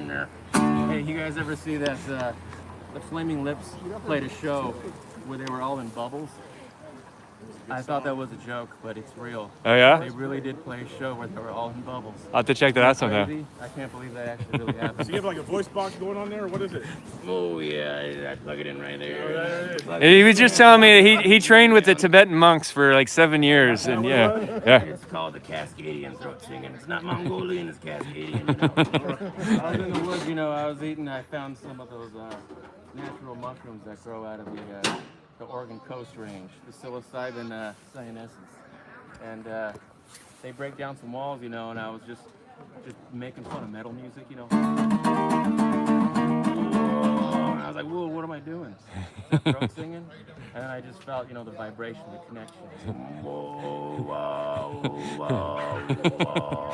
in there. Hey, you guys ever see that the Flaming Lips played a show where they were all in bubbles? I thought that was a joke, but it's real. Oh, yeah? They really did play a show where they were all in bubbles. I'll have to check that out sometime. Crazy? I can't believe that actually really happened. So you have like a voice box going on there, or what is it? Oh, yeah, I plug it in right there. He was just telling me that he trained with the Tibetan monks for like 7 years, and yeah. It's called the Cascadian throat singing. It's not Mongolian, it's Cascadian. I was in the woods, I found some of those natural mushrooms that grow out of the Oregon Coast Range, the psilocybin cyanescens. And they break down some walls, and I was just making fun of metal music, And I was like, whoa, what am I doing? Throat singing? And then I just felt, the vibration, the connection. Whoa, whoa, whoa, whoa,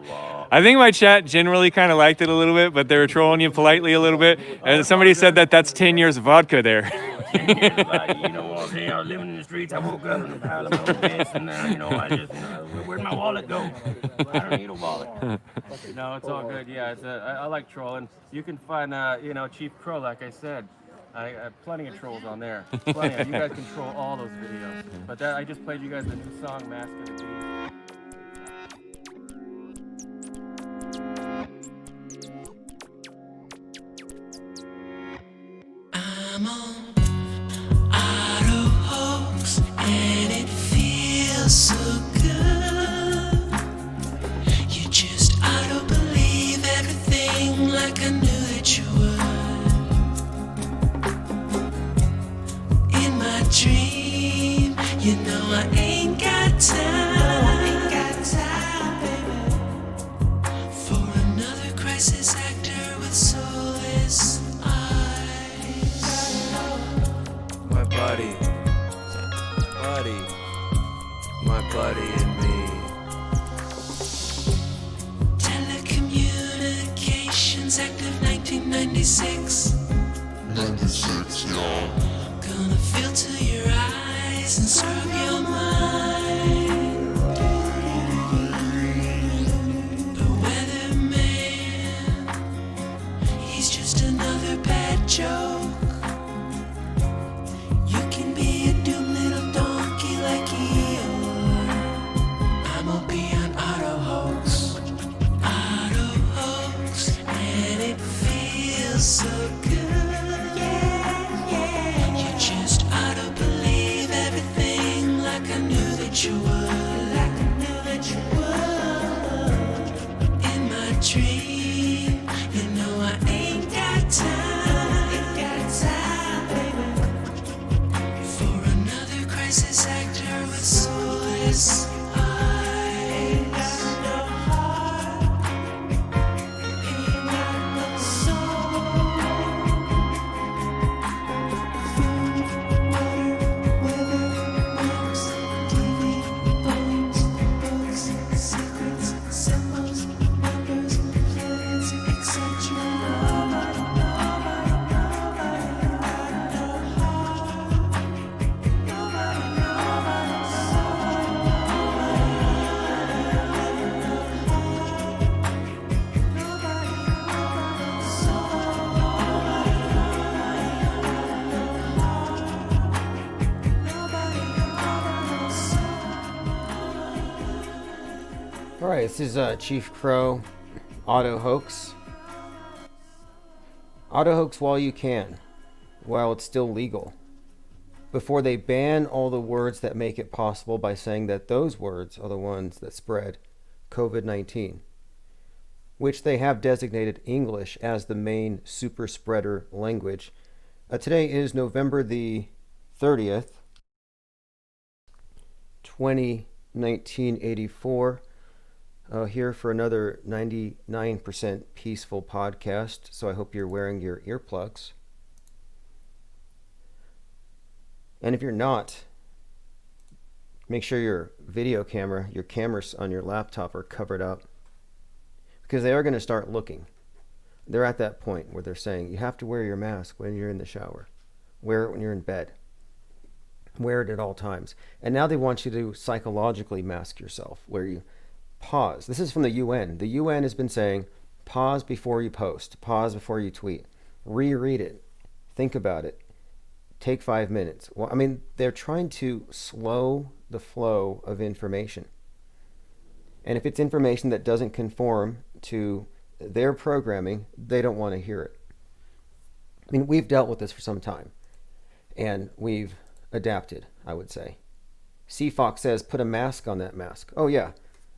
whoa. I think my chat generally kind of liked it a little bit, but they were trolling you politely a little bit. And somebody said that's 10 years of vodka there. I was living in the streets. I woke up in a pile of this, and I just, where'd my wallet go? I don't need a wallet. No, it's all good. Yeah, I like trolling. You can find, Chief Crow, like I said. I have plenty of trolls on there. Plenty of. You guys can troll all those videos. But I just played you guys the new song, Mask of the Beast. I'm on auto hoax and it feels so good. You just auto believe everything like I knew that you would. In my dream, I ain't got time, baby, for another crisis actor with soulless eyes. My buddy and me. Telecommunications Act of 1996. 96, y'all. Gonna filter your eyes and scrub your mind. The weatherman, he's just another bad joke. You can be a doomed little donkey like Eeyore. I'ma be an auto hoax, and it feels so good. You just auto believe everything like I knew that you would. In my dream, I ain't got time, baby, for another crisis actor with soulless eyes. Got no heart, ain't got no soul. Water, weather, maps, TV, bones, books, secrets, symbols, numbers, planets, etc. Nobody got no heart. All right, this is Chief Crow, Auto Hoax. Auto hoax while you can, while it's still legal. Before they ban all the words that make it possible by saying that those words are the ones that spread COVID-19, which they have designated English as the main super spreader language. Today is November the 30th, 1984. Here for another 99% peaceful podcast, so I hope you're wearing your earplugs. And if you're not, make sure your video camera, your cameras on your laptop are covered up, because they are going to start looking. They're at that point where they're saying you have to wear your mask when you're in the shower, wear it when you're in bed, wear it at all times. And now they want you to psychologically mask yourself, where you pause. This is from the UN. The UN has been saying, Pause before you post. Pause before you tweet. Reread it. Think about it. Take 5 minutes. Well, I mean, they're trying to slow the flow of information. And if it's information that doesn't conform to their programming, they don't want to hear it. I mean, we've dealt with this for some time, and we've adapted, I would say. CFOX says, put a mask on that mask. Oh, yeah.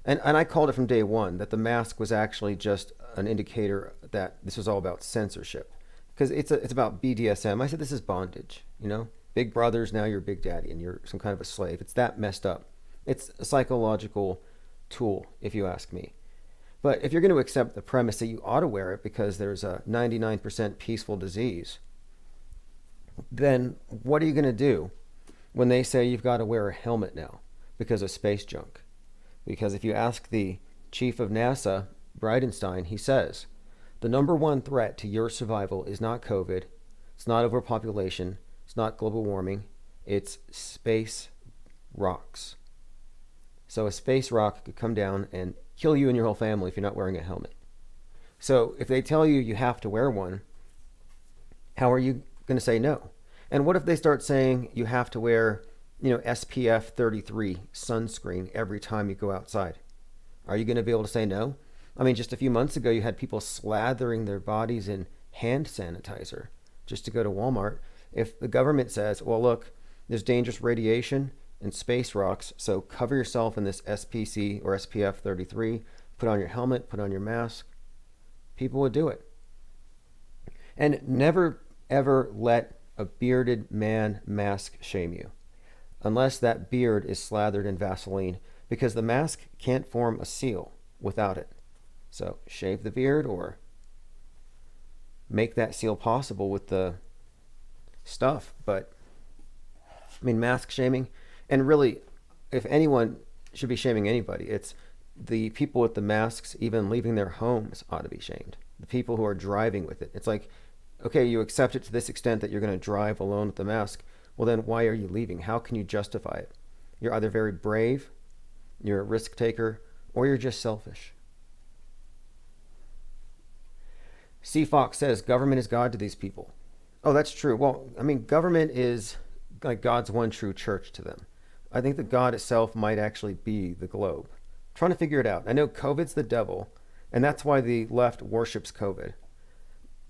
And I called it from day one that the mask was actually just an indicator that this was all about censorship. Because it's about BDSM. I said, this is bondage, you know? Big brother's now you're big daddy, and you're some kind of a slave. It's that messed up. It's a psychological tool, if you ask me. But if you're going to accept the premise that you ought to wear it because there's a 99% peaceful disease, then what are you going to do when they say you've got to wear a helmet now because of space junk? Because if you ask the chief of NASA, Bridenstine, he says, the number one threat to your survival is not COVID, it's not overpopulation, it's not global warming, it's space rocks. So a space rock could come down and kill you and your whole family if you're not wearing a helmet. So if they tell you you have to wear one, how are you going to say no? And what if they start saying you have to wear, SPF 33 sunscreen every time you go outside? Are you going to be able to say no? I mean, just a few months ago, you had people slathering their bodies in hand sanitizer just to go to Walmart. If the government says, well, look, there's dangerous radiation and space rocks, so cover yourself in this SPC or SPF 33, put on your helmet, put on your mask, people would do it. And never, ever let a bearded man mask shame you, unless that beard is slathered in Vaseline, because the mask can't form a seal without it. So shave the beard or make that seal possible with the stuff. But, I mean, mask shaming, and really, if anyone should be shaming anybody, it's the people with the masks even leaving their homes ought to be shamed. The people who are driving with it. It's like, okay, you accept it to this extent that you're going to drive alone with the mask. Well, then why are you leaving? How can you justify it? You're either very brave, you're a risk taker, or you're just selfish. CFOX says government is God to these people. Oh, that's true. Well, I mean, government is like God's one true church to them. I think that God itself might actually be the globe. I'm trying to figure it out. I know COVID's the devil, and that's why the left worships COVID.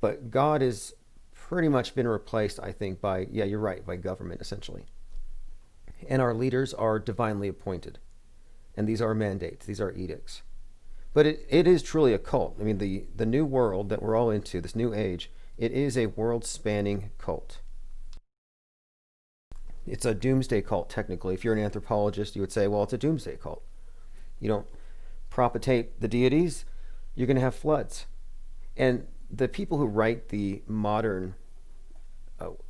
But God has pretty much been replaced, I think, by, yeah, you're right, by government, essentially. And our leaders are divinely appointed. And these are mandates. These are edicts. But it is truly a cult. I mean, the new world that we're all into, this new age, it is a world-spanning cult. It's a doomsday cult, technically. If you're an anthropologist, you would say, well, it's a doomsday cult. You don't propitiate the deities, you're going to have floods. And the people who write the modern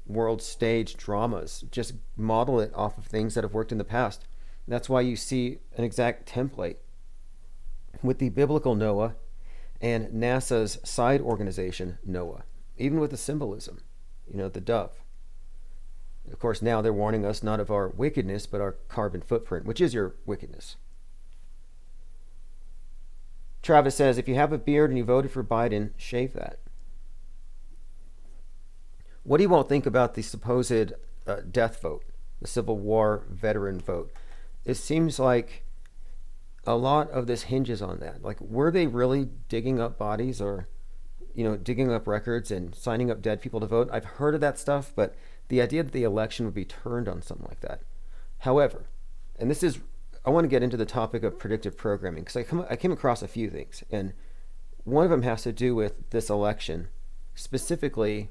world stage dramas just model it off of things that have worked in the past. That's why you see an exact template with the biblical Noah and NASA's side organization, NOAA, even with the symbolism, the dove. Of course, now they're warning us not of our wickedness, but our carbon footprint, which is your wickedness. Travis says, if you have a beard and you voted for Biden, shave that. What do you all think about the supposed death vote, the Civil War veteran vote? It seems like a lot of this hinges on that. Like, were they really digging up bodies or, digging up records and signing up dead people to vote? I've heard of that stuff, but the idea that the election would be turned on something like that. However, and this is, I want to get into the topic of predictive programming because I came across a few things, and one of them has to do with this election, specifically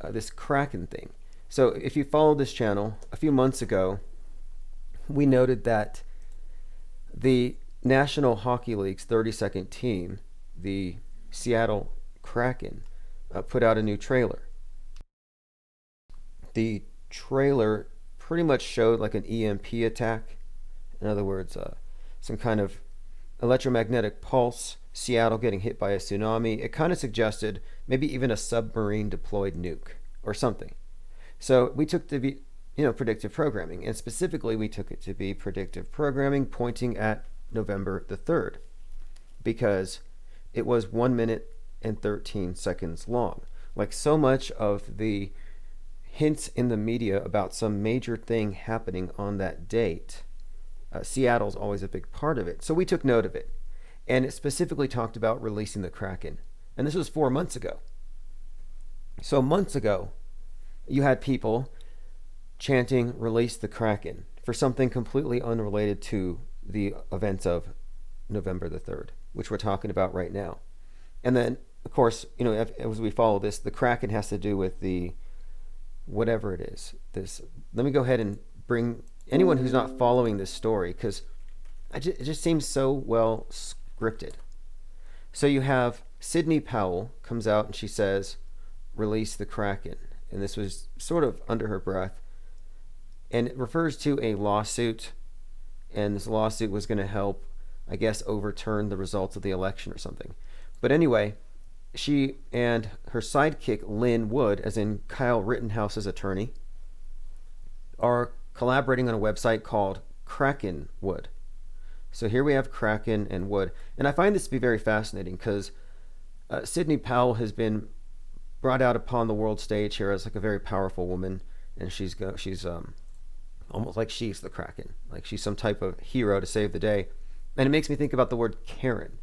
this Kraken thing. So if you followed this channel, a few months ago, we noted that the National Hockey League's 32nd team, the Seattle Kraken, put out a new trailer. The trailer pretty much showed like an EMP attack. In other words, some kind of electromagnetic pulse, Seattle getting hit by a tsunami. It kind of suggested maybe even a submarine deployed nuke or something. So we took to be, predictive programming, and specifically we took it to be predictive programming pointing at November the 3rd, because it was 1 minute and 13 seconds long. Like so much of the hints in the media about some major thing happening on that date, Seattle's always a big part of it. So we took note of it. And it specifically talked about releasing the Kraken. And this was 4 months ago. So months ago, you had people chanting, "Release the Kraken," for something completely unrelated to the events of November the 3rd, which we're talking about right now. And then, of course, as we follow this, the Kraken has to do with the whatever it is. Let me go ahead and bring anyone who's not following this story, because it just seems so well scripted. So you have Sidney Powell comes out and she says, "Release the Kraken." And this was sort of under her breath. And it refers to a lawsuit. And this lawsuit was going to help, I guess, overturn the results of the election or something. But anyway, she and her sidekick, Lynn Wood, as in Kyle Rittenhouse's attorney, are collaborating on a website called Kraken Wood. So here we have Kraken and Wood. And I find this to be very fascinating because Sidney Powell has been brought out upon the world stage here as like a very powerful woman. And she's almost like she's the Kraken. Like she's some type of hero to save the day. And it makes me think about the word Karen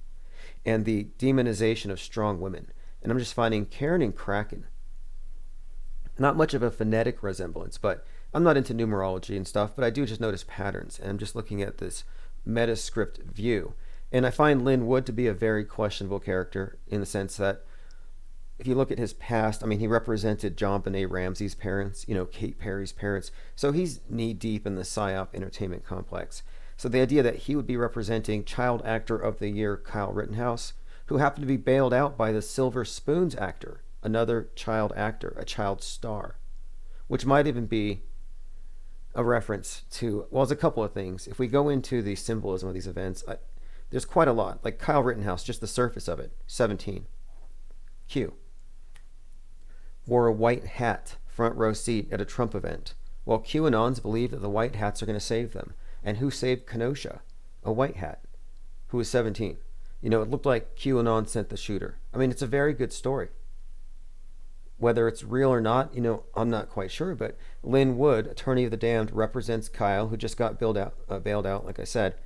and the demonization of strong women. And I'm just finding Karen and Kraken not much of a phonetic resemblance, but I'm not into numerology and stuff, but I do just notice patterns. And I'm just looking at this metascript view. And I find Lynn Wood to be a very questionable character in the sense that if you look at his past, I mean, he represented John Benet Ramsey's parents, Kate Perry's parents. So he's knee deep in the PSYOP entertainment complex. So the idea that he would be representing Child Actor of the Year Kyle Rittenhouse, who happened to be bailed out by the Silver Spoons actor, another child actor, a child star, which might even be a reference to, well, there's a couple of things. If we go into the symbolism of these events, there's quite a lot. Like Kyle Rittenhouse, just the surface of it, 17. Q. Wore a white hat, front row seat at a Trump event, while QAnons believe that the white hats are going to save them. And who saved Kenosha? A white hat, who was 17. It looked like QAnon sent the shooter. I mean, it's a very good story. Whether it's real or not, I'm not quite sure, but Lynn Wood, attorney of the damned, represents Kyle, who just got bailed out, like I said.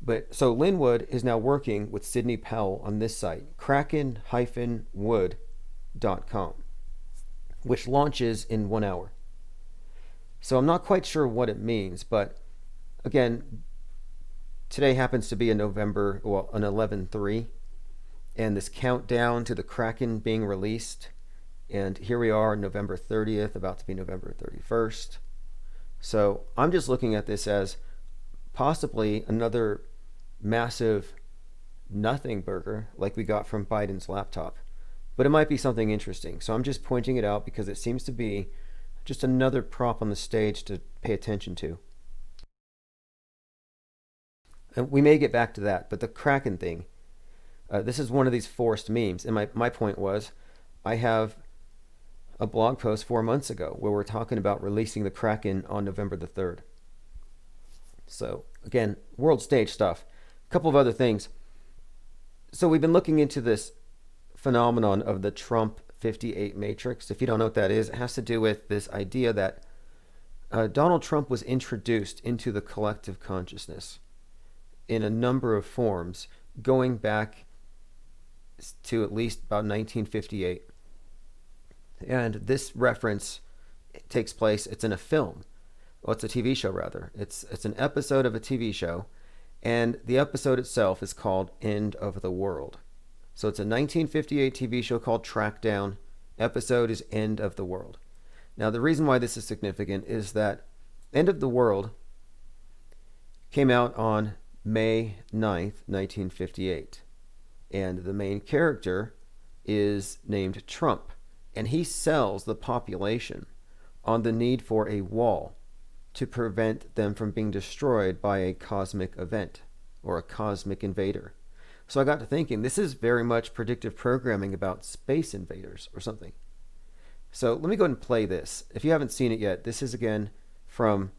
But so Lynn Wood is now working with Sidney Powell on this site, kraken-wood.com, which launches in 1 hour. So I'm not quite sure what it means, but again, today happens to be an 11/3, and this countdown to the Kraken being released. And here we are, November 30th, about to be November 31st. So I'm just looking at this as possibly another massive nothing burger like we got from Biden's laptop. But it might be something interesting. So I'm just pointing it out because it seems to be just another prop on the stage to pay attention to. And we may get back to that, but the Kraken thing, this is one of these forced memes. And my point was, I have a blog post 4 months ago where we're talking about releasing the Kraken on November the 3rd. So again, world stage stuff. A couple of other things. So we've been looking into this phenomenon of the Trump 58 matrix. If you don't know what that is, it has to do with this idea that Donald Trump was introduced into the collective consciousness in a number of forms going back to at least about 1958. And this reference takes place, it's in a film. Well, it's a TV show, rather. It's an episode of a TV show, and the episode itself is called End of the World. So it's a 1958 TV show called Trackdown. Episode is End of the World. Now, the reason why this is significant is that End of the World came out on May 9th, 1958. And the main character is named Trump. And he sells the population on the need for a wall to prevent them from being destroyed by a cosmic event or a cosmic invader. So I got to thinking, this is very much predictive programming about space invaders or something. So let me go ahead and play this. If you haven't seen it yet, this is again from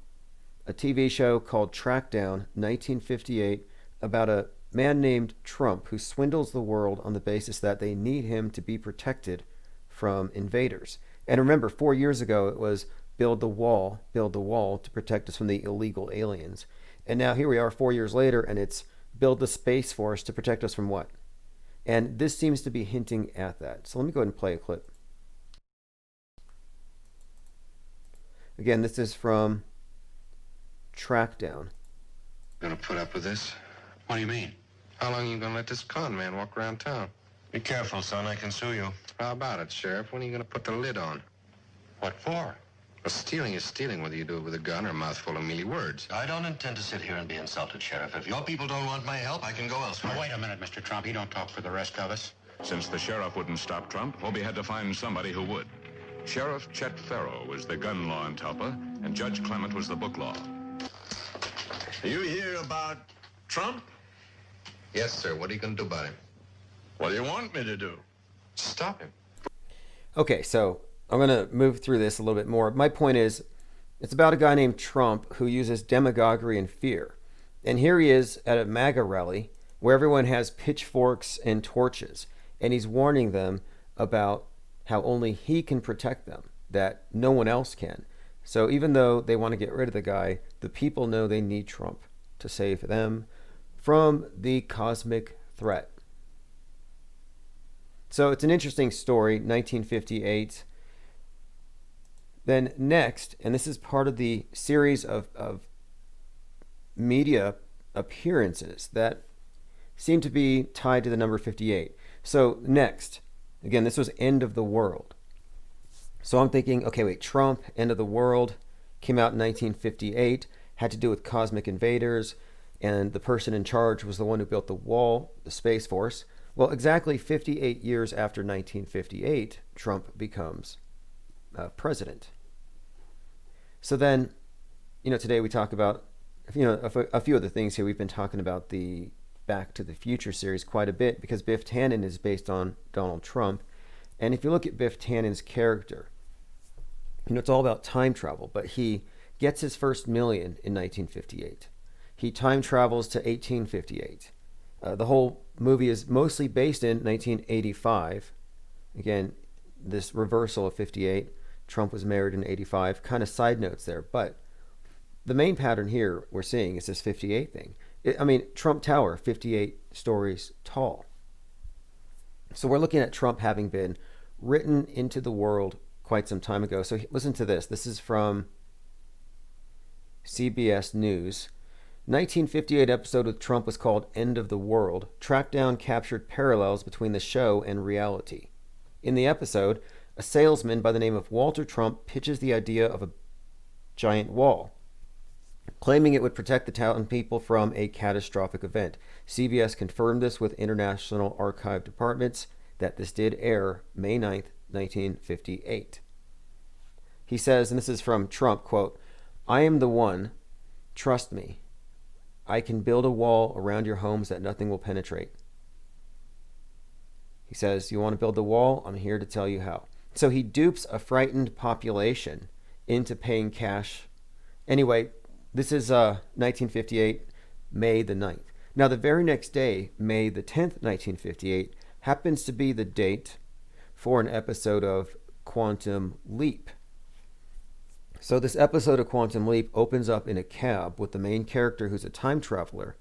a TV show called Trackdown, 1958, about a man named Trump who swindles the world on the basis that they need him to be protected from invaders. And remember, 4 years ago it was build the wall to protect us from the illegal aliens. And now here we are 4 years later, and it's build the Space Force to protect us from what? And this seems to be hinting at that. So let me go ahead and play a clip. Again, this is from Trackdown. Gonna put up with this? What do you mean? How long are you gonna let this con man walk around town? Be careful, son. I can sue you. How about it, Sheriff? When are you gonna put the lid on? What for? Well, stealing is stealing, whether you do it with a gun or a mouthful of mealy words. I don't intend to sit here and be insulted, Sheriff. If your people don't want my help, I can go elsewhere. Wait a minute, Mr. Trump. You don't talk for the rest of us. Since the sheriff wouldn't stop Trump, Hobie had to find somebody who would. Sheriff Chet Farrow was the gun law in Talpa, and Judge Clement was the book law. You hear about Trump? Yes, sir. What are you gonna do about him? What do you want me to do? Stop him. Okay, so I'm going to move through this a little bit more. My point is, it's about a guy named Trump who uses demagoguery and fear. And here he is at a MAGA rally where everyone has pitchforks and torches. And he's warning them about how only he can protect them, that no one else can. So even though they want to get rid of the guy, the people know they need Trump to save them from the cosmic threat. So it's an interesting story, 1958. Then next, and this is part of the series of media appearances that seem to be tied to the number 58. So next, again, this was End of the World. So I'm thinking, okay, wait, Trump, End of the World, came out in 1958, had to do with cosmic invaders, and the person in charge was the one who built the wall, the Space Force. Well, exactly 58 years after 1958, Trump becomes president. So then, today we talk about, a few other things here. We've been talking about the Back to the Future series quite a bit because Biff Tannen is based on Donald Trump. And if you look at Biff Tannen's character, it's all about time travel, but he gets his first million in 1958. He time travels to 1858. The whole movie is mostly based in 1985. Again, this reversal of 58. Trump was married in 85. Kind of side notes there. But the main pattern here we're seeing is this 58 thing. Trump Tower, 58 stories tall. So we're looking at Trump having been written into the world quite some time ago. So listen to this. This is from CBS News. 1958 episode with Trump was called End of the World. Trackdown captured parallels between the show and reality. In the episode, a salesman by the name of Walter Trump pitches the idea of a giant wall, claiming it would protect the townspeople from a catastrophic event. CBS confirmed this with International Archive Departments that this did air May 9th, 1958. He says, and this is from Trump, quote, "I am the one, trust me. I can build a wall around your homes that nothing will penetrate." He says, you want to build the wall? I'm here to tell you how. So he dupes a frightened population into paying cash. Anyway, this is 1958, May the 9th. Now, the very next day, May the 10th, 1958, happens to be the date for an episode of Quantum Leap. So this episode of Quantum Leap opens up in a cab with the main character, who's a time traveler,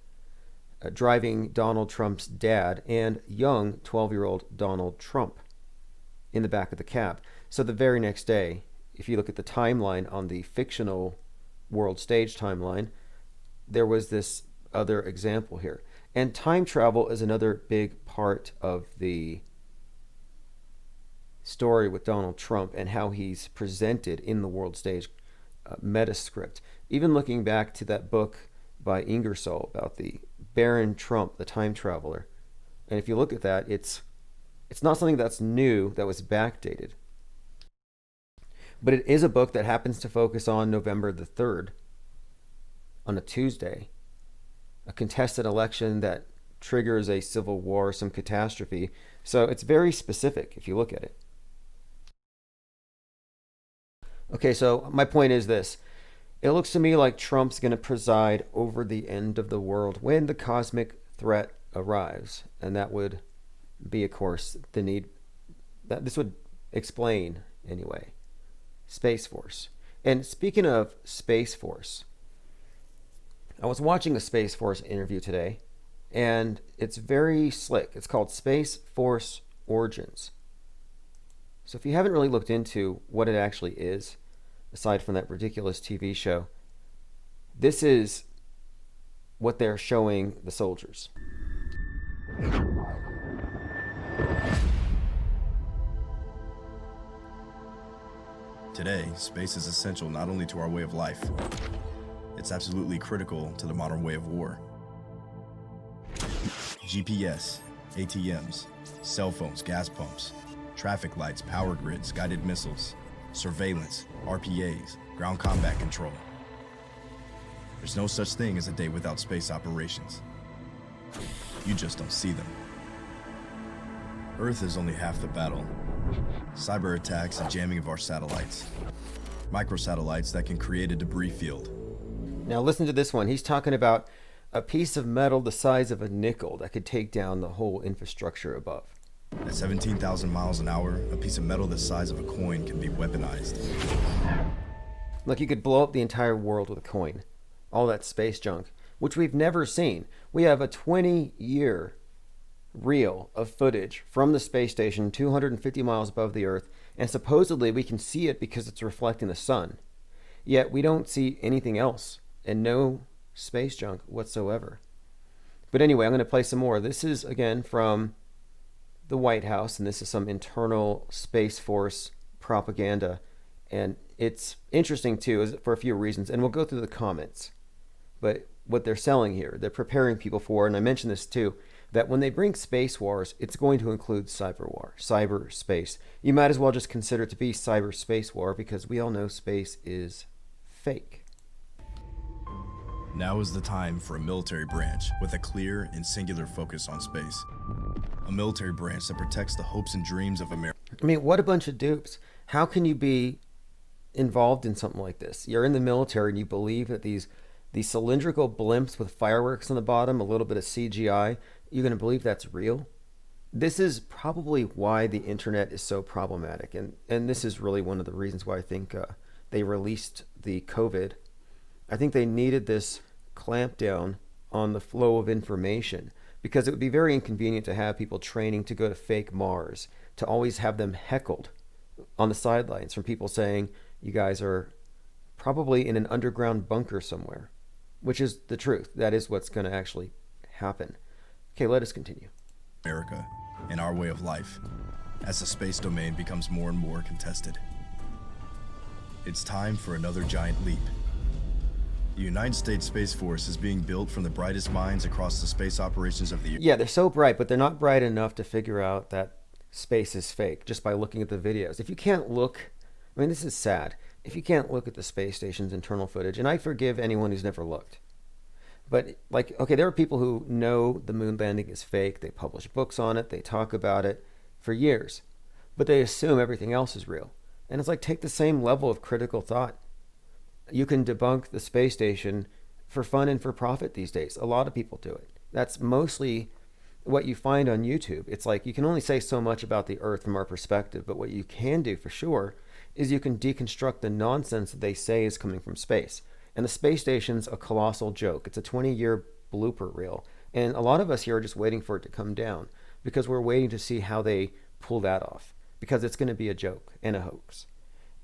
driving Donald Trump's dad and young 12-year-old Donald Trump in the back of the cab. So the very next day, if you look at the timeline on the fictional world stage timeline, there was this other example here. And time travel is another big part of the story with Donald Trump and how he's presented in the world stage metascript. Even looking back to that book by Ingersoll about the Baron Trump, the time traveler. And if you look at that, it's not something that's new, that was backdated. But it is a book that happens to focus on November the 3rd, on a Tuesday, a contested election that triggers a civil war, some catastrophe. So it's very specific if you look at it. Okay, so my point is this. It looks to me like Trump's going to preside over the end of the world when the cosmic threat arrives, and that would be, of course, the need that this would explain anyway. Space Force. And speaking of Space Force, I was watching a Space Force interview today, and it's very slick. It's called Space Force Origins. So if you haven't really looked into what it actually is, aside from that ridiculous TV show, this is what they're showing the soldiers. Today, space is essential not only to our way of life, it's absolutely critical to the modern way of war. GPS, ATMs, cell phones, gas pumps, traffic lights, power grids, guided missiles, surveillance, RPAs, ground combat control. There's no such thing as a day without space operations. You just don't see them. Earth is only half the battle. Cyber attacks and jamming of our satellites. Microsatellites that can create a debris field. Now listen to this one. He's talking about a piece of metal the size of a nickel that could take down the whole infrastructure above. At 17,000 miles an hour, a piece of metal the size of a coin can be weaponized. Like you could blow up the entire world with a coin. All that space junk, which we've never seen. We have a 20-year reel of footage from the space station 250 miles above the Earth, and supposedly we can see it because it's reflecting the sun. Yet we don't see anything else, and no space junk whatsoever. But anyway, I'm going to play some more. This is, again, from the White House, and this is some internal Space Force propaganda. And it's interesting, too, for a few reasons, and we'll go through the comments. But what they're selling here, they're preparing people for, and I mentioned this, too, that when they bring Space Wars, it's going to include cyber war, cyberspace. You might as well just consider it to be cyberspace war, because we all know space is fake. Now is the time for a military branch with a clear and singular focus on space. A military branch that protects the hopes and dreams of America. I mean, what a bunch of dupes. How can you be involved in something like this? You're in the military and you believe that these cylindrical blimps with fireworks on the bottom, a little bit of CGI, you're going to believe that's real? This is probably why the internet is so problematic. And this is really one of the reasons why I think they released the COVID. I think they needed this clampdown on the flow of information, because it would be very inconvenient to have people training to go to fake Mars, to always have them heckled on the sidelines from people saying, you guys are probably in an underground bunker somewhere, which is the truth. That is what's going to actually happen. Okay, let us continue. America and our way of life as the space domain becomes more and more contested. It's time for another giant leap. The United States Space Force is being built from the brightest minds across the space operations of the year. Yeah, they're so bright, but they're not bright enough to figure out that space is fake just by looking at the videos. If you can't look, I mean, this is sad. If you can't look at the space station's internal footage, and I forgive anyone who's never looked, but like, okay, there are people who know the moon landing is fake. They publish books on it. They talk about it for years, but they assume everything else is real. And it's like, take the same level of critical thought. You can debunk the space station for fun and for profit these days. A lot of people do it. That's mostly what you find on YouTube. It's like you can only say so much about the Earth from our perspective, but what you can do for sure is you can deconstruct the nonsense that they say is coming from space. And the space station's a colossal joke. It's a 20-year blooper reel. And a lot of us here are just waiting for it to come down because we're waiting to see how they pull that off, because it's going to be a joke and a hoax.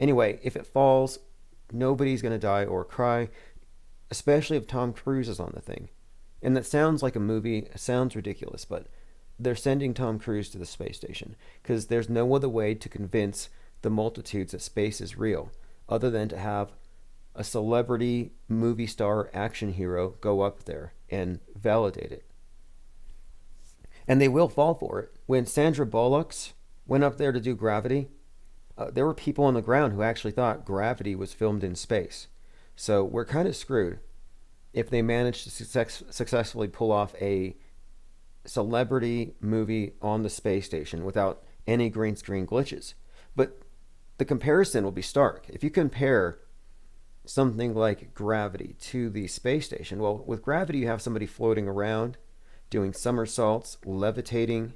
Anyway, if it falls, nobody's going to die or cry, especially if Tom Cruise is on the thing. And that sounds like a movie, it sounds ridiculous, but they're sending Tom Cruise to the space station because there's no other way to convince the multitudes that space is real other than to have a celebrity movie star action hero go up there and validate it. And they will fall for it. When Sandra Bullock went up there to do Gravity, there were people on the ground who actually thought Gravity was filmed in space. So we're kind of screwed if they manage to successfully pull off a celebrity movie on the space station without any green screen glitches. But the comparison will be stark. If you compare something like Gravity to the space station, well, with Gravity you have somebody floating around doing somersaults, levitating,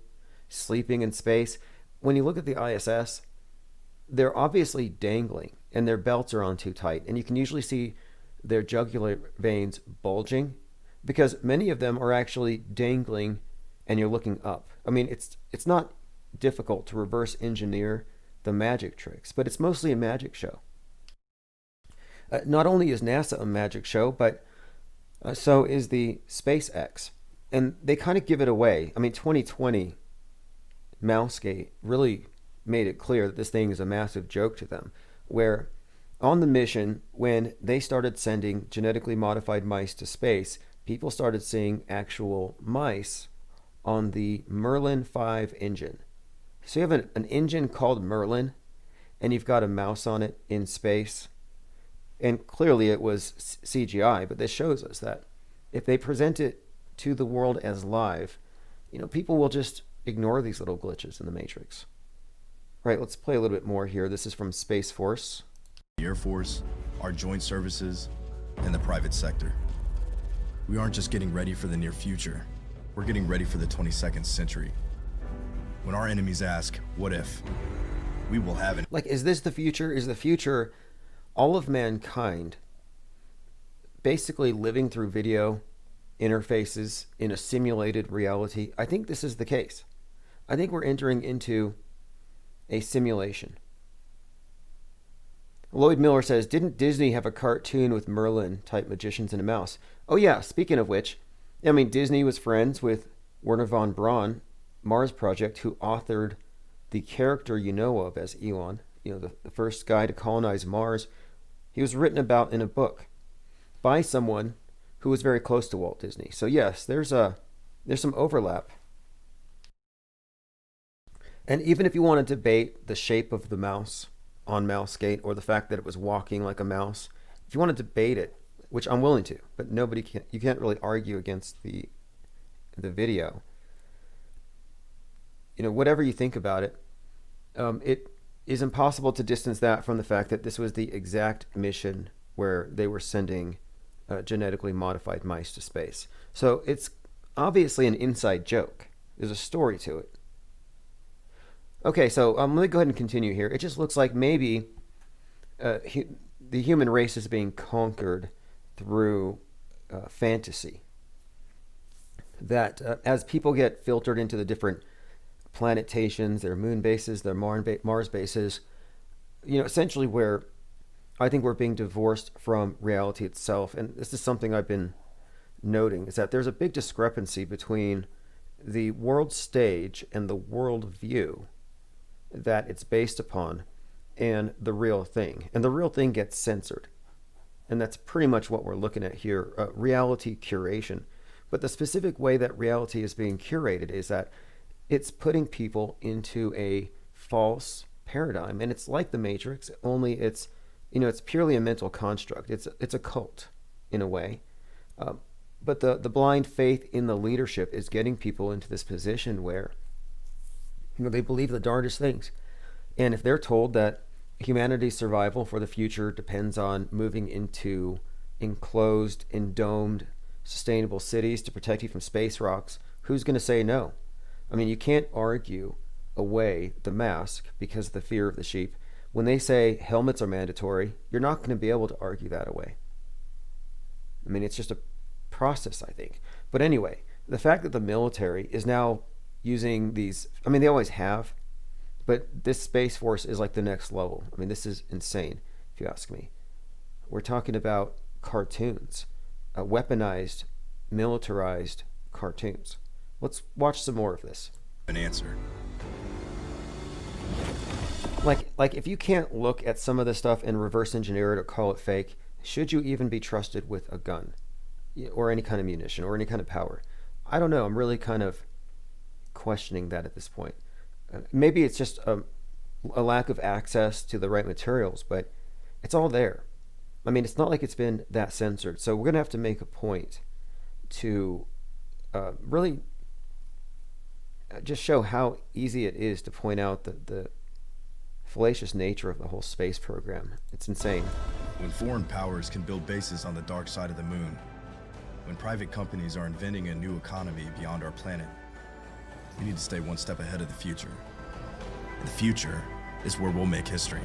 sleeping in space. When you look at the ISS, they're obviously dangling and their belts are on too tight. And you can usually see their jugular veins bulging because many of them are actually dangling and you're looking up. I mean, it's not difficult to reverse engineer the magic tricks, but it's mostly a magic show. Not only is NASA a magic show, but so is the SpaceX. And they kind of give it away. I mean, 2020 Mousegate really made it clear that this thing is a massive joke to them, where on the mission, when they started sending genetically modified mice to space, people started seeing actual mice on the Merlin 5 engine. So you have an engine called Merlin, and you've got a mouse on it in space. And clearly it was CGI, but this shows us that if they present it to the world as live, people will just ignore these little glitches in the Matrix. Right, let's play a little bit more here. This is from Space Force. The Air Force, our joint services, and the private sector. We aren't just getting ready for the near future. We're getting ready for the 22nd century. When our enemies ask, what if? We will have it. Like, is this the future? Is the future all of mankind basically living through video interfaces in a simulated reality? I think this is the case. I think we're entering into a simulation. Lloyd Miller says, didn't Disney have a cartoon with Merlin-type magicians and a mouse? Oh yeah, speaking of which, I mean, Disney was friends with Werner von Braun, Mars Project, who authored the character you know of as Elon, the first guy to colonize Mars. He was written about in a book by someone who was very close to Walt Disney. So yes, there's some overlap. And even if you want to debate the shape of the mouse on Mousegate or the fact that it was walking like a mouse, if you want to debate it, which I'm willing to, but you can't really argue against the video. Whatever you think about it, it is impossible to distance that from the fact that this was the exact mission where they were sending genetically modified mice to space. So it's obviously an inside joke. There's a story to it. Okay, so let me go ahead and continue here. It just looks like maybe the human race is being conquered through fantasy. That as people get filtered into the different planetations, their moon bases, their Mars bases, essentially where I think we're being divorced from reality itself. And this is something I've been noting, is that there's a big discrepancy between the world stage and the world view that it's based upon and the real thing. And the real thing gets censored. And that's pretty much what we're looking at here, reality curation. But the specific way that reality is being curated is that it's putting people into a false paradigm. And it's like the Matrix, only it's purely a mental construct. It's a cult in a way. But the blind faith in the leadership is getting people into this position where they believe the darndest things. And if they're told that humanity's survival for the future depends on moving into enclosed, domed, sustainable cities to protect you from space rocks, who's going to say no? I mean, you can't argue away the mask because of the fear of the sheep. When they say helmets are mandatory, you're not going to be able to argue that away. I mean, it's just a process, I think. But anyway, the fact that the military is now using these, I mean, they always have, but this Space Force is like the next level. I mean, this is insane, if you ask me. We're talking about cartoons, weaponized, militarized cartoons. Let's watch some more of this. An answer. Like if you can't look at some of this stuff and reverse engineer it or call it fake, should you even be trusted with a gun or any kind of munition or any kind of power? I don't know. I'm really kind of questioning that at this point. Maybe it's just a lack of access to the right materials, but it's all there. I mean, it's not like it's been that censored. So we're going to have to make a point to really just show how easy it is to point out the fallacious nature of the whole space program. It's insane. When foreign powers can build bases on the dark side of the moon, When private companies are inventing a new economy beyond our planet, we need to stay one step ahead of the future. And the future is where we'll make history.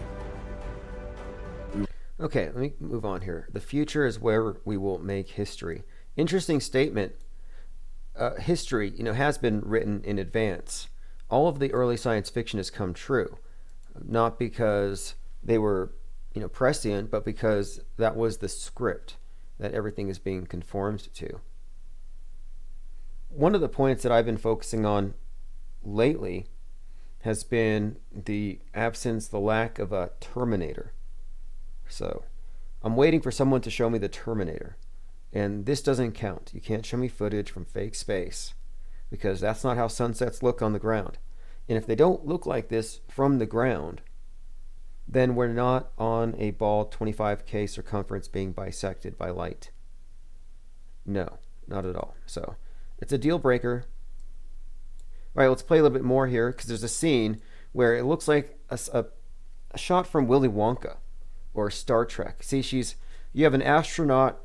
Okay, let me move on here. The future is where we will make history. Interesting statement. History, has been written in advance. All of the early science fiction has come true, not because they were, prescient, but because that was the script that everything is being conformed to. One of the points that I've been focusing on lately has been the absence, the lack of a Terminator. So I'm waiting for someone to show me the Terminator. And this doesn't count. You can't show me footage from fake space because that's not how sunsets look on the ground. And if they don't look like this from the ground, then we're not on a ball 25K circumference being bisected by light. No, not at all. So it's a deal breaker. All right, let's play a little bit more here because there's a scene where it looks like a shot from Willy Wonka or Star Trek. See, you have an astronaut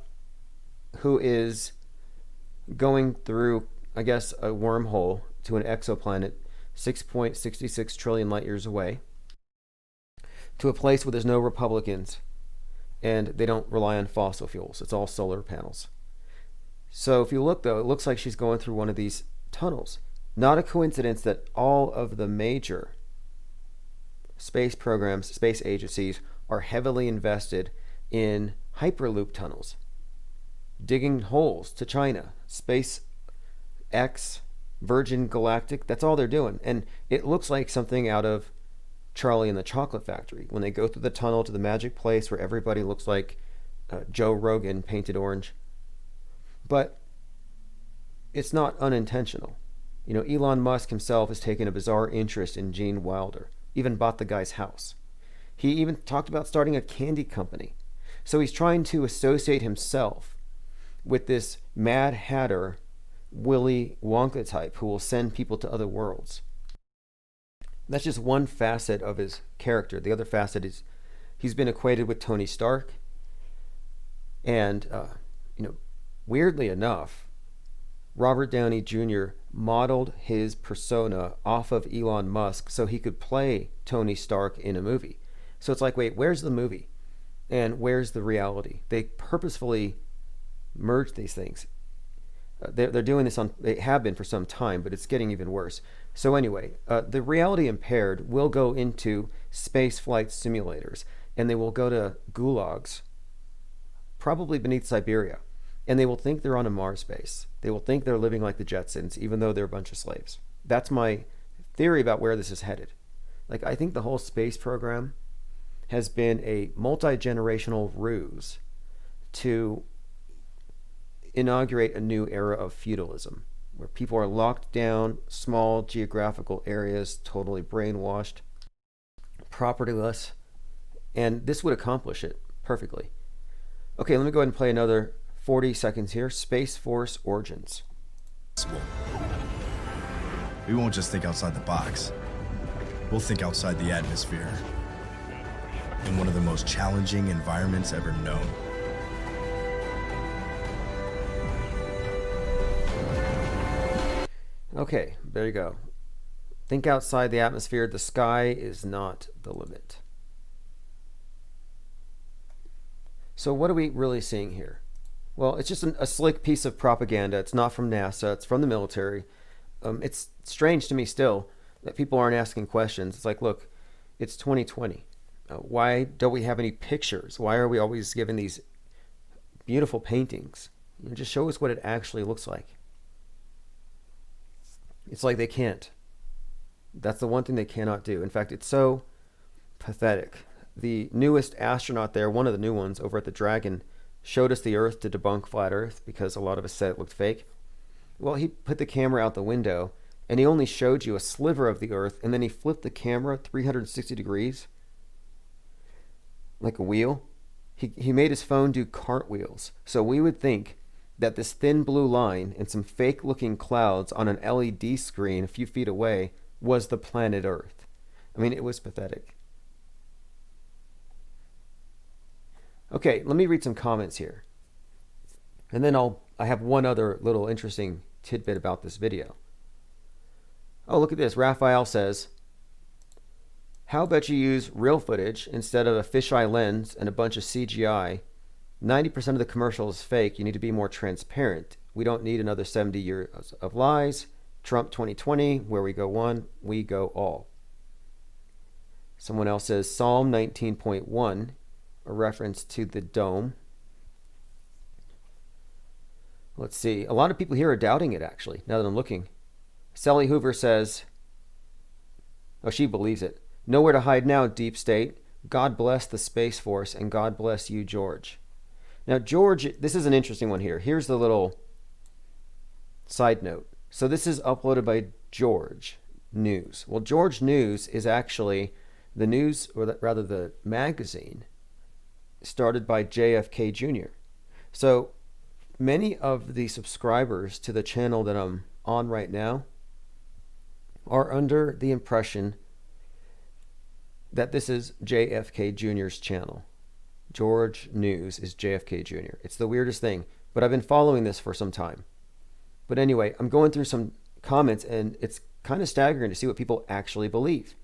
who is going through, I guess, a wormhole to an exoplanet 6.66 trillion light years away to a place where there's no Republicans and they don't rely on fossil fuels. It's all solar panels. So if you look, though, it looks like she's going through one of these tunnels. Not a coincidence that all of the major space programs, space agencies, are heavily invested in Hyperloop tunnels, digging holes to China, SpaceX, Virgin Galactic. That's all they're doing. And it looks like something out of Charlie and the Chocolate Factory when they go through the tunnel to the magic place where everybody looks like Joe Rogan painted orange. But it's not unintentional. Elon Musk himself has taken a bizarre interest in Gene Wilder, even bought the guy's house. He even talked about starting a candy company. So he's trying to associate himself with this Mad Hatter, Willy Wonka type who will send people to other worlds. That's just one facet of his character. The other facet is he's been equated with Tony Stark. And, weirdly enough, Robert Downey Jr. modeled his persona off of Elon Musk so he could play Tony Stark in a movie. So it's like, wait, where's the movie? And where's the reality? They purposefully merge these things. They're doing this they have been for some time, but it's getting even worse. So anyway, the reality impaired will go into space flight simulators, and they will go to gulags, probably beneath Siberia, and they will think they're on a Mars base. They will think they're living like the Jetsons, even though they're a bunch of slaves. That's my theory about where this is headed. I think the whole space program has been a multi-generational ruse to inaugurate a new era of feudalism, where people are locked down, small geographical areas, totally brainwashed, propertyless, and this would accomplish it perfectly. Okay, let me go ahead and play another 40 seconds here. Space Force Origins. We won't just think outside the box. We'll think outside the atmosphere. In one of the most challenging environments ever known. Okay, there you go. Think outside the atmosphere. The sky is not the limit. So what are we really seeing here? Well, it's just a slick piece of propaganda. It's not from NASA. It's from the military. It's strange to me still that people aren't asking questions. It's like, look, it's 2020. Why don't we have any pictures? Why are we always given these beautiful paintings? Just show us what it actually looks like. It's like they can't. That's the one thing they cannot do. In fact, it's so pathetic. The newest astronaut there, one of the new ones over at the Dragon, showed us the Earth to debunk flat Earth because a lot of us said it looked fake. Well, he put the camera out the window and he only showed you a sliver of the Earth, and then he flipped the camera 360 degrees like a wheel. He made his phone do cartwheels. So we would think that this thin blue line and some fake looking clouds on an LED screen a few feet away was the planet Earth. I mean, it was pathetic. Okay, let me read some comments here. And then I have one other little interesting tidbit about this video. Oh, look at this. Raphael says, how about you use real footage instead of a fisheye lens and a bunch of CGI? 90% of the commercial is fake. You need to be more transparent. We don't need another 70 years of lies. Trump 2020, where we go one, we go all. Someone else says Psalm 19.1, a reference to the dome. Let's see. A lot of people here are doubting it, actually, now that I'm looking. Sally Hoover says, oh, she believes it. Nowhere to hide now, Deep State. God bless the Space Force, and God bless you, George. Now, George, this is an interesting one here. Here's the little side note. So this is uploaded by George News. Well, George News is actually the news, or rather the magazine, started by JFK Jr. So many of the subscribers to the channel that I'm on right now are under the impression that this is JFK Jr.'s channel. George News is JFK Jr. It's the weirdest thing, but I've been following this for some time. But anyway, I'm going through some comments, and it's kind of staggering to see what people actually believe.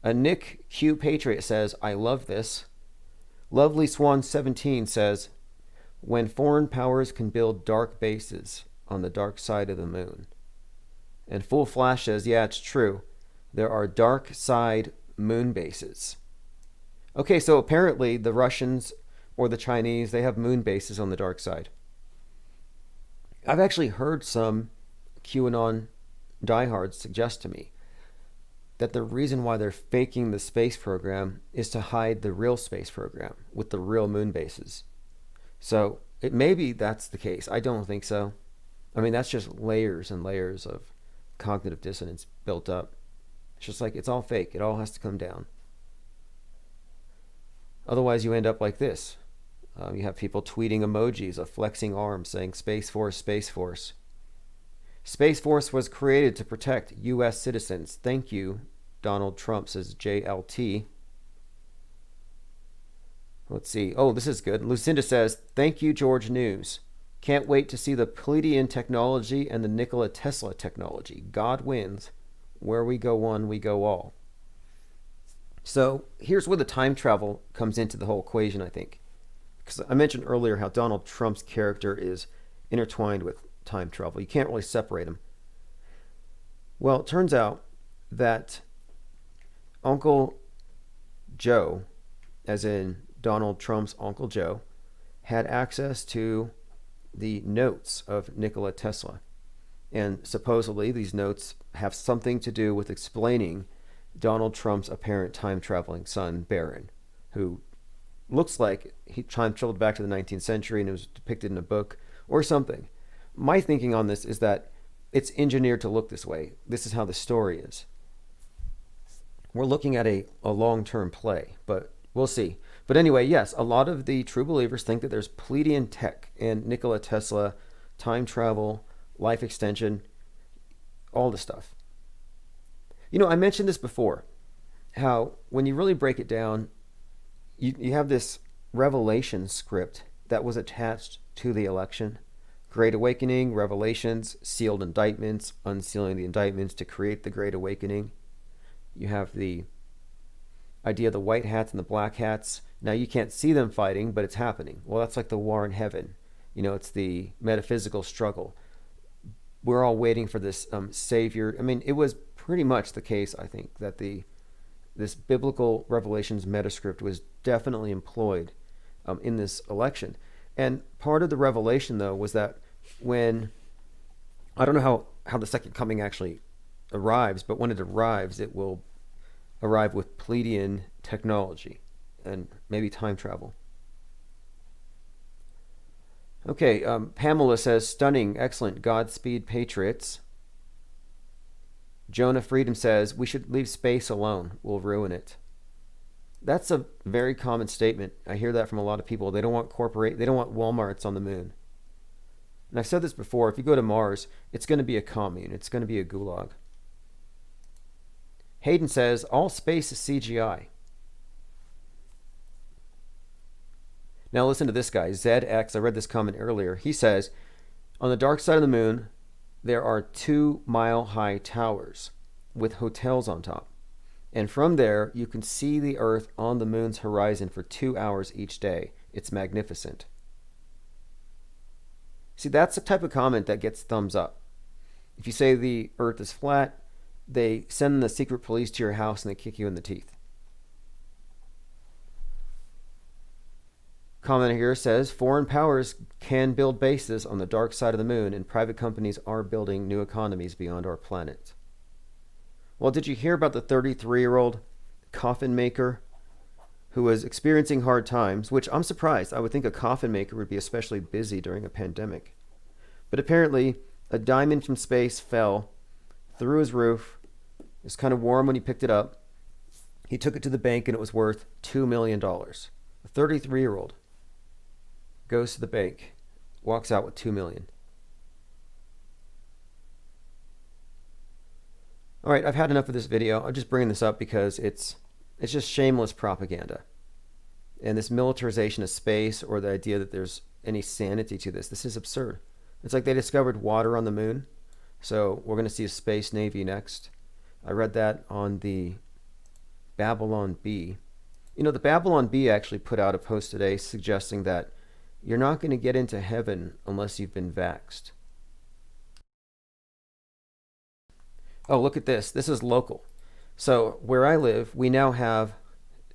Nick Q. Patriot says, I love this. Lovely Swan 17 says, when foreign powers can build dark bases on the dark side of the moon. And Full Flash says, yeah, it's true. There are dark side moon bases. Okay, so apparently the Russians or the Chinese, they have moon bases on the dark side. I've actually heard some QAnon diehards suggest to me that the reason why they're faking the space program is to hide the real space program with the real moon bases. So maybe that's the case. I don't think so. I mean, that's just layers and layers of cognitive dissonance built up. It's just like, it's all fake. It all has to come down. Otherwise, you end up like this. You have people tweeting emojis of flexing arms saying Space Force, Space Force. Space Force was created to protect U.S. citizens. Thank you, Donald Trump, says JLT. Let's see. Oh, this is good. Lucinda says, thank you, George News. Can't wait to see the Pleiadian technology and the Nikola Tesla technology. God wins. Where we go one, we go all. So here's where the time travel comes into the whole equation, I think. Because I mentioned earlier how Donald Trump's character is intertwined with time travel. You can't really separate them. Well, it turns out that Uncle Joe, as in Donald Trump's Uncle Joe, had access to the notes of Nikola Tesla. And supposedly these notes have something to do with explaining Donald Trump's apparent time-traveling son, Barron, who looks like he time-traveled back to the 19th century and it was depicted in a book or something. My thinking on this is that it's engineered to look this way. This is how the story is. We're looking at a long-term play, but we'll see. But anyway, yes, a lot of the true believers think that there's Pleiadian tech and Nikola Tesla, time travel, life extension, all the stuff. You know, I mentioned this before, how when you really break it down, you have this Revelation script that was attached to the election. Great Awakening, Revelations, sealed indictments, unsealing the indictments to create the Great Awakening. You have the idea of the white hats and the black hats. Now you can't see them fighting, but it's happening. Well, that's like the war in heaven. You know, it's the metaphysical struggle. We're all waiting for this savior. I mean, it was pretty much the case, I think, that this biblical Revelations metascript was definitely employed in this election. And part of the revelation, though, was that when, I don't know how the second coming actually arrives, but when it arrives, it will arrive with Pleiadian technology and maybe time travel. Okay, Pamela says, stunning, excellent, Godspeed, Patriots. Jonah Freedom says, we should leave space alone. We'll ruin it. That's a very common statement. I hear that from a lot of people. They don't want Walmarts on the moon. And I've said this before, if you go to Mars, it's going to be a commune. It's going to be a gulag. Hayden says, all space is CGI. Now listen to this guy, ZX. I read this comment earlier. He says, on the dark side of the moon, there are 2-mile-high towers with hotels on top. And from there, you can see the Earth on the moon's horizon for 2 hours each day. It's magnificent. See, that's the type of comment that gets thumbs up. If you say the Earth is flat, they send the secret police to your house and they kick you in the teeth. Commenter here says, foreign powers can build bases on the dark side of the moon, and private companies are building new economies beyond our planet. Well, did you hear about the 33-year-old coffin maker who was experiencing hard times, which I'm surprised. I would think a coffin maker would be especially busy during a pandemic. But apparently, a diamond from space fell through his roof. It was kind of warm when he picked it up. He took it to the bank and it was worth $2 million. A 33-year-old goes to the bank, walks out with $2 million. All right, I've had enough of this video. I'm just bringing this up because it's just shameless propaganda. And this militarization of space, or the idea that there's any sanity to this is absurd. It's like they discovered water on the moon, so we're going to see a space navy next. I read that on the Babylon Bee. You know, the Babylon Bee actually put out a post today suggesting that you're not going to get into heaven unless you've been vaxxed. Oh, look at this. This is local. So where I live, we now have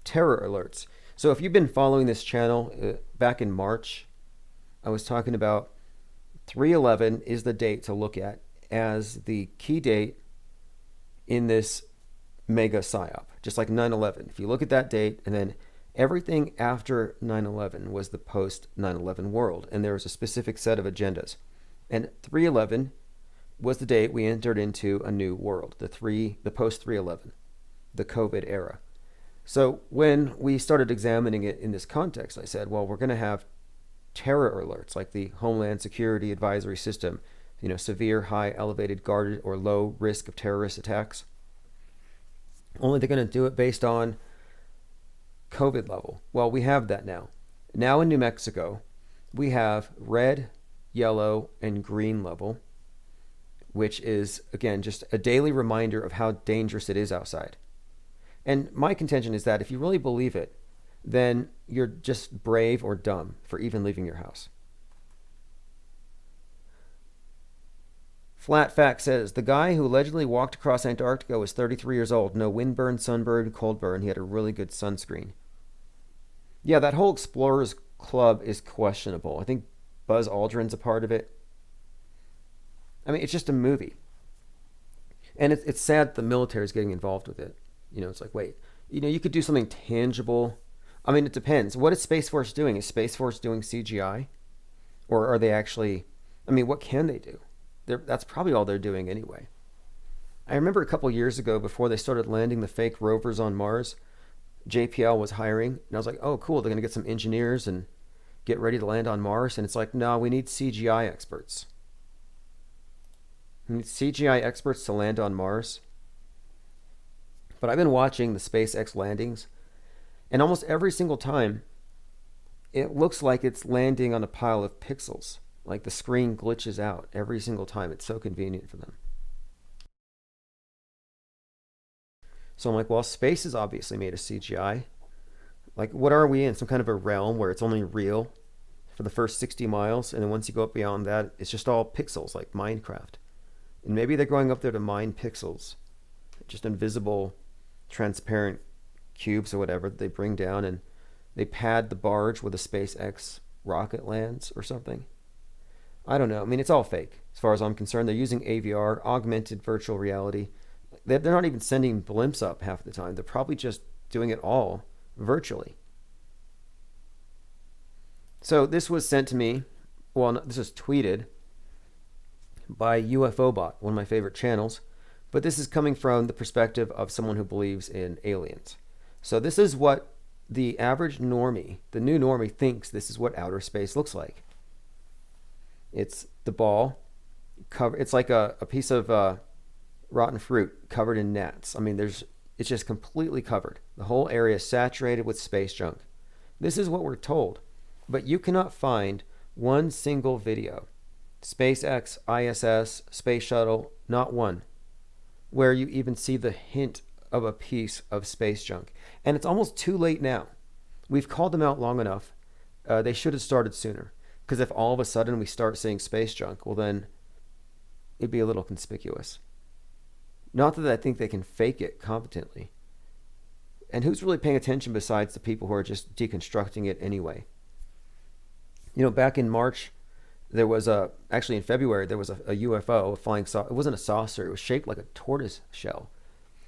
terror alerts. So if you've been following this channel, back in March, I was talking about 3/11 is the date to look at as the key date in this mega psyop, just like 9/11. If you look at that date, and then everything after 9/11 was the post 9/11 world, and there was a specific set of agendas. And 3/11 was the date we entered into a new world, the post 3/11, the COVID era. So when we started examining it in this context, I said, well, we're going to have terror alerts like the Homeland Security Advisory System, you know, severe, high, elevated, guarded, or low risk of terrorist attacks. Only they're going to do it based on COVID level. Well, we have that now. Now in New Mexico, we have red, yellow, and green level, which is, again, just a daily reminder of how dangerous it is outside. And my contention is that if you really believe it, then you're just brave or dumb for even leaving your house. Flat Fact says, the guy who allegedly walked across Antarctica was 33 years old. No windburn, sunburn, cold burn. He had a really good sunscreen. Yeah, that whole Explorers Club is questionable. I think Buzz Aldrin's a part of it. I mean, it's just a movie. And it's sad the military is getting involved with it. You know, it's like, wait, you know, you could do something tangible. I mean, it depends. What is Space Force doing? Is Space Force doing CGI? Or are they actually, I mean, what can they do? That's probably all they're doing anyway. I remember a couple years ago, before they started landing the fake rovers on Mars, JPL was hiring. And I was like, oh, cool, they're going to get some engineers and get ready to land on Mars. And it's like, no, we need CGI experts. We need CGI experts to land on Mars. But I've been watching the SpaceX landings, and almost every single time, it looks like it's landing on a pile of pixels. Like the screen glitches out every single time. It's so convenient for them. So I'm like, well, space is obviously made of CGI. Like, what are we in? Some kind of a realm where it's only real for the first 60 miles, and then once you go up beyond that, it's just all pixels, like Minecraft. And maybe they're going up there to mine pixels, just invisible, transparent cubes or whatever that they bring down, and they pad the barge where the SpaceX rocket lands or something. I don't know. I mean, it's all fake as far as I'm concerned. They're using AVR, augmented virtual reality. They're not even sending blimps up half the time. They're probably just doing it all virtually. So this was sent to me, well, this was tweeted by UFObot, one of my favorite channels. But this is coming from the perspective of someone who believes in aliens. So this is what the average normie, the new normie, thinks this is what outer space looks like. It's the ball, it's like a piece of rotten fruit covered in gnats. I mean, it's just completely covered. The whole area is saturated with space junk. This is what we're told. But you cannot find one single video, SpaceX, ISS, Space Shuttle, not one, where you even see the hint of a piece of space junk. And it's almost too late now. We've called them out long enough. They should have started sooner. Because if all of a sudden we start seeing space junk, well then it'd be a little conspicuous. Not that I think they can fake it competently. And who's really paying attention besides the people who are just deconstructing it anyway? You know, back in March, there was actually in February, there was a UFO, a flying saucer. It wasn't a saucer. It was shaped like a tortoise shell.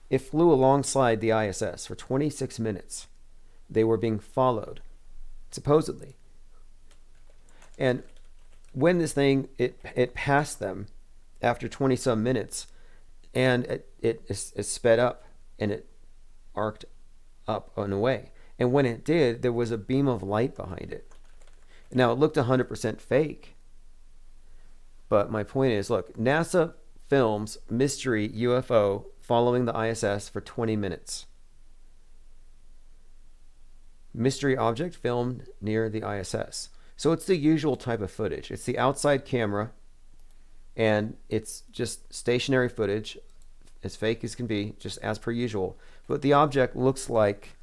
It flew alongside the ISS for 26 minutes. They were being followed, supposedly. And when this thing, it passed them after 20-some minutes, and it sped up, and it arced up and away. And when it did, there was a beam of light behind it. Now, it looked 100% fake. But my point is, look, NASA films mystery UFO following the ISS for 20 minutes. Mystery object filmed near the ISS. So it's the usual type of footage. It's the outside camera, and it's just stationary footage, as fake as can be, just as per usual. But the object looks like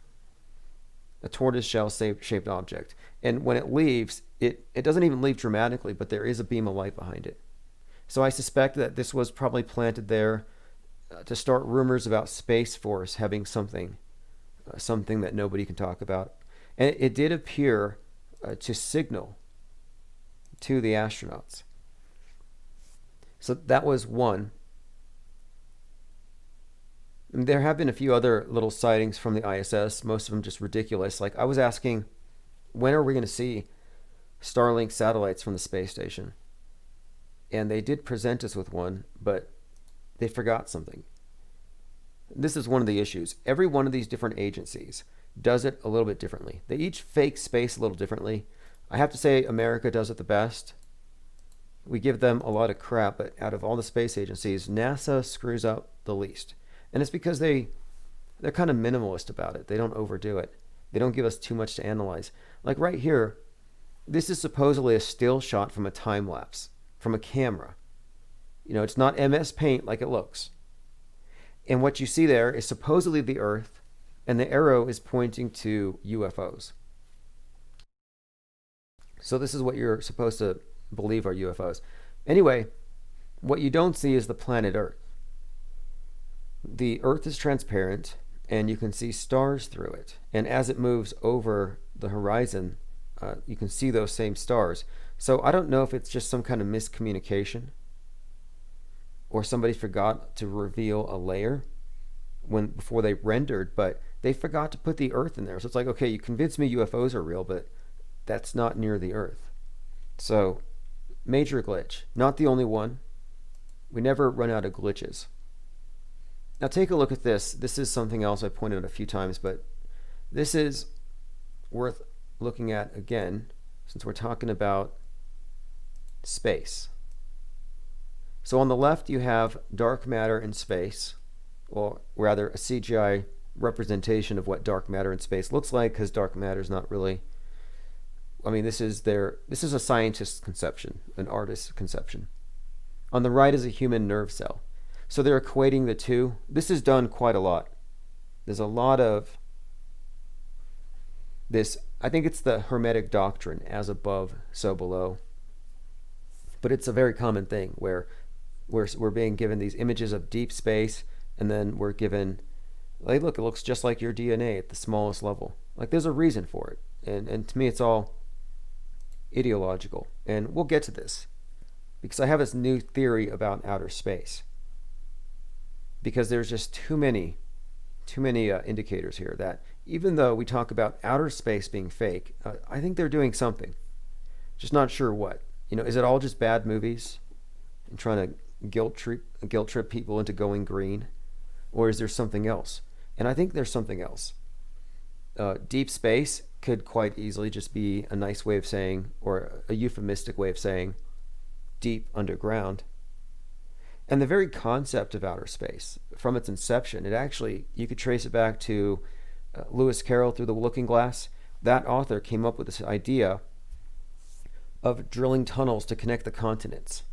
a tortoiseshell shaped object. And when it leaves, it doesn't even leave dramatically, but there is a beam of light behind it. So I suspect that this was probably planted there to start rumors about Space Force having something that nobody can talk about. And it did appear to signal to the astronauts. So that was one. And there have been a few other little sightings from the ISS, most of them just ridiculous. Like I was asking, when are we going to see Starlink satellites from the space station? And they did present us with one, but they forgot something. This is one of the issues. Every one of these different agencies does it a little bit differently. They each fake space a little differently. I have to say America does it the best. We give them a lot of crap, but out of all the space agencies, NASA screws up the least. And it's because they're kind of minimalist about it. They don't overdo it. They don't give us too much to analyze. Like right here, this is supposedly a still shot from a time lapse, from a camera. You know, it's not MS Paint like it looks. And what you see there is supposedly the Earth, and the arrow is pointing to UFOs. So this is what you're supposed to believe are UFOs. Anyway, what you don't see is the planet Earth. The Earth is transparent, and you can see stars through it. And as it moves over the horizon, you can see those same stars. So I don't know if it's just some kind of miscommunication, or somebody forgot to reveal a layer before they rendered, but they forgot to put the Earth in there. So it's like, okay, you convinced me UFOs are real, but that's not near the Earth. So major glitch. Not the only one. We never run out of glitches. Now take a look at this. This is something else I pointed out a few times, but this is worth looking at again, since we're talking about space. So on the left you have dark matter in space, or rather a CGI representation of what dark matter in space looks like, because dark matter is not really, I mean, this is a scientist's conception, an artist's conception. On the right is a human nerve cell. So they're equating the two. This is done quite a lot. There's a lot of this, I think it's the Hermetic doctrine, as above, so below. But it's a very common thing where we're being given these images of deep space, and then we're given, like, look, it looks just like your DNA at the smallest level. Like, there's a reason for it. And to me, it's all ideological. And we'll get to this, because I have this new theory about outer space. Because there's just too many indicators here that even though we talk about outer space being fake, I think they're doing something. Just not sure what. You know, is it all just bad movies and trying to guilt trip people into going green? Or is there something else? And I think there's something else. Deep space could quite easily just be a nice way of saying, or a euphemistic way of saying, deep underground. And the very concept of outer space, from its inception, it actually, you could trace it back to Lewis Carroll through The Looking Glass. That author came up with this idea of drilling tunnels to connect the continents.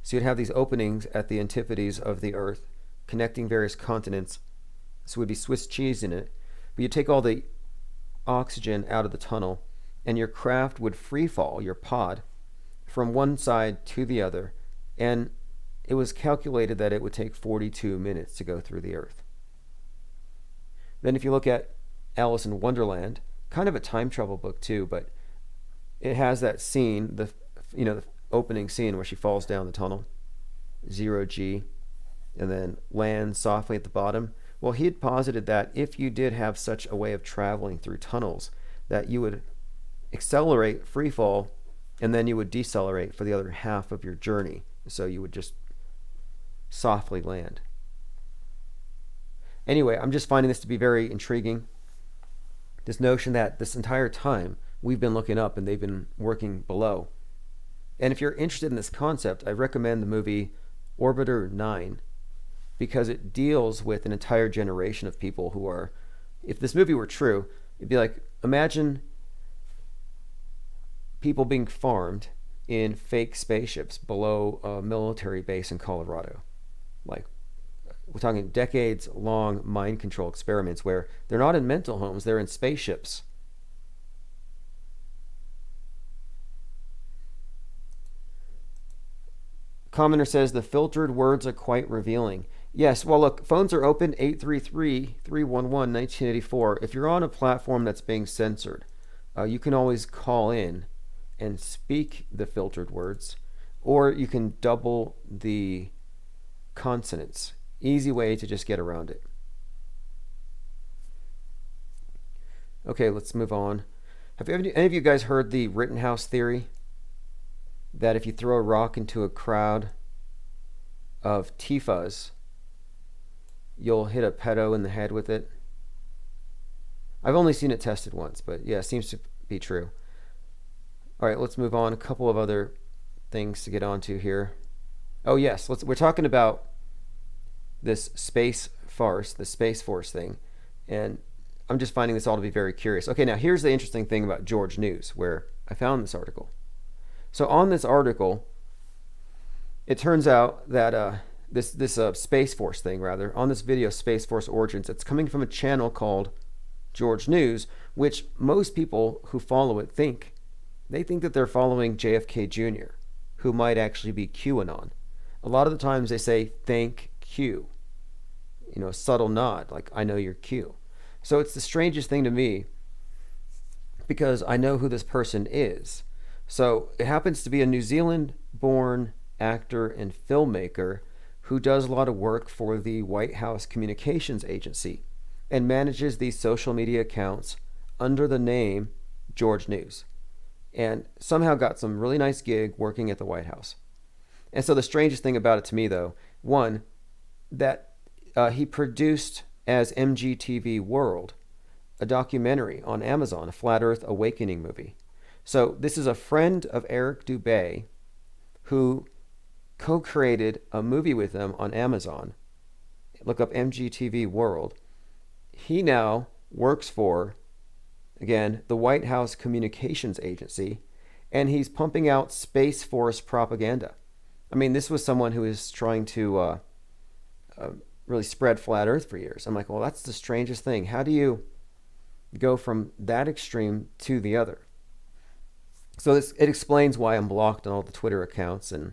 So you'd have these openings at the antipodes of the Earth, connecting various continents. So it would be Swiss cheese in it. But you take all the oxygen out of the tunnel, and your craft would free fall, your pod, from one side to the other. And it was calculated that it would take 42 minutes to go through the Earth. Then if you look at Alice in Wonderland, kind of a time travel book too, but it has that scene, the opening scene where she falls down the tunnel, 0G, and then lands softly at the bottom. Well, he had posited that if you did have such a way of traveling through tunnels, that you would accelerate free fall, and then you would decelerate for the other half of your journey. So you would just softly land. Anyway, I'm just finding this to be very intriguing. This notion that this entire time we've been looking up and they've been working below. And if you're interested in this concept, I recommend the movie Orbiter 9, because it deals with an entire generation of people who are, if this movie were true, it'd be like, imagine people being farmed in fake spaceships below a military base in Colorado. Like, we're talking decades long mind control experiments where they're not in mental homes, they're in spaceships. Commenter says the filtered words are quite revealing. Yes, well look, phones are open 833-311-1984. If you're on a platform that's being censored, you can always call in and speak the filtered words, or you can double the consonants. Easy way to just get around it. Okay, let's move on. Have any of you guys heard the Rittenhouse theory? That if you throw a rock into a crowd of Tifas, you'll hit a pedo in the head with it. I've only seen it tested once, but yeah, it seems to be true. All right, let's move on. A couple of other things to get onto here. Oh yes, we're talking about this space farce, the Space Force thing, and I'm just finding this all to be very curious. Okay, now here's the interesting thing about George News, where I found this article. So on this article, it turns out that this Space Force thing, rather, on this video, Space Force Origins, it's coming from a channel called George News, which most people who follow it think that they're following JFK Jr., who might actually be QAnon. A lot of the times they say, thank Q. You know, subtle nod, like, I know you're Q. So it's the strangest thing to me, because I know who this person is. So it happens to be a New Zealand-born actor and filmmaker who does a lot of work for the White House Communications Agency and manages these social media accounts under the name George News, and somehow got some really nice gig working at the White House. And so the strangest thing about it to me, though, one, that he produced as MGTV World a documentary on Amazon, a Flat Earth Awakening movie. So this is a friend of Eric Dubay who co-created a movie with them on Amazon. Look up MGTV World. He now works for, again, the White House Communications Agency, and he's pumping out Space Force propaganda. I mean, this was someone who is trying to really spread flat Earth for years. I'm like, well, that's the strangest thing. How do you go from that extreme to the other? So it explains why I'm blocked on all the Twitter accounts. And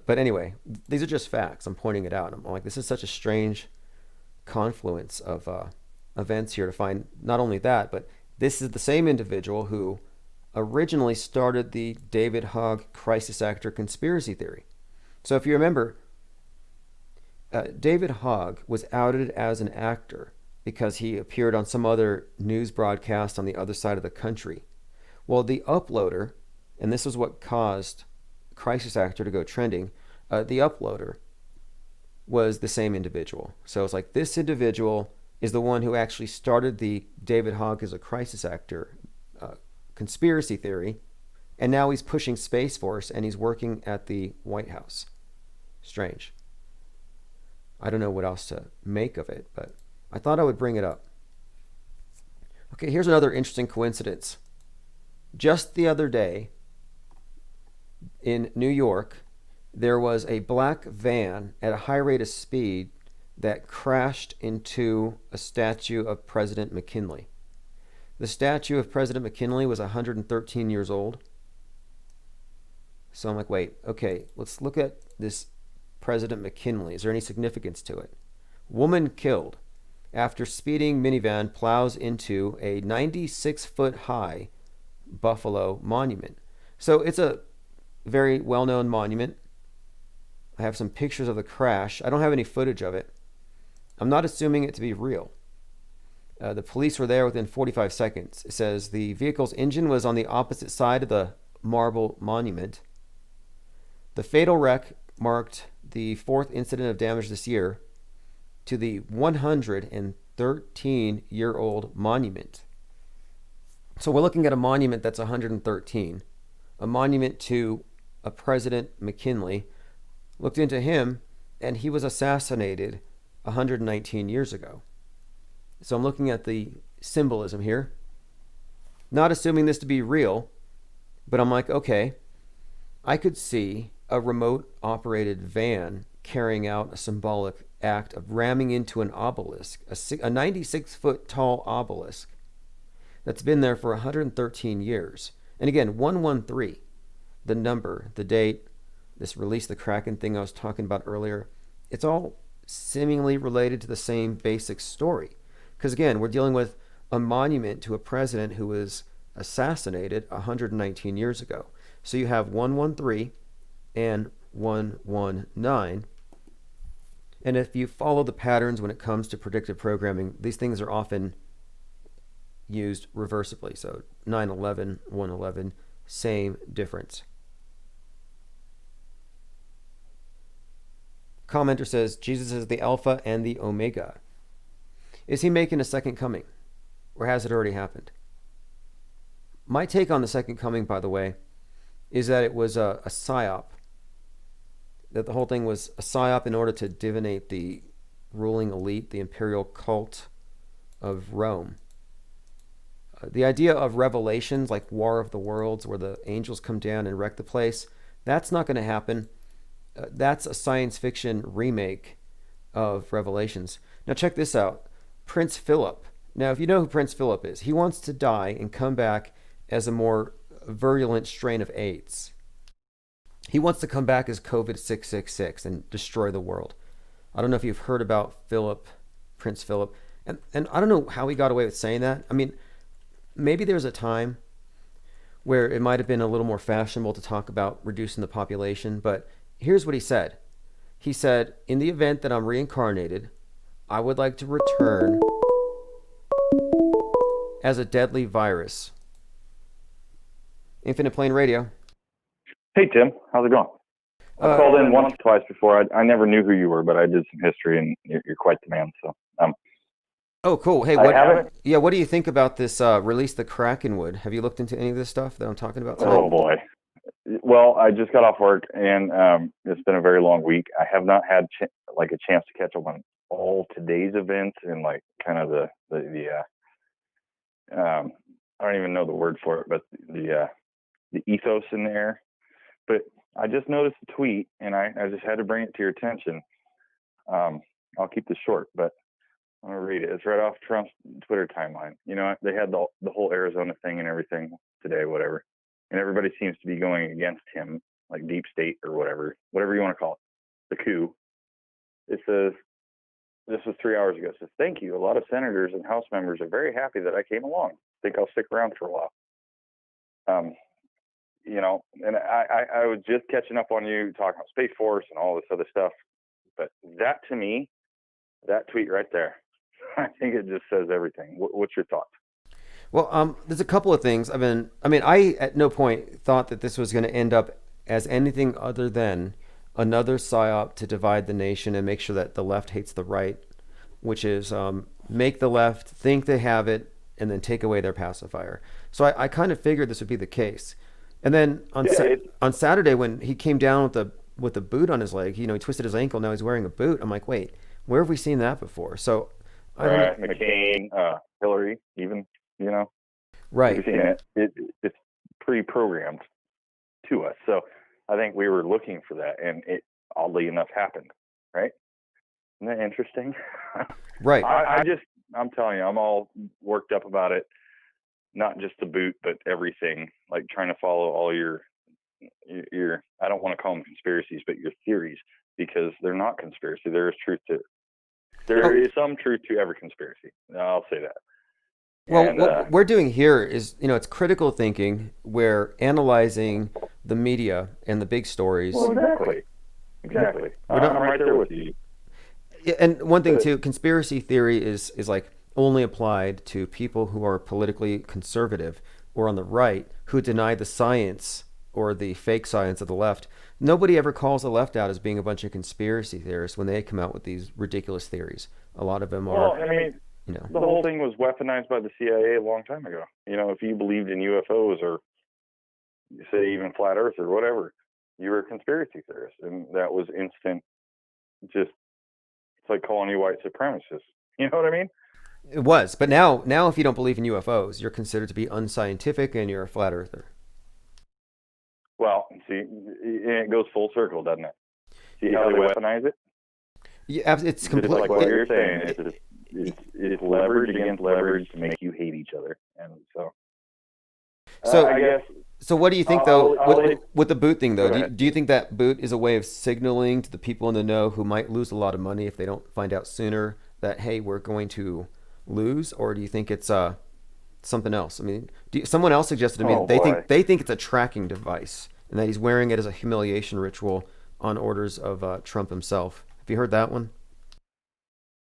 but anyway, these are just facts. I'm pointing it out. I'm like, this is such a strange confluence of events here to find not only that, but this is the same individual who originally started the David Hogg crisis actor conspiracy theory. So if you remember, David Hogg was outed as an actor because he appeared on some other news broadcast on the other side of the country. Well, the uploader, and this is what caused Crisis Actor to go trending, the uploader was the same individual. So it's like, this individual is the one who actually started the David Hogg as a crisis actor conspiracy theory, and now he's pushing Space Force, and he's working at the White House. Strange. I don't know what else to make of it, but I thought I would bring it up. Okay, here's another interesting coincidence. Just the other day, in New York, there was a black van at a high rate of speed that crashed into a statue of President McKinley. The statue of President McKinley was 113 years old. So I'm like, wait, okay, let's look at this President McKinley. Is there any significance to it? Woman killed after speeding minivan plows into a 96-foot high Buffalo monument. So it's a very well-known monument. I have some pictures of the crash. I don't have any footage of it. I'm not assuming it to be real. The police were there within 45 seconds. It says the vehicle's engine was on the opposite side of the marble monument. The fatal wreck marked the fourth incident of damage this year to the 113-year-old monument. So we're looking at a monument that's 113, a monument to a President McKinley. Looked into him, and he was assassinated 119 years ago. So I'm looking at the symbolism here, not assuming this to be real, but I'm like, okay, I could see a remote operated van carrying out a symbolic act of ramming into an obelisk, a 96-foot tall obelisk that's been there for 113 years. And again, 113, the number, the date, this release the Kraken thing I was talking about earlier, it's all seemingly related to the same basic story. Because again, we're dealing with a monument to a president who was assassinated 119 years ago. So you have 113 and 119. And if you follow the patterns when it comes to predictive programming, these things are often used reversibly. So 9/11, 111, same difference. Commenter says, Jesus is the Alpha and the Omega. Is he making a second coming? Or has it already happened? My take on the second coming, by the way, is that it was a psyop. That the whole thing was a psyop in order to divinate the ruling elite, the imperial cult of Rome. The idea of revelations like War of the Worlds, where the angels come down and wreck the place, that's not going to happen. That's a science fiction remake of Revelations. Now check this out. Prince Philip. Now, if you know who Prince Philip is, he wants to die and come back as a more virulent strain of AIDS. He wants to come back as COVID 666 and destroy the world. I don't know if you've heard about Philip, Prince Philip, and I don't know how he got away with saying that. I mean, maybe there was a time where it might have been a little more fashionable to talk about reducing the population, but here's what he said. He said, in the event that I'm reincarnated, I would like to return as a deadly virus. Infinite Plane Radio. Hey, Tim. How's it going? I called in once or twice before. I never knew who you were, but I did some history, and you're quite the man. So, oh, cool. Hey, what do you think about this release the Krakenwood? Have you looked into any of this stuff that I'm talking about today? Oh, boy. Well, I just got off work, and it's been a very long week. I have not had a chance to catch up on all today's events and kind of the I don't even know the word for it, but the ethos in there. But I just noticed a tweet, and I just had to bring it to your attention. I'll keep this short, but I'm going to read it. It's right off Trump's Twitter timeline. You know, they had the whole Arizona thing and everything today, whatever. And everybody seems to be going against him, like deep state or whatever you want to call it, the coup. It says, this was 3 hours ago, it says, thank you. A lot of senators and House members are very happy that I came along. Think I'll stick around for a while. You know, and I was just catching up on you talking about Space Force and all this other stuff. But that, to me, that tweet right there, I think it just says everything. What's your thoughts? Well, there's a couple of things. I at no point thought that this was going to end up as anything other than another psyop to divide the nation and make sure that the left hates the right, which is make the left think they have it and then take away their pacifier. So I kind of figured this would be the case. And then on Saturday when he came down with the boot on his leg, you know, he twisted his ankle. Now he's wearing a boot. I'm like, wait, where have we seen that before? So right, McCain, Hillary, even, you know, right. We've seen it. It's pre-programmed to us. So I think we were looking for that, and it oddly enough happened, right? Isn't that interesting? Right. I'm telling you, I'm all worked up about it. Not just the boot, but everything. Like trying to follow all your I don't want to call them conspiracies, but your theories, because they're not conspiracy. There is truth to. There is some truth to every conspiracy. I'll say that. Well, And, what we're doing here is, it's critical thinking. We're analyzing the media and the big stories. Well, exactly. I'm right there with you. Yeah, and one thing too, conspiracy theory is like only applied to people who are politically conservative or on the right who deny the science or the fake science of the left. Nobody ever calls the left out as being a bunch of conspiracy theorists when they come out with these ridiculous theories. A lot of them are. Well, I mean, the whole thing was weaponized by the CIA a long time ago. If you believed in UFOs or say even flat Earth or whatever, you were a conspiracy theorist, and that was instant. Just it's like calling you white supremacist. You know what I mean? It was, but now if you don't believe in UFOs, you're considered to be unscientific and you're a flat earther. Well, see, it goes full circle, doesn't it? See how they weaponize it? Yeah, it's completely like what you're saying. It's leverage against leverage to make you hate each other, and so I guess. So what do you think, though, with the boot thing, though? Do you think that boot is a way of signaling to the people in the know who might lose a lot of money if they don't find out sooner that, hey, we're going to lose? Or do you think it's something else? I mean, someone else suggested to me they think it's a tracking device and that he's wearing it as a humiliation ritual on orders of Trump himself. Have you heard that one?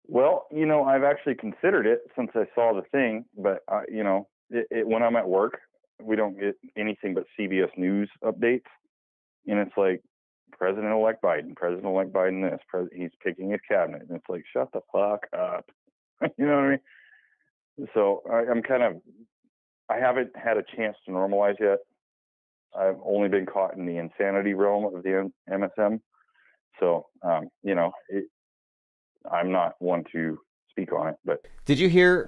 Well, I've actually considered it since I saw the thing, but when I'm at work, we don't get anything but CBS News updates, and it's like President-elect Biden this, he's picking his cabinet, and it's like, shut the fuck up. You know what I mean? So I'm I haven't had a chance to normalize yet. I've only been caught in the insanity realm of the MSM. So, I'm not one to speak on it, but did you hear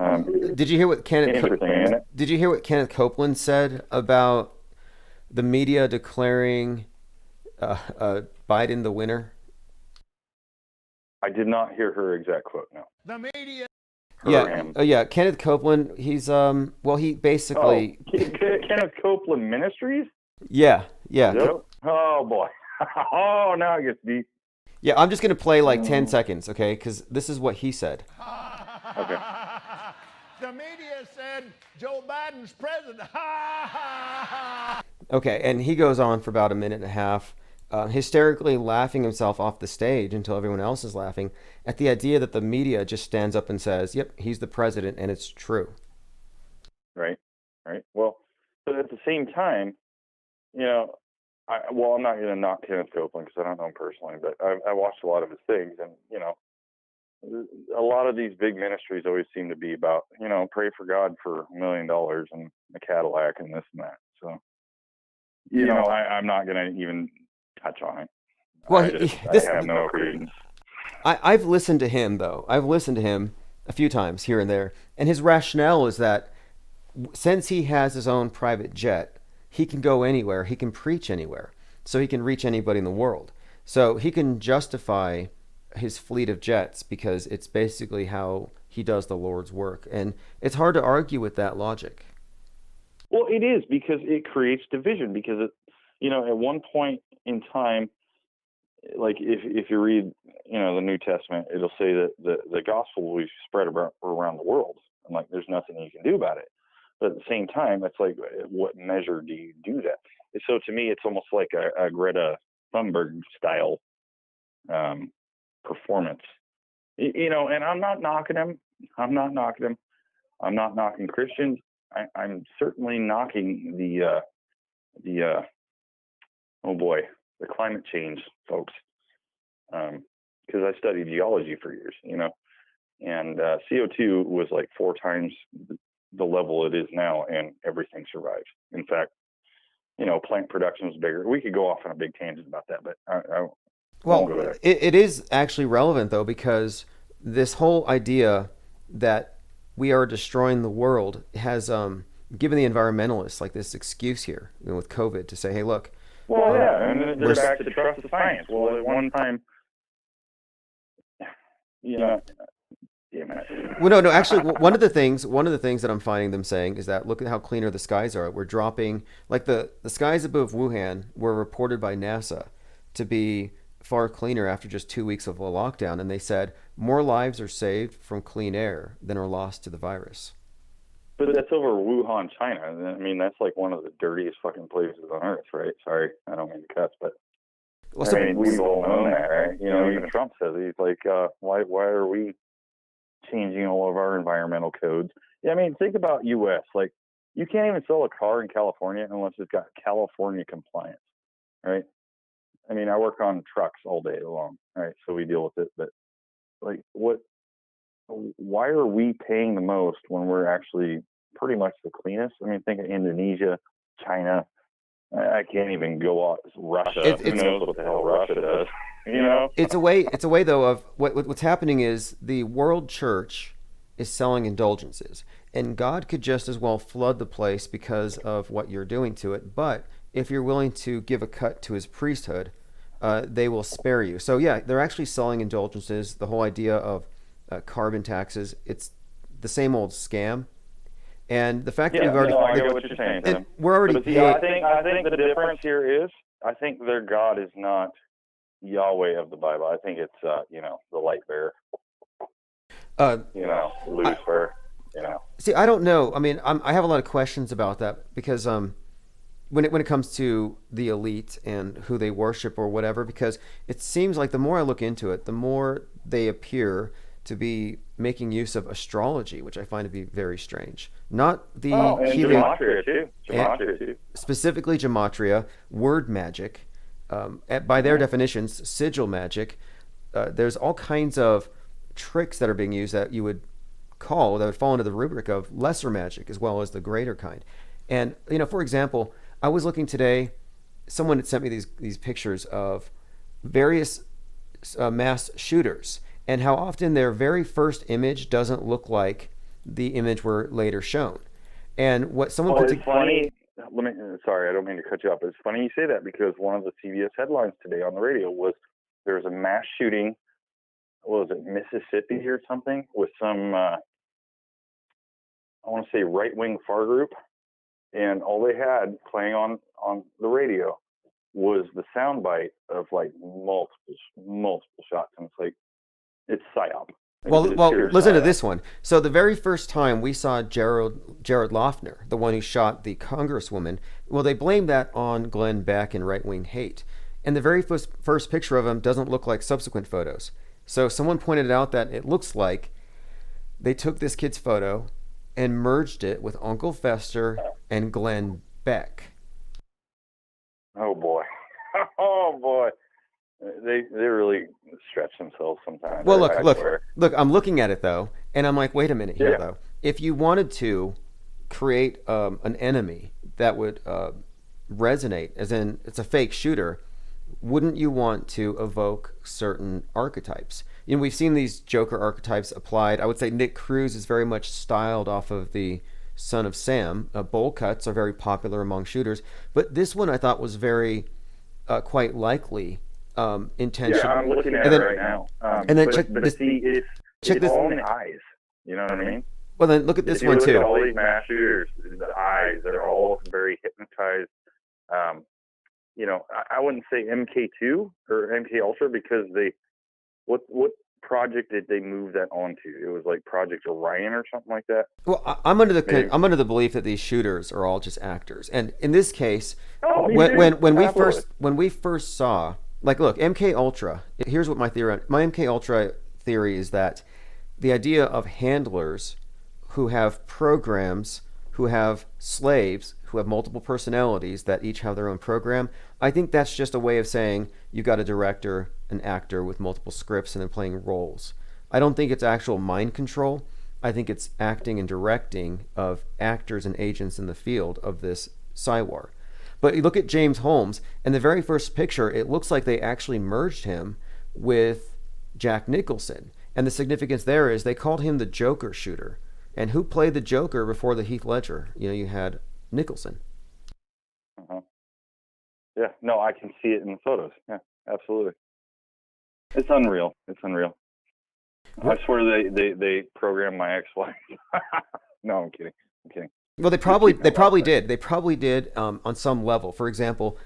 what Kenneth Copeland said about the media declaring Biden the winner? I did not hear her exact quote. No. The media. Yeah. Kenneth Copeland. He's he basically. Kenneth Copeland Ministries. Yeah. Yep. Oh boy. Oh, now it gets deep. Yeah, I'm just gonna play like 10 seconds, okay? Because this is what he said. Okay. The media said Joe Biden's president. Okay, and he goes on for about a minute and a half, hysterically laughing himself off the stage until everyone else is laughing at the idea that the media just stands up and says, "Yep, he's the president," and it's true. Right. Well, but at the same time, I'm not going to knock Kenneth Copeland because I don't know him personally, but I watched a lot of his things, and a lot of these big ministries always seem to be about, pray for God for $1 million and a Cadillac and this and that. So, I'm not going to even touch on it. Well, I have no credence. I've listened to him, though. I've listened to him a few times here and there, and his rationale is that since he has his own private jet, he can go anywhere, he can preach anywhere, so he can reach anybody in the world. So he can justify his fleet of jets because it's basically how he does the Lord's work. And it's hard to argue with that logic. Well, it is, because it creates division, because at one point in time, like if you read, the New Testament, it'll say that the gospel will be spread around the world, and like there's nothing you can do about it. But at the same time, it's like, what measure do you do that? So to me, it's almost like a Greta Thunberg style performance, and I'm not knocking him. I'm not knocking Christians. I'm certainly knocking the climate change folks, because I studied geology for years, and CO2 was like 4 times the level it is now, and everything survived. In fact, plant production was bigger. We could go off on a big tangent about that, but I won't go there. It is actually relevant, though, because this whole idea that we are destroying the world has given the environmentalists like this excuse here, with COVID, to say, hey, look, Well, yeah, and they're back to trust the science. Well, at one time, yeah. Well, no. Actually, one of the things that I'm finding them saying is that look at how cleaner the skies are. We're dropping like the skies above Wuhan were reported by NASA to be far cleaner after just 2 weeks of a lockdown, and they said more lives are saved from clean air than are lost to the virus. But that's over Wuhan, China. I mean, that's like one of the dirtiest fucking places on earth, right? Sorry, I don't mean to cuss, but I mean, we've all known that, right? You know, even Trump says it. He's like, why are we changing all of our environmental codes? Yeah, I mean, think about U.S. Like, you can't even sell a car in California unless it's got California compliance, right? I mean, I work on trucks all day long, right? So we deal with it, but like, why are we paying the most when we're actually pretty much the cleanest? I mean, think of Indonesia, China. I can't even go out. Russia. Who knows what the hell Russia does? You know, it's a way though of what's happening is the world church is selling indulgences, and God could just as well flood the place because of what you're doing to it. But if you're willing to give a cut to his priesthood, they will spare you. So yeah, they're actually selling indulgences. The whole idea of carbon taxes, it's the same old scam. And the fact that we've already, I get what you're saying, Tim. We're already. But see, I think the difference here is, I think their God is not Yahweh of the Bible. I think it's the light bearer. Lucifer. See, I don't know. I mean, I have a lot of questions about that because when it comes to the elite and who they worship or whatever, because it seems like the more I look into it, the more they appear to be making use of astrology, which I find to be very strange. Not the and gematria too. Specifically gematria, word magic. By their definitions, sigil magic. There's all kinds of tricks that are being used that would fall into the rubric of lesser magic as well as the greater kind. And for example, I was looking today. Someone had sent me these pictures of various mass shooters, and how often their very first image doesn't look like the image we're later shown. And what someone put it's funny. Sorry, I don't mean to cut you off, but it's funny you say that because one of the CBS headlines today on the radio was there was a mass shooting. What was it, Mississippi or something, with some I want to say right-wing far group, and all they had playing on the radio was the soundbite of like multiple shots, and it's like, it's psyop. Well, listen to this one. So the very first time we saw Jared Loughner, the one who shot the congresswoman, well, they blamed that on Glenn Beck and right-wing hate. And the very first picture of him doesn't look like subsequent photos. So someone pointed out that it looks like they took this kid's photo and merged it with Uncle Fester and Glenn Beck. Oh boy. Oh boy. They really stretch themselves sometimes. Well, look. I'm looking at it though, and I'm like, wait a minute here though. If you wanted to create an enemy that would resonate, as in it's a fake shooter, wouldn't you want to evoke certain archetypes? We've seen these Joker archetypes applied. I would say Nick Cruz is very much styled off of the Son of Sam. Bowl cuts are very popular among shooters, but this one I thought was very quite likely. Intention. Yeah, I'm looking at it right now. Check this. All in the eyes. You know what I mean? Well, then look at this one too. At all these mass shooters, the eyes, they're all very hypnotized. I wouldn't say MK2 or MK Ultra because what project did they move that onto? It was like Project Orion or something like that. Well, I'm under the belief that these shooters are all just actors, and in this case, when we first saw. Like, look, MK Ultra. Here's what my MK Ultra theory is that the idea of handlers who have programs, who have slaves, who have multiple personalities that each have their own program. I think that's just a way of saying you got a director, an actor with multiple scripts, and they're playing roles. I don't think it's actual mind control. I think it's acting and directing of actors and agents in the field of this Psywar. But you look at James Holmes, and the very first picture, it looks like they actually merged him with Jack Nicholson. And the significance there is they called him the Joker shooter. And who played the Joker before the Heath Ledger? You had Nicholson. Uh-huh. Yeah, no, I can see it in the photos. Yeah, absolutely. It's unreal. It's unreal. I swear they programmed my ex-wife. No, I'm kidding. I'm kidding. Well, they probably did. They probably did on some level. For example,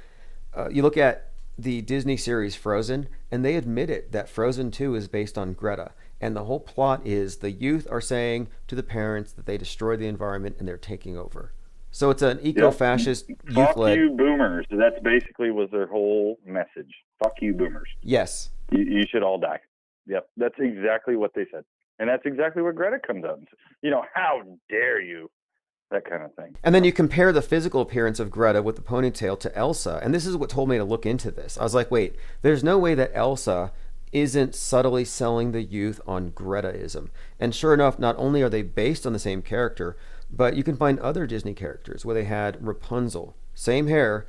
you look at the Disney series Frozen, and they admitted that Frozen 2 is based on Greta. And the whole plot is the youth are saying to the parents that they destroy the environment and they're taking over. So it's an eco-fascist youth-led. Fuck you, boomers. That's basically was their whole message. Fuck you, boomers. Yes. You should all die. Yep, that's exactly what they said. And that's exactly what Greta comes up and says. You know, how dare you? That kind of thing. And then you compare the physical appearance of Greta with the ponytail to Elsa. And this is what told me to look into this. I was like, wait, there's no way that Elsa isn't subtly selling the youth on Gretaism. And sure enough, not only are they based on the same character, but you can find other Disney characters where they had Rapunzel, same hair,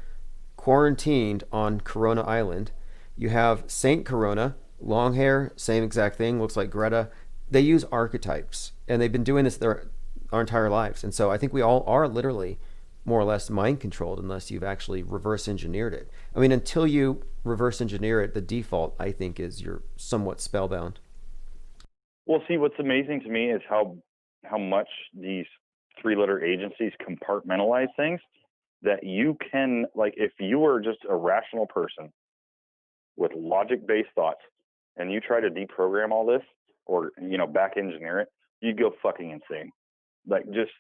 quarantined on Corona Island. You have Saint Corona, long hair, same exact thing, looks like Greta. They use archetypes, and they've been doing this our entire lives. And so I think we all are literally more or less mind controlled unless you've actually reverse engineered it. I mean, until you reverse engineer it, the default, I think, is you're somewhat spellbound. Well, see, what's amazing to me is how much these three-letter agencies compartmentalize things, that you can, like, if you were just a rational person with logic-based thoughts and you try to deprogram all this or, you know, back engineer it, you'd go fucking insane. Like, just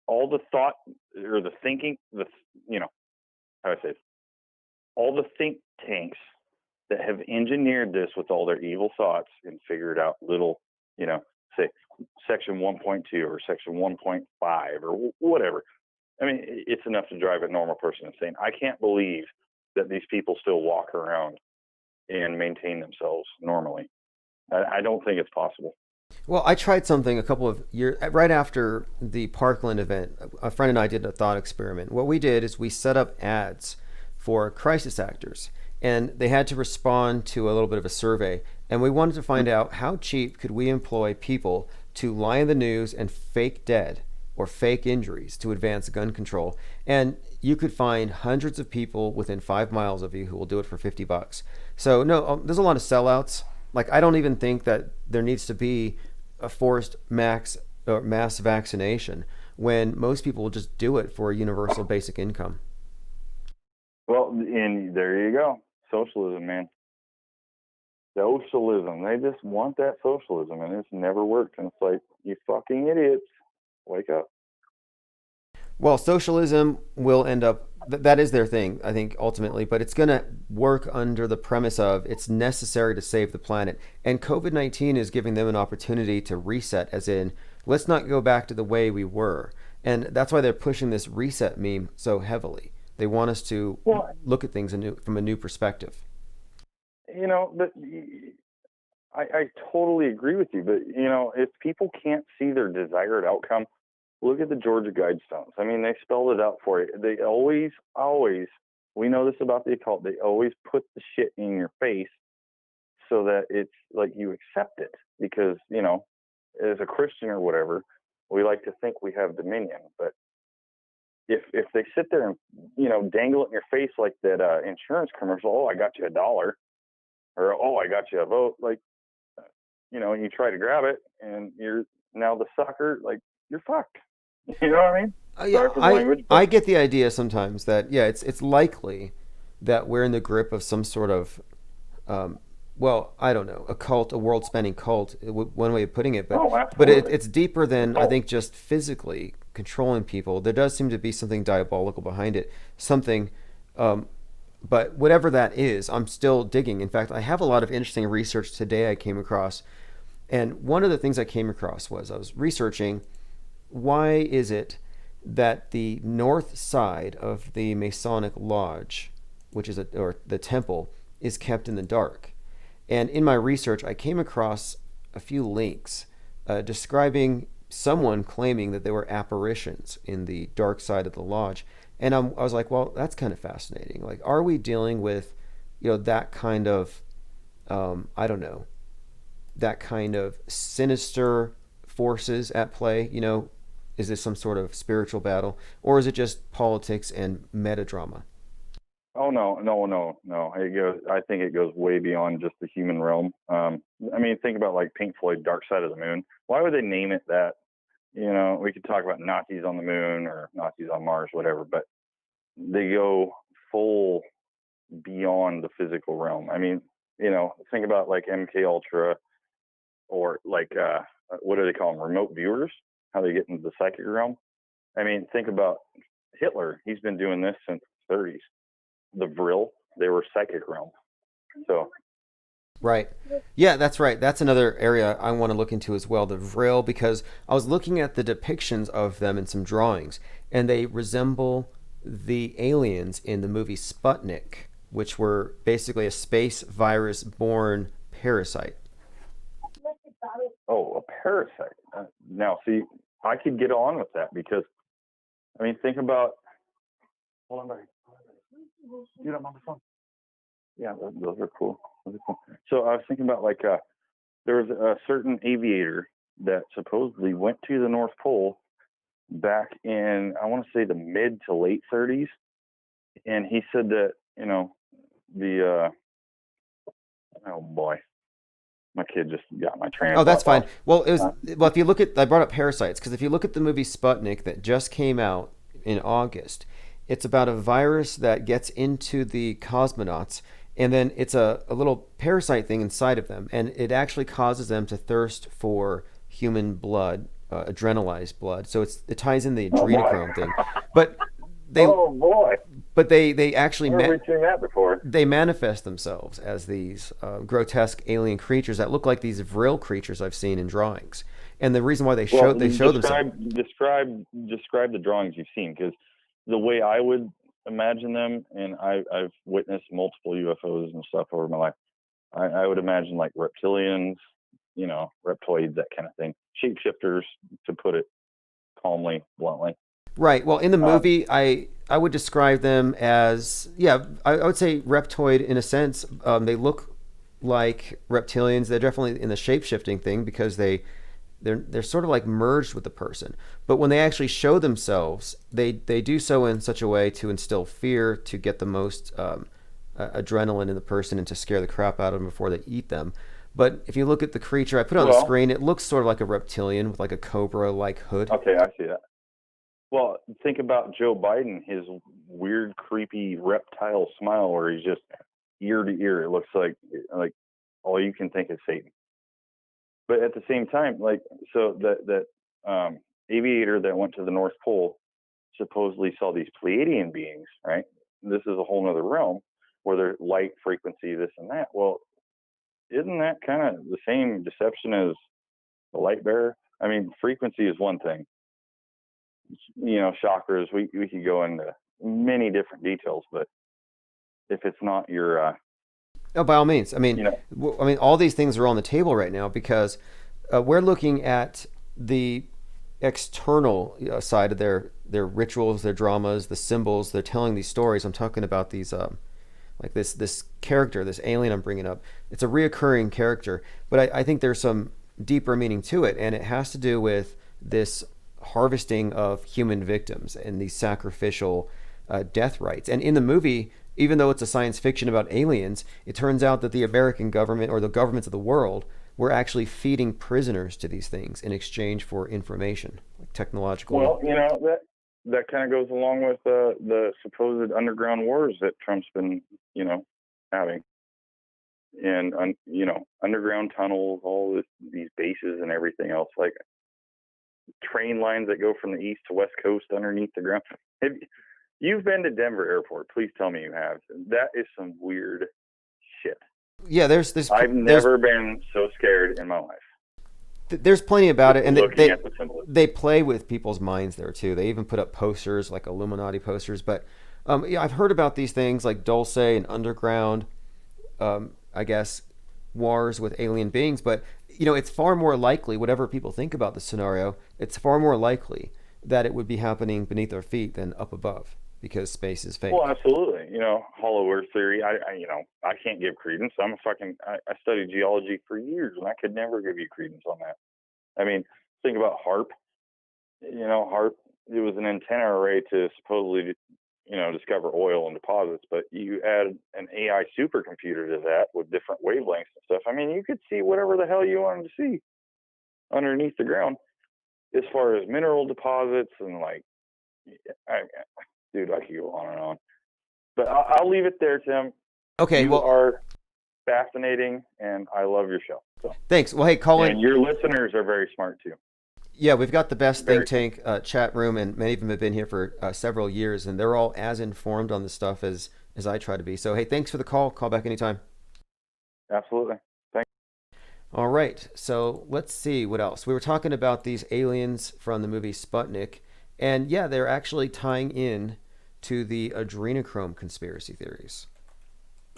all the thought or the thinking, you know, how do I say it? All the think tanks that have engineered this with all their evil thoughts and figured out little, you know, say section 1.2 or section 1.5 or whatever. I mean, it's enough to drive a normal person insane. I can't believe that these people still walk around and maintain themselves normally. I don't think it's possible. Well, I tried something a couple of years, right after the Parkland event. A friend and I did a thought experiment. What we did is we set up ads for crisis actors, and they had to respond to a little bit of a survey. And we wanted to find out how cheap could we employ people to lie in the news and fake dead or fake injuries to advance gun control. And you could find hundreds of people within 5 miles of you who will do it for $50. So no, there's a lot of sellouts. Like, I don't even think that there needs to be a forced mass vaccination when most people will just do it for a universal basic income. Well, and there you go. Socialism, man. Socialism. They just want that socialism, and it's never worked. And it's like, you fucking idiots, wake up. Well, socialism will end up, that is their thing, I think, ultimately, but it's going to work under the premise of it's necessary to save the planet. And COVID-19 is giving them an opportunity to reset, as in, let's not go back to the way we were. And that's why they're pushing this reset meme so heavily. They want us to look at things from a new perspective. You know, but I totally agree with you. But, you know, if people can't see their desired outcome, look at the Georgia Guidestones. I mean, they spelled it out for you. They always, we know this about the occult, they always put the shit in your face so that it's like you accept it. Because, you know, as a Christian or whatever, we like to think we have dominion. But if they sit there and, you know, dangle it in your face like that insurance commercial, oh, I got you $1, or oh, I got you a vote, like, you know, and you try to grab it and you're now the sucker, like, you're fucked. You know what I mean? I get the idea sometimes that, yeah, it's likely that we're in the grip of some sort of, well, I don't know, a cult, a world-spanning cult, one way of putting it. But it's deeper than, I think, just physically controlling people. There does seem to be something diabolical behind it, something, but whatever that is, I'm still digging. In fact, I have a lot of interesting research today I came across. And one of the things I came across was I was researching, why is it that the north side of the Masonic Lodge, which is or the temple, is kept in the dark? And in my research, I came across a few links describing someone claiming that there were apparitions in the dark side of the lodge. And I was like, well, that's kind of fascinating. Like, are we dealing with, you know, that kind of, I don't know, that kind of sinister forces at play? You know, is this some sort of spiritual battle, or is it just politics and metadrama? Oh no. It goes. I think it goes way beyond just the human realm. I mean, think about like Pink Floyd, Dark Side of the Moon. Why would they name it that? You know, we could talk about Nazis on the moon or Nazis on Mars, whatever, but they go full beyond the physical realm. I mean, you know, think about like MK Ultra or like what do they call them? Remote viewers? How they get into the psychic realm? I mean, think about Hitler. He's been doing this since the 30s. The Vril, they were psychic realm. So. Right. Yeah, that's right. That's another area I want to look into as well, the Vril, because I was looking at the depictions of them in some drawings, and they resemble the aliens in the movie Sputnik, which were basically a space virus-born parasite. Oh, a parasite. Now, see, I could get on with that because, I mean, think about. Hold on, buddy. Get up on the phone. Yeah, those are cool. So I was thinking about like there was a certain aviator that supposedly went to the North Pole back in, I want to say, the mid to late 30s, and he said that, you know, the oh boy, my kid just got my train. Oh, that's fine. Well, if you look at, I brought up parasites because if you look at the movie Sputnik that just came out in August, it's about a virus that gets into the cosmonauts, and then it's a little parasite thing inside of them, and it actually causes them to thirst for human blood, adrenalized blood. So it ties in the adrenochrome thing. But they, oh boy! But they actually I've seen that before. They manifest themselves as these grotesque alien creatures that look like these Vril creatures I've seen in drawings. And the reason why they show themselves. Describe the drawings you've seen, because the way I would imagine them, and I've witnessed multiple UFOs and stuff over my life, I would imagine like reptilians, you know, reptoids, that kind of thing, shapeshifters, to put it calmly, bluntly. Right. Well, in the movie, I would describe them as, yeah, I would say reptoid in a sense. They look like reptilians. They're definitely in the shape-shifting thing because they're sort of like merged with the person. But when they actually show themselves, they do so in such a way to instill fear, to get the most adrenaline in the person, and to scare the crap out of them before they eat them. But if you look at the creature I put on the screen, it looks sort of like a reptilian with like a cobra-like hood. Okay, I see that. Well, think about Joe Biden, his weird, creepy reptile smile where he's just ear to ear. It looks like all you can think is Satan. But at the same time, like, so that aviator that went to the North Pole supposedly saw these Pleiadian beings, right? This is a whole other realm where they're light, frequency, this and that. Well, isn't that kind of the same deception as the light bearer? I mean, frequency is one thing. You know, chakras, we could go into many different details, but if it's not your oh, by all means. I mean, all these things are on the table right now because we're looking at the external side of their rituals, their dramas, the symbols. They're telling these stories. I'm talking about these like this character, this alien I'm bringing up. It's a reoccurring character, but I think there's some deeper meaning to it, and it has to do with this harvesting of human victims and these sacrificial death rites. And in the movie, even though it's a science fiction about aliens, it turns out that the American government, or the governments of the world, were actually feeding prisoners to these things in exchange for information, like technological. Well, you know, that kind of goes along with the supposed underground wars that Trump's been, you know, having. And, you know, underground tunnels, all these bases and everything else, like train lines that go from the east to west coast underneath the ground. You've been to Denver Airport. Please tell me you have. That is some weird shit. Yeah, I've never been so scared in my life. There's plenty about it, and they play with people's minds there too. They even put up posters, like Illuminati posters. But yeah, I've heard about these things like Dulce and underground, I guess, wars with alien beings. But you know, it's far more likely, whatever people think about the scenario, it's far more likely that it would be happening beneath our feet than up above, because space is fake. Well, absolutely. You know, hollow earth theory, I can't give credence. I studied geology for years, and I could never give you credence on that. I mean, think about HARP. You know, HARP, it was an antenna array to supposedly, discover oil and deposits, but you add an AI supercomputer to that with different wavelengths and stuff. I mean, you could see whatever the hell you wanted to see underneath the ground as far as mineral deposits and dude, I could go on and on. But I'll leave it there, Tim. Okay, you are fascinating, and I love your show. So. Thanks. Well, hey, Colin. And your listeners are very smart, too. Yeah, we've got the best think tank chat room, and many of them have been here for several years, and they're all as informed on this stuff as I try to be. So, hey, thanks for the call. Call back anytime. Absolutely. Thanks. All right, so let's see what else. We were talking about these aliens from the movie Sputnik, and yeah, they're actually tying in to the adrenochrome conspiracy theories.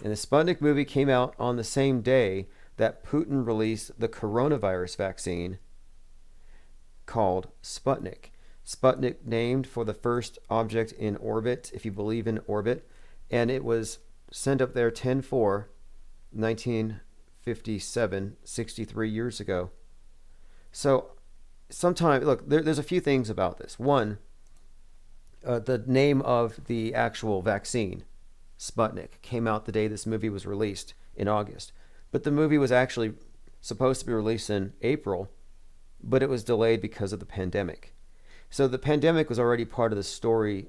And the Sputnik movie came out on the same day that Putin released the coronavirus vaccine called Sputnik. Sputnik named for the first object in orbit, if you believe in orbit, and it was sent up there 10/4/1957, 63 years ago. So sometime, look, there's a few things about this. One, the name of the actual vaccine, Sputnik, came out the day this movie was released in August. But the movie was actually supposed to be released in April, but it was delayed because of the pandemic. So the pandemic was already part of the story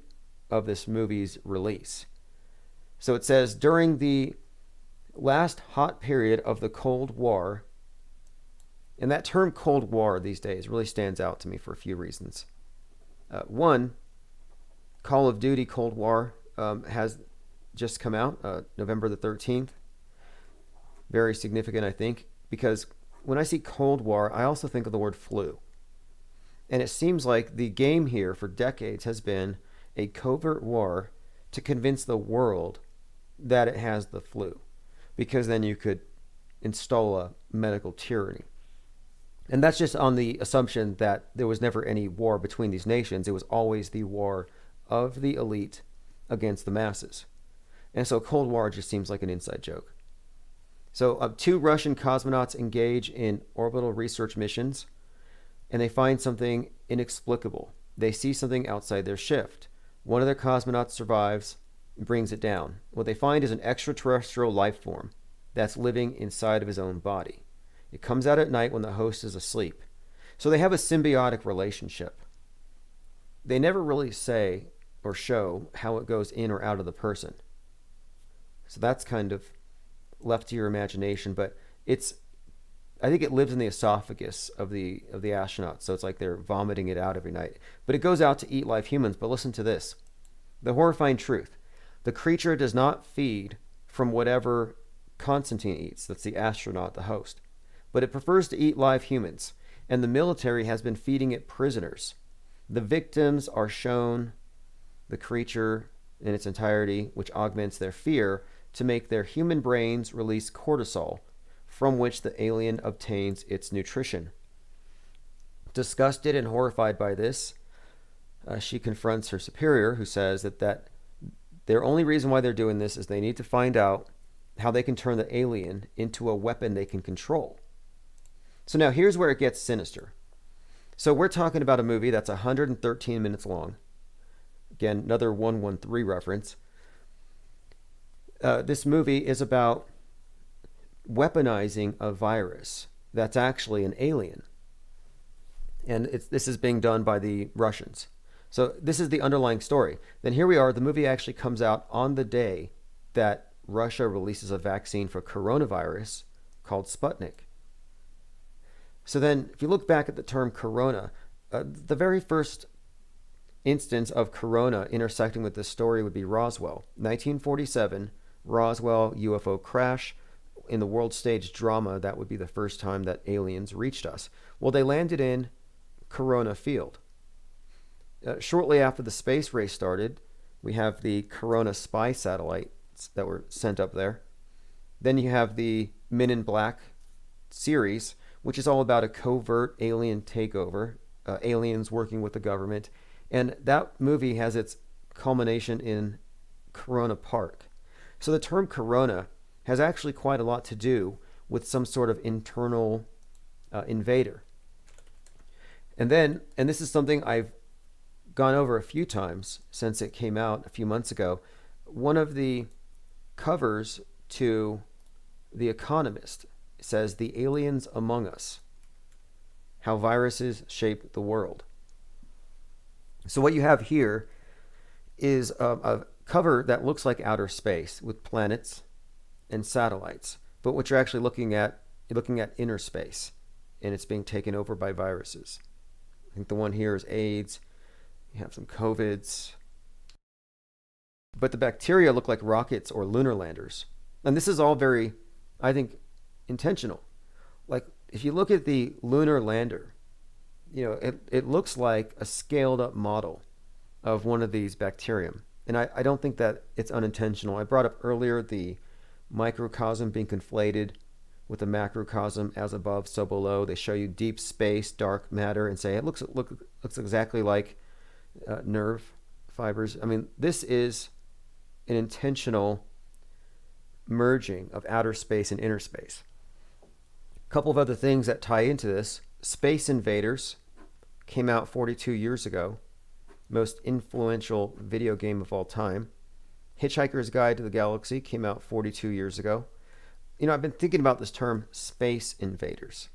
of this movie's release. So it says, during the last hot period of the Cold War, and that term Cold War these days really stands out to me for a few reasons. One, Call of Duty Cold War has just come out, November the 13th. Very significant, I think, because when I see Cold War, I also think of the word flu. And it seems like the game here for decades has been a covert war to convince the world that it has the flu, because then you could install a medical tyranny. And that's just on the assumption that there was never any war between these nations. It was always the war of the elite against the masses. And so Cold War just seems like an inside joke. So 2 Russian cosmonauts engage in orbital research missions, and they find something inexplicable. They see something outside their shift. One of their cosmonauts survives and brings it down. What they find is an extraterrestrial life form that's living inside of his own body. It comes out at night when the host is asleep. So they have a symbiotic relationship. They never really say or show how it goes in or out of the person. So that's kind of left to your imagination, but I think it lives in the esophagus of the astronauts, so it's like they're vomiting it out every night. But it goes out to eat live humans. But listen to this. The horrifying truth. The creature does not feed from whatever Constantine eats. That's the astronaut, the host. But it prefers to eat live humans, and the military has been feeding it prisoners. The victims are shown the creature in its entirety, which augments their fear, to make their human brains release cortisol, from which the alien obtains its nutrition. Disgusted and horrified by this, she confronts her superior, who says that their only reason why they're doing this is they need to find out how they can turn the alien into a weapon they can control. So now here's where it gets sinister. So we're talking about a movie that's 113 minutes long. Again, another 113 reference. This movie is about weaponizing a virus that's actually an alien. And this is being done by the Russians. So this is the underlying story. Then here we are. The movie actually comes out on the day that Russia releases a vaccine for coronavirus called Sputnik. So then if you look back at the term corona, the very first instance of corona intersecting with this story would be Roswell. 1947, Roswell UFO crash. In the world stage drama, that would be the first time that aliens reached us. Well, they landed in Corona Field. Shortly after the space race started, we have the Corona spy satellites that were sent up there. Then you have the Men in Black series, which is all about a covert alien takeover, aliens working with the government. And that movie has its culmination in Corona Park. So the term Corona has actually quite a lot to do with some sort of internal invader. And this is something I've gone over a few times since it came out a few months ago. One of the covers to The Economist says, "The Aliens Among Us: How Viruses Shape the World." So what you have here is a cover that looks like outer space with planets and satellites, but what you're actually looking at inner space, and it's being taken over by viruses. I think the one here is AIDS. You have some COVIDs, but the bacteria look like rockets or lunar landers, and this is all very, I think, intentional. Like if you look at the lunar lander, it looks like a scaled up model of one of these bacterium. And I don't think that it's unintentional. I brought up earlier the microcosm being conflated with the macrocosm, as above, so below. They show you deep space, dark matter, and say it looks exactly like nerve fibers. I mean, this is an intentional merging of outer space and inner space. A couple of other things that tie into this: Space Invaders came out 42 years ago, most influential video game of all time. Hitchhiker's Guide to the Galaxy came out 42 years ago. I've been thinking about this term Space Invaders,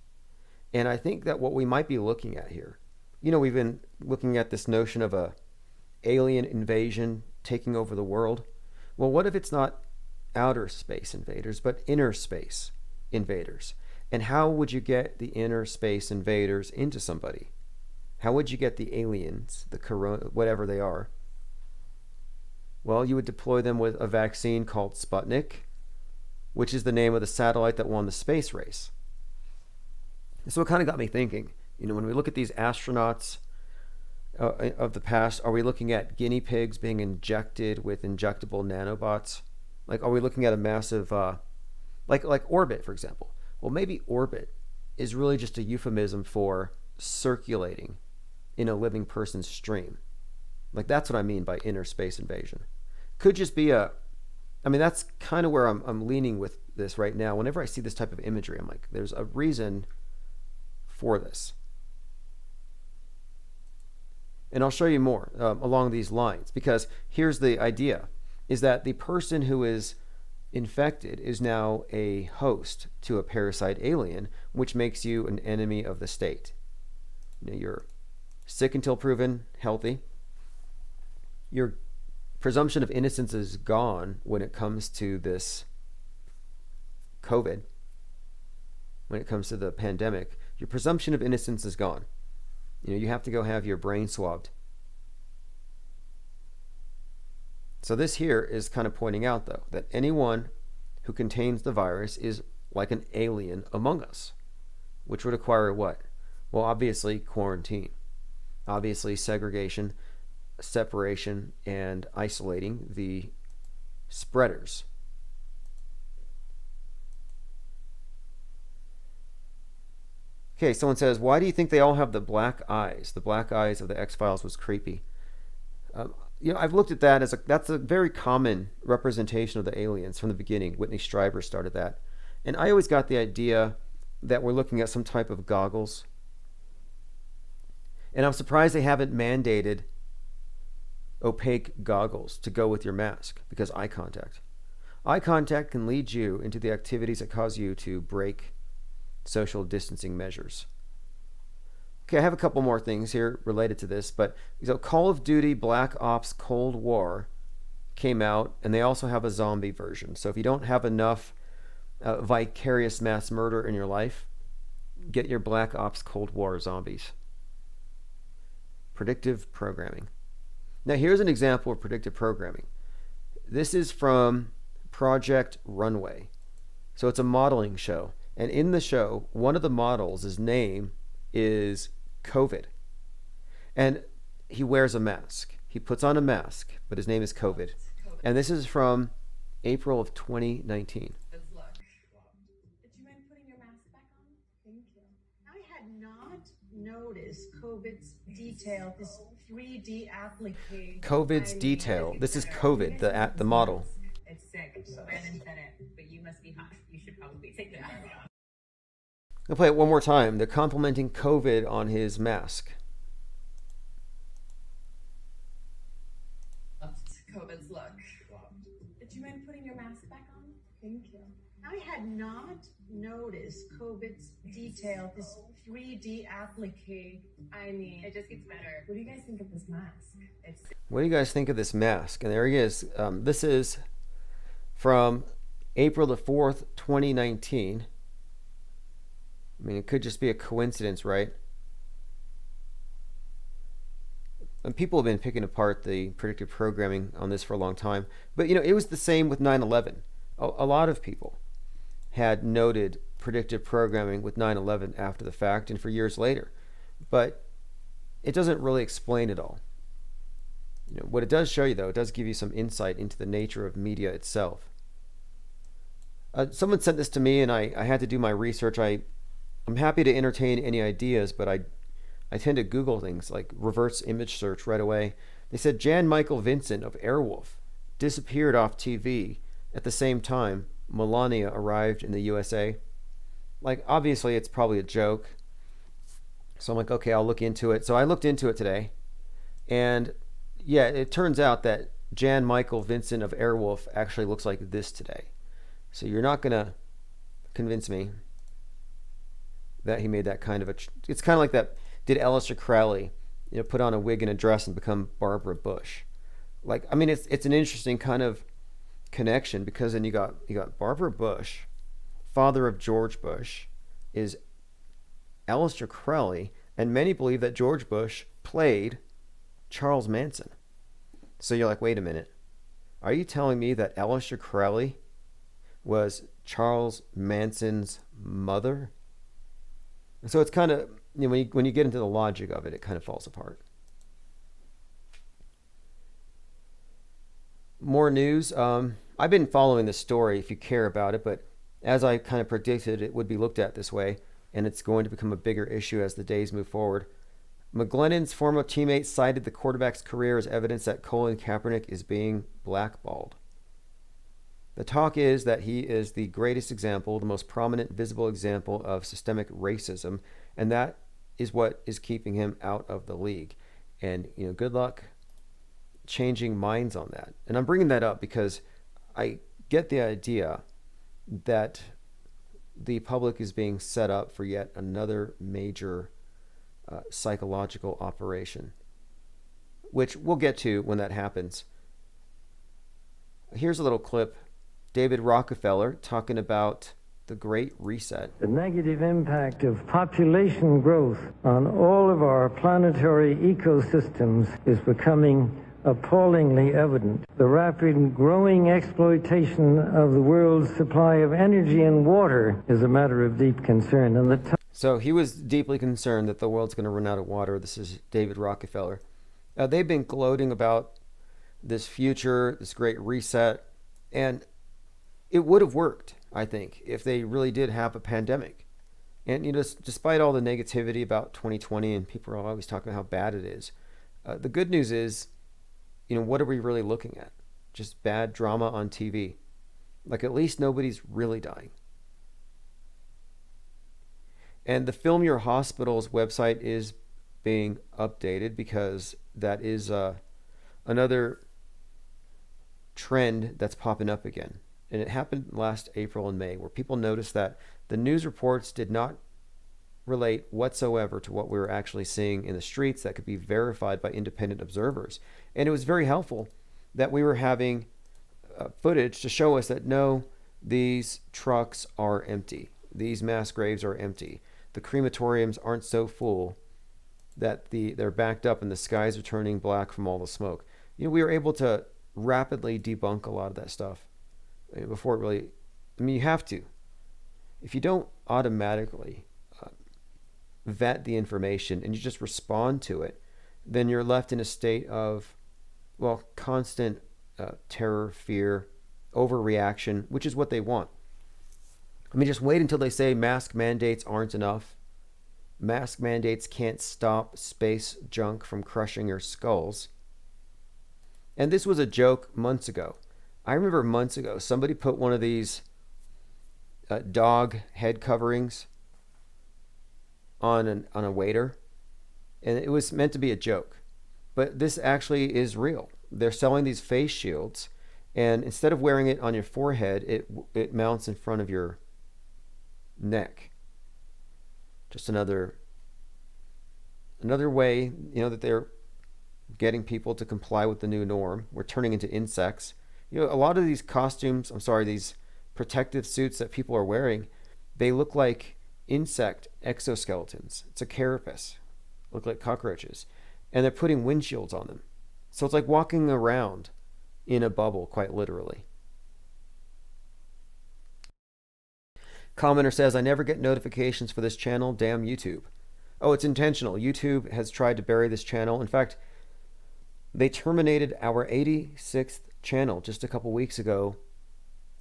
and I think that what we might be looking at here, we've been looking at this notion of a alien invasion taking over the world. Well, what if it's not outer space invaders, but inner space invaders? And how would you get the inner space invaders into somebody? How would you get the aliens, the corona, whatever they are? Well, you would deploy them with a vaccine called Sputnik, which is the name of the satellite that won the space race. So it kind of got me thinking, when we look at these astronauts of the past, are we looking at guinea pigs being injected with injectable nanobots? Like, are we looking at a massive, like orbit, for example? Well, maybe orbit is really just a euphemism for circulating in a living person's stream. Like, that's what I mean by inner space invasion. Could just be that's kind of where I'm leaning with this right now. Whenever I see this type of imagery, I'm like, there's a reason for this. And I'll show you more along these lines, because here's the idea, is that the person who is infected is now a host to a parasite alien, which makes you an enemy of the state. You're sick until proven healthy. Your presumption of innocence is gone when it comes to this COVID, when it comes to the pandemic. Your presumption of innocence is gone. You have to go have your brain swabbed. So this here is kind of pointing out, though, that anyone who contains the virus is like an alien among us, which would require what? Well, obviously quarantine, obviously segregation, separation, and isolating the spreaders. Okay, someone says, why do you think they all have the black eyes? The black eyes of the X-Files was creepy. I've looked at that that's a very common representation of the aliens from the beginning. Whitney Strieber started that. And I always got the idea that we're looking at some type of goggles. And I'm surprised they haven't mandated opaque goggles to go with your mask, because eye contact. Eye contact can lead you into the activities that cause you to break social distancing measures. Okay, I have a couple more things here related to this, but Call of Duty Black Ops Cold War came out, and they also have a zombie version. So if you don't have enough vicarious mass murder in your life, get your Black Ops Cold War zombies. Predictive programming. Now here's an example of predictive programming. This is from Project Runway. So it's a modeling show. And in the show, one of the models' name is COVID. And he wears a mask. He puts on a mask, but his name is COVID. And this is from April of 2019. Did you mind putting your mask back on? Thank you. I had not noticed COVID's detail, this 3D application. COVID's detail. This is COVID, the model. It's sick. Brandon said it, but you must be hot. You should probably take the mask off. I'll play it one more time. They're complimenting COVID on his mask. look. Did you mind putting your mask back on? Thank you. I had not noticed COVID's detail, this 3D applique. I mean, it just gets better. What do you guys think of this mask? What do you guys think of this mask? And there he is. This is from April the 4th, 2019. I mean, it could just be a coincidence, right? And people have been picking apart the predictive programming on this for a long time. But, it was the same with 9/11. A lot of people had noted predictive programming with 9/11 after the fact and for years later. But it doesn't really explain it all. What it does show you, though, it does give you some insight into the nature of media itself. Someone sent this to me, and I had to do my research. I'm happy to entertain any ideas, but I tend to Google things like reverse image search right away. They said Jan Michael Vincent of Airwolf disappeared off TV at the same time Melania arrived in the USA. Like, obviously, it's probably a joke. So I'm like, okay, I'll look into it. So I looked into it today. And yeah, it turns out that Jan Michael Vincent of Airwolf actually looks like this today. So you're not going to convince me that he made that kind of it's kind of like that. Did Aleister Crowley, put on a wig and a dress and become Barbara Bush? Like, I mean, it's an interesting kind of connection, because then you got Barbara Bush, father of George Bush, is Aleister Crowley, and many believe that George Bush played Charles Manson. So you're like, wait a minute, are you telling me that Aleister Crowley was Charles Manson's mother? And so it's kind of, when you get into the logic of it, it kind of falls apart. More news. I've been following this story if you care about it, but as I kind of predicted, it would be looked at this way, and it's going to become a bigger issue as the days move forward. McGlennon's former teammate cited the quarterback's career as evidence that Colin Kaepernick is being blackballed. The talk is that he is the greatest example, the most prominent visible example of systemic racism, and that is what is keeping him out of the league. And, good luck changing minds on that. And I'm bringing that up because I get the idea that the public is being set up for yet another major psychological operation, which we'll get to when that happens. Here's a little clip. David Rockefeller talking about the Great Reset. The negative impact of population growth on all of our planetary ecosystems is becoming appallingly evident. The rapid growing exploitation of the world's supply of energy and water is a matter of deep concern. And so he was deeply concerned that the world's going to run out of water. This is David Rockefeller. They've been gloating about this future, this Great Reset, and it would have worked, I think, if they really did have a pandemic. And, despite all the negativity about 2020, and people are always talking about how bad it is, the good news is, what are we really looking at? Just bad drama on TV. Like, at least nobody's really dying. And the Film Your Hospital's website is being updated because that is another trend that's popping up again. And it happened last April and May, where people noticed that the news reports did not relate whatsoever to what we were actually seeing in the streets that could be verified by independent observers. And it was very helpful that we were having footage to show us that, no, these trucks are empty. These mass graves are empty. The crematoriums aren't so full that they're backed up and the skies are turning black from all the smoke. We were able to rapidly debunk a lot of that stuff before it really, you have to. If you don't automatically vet the information and you just respond to it, then you're left in a state of, constant terror, fear, overreaction, which is what they want. Just wait until they say mask mandates aren't enough. Mask mandates can't stop space junk from crushing your skulls. And this was a joke months ago. I remember months ago, somebody put one of these dog head coverings on a waiter, and it was meant to be a joke. But this actually is real. they're selling these face shields, and instead of wearing it on your forehead, it mounts in front of your neck. Just another way, that they're getting people to comply with the new norm. We're turning into insects. A lot of these costumes, these protective suits that people are wearing, they look like insect exoskeletons. It's a carapace. Look like cockroaches. And they're putting windshields on them. So it's like walking around in a bubble, quite literally. Commenter says, I never get notifications for this channel. Damn YouTube. Oh, it's intentional. YouTube has tried to bury this channel. In fact, they terminated our 86th channel just a couple weeks ago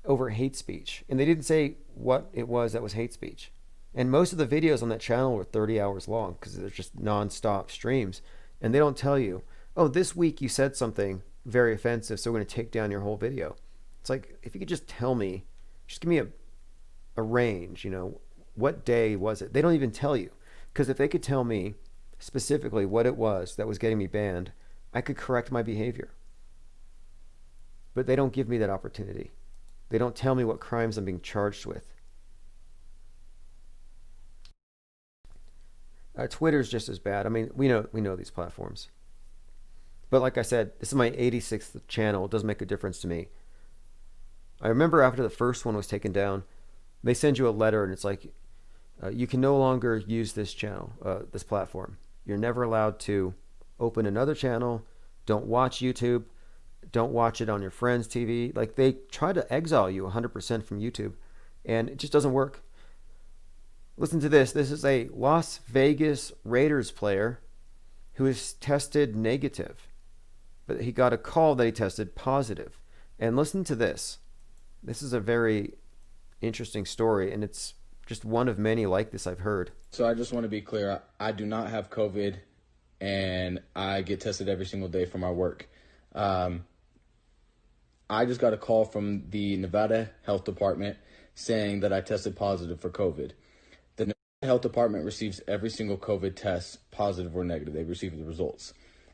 over hate speech. And they didn't say what it was that was hate speech. And most of the videos on that channel were 30 hours long because they're just non-stop streams. And they don't tell you, oh, this week you said something very offensive, so we're going to take down your whole video. It's like, if you could just tell me, just give me a range, what day was it? They don't even tell you. Because if they could tell me specifically what it was that was getting me banned, I could correct my behavior. But they don't give me that opportunity. They don't tell me what crimes I'm being charged with. Twitter's just as bad. I mean, we know these platforms. But like I said, this is my 86th channel. It doesn't make a difference to me. I remember after the first one was taken down, they send you a letter and it's like, you can no longer use this channel, this platform. You're never allowed to open another channel. Don't watch YouTube. Don't watch it on your friend's TV. Like, they try to exile you 100% from YouTube, and it just doesn't work. Listen to this. This is a Las Vegas Raiders player who is tested negative, but he got a call that he tested positive. And listen to this. This is a very interesting story, and it's just one of many like this I've heard. So I just want to be clear. I do not have COVID, and I get tested every single day for my work. I just got a call from the Nevada Health Department saying that I tested positive for COVID. The Nevada Health Department receives every single COVID test, positive or negative. They receive the results.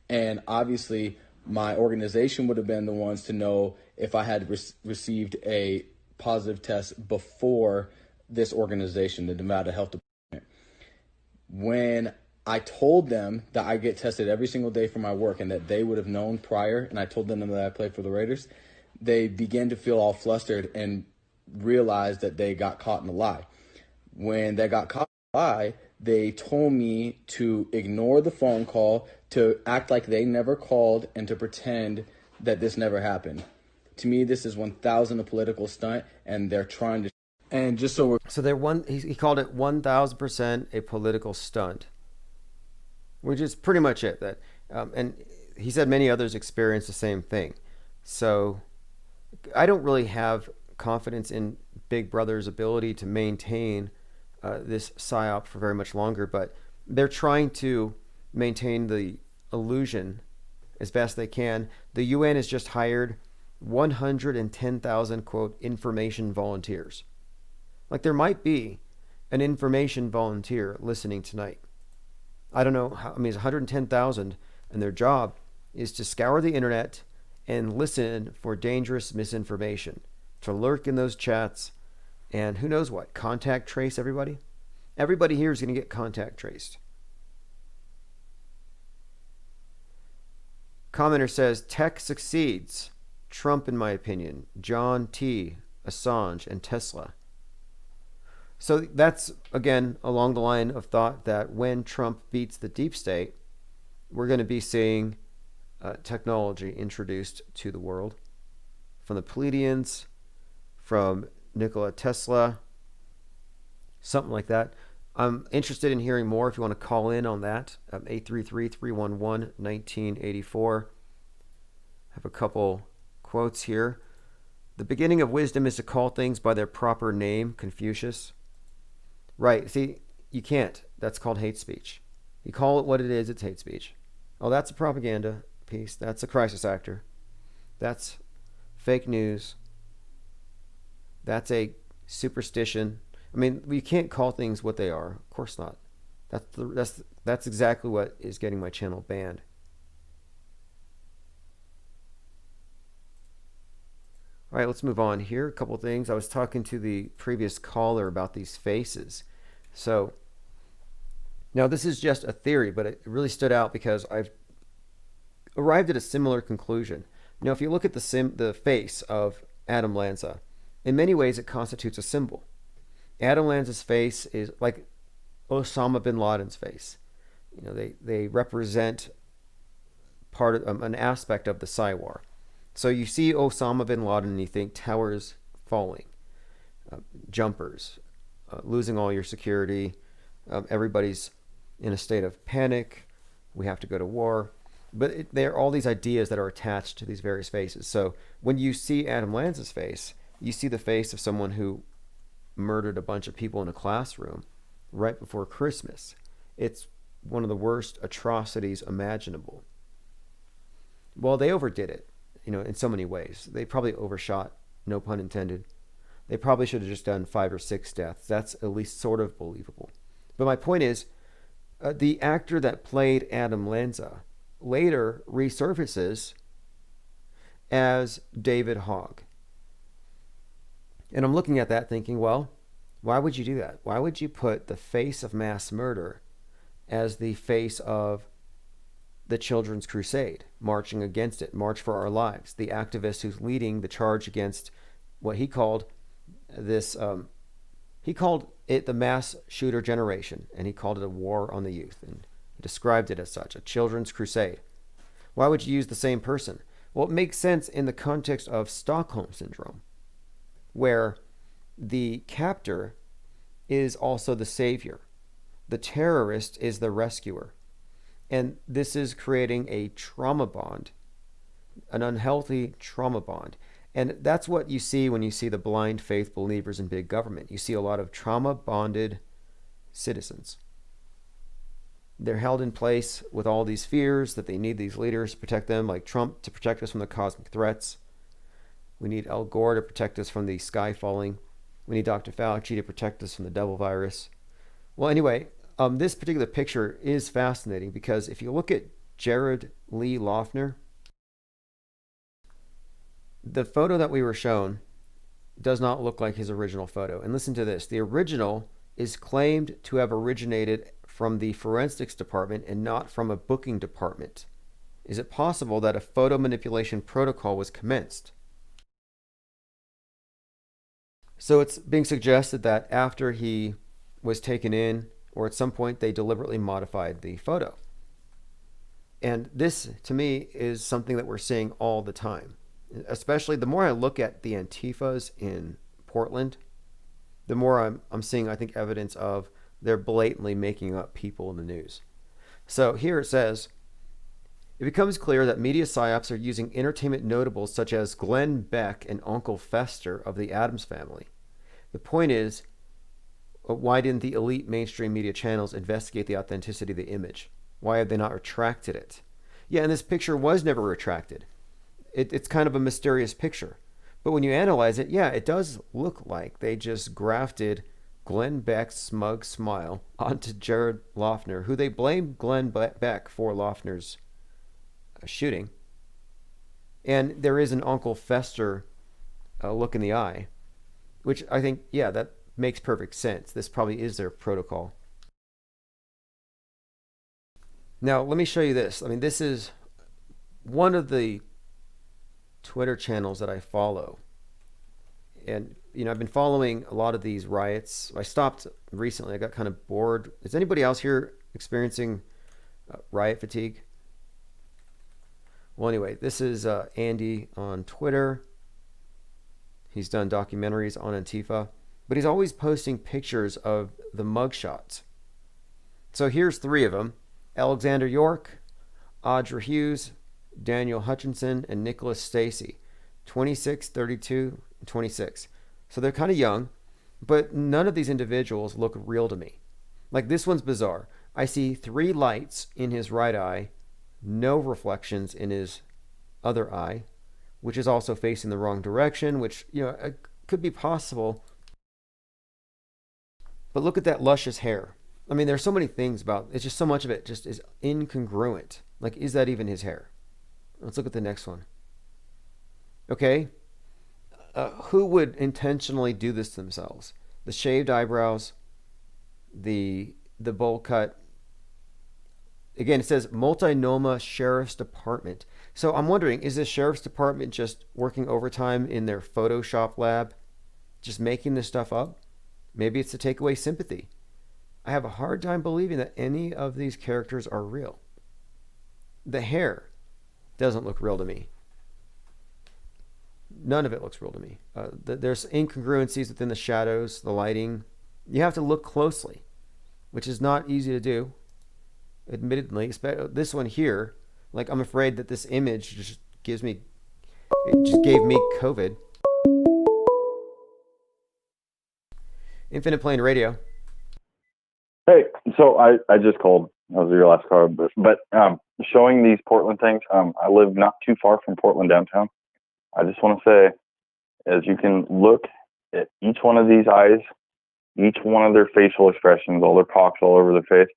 And obviously, my organization would have been the ones to know if I had received a positive test before this organization, the Nevada Health Department. When I told them that I get tested every single day for my work and that they would have known prior, and I told them that I played for the Raiders, they began to feel all flustered and realized that they got caught in a lie. When they got caught in a lie, they told me to ignore the phone call, to act like they never called, and to pretend that this never happened. To me, this is 1,000 a political stunt, and they're trying to. And just so we're. So he called it 1,000% a political stunt, which is pretty much it. That, and he said many others experienced the same thing. So I don't really have confidence in Big Brother's ability to maintain this psyop for very much longer, but they're trying to maintain the illusion as best they can. The UN has just hired 110,000, quote, information volunteers. Like, there might be an information volunteer listening tonight. I don't know how, it's 110,000, and their job is to scour the internet and listen for dangerous misinformation, to lurk in those chats, and who knows what, contact trace everybody. Everybody here is going to get contact traced. Commenter says, tech succeeds. Trump, in my opinion, John T., Assange, and Tesla. So that's, again, along the line of thought that when Trump beats the deep state, we're going to be seeing technology introduced to the world. From the Pleiadians, from Nikola Tesla, something like that. I'm interested in hearing more if you want to call in on that. 833-311-1984. I have a couple quotes here. The beginning of wisdom is to call things by their proper name, Confucius. Right, see, you can't. That's called hate speech. You call it what it is, it's hate speech. Oh, that's a propaganda piece. That's a crisis actor. That's fake news. That's a superstition. I mean, we can't call things what they are. Of course not. That's exactly what is getting my channel banned. All right, let's move on here. A couple things. I was talking to the previous caller about these faces. So now this is just a theory, but it really stood out because I've arrived at a similar conclusion. Now, if you look at the face of Adam Lanza, in many ways it constitutes a symbol. Adam Lanza's face is like Osama bin Laden's face. You know, they represent part of an aspect of the Psy-War. So you see Osama bin Laden and you think towers falling, jumpers, losing all your security, everybody's in a state of panic, we have to go to war. But there are all these ideas that are attached to these various faces. So when you see Adam Lanza's face, you see the face of someone who murdered a bunch of people in a classroom right before Christmas. It's one of the worst atrocities imaginable. Well, they overdid it, you know, in so many ways. They probably overshot, no pun intended. They probably should have just done 5 or 6 deaths. That's at least sort of believable. But my point is, the actor that played Adam Lanza later resurfaces as David Hogg. And I'm looking at that thinking, well, why would you do that? Why would you put the face of mass murder as the face of the Children's Crusade, marching against it, March for Our Lives, the activist who's leading the charge against what he called this, he called it the mass shooter generation, and he called it a war on the youth, and he described it as such, a children's crusade. Why would you use the same person? Well, it makes sense in the context of Stockholm Syndrome, where the captor is also the savior. The terrorist is the rescuer. And this is creating a trauma bond, an unhealthy trauma bond. And that's what you see when you see the blind faith believers in big government. You see a lot of trauma-bonded citizens. They're held in place with all these fears that they need these leaders to protect them, like Trump to protect us from the cosmic threats. We need Al Gore to protect us from the sky falling. We need Dr. Fauci to protect us from the devil virus. Well, anyway, this particular picture is fascinating because if you look at Jared Lee Loughner, the photo that we were shown does not look like his original photo. And listen to this. The original is claimed to have originated from the forensics department and not from a booking department. Is it possible that a photo manipulation protocol was commenced? So it's being suggested that after he was taken in, or at some point they deliberately modified the photo. And this, to me, is something that we're seeing all the time. Especially the more I look at the Antifas in Portland, the more I'm seeing, I think, evidence of they're blatantly making up people in the news. So here it says, it becomes clear that media psyops are using entertainment notables such as Glenn Beck and Uncle Fester of the Addams Family. The point is, why didn't the elite mainstream media channels investigate the authenticity of the image? Why have they not retracted it? Yeah, and this picture was never retracted. It's kind of a mysterious picture. But when you analyze it, yeah, it does look like they just grafted Glenn Beck's smug smile onto Jared Loughner, who they blame Glenn Beck for Loughner's shooting. And there is an Uncle Fester look in the eye, which I think, yeah, that makes perfect sense. This probably is their protocol. Now, let me show you this. I mean, this is one of the Twitter channels that I follow. And, you know, I've been following a lot of these riots. I stopped recently. I got kind of bored. Is anybody else here experiencing riot fatigue? Well, anyway, this is Andy on Twitter. He's done documentaries on Antifa, but he's always posting pictures of the mugshots. So here's 3 of them. Alexander York, Audra Hughes, Daniel Hutchinson, and Nicholas Stacy, 26, 32, and 26. So they're kind of young, but none of these individuals look real to me. Like this one's bizarre. I see 3 lights in his right eye, no reflections in his other eye, which is also facing the wrong direction, which, you know, could be possible. But look at that luscious hair. I mean, there's so many things about it's just so much of it just is incongruent. Like, is that even his hair? Let's look at the next one. Okay. who would intentionally do this to themselves? The shaved eyebrows, the bowl cut. Again, it says Multnomah Sheriff's Department. So I'm wondering, is the Sheriff's Department just working overtime in their Photoshop lab, just making this stuff up? Maybe it's to take away sympathy. I have a hard time believing that any of these characters are real. The hair doesn't look real to me. None of it looks real to me. There's incongruencies within the shadows, the lighting. You have to look closely, which is not easy to do. Admittedly, this one here, like I'm afraid that this image just gave me COVID. Infinite Plane Radio. Hey, so I just called. That was your last call, but showing these Portland things. I live not too far from Portland downtown. I just want to say, as you can look at each one of these eyes, each one of their facial expressions, all their pox all over their face,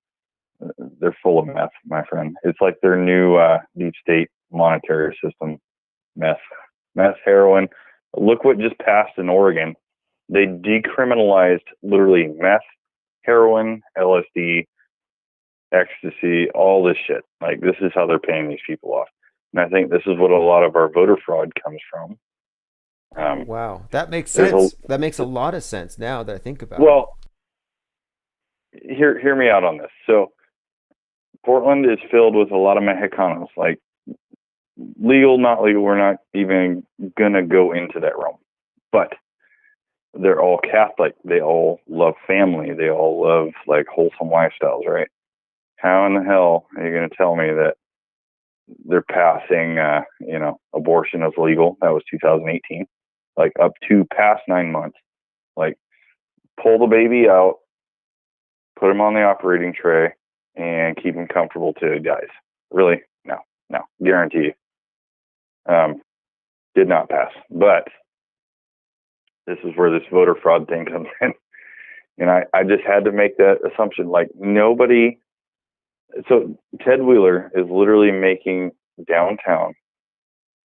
they're full of meth, my friend. It's like their new deep state monetary system meth, heroin. Look what just passed in Oregon. They decriminalized literally meth, heroin, LSD, ecstasy, all this shit. Like, this is how they're paying these people off. And I think this is what a lot of our voter fraud comes from. Wow, that makes sense. That makes a lot of sense now that I think about it. Well, hear me out on this. So Portland is filled with a lot of Mexicanos, like legal, not legal. We're not even going to go into that realm. But they're all Catholic. They all love family. They all love like wholesome lifestyles, right? How in the hell are you going to tell me that they're passing, abortion is legal? That was 2018, like up to past 9 months. Like, pull the baby out, put him on the operating tray, and keep him comfortable till he dies. Really? No, guarantee you. Did not pass. But this is where this voter fraud thing comes in. And I just had to make that assumption. Like, nobody. So Ted Wheeler is literally making downtown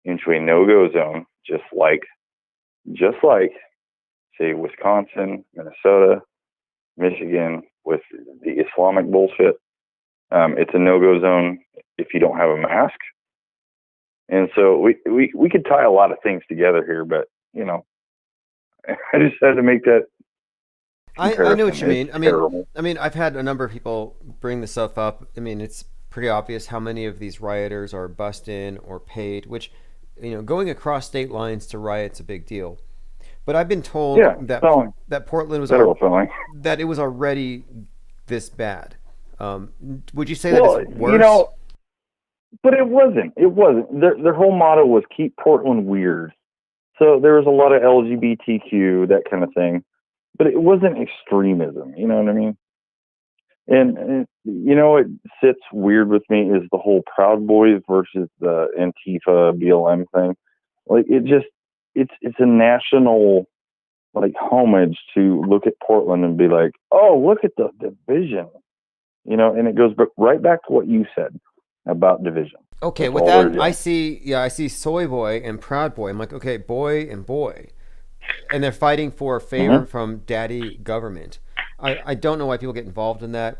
into a no-go zone, just like, say, Wisconsin, Minnesota, Michigan, with the Islamic bullshit. It's a no-go zone if you don't have a mask. And so we could tie a lot of things together here, but, I just had to make that. I know what you mean. I mean, I've had a number of people bring this stuff up. I mean, it's pretty obvious how many of these rioters are bussed in or paid, which, going across state lines to riot's a big deal. But I've been told that Portland was that it was already this bad. Would you say that it's worse? But it wasn't. It wasn't. Their whole motto was keep Portland weird. So there was a lot of LGBTQ, that kind of thing. But it wasn't extremism, you know what I mean? And what sits weird with me is the whole Proud Boys versus the Antifa BLM thing. Like, it's a national, like, homage to look at Portland and be like, oh, look at the division, and it goes right back to what you said about division. Okay, with that, I see Soy Boy and Proud Boy. I'm like, okay, boy and boy. And they're fighting for a favor from daddy government. I don't know why people get involved in that.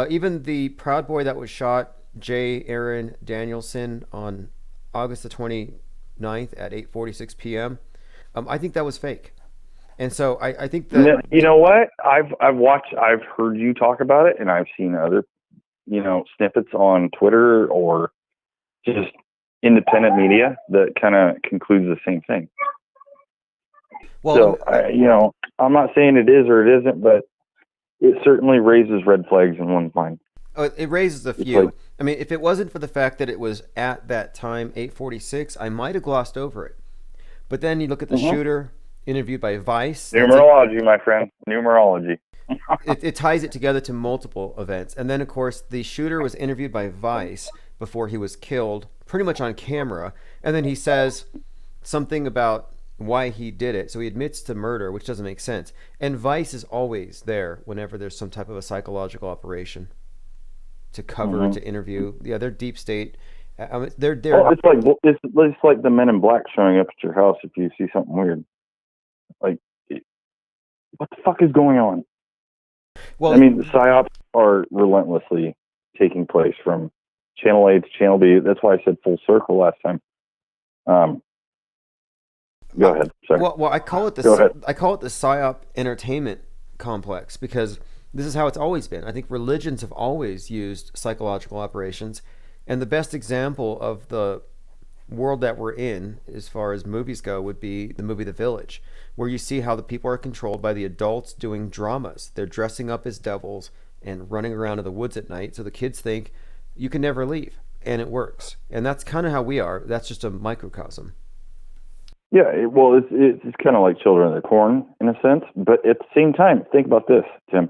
Even the Proud Boy that was shot, J. Aaron Danielson, on August the 29th at 8:46 p.m., I think that was fake. And so I think that... You know what? I've heard you talk about it, and I've seen other, snippets on Twitter or just independent media that kind of concludes the same thing. Well, so, I'm not saying it is or it isn't, but it certainly raises red flags in one's mind. Oh, it raises a few. I mean, if it wasn't for the fact that it was at that time, 8:46, I might have glossed over it. But then you look at the shooter interviewed by Vice. Numerology, my friend. Numerology. It ties it together to multiple events. And then, of course, the shooter was interviewed by Vice before he was killed, pretty much on camera. And then he says something about why he did it. So he admits to murder, which doesn't make sense. And Vice is always there whenever there's some type of a psychological operation to cover, to interview. Yeah, they're deep state. They're it's like the Men in Black showing up at your house if you see something weird. what the fuck is going on? Well, I mean, the psyops are relentlessly taking place from Channel A to Channel B. That's why I said full circle last time. Go ahead. Sorry. Well, I call it Go ahead. I call it the psyop entertainment complex because this is how it's always been. I think religions have always used psychological operations, and the best example of the world that we're in, as far as movies go, would be the movie The Village, where you see how the people are controlled by the adults doing dramas. They're dressing up as devils and running around in the woods at night, so the kids think you can never leave, and it works. And that's kind of how we are. That's just a microcosm. Yeah, it's kind of like Children of the Corn in a sense, but at the same time, think about this, Tim.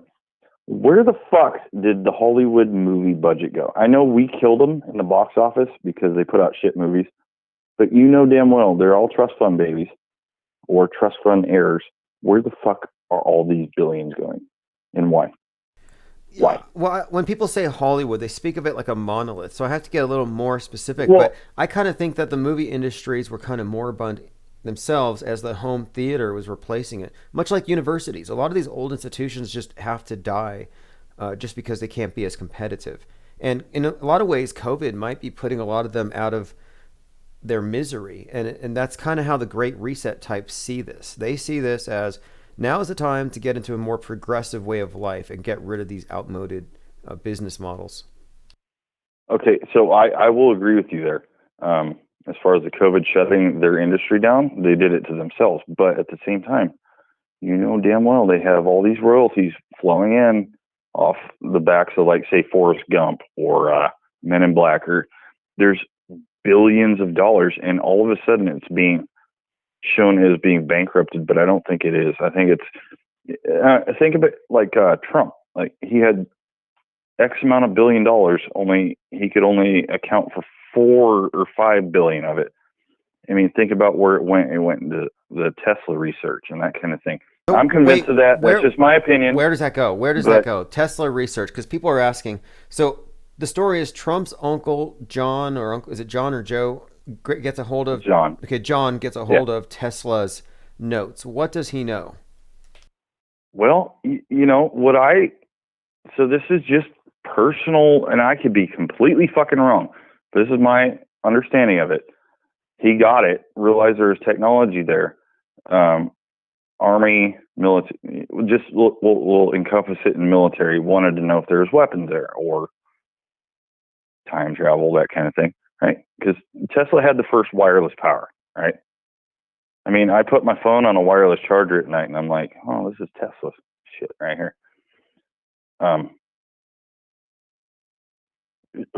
Where the fuck did the Hollywood movie budget go? I know we killed them in the box office because they put out shit movies, but you know damn well they're all trust fund babies or trust fund heirs. Where the fuck are all these billions going, and why? Why? Well, when people say Hollywood, they speak of it like a monolith. So I have to get a little more specific. Well, but I kind of think that the movie industries were kind of moribund themselves as the home theater was replacing it. Much like universities, a lot of these old institutions just have to die just because they can't be as competitive. And in a lot of ways, COVID might be putting a lot of them out of their misery. And that's kind of how the Great Reset types see this. They see this as now is the time to get into a more progressive way of life and get rid of these outmoded business models. Okay, so I will agree with you there. As far as the COVID shutting their industry down, they did it to themselves. But at the same time, you know damn well they have all these royalties flowing in off the backs of, like, say, Forrest Gump or Men in Black. Or there's billions of dollars, and all of a sudden it's being shown as being bankrupted. But I don't think it is. I think it's think of it like Trump. Like, he had X amount of $1 billion, only he could only account for 4 or 5 billion of it. I mean, think about where it went. It went into the Tesla research and that kind of thing. I'm convinced of that. That's just my opinion. Where does that go? That go? Tesla research, because people are asking. So the story is Trump's uncle John, or uncle, is it John or Joe, gets a hold of John. Okay, John gets a hold of Tesla's notes. What does he know? Well, you know what so this is just personal, and I could be completely fucking wrong. This is my understanding of it. He got it, realized there was technology there. Army, military, just we'll encompass it in military, wanted to know if there was weapons there or time travel, that kind of thing, right? Because Tesla had the first wireless power, right? I mean, I put my phone on a wireless charger at night, and I'm like, oh, this is Tesla shit right here.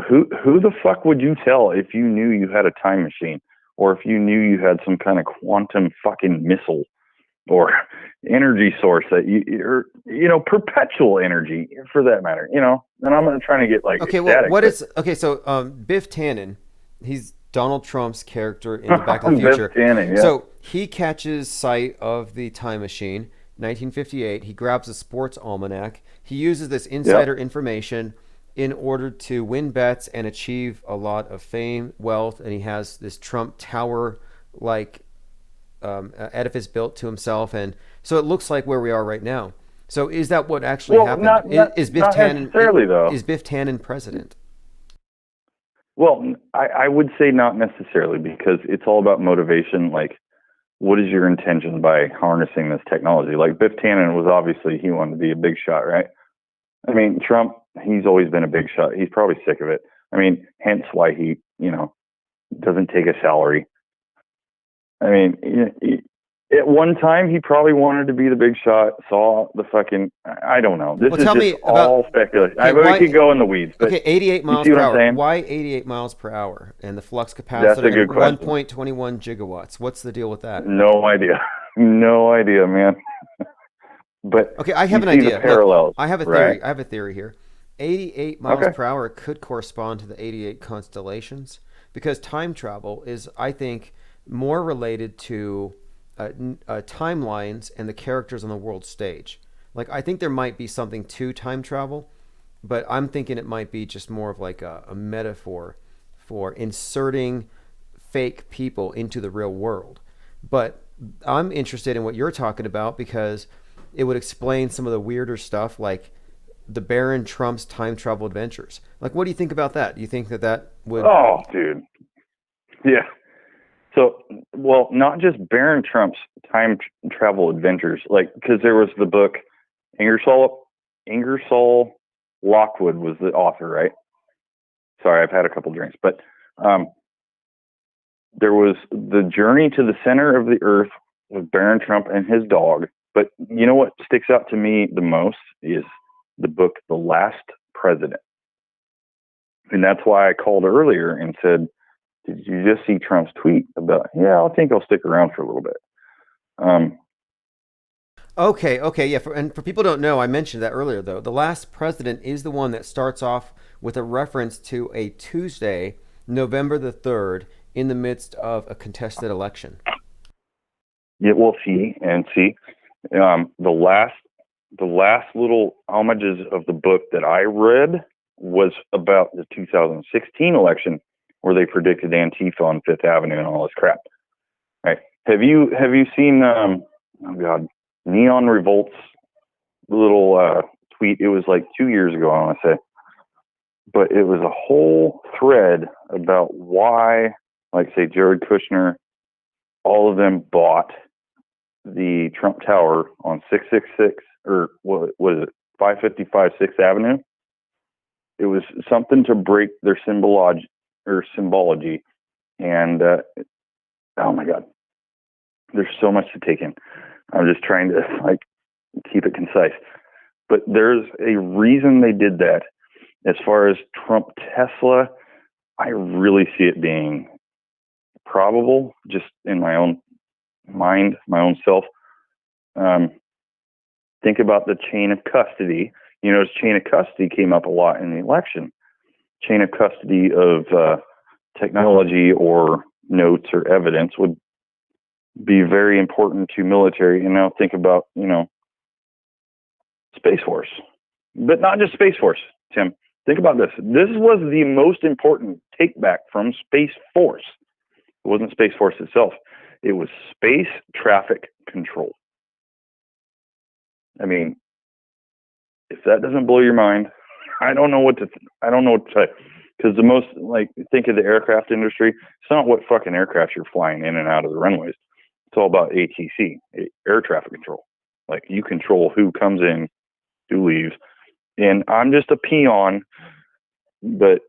Who the fuck would you tell if you knew you had a time machine, or if you knew you had some kind of quantum fucking missile or energy source that or perpetual energy for that matter, and I'm not trying to get like okay, ecstatic, so Biff Tannen, he's Donald Trump's character in the Back to the Future. Biff Tannen, yeah. So he catches sight of the time machine, 1958. He grabs a sports almanac. He uses this insider information in order to win bets and achieve a lot of fame, wealth, and he has this Trump Tower-like edifice built to himself, and so it looks like where we are right now. So is that what actually happened? Is Biff Tannen president? Well, I would say not necessarily, because it's all about motivation. Like, what is your intention by harnessing this technology? Like, Biff Tannen was obviously, he wanted to be a big shot, right? I mean, Trump, he's always been a big shot. He's probably sick of it. I mean, hence why he, doesn't take a salary. I mean, at one time, he probably wanted to be the big shot, saw the fucking, I don't know. This is all speculation. We could go in the weeds. But 88 miles per hour. Why 88 miles per hour? And the flux capacitor at 1.21 gigawatts. What's the deal with that? No idea. No idea, man. But okay, I have an idea. Parallels. Look, I have a theory. Right? I have a theory here. 88 miles per hour could correspond to the 88 constellations, because time travel is, I think, more related to timelines and the characters on the world stage. Like, I think there might be something to time travel, but I'm thinking it might be just more of like a metaphor for inserting fake people into the real world. But I'm interested in what you're talking about, because it would explain some of the weirder stuff, like the Baron Trump's time travel adventures. Like, what do you think about that? Do you think that would? Oh, dude. Yeah. So, well, not just Baron Trump's time travel adventures, like, because there was the book, Ingersoll Lockwood was the author, right? Sorry, I've had a couple drinks, but there was The Journey to the Center of the Earth with Baron Trump and his dog. But you know what sticks out to me the most is the book, The Last President. And that's why I called earlier and said, did you just see Trump's tweet about, yeah, I think I'll stick around for a little bit. Okay, yeah. And for people who don't know, I mentioned that earlier, though. The Last President is the one that starts off with a reference to a Tuesday, November the 3rd, in the midst of a contested election. Yeah, well, see, the last little homages of the book that I read was about the 2016 election, where they predicted Antifa on Fifth Avenue and all this crap. Right? Have you seen Neon Revolt's little tweet? It was like 2 years ago, I want to say, but it was a whole thread about why, like, say, Jared Kushner, all of them bought the Trump Tower on 666 or what is it, 555 6th Avenue. It was something to break their symbology, and oh my God, there's so much to take in. I'm just trying to keep it concise, but there's a reason they did that. As far as Trump Tesla, I really see it being probable, just in my own mind, my own self. Think about the chain of custody. You know, chain of custody came up a lot in the election. Chain of custody of technology or notes or evidence would be very important to military. And now think about, Space Force. But not just Space Force, Tim. Think about this. This was the most important take back from Space Force. It wasn't Space Force itself. It was space traffic control. I mean, if that doesn't blow your mind, I don't know what to say. Because the most, think of the aircraft industry. It's not what fucking aircraft you're flying in and out of the runways. It's all about ATC, air traffic control. Like, you control who comes in, who leaves. And I'm just a peon, but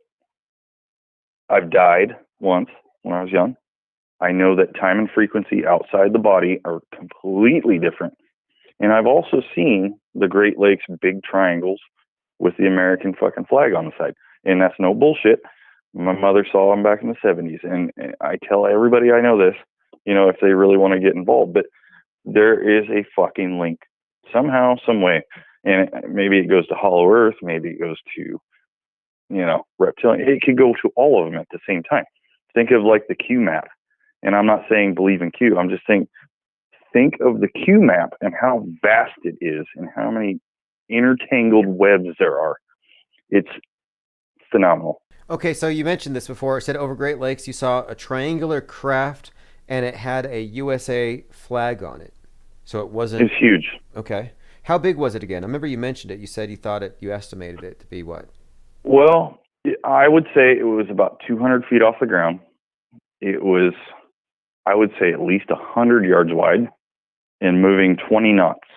I've died once when I was young. I know that time and frequency outside the body are completely different. And I've also seen the Great Lakes big triangles with the American fucking flag on the side. And that's no bullshit. My mother saw them back in the 70s. And I tell everybody I know this, if they really want to get involved. But there is a fucking link somehow, some way. And maybe it goes to Hollow Earth. Maybe it goes to, reptilian. It could go to all of them at the same time. Think of the Q map. And I'm not saying believe in Q. I'm just saying think of the Q map and how vast it is and how many intertangled webs there are. It's phenomenal. Okay, so you mentioned this before. It said over Great Lakes you saw a triangular craft and it had a USA flag on it. So it wasn't... It's huge. Okay. How big was it again? I remember you mentioned it. You said you estimated it to be what? Well, I would say it was about 200 feet off the ground. It was, I would say, at least 100 yards wide and moving 20 knots,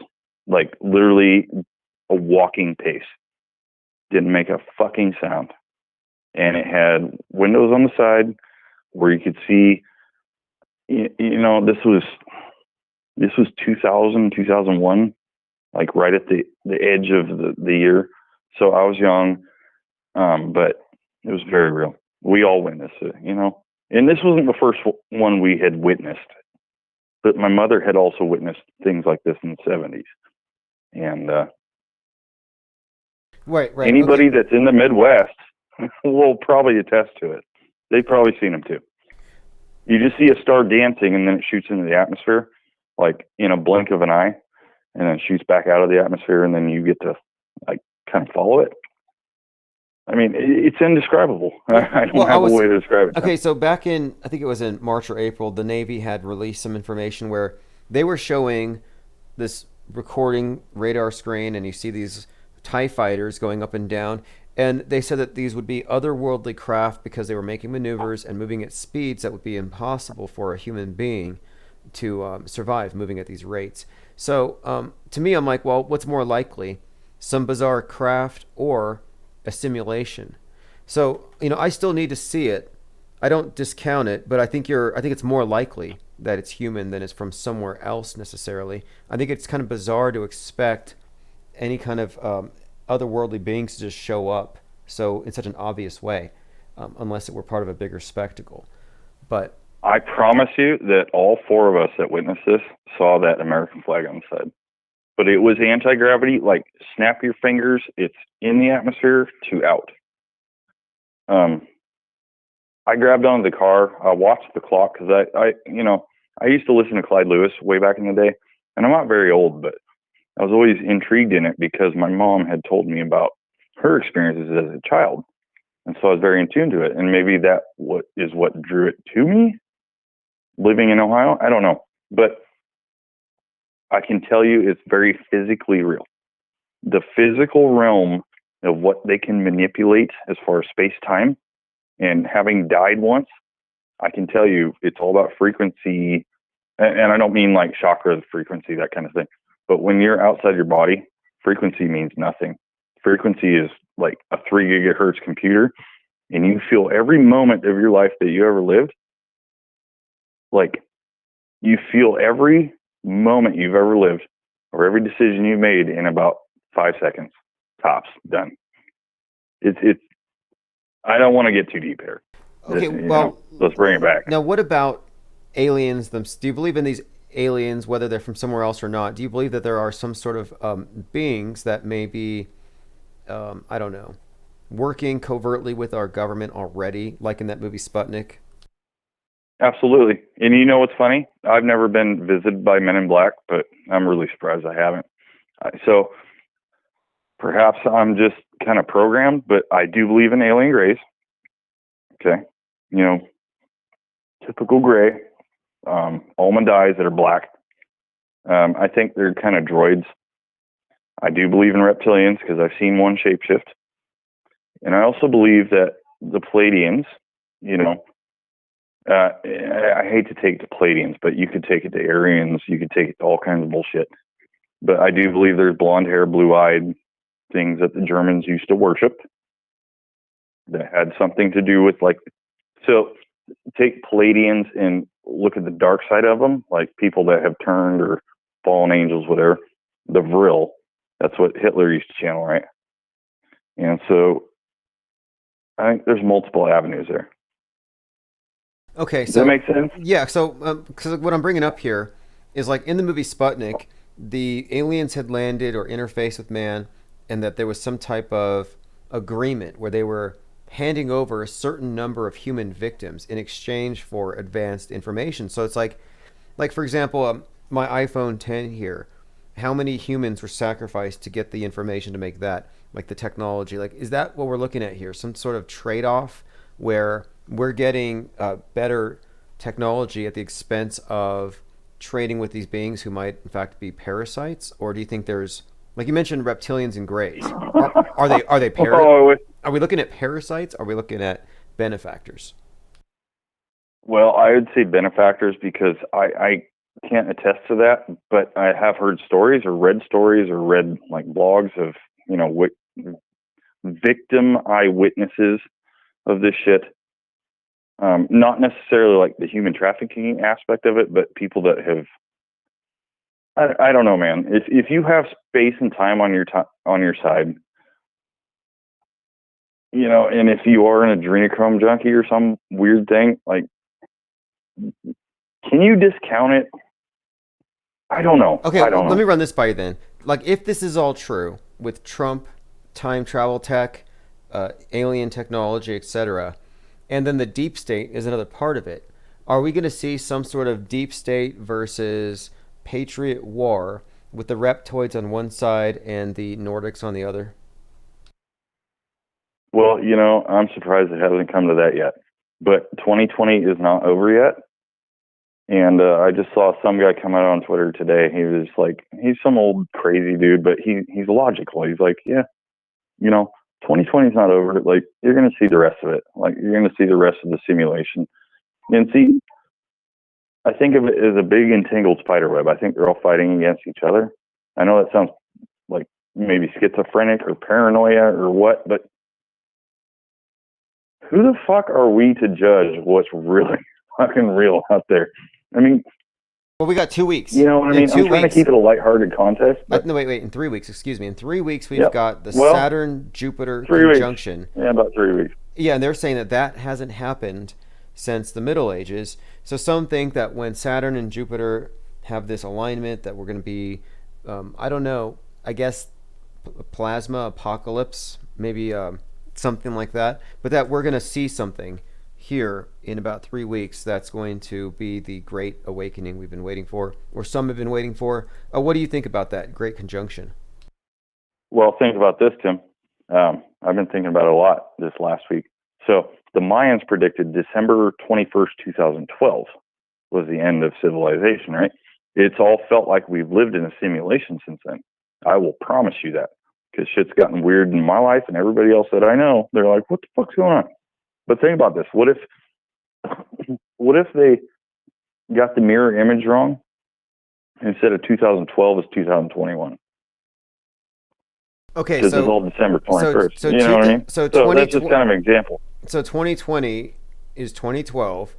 like literally a walking pace. Didn't make a fucking sound. And it had windows on the side where you could see, this was 2000, 2001, like right at the edge of the year. So I was young, but it was very real. We all witnessed it, And this wasn't the first one we had witnessed, but my mother had also witnessed things like this in the 70s. And right. Anybody that's in the Midwest will probably attest to it. They've probably seen them too. You just see a star dancing and then it shoots into the atmosphere, like in a blink of an eye, and then shoots back out of the atmosphere, and then you get to kind of follow it. I mean, it's indescribable. I don't have a way to describe it. Okay, so back in, I think it was in March or April, the Navy had released some information where they were showing this recording radar screen, and you see these TIE fighters going up and down. And they said that these would be otherworldly craft because they were making maneuvers and moving at speeds that would be impossible for a human being to survive moving at these rates. So to me, I'm like, well, what's more likely? Some bizarre craft or a simulation? So, I still need to see it. I don't discount it, but I think it's more likely that it's human than it's from somewhere else necessarily. I think it's kind of bizarre to expect any kind of otherworldly beings to just show up so in such an obvious way, unless it were part of a bigger spectacle. But I promise you that all four of us that witnessed this saw that American flag on the side. But it was anti-gravity, like snap your fingers, it's in the atmosphere to out. I grabbed onto the car, I watched the clock because I used to listen to Clyde Lewis way back in the day, and I'm not very old, but I was always intrigued in it because my mom had told me about her experiences as a child. And so I was very in tune to it. And maybe that is what drew it to me living in Ohio. I don't know. But I can tell you it's very physically real. The physical realm of what they can manipulate as far as space-time, and having died once, I can tell you it's all about frequency. And I don't mean like chakra frequency, that kind of thing. But when you're outside your body, frequency means nothing. Frequency is like a 3 gigahertz computer, and you feel every moment of your life that you ever lived. Like, you feel every moment you've ever lived or every decision you made in about 5 seconds, tops, done. It's I don't want to get too deep here. Okay, well, let's bring it back. Now, what about aliens? Do you believe in these aliens, whether they're from somewhere else or not? Do you believe that there are some sort of beings that may be, I don't know, working covertly with our government already, like in that movie Sputnik? Absolutely. And you know what's funny? I've never been visited by Men in Black, but I'm really surprised I haven't. So perhaps I'm just kind of programmed, but I do believe in alien grays. Okay. Typical gray, almond eyes that are black. I think they're kind of droids. I do believe in reptilians because I've seen one shapeshift. And I also believe that the Pleiadians, I hate to take it to Pleiadians, but you could take it to Aryans, you could take it to all kinds of bullshit. But I do believe there's blonde hair, blue-eyed things that the Germans used to worship that had something to do with, so take Pleiadians and look at the dark side of them, like people that have turned or fallen angels, whatever. The Vril, that's what Hitler used to channel, right? And so I think there's multiple avenues there. Okay, Does so that make sense? Yeah, so because what I'm bringing up here is like in the movie Sputnik, the aliens had landed or interfaced with man, and that there was some type of agreement where they were handing over a certain number of human victims in exchange for advanced information. So it's like for example, my iPhone 10 here, how many humans were sacrificed to get the information to make that, like the technology? Like, is that what we're looking at here? Some sort of trade-off where we're getting better technology at the expense of trading with these beings who might in fact be parasites? Or do you think there's, like you mentioned, reptilians and grays? Are they are we looking at parasites? Are we looking at benefactors? Well, I would say benefactors because I can't attest to that, but I have heard stories or read like blogs of, victim eyewitnesses of this shit. Not necessarily like the human trafficking aspect of it, but people that have, I don't know, man. If you have space and time on your side, and if you are an adrenochrome junkie or some weird thing, like, can you discount it? I don't know. Okay, I don't know. Let me run this by you then. Like, if this is all true with Trump, time travel tech, alien technology, etc., and then the deep state is another part of it, are we going to see some sort of deep state versus patriot war with the reptoids on one side and the Nordics on the other? Well, I'm surprised it hasn't come to that yet. But 2020 is not over yet. And I just saw some guy come out on Twitter today. He was like, he's some old crazy dude, but he's logical. He's like, yeah, 2020 is not over. Like, you're going to see the rest of it. Like, you're going to see the rest of the simulation. And see, I think of it as a big entangled spider web. I think they're all fighting against each other. I know that sounds like maybe schizophrenic or paranoia or what, but who the fuck are we to judge what's really fucking real out there? I mean, well, we got 2 weeks. You know what I mean? I'm trying to keep it a lighthearted contest. No, wait. In 3 weeks, excuse me. In 3 weeks, we've got the Saturn-Jupiter 3 conjunction. Weeks. Yeah, about 3 weeks. Yeah, and they're saying that hasn't happened since the Middle Ages. So some think that when Saturn and Jupiter have this alignment, that we're going to be, I don't know, I guess plasma apocalypse, maybe something like that. But that we're going to see something here in about 3 weeks that's going to be the great awakening we've been waiting for, or some have been waiting for. What do you think about that great conjunction? Well, think about this, Tim. I've been thinking about it a lot this last week. So the Mayans predicted December 21st, 2012 was the end of civilization, right? It's all felt like we've lived in a simulation since then. I will promise you that, because shit's gotten weird in my life and everybody else that I know. They're like, what the fuck's going on? But think about this. What if they got the mirror image wrong? Instead of 2012 is 2021. Okay, because it's all December 21st. So you know what I mean? So that's just kind of an example. So 2020 is 2012,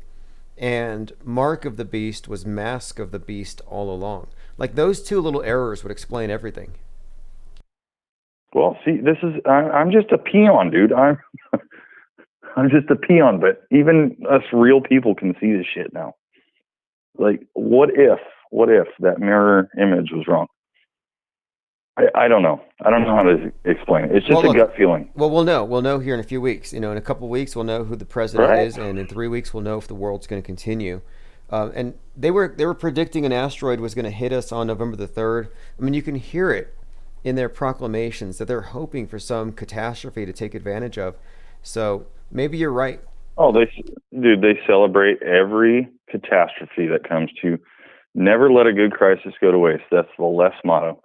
and Mark of the Beast was Mask of the Beast all along. Like, those two little errors would explain everything. Well, see, I'm just a peon, dude. I'm just a peon, but even us real people can see this shit now. Like, what if that mirror image was wrong? I don't know. I don't know how to explain it. It's just a gut feeling. Well, we'll know. We'll know here in a few weeks. In a couple of weeks, we'll know who the president is, and in 3 weeks, we'll know if the world's going to continue. And they were predicting an asteroid was going to hit us on November the 3rd. I mean, you can hear it in their proclamations that they're hoping for some catastrophe to take advantage of. So maybe you're right. Oh, they celebrate every catastrophe that comes to. Never let a good crisis go to waste. That's the left's motto.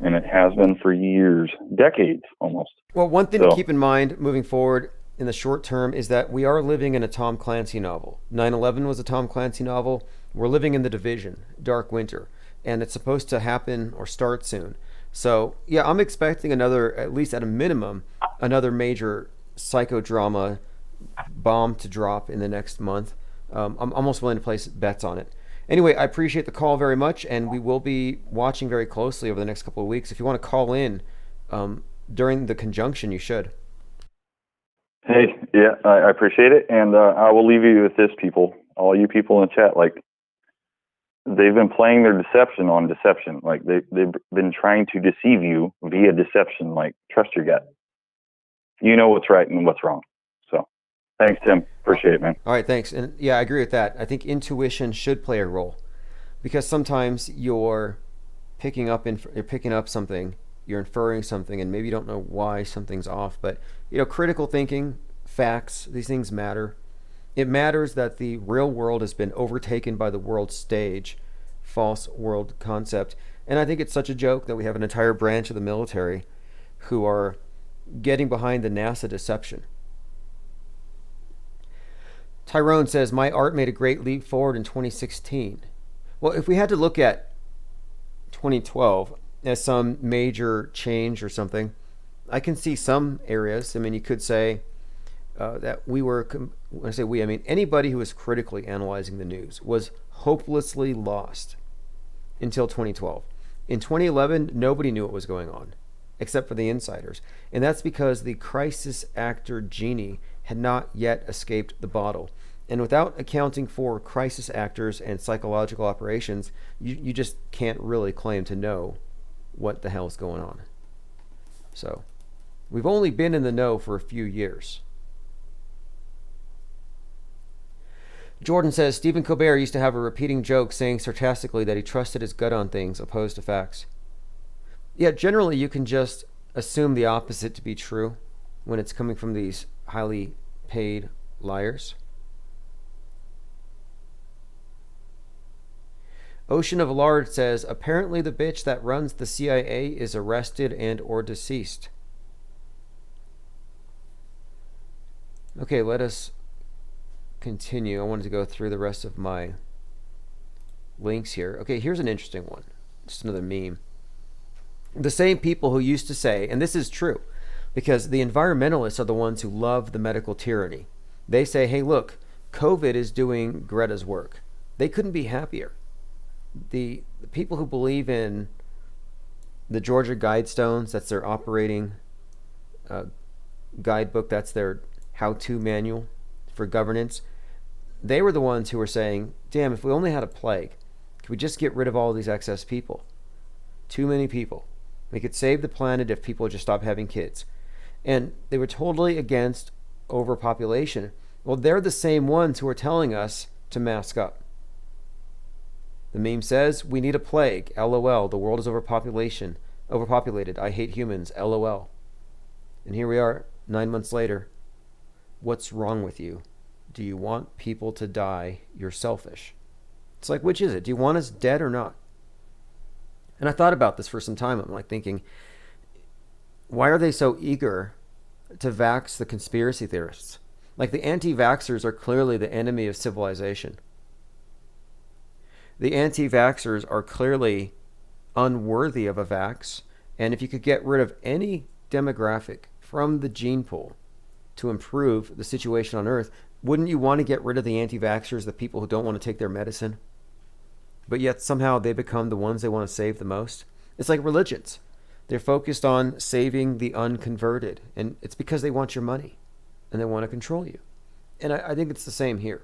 And it has been for years, decades almost. Well, one thing to keep in mind moving forward in the short term is that we are living in a Tom Clancy novel. 9/11 was a Tom Clancy novel. We're living in The Division, Dark Winter, and it's supposed to happen or start soon. So, yeah, I'm expecting another, at least at a minimum, another major psychodrama bomb to drop in the next month. I'm almost willing to place bets on it. Anyway, I appreciate the call very much, and we will be watching very closely over the next couple of weeks. If you want to call in during the conjunction, you should. Hey, yeah, I appreciate it, and I will leave you with this, people. All you people in the chat, like, they've been playing their deception on deception. Like, they've been trying to deceive you via deception. Like, trust your gut. You know what's right and what's wrong. So, thanks, Tim. Appreciate it, man. All right, thanks. And yeah, I agree with that. I think intuition should play a role, because sometimes you're picking up something, you're inferring something, and maybe you don't know why something's off. But critical thinking, facts, these things matter. It matters that the real world has been overtaken by the world stage, false world concept. And I think it's such a joke that we have an entire branch of the military who are getting behind the NASA deception. Tyrone says, my art made a great leap forward in 2016. Well, if we had to look at 2012 as some major change or something, I can see some areas. I mean, you could say that we were, when I say we, I mean anybody who was critically analyzing the news was hopelessly lost until 2012. In 2011, nobody knew what was going on except for the insiders. And that's because the crisis actor genie had not yet escaped the bottle. And without accounting for crisis actors and psychological operations, you just can't really claim to know what the hell's going on. So, we've only been in the know for a few years. Jordan says, Stephen Colbert used to have a repeating joke saying sarcastically that he trusted his gut on things opposed to facts. Yeah, generally you can just assume the opposite to be true when it's coming from these highly paid liars. Ocean of Lard says, apparently the bitch that runs the CIA is arrested and or deceased. Okay, let us continue. I wanted to go through the rest of my links here. Okay, here's an interesting one. Just another meme. The same people who used to say, and this is true, because the environmentalists are the ones who love the medical tyranny. They say, hey, look, COVID is doing Greta's work. They couldn't be happier. The people who believe in the Georgia Guidestones, that's their operating guidebook, that's their how-to manual for governance, they were the ones who were saying, damn, if we only had a plague, could we just get rid of all these excess people? Too many people. We could save the planet if people just stop having kids. And they were totally against overpopulation. Well, they're the same ones who are telling us to mask up. The meme says, we need a plague. LOL. The world is overpopulated. I hate humans. LOL. And here we are, 9 months later. What's wrong with you? Do you want people to die? You're selfish. It's like, which is it? Do you want us dead or not? And I thought about this for some time. I'm like thinking, why are they so eager to vax the conspiracy theorists? Like, the anti-vaxxers are clearly the enemy of civilization. The anti-vaxxers are clearly unworthy of a vax. And if you could get rid of any demographic from the gene pool to improve the situation on Earth, wouldn't you want to get rid of the anti-vaxxers, the people who don't want to take their medicine? But yet somehow they become the ones they want to save the most. It's like religions. They're focused on saving the unconverted. And it's because they want your money and they want to control you. And I think it's the same here.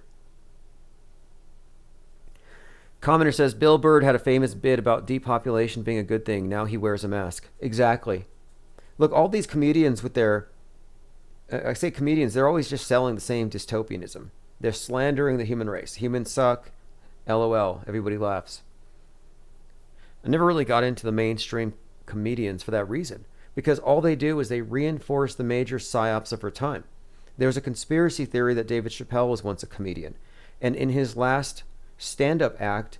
Commenter says, Bill Bird had a famous bit about depopulation being a good thing. Now he wears a mask. Exactly. Look, all these comedians with their... I say comedians, they're always just selling the same dystopianism. They're slandering the human race. Humans suck. LOL. Everybody laughs. I never really got into the mainstream comedians for that reason, because all they do is they reinforce the major psyops of her time. There's a conspiracy theory that David Chappelle was once a comedian. And in his last stand-up act,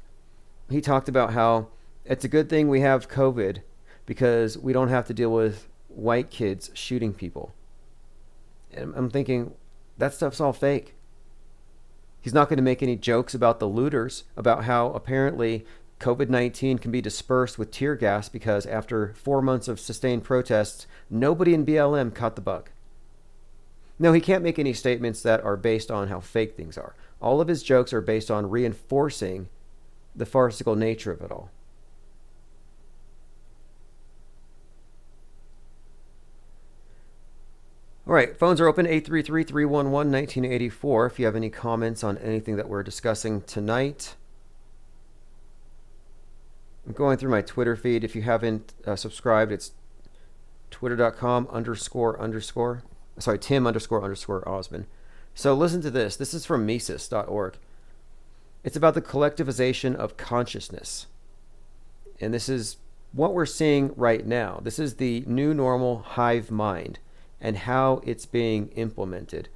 he talked about how it's a good thing we have COVID because we don't have to deal with white kids shooting people. And I'm thinking, that stuff's all fake. He's not going to make any jokes about the looters, about how apparently COVID-19 can be dispersed with tear gas because after 4 months of sustained protests, nobody in BLM caught the bug. No, he can't make any statements that are based on how fake things are. All of his jokes are based on reinforcing the farcical nature of it all. All right, phones are open, 833-311-1984. If you have any comments on anything that we're discussing tonight. I'm going through my Twitter feed. If you haven't subscribed, it's twitter.com/_. Sorry, Tim__Osmond. So listen to this. This is from Mises.org. It's about the collectivization of consciousness. And this is what we're seeing right now. This is the new normal hive mind and how it's being implemented.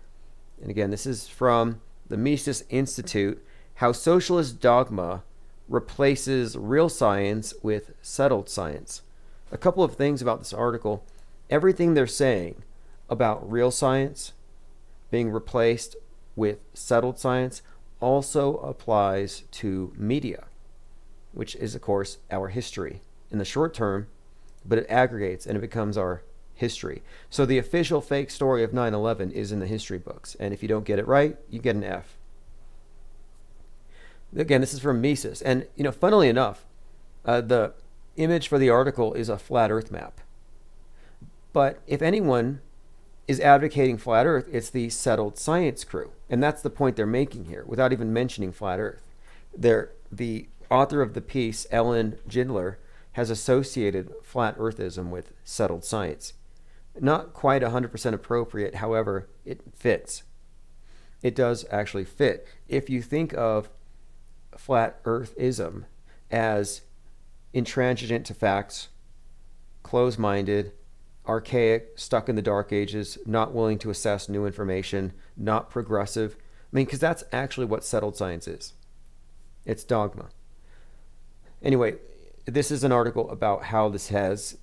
And again, this is from the Mises Institute, how socialist dogma replaces real science with settled science. A couple of things about this article. Everything they're saying about real science being replaced with settled science also applies to media, which is, of course, our history in the short term, but it aggregates and it becomes our history. So the official fake story of 9/11 is in the history books, and if you don't get it right, you get an F. Again, this is from Mises, and funnily enough, the image for the article is a flat Earth map. But if anyone is advocating flat Earth, it's the settled science crew. And that's the point they're making here, without even mentioning flat Earth. The author of the piece, Ellen Gindler, has associated flat Earthism with settled science. Not quite 100% appropriate, however, it fits. It does actually fit. If you think of flat Earthism as intransigent to facts, closed-minded, archaic, stuck in the dark ages, not willing to assess new information, not progressive. I mean, because that's actually what settled science is. It's dogma. Anyway, this is an article about how this has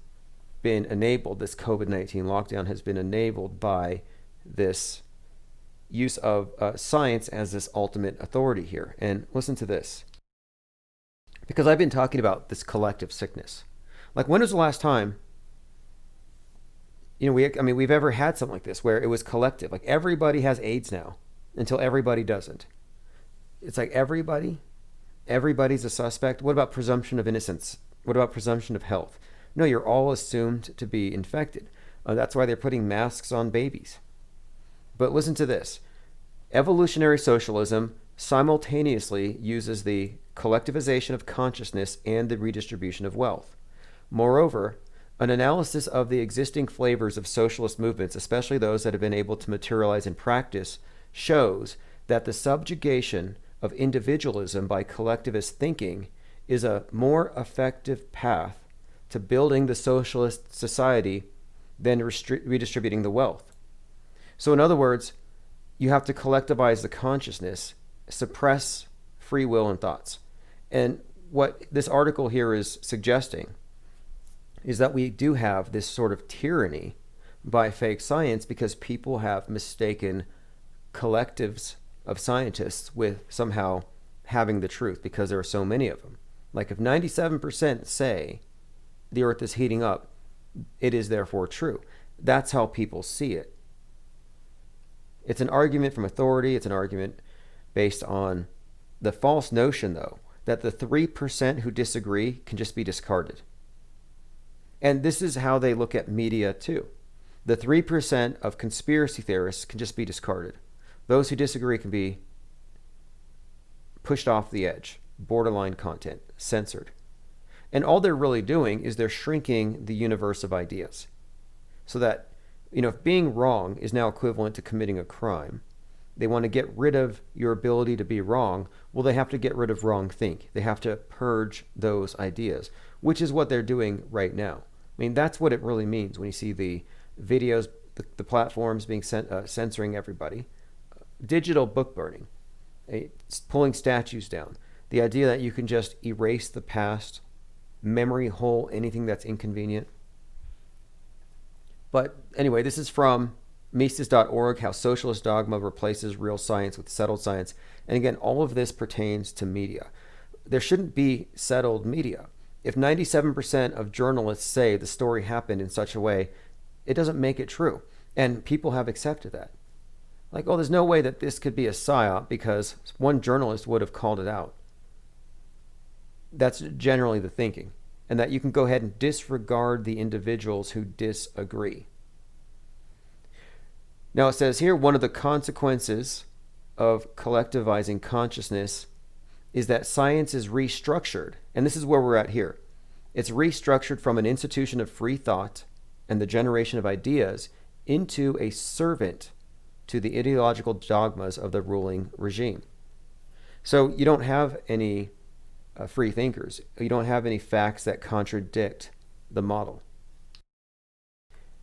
been enabled. This COVID-19 lockdown has been enabled by this use of science as this ultimate authority here. And listen to this. Because I've been talking about this collective sickness. Like, when was the last time, we've ever had something like this where it was collective? Like, everybody has AIDS now until everybody doesn't. It's like everybody's a suspect. What about presumption of innocence? What about presumption of health? No, you're all assumed to be infected. That's why they're putting masks on babies. But listen to this. Evolutionary socialism simultaneously uses the collectivization of consciousness and the redistribution of wealth. Moreover, an analysis of the existing flavors of socialist movements, especially those that have been able to materialize in practice, shows that the subjugation of individualism by collectivist thinking is a more effective path to building the socialist society than redistributing the wealth. So in other words, you have to collectivize the consciousness, suppress free will and thoughts. And what this article here is suggesting is that we do have this sort of tyranny by fake science because people have mistaken collectives of scientists with somehow having the truth because there are so many of them. Like, if 97% say the earth is heating up, it is therefore true. That's how people see it. It's an argument from authority. It's an argument based on the false notion, though, that the 3% who disagree can just be discarded. And this is how they look at media, too. The 3% of conspiracy theorists can just be discarded. Those who disagree can be pushed off the edge, borderline content, censored. And all they're really doing is they're shrinking the universe of ideas. So that, if being wrong is now equivalent to committing a crime, they want to get rid of your ability to be wrong. Well, they have to get rid of wrong think. They have to purge those ideas, which is what they're doing right now. I mean, that's what it really means when you see the videos, the platforms being censoring everybody. Digital book burning, pulling statues down. The idea that you can just erase the past, memory hole anything that's inconvenient. But anyway, this is from Mises.org, How Socialist Dogma Replaces Real Science with Settled Science. And again, all of this pertains to media. There shouldn't be settled media. If 97% of journalists say the story happened in such a way, it doesn't make it true. And people have accepted that. Like, oh, there's no way that this could be a psyop because one journalist would have called it out. That's generally the thinking. And that you can go ahead and disregard the individuals who disagree. Now it says here, one of the consequences of collectivizing consciousness is that science is restructured. And this is where we're at here. It's restructured from an institution of free thought and the generation of ideas into a servant to the ideological dogmas of the ruling regime. So you don't have any free thinkers. You don't have any facts that contradict the model.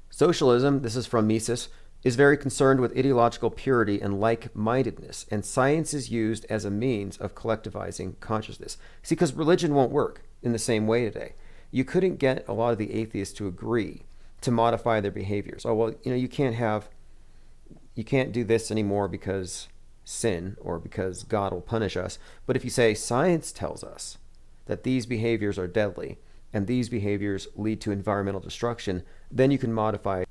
Socialism, this is from Mises, is very concerned with ideological purity and like-mindedness, and science is used as a means of collectivizing consciousness. See, because religion won't work in the same way today. You couldn't get a lot of the atheists to agree to modify their behaviors. Oh, well, you can't do this anymore because sin or because God will punish us. But if you say science tells us that these behaviors are deadly and these behaviors lead to environmental destruction, then you can modify it.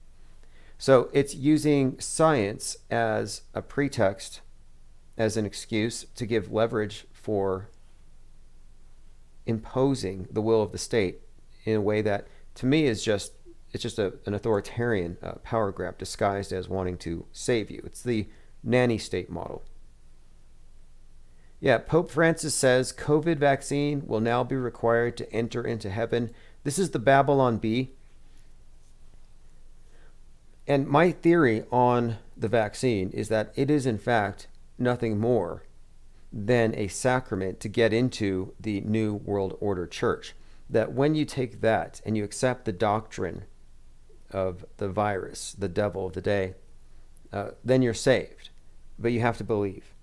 So it's using science as a pretext, as an excuse to give leverage for imposing the will of the state in a way that, to me, is just an authoritarian power grab disguised as wanting to save you. It's the nanny state model. Yeah, Pope Francis says COVID vaccine will now be required to enter into heaven. This is the Babylon Bee. And my theory on the vaccine is that it is, in fact, nothing more than a sacrament to get into the New World Order Church. That when you take that and you accept the doctrine of the virus, the devil of the day, then you're saved. But you have to believe.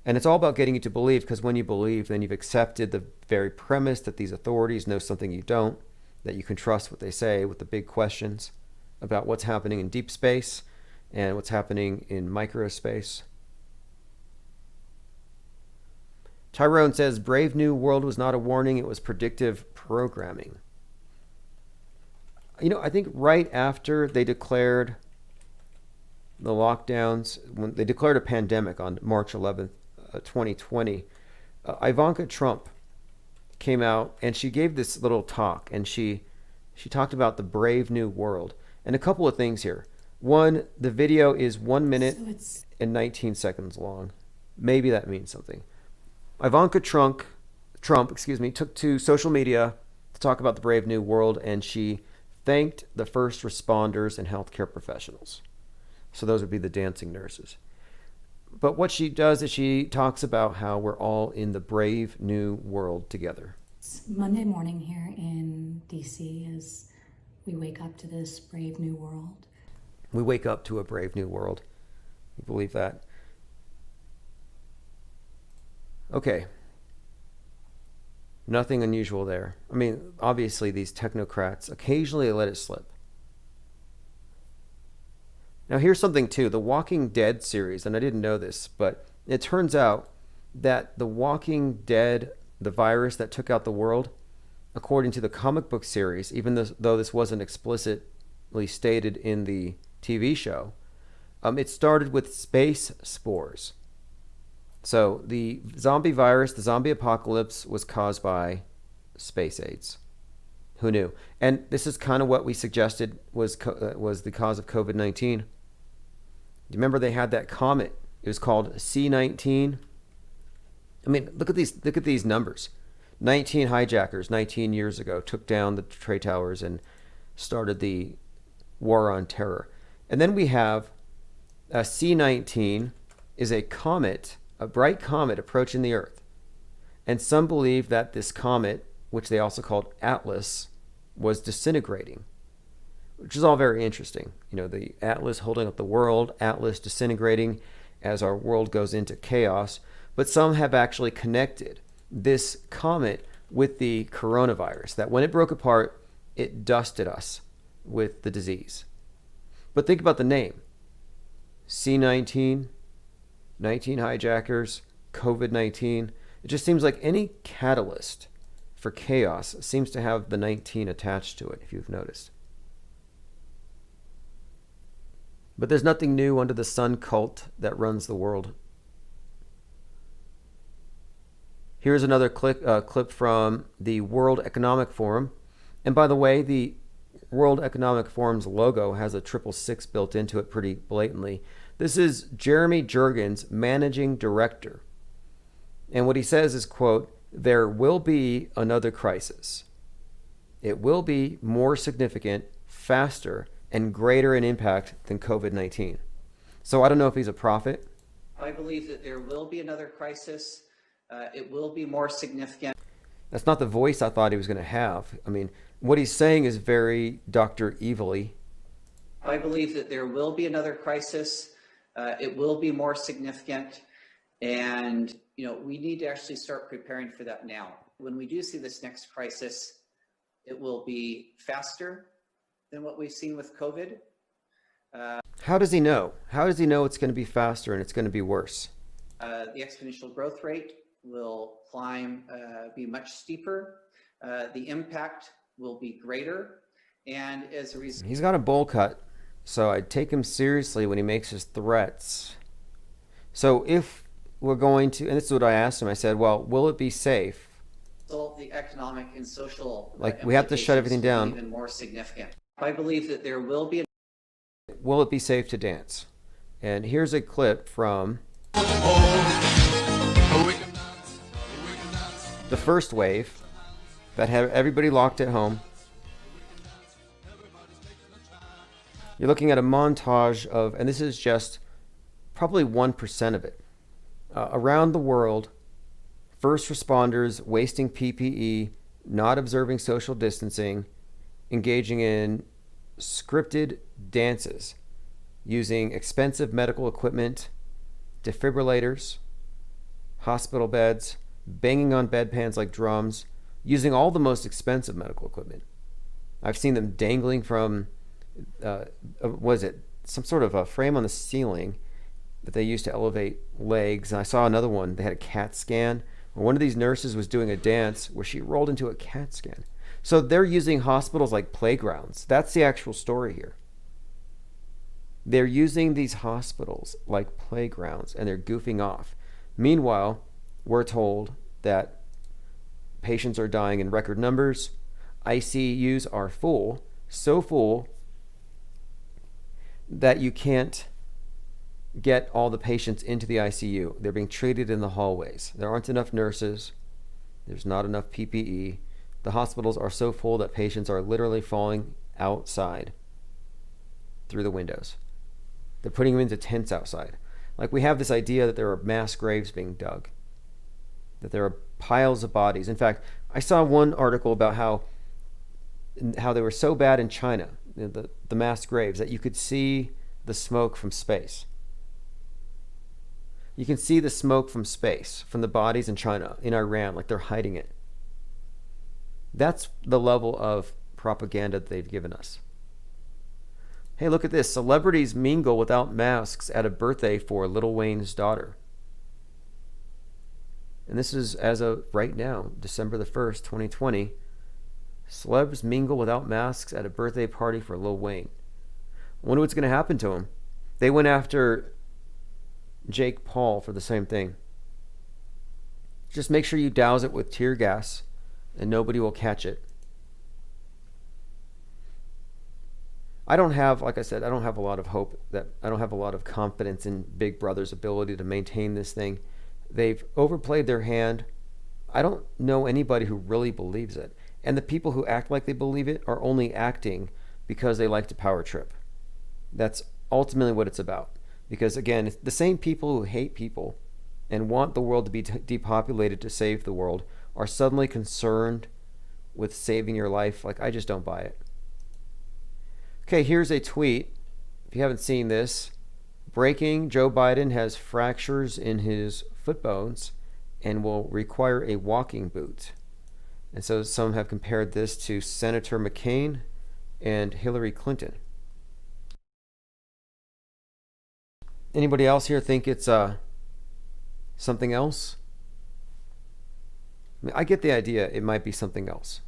And it's all about getting you to believe, because when you believe, then you've accepted the very premise that these authorities know something you don't, that you can trust what they say with the big questions about what's happening in deep space and what's happening in microspace. Tyrone says, Brave New World was not a warning, it was predictive programming. You know, I think right after they declared the lockdowns, when they declared a pandemic on March 11th, 2020, Ivanka Trump came out and she gave this little talk, and she talked about the Brave New World. And a couple of things here. One, the video is 1 minute and 19 seconds long. Maybe that means something. Ivanka Trump, took to social media to talk about the Brave New World, and she thanked the first responders and healthcare professionals. So those would be the dancing nurses. But what she does is she talks about how we're all in the brave new world together. It's Monday morning here in DC as we wake up to this brave new world. We wake up to a brave new world. You believe that? Okay. Nothing unusual there. I mean, obviously these technocrats occasionally let it slip. Now here's something too. The Walking Dead series, and I didn't know this, but it turns out that the Walking Dead, the virus that took out the world, according to the comic book series, even though this wasn't explicitly stated in the TV show, it started with space spores. So the zombie virus, the zombie apocalypse, was caused by space AIDS. Who knew? And this is kind of what we suggested was the cause of COVID-19. Do you remember they had that comet? It was called C-19. I mean, look at these numbers. 19 hijackers 19 years ago took down the Trade Towers and started the war on terror. And then we have C-19 is a comet, a bright comet approaching the Earth. And some believe that this comet, which they also called Atlas, was disintegrating, which is all very interesting. You know, the Atlas holding up the world, Atlas disintegrating as our world goes into chaos. But some have actually connected this comet with the coronavirus, that when it broke apart, it dusted us with the disease. But think about the name. C-19, 19 hijackers, COVID-19. It just seems like any catalyst for chaos seems to have the 19 attached to it, if you've noticed. But there's nothing new under the sun cult that runs the world. Here's another clip from the World Economic Forum. And by the way, the World Economic Forum's logo has a 666 built into it pretty blatantly. This is Jeremy Jurgens, managing director. And what he says is, quote, "There will be another crisis. It will be more significant, faster, and greater in impact than COVID-19. So I don't know if he's a prophet. I believe that there will be another crisis. It will be more significant. That's not the voice I thought he was going to have. I mean, what he's saying is very Dr. Evil-y. I believe that there will be another crisis. It will be more significant. And, you know, we need to actually start preparing for that now. When we do see this next crisis, it will be faster than what we've seen with COVID. How does he know? How does he know it's going to be faster and it's going to be worse? The exponential growth rate will climb, be much steeper. The impact will be greater. And as a result, He's got a bowl cut, so I'd take him seriously when he makes his threats. So if we're going to, and this is what I asked him, I said, well, will it be safe? the economic and social Like, we have to shut everything down. even more significant. I believe that there will be. Will it be safe to dance? And here's a clip from the first wave that had everybody locked at home. You're looking at a montage of, and this is just probably 1% of it. Around the world, first responders wasting PPE, not observing social distancing, engaging in scripted dances, using expensive medical equipment, defibrillators, hospital beds, banging on bedpans like drums, using all the most expensive medical equipment. I've seen them dangling from, some sort of a frame on the ceiling that they used to elevate legs. And I saw another one, they had a CAT scan, where one of these nurses was doing a dance where she rolled into a CAT scan. So they're using hospitals like playgrounds. That's the actual story here. They're using these hospitals like playgrounds, and they're goofing off. Meanwhile, we're told that patients are dying in record numbers. ICUs are full, so full that you can't get all the patients into the ICU. They're being treated in the hallways. There aren't enough nurses. There's not enough PPE. The hospitals are so full that patients are literally falling outside through the windows. They're putting them into tents outside. Like, we have this idea that there are mass graves being dug, that there are piles of bodies. In fact, I saw one article about how they were so bad in China, the mass graves, that you could see the smoke from space. You can see the smoke from space, from the bodies in China, in Iran, like they're hiding it. That's the level of propaganda that they've given us. Hey, look at this. Celebrities mingle without masks at a birthday for Lil Wayne's daughter. And this is as of right now, December the 1st, 2020. Celebs mingle without masks at a birthday party for Lil Wayne. I wonder what's going to happen to him. They went after Jake Paul for the same thing. Just make sure you douse it with tear gas and nobody will catch it. I don't have, like I said, I don't have a lot of hope, that I don't have a lot of confidence in Big Brother's ability to maintain this thing. They've overplayed their hand. I don't know anybody who really believes it. And the people who act like they believe it are only acting because they like to power trip. That's ultimately what it's about. Because again, it's the same people who hate people and want the world to be depopulated to save the world are suddenly concerned with saving your life. Like, I just don't buy it. Okay, here's a tweet. If you haven't seen this, breaking: Joe Biden has fractures in his foot bones and will require a walking boot. And so some have compared this to Senator McCain and Hillary Clinton. Anybody else here think it's something else? I mean, I get the idea it might be something else.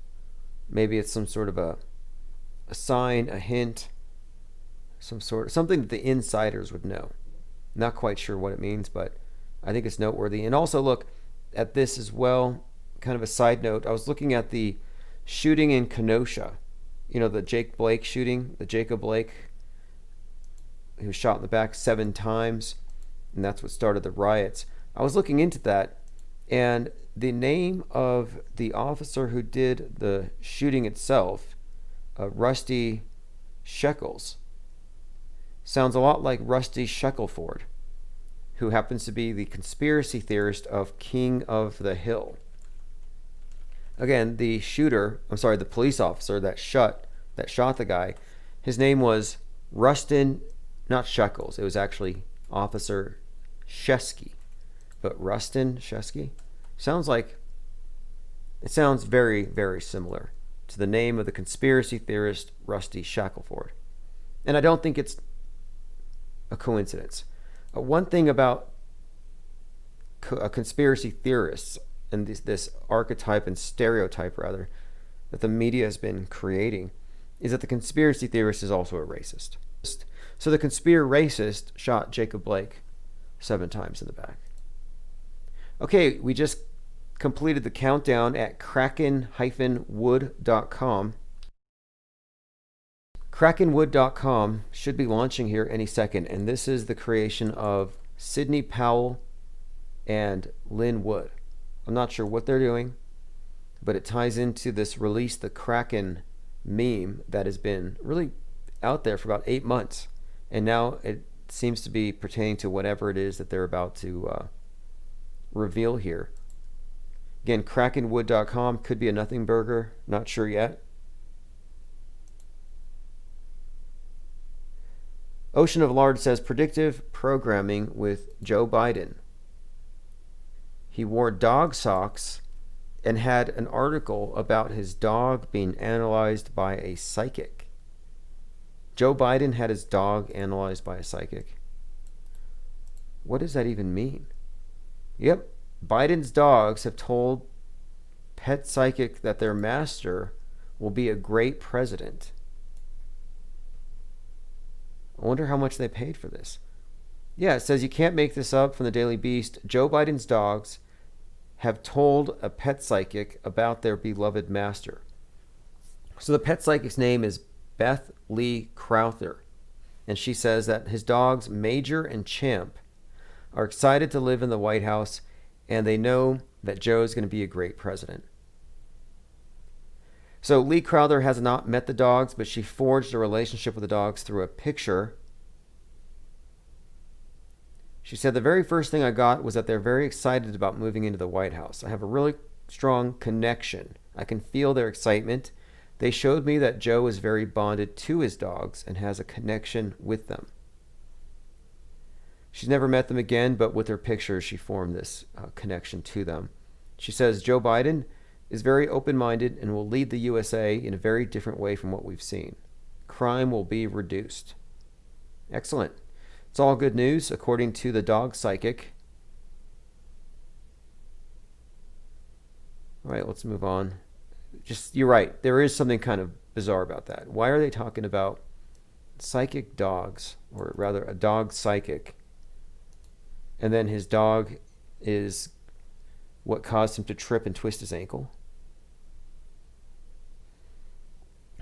Maybe it's some sort of a sign, a hint, something that the insiders would know. Not quite sure what it means, but I think it's noteworthy. And also look at this as well, kind of a side note. I was looking at the shooting in Kenosha. You know, the Jacob Blake shooting, he was shot in the back 7 times, and that's what started the riots. I was looking into that, and the name of the officer who did the shooting itself, Rusty Shekels, sounds a lot like Rusty Shackelford, who happens to be the conspiracy theorist of King of the Hill. Again, the police officer that shot the guy, his name was Rustin, not Shekels. It was actually Officer Shesky. But Rustin Shesky sounds very, very similar to the name of the conspiracy theorist Rusty Shackelford. And I don't think it's a coincidence. One thing about conspiracy theorists and this archetype and stereotype, rather, that the media has been creating is that the conspiracy theorist is also a racist. So the conspiracist shot Jacob Blake 7 times in the back. Okay, we just completed the countdown at kraken-wood.com. Krakenwood.com should be launching here any second, and this is the creation of Sidney Powell and Lynn Wood. I'm not sure what they're doing, but it ties into this Release the Kraken meme that has been really out there for about 8 months, and now it seems to be pertaining to whatever it is that they're about to reveal here. Again, krakenwood.com, could be a nothing burger, not sure yet. Ocean of Lard says predictive programming with Joe Biden. He wore dog socks and had an article about his dog being analyzed by a psychic. Joe Biden had his dog analyzed by a psychic. What does that even mean? Yep, Biden's dogs have told pet psychic that their master will be a great president. I wonder how much they paid for this. Yeah, it says you can't make this up from the Daily Beast. Joe Biden's dogs have told a pet psychic about their beloved master. So the pet psychic's name is Beth Lee Crowther, and she says that his dogs, Major and Champ, are excited to live in the White House, and they know that Joe is going to be a great president. So Lee Crowther has not met the dogs, but she forged a relationship with the dogs through a picture. She said, the very first thing I got was that they're very excited about moving into the White House. I have a really strong connection. I can feel their excitement. They showed me that Joe is very bonded to his dogs and has a connection with them. She's never met them again, but with her pictures, she formed this connection to them. She says, Joe Biden is very open-minded and will lead the USA in a very different way from what we've seen. Crime will be reduced. Excellent. It's all good news, according to the dog psychic. All right, let's move on. You're right. There is something kind of bizarre about that. Why are they talking about psychic dogs, or rather a dog psychic, and then his dog is what caused him to trip and twist his ankle?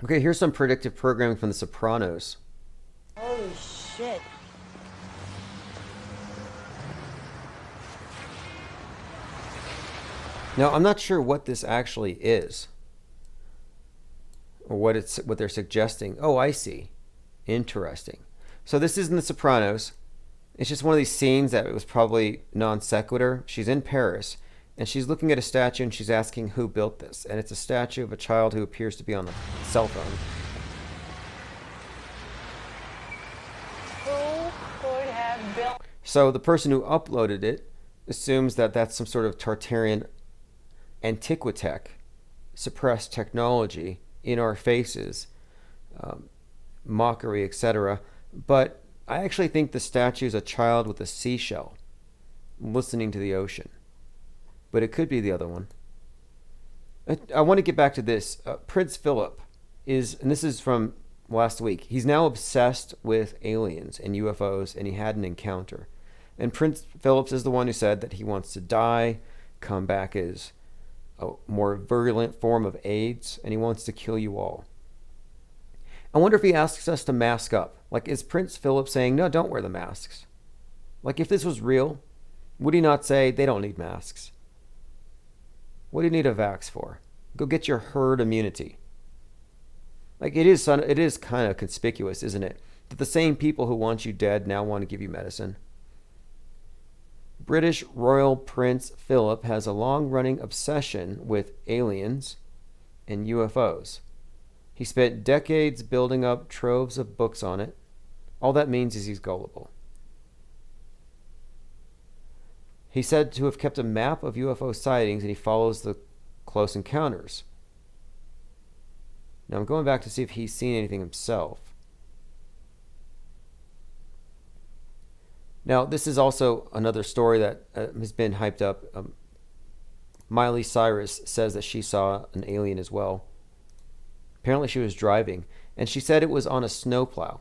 Okay, here's some predictive programming from The Sopranos. Holy shit. Now, I'm not sure what this actually is, or what they're suggesting. Oh, I see. Interesting. So this isn't The Sopranos. It's just one of these scenes that it was probably non sequitur. She's in Paris, and she's looking at a statue, and she's asking who built this. And it's a statue of a child who appears to be on a cell phone. Who could have built? So the person who uploaded it assumes that that's some sort of Tartarian antiquitech, suppressed technology in our faces, mockery, etc. But I actually think the statue is a child with a seashell listening to the ocean. But it could be the other one. I want to get back to this. Prince Philip is, and this is from last week, he's now obsessed with aliens and UFOs, and he had an encounter. And Prince Philip is the one who said that he wants to die, come back as a more virulent form of AIDS, and he wants to kill you all. I wonder if he asks us to mask up. Like, is Prince Philip saying, no, don't wear the masks? Like, if this was real, would he not say, they don't need masks? What do you need a vax for? Go get your herd immunity. Like, it is kind of conspicuous, isn't it? That the same people who want you dead now want to give you medicine. British Royal Prince Philip has a long-running obsession with aliens and UFOs. He spent decades building up troves of books on it. All that means is he's gullible. He's said to have kept a map of UFO sightings, and he follows the close encounters. Now I'm going back to see if he's seen anything himself. Now, this is also another story that has been hyped up. Miley Cyrus says that she saw an alien as well. Apparently she was driving, and she said it was on a snowplow.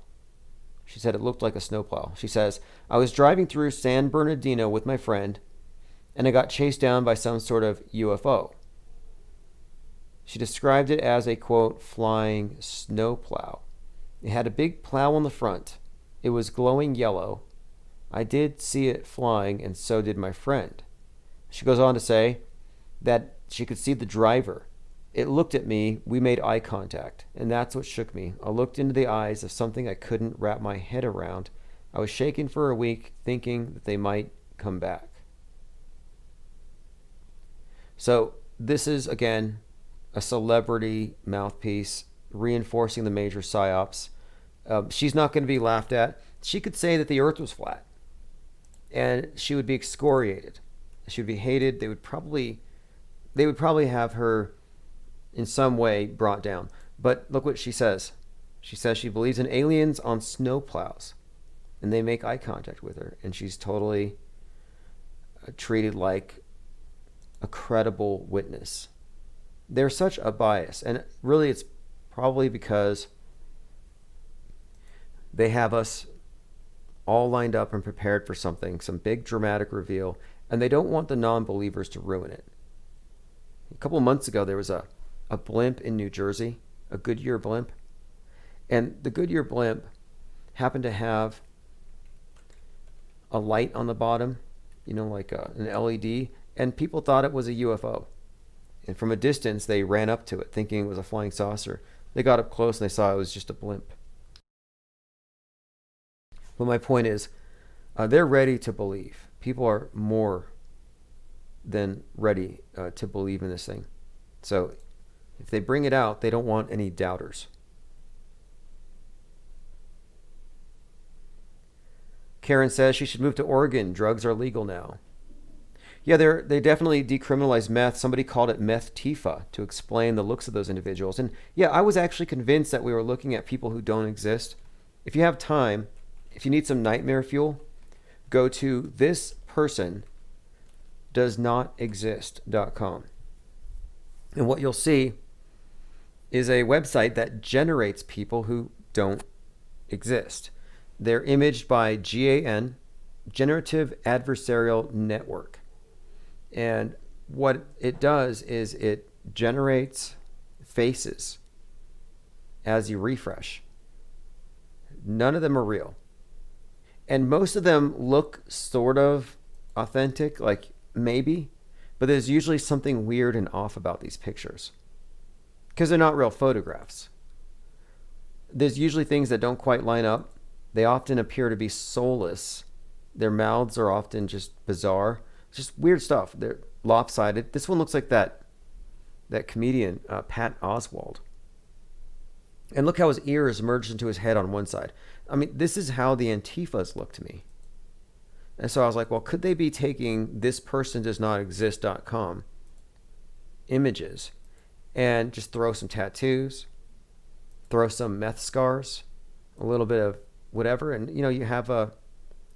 She said it looked like a snowplow. She says, I was driving through San Bernardino with my friend, and I got chased down by some sort of UFO. She described it as a, quote, flying snowplow. It had a big plow on the front. It was glowing yellow. I did see it flying, and so did my friend. She goes on to say that she could see the driver. It looked at me, we made eye contact, and that's what shook me. I looked into the eyes of something I couldn't wrap my head around. I was shaken for a week, thinking that they might come back. So this is, again, a celebrity mouthpiece reinforcing the major psyops. She's not going to be laughed at. She could say that the earth was flat, and she would be excoriated. She would be hated. They would probably have her in some way brought down. But look what she says. She says she believes in aliens on snowplows, and they make eye contact with her, and she's totally treated like a credible witness. There's such a bias, and really it's probably because they have us all lined up and prepared for something, some big dramatic reveal, and they don't want the non-believers to ruin it. A couple of months ago, there was a blimp in New Jersey, a Goodyear blimp, and the Goodyear blimp happened to have a light on the bottom, like an LED, and people thought it was a UFO. And from a distance, they ran up to it thinking it was a flying saucer. They got up close and they saw it was just a blimp. But my point is, they're ready to believe. People are more than ready to believe in this thing. So if they bring it out, they don't want any doubters. Karen says she should move to Oregon. Drugs are legal now. Yeah, they definitely decriminalized meth. Somebody called it meth Tifa to explain the looks of those individuals. And yeah, I was actually convinced that we were looking at people who don't exist. If you have time, if you need some nightmare fuel, go to thispersondoesnotexist.com. And what you'll see is a website that generates people who don't exist. They're imaged by GAN, Generative Adversarial Network. And what it does is it generates faces as you refresh. None of them are real. And most of them look sort of authentic, like maybe, but there's usually something weird and off about these pictures because they're not real photographs. There's usually things that don't quite line up. They often appear to be soulless. Their mouths are often just bizarre. It's just weird stuff. They're lopsided. This one looks like that comedian, Pat Oswalt. And look how his ears merged into his head on one side. I mean, this is how the Antifas look to me. And so I was like, well, could they be taking thispersondoesnotexist.com images and just throw some tattoos, throw some meth scars, a little bit of whatever, and you have a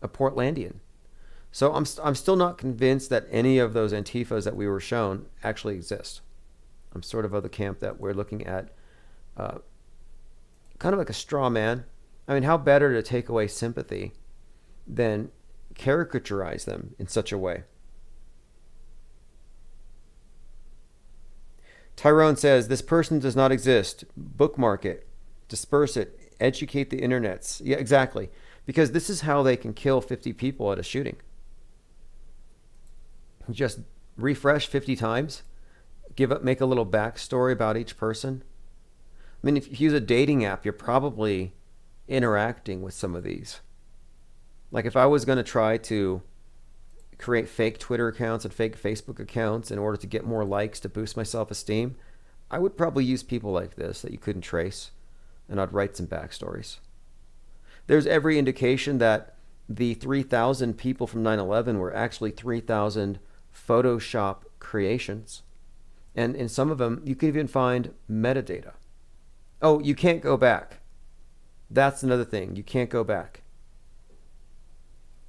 Portlandian. So I'm still not convinced that any of those Antifas that we were shown actually exist. I'm sort of the camp that we're looking at kind of like a straw man. I mean, how better to take away sympathy than caricaturize them in such a way? Tyrone says, this person does not exist. Bookmark it. Disperse it. Educate the internets. Yeah, exactly. Because this is how they can kill 50 people at a shooting. Just refresh 50 times. Make a little backstory about each person. I mean, if you use a dating app, you're probably interacting with some of these. Like if I was going to try to create fake Twitter accounts and fake Facebook accounts in order to get more likes to boost my self-esteem, I would probably use people like this that you couldn't trace, and I'd write some backstories. There's every indication that the 3,000 people from 9/11 were actually 3,000 Photoshop creations. And in some of them, you can even find metadata. Oh, you can't go back. That's another thing. You can't go back.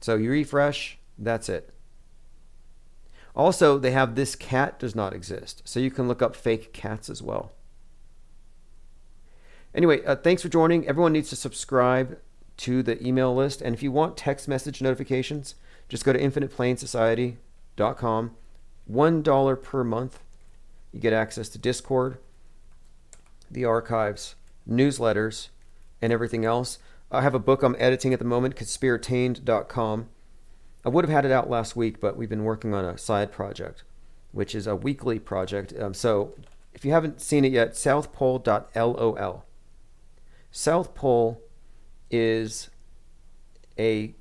So you refresh, that's it. Also, they have this cat does not exist. So you can look up fake cats as well. Anyway, thanks for joining. Everyone needs to subscribe to the email list. And if you want text message notifications, just go to infiniteplainsociety.com. $1 per month. You get access to Discord, the archives, newsletters, and everything else. I have a book I'm editing at the moment, conspiratained.com. I would have had it out last week, but we've been working on a side project, which is a weekly project. So if you haven't seen it yet, southpole.lol. South Pole is a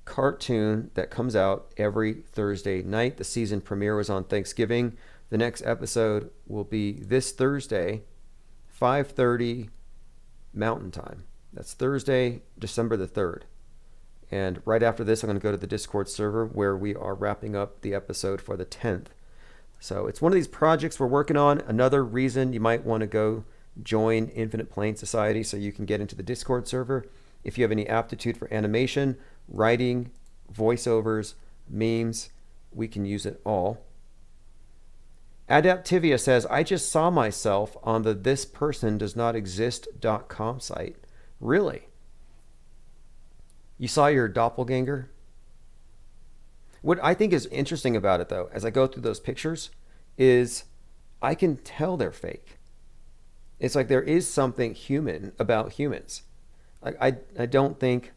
cartoon that comes out every Thursday night. The season premiere was on Thanksgiving. The next episode will be this Thursday, 5:30 Mountain Time. That's Thursday, December the 3rd. And right after this, I'm going to go to the Discord server where we are wrapping up the episode for the 10th. So it's one of these projects we're working on. Another reason you might want to go join Infinite Plane Society so you can get into the Discord server. If you have any aptitude for animation, writing, voiceovers, memes, we can use it all. Adaptivia says, I just saw myself on the thispersondoesnotexist.com site. Really? You saw your doppelganger? What I think is interesting about it, though, as I go through those pictures, is I can tell they're fake. It's like there is something human about humans. I don't think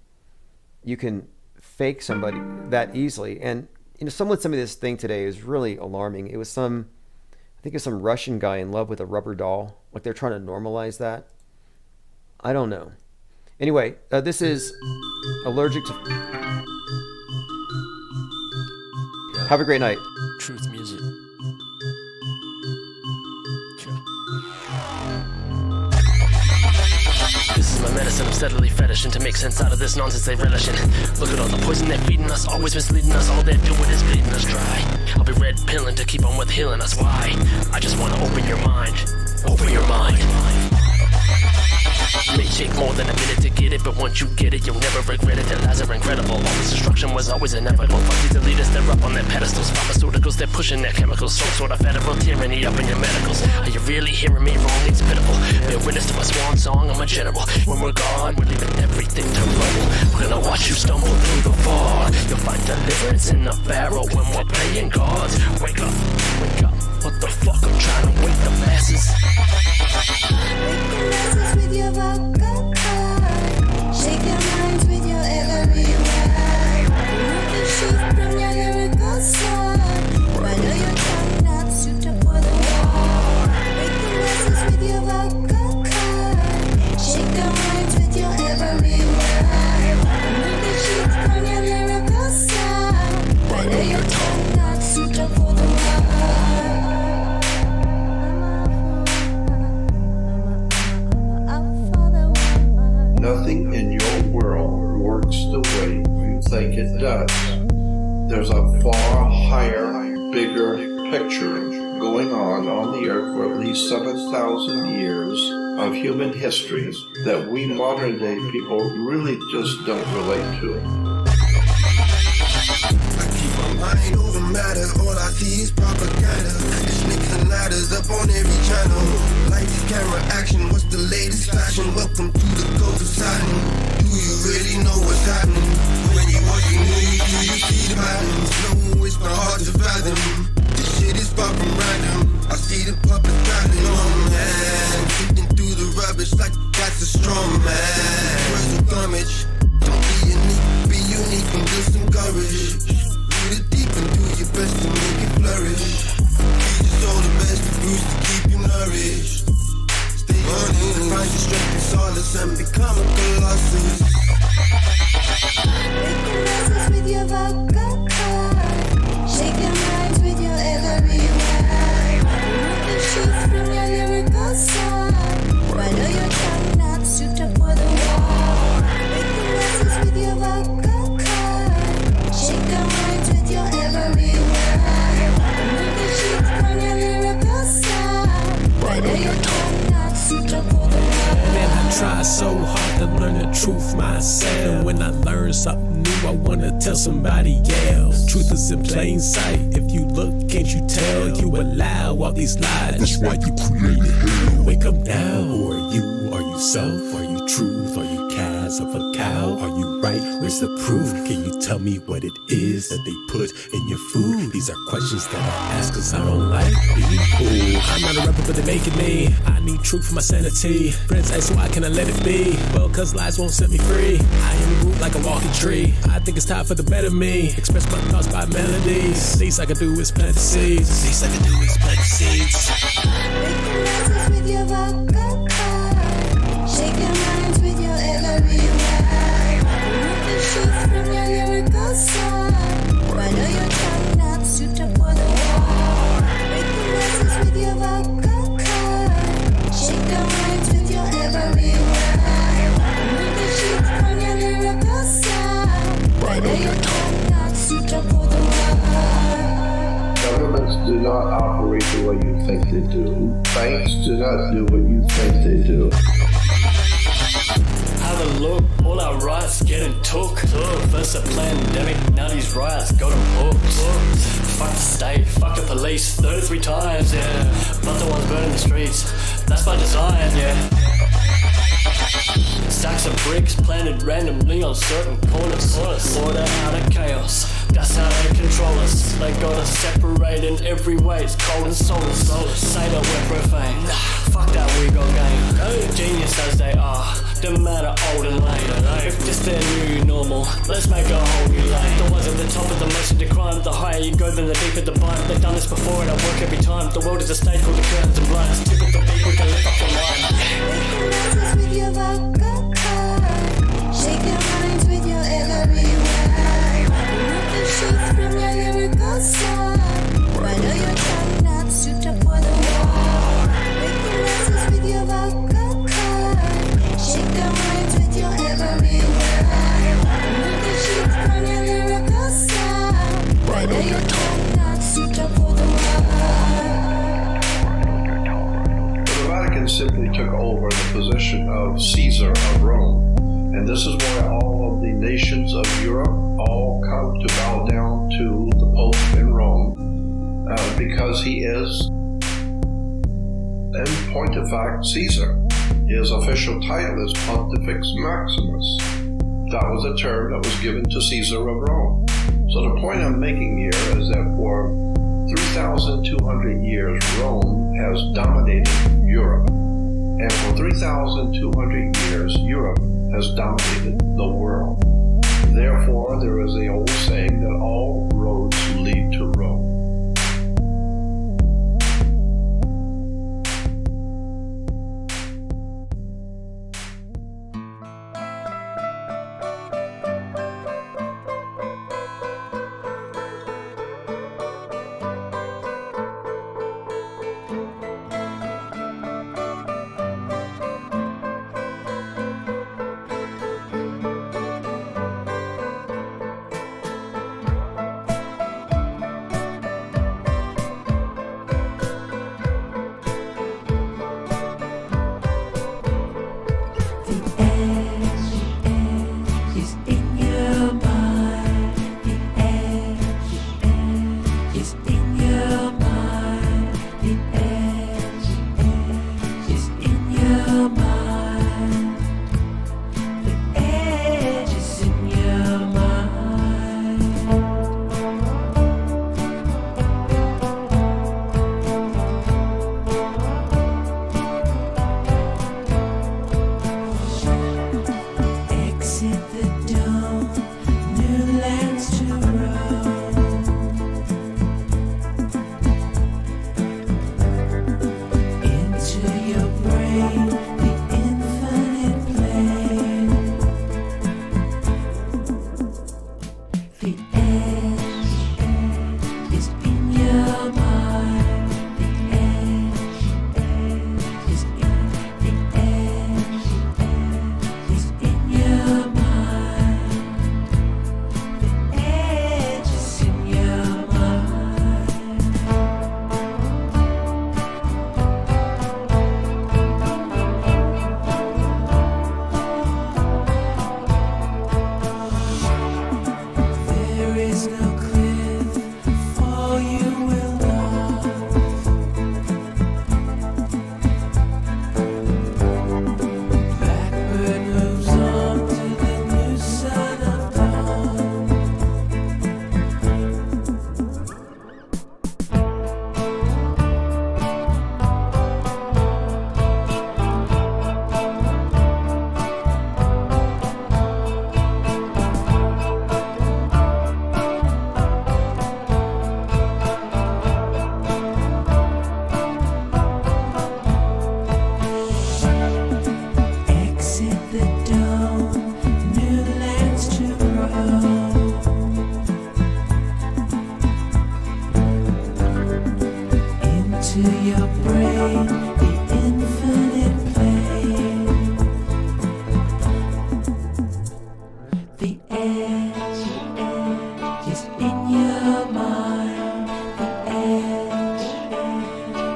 you can fake somebody that easily. And someone sent me this thing today. It was really alarming. It was I think it's some Russian guy in love with a rubber doll. Like they're trying to normalize that. I don't know. Anyway, this is Allergic to... Have a great night. Truth music. This is my medicine, I'm steadily fetishing to make sense out of this nonsense they relish in. Look at all the poison they're feeding us, always misleading us, all they're doing is bleeding us dry. I'll be red pilling to keep on with healing us, why? I just want to open your mind, open your mind. It may take more than a minute to get it, but once you get it, you'll never regret it. Their lies are incredible. All this destruction was always inevitable. Fuck these elitists, they're up on their pedestals. Pharmaceuticals, they're pushing their chemicals. Some sort of federal tyranny up in your medicals. Are you really hearing me wrong? It's pitiful. Bear witness to my swan song, I'm a general. When we're gone, we're leaving everything to rubble. We're gonna watch you stumble through the fall. You'll find deliverance in the barrel when we're playing gods. Wake up, wake up. What the fuck? I'm trying to wake the masses. With your vocal cord, shake your minds with your every word. Remove the shift from your lyrical sword. Why do you tongue not suit up for the war? Break the masses with your vocal cord, shake their minds with your every word. Remove the shift from your lyrical sword. Why do your tongue not suit up for the war? Nothing in your world works the way you think it does. There's a far higher, bigger picture going on the earth for at least 7,000 years of human history that we modern day people really just don't relate to. Mind over matter, all I see is propaganda. It's sneaks and ladders up on every channel. Lights, camera, action, what's the latest fashion? Welcome to the ghost of Saturn. Do you really know what's happening? When you watching movies, do you see the patterns? No, it's not hard to fathom. This shit is far from random. I see the puppet battling on man. Sifting through the rubbish like that's a strong man. Where's the garbage? Don't be unique and build some courage. It deep and do your best to make it flourish. Feed your soul the best of foods to keep you nourished. Stay on it and find your strength and solace and become a colossus. Break the masses with your vocal cord, shake your minds with your every word. Remove the shift from your lyrical sword. Why do your tongue not suit up for the war? Break the masses with your vocal cord, shake your minds with your every word. Remove the shift from your lyrical sword. Why do your tongue not suit up for the war? Man, I try so hard to learn the truth myself. And when I learn something new, I wanna tell somebody else. Truth is in plain sight. If you look, can't you tell? You allow all these lies. That's why you created hell. Wake up now. Who are you? Are you self? Are you truth? Are you calves of a cow? Are you right? Where's the proof? Can you tell me what it is that they put in your food? These are questions that I ask cause I don't like being fooled. I'm not a rebel, but they're making me. I need truth for my sanity. Friends ask why can I let it be? Well, cause lies won't set me free. I am rooted like a walking tree. I think it's time for the better me. Express my thoughts by melodies. Least I can do is plant the seeds. Least I can do is plant the seeds. Break the masses with your vocal cord, shake your minds with your every word. Remove the shift from your lyrical sword. Why do your tongue not suit up for the war? Break the masses with your vocal cord, shake your minds with your every word. Remove the shift from your lyrical sword. think they do. Banks do not do what you think they do. Have a look, all our rights getting took. First a pandemic, now these riots got them hooked. Fuck the state, fuck the police 33 times, yeah. Not the ones burning the streets, that's by design, yeah. Stacks of bricks planted randomly on certain corners. Order out of chaos, that's how they control us. They got us separated in every way, it's cold and soulless. Say that we're profane, fuck that, we got game. Genius as they are, don't matter old and late. If this their new normal, let's make a whole new lane. The ones at the top of the most of the crime, the higher you go, then the deeper the bind. They've done this before and I work every time. The world is a stage called the curtains and blinds. Tip at the beat, we can lift up your mind. With your vodka card, shake your minds with your every word. Remove the shoes from your lyrical side. Why do you try not suit up for the war? Break the glasses with your vodka card, shake their minds with your every word. Remove the shoes from your lyrical side. Why do you try not suit up for the war? The Vatican simply took over the position of Caesar of Rome. And this is why all of the nations of Europe all come to bow down to the Pope in Rome, because he is, in point of fact, Caesar. His official title is Pontifex Maximus. That was a term that was given to Caesar of Rome. So the point I'm making here is that for 3,200 years, Rome has dominated Europe. And for 3,200 years, Europe has dominated the world. Therefore, there is the old saying that all roads lead to Rome.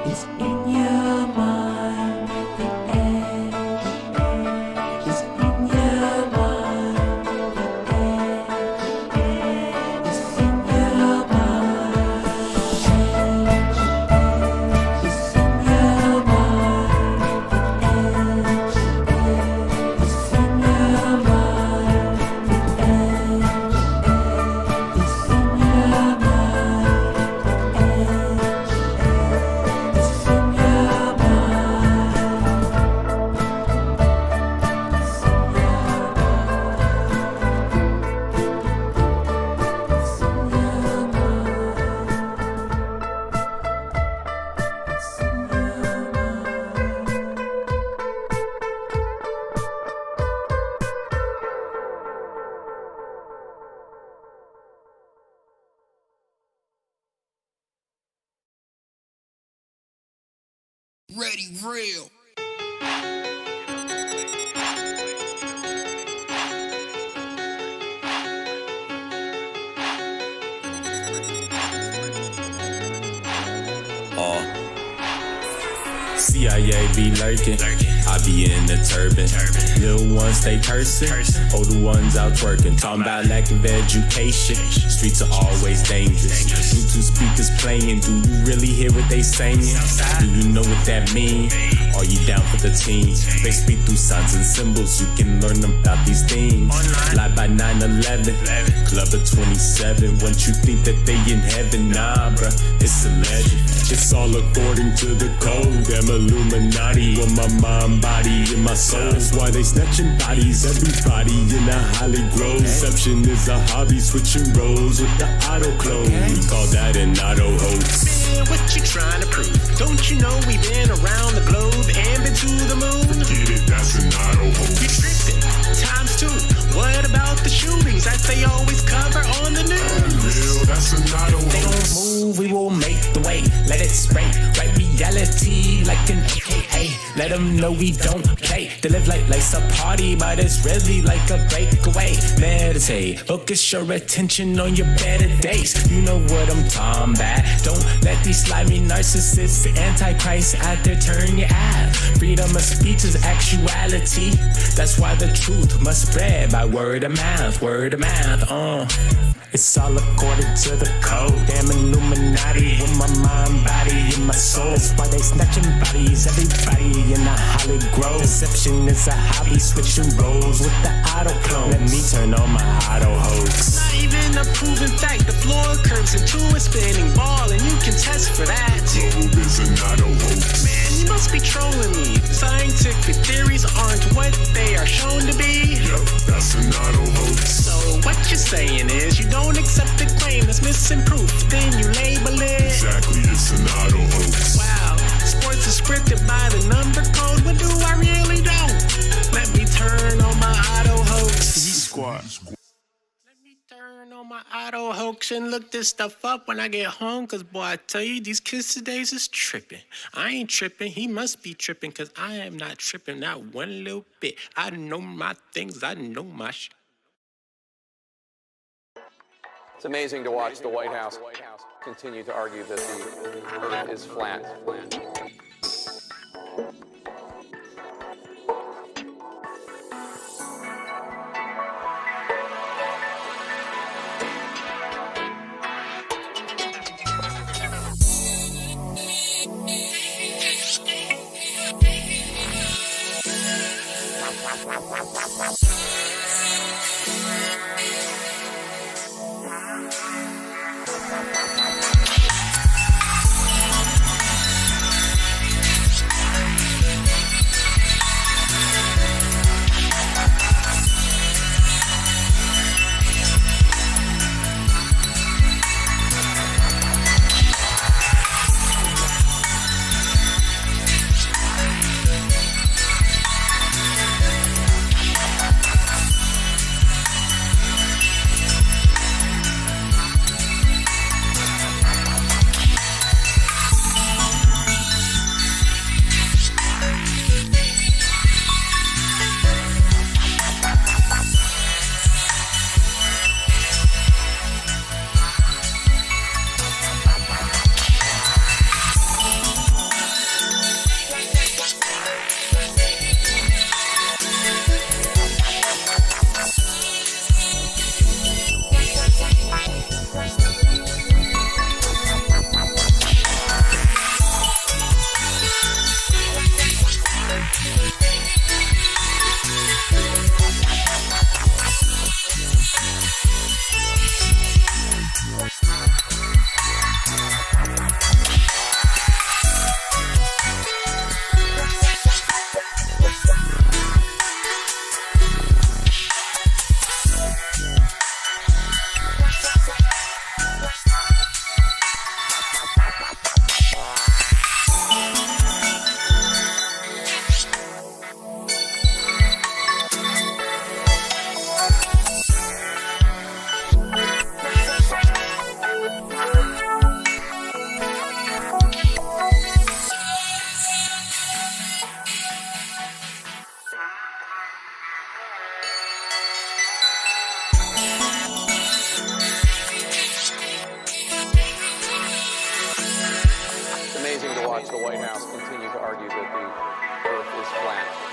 Is Ready, real. CIA be lurking, I be in the turban. Little ones stay cursing, older ones out twerking. Talking about lack of education, streets are always dangerous. Bluetooth speakers playing, do you really hear what they saying? Do you know what that mean? Are you down for the team? They speak through signs and symbols, you can learn about these things. Live by 9/11, Club of 27. Once you think that they in heaven, nah bruh, it's a legend. It's all according to the code. Damn Illuminati with my mind, body, and my soul. That's why they snatching bodies, everybody in a Holly Grove. Deception is a hobby, switching roles with the auto close. We call that an auto hoax. Man, what you trying to prove? Don't you know we've been around the globe and been to the moon? Get it, that's an auto hoax. You tripping, times two. What about the shootings that they always cover on the news? Real, that's an auto hoax. They don't move, we will make the way. Let it spray, right reality like an AKA. Let them know we don't play. They live like life's a party, but it's really like a breakaway. Meditate, focus your attention on your better days. You know what I'm talking about. Don't let these slimy narcissists, the antichrist out there turn your eye. Freedom of speech is actuality. That's why the truth must spread by word of mouth, word of mouth. It's all according to the code. Damn Illuminati with my mind, body, and my soul. That's why they snatching bodies, everybody in the Holly Grove. Deception is a hobby, switching roles with the auto clone. Let me turn on my auto hoax. Not even a proven fact. The floor curves into a spinning ball, and you can test for that. Globe is an auto hoax. Man, you must be trolling me. Scientific theories aren't what they are shown to be. Yep, that's an auto hoax. So what you're saying is you don't accept the claim that's missing proof, then you label it. Exactly, it's an auto hoax. Wow, sports is scripted by the number code. What do I really don't? Let me turn on my auto hoax. Squad. Turn on my auto hoax and look this stuff up when I get home. Cause boy, I tell you, these kids today is tripping. I ain't tripping, he must be tripping. Cause I am not tripping, not one little bit. I know my things, I know my shit. It's amazing to watch the White House continue to argue that the Earth is flat. continue to argue that the earth is flat.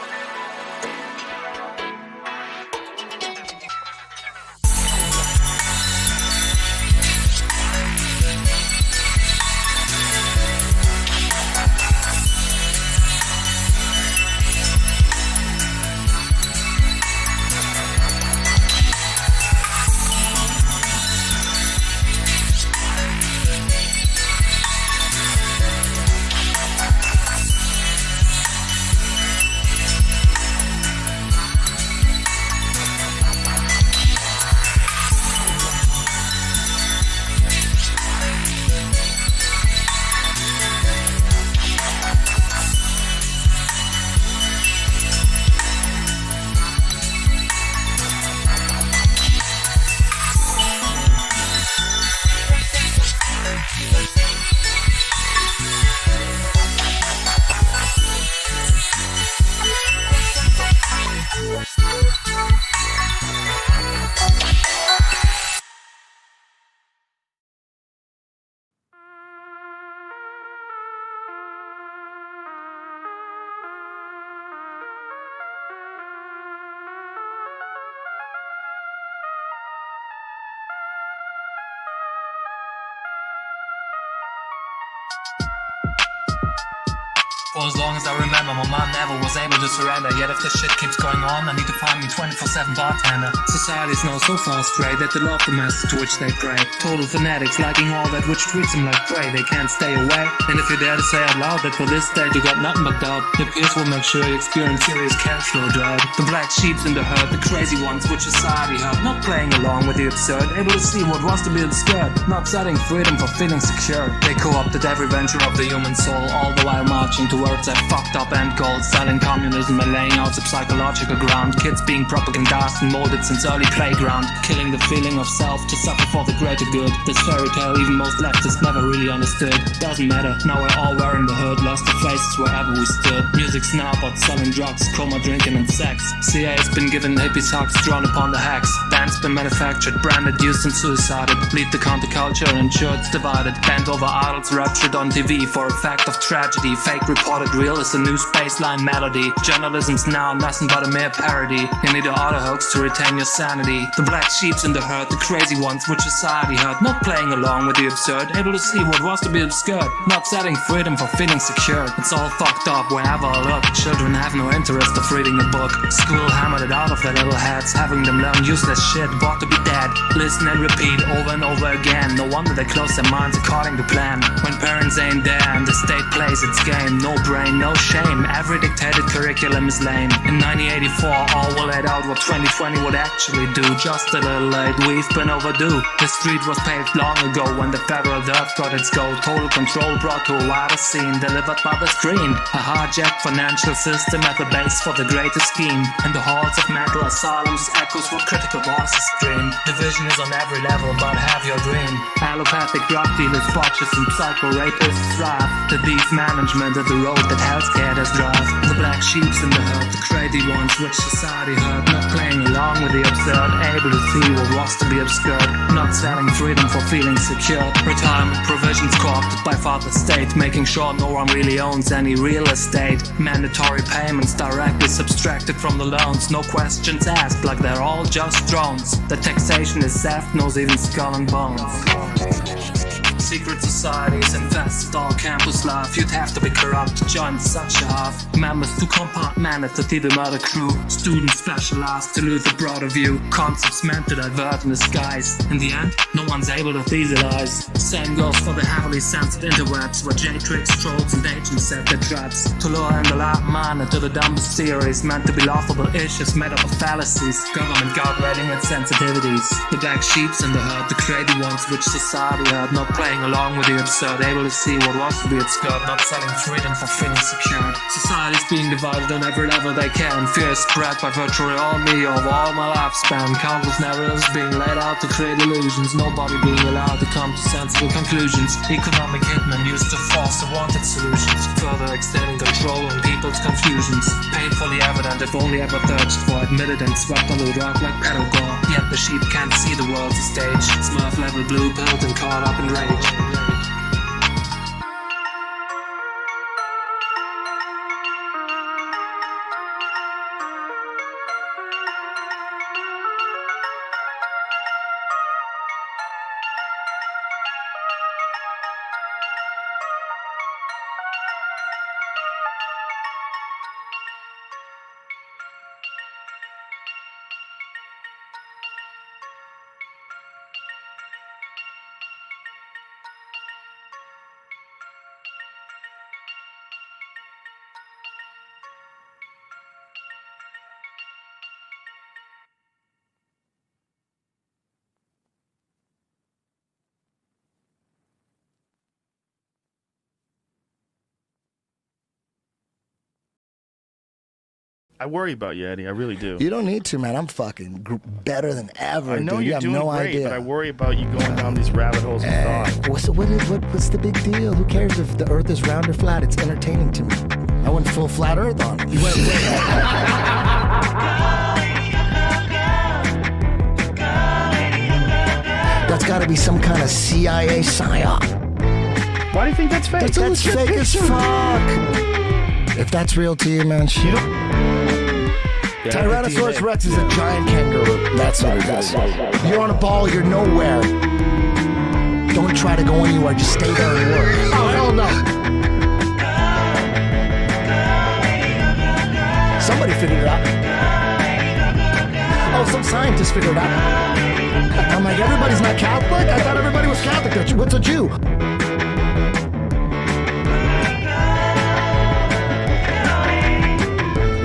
For as long as I remember, my mom never was able to surrender. Yet if this shit keeps going on, I need to find me 24/7 bartender. Society's now so far astray that they love the masses to which they pray. Total fanatics liking all that which treats them like prey. They can't stay away. And if you dare to say out loud that for this state you got nothing but doubt, your peers will make sure you experience serious cash flow drought. The black sheeps in the herd, the crazy ones which society hurt, not playing along with the absurd, able to see what was to be obscured, not setting freedom for feeling secure. They co-opted every venture of the human soul, all the while marching towards that fucked up end goal, selling communism and laying out the psychological ground. Kids being propagandized and molded since early playground, killing the feeling of self to suffer for the greater good. This fairy tale even most leftists never really understood. Doesn't matter, now we're all wearing the hood, lost our faces wherever we stood. Music's now about selling drugs, coma, drinking and sex. CA's been given hippies hugs, drawn upon the hacks. Band's been manufactured, branded, used and suicided. Lead the counterculture and church divided. Bent over idols raptured on TV for a fact of tragedy. Fake reported real is a new spaceline melody. Journalism's now nothing but a mere parody. You need an auto hoax to retain your sanity. The black sheeps in the herd, the crazy ones which society hurt, not playing along with the absurd, able to see what was to be obscured, not setting freedom for feeling secure. It's all fucked up wherever I look. Children have no interest of reading a book. School hammered it out of their little heads, having them learn useless shit, bought to be dead. Listen and repeat over and over again. No wonder they close their minds according to plan. When parents ain't there and the state plays its game, no brain, no shame. Every dictated curriculum is lame. In 1984, all were laid out what 2020 would actually do. Just a little late, we've been overdue. The street was paved long ago when the federal dirt got its go. Total control brought to a wider scene, delivered by the screen. A hijacked financial system at the base for the greater scheme. In the halls of mental asylums, echoes what critical voices scream. Division is on every level, but have your dream. Allopathic drug dealers, botchers and psycho rapists thrive. The thief management of the road that healthcare does drive. The black sheeps in the herd, the crazy ones which society hurt, not playing along with the absurd, able to see what was to be obscured, not selling freedom for feeling secure. Retirement provisions co-opted by father state, making sure no one really owns any real estate. Mandatory payments directly subtracted from the loans, no questions asked, like they're all just drones. The taxation is theft, knows even skull and bones. Secret societies infest all campus life. You'd have to be corrupt to join such a half. Members to compartment to the murder crew. Students specialized to lose a broader view. Concepts meant to divert in disguise. In the end, no one's able to theorize. Same goes for the heavily censored interwebs, where J-tricks, trolls and agents set their traps. To lure in the like-minded to the dumbest theories, meant to be laughable issues made up of fallacies. Government guardrailing its sensitivities. The black sheeps in the herd, the crazy ones which society had, not playing along with the absurd, able to see what was to be obscured, not selling freedom for feeling secure. Society's being divided on every level they can. Fear is spread by virtually all media over all my lifespan. Countless narratives being laid out to create illusions, nobody being allowed to come to sensible conclusions. Economic hitmen used to force the wanted solutions, further extending control on people's confusions. Painfully evident if only ever thirsted for, admitted and swept under the rug like pedal gore. Yet the sheep can't see the world's a stage. Smurf level blue pilled and caught up in rage. I worry about you, Eddie. I really do. You don't need to, man. I'm fucking better than ever. I know dude. you're You have doing no great, idea. but I worry about you going down these rabbit holes of thought. What's the big deal? Who cares if the Earth is round or flat? It's entertaining to me. I went full flat Earth on it. That's got to be some kind of CIA psyop. Why do you think that's fake? That's fake as fuck. If that's real to you, man, shit. Tyrannosaurus Rex is a giant kangaroo. That's what it does. You're on a ball, you're nowhere. Don't try to go anywhere, just stay there and work. Oh, hell no. Somebody figured it out. Oh, some scientist figured it out. I'm like, everybody's not Catholic? I thought everybody was Catholic. What's a Jew?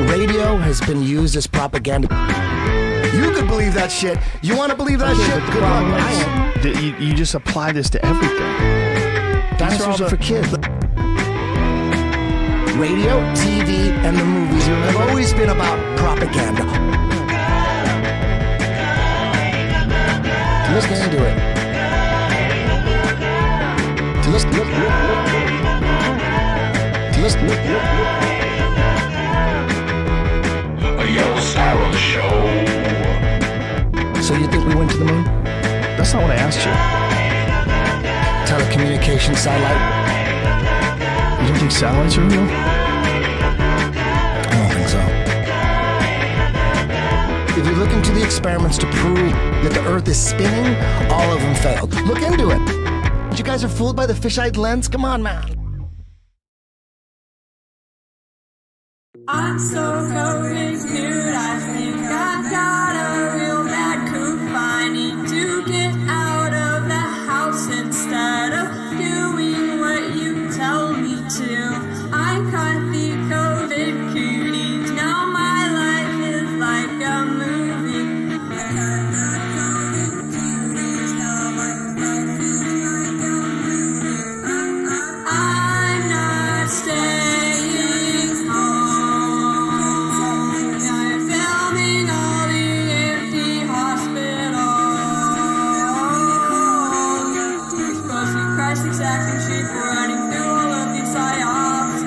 Radio has been used as propaganda. You could believe that shit. You want to believe that shit? Good luck. You just apply this to everything. Dinosaurs are for kids. Radio, TV, and the movies have always been about propaganda. Listen into it. Yo, Sparrow Show. So you think we went to the moon? That's not what I asked you. Telecommunication satellite. You don't think satellites are real? I don't think so. If you look into the experiments to prove that the Earth is spinning, all of them failed. Look into it. You guys are fooled by the fisheye lens? Come on, man. I'm so confused, I think I got a real bad coop. I need to get out of the house instead of doing what you tell me to. I caught the COVID cooties, now my life is like a movie. I'm not staying home. I'm filming all the empty hospitals. Exposing crisis action sheep, running through all of these psyops.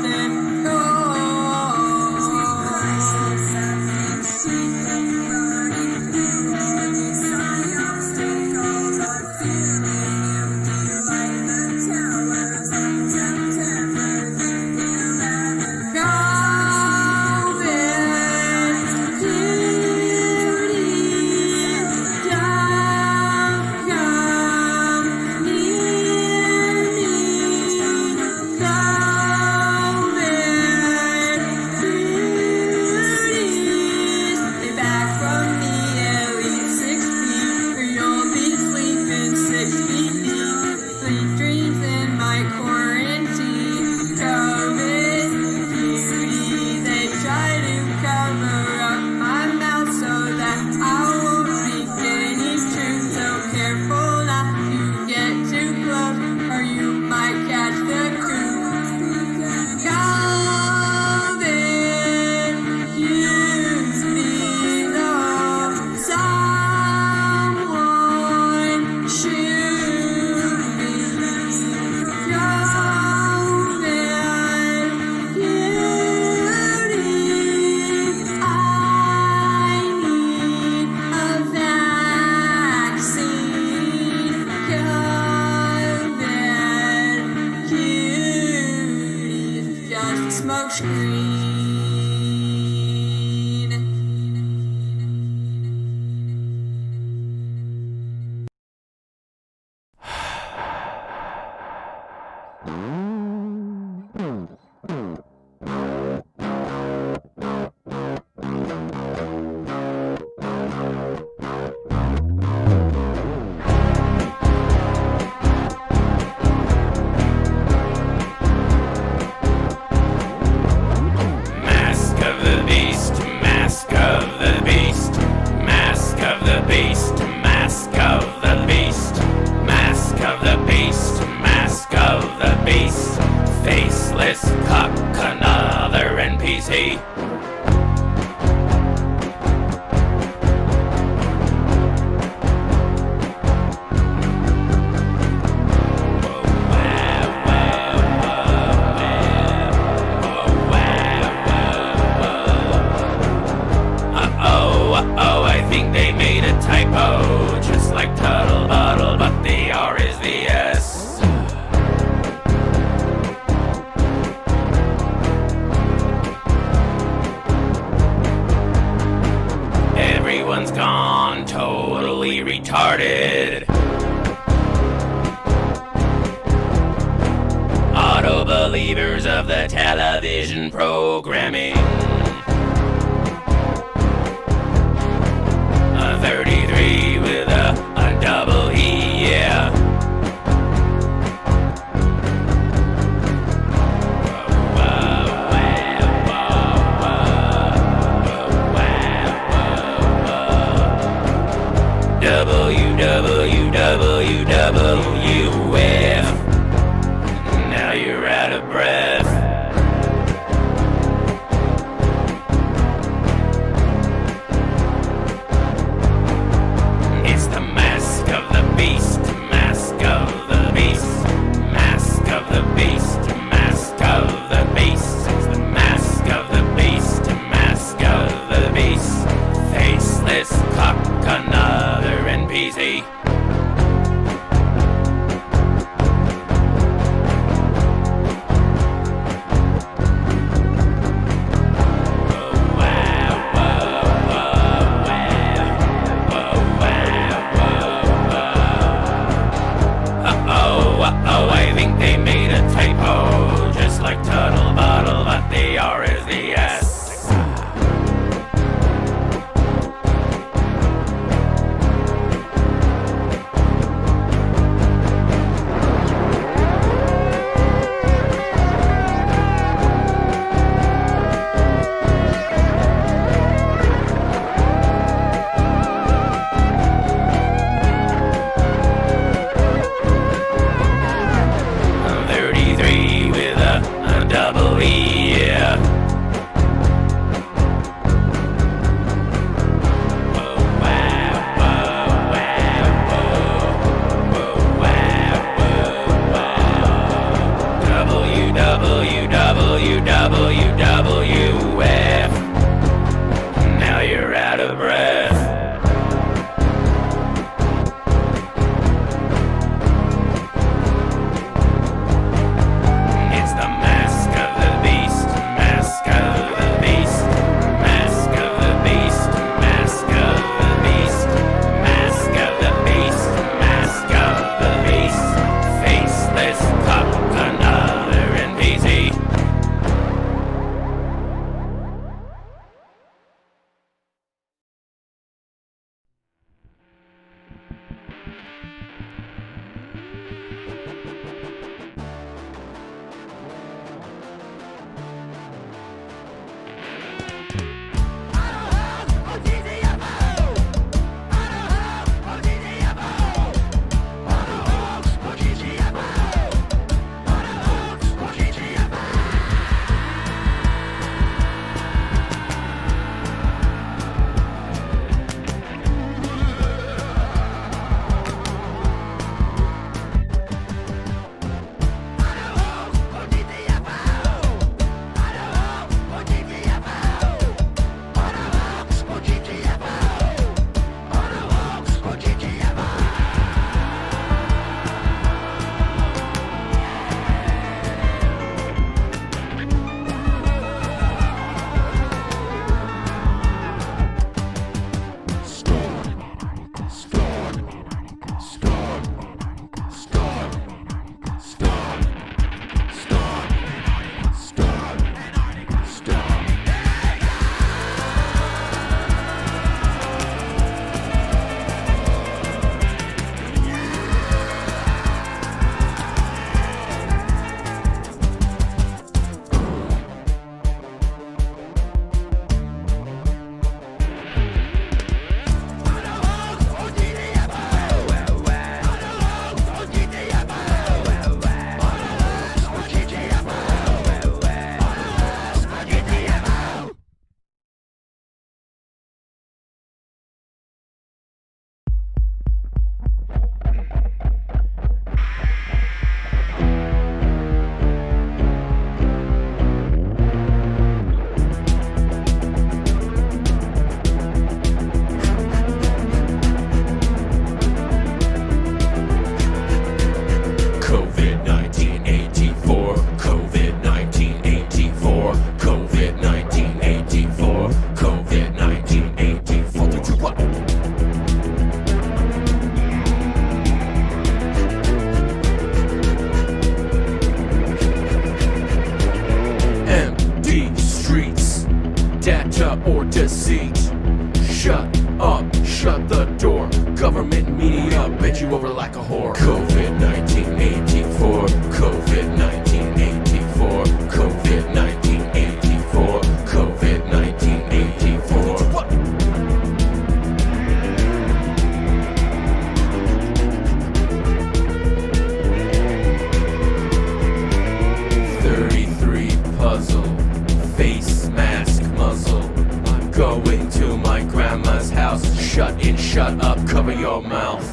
television programming. 33 with a double E, yeah. WWWWF. Now you're out of breath. streets, data or deceit. Shut up, shut the door. Government media bend you over like a whore. COVID-19 84, COVID-19 84, COVID-19 84, COVID-19 84. What? Puzzle, face mask muzzle. I'm going to my grandma's house. Shut in, shut up, cover your mouth.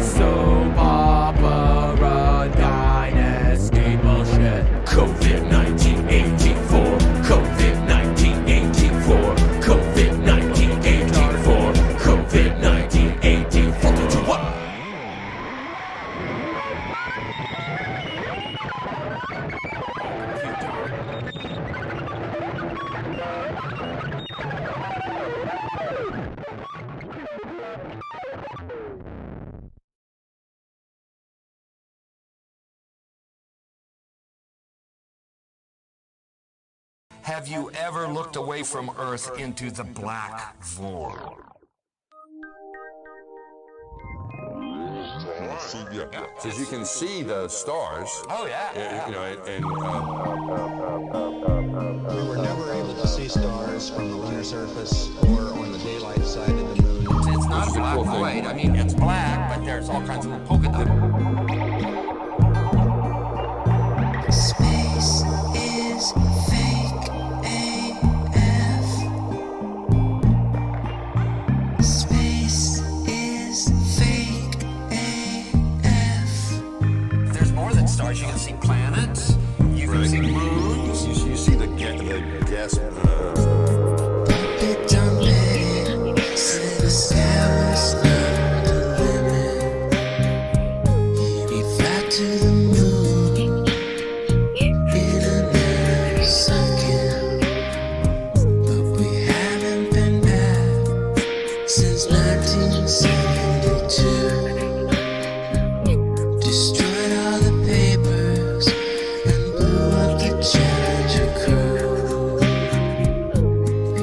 Soap opera dynasty bullshit. COVID-19 84, COVID-19 84, COVID-19 84. COVID-19 84. What? Have you ever looked away from Earth into the black void? Because you can see the stars. Oh, yeah. You know, we were never able to see stars from the lunar surface or on the daylight side of the moon. It's not a black void. I mean, it's black, but there's all kinds of little polka dots. Space is fake AF. Space is fake AF. There's more than stars. You can see planets. You can see moons. You see the gas. It don't matter. Say the sky was not the limit. We fly to the moon in another second. But we haven't been back since 1972. Destroyed all the papers and blew up the Challenger crew.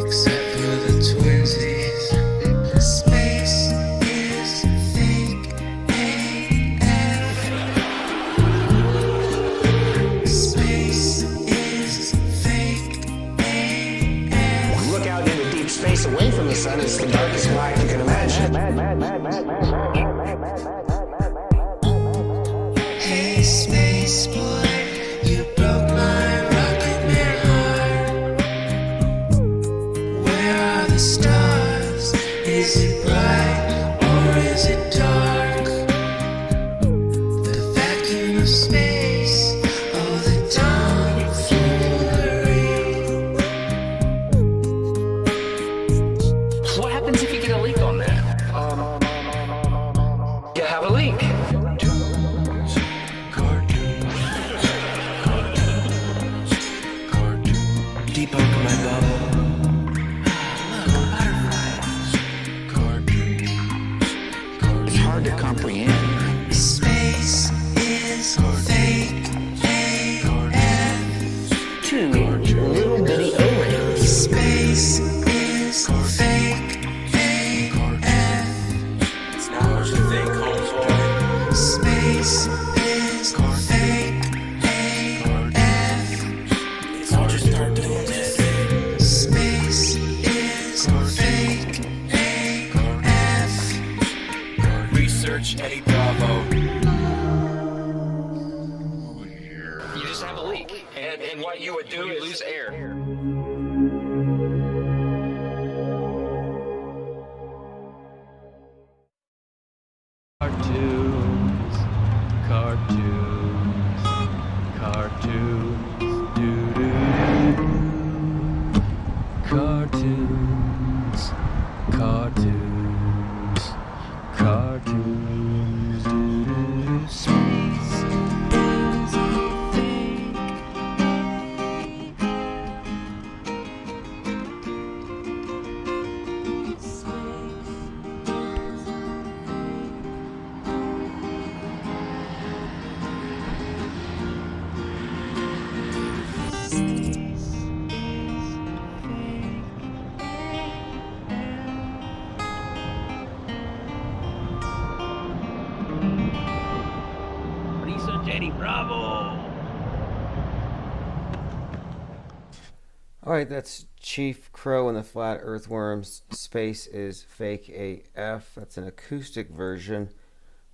Except for the twinsies. Space is fake AF. Space is fake AF. Look out into deep space away from the sun. It's the darkest black you can imagine. Hey, space boy, you broke my rocket man heart. Where are the stars? Is it bright or is it dark? The vacuum of space, oh the tomfoolery. What happens if you get a leak on that? You have a leak. Debunk my bubble. It's hard to comprehend. Space is fake AF. Two little bitty O-rings. Space is fake AF. It's not what you think, homeboy. Space is fake AF. It's all just start doing this. Space is fake AF. Research Eddie Bravo. You just have a leak. And what you would do is lose air. Cartoons, cartoons, cartoons, doo-doo. Cartoons, cartoons, cartoons, doo-doo. Space is fake. Eddie Bravo. All right, that's Chief Crow and the Flat Earthworms. Space is Fake AF. That's an acoustic version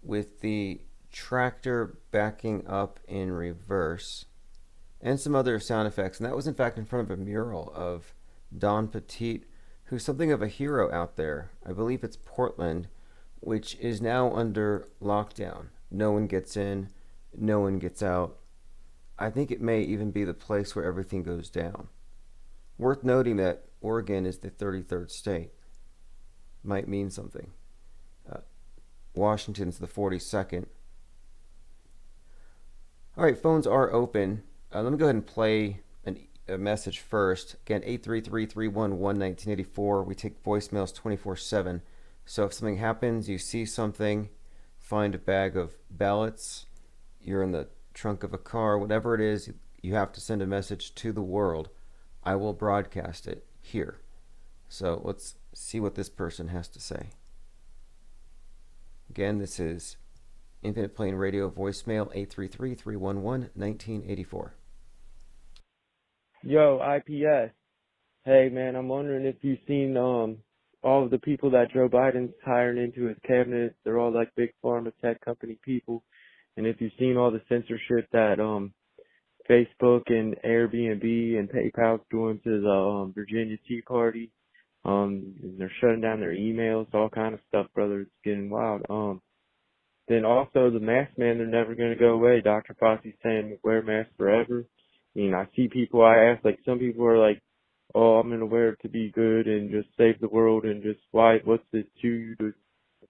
with the tractor backing up in reverse and some other sound effects. And that was in fact in front of a mural of Don Petit, who's something of a hero out there. I believe it's Portland, which is now under lockdown. No one gets in, no one gets out. I think it may even be the place where everything goes down. Worth noting that Oregon is the 33rd state. Might mean something. Washington's the 42nd. All right, phones are open. Let me go ahead and play a message first. Again, 833-311-1984. We take voicemails 24/7. So if something happens, you see something, find a bag of ballots, you're in the trunk of a car, whatever it is, you have to send a message to the world. I will broadcast it here. So let's see what this person has to say. Again, this is Infinite Plane Radio voicemail 833-311-1984. Yo, IPS. Hey, man, I'm wondering if you've seen all of the people that Joe Biden's hiring into his cabinet. They're all like big pharma tech company people. And if you've seen all the censorship that Facebook and Airbnb and PayPal's doing to the Virginia Tea Party. They're shutting down their emails, all kind of stuff, brother. It's getting wild. Then also the mask man, they're never going to go away. Dr. Fauci's saying wear masks forever. I see people, I ask, like some people are like, oh, I'm going to wear it to be good and just save the world and just what's it to you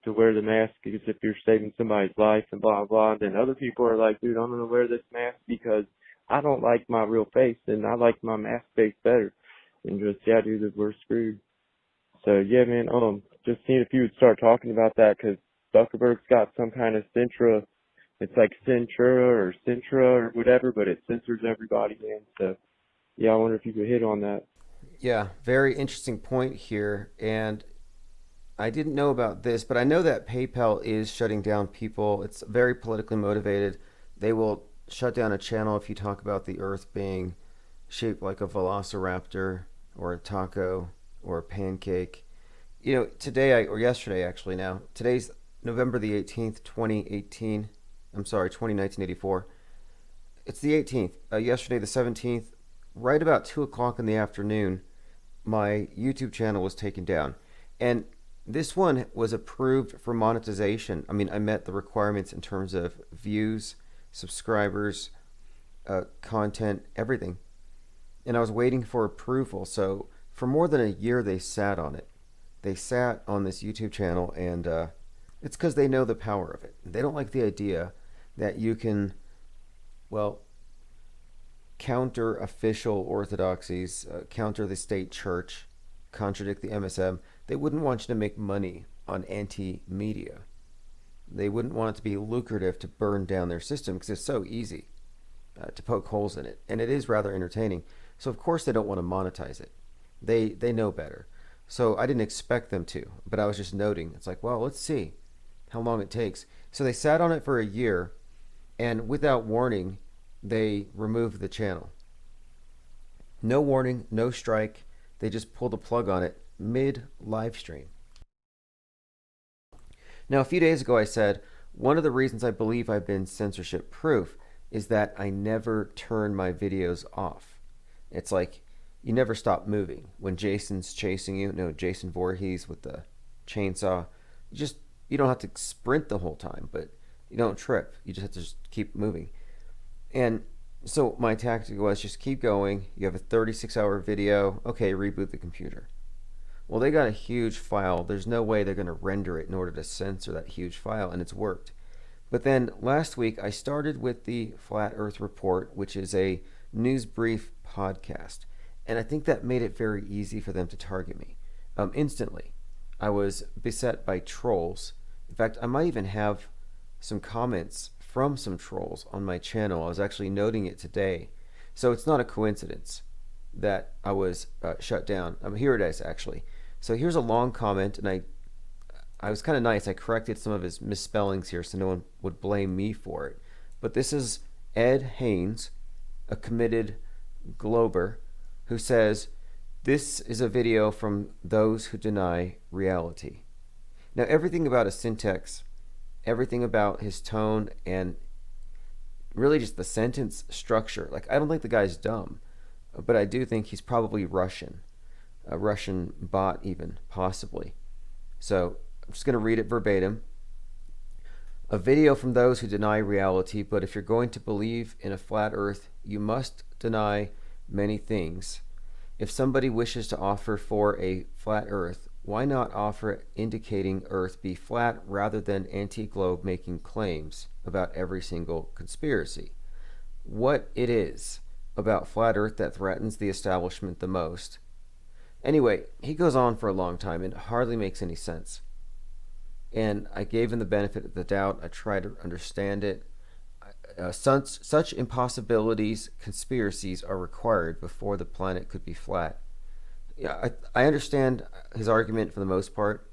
to wear the mask because if you're saving somebody's life and blah, blah. And then other people are like, dude, I'm going to wear this mask because I don't like my real face and I like my mask face better. And just, yeah, dude, we're screwed. So, yeah, man, just seeing if you would start talking about that because Zuckerberg's got some kind of Centra. It's like Centra or whatever, but it censors everybody, man. So, yeah, I wonder if you could hit on that. Yeah, very interesting point here. And I didn't know about this, but I know that PayPal is shutting down people. It's very politically motivated. They will shut down a channel if you talk about the earth being shaped like a velociraptor or a taco or a pancake. Today or yesterday actually now. Today's November the 18th, 2018. I'm sorry, 1984. It's the 18th. Yesterday the 17th, right about 2 o'clock in the afternoon, my YouTube channel was taken down. And this one was approved for monetization. I mean, I met the requirements in terms of views, subscribers, content, everything. And I was waiting for approval. So for more than a year, they sat on it. They sat on this YouTube channel, and it's because they know the power of it. They don't like the idea that you can, counter official orthodoxies, counter the state church, contradict the MSM. They wouldn't want you to make money on anti-media. They wouldn't want it to be lucrative to burn down their system because it's so easy to poke holes in it. And it is rather entertaining. So of course they don't want to monetize it. They know better. So I didn't expect them to, but I was just noting. It's like, well, let's see how long it takes. So they sat on it for a year, and without warning, they removed the channel. No warning, no strike. They just pulled the plug on it mid-live stream. Now, a few days ago I said, one of the reasons I believe I've been censorship proof is that I never turn my videos off. It's like you never stop moving. When Jason's chasing you, Jason Voorhees with the chainsaw, you don't have to sprint the whole time, but you don't trip. You just have to just keep moving. And so my tactic was just keep going. You have a 36-hour video. Okay, reboot the computer. Well, they got a huge file. There's no way they're going to render it in order to censor that huge file, and it's worked. But then last week, I started with the Flat Earth Report, which is a news brief podcast. And I think that made it very easy for them to target me. Instantly, I was beset by trolls. In fact, I might even have some comments from some trolls on my channel. I was actually noting it today. So it's not a coincidence that I was shut down. Here it is, actually. So here's a long comment, and I was kind of nice. I corrected some of his misspellings here so no one would blame me for it. But this is Ed Haynes, a committed glober, who says, this is a video from those who deny reality. Now, everything about his syntax, everything about his tone, and really just the sentence structure, like, I don't think the guy's dumb, but I do think he's probably Russian, a Russian bot even, possibly. So I'm just going to read it verbatim. A video from those who deny reality, but if you're going to believe in a flat earth, you must deny many things. If somebody wishes to offer for a flat earth, why not offer indicating earth be flat rather than anti-globe making claims about every single conspiracy? What it is about flat earth that threatens the establishment the most? Anyway, he goes on for a long time and it hardly makes any sense. And I gave him the benefit of the doubt. I tried to understand it. Such impossibilities, conspiracies are required before the planet could be flat. Yeah, I understand his argument for the most part.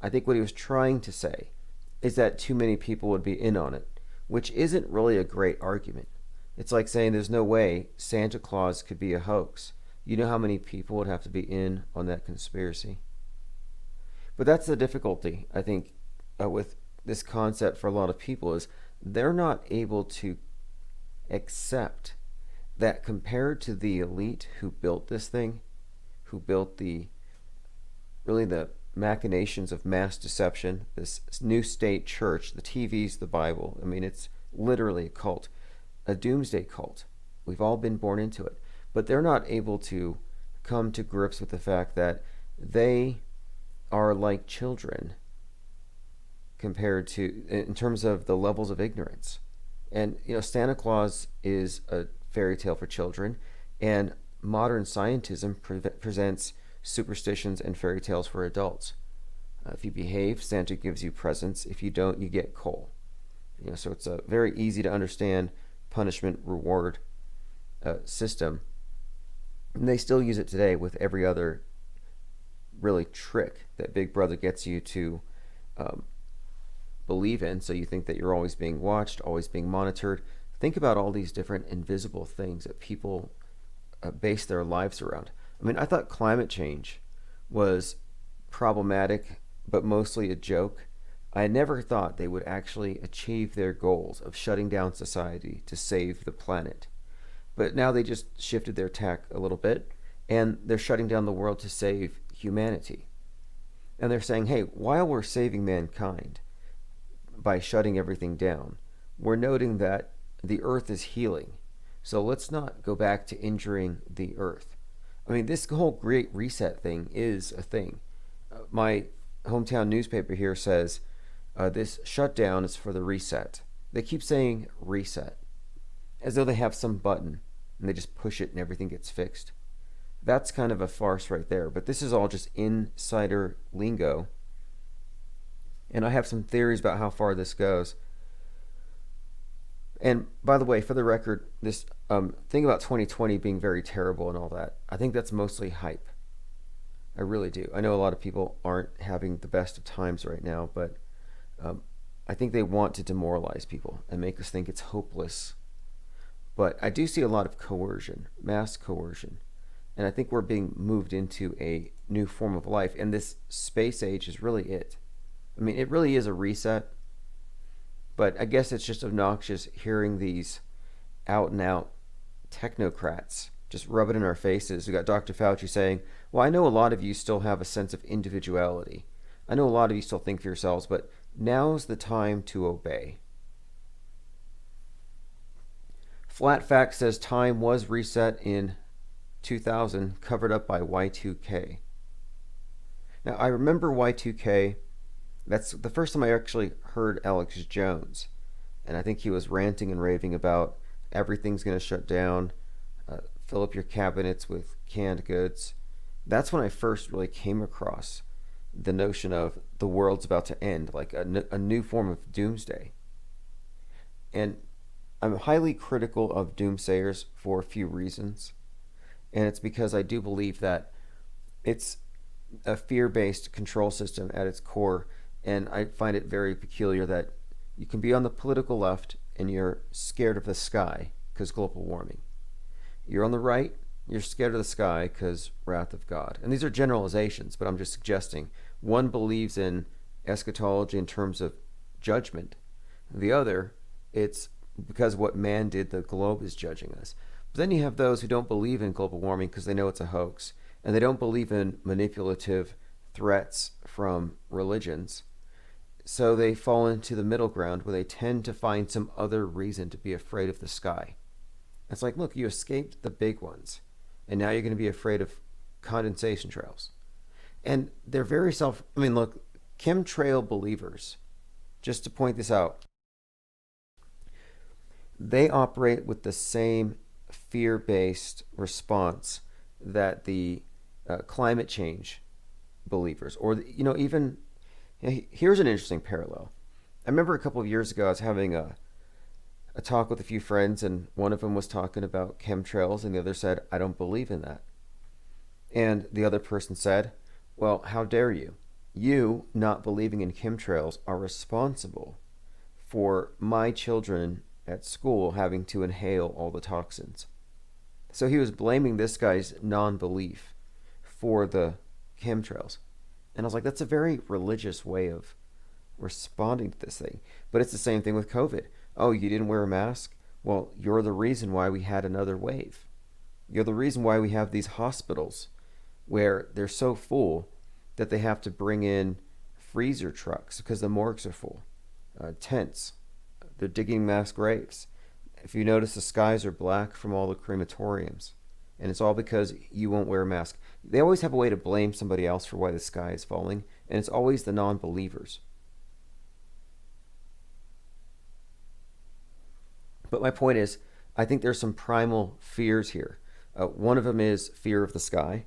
I think what he was trying to say is that too many people would be in on it, which isn't really a great argument. It's like saying there's no way Santa Claus could be a hoax. You know how many people would have to be in on that conspiracy? But that's the difficulty, I think, with this concept for a lot of people, is they're not able to accept that compared to the elite who built this thing, who built the machinations of mass deception, this new state church, the TV's the Bible. I mean, it's literally a cult, a doomsday cult. We've all been born into it. But they're not able to come to grips with the fact that they are like children compared to, in terms of the levels of ignorance. And, Santa Claus is a fairy tale for children, and modern scientism presents superstitions and fairy tales for adults. If you behave, Santa gives you presents. If you don't, you get coal. So it's a very easy to understand punishment reward system. And they still use it today with every other really trick that Big Brother gets you to believe in, so you think that you're always being watched, always being monitored. Think about all these different invisible things that people base their lives around. I mean, I thought climate change was problematic, but mostly a joke. I never thought they would actually achieve their goals of shutting down society to save the planet. But now they just shifted their tack a little bit, and they're shutting down the world to save humanity. And they're saying, hey, while we're saving mankind by shutting everything down, we're noting that the earth is healing. So let's not go back to injuring the earth. I mean, this whole Great Reset thing is a thing. My hometown newspaper here says this shutdown is for the reset. They keep saying reset, as though they have some button and they just push it and everything gets fixed. That's kind of a farce right there. But this is all just insider lingo. And I have some theories about how far this goes. And by the way, for the record, this thing about 2020 being very terrible and all that, I think that's mostly hype. I really do. I know a lot of people aren't having the best of times right now, but I think they want to demoralize people and make us think it's hopeless. But I do see a lot of coercion, mass coercion. And I think we're being moved into a new form of life. And this space age is really it. I mean, it really is a reset. But I guess it's just obnoxious hearing these out and out technocrats just rub it in our faces. We got Dr. Fauci saying, well, I know a lot of you still have a sense of individuality. I know a lot of you still think for yourselves, but now's the time to obey. Flat Fact says time was reset in 2000, covered up by Y2K. Now, I remember Y2K. That's the first time I actually heard Alex Jones. And I think he was ranting and raving about everything's going to shut down, fill up your cabinets with canned goods. That's when I first really came across the notion of the world's about to end, like a new form of doomsday. And I'm highly critical of doomsayers for a few reasons. And it's because I do believe that it's a fear-based control system at its core. And I find it very peculiar that you can be on the political left and you're scared of the sky because global warming. You're on the right, you're scared of the sky because wrath of God. And these are generalizations, but I'm just suggesting one believes in eschatology in terms of judgment. The other, it's because what man did, the globe is judging us. But then you have those who don't believe in global warming because they know it's a hoax, and they don't believe in manipulative threats from religions. So they fall into the middle ground where they tend to find some other reason to be afraid of the sky. It's like, look, you escaped the big ones, and now you're going to be afraid of condensation trails. And they're very look, chemtrail believers, just to point this out, they operate with the same fear-based response that the climate change believers, or even here's an interesting parallel. I remember a couple of years ago I was having a talk with a few friends, and one of them was talking about chemtrails, and the other said, I don't believe in that. And the other person said, well, how dare you? You not believing in chemtrails are responsible for my children at school having to inhale all the toxins. So he was blaming this guy's non-belief for the chemtrails. And I was like, that's a very religious way of responding to this thing. But it's the same thing with COVID. Oh, you didn't wear a mask? Well, you're the reason why we had another wave. You're the reason why we have these hospitals where they're so full that they have to bring in freezer trucks because the morgues are full. Tents. They're digging mass graves. If you notice, the skies are black from all the crematoriums. And it's all because you won't wear a mask. They always have a way to blame somebody else for why the sky is falling, and it's always the non-believers. But my point is, I think there's some primal fears here. One of them is fear of the sky,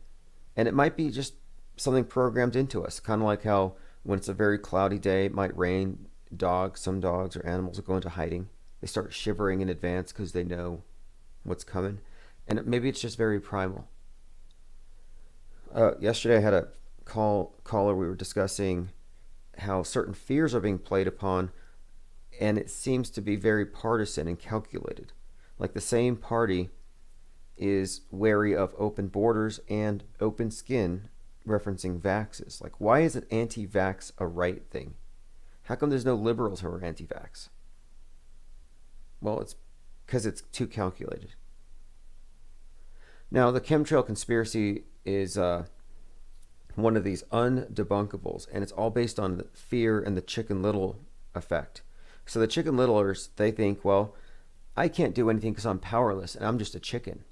and it might be just something programmed into us, kind of like how when it's a very cloudy day, it might rain, some dogs or animals will go into hiding. They start shivering in advance because they know what's coming. And maybe it's just very primal. Yesterday I had a caller, we were discussing how certain fears are being played upon, and it seems to be very partisan and calculated. Like the same party is wary of open borders and open skin, referencing vaxes. Like, why is it anti-vax a right thing? How come there's no liberals who are anti-vax? Well, it's because it's too calculated. Now, the chemtrail conspiracy is one of these undebunkables, and it's all based on the fear and the Chicken Little effect. So the Chicken Littlers, they think, well, I can't do anything because I'm powerless and I'm just a chicken.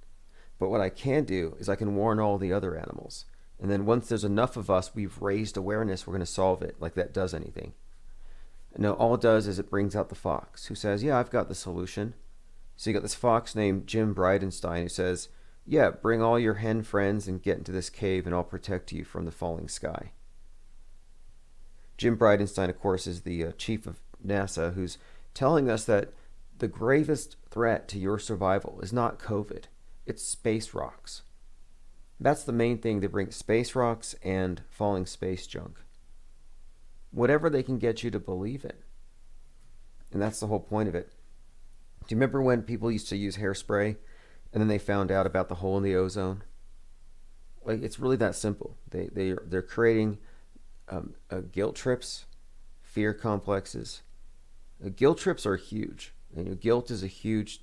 But what I can do is I can warn all the other animals. And then once there's enough of us, we've raised awareness, we're going to solve it, like that does anything. No, all it does is it brings out the fox, who says, yeah, I've got the solution. So you got this fox named Jim Bridenstine who says, yeah, bring all your hen friends and get into this cave and I'll protect you from the falling sky. Jim Bridenstine, of course, is the chief of NASA, who's telling us that the gravest threat to your survival is not COVID, it's space rocks. That's the main thing. They bring space rocks and falling space junk. Whatever they can get you to believe in. And that's the whole point of it. Do you remember when people used to use hairspray and then they found out about the hole in the ozone? Like, it's really that simple. They're creating guilt trips, fear complexes. Guilt trips are huge. And guilt is a huge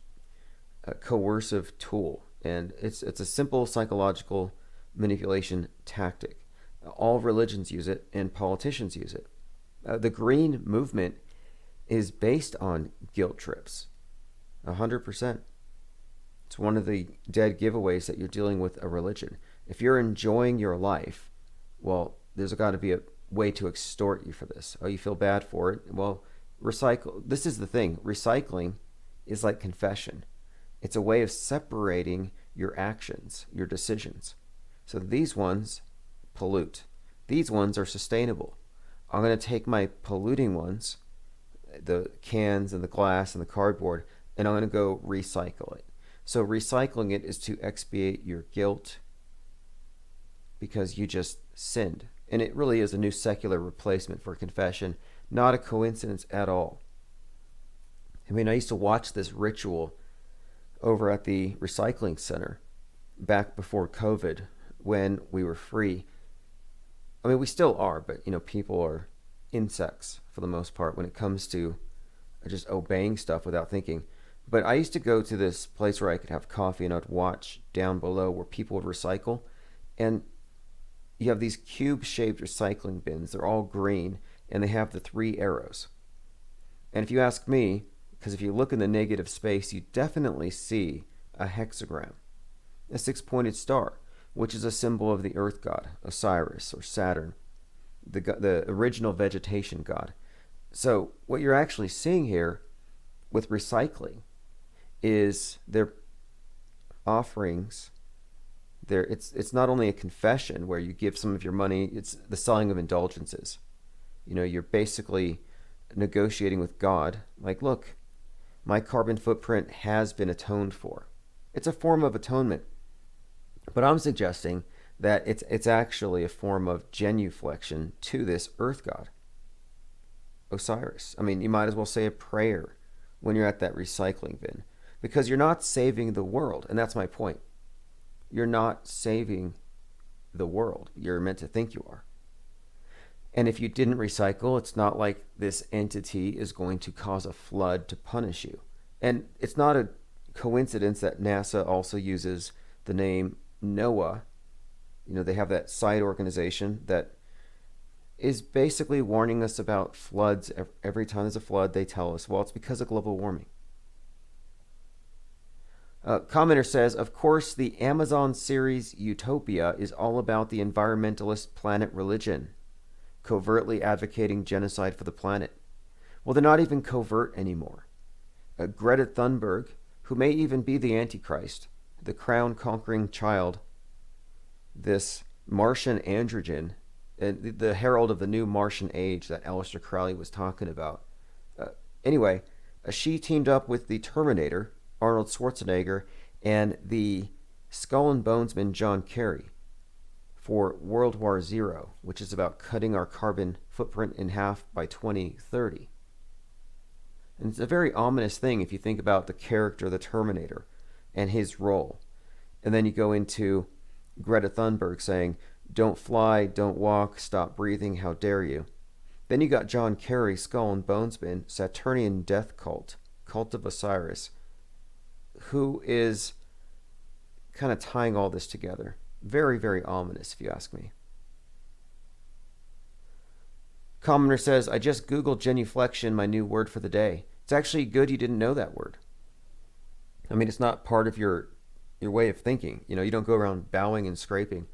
coercive tool, and it's a simple psychological manipulation tactic. All religions use it, and politicians use it. The Green Movement is based on guilt trips, 100%. It's one of the dead giveaways that you're dealing with a religion. If you're enjoying your life, well, there's got to be a way to extort you for this. Oh, you feel bad for it? Well, recycle. This is the thing. Recycling is like confession. It's a way of separating your actions, your decisions. So these ones pollute. These ones are sustainable. I'm going to take my polluting ones, the cans and the glass and the cardboard, and I'm going to go recycle it. So recycling it is to expiate your guilt because you just sinned. And it really is a new secular replacement for confession, not a coincidence at all. I mean, I used to watch this ritual over at the recycling center back before COVID when we were free. I mean, we still are, but, people are insects for the most part when it comes to just obeying stuff without thinking. But I used to go to this place where I could have coffee, and I'd watch down below where people would recycle. And you have these cube-shaped recycling bins. They're all green, and they have the 3 arrows. And if you ask me, because if you look in the negative space, you definitely see a hexagram, a 6-pointed star, which is a symbol of the earth god, Osiris or Saturn, the original vegetation god. So what you're actually seeing here with recycling is their offerings. It's not only a confession where you give some of your money, it's the selling of indulgences. You're basically negotiating with God, like, look, my carbon footprint has been atoned for. It's a form of atonement. But I'm suggesting that it's actually a form of genuflection to this earth god, Osiris. I mean, you might as well say a prayer when you're at that recycling bin, because you're not saving the world, and that's my point. You're not saving the world. You're meant to think you are. And if you didn't recycle, it's not like this entity is going to cause a flood to punish you. And it's not a coincidence that NASA also uses the name NOAA. They have that side organization that is basically warning us about floods. Every time there's a flood, they tell us, well, it's because of global warming. Commenter says, of course, the Amazon series Utopia is all about the environmentalist planet religion, covertly advocating genocide for the planet. Well, they're not even covert anymore. Greta Thunberg, who may even be the Antichrist, the crown-conquering child, this Martian androgen, the herald of the new Martian age that Aleister Crowley was talking about. Anyway, she teamed up with the Terminator, Arnold Schwarzenegger, and the Skull and Bonesman John Kerry for World War Zero, which is about cutting our carbon footprint in half by 2030. And it's a very ominous thing if you think about the character of the Terminator and his role. And then you go into Greta Thunberg saying, don't fly, don't walk, stop breathing, how dare you. Then you got John Kerry, Skull and Bonesman, Saturnian death cult, cult of Osiris, who is kind of tying all this together. Very, very ominous, if you ask me. Commenter says, I just Googled genuflection, my new word for the day. It's actually good you didn't know that word. I mean, it's not part of your way of thinking. You don't go around bowing and scraping.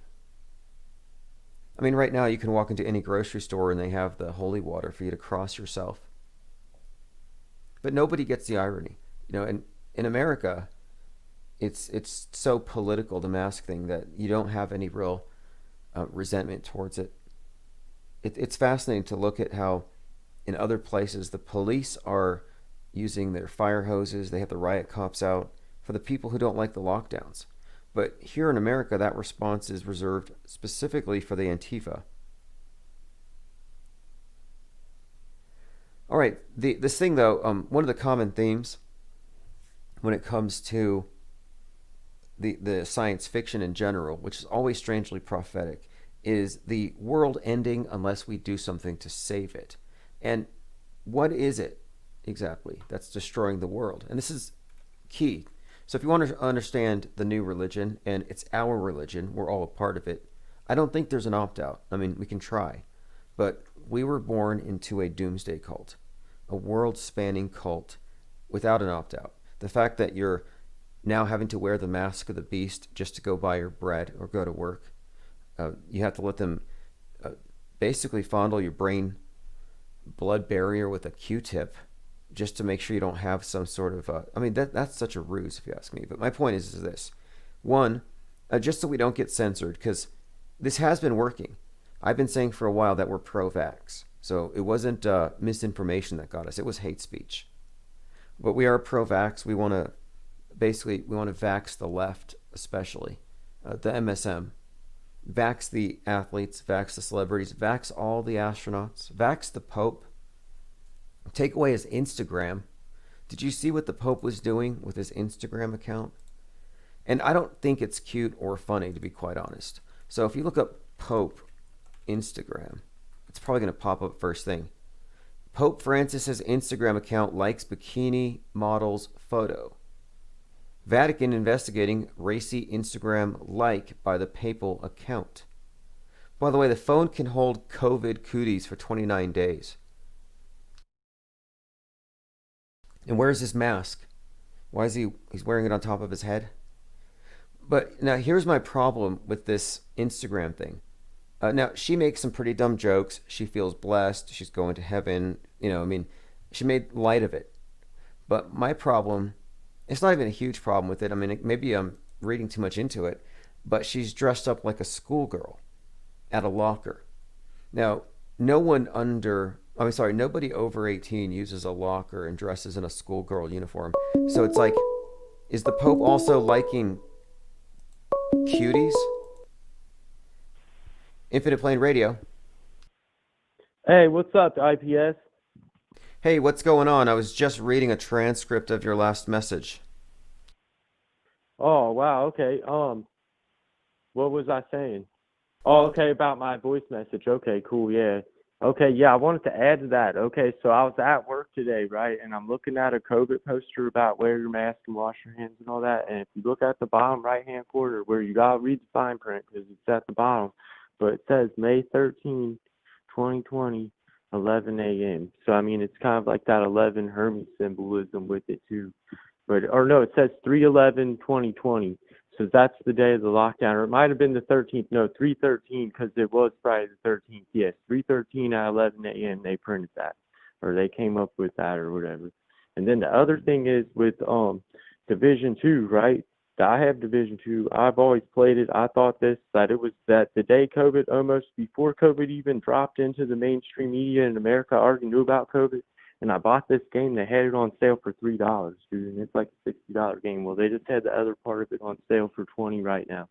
I mean, right now you can walk into any grocery store and they have the holy water for you to cross yourself. But nobody gets the irony. And in America, it's so political, the mask thing, that you don't have any real resentment towards it. It's fascinating to look at how in other places the police are using their fire hoses. They have the riot cops out for the people who don't like the lockdowns. But here in America, that response is reserved specifically for the Antifa. All right, this thing though, one of the common themes when it comes to the science fiction in general, which is always strangely prophetic, is the world ending unless we do something to save it. And what is it exactly that's destroying the world? And this is key. So if you want to understand the new religion, and it's our religion, we're all a part of it, I don't think there's an opt-out. I mean, we can try. But we were born into a doomsday cult, a world-spanning cult without an opt-out. The fact that you're now having to wear the mask of the beast just to go buy your bread or go to work, you have to let them basically fondle your brain blood barrier with a Q-tip just to make sure you don't have some sort of I mean, that's such a ruse, if you ask me. But my point is this. One, just so we don't get censored, because this has been working. I've been saying for a while that we're pro-vax. So it wasn't misinformation that got us. It was hate speech. But we are pro-vax. We want to vax the left, especially. The MSM. Vax the athletes, vax the celebrities, vax all the astronauts, vax the Pope. Take away his Instagram, Did you see what the Pope was doing with his Instagram account? And I don't think it's cute or funny, to be quite honest. So if you look up Pope Instagram, it's probably going to pop up first thing. Pope Francis's Instagram account likes bikini model's photo. Vatican investigating racy Instagram like by the papal account. By the way, the phone can hold COVID cooties for 29 days. And where's his mask? Why is he's wearing it on top of his head? But now here's my problem with this Instagram thing. Now, she makes some pretty dumb jokes. She feels blessed. She's going to heaven. She made light of it. But my problem, it's not even a huge problem with it. Maybe I'm reading too much into it, but she's dressed up like a schoolgirl at a locker. Now, nobody over 18 uses a locker and dresses in a schoolgirl uniform. So it's like, is the Pope also liking cuties? Infinite Plane Radio. Hey, what's up, IPS? Hey, what's going on? I was just reading a transcript of your last message. Oh, wow, okay. What was I saying? Oh, okay, about my voice message. Okay, cool, yeah. Okay, yeah, I wanted to add to that. Okay, so I was at work today, right, and I'm looking at a COVID poster about wear your mask and wash your hands and all that, and if you look at the bottom right-hand corner where you got to read the fine print because it's at the bottom, but it says May 13, 2020, 11 a.m. So, it's kind of like that 11 Hermes symbolism with it, too. It says 3/11/2020. So that's the day of the lockdown. Or it might have been the 13th. No, 3/13, because it was Friday the 13th. Yes, 3/13 at 11 a.m. they printed that. Or they came up with that or whatever. And then the other thing is with Division 2, right? I have Division 2. I've always played it. I thought that it was that the day COVID, almost before COVID even dropped into the mainstream media in America, I already knew about COVID. And I bought this game. They had it on sale for $3, dude. And it's like a $60 game. Well, they just had the other part of it on sale for $20 right now.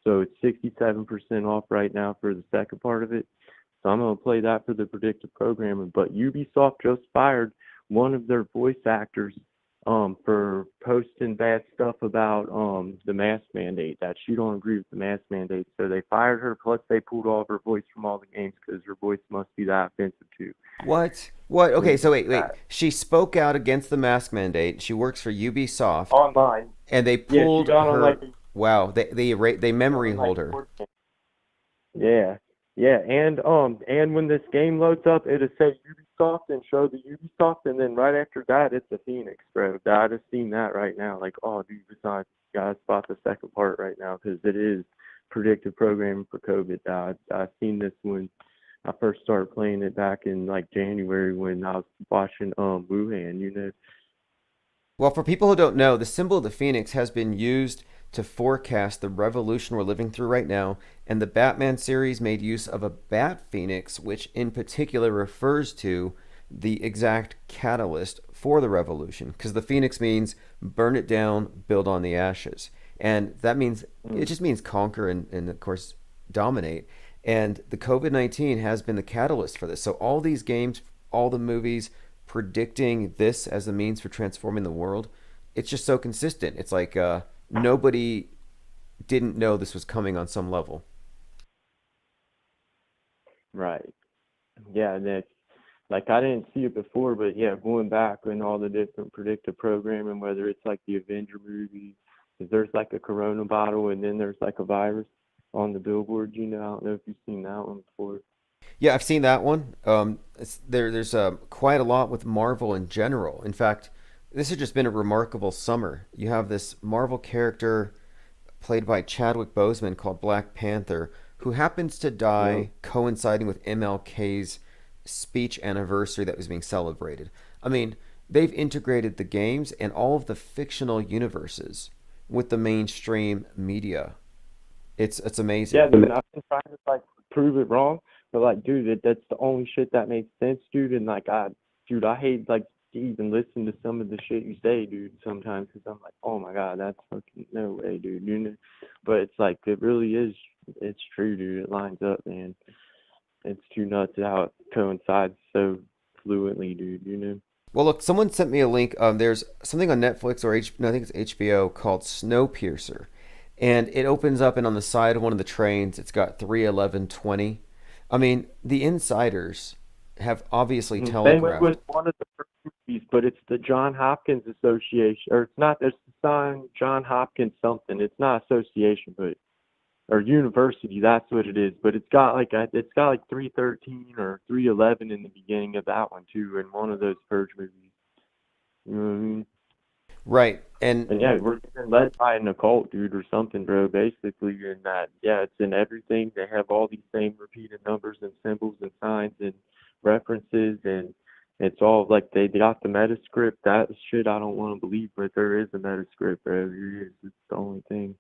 So it's 67% off right now for the second part of it. So I'm going to play that for the predictive programming. But Ubisoft just fired one of their voice actors for posting bad stuff about the mask mandate, that she don't agree with the mask mandate. So they fired her, plus they pulled all of her voice from all the games because her voice must be that offensive too. What? Okay, so wait. She spoke out against the mask mandate. She works for Ubisoft. Online. And they pulled her. Wow, they memory hold her. Yeah. And when this game loads up, it'll say Ubisoft and show the Ubisoft, and then right after that, it's a Phoenix, bro. I just seen that right now. Like, oh, dude, besides, gotta spot the second part right now because it is predictive programming for COVID. I've seen this when I first started playing it back in like January when I was watching Wuhan, Well, for people who don't know, the symbol of the Phoenix has been used to forecast the revolution we're living through right now, and the Batman series made use of a bat phoenix, which in particular refers to the exact catalyst for the revolution, because the phoenix means burn it down, build on the ashes. And that means, it just means conquer and of course, dominate. And the COVID-19 has been the catalyst for this. So all these games, all the movies predicting this as the means for transforming the world, it's just so consistent. It's like nobody didn't know this was coming on some level. Right. Yeah, and that's like I didn't see it before, but yeah, going back in all the different predictive programming, whether it's like the Avenger movie, because there's like a corona bottle and then there's like a virus on the billboard, I don't know if you've seen that one before. Yeah, I've seen that one. There's quite a lot with Marvel in general. In fact, this has just been a remarkable summer. You have this Marvel character played by Chadwick Boseman called Black Panther, who happens to die coinciding with MLK's speech anniversary that was being celebrated. I mean, they've integrated the games and all of the fictional universes with the mainstream media. It's amazing. Yeah, dude, I've been trying to like prove it wrong, but like, dude, that's the only shit that makes sense, dude. And like, I hate like to even listen to some of the shit you say, dude. Sometimes because I'm like, oh my god, that's fucking no way, dude. But it's like it really is. It's true, dude. It lines up, man. It's too nuts how it coincides so fluently, dude. Well, look, someone sent me a link. There's something on Netflix or no, I think it's HBO called Snowpiercer, and it opens up, and on the side of one of the trains, it's got 31120. I mean, the insiders have obviously Same way telegraphed. with one of the first movies, but it's the John Hopkins Association, or it's not. It's the sign John Hopkins something. It's not association, but or university. That's what it is. But it's got like 313 or 311 in the beginning of that one too, in one of those Purge movies. You know what I mean? Right, And yeah, we're getting led by an occult, dude, or something, bro. Basically, in that, yeah, it's in everything. They have all these same repeated numbers and symbols and signs and references, and it's all like they got the metascript. That shit I don't want to believe, but there is a metascript, bro. There is. It's the only thing.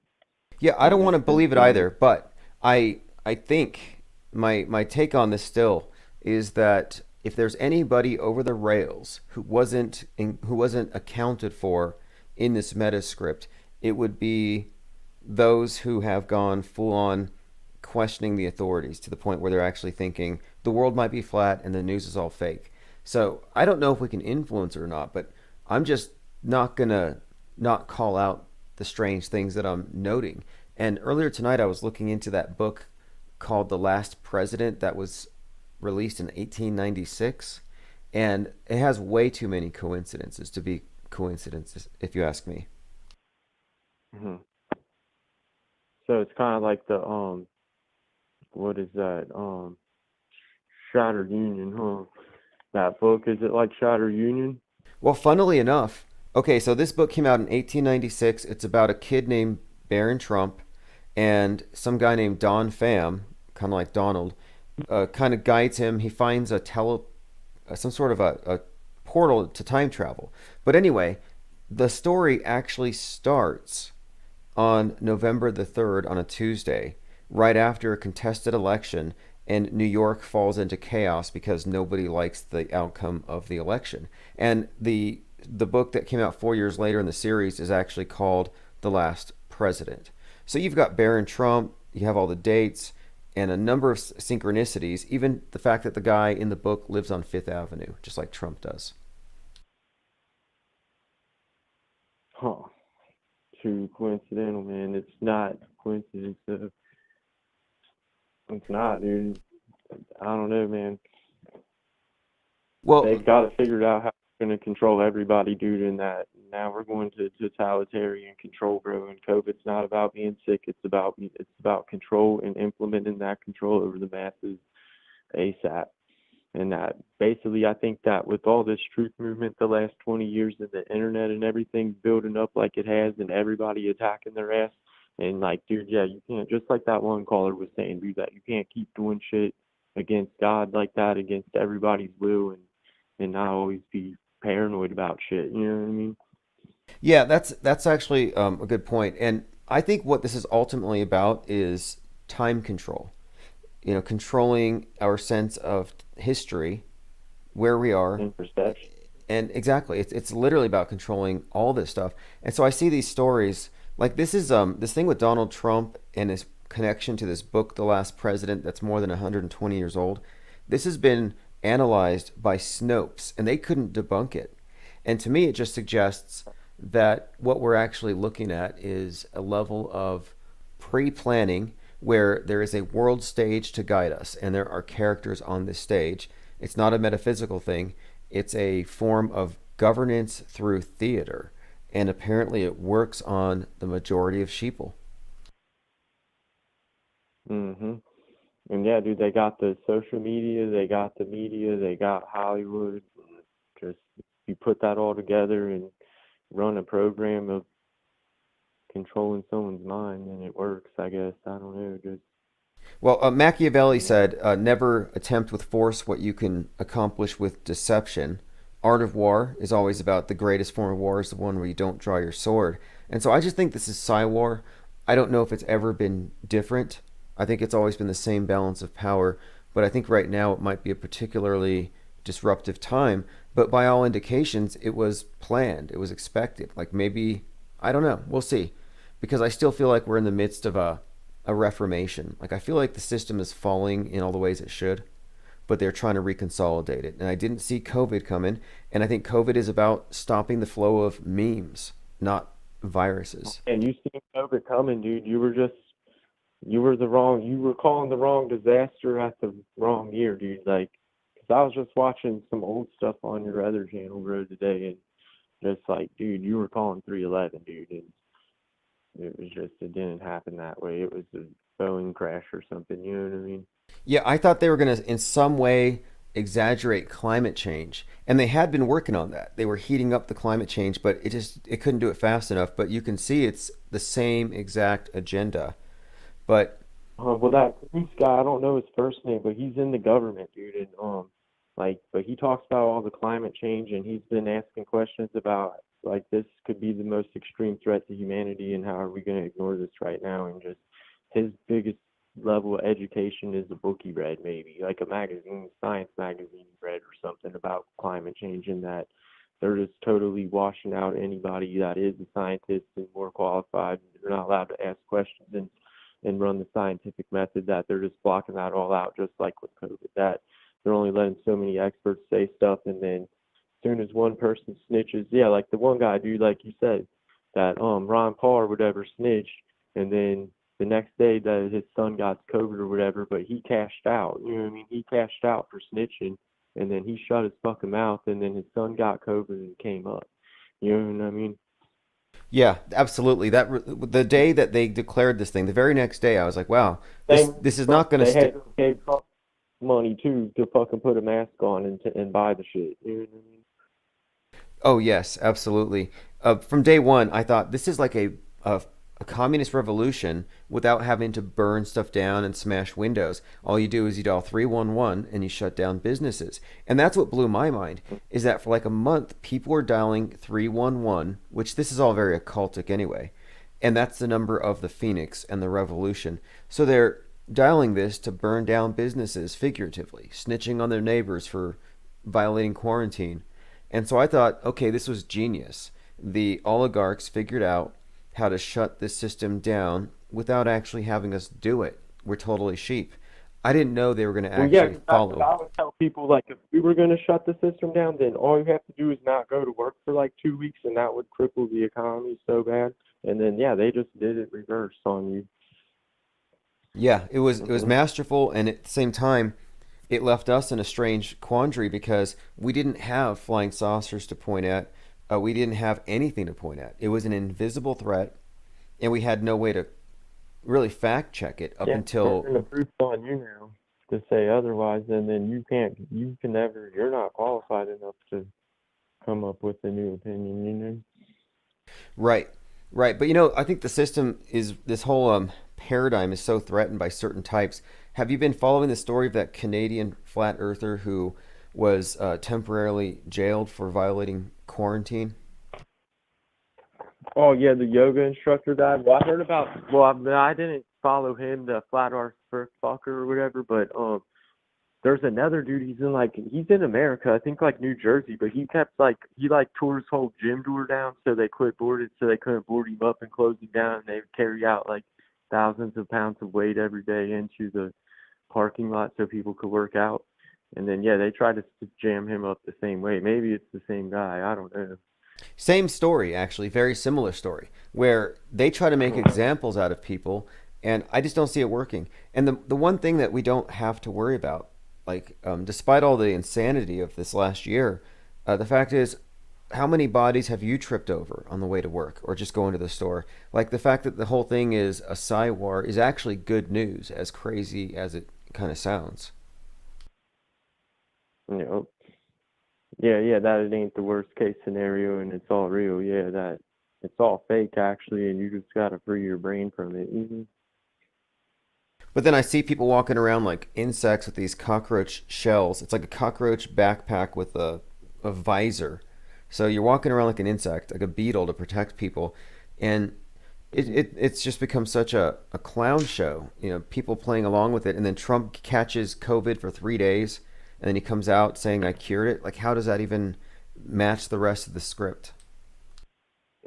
Yeah, I don't want to believe it either, but I think my take on this still is that if there's anybody over the rails who wasn't accounted for in this metascript, it would be those who have gone full on questioning the authorities to the point where they're actually thinking the world might be flat and the news is all fake. So I don't know if we can influence it or not, but I'm just not gonna not call out the strange things that I'm noting. And earlier tonight I was looking into that book called The Last President that was released in 1896, and it has way too many coincidences to be coincidences, if you ask me. hmm So it's kind of like the what is that Shattered Union, huh? That book, is it like Shattered Union? Well, funnily enough, okay, so this book came out in 1896. It's about a kid named Barron Trump and some guy named Don Pham, kind of like Donald, kind of guides him. He finds some sort of a portal to time travel. But anyway, the story actually starts on November the 3rd on a Tuesday, right after a contested election, and New York falls into chaos because nobody likes the outcome of the election. And the book that came out 4 years later in the series is actually called The Last President. So you've got Barron Trump, you have all the dates, and a number of synchronicities, even the fact that the guy in the book lives on Fifth Avenue, just like Trump does. Huh. Too coincidental, man. It's not coincidence. It's not, dude. I don't know, man. Well, they've got to figure out how they're going to control everybody, dude, in that. Now we're going to totalitarian control, bro, and COVID's not about being sick. It's about control and implementing that control over the masses ASAP. And that basically, I think that with all this truth movement the last 20 years and the internet and everything building up like it has and everybody attacking their ass, and like, dude, yeah, you can't, just like that one caller was saying, dude, that you can't keep doing shit against God like that, against everybody's will, and not always be paranoid about shit. You know what I mean? Yeah, that's actually a good point. And I think what this is ultimately about is time control. You know, controlling our sense of history, where we are, and perception. And exactly, it's literally about controlling all this stuff. And so I see these stories like this is this thing with Donald Trump and his connection to this book, The Last President, that's more than 120 years old. This has been analyzed by Snopes, and they couldn't debunk it. And to me, it just suggests that what we're actually looking at is a level of pre-planning where there is a world stage to guide us, and there are characters on this stage. It's not a metaphysical thing. It's a form of governance through theater, and apparently it works on the majority of sheeple. And yeah, dude, they got the social media, they got the media, they got Hollywood. Just you put that all together and run a program of controlling someone's mind, and it works, I guess. I don't know. Just well, Machiavelli said, never attempt with force what you can accomplish with deception. Art of war is always about the greatest form of war is the one where you don't draw your sword. And so I just think this is Psy-War. I don't know if it's ever been different. I think it's always been the same balance of power, but I think right now it might be a particularly disruptive time. But by all indications, it was planned. It was expected. Like maybe, I don't know. We'll see. Because I still feel like we're in the midst of a reformation. Like I feel like the system is falling in all the ways it should. but they're trying to reconsolidate it. And I didn't see COVID coming. And I think COVID is about stopping the flow of memes, not viruses. And you seen COVID coming, dude. You were calling the wrong disaster at the wrong year, dude. Like, 'cause I was just watching some old stuff on your other channel, bro, today, and just like, dude, you were calling 311, dude, and it didn't happen that way. It was a Boeing crash or something, you know what I mean? Yeah, I thought they were going to, in some way, exaggerate climate change. And they had been working on that. They were heating up the climate change, but it couldn't do it fast enough. But you can see it's the same exact agenda. But Well, that police guy, I don't know his first name, but he's in the government, dude, and but he talks about all the climate change, and he's been asking questions about like this could be the most extreme threat to humanity, and how are we going to ignore this right now? And just his biggest level of education is a book he read, maybe like a magazine, science magazine he read or something about climate change, and that they're just totally washing out anybody that is a scientist and more qualified. They're not allowed to ask questions and run the scientific method, that they're just blocking that all out, just like with COVID, that they're only letting so many experts say stuff, and then as soon as one person snitches, yeah, like the one guy, dude, like you said, that Ron Paul or whatever snitched, and then the next day that his son got COVID or whatever, but he cashed out, you know what I mean? He cashed out for snitching, and then he shut his fucking mouth, and then his son got COVID and came up, you know what I mean? yeah, absolutely. The day that they declared this thing, the very next day, I was like, wow, this is not going to stick. They had Trump money too to fucking put a mask on and buy the shit. You know what I mean? Oh yes, absolutely. From day one, I thought this is like a communist revolution without having to burn stuff down and smash windows. All you do is you dial 311 and you shut down businesses. And that's what blew my mind, is that for like a month, people were dialing 311, which this is all very occultic anyway. And that's the number of the Phoenix and the revolution. So they're dialing this to burn down businesses figuratively, snitching on their neighbors for violating quarantine. And so I thought, okay, this was genius. The oligarchs figured out how to shut this system down without actually having us do it. We're totally sheep. I didn't know they were going to actually follow. I would tell people, like, if we were going to shut the system down, then all you have to do is not go to work for like 2 weeks, and that would cripple the economy so bad. And then, yeah, they just did it reverse on you. Yeah, it was masterful, and at the same time, it left us in a strange quandary because we didn't have flying saucers to point at. We didn't have anything to point at. It was an invisible threat, and we had no way to really fact check it up until. The proof's on you now to say otherwise, and then you're not qualified enough to come up with a new opinion, you know? Right. But I think the system is, this whole paradigm is so threatened by certain types. Have you been following the story of that Canadian flat earther who was temporarily jailed for violating quarantine? Oh yeah, the yoga instructor died. Well, I heard about. Well, I didn't follow him, the flat earth fucker or whatever. But there's another dude. He's in America, I think like New Jersey. But he tore his whole gym door down, so they quit boarded, so they couldn't board him up and close him down. And they would carry out like thousands of pounds of weight every day into the parking lot so people could work out. And then, yeah, they tried to jam him up the same way. Maybe it's the same guy. I don't know. Same story, actually. Very similar story, where they try to make examples out of people, and I just don't see it working. And the one thing that we don't have to worry about, like, despite all the insanity of this last year, the fact is, how many bodies have you tripped over on the way to work or just going to the store? Like, the fact that the whole thing is a psy war is actually good news, as crazy as it kind of sounds. Yeah, that it ain't the worst case scenario, and it's all real. Yeah, that it's all fake actually, and you just gotta free your brain from it. Mm-hmm. But then I see people walking around like insects with these cockroach shells. It's like a cockroach backpack with a visor. So you're walking around like an insect, like a beetle, to protect people, and it's just become such a clown show. People playing along with it, and then Trump catches COVID for 3 days. And then he comes out saying, I cured it. Like, how does that even match the rest of the script?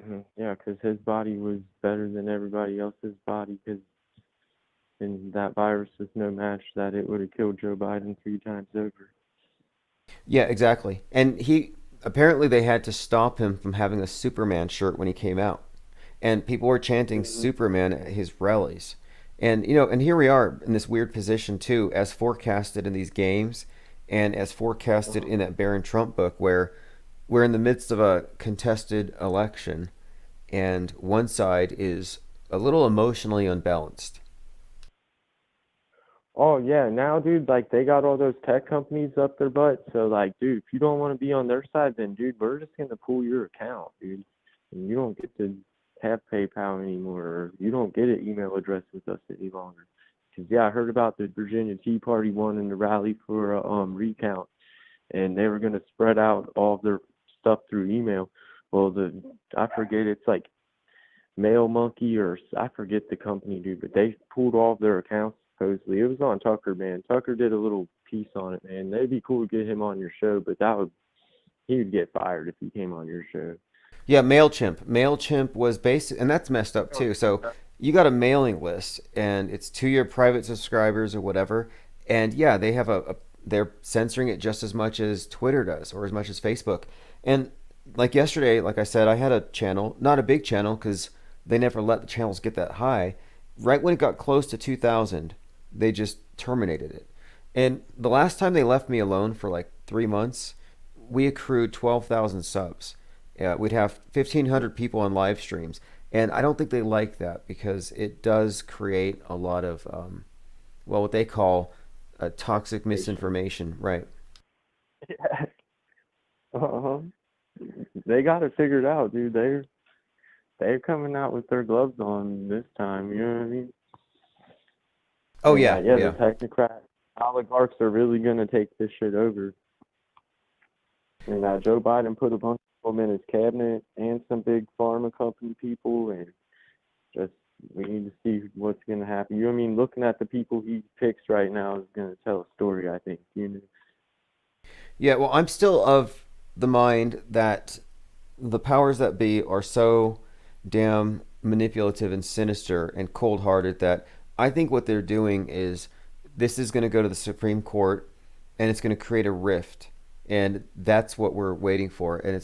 Mm-hmm. Yeah, because his body was better than everybody else's body. Because and that virus is no match that it would have killed Joe Biden 3 times over. Yeah, exactly. And he apparently they had to stop him from having a Superman shirt when he came out. And people were chanting Superman at his rallies. And and here we are in this weird position too, as forecasted in these games and as forecasted in that Barron Trump book, where we're in the midst of a contested election and one side is a little emotionally unbalanced. Oh yeah, now dude, like they got all those tech companies up their butt. So like, dude, if you don't want to be on their side, then dude, we're just gonna pull your account, dude. And you don't get to have PayPal anymore, or you don't get an email address with us any longer. Cause yeah, I heard about the Virginia Tea Party wanting to rally for a recount, and they were gonna spread out all of their stuff through email. Well, I forget, it's like Mail Monkey, or I forget the company, dude, but they pulled all of their accounts supposedly. It was on Tucker, man. Tucker did a little piece on it, man. It'd be cool to get him on your show, but he would get fired if he came on your show. Yeah, MailChimp. MailChimp was basic, and that's messed up too. So you got a mailing list, and it's to your private subscribers or whatever. And yeah, they have they're censoring it just as much as Twitter does, or as much as Facebook. And like yesterday, like I said, I had a channel, not a big channel, because they never let the channels get that high. Right when it got close to 2,000, they just terminated it. And the last time they left me alone for like 3 months, we accrued 12,000 subs. We'd have 1,500 people on live streams. And I don't think they like that, because it does create a lot of, what they call toxic misinformation. Right. Yeah. Uh-huh. They got it figured out, dude. They're coming out with their gloves on this time, you know what I mean? Oh, yeah. Yeah, the technocrat oligarchs are really going to take this shit over. And Joe Biden put a bunch of them in his cabinet and some big pharma company people, and just we need to see what's going to happen. You know what I mean? Looking at the people he picks right now is going to tell a story, I think. You know? Yeah, well, I'm still of the mind that the powers that be are so damn manipulative and sinister and cold-hearted that I think what they're doing is this is going to go to the Supreme Court, and it's going to create a rift, and that's what we're waiting for. And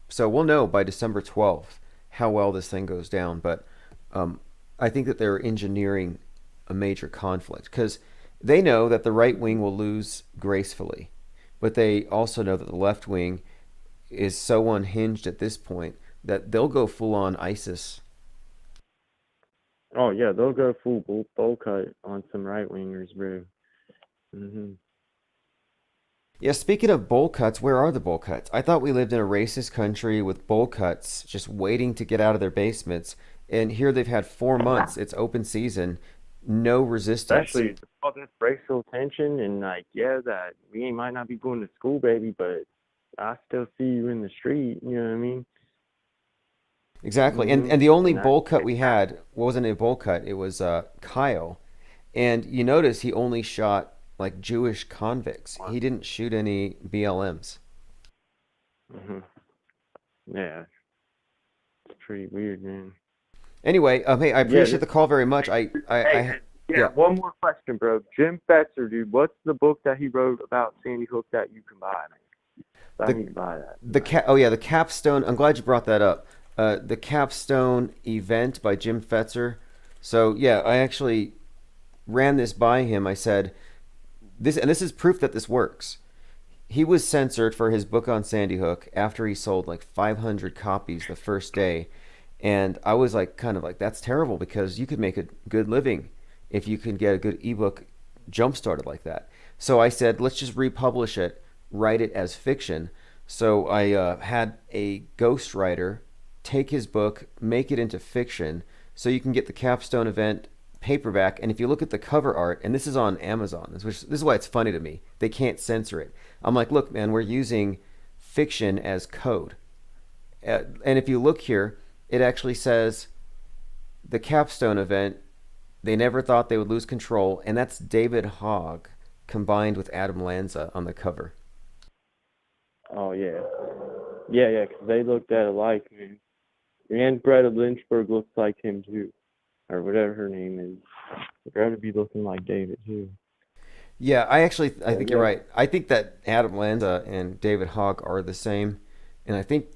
so we'll know by December 12th how well this thing goes down. But I think that they're engineering a major conflict, because they know that the right wing will lose gracefully, but they also know that the left wing is so unhinged at this point that they'll go full on ISIS. Oh yeah, they'll go full bowl cut on some right wingers, bro. Yeah, speaking of bowl cuts, where are the bowl cuts? I thought we lived in a racist country with bowl cuts just waiting to get out of their basements, and here they've had 4 months. It's open season, no resistance. Especially all this racial tension, and like, yeah, that we might not be going to school, baby, but I still see you in the street. You know what I mean? Exactly. And the only bowl cut we had wasn't a bowl cut. It was Kyle. And you notice he only shot like Jewish convicts. He didn't shoot any BLMs. Yeah. It's pretty weird, man. Anyway, hey, I appreciate the call very much. Yeah, one more question, bro. Jim Fetzer, dude, what's the book that he wrote about Sandy Hook that you can buy? I need to buy that. The Capstone. I'm glad you brought that up. The Capstone Event by Jim Fetzer. So yeah, I actually ran this by him. I said, this is proof that this works. He was censored for his book on Sandy Hook after he sold like 500 copies the first day, and I was like, kind of like, that's terrible, because you could make a good living if you could get a good ebook jump started like that. So I said, let's just republish it, write it as fiction. So I had a ghostwriter take his book, make it into fiction, so you can get the Capstone Event paperback. And if you look at the cover art, and this is on Amazon, this is why it's funny to me, they can't censor it. I'm like, look, man, we're using fiction as code. And if you look here, it actually says the Capstone Event, they never thought they would lose control, and that's David Hogg combined with Adam Lanza on the cover. Oh, yeah. Yeah, because they looked at alike, man. And Greta Lynchburg looks like him, too. or whatever her name is. She gotta be looking like David too. Yeah, I think you're Yeah. right. I think that Adam Lanza and David Hogg are the same, and I think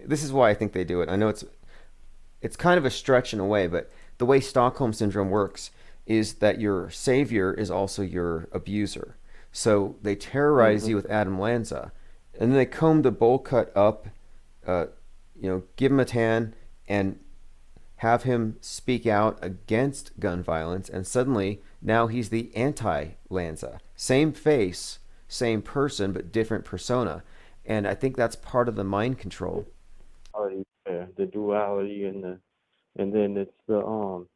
this is why I think they do it. I know it's kind of a stretch in a way, but the way Stockholm syndrome works is that your savior is also your abuser. So they terrorize you with Adam Lanza, and then they comb the bowl cut up, give him a tan, and have him speak out against gun violence, and suddenly now he's the anti-Lanza. Same face, same person, but different persona. And I think that's part of the mind control. Yeah, the duality and then it's the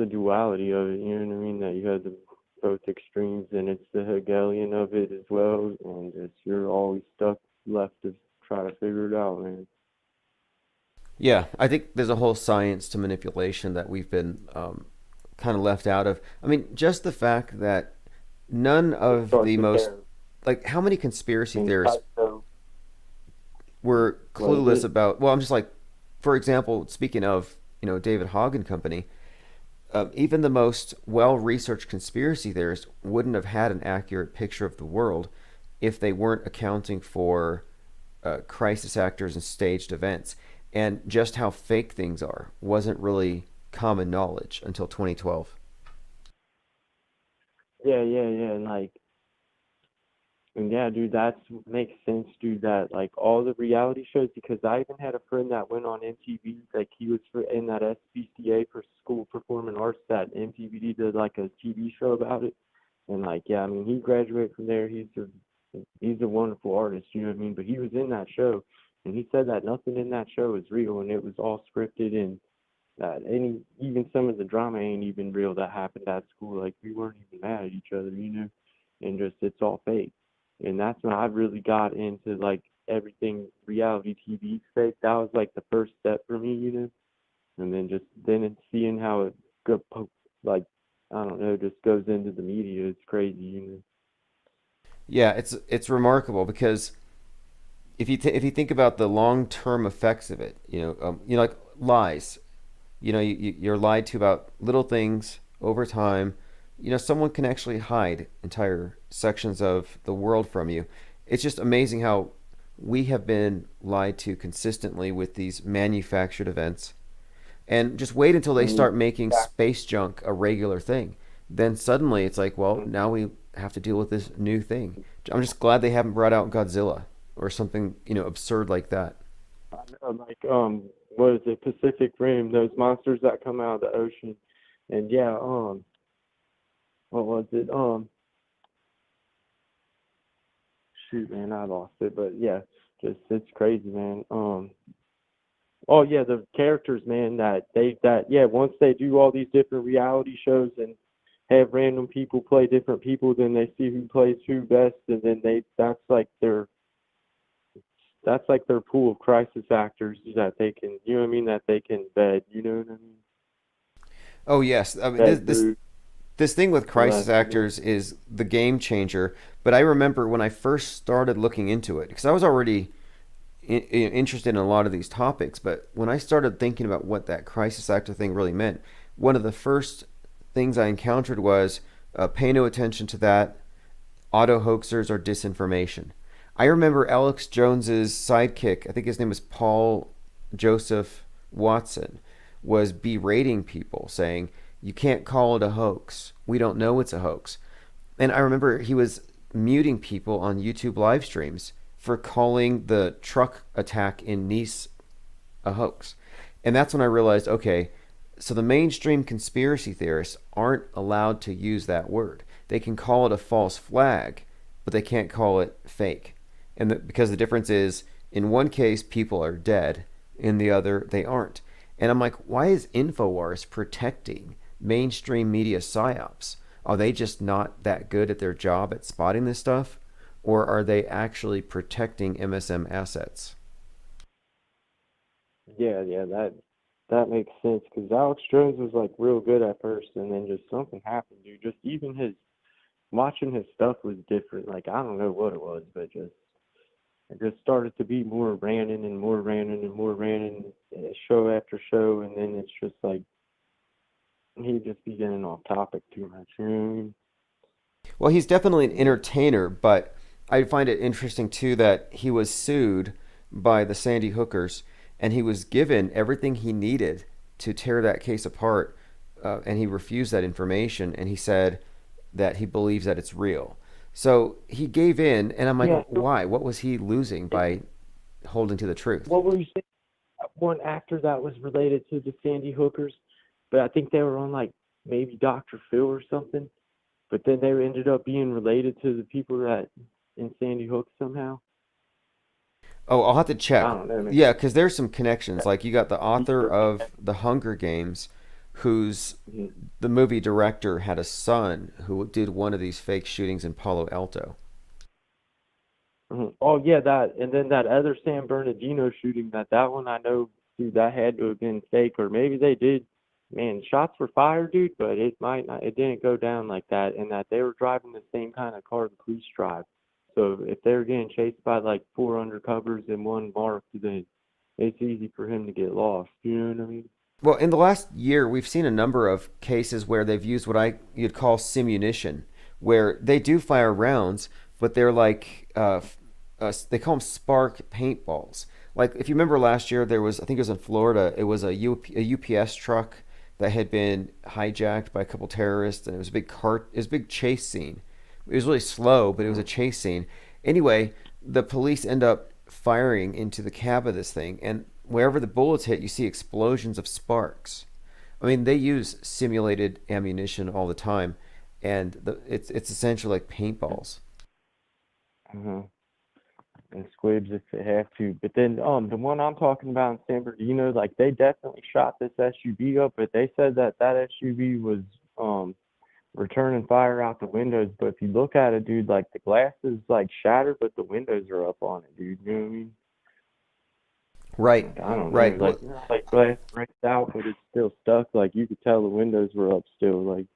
duality of it, you know what I mean? That you have the both extremes, and it's the Hegelian of it as well, and you're always stuck left to try to figure it out, man. Yeah, I think there's a whole science to manipulation that we've been kind of left out of. I mean, just the fact that none of the most, like, how many conspiracy theorists were clueless about, well, I'm just like, for example, speaking of, David Hogg and company, even the most well-researched conspiracy theorists wouldn't have had an accurate picture of the world if they weren't accounting for crisis actors and staged events. And just how fake things are wasn't really common knowledge until 2012. Yeah, and yeah, dude, that makes sense, dude. That like all the reality shows, because I even had a friend that went on MTV, like he was in that SPCA for School of Performing Arts, that MTV did like a TV show about it, and like yeah, I mean he graduated from there. He's a wonderful artist, you know what I mean? But he was in that show, and he said that nothing in that show is real, and it was all scripted, and that even some of the drama ain't even real that happened at school. Like we weren't even mad at each other, and just it's all fake. And that's when I really got into like everything reality TV fake. That was like the first step for me, and then it's seeing how it like I don't know, just goes into the media. It's crazy, Yeah, it's remarkable because if you think about the long-term effects of it, like lies, you're lied to about little things over time. Someone can actually hide entire sections of the world from you. It's just amazing how we have been lied to consistently with these manufactured events. And just wait until they start making space junk a regular thing. Then suddenly it's like, well, now we have to deal with this new thing. I'm just glad they haven't brought out Godzilla or something, absurd like that. I know, like what is it, Pacific Rim, those monsters that come out of the ocean, and yeah, what was it? Shoot, man, I lost it, but yeah, just it's crazy, man. Oh yeah, the characters, man. Once they do all these different reality shows and have random people play different people, then they see who plays who best, and then that's like their pool of crisis actors that they can, you know what I mean, that they can bed, you know what I mean? Oh yes, I mean this thing with crisis actors is the game changer. But I remember when I first started looking into it, because I was already interested in a lot of these topics, but when I started thinking about what that crisis actor thing really meant, one of the first things I encountered was pay no attention to that. Auto hoaxers or disinformation. I remember Alex Jones's sidekick, I think his name was Paul Joseph Watson, was berating people, saying, you can't call it a hoax. We don't know it's a hoax. And I remember he was muting people on YouTube live streams for calling the truck attack in Nice a hoax. And that's when I realized, okay, so the mainstream conspiracy theorists aren't allowed to use that word. They can call it a false flag, but they can't call it fake. And because the difference is, in one case, people are dead. In the other, they aren't. And I'm like, why is InfoWars protecting mainstream media psyops? Are they just not that good at their job at spotting this stuff? Or are they actually protecting MSM assets? Yeah, that makes sense, because Alex Jones was like real good at first, and then just something happened, dude. Just even watching his stuff was different. Like I don't know what it was, but it just started to be more ranting and more ranting and more ranting, show after show, and then it's just like he'd just be getting off topic too much. You know what I mean? Well, he's definitely an entertainer, but I find it interesting too that he was sued by the Sandy Hookers, and he was given everything he needed to tear that case apart, and he refused that information, and he said that he believes that it's real. So he gave in, and I'm like, Yeah. why? What was he losing by holding to the truth? What were you saying? One actor that was related to the Sandy Hookers, but I think they were on like maybe Dr. Phil or something. But then they ended up being related to the people that in Sandy Hook somehow. Oh, I'll have to check. I don't know, man. Yeah, because there's some connections. Like you got the author of The Hunger Games, who's the movie director, had a son who did one of these fake shootings in Palo Alto. Mhm. Oh yeah, that, and then that other San Bernardino shooting, that one I know, dude, that had to have been fake, or maybe they did. Man, shots were fired, dude, but it might not. It didn't go down like that, and that they were driving the same kind of car the police drive. So if they were getting chased by like 4 undercovers and one marked, then it's easy for him to get lost. You know what I mean? Well, in the last year, we've seen a number of cases where they've used what you'd call simunition, where they do fire rounds, but they're like they call them spark paintballs. Like if you remember last year, there was, I think it was in Florida, it was a UPS truck that had been hijacked by a couple terrorists, and it was a big chase scene. It was really slow, but it was a chase scene. Anyway, the police end up firing into the cab of this thing, and wherever the bullets hit, you see explosions of sparks. I mean, they use simulated ammunition all the time, and it's essentially like paintballs. Uh-huh. And squibs if they have to. But then the one I'm talking about in San Bernardino, like they definitely shot this SUV up, but they said that SUV was returning fire out the windows. But if you look at it, dude, like the glass is like shattered, but the windows are up on it, dude. You know what I mean? Right. Like, I don't Right. know. Like glass breaks out, but it's still stuck. Like you could tell the windows were up still. Like.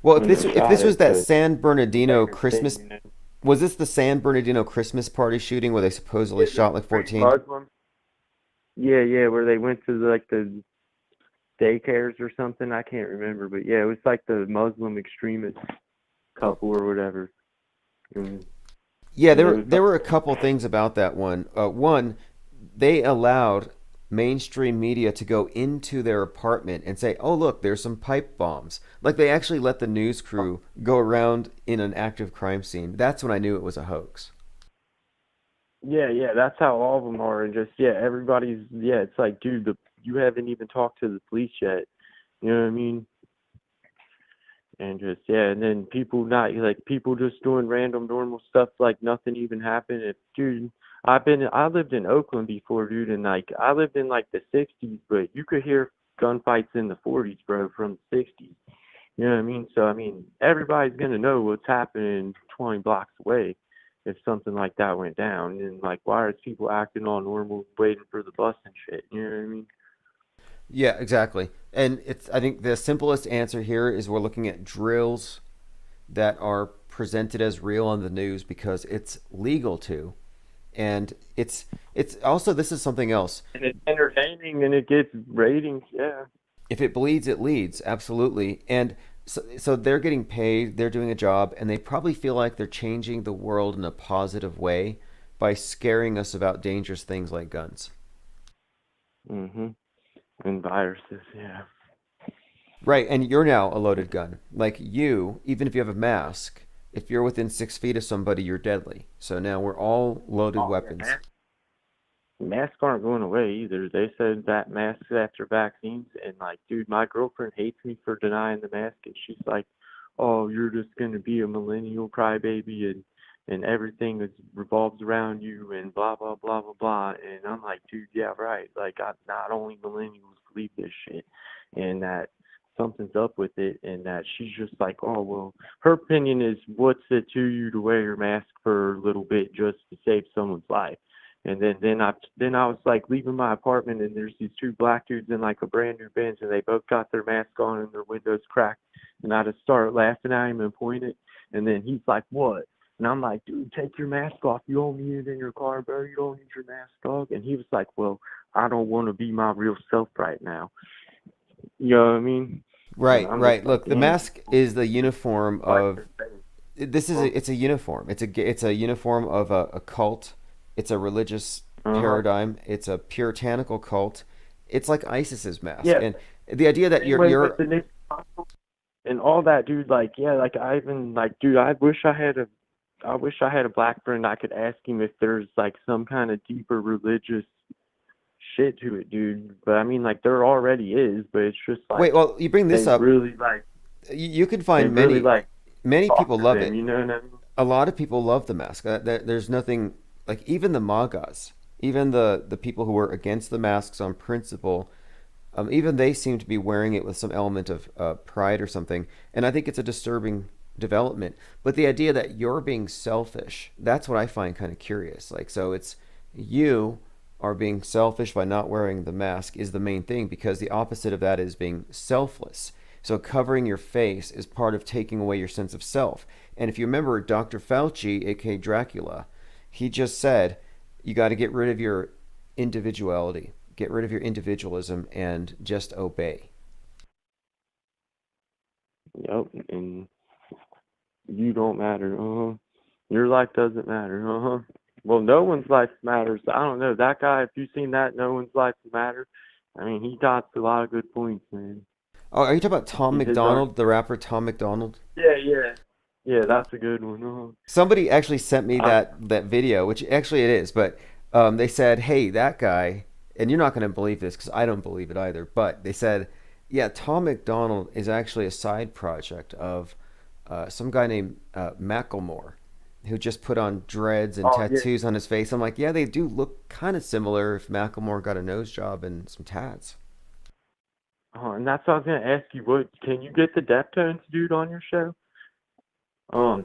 Well, when if they this shot was it, that but San Bernardino they were Christmas, saying, you know, was this the San Bernardino Christmas party shooting where they supposedly shot like 14? Muslim. Yeah, where they went to like the daycares or something. I can't remember, but yeah, it was like the Muslim extremist couple or whatever. Yeah, there were a couple things about that one. One, they allowed mainstream media to go into their apartment and say, "Oh, look, there's some pipe bombs." Like they actually let the news crew go around in an active crime scene. That's when I knew it was a hoax. Yeah, that's how all of them are, and just everybody's it's like, dude, you haven't even talked to the police yet. You know what I mean? And just and then people just doing random normal stuff like nothing even happened. Dude, I lived in Oakland before, dude, and like I lived in like the 60s, but you could hear gunfights in the 40s, bro, from the 60s. You know what I mean? So I mean, everybody's gonna know what's happening 20 blocks away if something like that went down. And like, why are people acting all normal, waiting for the bus and shit? You know what I mean? Yeah, exactly. And I think the simplest answer here is we're looking at drills that are presented as real on the news because it's legal to. And it's also, this is something else. And it's entertaining and it gets ratings, yeah. If it bleeds, it leads, absolutely. And so they're getting paid, they're doing a job, and they probably feel like they're changing the world in a positive way by scaring us about dangerous things like guns. Mm-hmm. And viruses, yeah. Right, and you're now a loaded gun. Like you, even if you have a mask, if you're within 6 feet of somebody, you're deadly. So now we're all loaded weapons. Masks aren't going away either. They said that masks after vaccines, and like, dude, my girlfriend hates me for denying the mask, and she's like, "Oh, you're just gonna be a millennial crybaby, and everything revolves around you, and blah blah blah blah blah." And I'm like, dude, yeah, right. Like, not only millennials believe this shit, and that something's up with it, and that she's just like, oh well, her opinion is, what's it to you to wear your mask for a little bit just to save someone's life? And then I was like leaving my apartment, and there's these two black dudes in like a brand new Benz, and they both got their mask on and their windows cracked. And I just started laughing at him and pointed, and then he's like, "What?" And I'm like, "Dude, take your mask off. You don't need it in your car, bro. You don't need your mask, dog." And he was like, "Well, I don't want to be my real self right now. You know what I mean? Right, I'm right. just Look, like, the damn, mask is the uniform like of. It's a uniform. It's a uniform of a cult. It's a religious paradigm. It's a puritanical cult. It's like ISIS's mask, yeah. and the idea that Same way you're with the Nick and all that, dude. Like, yeah, like I even like, dude, I wish I had a black friend I could ask him if there's like some kind of deeper religious shit to it, dude. But I mean, like, there already is, but it's just like, wait. Well, you bring this they up. really like, You can they find really like many talk people to love them, it. you know what I mean? A lot of people love the mask. There's nothing like even the MAGAs, even the people who were against the masks on principle. Even they seem to be wearing it with some element of pride or something. And I think it's a disturbing development. But the idea that you're being selfish, that's what I find kind of curious. Like, so it's you are being selfish by not wearing the mask is the main thing, because the opposite of that is being selfless. So covering your face is part of taking away your sense of self. And if you remember Dr. Fauci, aka Dracula, he just said, you got to get rid of your individuality. Get rid of your individualism and just obey. Yep, and you don't matter. Your life doesn't matter. Well, no one's life matters. I don't know. That guy, if you've seen that, no one's life matters. I mean, he got a lot of good points, man. Oh, are you talking about Tom McDonald, the rapper Tom McDonald? Yeah. Yeah, that's a good one. Somebody actually sent me that video, which actually it is, but they said, hey, that guy, and you're not going to believe this because I don't believe it either, but they said, yeah, Tom McDonald is actually a side project of some guy named Macklemore, who just put on dreads and tattoos on his face. I'm like, yeah, they do look kind of similar if Macklemore got a nose job and some tats. And that's what I was going to ask you. What can you get the Deftones dude on your show?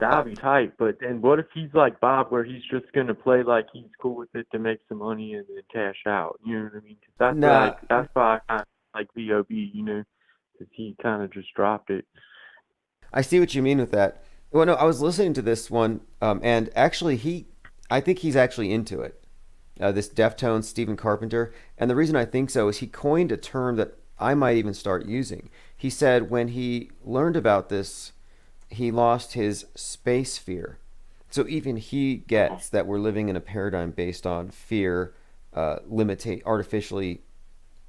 That'd be tight. But then what if he's like Bob, where he's just going to play like he's cool with it to make some money and then cash out? You know what I mean? 'Cause that's why I kind of like VOB, you know, because he kind of just dropped it. I see what you mean with that. Well, no, I was listening to this one, and actually I think he's actually into it. This Deftones, Stephen Carpenter. And the reason I think so is he coined a term that I might even start using. He said when he learned about this, he lost his space fear. So even he gets that we're living in a paradigm based on fear, artificially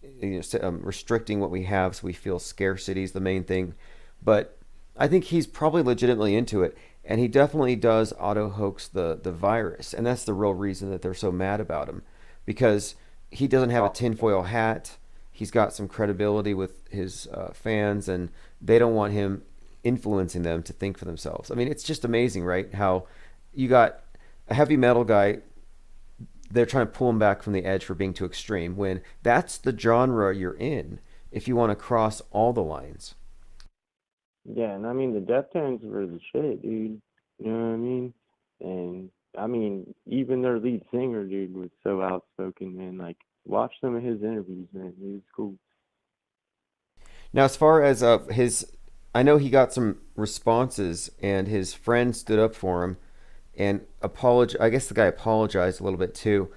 restricting what we have so we feel scarcity is the main thing. But I think he's probably legitimately into it, and he definitely does auto-hoax the virus, and that's the real reason that they're so mad about him, because he doesn't have a tinfoil hat. He's got some credibility with his fans, and they don't want him influencing them to think for themselves. I mean, it's just amazing, right? How you got a heavy metal guy, they're trying to pull him back from the edge for being too extreme, when that's the genre you're in if you want to cross all the lines. Yeah, and I mean, the Deftones were the shit, dude. You know what I mean? And I mean, even their lead singer, dude, was so outspoken, man. Like, watch some of his interviews, man. He was cool. Now, as far as I know he got some responses, and his friend stood up for him and I guess the guy apologized a little bit too.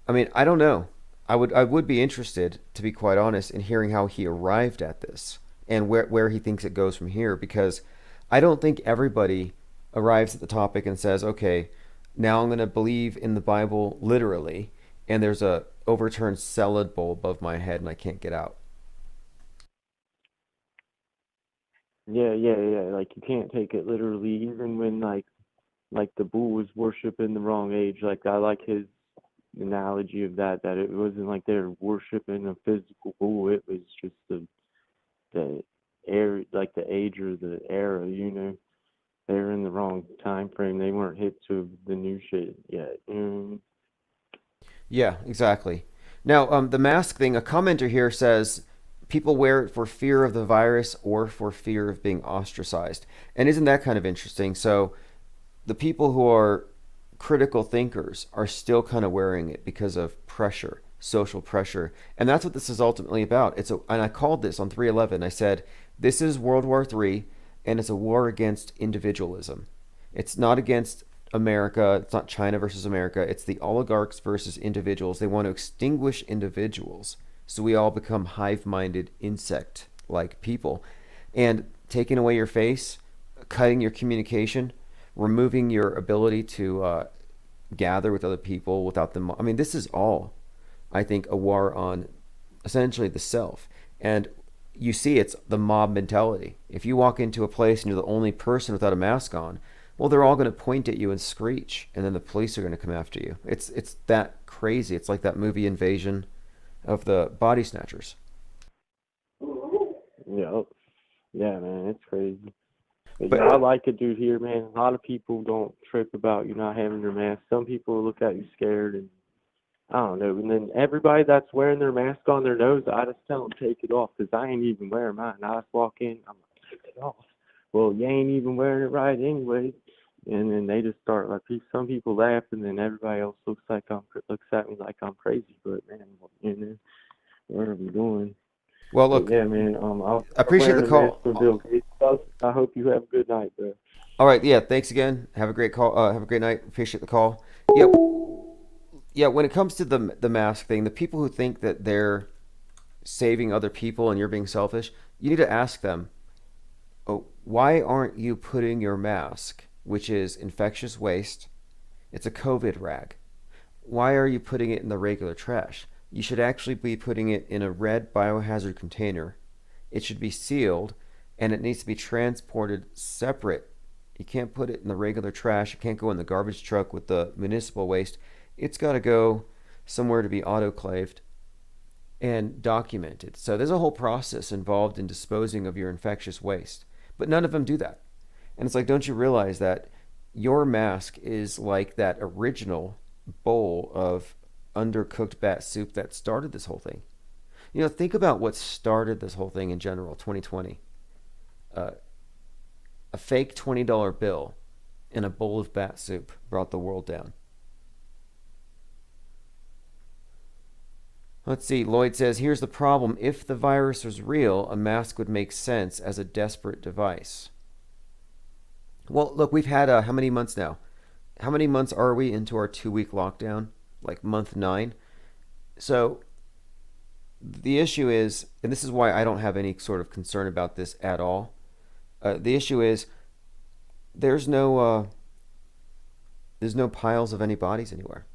I mean, I don't know. I would be interested, to be quite honest, in hearing how he arrived at this and where he thinks it goes from here, because I don't think everybody arrives at the topic and says, okay, now I'm going to believe in the Bible literally, and there's a overturned salad bowl above my head and I can't get out. Yeah. Like, you can't take it literally, even when like the bull was worshiping the wrong age. Like, I like his analogy of that it wasn't like they're worshiping a physical bull. It was just the air, like the age or the era, you know. They're in the wrong time frame. They weren't hip to the new shit yet. You know? Yeah, exactly. Now, the mask thing, a commenter here says people wear it for fear of the virus or for fear of being ostracized. And isn't that kind of interesting? So the people who are critical thinkers are still kind of wearing it because of pressure, social pressure. And that's what this is ultimately about. And I called this on 311. I said, this is World War III, and it's a war against individualism. It's not against America. It's not China versus America. It's the oligarchs versus individuals. They want to extinguish individuals so we all become hive-minded, insect-like people. And taking away your face, cutting your communication, removing your ability to gather with other people without them. I mean, this is all, I think, a war on essentially the self. And you see, it's the mob mentality. If you walk into a place and you're the only person without a mask on, well, they're all going to point at you and screech, and then the police are going to come after you. It's that crazy. It's like that movie Invasion of the Body Snatchers. Yep. Yeah, man, it's crazy. But I like it, dude, here, man. A lot of people don't trip about you not having your mask. Some people look at you scared, and I don't know. And then everybody that's wearing their mask on their nose, I just tell them take it off because I ain't even wearing mine. I just walk in, I'm like, take it off. Well, you ain't even wearing it right anyway. And then they just start like some people laugh, and then everybody else looks at me like I'm crazy. But man, what are we doing? Well, look, yeah, man. I appreciate the call. Bill Gates. I hope you have a good night, bro. All right, yeah, thanks again. Have a great call. Have a great night. Appreciate the call. Yep. Yeah, when it comes to the mask thing, the people who think that they're saving other people and you're being selfish, you need to ask them, oh, why aren't you putting your mask, which is infectious waste, it's a COVID rag, why are you putting it in the regular trash? You should actually be putting it in a red biohazard container. It should be sealed, and it needs to be transported separate. You can't put it in the regular trash. It can't go in the garbage truck with the municipal waste. It's got to go somewhere to be autoclaved and documented. So there's a whole process involved in disposing of your infectious waste, but none of them do that. And it's like, don't you realize that your mask is like that original bowl of undercooked bat soup that started this whole thing? You know, think about what started this whole thing in general, 2020. A fake $20 bill and a bowl of bat soup brought the world down. Let's see, Lloyd says, here's the problem. If the virus was real, a mask would make sense as a desperate device. Well, look, we've had how many months now? How many months are we into our 2-week lockdown? Like month 9. So the issue is, and this is why I don't have any sort of concern about this at all. The issue is there's no piles of any bodies anywhere.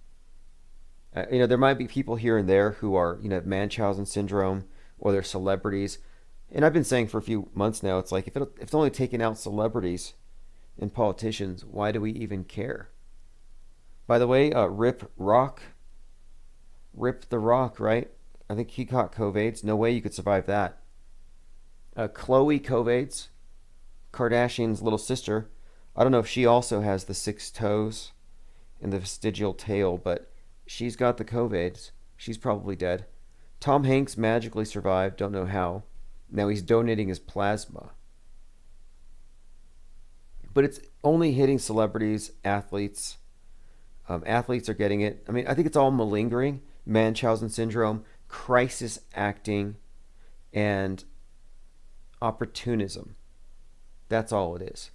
There might be people here and there who are, have Munchausen syndrome, or they're celebrities. And I've been saying for a few months now, it's like, if it's only taking out celebrities and politicians, why do we even care? By the way, Rip the Rock, right? I think he caught COVIDs. No way you could survive that. Khloe COVIDs, Kardashian's little sister. I don't know if she also has the 6 toes and the vestigial tail, but she's got the COVIDs. She's probably dead. Tom Hanks magically survived. Don't know how. Now he's donating his plasma. But it's only hitting celebrities, athletes. Athletes are getting it. I mean, I think it's all malingering, Munchausen syndrome, crisis acting, and opportunism. That's all it is.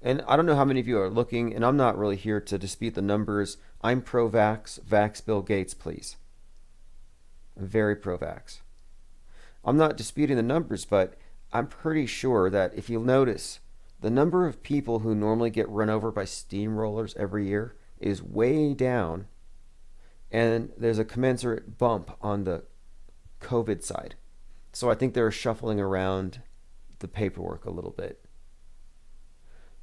And I don't know how many of you are looking, and I'm not really here to dispute the numbers. I'm pro-vax. Vax Bill Gates, please. I'm very pro-vax. I'm not disputing the numbers, but I'm pretty sure that if you'll notice, the number of people who normally get run over by steamrollers every year is way down, and there's a commensurate bump on the COVID side. So I think they're shuffling around the paperwork a little bit.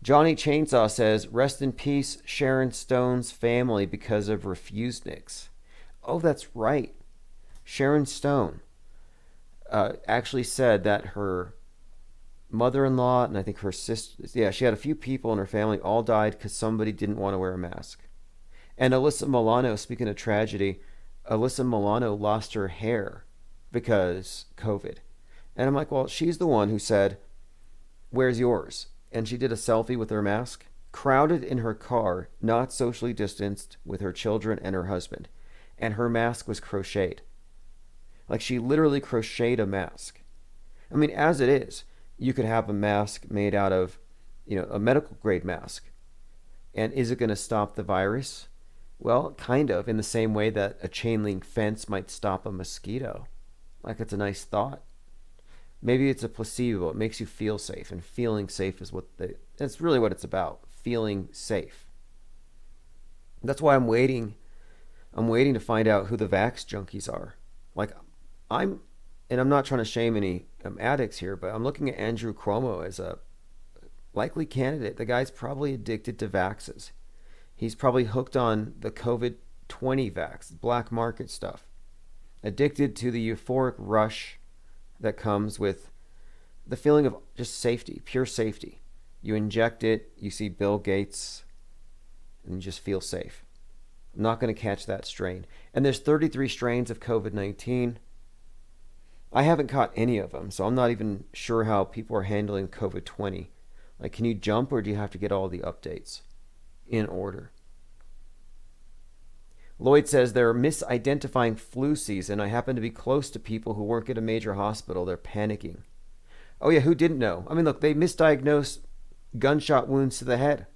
Johnny Chainsaw says, rest in peace, Sharon Stone's family because of Refusenix. Oh, that's right. Sharon Stone actually said that her mother-in-law and I think her sister, she had a few people in her family all died because somebody didn't want to wear a mask. And Alyssa Milano, speaking of tragedy, Alyssa Milano lost her hair because COVID. And I'm like, well, she's the one who said, where's yours? And she did a selfie with her mask, crowded in her car, not socially distanced, with her children and her husband. And her mask was crocheted. Like, she literally crocheted a mask. I mean, as it is, you could have a mask made out of, a medical grade mask. And is it going to stop the virus? Well, kind of, in the same way that a chain link fence might stop a mosquito. Like, it's a nice thought. Maybe it's a placebo. It makes you feel safe, and feeling safe is that's really what it's about, feeling safe. That's why I'm waiting to find out who the vax junkies are. Like, I'm not trying to shame any addicts here, but I'm looking at Andrew Cuomo as a likely candidate. The guy's probably addicted to vaxes. He's probably hooked on the COVID-20 vax, black market stuff. Addicted to the euphoric rush that comes with the feeling of just safety, pure safety. You inject it, you see Bill Gates, and you just feel safe. I'm not going to catch that strain. And there's 33 strains of COVID-19. I haven't caught any of them, so I'm not even sure how people are handling COVID-20. Like, can you jump, or do you have to get all the updates in order? Lloyd says they're misidentifying flu season. I happen to be close to people who work at a major hospital. They're panicking. Oh yeah, who didn't know? I mean, look, they misdiagnosed gunshot wounds to the head.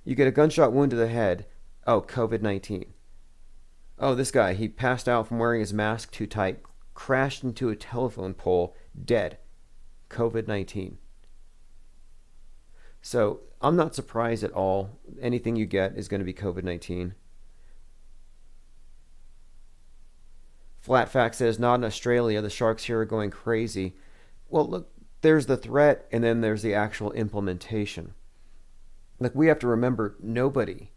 You get a gunshot wound to the head. Oh, COVID-19. Oh, this guy, he passed out from wearing his mask too tight, crashed into a telephone pole, dead. COVID-19. So I'm not surprised at all. Anything you get is going to be COVID-19. Flat Fact says, not in Australia. The sharks here are going crazy. Well, look, there's the threat, and then there's the actual implementation. Like, we have to remember, nobody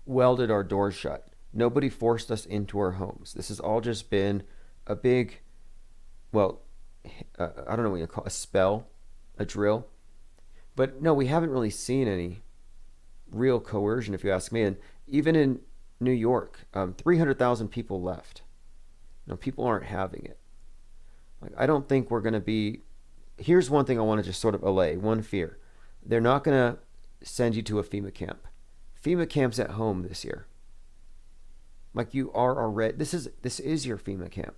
welded our doors shut. Nobody forced us into our homes. This has all just been a big, well, I don't know what you call it, a spell, a drill. But no, we haven't really seen any real coercion, if you ask me. And even in New York, 300,000 people left. No, people aren't having it. Like, I don't think we're going to be... Here's one thing I want to just sort of allay, one fear. They're not going to send you to a FEMA camp. FEMA camp's at home this year. Like, you are already... This is your FEMA camp.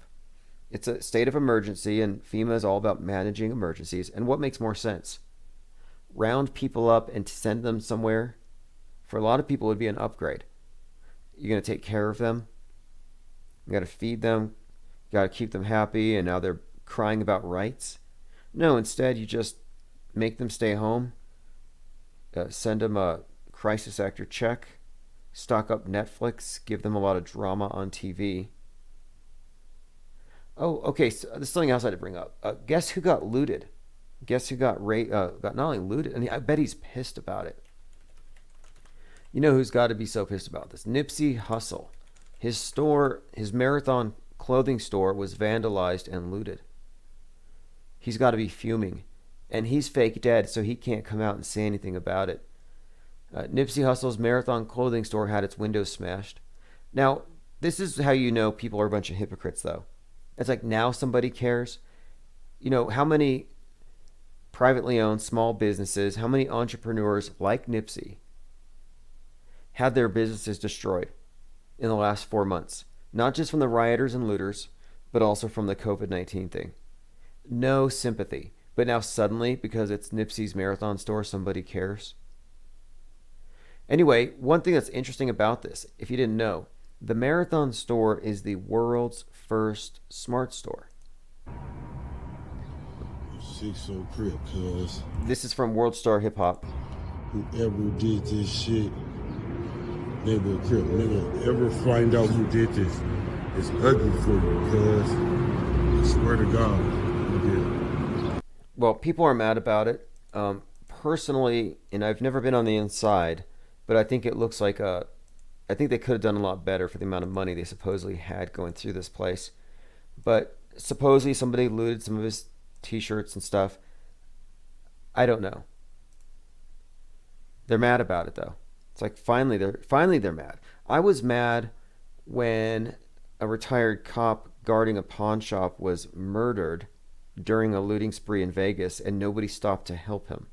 It's a state of emergency, and FEMA is all about managing emergencies. And what makes more sense? Round people up and send them somewhere? For a lot of people, it would be an upgrade. You're going to take care of them. You got to feed them. You got to keep them happy, and now they're crying about rights. No, instead, you just make them stay home, send them a crisis actor check, stock up Netflix, give them a lot of drama on TV. Oh, okay, so there's something else I had to bring up. Guess who got looted? Guess who got not only looted, and I bet he's pissed about it. You know who's got to be so pissed about this? Nipsey Hussle. His store, his Marathon clothing store, was vandalized and looted. He's got to be fuming. And he's fake dead, so he can't come out and say anything about it. Nipsey Hussle's Marathon clothing store had its windows smashed. Now, this is how you know people are a bunch of hypocrites, though. It's like, now somebody cares. You know, how many privately owned small businesses, how many entrepreneurs like Nipsey had their businesses destroyed in the last 4 months? Not just from the rioters and looters, but also from the COVID-19 thing. No sympathy. But now suddenly, because it's Nipsey's Marathon store, somebody cares. Anyway, one thing that's interesting about this, if you didn't know, the Marathon store is the world's first smart store. So crip, cuz. This is from World Star Hip Hop. Whoever did this shit, they will crip. Nigga, ever find out who did this, it's ugly for you, cuz. I swear to God. Yeah. Well, people are mad about it. Personally, and I've never been on the inside, but I think it looks like I think they could have done a lot better for the amount of money they supposedly had going through this place. But supposedly somebody looted some of his t-shirts and stuff. I don't know. They're mad about it, though. It's like finally they're mad. I was mad when a retired cop guarding a pawn shop was murdered during a looting spree in Vegas, and nobody stopped to help him.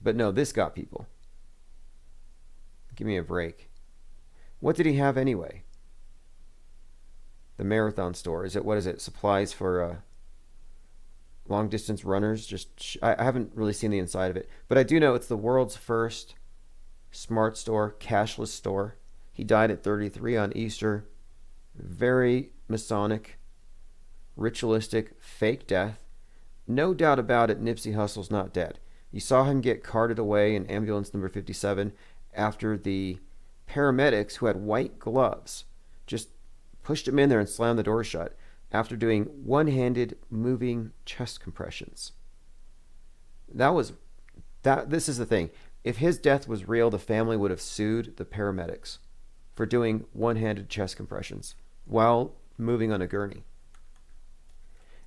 But no, this got people. Give me a break. What did he have anyway? The Marathon store. What is it? Supplies for long distance runners? I haven't really seen the inside of it. But I do know it's the world's first smart store, cashless store. He died at 33 on Easter. Very Masonic, ritualistic, fake death. No doubt about it, Nipsey Hussle's not dead. You saw him get carted away in ambulance number 57 after the paramedics, who had white gloves, just pushed him in there and slammed the door shut after doing one-handed moving chest compressions. This is the thing. If his death was real, the family would have sued the paramedics for doing one-handed chest compressions while moving on a gurney.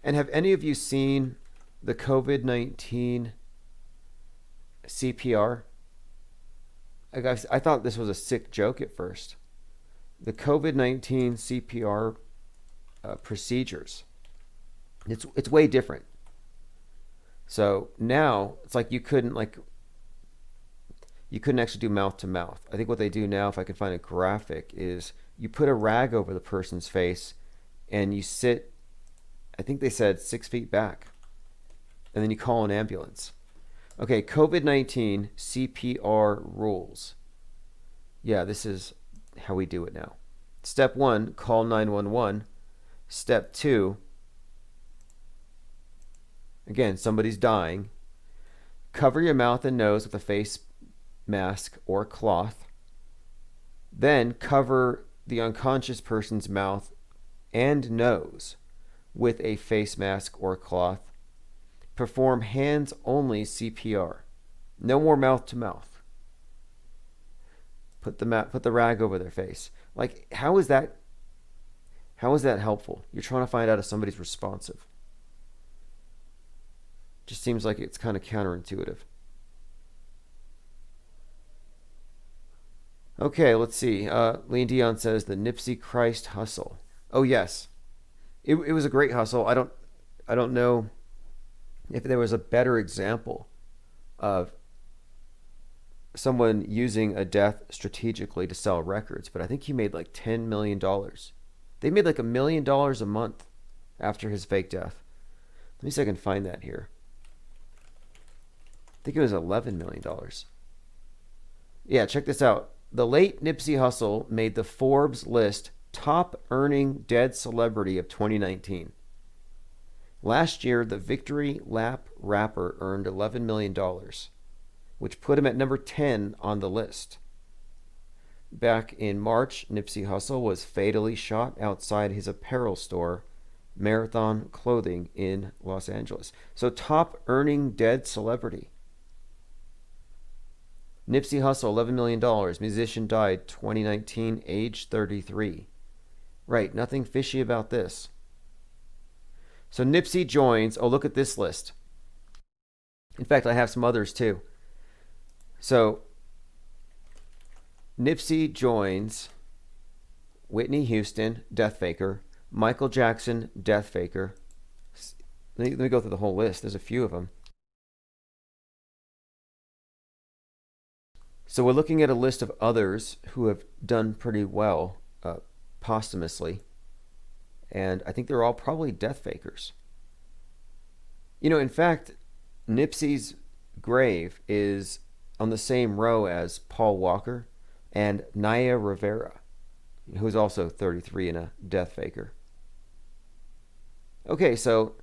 And have any of you seen the COVID-19 CPR? I thought this was a sick joke at first. The COVID-19 CPR procedures. It's way different. So now it's like you couldn't actually do mouth to mouth. I think what they do now, if I can find a graphic, is you put a rag over the person's face and you sit, I think they said 6 feet back, and then you call an ambulance. Okay, COVID-19 CPR rules. Yeah, this is how we do it now. Step 1, call 911. Step 2, again, somebody's dying. Cover your mouth and nose with a face mask or cloth. Then cover the unconscious person's mouth and nose with a face mask or cloth. Perform hands-only CPR. No more mouth to mouth. Put the rag over their face. Like, how is that helpful? You're trying to find out if somebody's responsive. Just seems like it's kind of counterintuitive. Okay, let's see. Lean Dion says the Nipsey Christ hustle. Oh yes, it was a great hustle. I don't know if there was a better example of someone using a death strategically to sell records, but I think he made like $10 million. They made like $1 million a month after his fake death. Let me see if I can find that here. I think it was $11 million. Yeah, check this out. The late Nipsey Hussle made the Forbes list top earning dead celebrity of 2019. Last year, the Victory Lap rapper earned $11 million, which put him at number 10 on the list. Back in March, Nipsey Hussle was fatally shot outside his apparel store, Marathon Clothing, in Los Angeles. So, top earning dead celebrity. Nipsey Hussle, $11 million. Musician died 2019, age 33. Right, nothing fishy about this. So Nipsey joins, oh, look at this list. In fact, I have some others too. So Nipsey joins Whitney Houston, death faker. Michael Jackson, death faker. Let me go through the whole list. There's a few of them. So we're looking at a list of others who have done pretty well posthumously. And I think they're all probably death fakers. You know, in fact, Nipsey's grave is on the same row as Paul Walker and Naya Rivera, who's also 33 and a death faker. Okay, so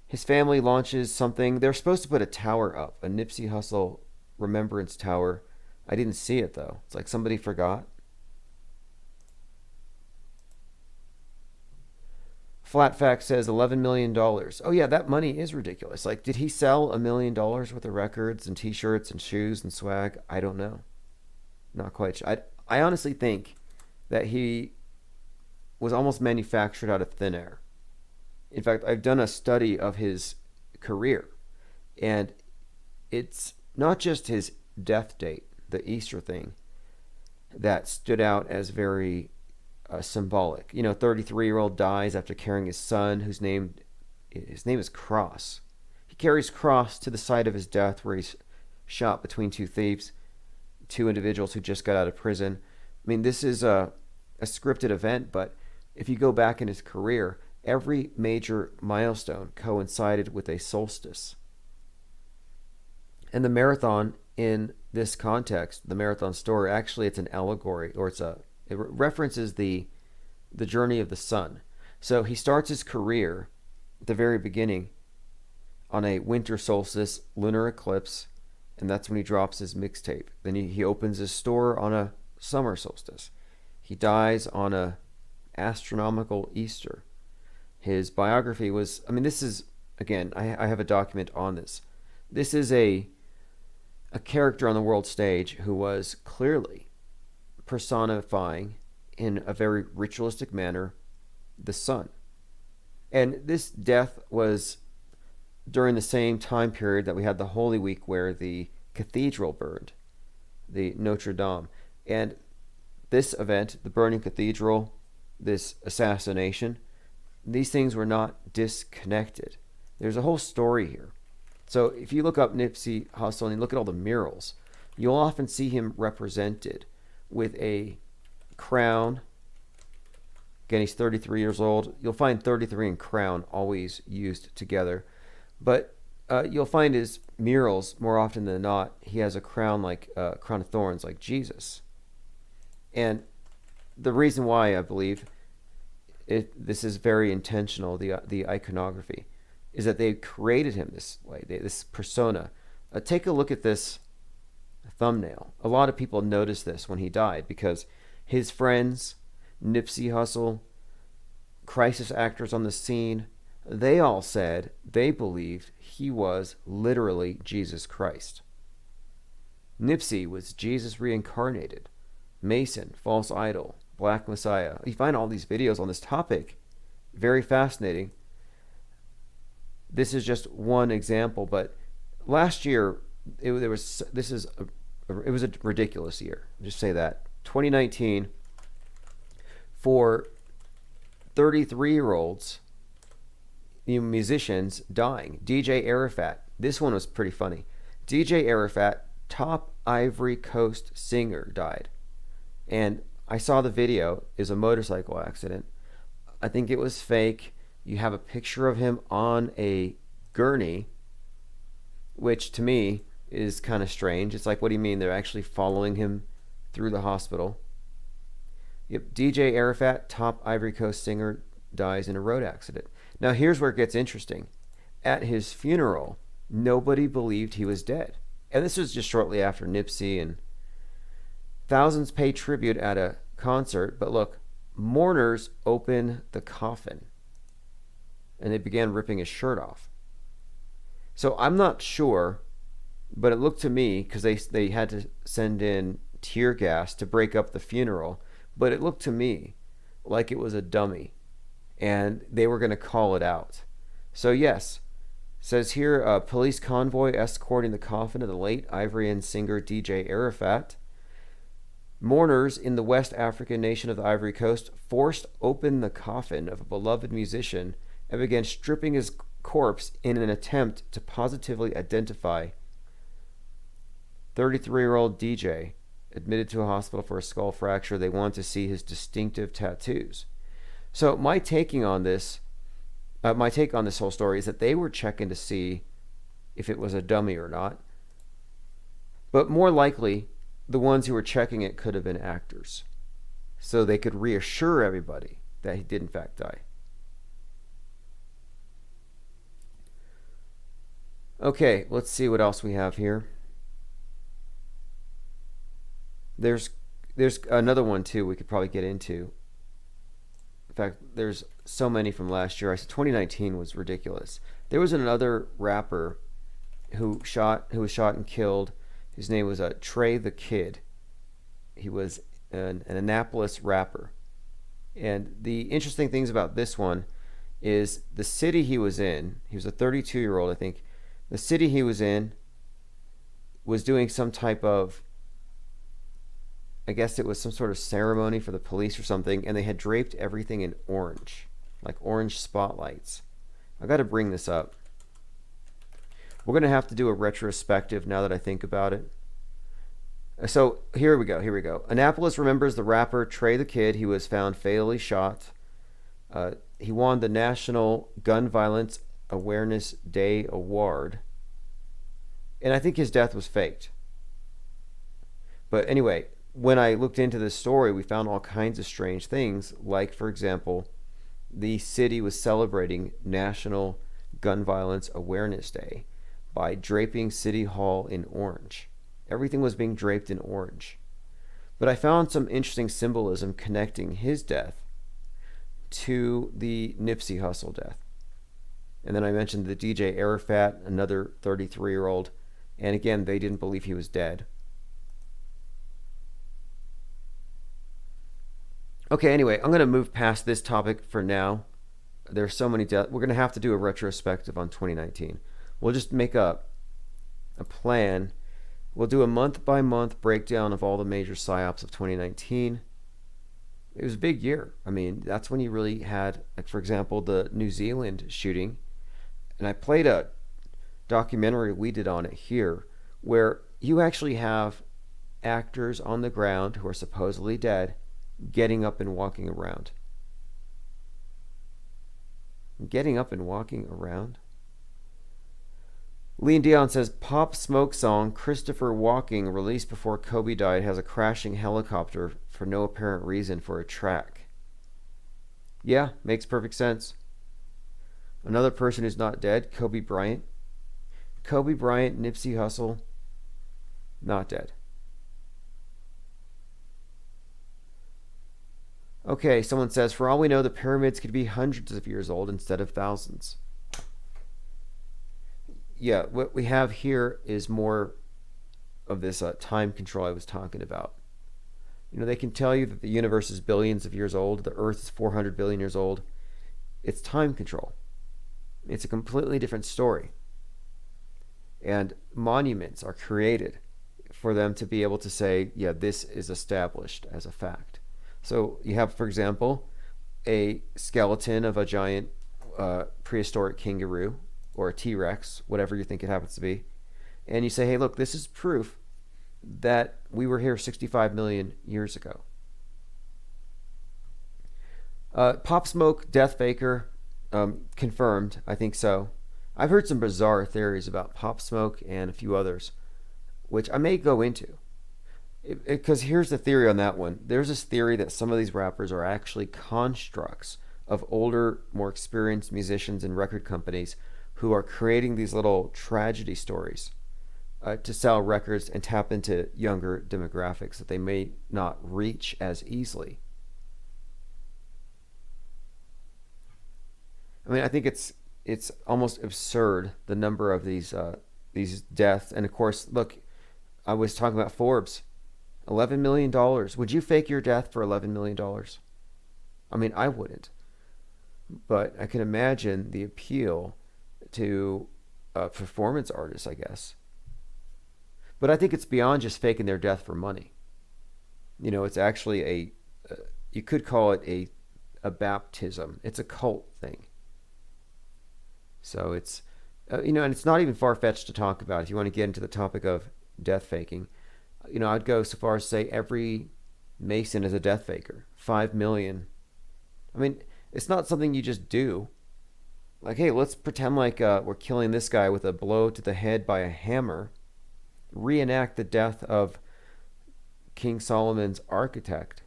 his family launches something. They're supposed to put a tower up, a Nipsey Hussle remembrance tower. I didn't see it, though. It's like somebody forgot. Flat Fact says $11 million. Oh, yeah, that money is ridiculous. Like, did he sell $1 million worth of records and T-shirts and shoes and swag? I don't know. Not quite sure. I honestly think that he was almost manufactured out of thin air. In fact, I've done a study of his career, and it's not just his death date, the Easter thing, that stood out as very symbolic. You know, 33-year-old dies after carrying his son, his name is Cross. He carries Cross to the site of his death, where he's shot between two thieves, two individuals who just got out of prison. I mean, this is a scripted event, but if you go back in his career, every major milestone coincided with a solstice. And the marathon in this context, the marathon story, actually it's an allegory, or it references the journey of the sun. So he starts his career at the very beginning on a winter solstice lunar eclipse, and that's when he drops his mixtape. Then he opens his store on a summer solstice. He dies on a astronomical Easter. His biography was, I mean, this is, again, I have a document on this. This is a character on the world stage who was clearly personifying in a very ritualistic manner the sun. And this death was during the same time period that we had the Holy Week, where the cathedral burned, the Notre Dame. And this event, the burning cathedral, this assassination, these things were not disconnected. There's a whole story here. So if you look up Nipsey Hussle and you look at all the murals, you'll often see him represented with a crown. Again, he's 33 years old. You'll find 33 and crown always used together. But you'll find his murals, more often than not, he has a crown like a crown of thorns like Jesus. And the reason why I believe this is very intentional, the iconography, is that they created him this way, this persona. Take a look at this thumbnail. A lot of people noticed this when he died because his friends, Nipsey Hussle, crisis actors on the scene, they all said they believed he was literally Jesus Christ. Nipsey was Jesus reincarnated, Mason, false idol, Black Messiah. You find all these videos on this topic. Very fascinating. This is just one example, but last year it was a ridiculous year. I'll just say that 2019 for 33-year-olds, musicians dying. DJ Arafat. This one was pretty funny. DJ Arafat, top Ivory Coast singer, died, and I saw the video. Is a motorcycle accident. I think it was fake. You have a picture of him on a gurney, which to me is kind of strange. It's like, what do you mean they're actually following him through the hospital? Yep, DJ Arafat, top Ivory Coast singer, dies in a road accident. Now here's where it gets interesting. At his funeral, nobody believed he was dead. And this was just shortly after Nipsey, and thousands paid tribute at a concert. But look, mourners open the coffin and they began ripping his shirt off. So I'm not sure, but it looked to me, because they had to send in tear gas to break up the funeral, but it looked to me like it was a dummy and they were going to call it out. So yes, says here, a police convoy escorting the coffin of the late Ivorian singer DJ Arafat. Mourners in the West African nation of the Ivory Coast forced open the coffin of a beloved musician and began stripping his corpse in an attempt to positively identify 33-year-old DJ, admitted to a hospital for a skull fracture. They want to see his distinctive tattoos. So my take on this whole story is that they were checking to see if it was a dummy or not. But more likely, the ones who were checking it could have been actors, so they could reassure everybody that he did in fact die. Okay, let's see what else we have here. There's another one too we could probably get into. In fact, there's so many from last year. I said 2019 was ridiculous. There was another rapper who was shot and killed. His name was Trey the Kid. He was an Annapolis rapper. And the interesting things about this one is the city he was in. He was a 32-year-old, I think. The city he was in was doing some type of, I guess it was some sort of ceremony for the police or something, and they had draped everything in orange, like orange spotlights. I got to bring this up. We're going to have to do a retrospective now that I think about it. So here we go. Annapolis remembers the rapper Trey the Kid. He was found fatally shot. He won the National Gun Violence Awareness Day Award. And I think his death was faked. But anyway, when I looked into this story, we found all kinds of strange things. Like, for example, the city was celebrating National Gun Violence Awareness Day by draping City Hall in orange. Everything was being draped in orange. But I found some interesting symbolism connecting his death to the Nipsey Hussle death. And then I mentioned the DJ Arafat, another 33-year-old. And again, they didn't believe he was dead. Okay, anyway, I'm going to move past this topic for now. There's so many deaths. We're going to have to do a retrospective on 2019. We'll just make a plan. We'll do a month-by-month breakdown of all the major psyops of 2019. It was a big year. I mean, that's when you really had, like, for example, the New Zealand shooting. And I played a documentary we did on it here, where you actually have actors on the ground who are supposedly dead getting up and walking around. Getting up and walking around? Lean Dion says, Pop Smoke song Christopher Walking released before Kobe died has a crashing helicopter for no apparent reason for a track. Yeah, makes perfect sense. Another person who's not dead, Kobe Bryant. Kobe Bryant, Nipsey Hussle, not dead. Okay, someone says, for all we know, the pyramids could be hundreds of years old instead of thousands. Yeah, what we have here is more of this time control I was talking about. You know, they can tell you that the universe is billions of years old, the Earth is 400 billion years old. It's time control. It's a completely different story. And monuments are created for them to be able to say, yeah, this is established as a fact. So you have, for example, a skeleton of a giant prehistoric kangaroo or a T-Rex, whatever you think it happens to be. And you say, hey, look, this is proof that we were here 65 million years ago. Pop Smoke, Death Faker, confirmed, I think so. I've heard some bizarre theories about Pop Smoke and a few others, which I may go into. Because here's the theory on that one. There's this theory that some of these rappers are actually constructs of older, more experienced musicians and record companies who are creating these little tragedy stories to sell records and tap into younger demographics that they may not reach as easily. I mean, I think it's almost absurd, the number of these deaths. And of course, look, I was talking about Forbes. $11 million. Would you fake your death for $11 million? I mean, I wouldn't. But I can imagine the appeal to performance artists, I guess. But I think it's beyond just faking their death for money. You know, it's actually you could call it a baptism. It's a cult thing. So it's, and it's not even far-fetched to talk about if you want to get into the topic of death faking. You know, I'd go so far as to say every Mason is a death faker. 5 million. I mean, it's not something you just do. Like, hey, let's pretend like we're killing this guy with a blow to the head by a hammer. Reenact the death of King Solomon's architect.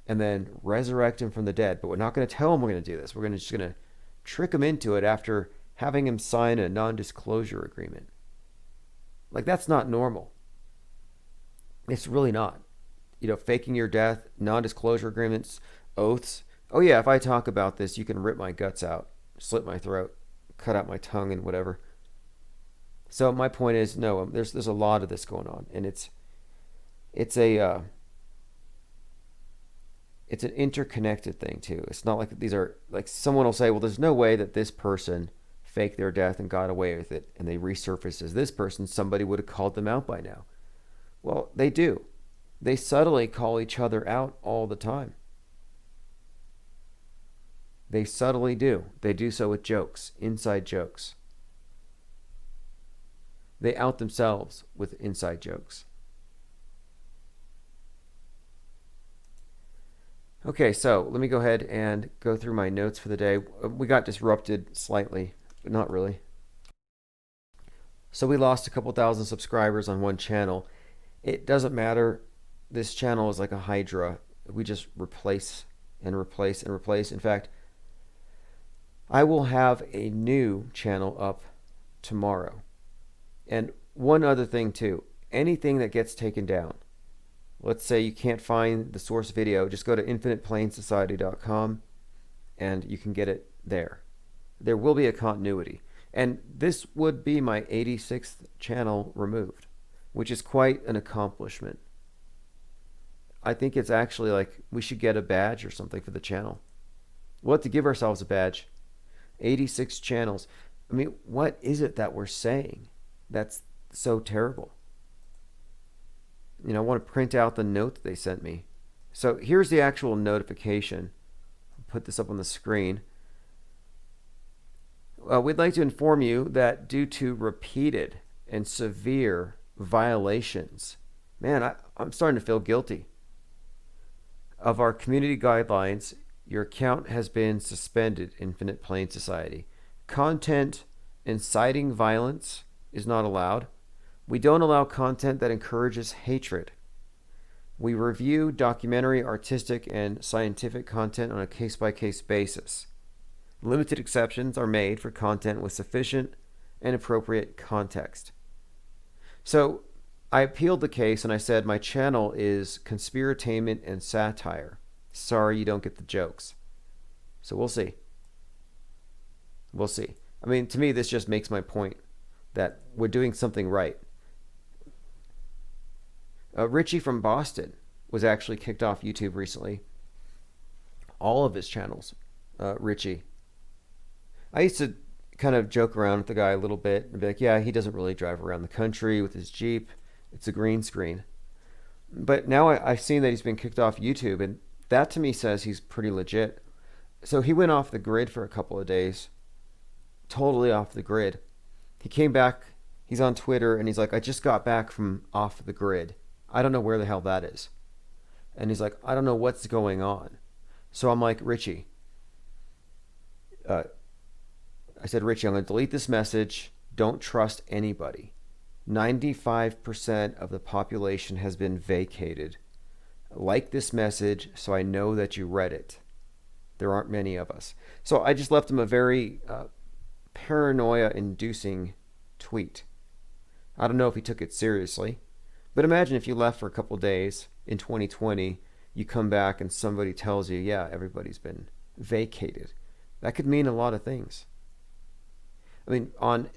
And then resurrect him from the dead. But we're not going to tell him we're going to do this. We're just going to trick him into it after having him sign a non-disclosure agreement. Like, that's not normal. It's really not. You know, faking your death, non-disclosure agreements, oaths. Oh yeah, if I talk about this, you can rip my guts out, slit my throat, cut out my tongue and whatever. So my point is, no, there's a lot of this going on, and it's an interconnected thing too. It's not like these are, like, someone will say, well, there's no way that this person faked their death and got away with it, and they resurfaced as this person. Somebody would have called them out by now. Well, they do. They subtly call each other out all the time. They subtly do. They do so with jokes, inside jokes. They out themselves with inside jokes. Okay, so let me go ahead and go through my notes for the day. We got disrupted slightly, but not really. So we lost a couple thousand subscribers on one channel. It doesn't matter. this channel is like a hydra. We just replace and replace and replace. In fact, I will have a new channel up tomorrow. And one other thing too, anything that gets taken down, let's say you can't find the source video, just go to infiniteplainsociety.com and you can get it there. There will be a continuity. And this would be my 86th channel removed, which is quite an accomplishment. I think it's actually like we should get a badge or something for the channel. We'll have to give ourselves a badge. 86 channels. I mean, what is it that we're saying that's so terrible? You know, I want to print out the note that they sent me. So here's the actual notification. I'll put this up on the screen. We'd like to inform you that due to repeated and severe violations, man, I'm starting to feel guilty, of our community guidelines, your account has been suspended, Infinite Plain Society. Content inciting violence is not allowed. We don't allow content that encourages hatred. We review documentary, artistic, and scientific content on a case-by-case basis. Limited exceptions are made for content with sufficient and appropriate context. So I appealed the case and I said my channel is conspiratainment and satire. Sorry you don't get the jokes. So we'll see. We'll see. I mean, to me, this just makes my point that we're doing something right. Richie from Boston was actually kicked off YouTube recently. All of his channels. Richie. I used to kind of joke around with the guy a little bit and be like, yeah, he doesn't really drive around the country with his Jeep. It's a green screen. But now I've seen that he's been kicked off YouTube, and that to me says he's pretty legit. So he went off the grid for a couple of days. Totally off the grid. He came back, he's on Twitter, and he's like, I just got back from off the grid. I don't know where the hell that is. And he's like, I don't know what's going on. So I'm like, Richie, I said, Richie, I'm going to delete this message. Don't trust anybody. 95% of the population has been vacated. Like this message so I know that you read it. There aren't many of us. So I just left him a very paranoia-inducing tweet. I don't know if he took it seriously, but imagine if you left for a couple days in 2020, you come back and somebody tells you, yeah, everybody's been vacated. That could mean a lot of things. I mean, I think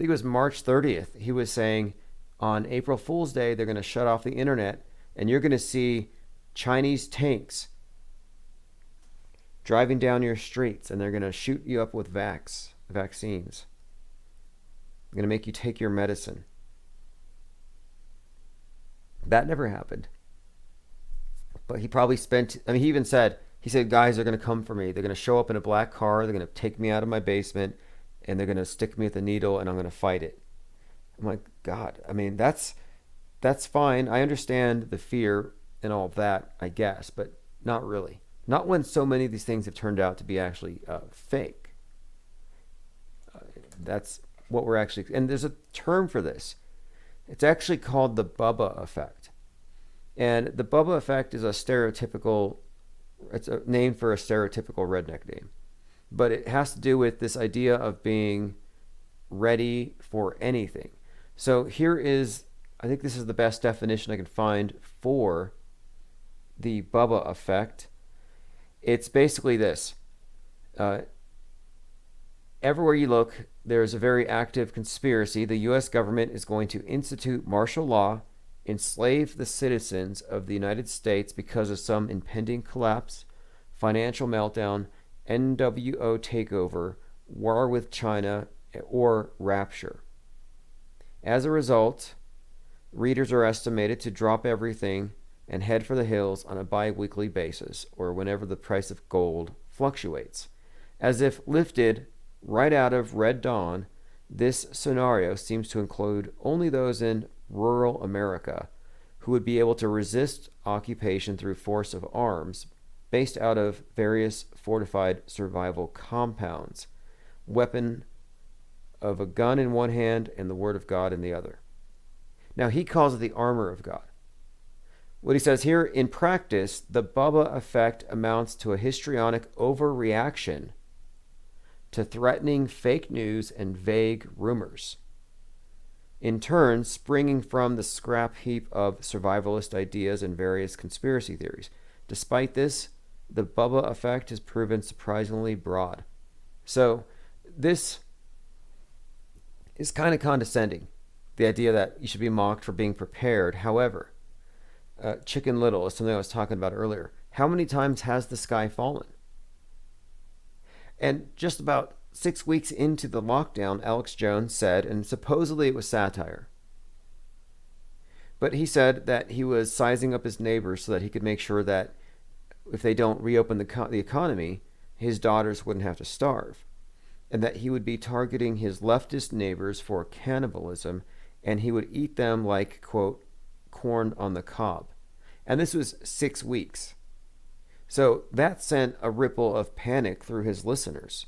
it was March 30th, he was saying on April Fool's Day, they're going to shut off the internet and you're going to see Chinese tanks driving down your streets and they're going to shoot you up with vaccines. They're going to make you take your medicine. That never happened. But he probably he even said, guys are going to come for me. They're going to show up in a black car. They're going to take me out of my basement and they're going to stick me with a needle and I'm going to fight it. I'm like, God, I mean, that's fine. I understand the fear and all of that, I guess, but not really. Not when so many of these things have turned out to be actually fake. That's what we're actually, and there's a term for this. It's actually called the Bubba effect. And the Bubba effect is it's a name for a stereotypical redneck name. But it has to do with this idea of being ready for anything. So here is, I think this is the best definition I can find for the Bubba effect. It's basically this. Everywhere you look, there's a very active conspiracy. The U.S. government is going to institute martial law, enslave the citizens of the United States because of some impending collapse, financial meltdown, NWO takeover, war with China, or rapture. As a result, readers are estimated to drop everything and head for the hills on a bi-weekly basis or whenever the price of gold fluctuates. As if lifted right out of Red Dawn, this scenario seems to include only those in rural America who would be able to resist occupation through force of arms based out of various fortified survival compounds, weapon of a gun in one hand and the word of God in the other. Now he calls it the armor of God. What he says here, in practice, the Bubba effect amounts to a histrionic overreaction to threatening fake news and vague rumors, in turn springing from the scrap heap of survivalist ideas and various conspiracy theories. Despite this, the Bubba effect has proven surprisingly broad. So this is kind of condescending, the idea that you should be mocked for being prepared. However, Chicken Little is something I was talking about earlier. How many times has the sky fallen? And just about 6 weeks into the lockdown, Alex Jones said, and supposedly it was satire, but he said that he was sizing up his neighbors so that he could make sure that if they don't reopen the economy, his daughters wouldn't have to starve, and that he would be targeting his leftist neighbors for cannibalism, and he would eat them like, quote, corn on the cob. And this was 6 weeks. So that sent a ripple of panic through his listeners.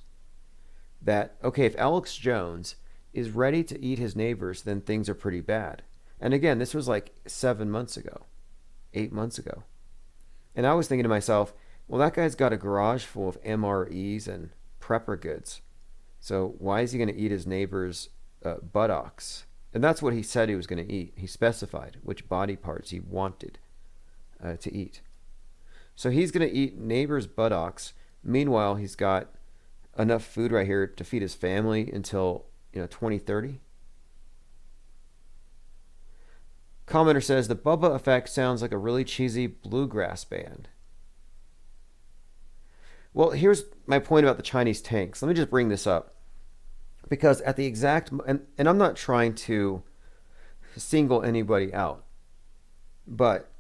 That, okay, if Alex Jones is ready to eat his neighbors, then things are pretty bad. And again, this was like 7 months ago, 8 months ago. And I was thinking to myself, well, that guy's got a garage full of MREs and prepper goods. So why is he going to eat his neighbor's buttocks? And that's what he said he was going to eat. He specified which body parts he wanted to eat. So he's going to eat neighbor's buttocks. Meanwhile, he's got enough food right here to feed his family until 2030. Commenter says the Bubba effect sounds like a really cheesy bluegrass band. Well, here's my point about the Chinese tanks. Let me just bring this up. Because at the exact, and I'm not trying to single anybody out, but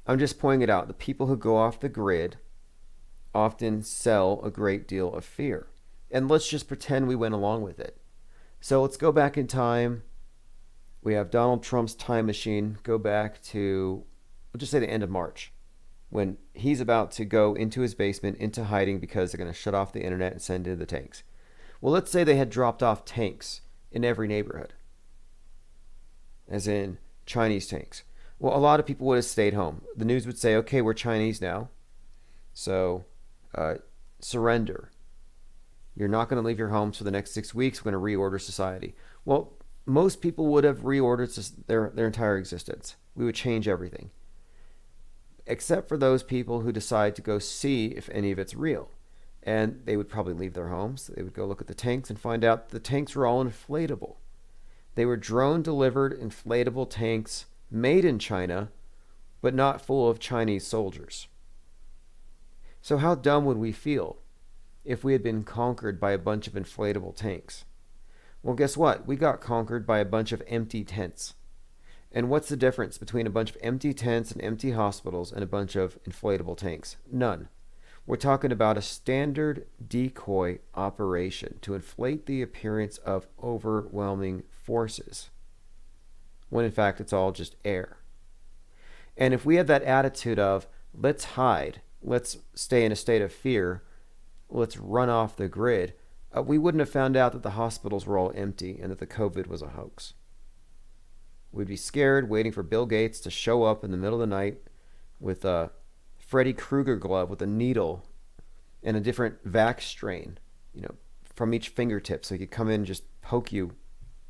I'm just pointing it out. The people who go off the grid often sell a great deal of fear. And let's just pretend we went along with it. So let's go back in time. We have Donald Trump's time machine. Go back to, we'll just say the end of March, when he's about to go into his basement, into hiding because they're going to shut off the internet and send in the tanks. Well, let's say they had dropped off tanks in every neighborhood, as in Chinese tanks. Well, a lot of people would have stayed home. The news would say, okay, we're Chinese now, so surrender. You're not going to leave your homes for the next 6 weeks. We're going to reorder society. Well, most people would have reordered their entire existence. We would change everything, except for those people who decide to go see if any of it's real. And they would probably leave their homes. They would go look at the tanks and find out the tanks were all inflatable. They were drone-delivered inflatable tanks made in China, but not full of Chinese soldiers. So how dumb would we feel if we had been conquered by a bunch of inflatable tanks? Well, guess what? We got conquered by a bunch of empty tents. And what's the difference between a bunch of empty tents and empty hospitals and a bunch of inflatable tanks? None. We're talking about a standard decoy operation to inflate the appearance of overwhelming forces, when in fact it's all just air. And if we had that attitude of, let's hide, let's stay in a state of fear, let's run off the grid, we wouldn't have found out that the hospitals were all empty and that the COVID was a hoax. We'd be scared, waiting for Bill Gates to show up in the middle of the night with a Freddy Krueger glove with a needle and a different vax strain, from each fingertip, so he could come in and just poke you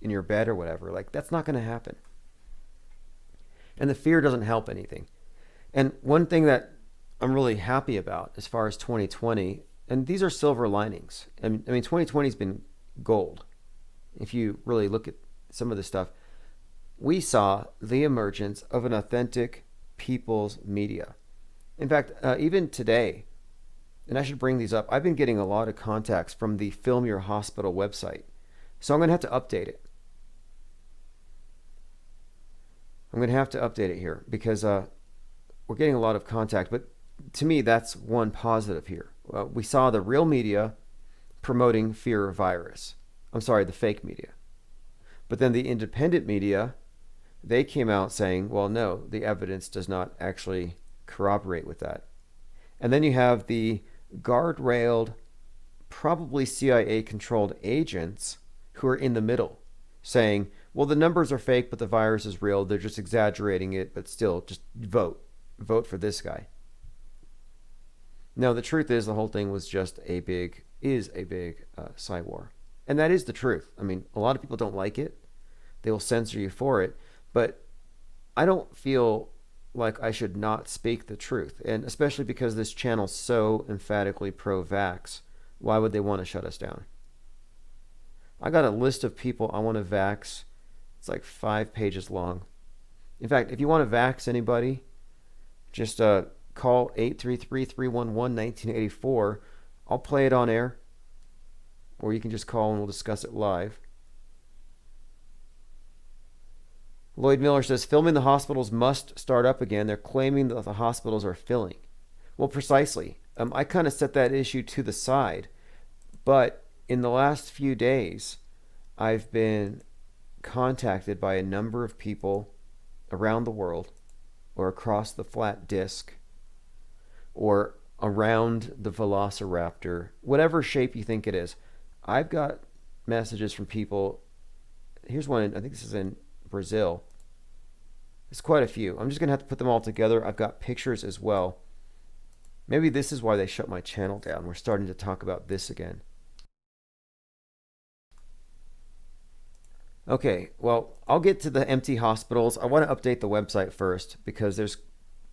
in your bed or whatever. Like, that's not going to happen. And the fear doesn't help anything. And one thing that I'm really happy about as far as 2020, and these are silver linings. I mean 2020 has been gold. If you really look at some of this stuff, we saw the emergence of an authentic people's media. In fact, even today, and I should bring these up, I've been getting a lot of contacts from the Film Your Hospital website. So I'm going to have to update it. I'm going to have to update it here because we're getting a lot of contact. But to me, that's one positive here. We saw the real media promoting fear of virus. I'm sorry, the fake media. But then the independent media, they came out saying, well, no, the evidence does not actually corroborate with that. And then you have the guardrailed, probably CIA-controlled agents who are in the middle saying, well, the numbers are fake, but the virus is real. They're just exaggerating it, but still, just vote. vote for this guy. No, the truth is the whole thing was just a big side war. And that is the truth. I mean, a lot of people don't like it. They will censor you for it. But I don't feel like I should not speak the truth. And especially because this channel's so emphatically pro-vax, why would they want to shut us down? I got a list of people I want to vax. It's like 5 pages long. In fact, if you want to vax anybody, just call 833-311-1984. I'll play it on air. Or you can just call and we'll discuss it live. Lloyd Miller says, filming the hospitals must start up again. They're claiming that the hospitals are filling. Well, precisely. I kind of set that issue to the side. But in the last few days, I've been contacted by a number of people around the world, or across the flat disk, or around the velociraptor, whatever shape you think it is. I've got messages from people. Here's one, I think this is in Brazil. It's quite a few. I'm just going to have to put them all together. I've got pictures as well. Maybe this is why they shut my channel down. We're starting to talk about this again. Okay, well, I'll get to the empty hospitals. I want to update the website first because there's,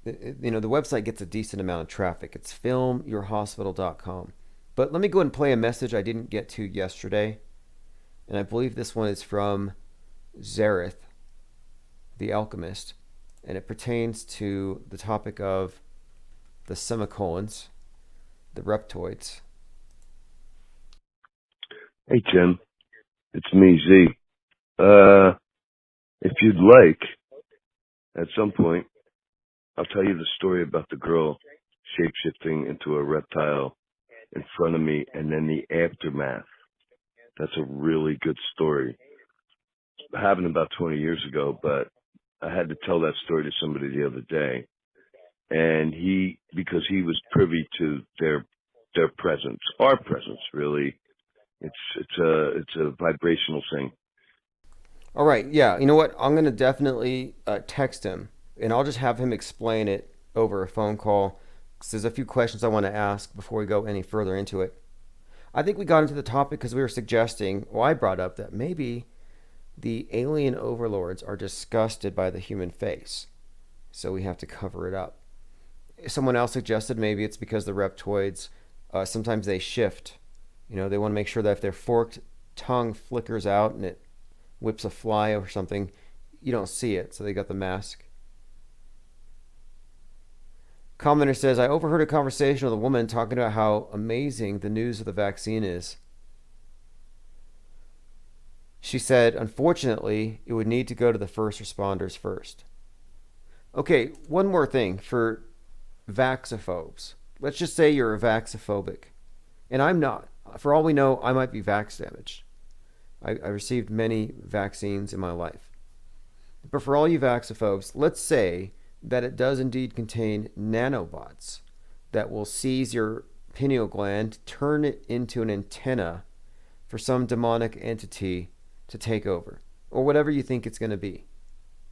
the website gets a decent amount of traffic. It's filmyourhospital.com. But let me go ahead and play a message I didn't get to yesterday. And I believe this one is from Zareth, the alchemist. And it pertains to the topic of the semicolons, the reptoids. Hey, Tim. It's me, Z. If you'd like, at some point, I'll tell you the story about the girl shapeshifting into a reptile in front of me and then the aftermath. That's a really good story. It happened about 20 years ago, but I had to tell that story to somebody the other day. And because he was privy to their presence, our presence, really. It's a vibrational thing. All right, yeah. You know what? I'm going to definitely text him, and I'll just have him explain it over a phone call. 'Cause there's a few questions I want to ask before we go any further into it. I think we got into the topic because we were suggesting, or I brought up, that maybe the alien overlords are disgusted by the human face, so we have to cover it up. Someone else suggested maybe it's because the reptoids, sometimes they shift. They want to make sure that if their forked tongue flickers out and it whips a fly or something, you don't see it, so they got the mask. Commenter says, I overheard a conversation with a woman talking about how amazing the news of the vaccine is. She said, unfortunately, it would need to go to the first responders first. Okay, one more thing for vaxophobes. Let's just say you're a vaxophobic. And I'm not. For all we know, I might be vax damaged. I received many vaccines in my life. But for all you vaxophobes, let's say that it does indeed contain nanobots that will seize your pineal gland, turn it into an antenna for some demonic entity to take over, or whatever you think it's going to be,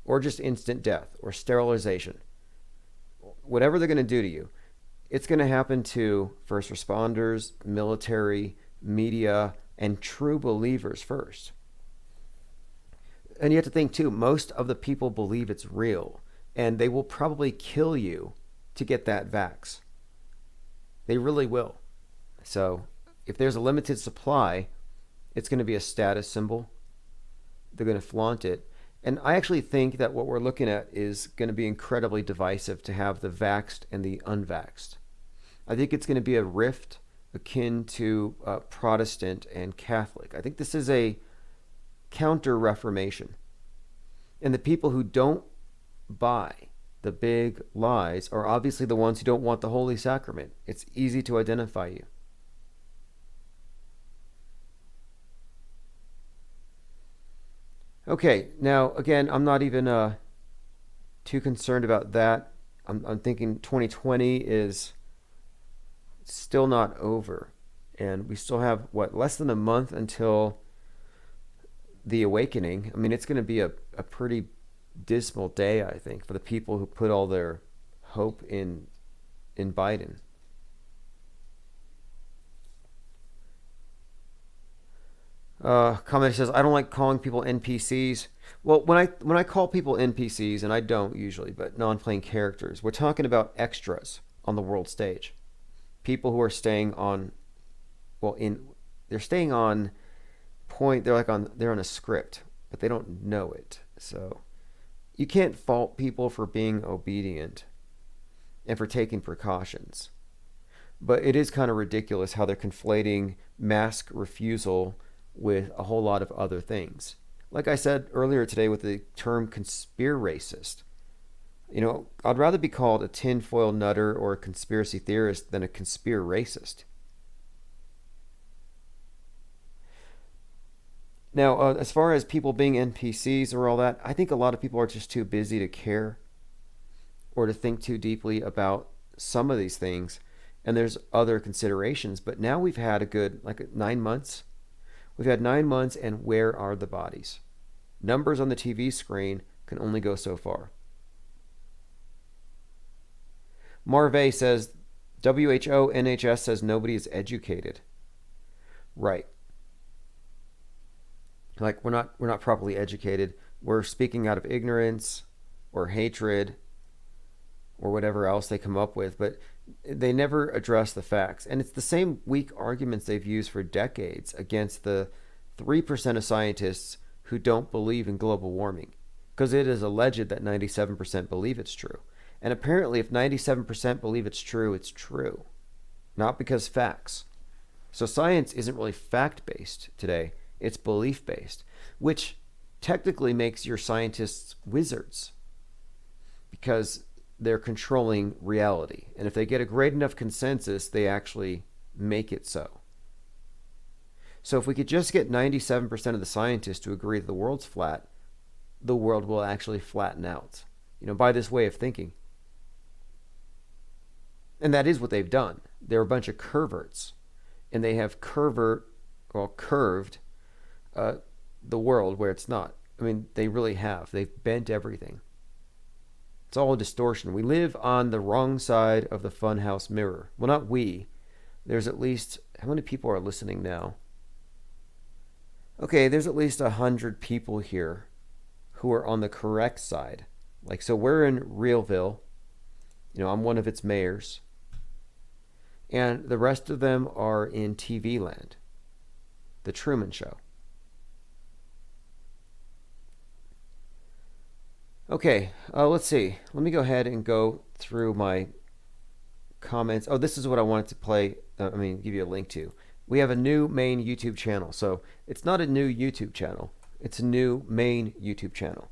or just instant death or sterilization. Whatever they're going to do to you, it's going to happen to first responders, military, media, and true believers first. And you have to think too, most of the people believe it's real, and they will probably kill you to get that vax. They really will. So if there's a limited supply, it's going to be a status symbol. They're going to flaunt it. And I actually think that what we're looking at is going to be incredibly divisive to have the vaxxed and the unvaxxed. I think it's going to be a rift akin to Protestant and Catholic. I think this is a counter-reformation. And the people who don't buy the big lies are obviously the ones who don't want the Holy Sacrament. It's easy to identify you. Okay, now again, I'm not even too concerned about that. I'm thinking 2020 is still not over, and we still have less than a month until the awakening. I mean, it's going to be a pretty dismal day, I think, for the people who put all their hope in Biden. Comment says, I don't like calling people NPCs. Well, when I call people NPCs, and I don't usually, but non-playing characters, we're talking about extras on the world stage. People who are staying on, they're staying on point. They're on a script, but they don't know it. So you can't fault people for being obedient and for taking precautions. But it is kind of ridiculous how they're conflating mask refusal with a whole lot of other things. Like I said earlier today with the term conspiracist. I'd rather be called a tinfoil nutter or a conspiracy theorist than a conspiracist. Now, as far as people being NPCs or all that, I think a lot of people are just too busy to care or to think too deeply about some of these things. And there's other considerations. But now we've had a good, 9 months. We've had 9 months, and where are the bodies? Numbers on the TV screen can only go so far. Marvey says, WHO, NHS says nobody is educated. Right. We're not properly educated. We're speaking out of ignorance or hatred or whatever else they come up with, but they never address the facts. And it's the same weak arguments they've used for decades against the 3% of scientists who don't believe in global warming, because it is alleged that 97% believe it's true. And apparently if 97% believe it's true, not because facts. So science isn't really fact-based today. It's belief-based, which technically makes your scientists wizards because they're controlling reality. And if they get a great enough consensus, they actually make it so. So if we could just get 97% of the scientists to agree that the world's flat, the world will actually flatten out, by this way of thinking. And that is what they've done. They're a bunch of curverts, and they have curved the world where it's not. They really have. They've bent everything. It's all a distortion. We live on the wrong side of the funhouse mirror. Well, not we. There's at least, how many people are listening now? Okay, there's at least 100 people here who are on the correct side. So we're in Realville. I'm one of its mayors. And the rest of them are in TV land. The Truman Show. Okay, let's see. Let me go ahead and go through my comments. Oh, this is what I wanted to play. Give you a link to. We have a new main YouTube channel. So it's not a new YouTube channel. It's a new main YouTube channel.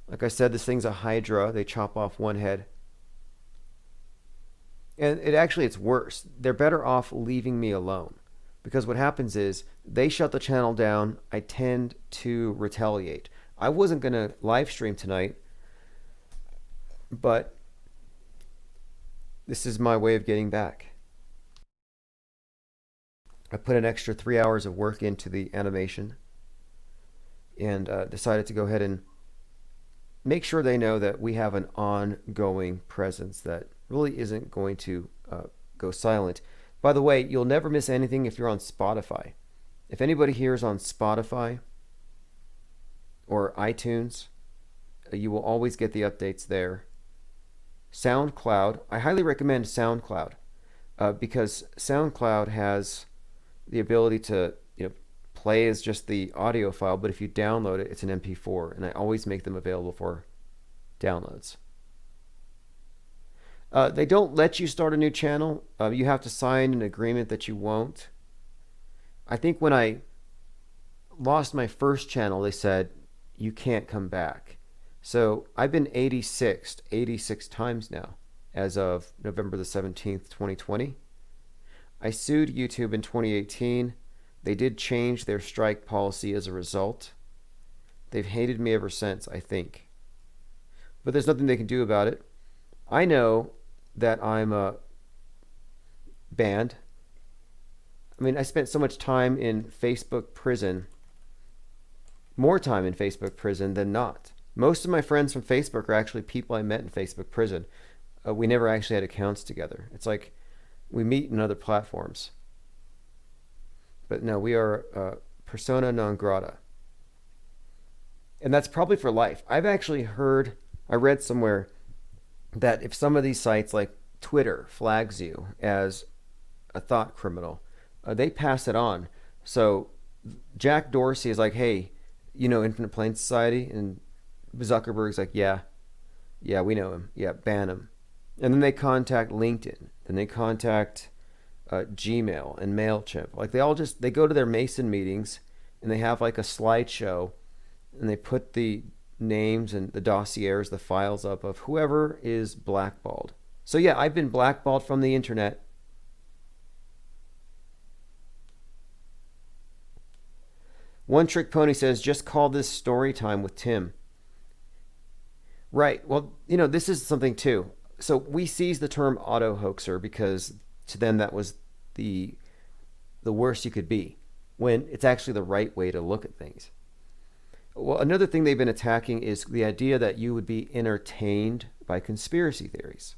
Like I said, this thing's a hydra. They chop off one head. And it's worse. They're better off leaving me alone. Because what happens is they shut the channel down. I tend to retaliate. I wasn't going to live stream tonight, but this is my way of getting back. I put an extra 3 hours of work into the animation and decided to go ahead and make sure they know that we have an ongoing presence that really isn't going to go silent. By the way, you'll never miss anything if you're on Spotify. If anybody here is on Spotify or iTunes, you will always get the updates there. SoundCloud, I highly recommend SoundCloud because SoundCloud has the ability to play as just the audio file, but if you download it, it's an MP4, and I always make them available for downloads. They don't let you start a new channel. You have to sign an agreement that you won't. I think when I lost my first channel, they said, you can't come back. So I've been 86 times now as of November the 17th, 2020. I sued YouTube in 2018. They did change their strike policy as a result. They've hated me ever since, I think. But there's nothing they can do about it. I know that I'm banned. I spent so much time in Facebook prison, more time in Facebook prison than not. Most of my friends from Facebook are actually people I met in Facebook prison. We never actually had accounts together. It's like we meet in other platforms. But no, we are persona non grata. And that's probably for life. I've actually I read somewhere that if some of these sites like Twitter flags you as a thought criminal, they pass it on. So Jack Dorsey is like, hey, you know Infinite Plane Society? And Zuckerberg's like, yeah, we know him. Yeah, ban him. And then they contact LinkedIn. And they contact Gmail and MailChimp. Like they go to their Mason meetings and they have like a slideshow and they put the names and the dossiers, the files up of whoever is blackballed. So yeah, I've been blackballed from the internet. One Trick Pony says, just call this story time with Tim. Right. Well, this is something too. So we seized the term auto hoaxer because to them that was the worst you could be, when it's actually the right way to look at things. Well, another thing they've been attacking is the idea that you would be entertained by conspiracy theories.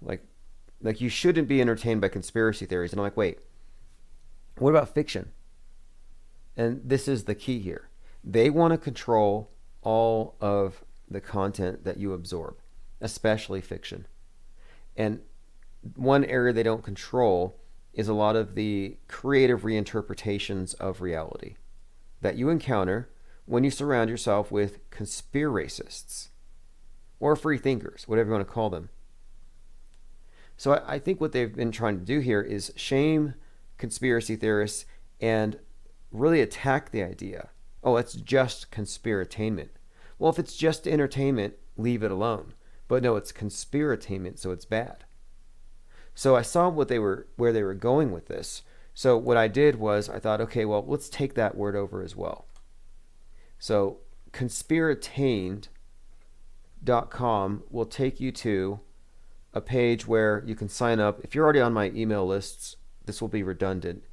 Like you shouldn't be entertained by conspiracy theories. And I'm like, wait, what about fiction? And this is the key here. They want to control all of the content that you absorb, especially fiction. And one area they don't control is a lot of the creative reinterpretations of reality that you encounter when you surround yourself with conspiracists or free thinkers, whatever you want to call them. So I think what they've been trying to do here is shame conspiracy theorists and really attack the idea, oh, it's just conspiratainment. Well, if it's just entertainment, leave it alone. But no, it's conspiratainment, so it's bad. So I saw where they were going with this. So what I did was I thought, okay, well, let's take that word over as well. So conspiratained.com will take you to a page where you can sign up. If you're already on my email lists, this will be redundant.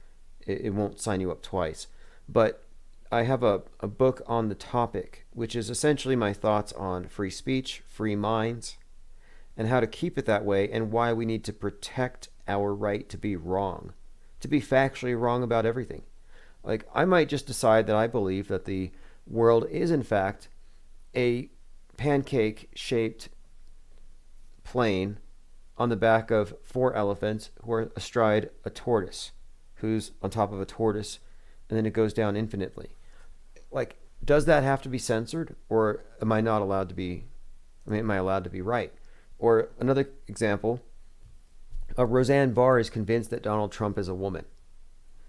It won't sign you up twice. But I have a book on the topic, which is essentially my thoughts on free speech, free minds, and how to keep it that way, and why we need to protect our right to be wrong, to be factually wrong about everything. Like, I might just decide that I believe that the world is, in fact, a pancake-shaped plane on the back of 4 elephants who are astride a tortoise, who's on top of a tortoise, and then it goes down infinitely. Like, does that have to be censored, or am I not allowed to be, am I allowed to be right? Or another example, Roseanne Barr is convinced that Donald Trump is a woman.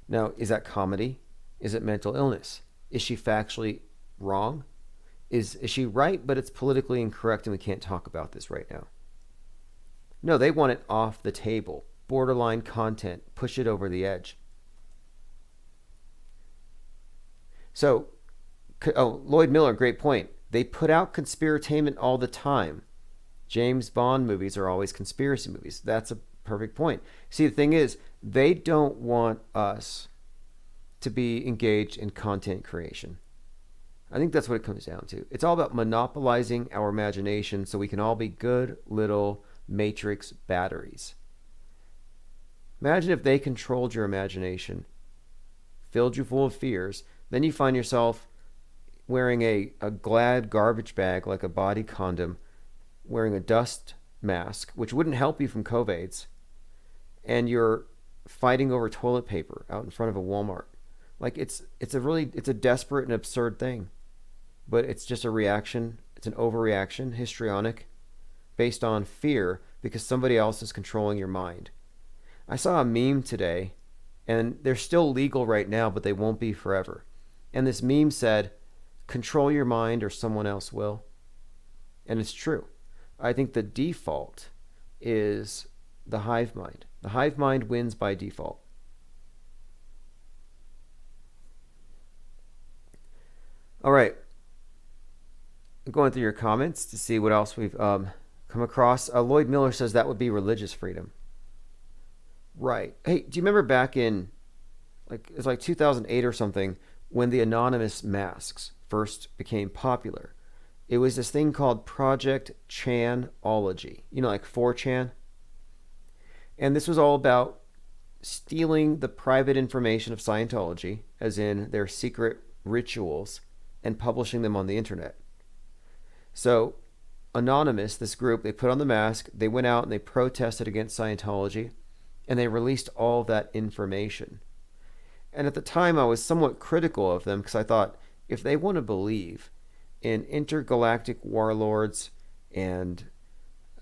Now, is that comedy? Is it mental illness? Is she factually wrong? Is she right, but it's politically incorrect and we can't talk about this right now? No, they want it off the table. Borderline content. Push it over the edge. So, Lloyd Miller, great point. They put out conspiratainment all the time. James Bond movies are always conspiracy movies. That's a perfect point. See, the thing is, they don't want us to be engaged in content creation. I think that's what it comes down to. It's all about monopolizing our imagination so we can all be good little matrix batteries. Imagine if they controlled your imagination, filled you full of fears, then you find yourself wearing a Glad garbage bag like a body condom, wearing a dust mask, which wouldn't help you from COVIDs, and you're fighting over toilet paper out in front of a Walmart. Like, it's a desperate and absurd thing, but it's just a reaction. It's an overreaction, histrionic, based on fear because somebody else is controlling your mind. I saw a meme today, and they're still legal right now, but they won't be forever. And this meme said, control your mind or someone else will. And it's true. I think the default is the hive mind. The hive mind wins by default. All right. I'm going through your comments to see what else we've come across. Lloyd Miller says that would be religious freedom. Right. Hey, do you remember back in, it's like 2008 or something, when the anonymous masks first became popular? It was this thing called Project Chanology. You know, like 4chan? And this was all about stealing the private information of Scientology, as in their secret rituals, and publishing them on the internet. So, Anonymous, this group, they put on the mask, they went out and they protested against Scientology, and they released all that information. And at the time, I was somewhat critical of them because I thought, if they want to believe in intergalactic warlords and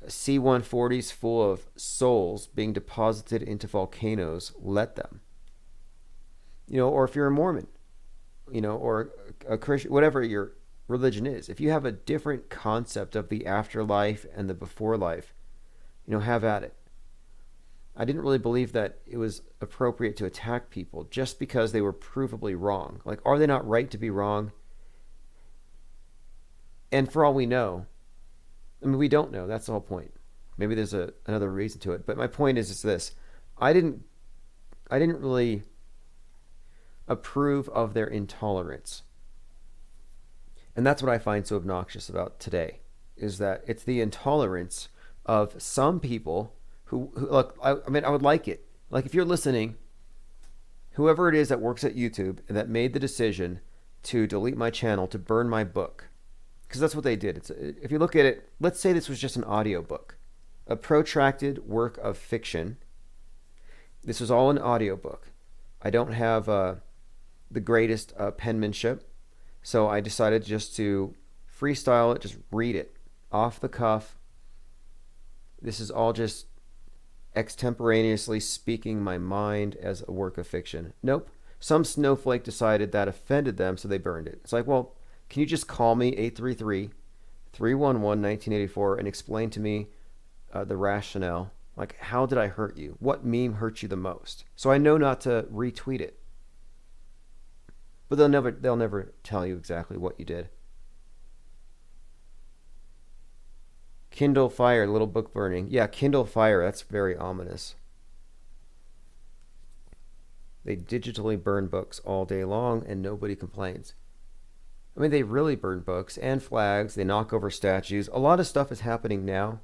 C-140s full of souls being deposited into volcanoes, let them. You know, or if you're a Mormon, you know, or a Christian, whatever your religion is, if you have a different concept of the afterlife and the before life, you know, have at it. I didn't really believe that it was appropriate to attack people just because they were provably wrong. Like, are they not right to be wrong? And for all we know, I mean, we don't know. That's the whole point. Maybe there's another reason to it. But my point is this. I didn't really approve of their intolerance. And that's what I find so obnoxious about today, is that it's the intolerance of some people who look, I mean, I would like it. Like, if you're listening, whoever it is that works at YouTube and that made the decision to delete my channel, to burn my book, because that's what they did. If you look at it, let's say this was just an audio book, a protracted work of fiction. This was all an audio book. I don't have the greatest penmanship, so I decided just to freestyle it, just read it off the cuff. This is all just extemporaneously speaking my mind as a work of fiction. Nope. Some snowflake decided that offended them, so they burned it. It's like, well, can you just call me 833-311-1984 and explain to me the rationale? Like, how did I hurt you? What meme hurt you the most? So I know not to retweet it. But they'll never tell you exactly what you did. Kindle Fire, little book burning. Yeah, Kindle Fire, that's very ominous. They digitally burn books all day long and nobody complains. I mean, they really burn books and flags. They knock over statues. A lot of stuff is happening now.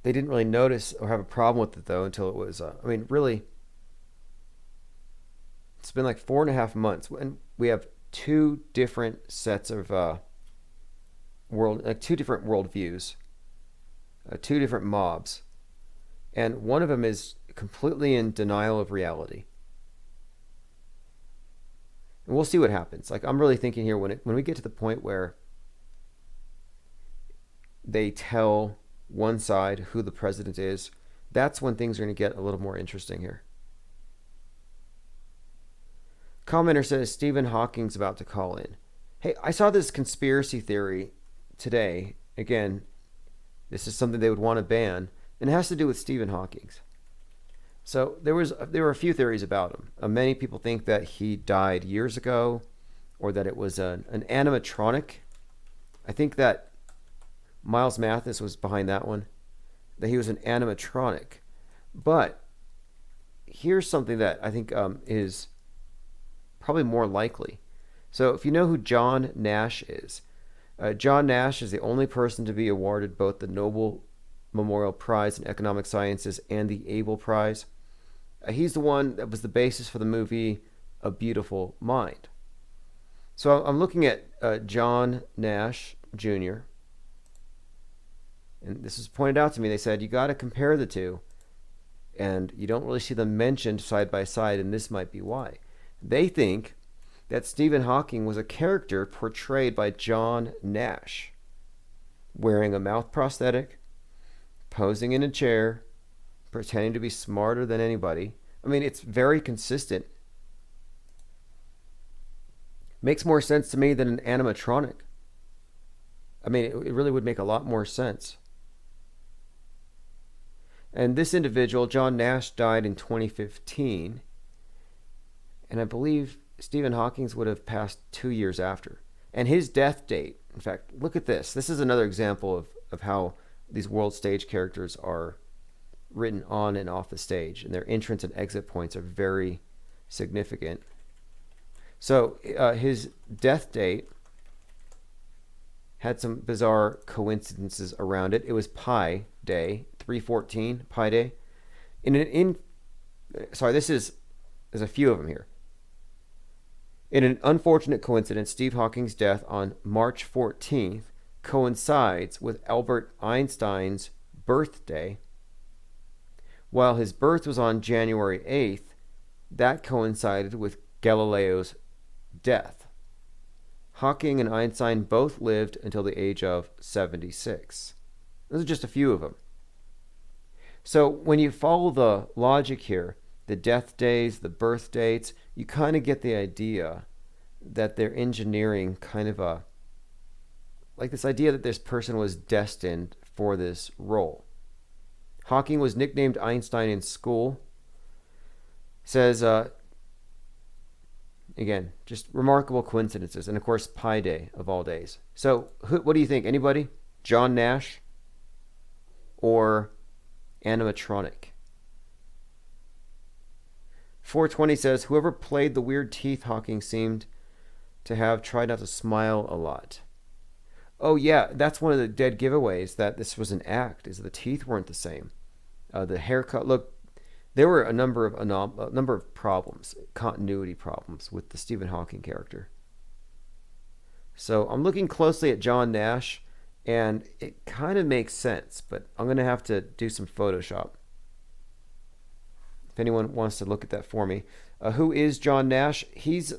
They didn't really notice or have a problem with it, though, until it was, I mean, really, it's been like 4.5 months, and we have two different sets of two different worldviews, two different mobs, and one of them is completely in denial of reality. And we'll see what happens. Like, I'm really thinking here, when we get to the point where they tell one side who the president is, that's when things are going to get a little more interesting here. Commenter says Stephen Hawking's about to call in. Hey, I saw this conspiracy theory today. Again, this is something they would want to ban, and it has to do with Stephen Hawking's. So there were a few theories about him. Many people think that he died years ago, or that it was an animatronic. I think that Miles Mathis was behind that one, that he was an animatronic. But here's something that I think is probably more likely. So if you know who John Nash is, John Nash is the only person to be awarded both the Nobel Memorial Prize in Economic Sciences and the Abel Prize. He's the one that was the basis for the movie A Beautiful Mind. So I'm looking at John Nash Jr., and this was pointed out to me. They said, you got to compare the two, and you don't really see them mentioned side by side, and this might be why. They think that Stephen Hawking was a character portrayed by John Nash, wearing a mouth prosthetic, posing in a chair, pretending to be smarter than anybody. I mean, it's very consistent. Makes more sense to me than an animatronic. I mean, it really would make a lot more sense. And this individual, John Nash, died in 2015. And I believe Stephen Hawking would have passed 2 years after. And his death date, in fact, look at this. This is another example of how these world stage characters are written on and off the stage. And their entrance and exit points are very significant. So his death date had some bizarre coincidences around it. It was Pi Day, 314, Pi Day. There's a few of them here. In an unfortunate coincidence, Steve Hawking's death on March 14th coincides with Albert Einstein's birthday. While his birth was on January 8th, that coincided with Galileo's death. Hawking and Einstein both lived until the age of 76. Those are just a few of them. So when you follow the logic here, the death days, the birth dates, you kind of get the idea that they're engineering kind of like this idea that this person was destined for this role. Hawking was nicknamed Einstein in school. Says, again, just remarkable coincidences. And of course, Pi Day of all days. So what do you think? Anybody? John Nash or animatronic? 420 says, whoever played the weird teeth Hawking seemed to have tried not to smile a lot. Oh yeah, that's one of the dead giveaways that this was an act, is the teeth weren't the same. The haircut, look, there were a number of problems, continuity problems with the Stephen Hawking character. So I'm looking closely at John Nash, and it kind of makes sense, but I'm going to have to do some Photoshop. If anyone wants to look at that for me. Who is John Nash? He's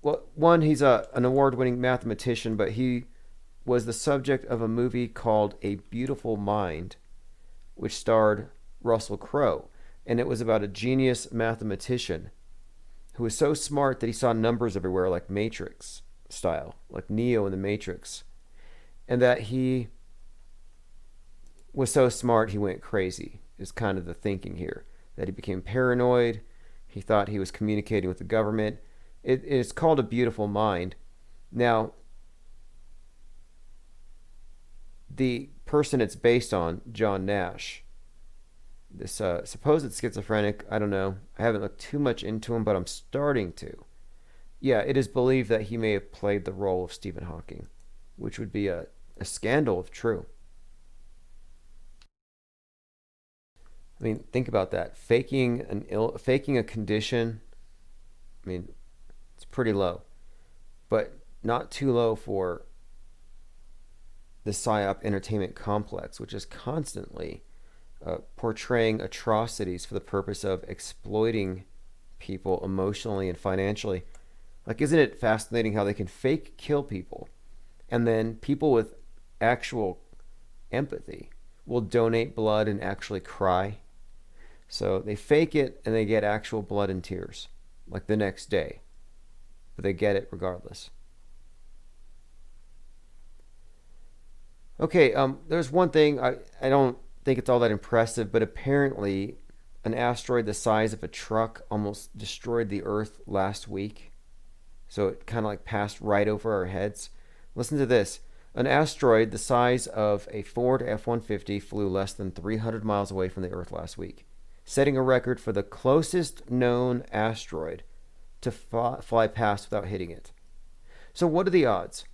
an award-winning mathematician, but he was the subject of a movie called A Beautiful Mind, which starred Russell Crowe. And it was about a genius mathematician who was so smart that he saw numbers everywhere, like Matrix style, like Neo in the Matrix. And that he was so smart he went crazy, is kind of the thinking here. That he became paranoid. He thought he was communicating with the government. It's called A Beautiful Mind. Now, the person it's based on, John Nash, this supposed schizophrenic, I don't know. I haven't looked too much into him, but I'm starting to. Yeah, it is believed that he may have played the role of Stephen Hawking, which would be a scandal if true. I mean, think about that. Faking a condition, I mean, it's pretty low. But not too low for the PSYOP entertainment complex, which is constantly portraying atrocities for the purpose of exploiting people emotionally and financially. Like, isn't it fascinating how they can fake kill people, and then people with actual empathy will donate blood and actually cry? So they fake it and they get actual blood and tears, like the next day. But they get it regardless. Okay, there's one thing, I don't think it's all that impressive, but apparently an asteroid the size of a truck almost destroyed the Earth last week. So it kind of like passed right over our heads. Listen to this. An asteroid the size of a Ford F-150 flew less than 300 miles away from the Earth last week, setting a record for the closest known asteroid to fly past without hitting it. So what are the odds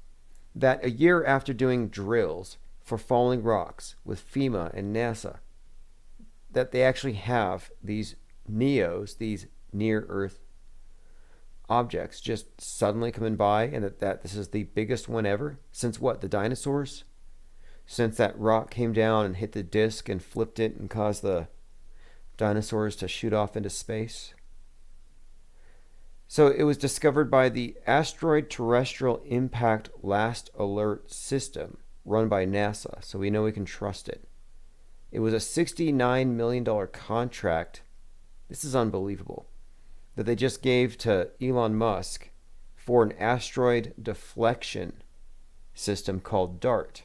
that a year after doing drills for falling rocks with FEMA and NASA, that they actually have these NEOs, these near-Earth objects, just suddenly coming by, and that this is the biggest one ever? Since what, the dinosaurs? Since that rock came down and hit the disk and flipped it and caused the dinosaurs to shoot off into space? So it was discovered by the Asteroid Terrestrial Impact Last Alert System, run by NASA, so we know we can trust it. It was a $69 million contract. This is unbelievable. That they just gave to Elon Musk for an asteroid deflection system called DART.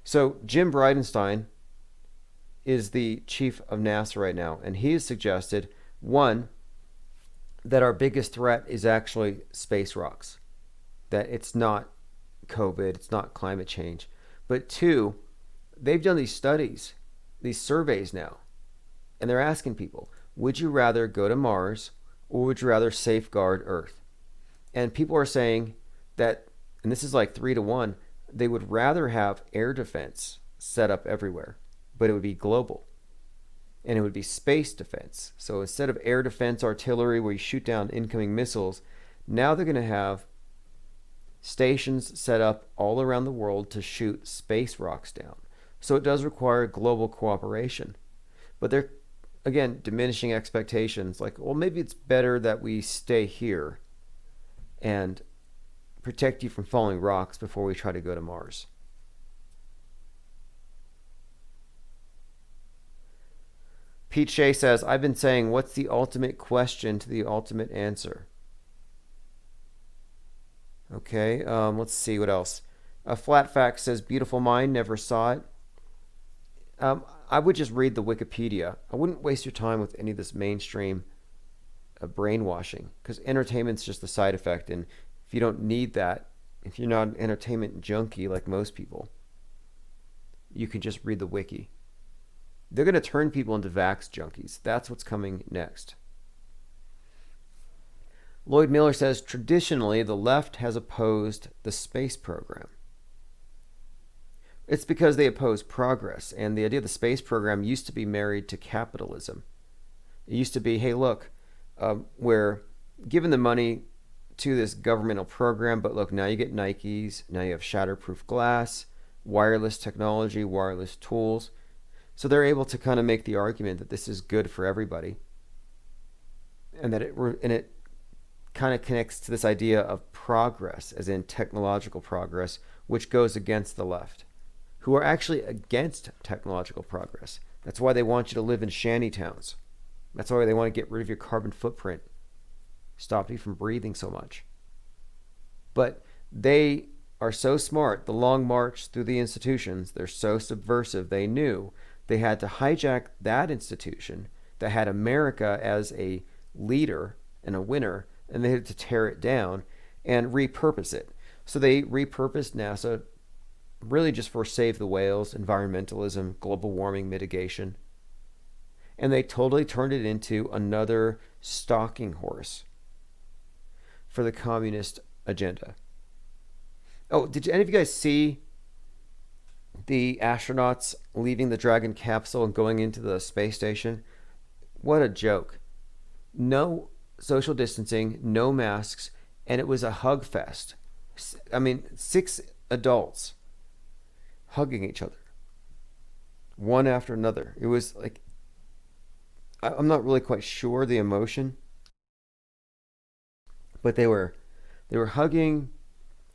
So Jim Bridenstine is the chief of NASA right now, and he has suggested, one, that our biggest threat is actually space rocks. That it's not COVID, it's not climate change. But two, they've done these studies, these surveys now, and they're asking people, would you rather go to Mars or would you rather safeguard Earth? And people are saying that, and this is like 3-1, they would rather have air defense set up everywhere, but it would be global. And it would be space defense. So instead of air defense artillery where you shoot down incoming missiles, now they're going to have stations set up all around the world to shoot space rocks down. So it does require global cooperation. But they're, again, diminishing expectations. Like, well, maybe it's better that we stay here and protect you from falling rocks before we try to go to Mars. Pete Shea says, I've been saying, what's the ultimate question to the ultimate answer? Okay, let's see what else. Flat Fact says, beautiful mind, never saw it. I would just read the Wikipedia. I wouldn't waste your time with any of this mainstream brainwashing, because entertainment's just a side effect. And if you don't need that, if you're not an entertainment junkie like most people, you can just read the wiki. They're going to turn people into vax junkies. That's what's coming next. Lloyd Miller says, traditionally, the left has opposed the space program. It's because they oppose progress. And the idea of the space program used to be married to capitalism. It used to be, hey, look, we're giving the money to this governmental program, but look, now you get Nikes, now you have shatterproof glass, wireless technology, wireless tools. So they're able to kind of make the argument that this is good for everybody, and that it kind of connects to this idea of progress, as in technological progress, which goes against the left, who are actually against technological progress. That's why they want you to live in shanty towns. That's why they want to get rid of your carbon footprint, stop you from breathing so much. But they are so smart, the long march through the institutions, they're so subversive, they knew they had to hijack that institution that had America as a leader and a winner, and they had to tear it down and repurpose it. So they repurposed NASA really just for save the whales, environmentalism, global warming mitigation. And they totally turned it into another stalking horse for the communist agenda. Oh, did any of you guys see the astronauts leaving the Dragon capsule and going into the space station? What a joke. No social distancing, no masks, and it was a hug fest. I mean, 6 adults hugging each other, one after another. It was like, I'm not really quite sure the emotion, but they were hugging,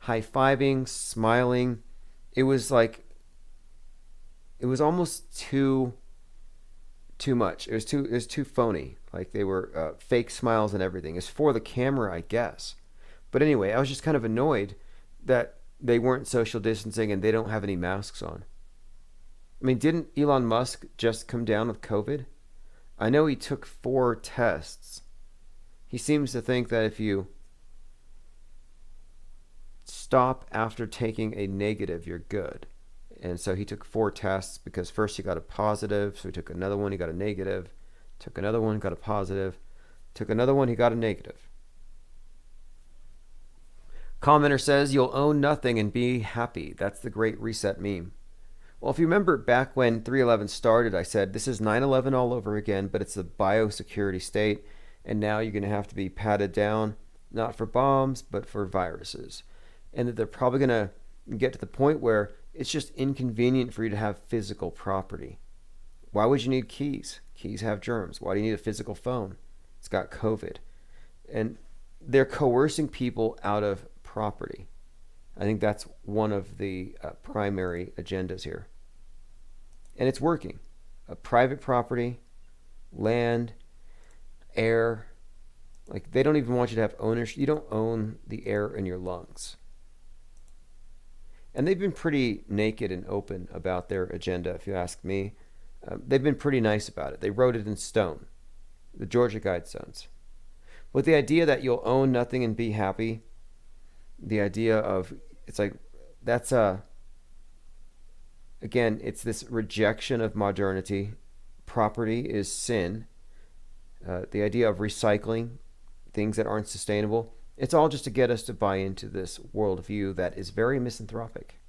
high-fiving, smiling. It was like, it was almost too much. It was too phony. Like they were fake smiles and everything. It's for the camera, I guess. But anyway, I was just kind of annoyed that they weren't social distancing and they don't have any masks on. I mean, didn't Elon Musk just come down with COVID? I know he took 4 tests. He seems to think that if you stop after taking a negative, you're good. And so he took 4 tests because first he got a positive, so he took another one, he got a negative, took another one, got a positive, took another one, he got a negative. Commenter says, you'll own nothing and be happy. That's the Great Reset meme. Well, if you remember back when 3/11 started, I said, this is 9/11 all over again, but it's the biosecurity state, and now you're going to have to be patted down, not for bombs, but for viruses. And that they're probably going to get to the point where it's just inconvenient for you to have physical property. Why would you need keys? Keys have germs. Why do you need a physical phone? It's got COVID. And they're coercing people out of property. I think that's one of the primary agendas here. And it's working. Private property, land, air. Like, they don't even want you to have ownership. You don't own the air in your lungs. And they've been pretty naked and open about their agenda, if you ask me. They've been pretty nice about it. They wrote it in stone, the Georgia Guidestones. But the idea that you'll own nothing and be happy, the idea of, it's like, that's again, it's this rejection of modernity. Property is sin. The idea of recycling, things that aren't sustainable. It's all just to get us to buy into this worldview that is very misanthropic.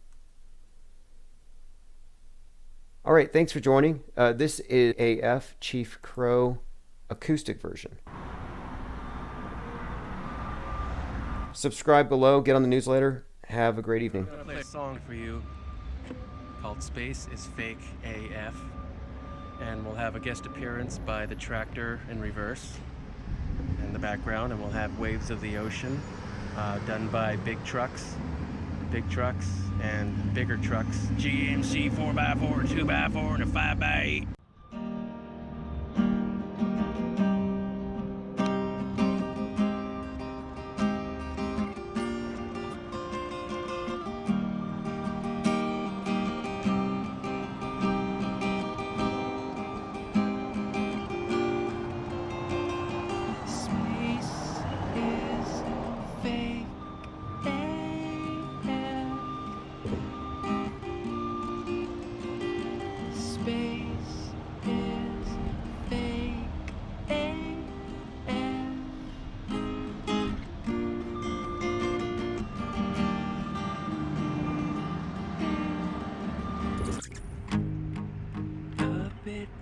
All right, thanks for joining. This is AF Chief Crow acoustic version. Subscribe below, get on the newsletter. Have a great evening. I'm gonna play a song for you called Space is Fake AF, and we'll have a guest appearance by the Tractor in reverse in the background, and we'll have Waves of the Ocean done by big trucks and bigger trucks, GMC 4x4, 2x4, and a 5x8.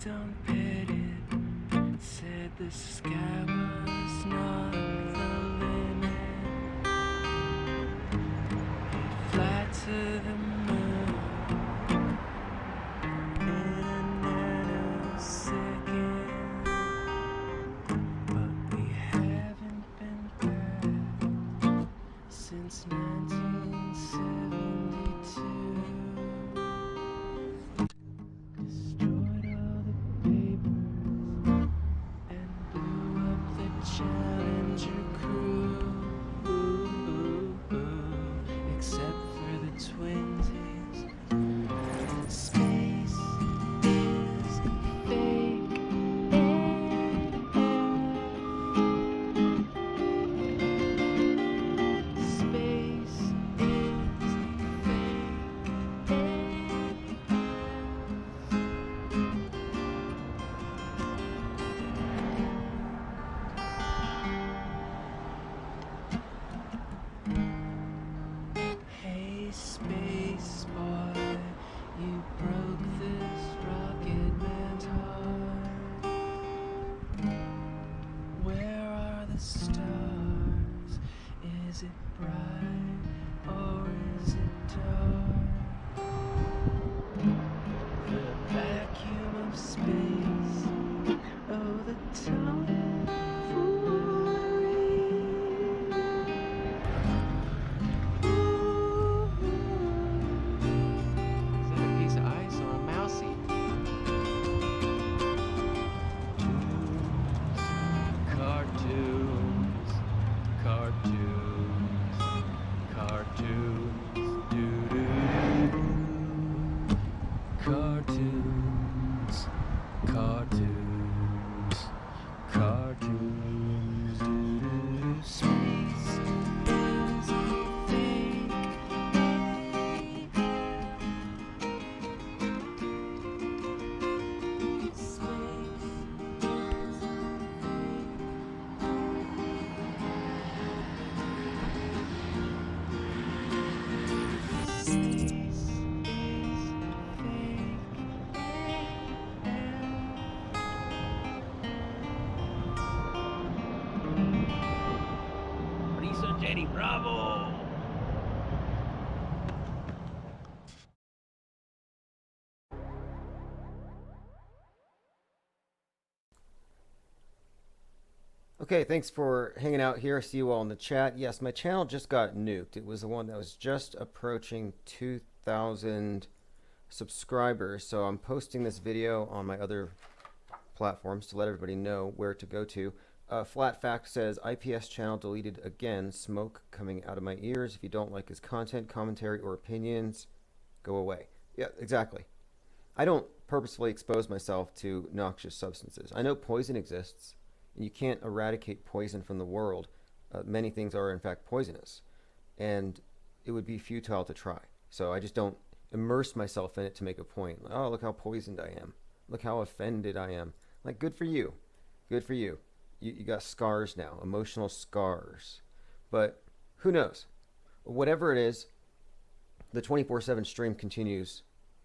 Don't pit it, said the sky was not the limit. Fly to the moon in a nanosecond, but we haven't been back since 1972. Challenger crew, except for the twinsies. Space is fake. Space is Hey, space boy, you broke this rocket man's heart. Where are the stars? Is it bright or is it dark? The vacuum of space, oh, the tomfoolery. Jenny Bravo! Okay, thanks for hanging out here. See you all in the chat. Yes, my channel just got nuked. It was the one that was just approaching 2,000 subscribers. So I'm posting this video on my other platforms to let everybody know where to go to. Flat Fact says, IPS channel deleted again. Smoke coming out of my ears. If you don't like his content, commentary, or opinions, go away. Yeah, exactly. I don't purposefully expose myself to noxious substances. I know poison exists, and you can't eradicate poison from the world. Many things are, in fact, poisonous, and it would be futile to try. So I just don't immerse myself in it to make a point. Oh, look how poisoned I am. Look how offended I am. Like, good for you. Good for you. you got scars now, emotional scars. But who knows? Whatever it is, the 24/7 stream continues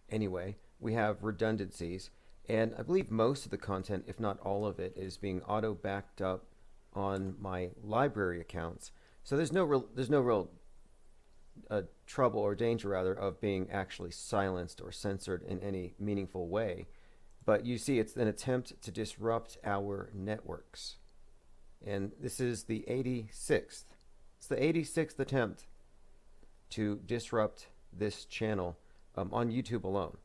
anyway. We have redundancies, and I believe most of the content, if not all of it, is being auto backed up on my library accounts. So there's no real trouble or danger rather of being actually silenced or censored in any meaningful way. But you see, it's an attempt to disrupt our networks. And this is the 86th. It's the 86th attempt to disrupt this channel on YouTube alone.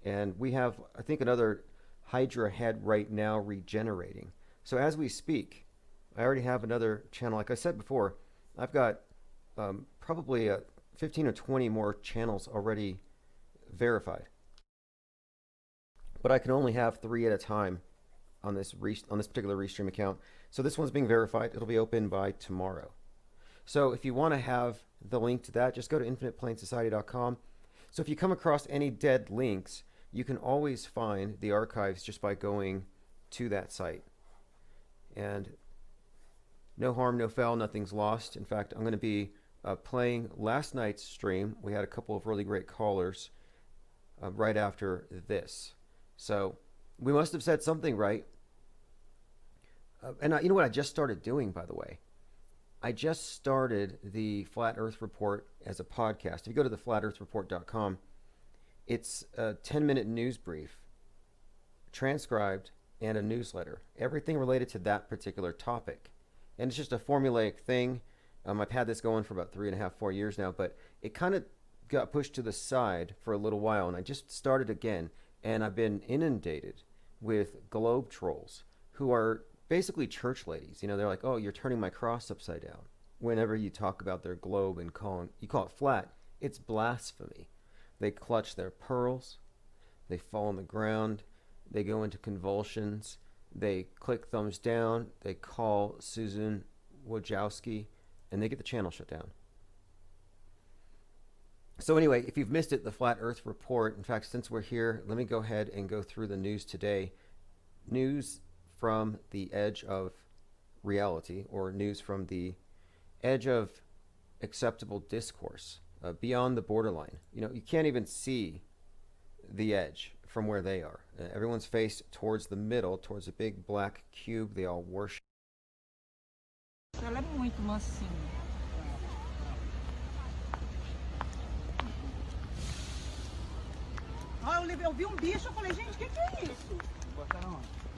And we have, I think, another Hydra head right now regenerating. So as we speak, I already have another channel. Like I said before, I've got probably 15 or 20 more channels already verified. But I can only have 3 at a time on this particular Restream account. So this one's being verified. It'll be open by tomorrow. So if you want to have the link to that, just go to infiniteplainsociety.com. So if you come across any dead links, you can always find the archives just by going to that site. And no harm, no foul, nothing's lost. In fact, I'm going to be playing last night's stream. We had a couple of really great callers right after this. So we must have said something right. And you know what I just started doing, by the way? I just started the Flat Earth Report as a podcast. If you go to theflatearthreport.com, it's a 10-minute news brief, transcribed, and a newsletter. Everything related to that particular topic. And it's just a formulaic thing. I've had this going for about 3.5, 4 years now, but it kind of got pushed to the side for a little while, and I just started again. And I've been inundated with globe trolls who are basically church ladies. You know, they're like, oh, you're turning my cross upside down. Whenever you talk about their globe and you call it flat, it's blasphemy. They clutch their pearls. They fall on the ground. They go into convulsions. They click thumbs down. They call Susan Wojcicki, and they get the channel shut down. So anyway, if you've missed it, the Flat Earth Report, in fact, since we're here, let me go ahead and go through the news today. News from the edge of reality, or news from the edge of acceptable discourse, beyond the borderline. You know, you can't even see the edge from where they are. Everyone's faced towards the middle, towards a big black cube they all worship. Ela é muito mansinha. Eu vi bicho, eu falei, gente, o que é isso?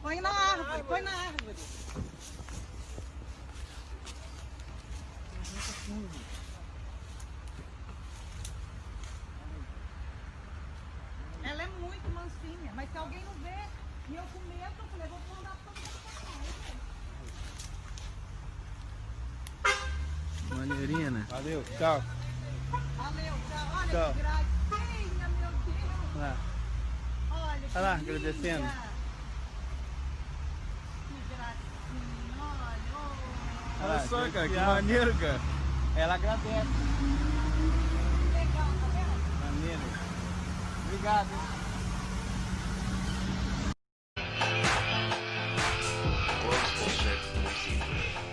Põe na árvore, põe na árvore. Ela é muito mansinha, mas se alguém não vê, e eu com medo, eu falei, vou mandar pra todo mundo. Maneirinha, né? Valeu, tchau. Valeu, tchau. Olha Tchau. que gracinha, meu Deus. Lá. Olha que Olha lá, linda. agradecendo. Que gracinha, olha. Olha só, cara, que maneiro, cara. Ela agradece. Legal, tá vendo? Maneiro. Obrigado.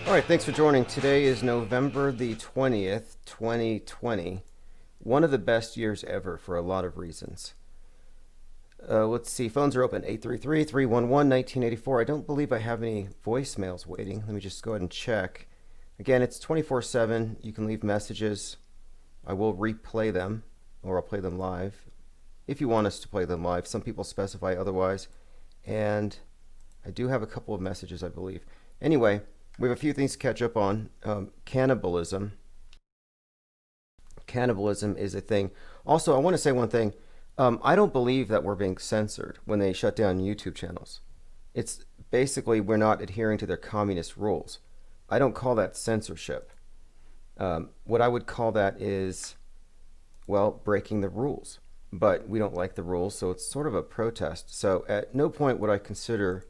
All right, thanks for joining. Today is November the 20th, 2020. One of the best years ever for a lot of reasons. Let's see, phones are open, 833-311-1984. I don't believe I have any voicemails waiting. Let me just go ahead and check. Again, it's 24/7. You can leave messages. I will replay them, or I'll play them live, if you want us to play them live. Some people specify otherwise. And I do have a couple of messages, I believe. Anyway, we have a few things to catch up on. Cannibalism. Cannibalism is a thing. Also, I want to say one thing. I don't believe that we're being censored when they shut down YouTube channels. It's basically we're not adhering to their communist rules. I don't call that censorship. What I would call that is, well, breaking the rules. But we don't like the rules, so it's sort of a protest. So at no point would I consider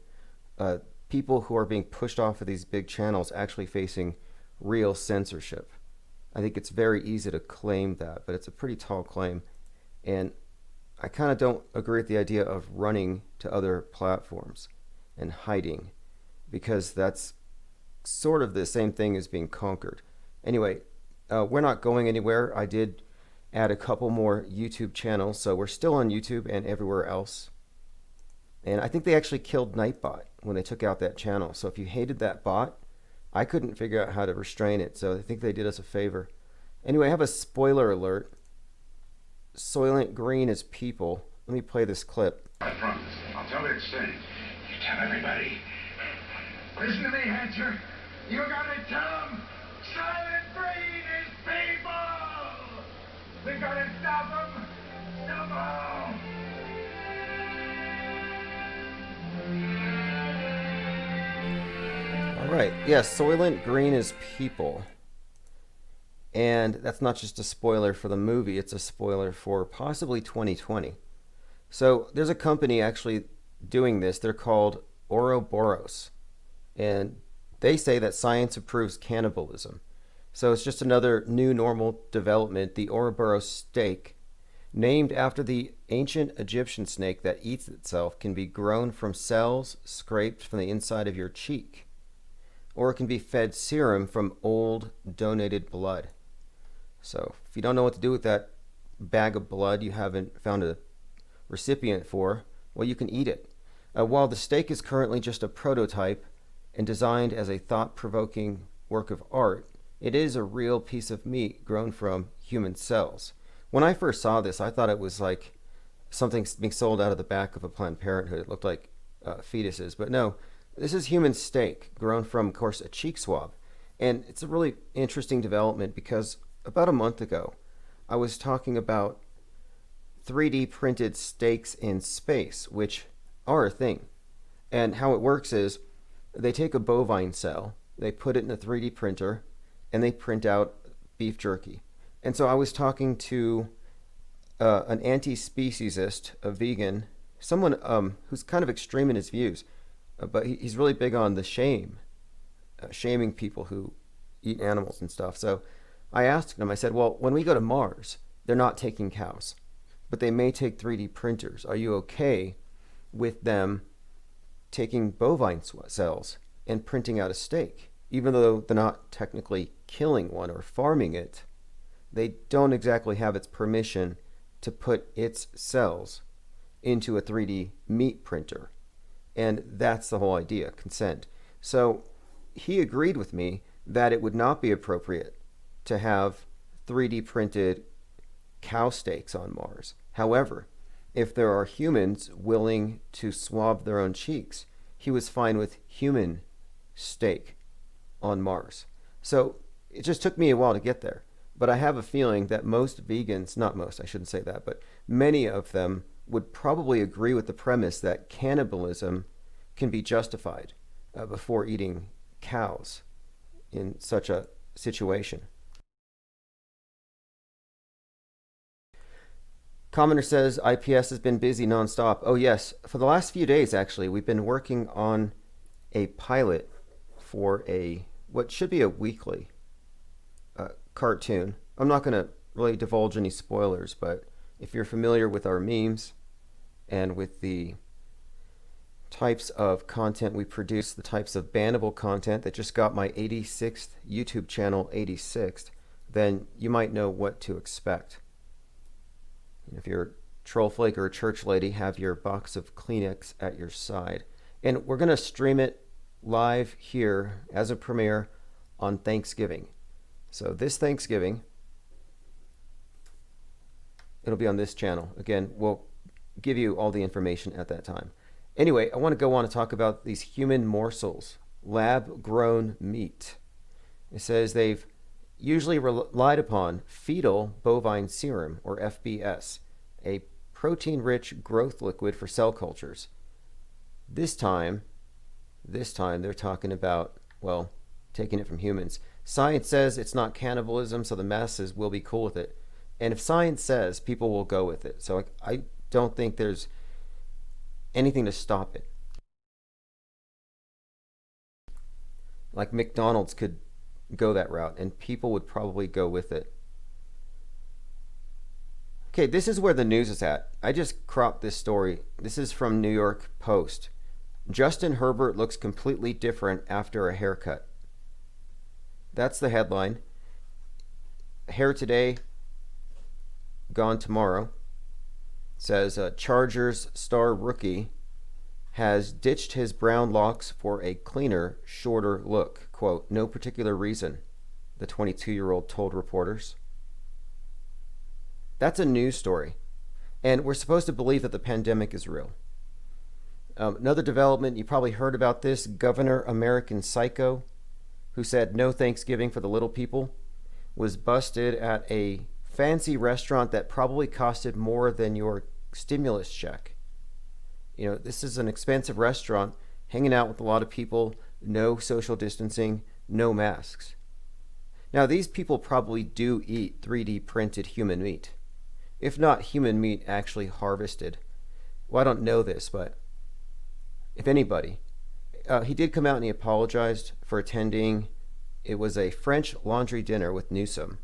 people who are being pushed off of these big channels actually facing real censorship. I think it's very easy to claim that, but it's a pretty tall claim. And I kind of don't agree with the idea of running to other platforms and hiding, because that's sort of the same thing as being conquered. Anyway, we're not going anywhere. I did add a couple more YouTube channels, so we're still on YouTube and everywhere else. And I think they actually killed Nightbot when they took out that channel. So if you hated that bot, I couldn't figure out how to restrain it, so I think they did us a favor. Anyway, I have a spoiler alert. Soylent Green is people. Let me play this clip. I promise. I'll tell it soon. You tell everybody. Listen to me, Hatcher. You gotta tell them Silent Green is people! We gotta stop them somehow! Alright, yes, Soylent Green is people. And that's not just a spoiler for the movie, it's a spoiler for possibly 2020. So there's a company actually doing this. They're called Ouroboros. And they say that science approves cannibalism. So it's just another new normal development. The Ouroboros steak, named after the ancient Egyptian snake that eats itself, can be grown from cells scraped from the inside of your cheek. Or it can be fed serum from old donated blood. So if you don't know what to do with that bag of blood you haven't found a recipient for, well, you can eat it. While the steak is currently just a prototype and designed as a thought-provoking work of art, it is a real piece of meat grown from human cells. When I first saw this, I thought it was like something being sold out of the back of a Planned Parenthood. It looked like fetuses, but no, this is human steak grown from, of course, a cheek swab. And it's a really interesting development because about a month ago, I was talking about 3D printed steaks in space, which are a thing. And how it works is they take a bovine cell, they put it in a 3D printer, and they print out beef jerky. And so I was talking to an anti-speciesist, a vegan, someone who's kind of extreme in his views, but he's really big on the shaming people who eat animals and stuff. So I asked him, I said, well, when we go to Mars, they're not taking cows, but they may take 3D printers. Are you okay with them taking bovine cells and printing out a steak? Even though they're not technically killing one or farming it, they don't exactly have its permission to put its cells into a 3D meat printer. And that's the whole idea, consent. So he agreed with me that it would not be appropriate to have 3D printed cow steaks on Mars. However, if there are humans willing to swab their own cheeks, he was fine with human steak on Mars. So it just took me a while to get there. But I have a feeling that most vegans, not most, I shouldn't say that, but many of them would probably agree with the premise that cannibalism can be justified before eating cows in such a situation. Commenter says, IPS has been busy nonstop. Oh yes, for the last few days actually, we've been working on a pilot for what should be a weekly cartoon. I'm not going to really divulge any spoilers, but if you're familiar with our memes and with the types of content we produce, the types of bannable content that just got my 86th YouTube channel 86th, then you might know what to expect. If you're a troll flake or a church lady, have your box of Kleenex at your side. And we're going to stream it live here as a premiere on Thanksgiving. So this Thanksgiving, it'll be on this channel. Again, we'll give you all the information at that time. Anyway, I want to go on to talk about these human morsels, lab-grown meat. It says they've usually relied upon fetal bovine serum, or FBS, a protein-rich growth liquid for cell cultures. This time they're talking about, well, taking it from humans. Science says it's not cannibalism, so the masses will be cool with it. And if science says, people will go with it. So I don't think there's anything to stop it. Like McDonald's could go that route, and people would probably go with it. Okay, this is where the news is at. I just cropped this story. This is from New York Post. Justin Herbert looks completely different after a haircut. That's the headline. Hair today, gone tomorrow. Says Chargers star rookie has ditched his brown locks for a cleaner, shorter look. Quote, no particular reason, the 22-year-old told reporters. That's a news story. And we're supposed to believe that the pandemic is real. Another development, you probably heard about this, Governor American Psycho, who said no Thanksgiving for the little people, was busted at a fancy restaurant that probably costed more than your stimulus check. You know, this is an expensive restaurant, hanging out with a lot of people, no social distancing, no masks. Now, these people probably do eat 3D printed human meat, if not human meat actually harvested. Well, I don't know this, but if anybody, he did come out and he apologized for attending. It was a French laundry dinner with Newsom.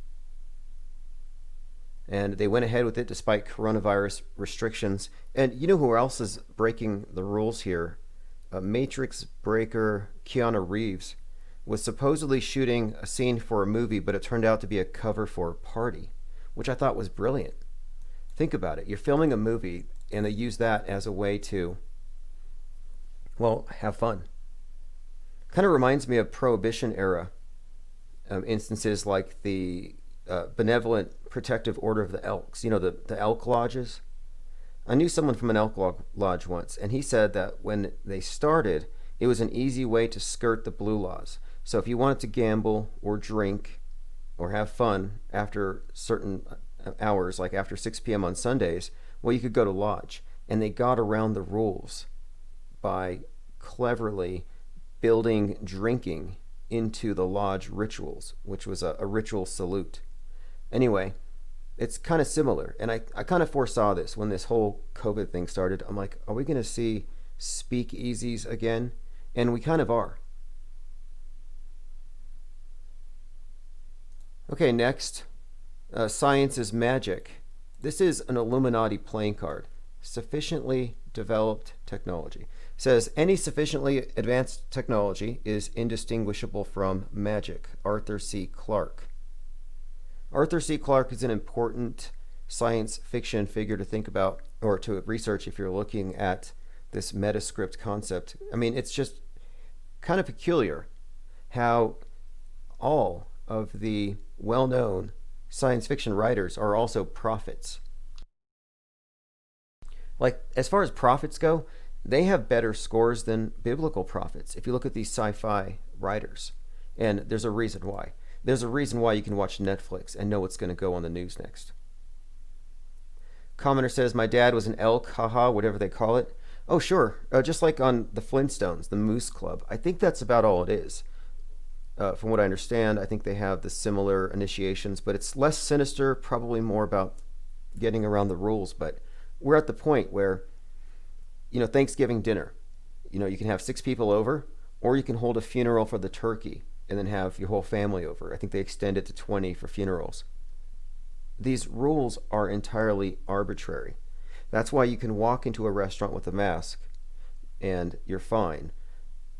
And they went ahead with it despite coronavirus restrictions. And you know who else is breaking the rules here? Matrix breaker Keanu Reeves was supposedly shooting a scene for a movie, but it turned out to be a cover for a party, which I thought was brilliant. Think about it. You're filming a movie, and they use that as a way to, well, have fun. Kind of reminds me of Prohibition era instances like the Benevolent Protective Order of the Elks, you know, the elk lodges. I knew someone from an elk lodge once, and he said that when they started, it was an easy way to skirt the blue laws. So if you wanted to gamble or drink or have fun after certain hours, like after 6 p.m. on Sundays, well, you could go to lodge. And they got around the rules by cleverly building drinking into the lodge rituals, which was a ritual salute. Anyway, it's kind of similar. And I kind of foresaw this when this whole COVID thing started. I'm like, are we going to see speakeasies again? And we kind of are. Okay, next. Science is magic. This is an Illuminati playing card. Sufficiently developed technology. Says any sufficiently advanced technology is indistinguishable from magic. Arthur C. Clarke. Arthur C. Clarke is an important science fiction figure to think about or to research if you're looking at this metascript concept. I mean, it's just kind of peculiar how all of the well-known science fiction writers are also prophets. Like, as far as prophets go, they have better scores than biblical prophets if you look at these sci-fi writers. And there's a reason why. There's a reason why you can watch Netflix and know what's going to go on the news next. Commenter says, my dad was an elk, haha, whatever they call it. Oh, sure. Just like on the Flintstones, the Moose Club. I think that's about all it is. From what I understand, I think they have the similar initiations, but it's less sinister, probably more about getting around the rules. But we're at the point where, you know, Thanksgiving dinner, you know, you can have 6 people over, or you can hold a funeral for the turkey and then have your whole family over. I think they extend it to 20 for funerals. These rules are entirely arbitrary. That's why you can walk into a restaurant with a mask and you're fine,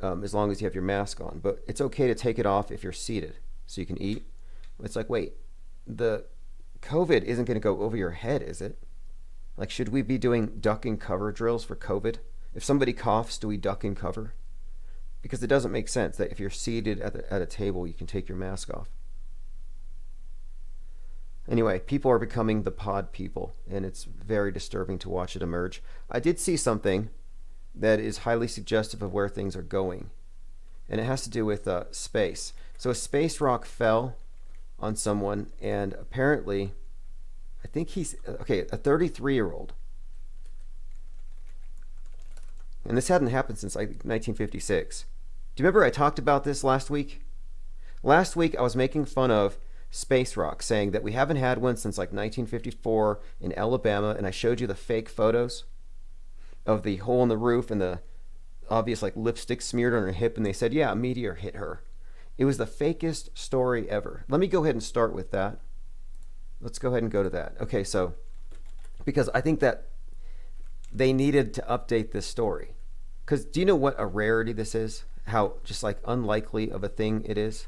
as long as you have your mask on. But it's okay to take it off if you're seated so you can eat. It's like, wait, the COVID isn't going to go over your head, is it? Like, should we be doing duck and cover drills for COVID? If somebody coughs, do we duck and cover? Because it doesn't make sense that if you're seated at a table, you can take your mask off. Anyway, people are becoming the pod people, and it's very disturbing to watch it emerge. I did see something that is highly suggestive of where things are going, and it has to do with space. So a space rock fell on someone, and apparently, I think he's, okay, a 33-year-old. And this hadn't happened since like 1956. Do you remember I talked about this last week? Last week I was making fun of space rock, saying that we haven't had one since like 1954 in Alabama, and I showed you the fake photos of the hole in the roof and the obvious like lipstick smeared on her hip, and they said, yeah, a meteor hit her. It was the fakest story ever. Let me go ahead and start with that. Let's go ahead and go to that. Okay, so because I think that they needed to update this story. Because do you know what a rarity this is? How just like unlikely of a thing it is?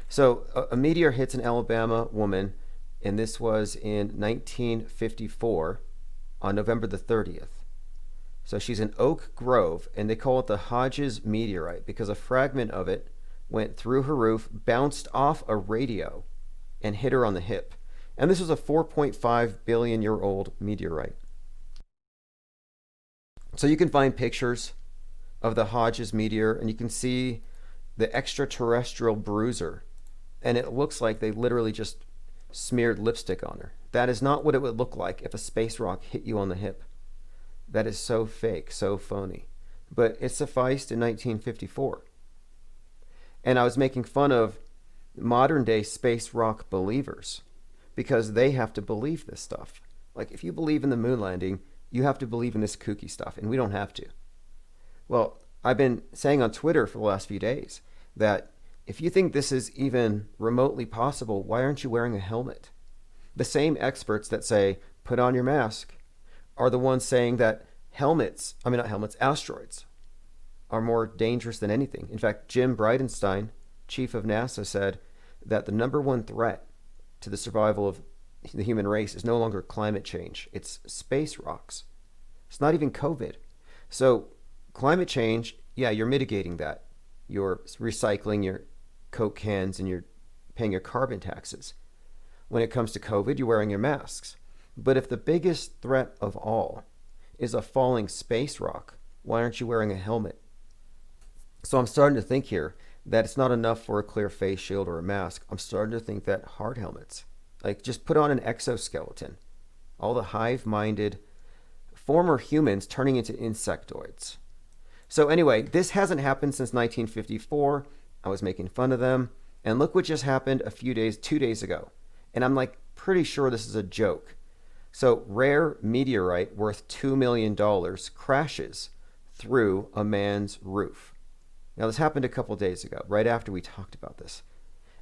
So a meteor hits an Alabama woman, and this was in 1954 on November the 30th. So she's in Oak Grove, and they call it the Hodges meteorite because a fragment of it went through her roof, bounced off a radio, and hit her on the hip. And this was a 4.5 billion year old meteorite. So you can find pictures of the Hodges meteor, and you can see the extraterrestrial bruiser, and it looks like they literally just smeared lipstick on her. That is not what it would look like if a space rock hit you on the hip. That is so fake, so phony. But it sufficed in 1954. And I was making fun of modern day space rock believers because they have to believe this stuff. Like, if you believe in the moon landing, you have to believe in this kooky stuff, and we don't have to. Well, I've been saying on Twitter for the last few days that if you think this is even remotely possible, why aren't you wearing a helmet? The same experts that say, put on your mask, are the ones saying that asteroids are more dangerous than anything. In fact, Jim Bridenstine, chief of NASA, said that the number one threat to the survival of the human race is no longer climate change. It's space rocks. It's not even COVID. So climate change, yeah, you're mitigating that. You're recycling your Coke cans and you're paying your carbon taxes. When it comes to COVID, you're wearing your masks. But if the biggest threat of all is a falling space rock, why aren't you wearing a helmet? So I'm starting to think here that it's not enough for a clear face shield or a mask. I'm starting to think that hard helmets, like just put on an exoskeleton. All the hive-minded former humans turning into insectoids. So anyway, this hasn't happened since 1954. I was making fun of them. And look what just happened 2 days ago. And I'm like pretty sure this is a joke. So rare meteorite worth $2 million crashes through a man's roof. Now this happened a couple days ago, right after we talked about this.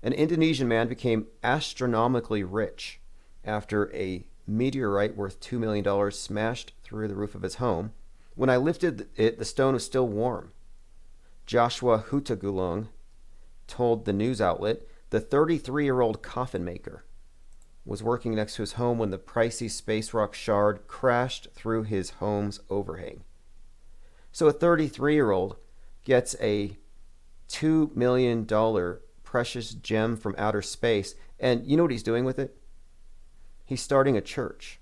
An Indonesian man became astronomically rich after a meteorite worth $2 million smashed through the roof of his home. When I lifted it, the stone was still warm. Joshua Hutagulong told the news outlet the 33-year-old coffin maker was working next to his home when the pricey space rock shard crashed through his home's overhang. So a 33-year-old gets a $2 million precious gem from outer space, and you know what he's doing with it? He's starting a church.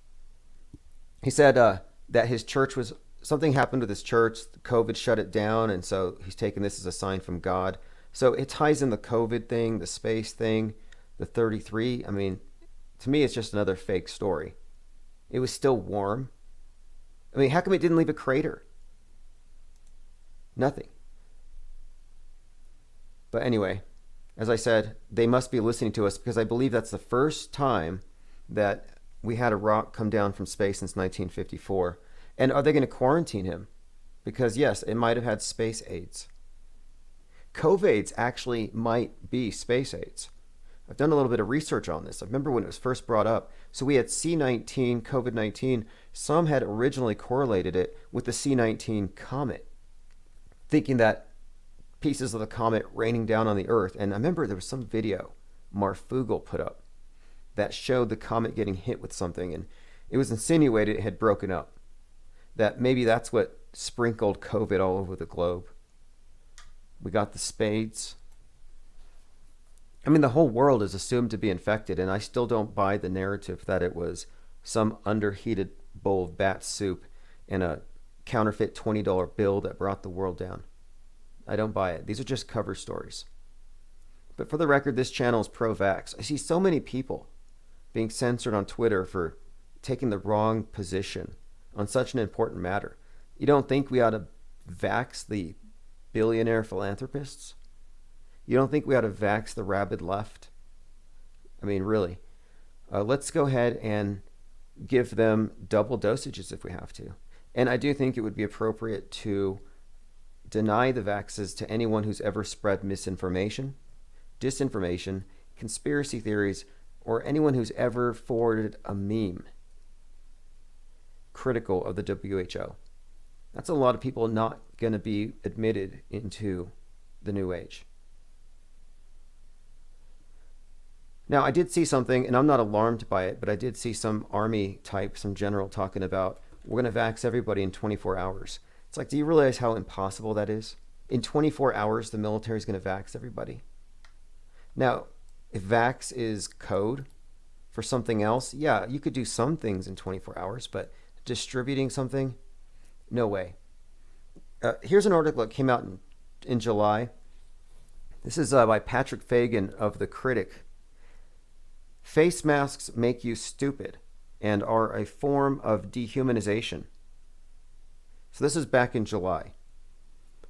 He said that his church was, something happened with his church, COVID shut it down, and so he's taking this as a sign from God. So it ties in the COVID thing, the space thing, the 33. I mean, to me, it's just another fake story. It was still warm. I mean, how come it didn't leave a crater? Nothing. But anyway, as I said, they must be listening to us because I believe that's the first time that we had a rock come down from space since 1954. And are they going to quarantine him? Because yes, it might have had space AIDS. COVIDs actually might be space AIDS. I've done a little bit of research on this. I remember when it was first brought up. So we had C19, COVID-19. Some had originally correlated it with the C19 comet, thinking that pieces of the comet raining down on the Earth. And I remember there was some video Marfugel put up that showed the comet getting hit with something, and it was insinuated it had broken up. That maybe that's what sprinkled COVID all over the globe. We got the spades. I mean, the whole world is assumed to be infected, and I still don't buy the narrative that it was some underheated bowl of bat soup and a counterfeit $20 bill that brought the world down. I don't buy it. These are just cover stories. But for the record, this channel is pro-vax. I see so many people being censored on Twitter for taking the wrong position on such an important matter. You don't think we ought to vax the billionaire philanthropists? You don't think we ought to vax the rabid left? I mean, really. Let's go ahead and give them double dosages if we have to. And I do think it would be appropriate to deny the vaxes to anyone who's ever spread misinformation, disinformation, conspiracy theories, or anyone who's ever forwarded a meme critical of the WHO. That's a lot of people not going to be admitted into the New Age. Now, I did see something, and I'm not alarmed by it, but I did see some army type, some general talking about, we're going to vax everybody in 24 hours. It's like, do you realize how impossible that is? In 24 hours, the military is going to vax everybody. Now, if vax is code for something else, yeah, you could do some things in 24 hours, but distributing something, no way. Here's an article that came out in July. This is by Patrick Fagan of The Critic. Face masks make you stupid and are a form of dehumanization. So this is back in July.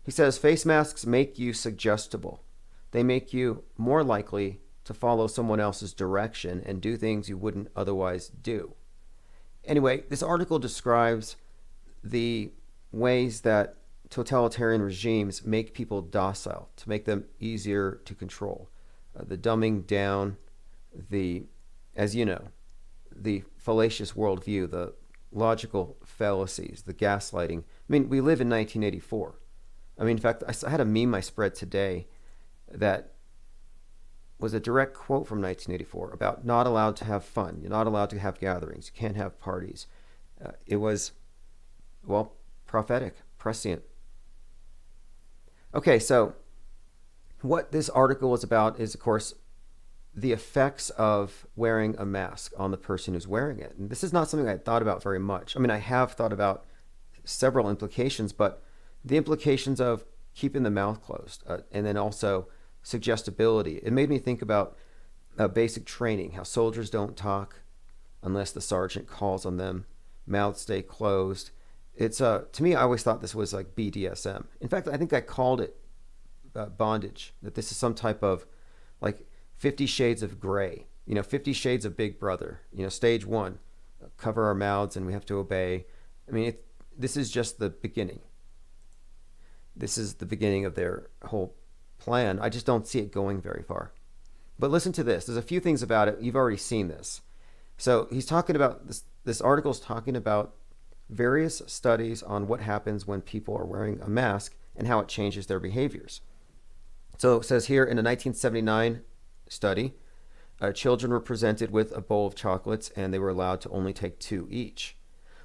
He says face masks make you suggestible. They make you more likely to follow someone else's direction and do things you wouldn't otherwise do. Anyway, this article describes the ways that totalitarian regimes make people docile, to make them easier to control. The dumbing down, as you know, the fallacious worldview, the logical fallacies, the gaslighting. I mean, we live in 1984. I mean, in fact, I had a meme I spread today that was a direct quote from 1984 about not allowed to have fun. You're not allowed to have gatherings. You can't have parties. It was, well, prophetic, prescient. Okay, so what this article is about is, of course, the effects of wearing a mask on the person who's wearing it. And this is not something I thought about very much. I mean, I have thought about several implications, but the implications of keeping the mouth closed and then also suggestibility. It made me think about basic training, how soldiers don't talk unless the sergeant calls on them. Mouths stay closed. It's to me, I always thought this was like BDSM. In fact, I think I called it bondage, that this is some type of like 50 Shades of Gray, 50 Shades of Big Brother, stage one, cover our mouths and we have to obey. I mean, this is just the beginning. This is the beginning of their whole plan. I just don't see it going very far. But listen to this. There's a few things about it. You've already seen this. So he's talking about this article's talking about various studies on what happens when people are wearing a mask and how it changes their behaviors. So it says here in a 1979 study, children were presented with a bowl of chocolates and they were allowed to only take 2 each.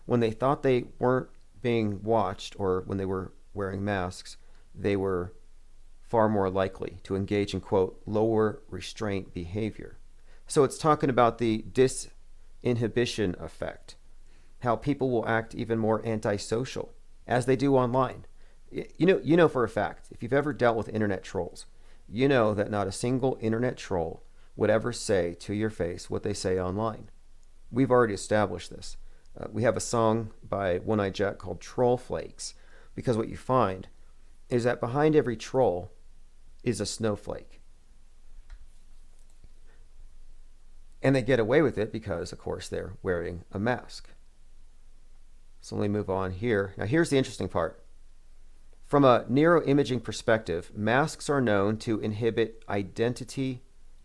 When they thought they weren't being watched or when they were wearing masks, they were far more likely to engage in, quote, lower restraint behavior. So it's talking about the disinhibition effect, how people will act even more antisocial as they do online. You know for a fact, if you've ever dealt with internet trolls, you know that not a single internet troll would ever say to your face what they say online. We've already established this. We have a song by One Eye Jack called Troll Flakes, because what you find is that behind every troll is a snowflake. And they get away with it because, of course, they're wearing a mask. So let me move on here. Now here's the interesting part. From a neuroimaging perspective, masks are known to inhibit identity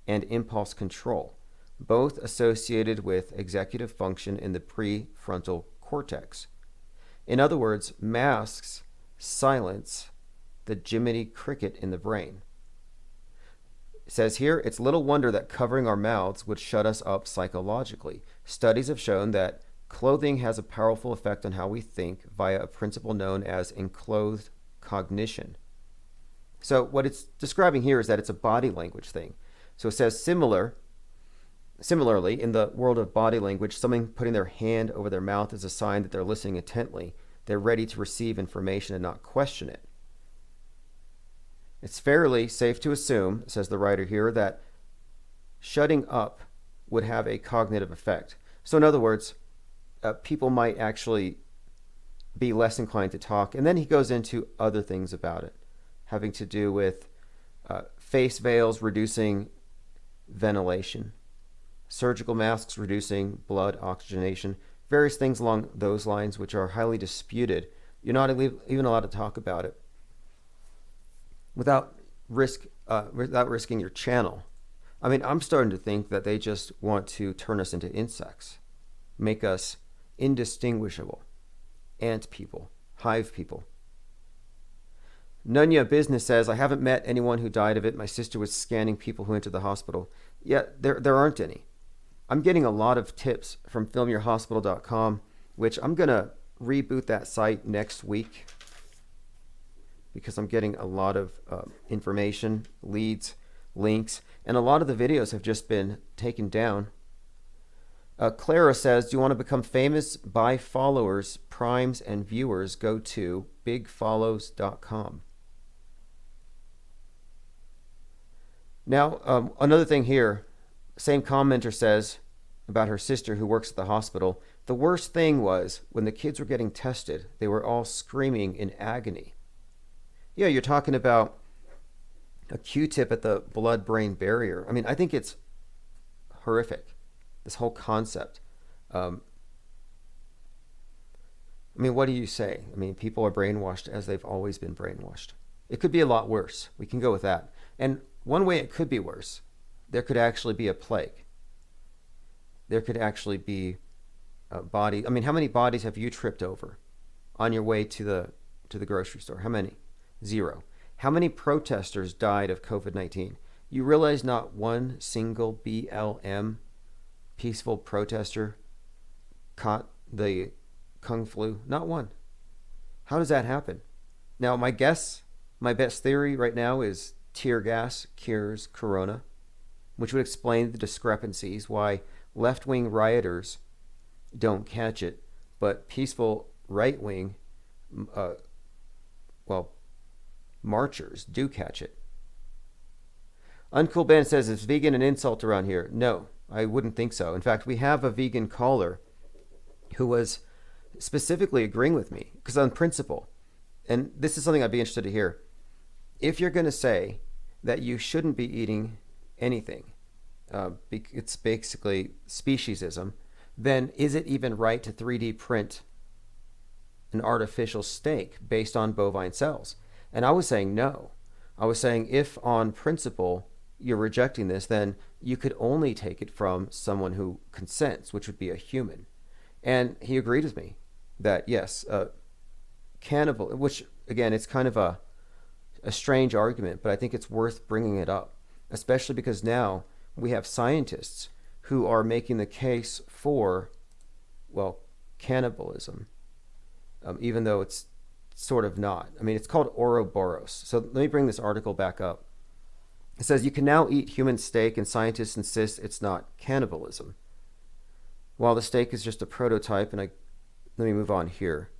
and impulse control, both associated with executive function in the prefrontal cortex. In other words, masks silence the Jiminy Cricket in the brain. It says here, it's little wonder that covering our mouths would shut us up psychologically. Studies have shown that clothing has a powerful effect on how we think via a principle known as enclothed cognition. So what it's describing here is that it's a body language thing. So it says similarly, in the world of body language, someone putting their hand over their mouth is a sign that they're listening intently. They're ready to receive information and not question it. It's fairly safe to assume, says the writer here, that shutting up would have a cognitive effect. So in other words, people might actually be less inclined to talk. And then he goes into other things about it, having to do with face veils reducing ventilation, surgical masks reducing blood oxygenation, various things along those lines which are highly disputed. You're not even allowed to talk about it without risking your channel. I mean, I'm starting to think that they just want to turn us into insects, make us indistinguishable. Ant people, hive people. Nunya Business says, I haven't met anyone who died of it. My sister was scanning people who entered the hospital. Yeah, there aren't any. I'm getting a lot of tips from filmyourhospital.com, which I'm going to reboot that site next week because I'm getting a lot of information, leads, links, and a lot of the videos have just been taken down. Clara says, do you want to become famous? Buy followers, primes, and viewers. Go to bigfollows.com. Now, another thing here, same commenter says about her sister who works at the hospital, the worst thing was when the kids were getting tested, they were all screaming in agony. Yeah, you're talking about a Q-tip at the blood-brain barrier. I mean, I think it's horrific, this whole concept. I mean, what do you say? I mean, people are brainwashed as they've always been brainwashed. It could be a lot worse. We can go with that. And one way it could be worse, there could actually be a plague. There could actually be a body. I mean, how many bodies have you tripped over on your way to the grocery store? How many? 0. How many protesters died of COVID-19? You realize not one single BLM peaceful protester caught the Kung flu? Not one. How does that happen? Now, my best theory right now is tear gas cures corona, which would explain the discrepancies why left-wing rioters don't catch it, but peaceful right-wing, marchers do catch it. Uncool Ben says, is vegan an insult around here? No, I wouldn't think so. In fact, we have a vegan caller who was specifically agreeing with me, because on principle, and this is something I'd be interested to hear, if you're going to say that you shouldn't be eating anything, it's basically speciesism, then is it even right to 3D print an artificial steak based on bovine cells? And I was saying no. I was saying if on principle you're rejecting this, then you could only take it from someone who consents, which would be a human. And he agreed with me that yes, cannibal, which again, it's kind of a strange argument, but I think it's worth bringing it up, especially because now we have scientists who are making the case for, well, cannibalism, even though it's sort of not. I mean, it's called Ouroboros. So let me bring this article back up. It says you can now eat human steak, and scientists insist it's not cannibalism. While the steak is just a prototype, and let me move on here.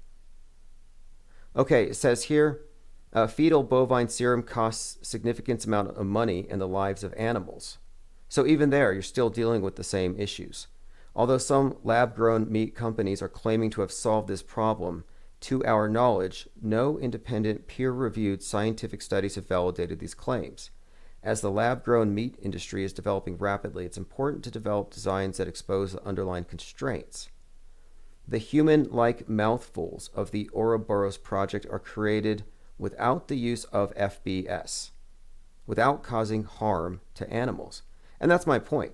Okay, it says here, fetal bovine serum costs significant amount of money in the lives of animals. So even there, you're still dealing with the same issues. Although some lab-grown meat companies are claiming to have solved this problem, to our knowledge, no independent peer-reviewed scientific studies have validated these claims. As the lab-grown meat industry is developing rapidly, it's important to develop designs that expose the underlying constraints. The human-like mouthfuls of the Ouroboros project are created without the use of FBS, without causing harm to animals. And that's my point.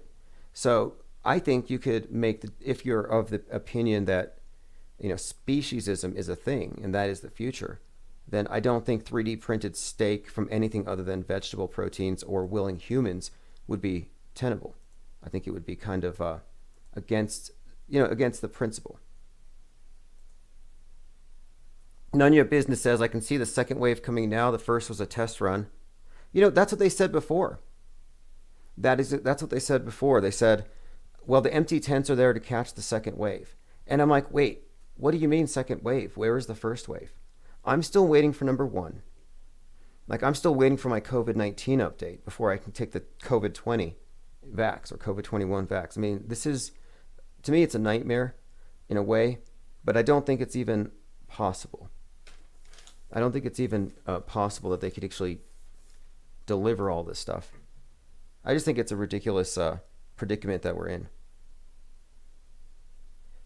So I think you could make, if you're of the opinion that speciesism is a thing and that is the future, then I don't think 3D printed steak from anything other than vegetable proteins or willing humans would be tenable. I think it would be kind of against the principle. None of your business says, I can see the second wave coming now. The first was a test run. That's what they said before. That's what they said before. They said, well, the empty tents are there to catch the second wave. And I'm like, wait, what do you mean second wave? Where is the first wave? I'm still waiting for number 1. Like, I'm still waiting for my COVID-19 update before I can take the COVID-20 vax or COVID-21 vax. I mean, to me, it's a nightmare in a way, but I don't think it's even possible. I don't think it's even possible that they could actually deliver all this stuff. I just think it's a ridiculous predicament that we're in.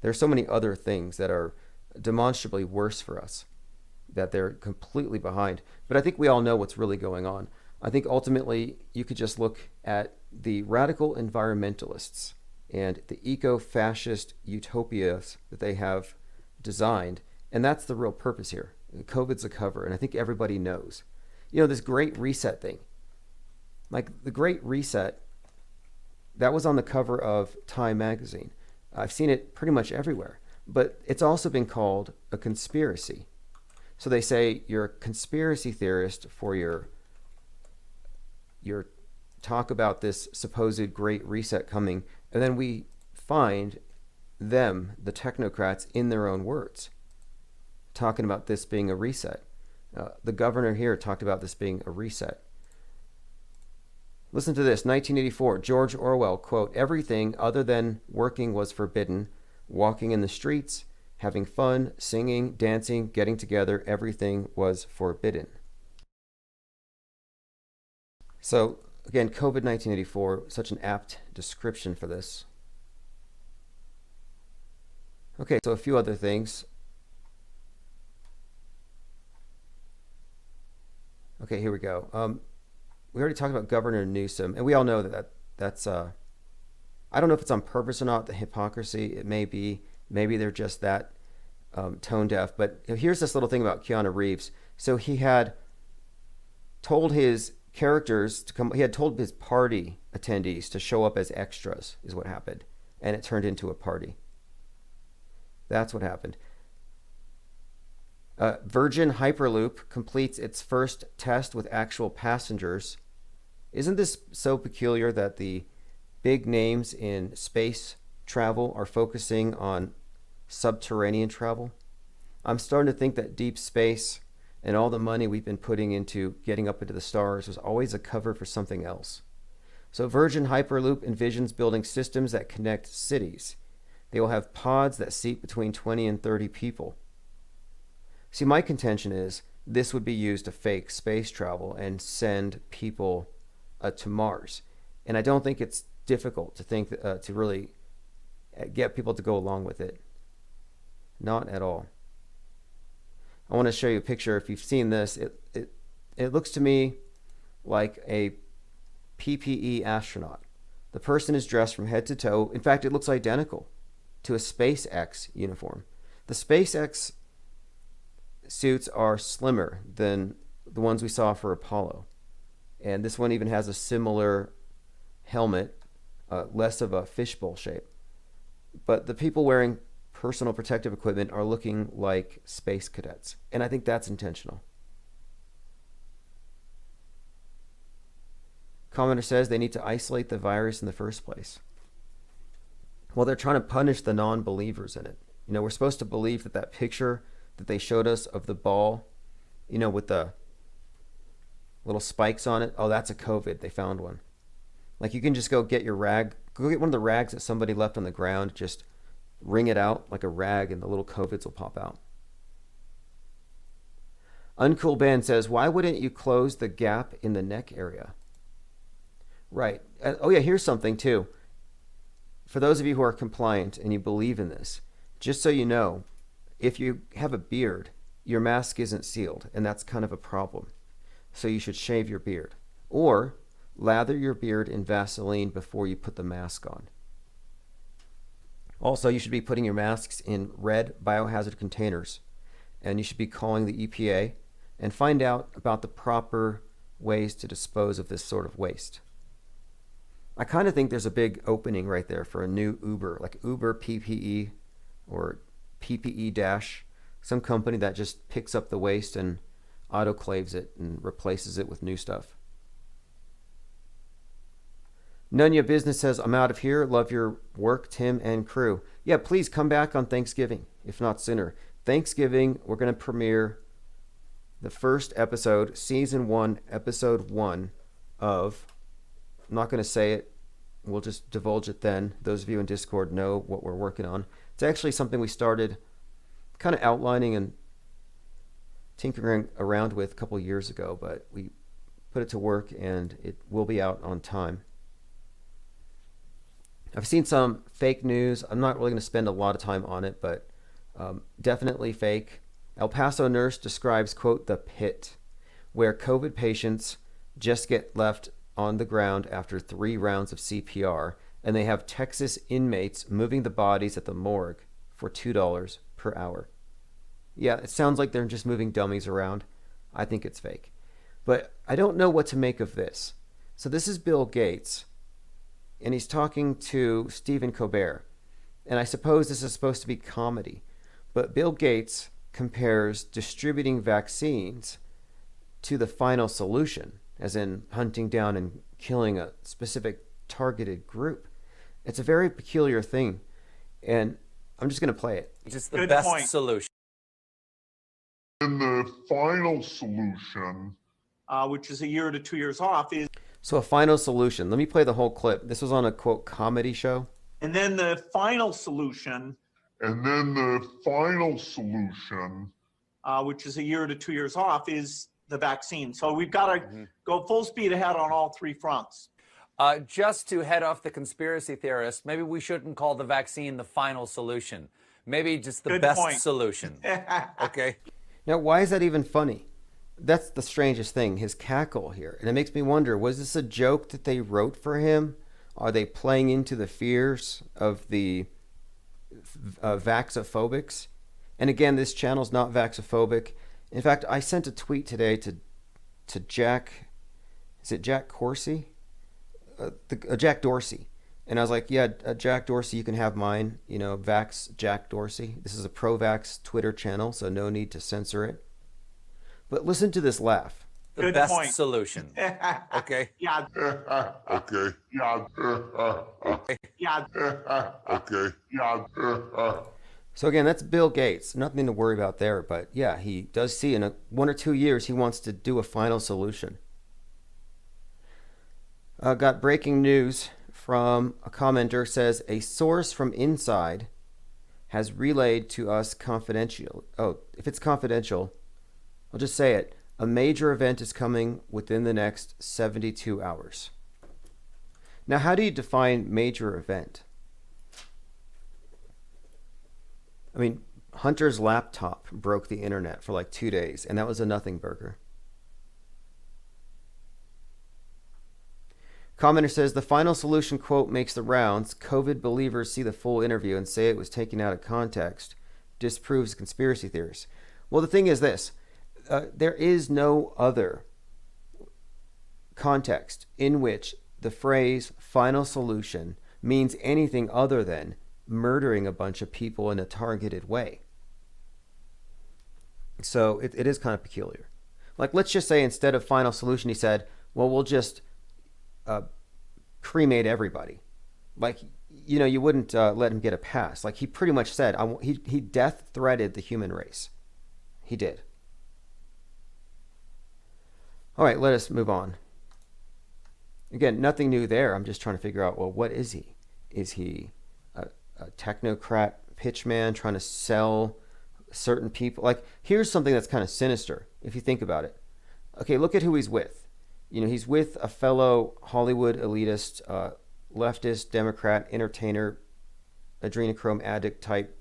There are so many other things that are demonstrably worse for us that they're completely behind. But I think we all know what's really going on. I think ultimately you could just look at the radical environmentalists and the eco-fascist utopias that they have designed, and that's the real purpose here. COVID's a cover, and I think everybody knows. This Great Reset thing. Like, the Great Reset That was on the cover of Time magazine. I've seen it pretty much everywhere. But it's also been called a conspiracy. So they say you're a conspiracy theorist for your talk about this supposed great reset coming, and then we find them, the technocrats, in their own words, talking about this being a reset. The governor here talked about this being a reset. Listen to this, 1984, George Orwell, quote, "Everything other than working was forbidden. Walking in the streets, having fun, singing, dancing, getting together, everything was forbidden." So, again, COVID 1984, such an apt description for this. Okay, so a few other things. Okay, here we go. We already talked about Governor Newsom, and we all know that's I don't know if it's on purpose or not, the hypocrisy. It may be. Maybe they're just that tone deaf. But here's this little thing about Keanu Reeves. So he had told his characters to come, he had told his party attendees to show up as extras, is what happened. And it turned into a party. That's what happened. Virgin Hyperloop completes its first test with actual passengers. Isn't this so peculiar that the big names in space travel are focusing on subterranean travel? I'm starting to think that deep space and all the money we've been putting into getting up into the stars was always a cover for something else. So Virgin Hyperloop envisions building systems that connect cities. They will have pods that seat between 20 and 30 people. See, my contention is this would be used to fake space travel and send people to Mars. And I don't think it's difficult to think to really get people to go along with it. Not at all. I want to show you a picture. If you've seen this, it looks to me like a PPE astronaut. The person is dressed from head to toe. In fact, it looks identical to a SpaceX uniform. The SpaceX suits are slimmer than the ones we saw for Apollo. And this one even has a similar helmet, less of a fishbowl shape. But the people wearing personal protective equipment are looking like space cadets. And I think that's intentional. Commenter says they need to isolate the virus in the first place. Well, they're trying to punish the non-believers in it. You know, we're supposed to believe that that picture that they showed us of the ball, you know, with the little spikes on it. Oh, that's a COVID. They found one. Like, you can just go get your rag, go get one of the rags that somebody left on the ground, just wring it out like a rag and the little COVIDs will pop out. Uncool Band says, why wouldn't you close the gap in the neck area? Right. Oh yeah, here's something too. For those of you who are compliant and you believe in this, just so you know, if you have a beard, your mask isn't sealed, and that's kind of a problem. So you should shave your beard. Or lather your beard in Vaseline before you put the mask on. Also, you should be putting your masks in red biohazard containers, and you should be calling the EPA and find out about the proper ways to dispose of this sort of waste. I kind of think there's a big opening right there for a new Uber, like Uber PPE or PPE Dash, some company that just picks up the waste and autoclaves it and replaces it with new stuff. Nunya Business says, I'm out of here. Love your work, Tim and crew. Yeah, please come back on Thanksgiving, if not sooner. Thanksgiving, we're going to premiere the first episode, season 1, episode 1 of, I'm not going to say it, we'll just divulge it then. Those of you in Discord know what we're working on. It's actually something we started kind of outlining and tinkering around with a couple years ago, but we put it to work and it will be out on time. I've seen some fake news. I'm not really going to spend a lot of time on it, but definitely fake. El Paso nurse describes, quote, the pit, where COVID patients just get left on the ground after 3 rounds of CPR, and they have Texas inmates moving the bodies at the morgue for $2 per hour. Yeah, it sounds like they're just moving dummies around. I think it's fake. But I don't know what to make of this. So this is Bill Gates and he's talking to Stephen Colbert. And I suppose this is supposed to be comedy, but Bill Gates compares distributing vaccines to the final solution, as in hunting down and killing a specific targeted group. It's a very peculiar thing, and I'm just going to play it. Just the best solution. And the final solution, which is a year to 2 years off, is... So a final solution. Let me play the whole clip. This was on a, quote, comedy show. And then the final solution... which is a year to 2 years off, is the vaccine. So we've got to go full speed ahead on all three fronts. Just to head off the conspiracy theorists, maybe we shouldn't call the vaccine the final solution. Maybe just the best solution. Okay. Now, why is that even funny? That's the strangest thing, his cackle here. And it makes me wonder, was this a joke that they wrote for him? Are they playing into the fears of the vaxophobics? And again, this channel's not vaxophobic. In fact, I sent a tweet today to Jack, is it Jack Dorsey? Jack Dorsey. And I was like, yeah, Jack Dorsey, you can have mine, Vax Jack Dorsey. This is a pro-vax Twitter channel, so no need to censor it. But listen to this laugh. The best solution. Okay. Yeah. Okay. Yeah. Okay. So again, that's Bill Gates. Nothing to worry about there. But yeah, he does see in 1 or 2 years, he wants to do a final solution. Got breaking news from a commenter. Says a source from inside has relayed to us confidential. Oh, if it's confidential, I'll just say it. A major event is coming within the next 72 hours. Now, how do you define major event? I mean, Hunter's laptop broke the internet for like 2 days, and that was a nothing burger. Commenter says the final solution quote makes the rounds. COVID believers see the full interview and say it was taken out of context. Disproves conspiracy theories. Well, the thing is this. There is no other context in which the phrase final solution means anything other than murdering a bunch of people in a targeted way. So it is kind of peculiar. Like, let's just say instead of final solution, he said, well, we'll just cremate everybody. Like, you wouldn't let him get a pass. Like, he pretty much said, he death threatened the human race. He did. All right, let us move on. Again, nothing new there. I'm just trying to figure out, well, what is he? Is he a technocrat pitchman trying to sell certain people? Like, here's something that's kind of sinister, if you think about it. Okay, look at who he's with. He's with a fellow Hollywood elitist, leftist, Democrat, entertainer, adrenochrome addict type,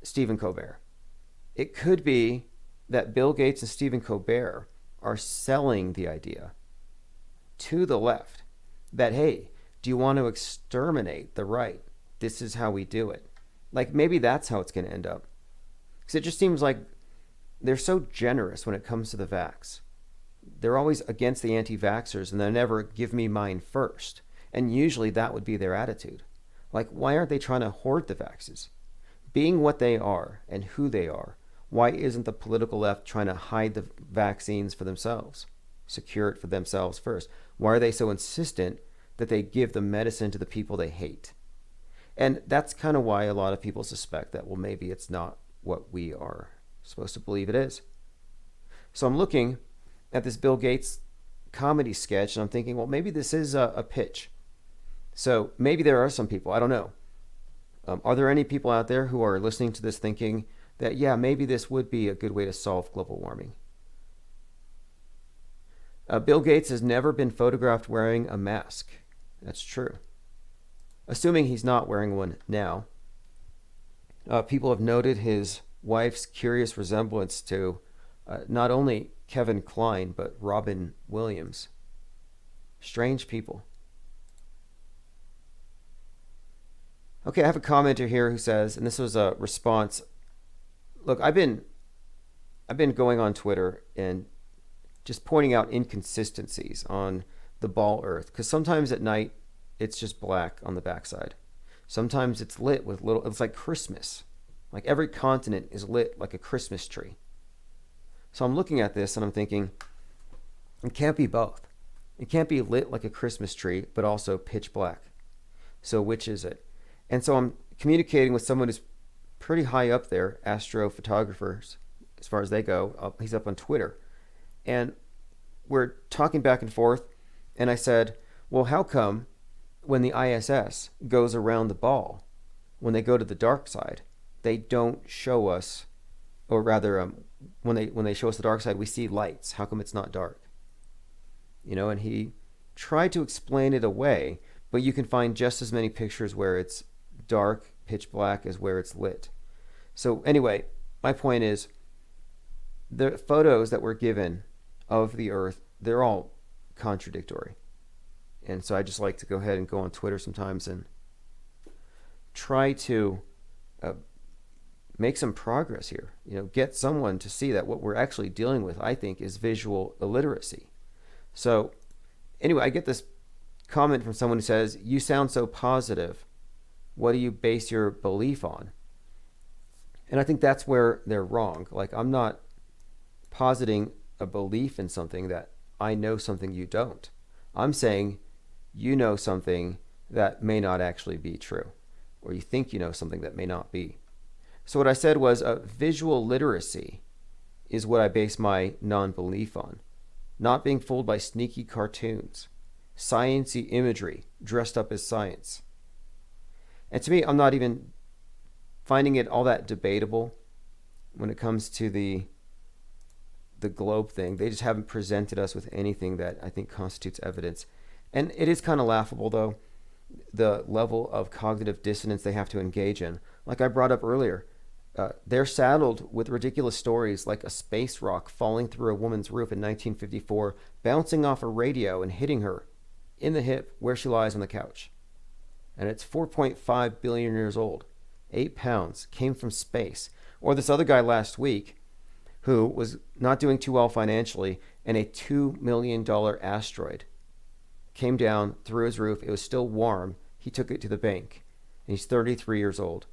Stephen Colbert. It could be that Bill Gates and Stephen Colbert are selling the idea to the left that, hey, do you want to exterminate the right? This is how we do it. Like, maybe that's how it's going to end up. Because it just seems like they're so generous when it comes to the vax. They're always against the anti-vaxxers, and they never give me mine first. And usually that would be their attitude. Like, why aren't they trying to hoard the vaxes? Being what they are and who they are, why isn't the political left trying to hide the vaccines for themselves? Secure it for themselves first. Why are they so insistent that they give the medicine to the people they hate? And that's kind of why a lot of people suspect that, well, maybe it's not what we are supposed to believe it is. So I'm looking at this Bill Gates comedy sketch, and I'm thinking, well, maybe this is a pitch. So maybe there are some people, I don't know. Are there any people out there who are listening to this thinking that, yeah, maybe this would be a good way to solve global warming? Bill Gates has never been photographed wearing a mask. That's true. Assuming he's not wearing one now. People have noted his wife's curious resemblance to not only Kevin Kline, but Robin Williams. Strange people. Okay, I have a commenter here who says, and this was a response. Look, I've been going on Twitter and just pointing out inconsistencies on the ball Earth, because sometimes at night it's just black on the backside. Sometimes it's lit with little, it's like Christmas. Like every continent is lit like a Christmas tree. So I'm looking at this and I'm thinking, it can't be both. It can't be lit like a Christmas tree, but also pitch black. So which is it? And so I'm communicating with someone who's pretty high up there, astrophotographers, as far as they go. He's up on Twitter. And we're talking back and forth. And I said, well, how come when the ISS goes around the ball, when they go to the dark side, they don't show us, or rather, when they show us the dark side, we see lights. How come it's not dark? You know, and he tried to explain it away, but you can find just as many pictures where it's dark, pitch black, as where it's lit. So anyway, my point is, the photos that were given of the Earth, they're all contradictory. And so I just like to go ahead and go on Twitter sometimes and try to make some progress here. You know, get someone to see that what we're actually dealing with, I think, is visual illiteracy. So anyway, I get this comment from someone who says, you sound so positive. What do you base your belief on? And I think that's where they're wrong. Like, I'm not positing a belief in something that I know something you don't. I'm saying you know something that may not actually be true, or you think you know something that may not be. So what I said was visual literacy is what I base my non-belief on. Not being fooled by sneaky cartoons, science-y imagery dressed up as science. And to me, I'm not even finding it all that debatable when it comes to the globe thing. They just haven't presented us with anything that I think constitutes evidence. And it is kind of laughable, though, the level of cognitive dissonance they have to engage in. Like I brought up earlier, they're saddled with ridiculous stories like a space rock falling through a woman's roof in 1954, bouncing off a radio and hitting her in the hip where she lies on the couch. And it's 4.5 billion years old, 8 pounds, came from space. Or this other guy last week who was not doing too well financially, and a $2 million asteroid came down through his roof. It was still warm. He took it to the bank, and he's 33 years old.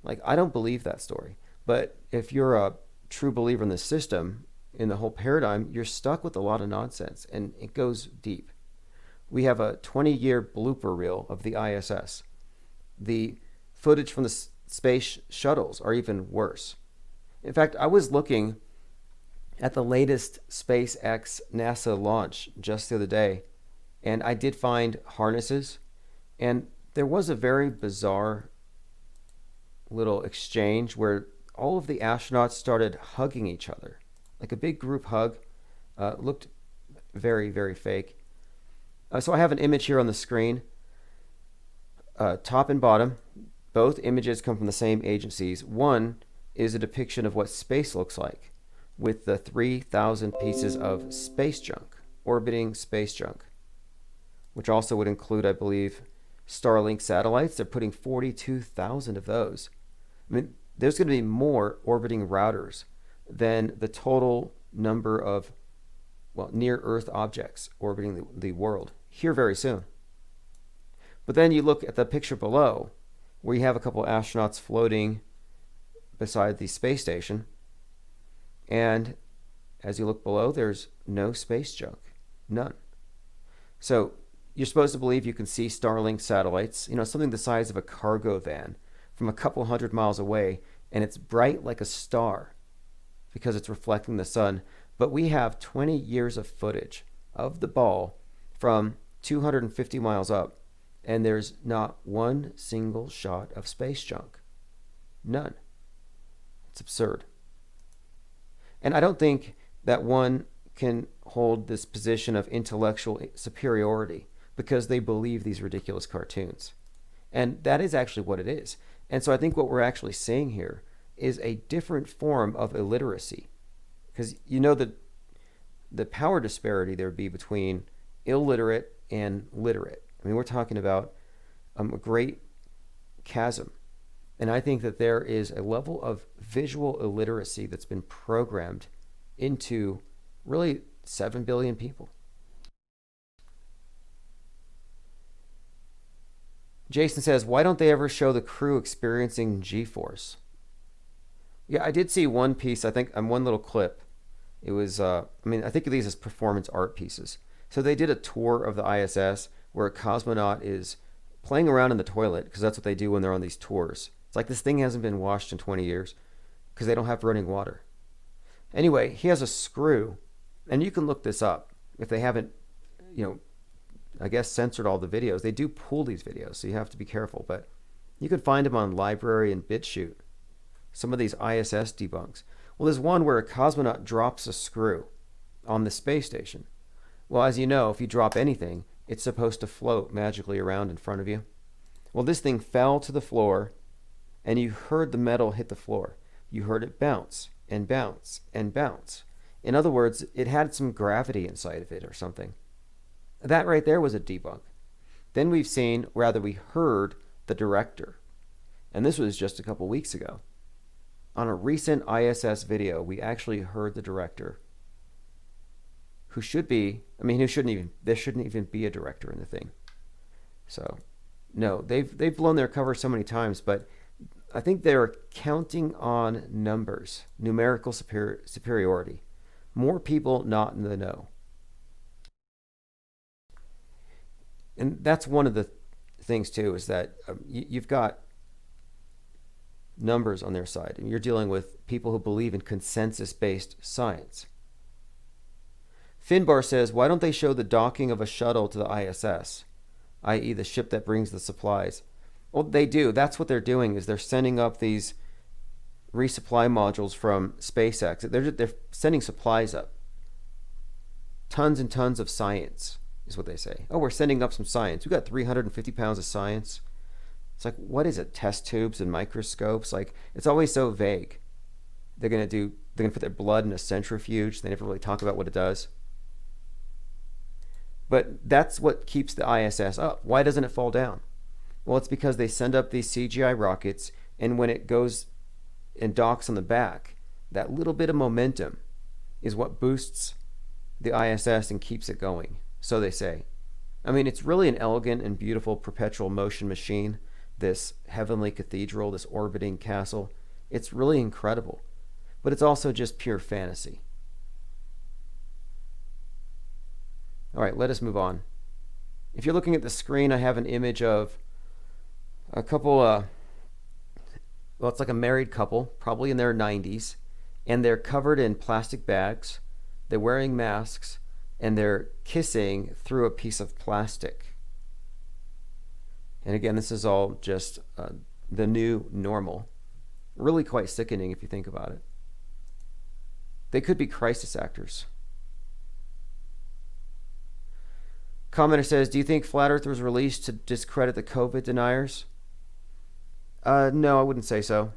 Like, I don't believe that story. But if you're a true believer in the system, in the whole paradigm, you're stuck with a lot of nonsense, and it goes deep. We have a 20-year blooper reel of the ISS. The footage from the space shuttles are even worse. In fact, I was looking at the latest SpaceX NASA launch just the other day, and I did find harnesses, and there was a very bizarre little exchange where all of the astronauts started hugging each other, like a big group hug. Looked very, very fake. So I have an image here on the screen, top and bottom. Both images come from the same agencies. One is a depiction of what space looks like, with the 3,000 pieces of space junk, orbiting space junk, which also would include, I believe, Starlink satellites. They're putting 42,000 of those. I mean, there's going to be more orbiting routers than the total number of, well, near-Earth objects orbiting the world here very soon. But then you look at the picture below, where you have a couple of astronauts floating beside the space station, and as you look below, there's no space junk, none. So you're supposed to believe you can see Starlink satellites, you know, something the size of a cargo van from a couple hundred miles away, and it's bright like a star because it's reflecting the sun. But we have 20 years of footage of the ball from 250 miles up, and there's not one single shot of space junk. None. It's absurd. And I don't think that one can hold this position of intellectual superiority because they believe these ridiculous cartoons. And that is actually what it is. And so I think what we're actually seeing here is a different form of illiteracy. Because you know that the power disparity there would be between illiterate and literate. I mean, we're talking about a great chasm. And I think that there is a level of visual illiteracy that's been programmed into really 7 billion people. Jason says, why don't they ever show the crew experiencing G-force? Yeah, I did see one piece, I think, on one little clip. It was, I think of these as performance art pieces. So they did a tour of the ISS where a cosmonaut is playing around in the toilet, because that's what they do when they're on these tours. It's like this thing hasn't been washed in 20 years because they don't have running water. Anyway, he has a screw, and you can look this up if they haven't, I guess censored all the videos. They do pull these videos, so you have to be careful, but you can find them on Library and BitChute. Some of these ISS debunks. Well, there's one where a cosmonaut drops a screw on the space station. Well, as you know, if you drop anything, it's supposed to float magically around in front of you. Well, this thing fell to the floor, and you heard the metal hit the floor. You heard it bounce and bounce and bounce. In other words, it had some gravity inside of it or something. That right there was a debunk. Then we heard the director. And this was just a couple weeks ago. On a recent ISS video, we actually heard the director, there shouldn't even be a director in the thing. So, no, they've blown their cover so many times, but I think they're counting on numbers, numerical superiority. More people not in the know. And that's one of the things, too, is that you've got numbers on their side, and you're dealing with people who believe in consensus-based science. Finbar says, why don't they show the docking of a shuttle to the ISS, i.e. the ship that brings the supplies? Well, they do. That's what they're doing, is they're sending up these resupply modules from SpaceX. They're sending supplies up. Tons and tons of science is what they say. Oh, we're sending up some science. We got 350 pounds of science. It's like, what is it? Test tubes and microscopes? Like, it's always so vague. They're gonna put their blood in a centrifuge. They never really talk about what it does. But that's what keeps the ISS up. Why doesn't it fall down? Well, it's because they send up these CGI rockets, and when it goes and docks on the back, that little bit of momentum is what boosts the ISS and keeps it going. So they say. It's really an elegant and beautiful perpetual motion machine. This heavenly cathedral, this orbiting castle. It's really incredible. But it's also just pure fantasy. All right, let us move on. If you're looking at the screen, I have an image of a couple, it's like a married couple, probably in their 90s, and they're covered in plastic bags, they're wearing masks, and they're kissing through a piece of plastic. And again, this is all just the new normal. Really quite sickening if you think about it. They could be crisis actors. Commenter says, do you think Flat Earth was released to discredit the COVID deniers? No, I wouldn't say so.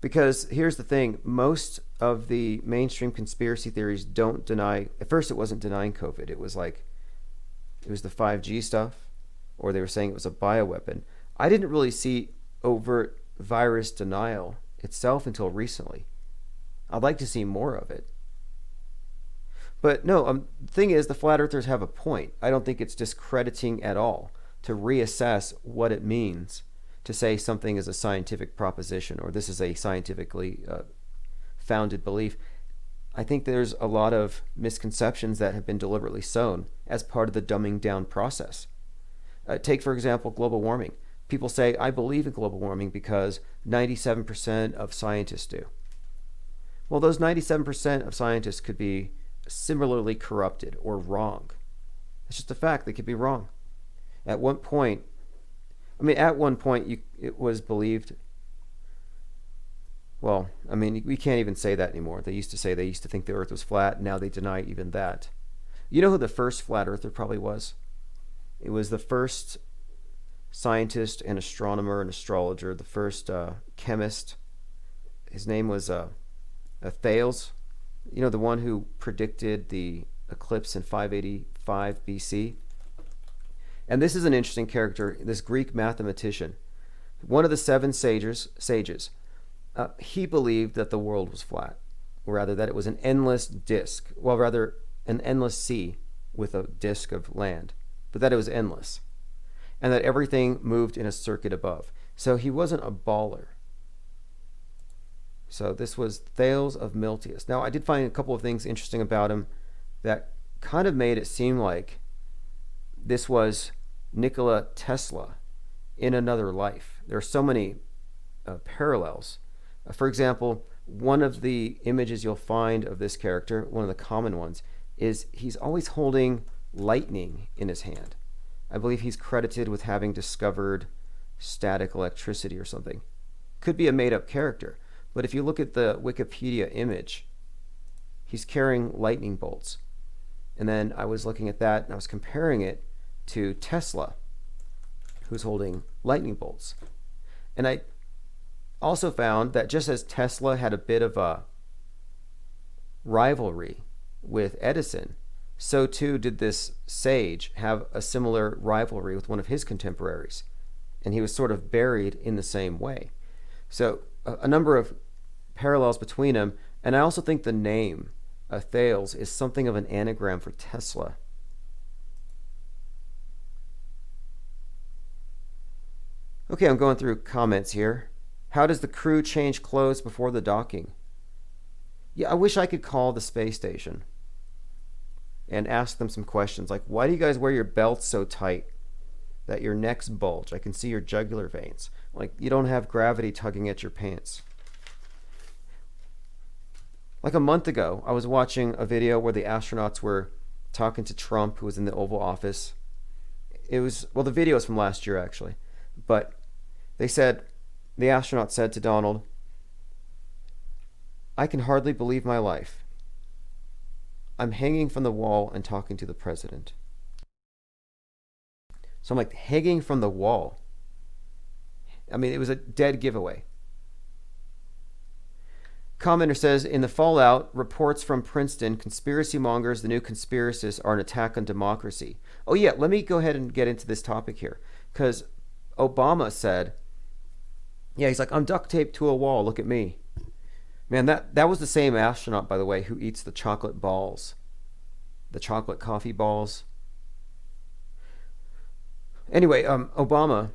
Because here's the thing. Most of the mainstream conspiracy theories don't deny... At first, it wasn't denying COVID. It was the 5G stuff, or they were saying it was a bioweapon. I didn't really see overt virus denial itself until recently. I'd like to see more of it. But no, the thing is, the flat earthers have a point. I don't think it's discrediting at all to reassess what it means to say something is a scientific proposition or this is a scientifically founded belief. I think there's a lot of misconceptions that have been deliberately sown as part of the dumbing down process. Take, for example, global warming. People say, I believe in global warming because 97% of scientists do. Well, those 97% of scientists could be similarly corrupted or wrong. It's just a fact. They could be wrong. At one point, it was believed. Well, we can't even say that anymore. They used to think the earth was flat. Now they deny even that. You know who the first flat earther probably was? It was the first scientist and astronomer and astrologer, the first chemist. His name was Thales. You know, the one who predicted the eclipse in 585 BC. And this is an interesting character, this Greek mathematician. One of the seven sages. He believed that the world was flat, or rather that it was an endless disk. Well, rather an endless sea with a disk of land, but that it was endless. and that everything moved in a circuit above. So he wasn't a baller. So this was Thales of Miltius. Now, I did find a couple of things interesting about him that kind of made it seem like this was Nikola Tesla in another life. There are so many parallels. For example, one of the images you'll find of this character, one of the common ones, is he's always holding lightning in his hand. I believe he's credited with having discovered static electricity or something. Could be a made-up character, but if you look at the Wikipedia image, he's carrying lightning bolts. And then I was looking at that and I was comparing it to Tesla, who's holding lightning bolts. And I also found that just as Tesla had a bit of a rivalry with Edison, so too did this sage have a similar rivalry with one of his contemporaries. And he was sort of buried in the same way. So a number of parallels between them. And I also think the name Thales is something of an anagram for Tesla. Okay, I'm going through comments here. How does the crew change clothes before the docking? Yeah, I wish I could call the space station and ask them some questions like, why do you guys wear your belts so tight that your necks bulge? I can see your jugular veins. Like, you don't have gravity tugging at your pants. Like a month ago, I was watching a video where the astronauts were talking to Trump, who was in the Oval Office. It was, well, the video is from last year, actually. But they said, the astronaut said to Donald, "I can hardly believe my life. I'm hanging from the wall and talking to the president." So I'm like, hanging from the wall. I mean, it was a dead giveaway. Commenter says, in the fallout, reports from Princeton, conspiracy mongers, the new conspiracists are an attack on democracy. Oh yeah, let me go ahead and get into this topic here. Because Obama said, yeah, he's like, I'm duct taped to a wall, look at me. Man, that was the same astronaut, by the way, who eats the chocolate balls. The chocolate coffee balls. Anyway, Obama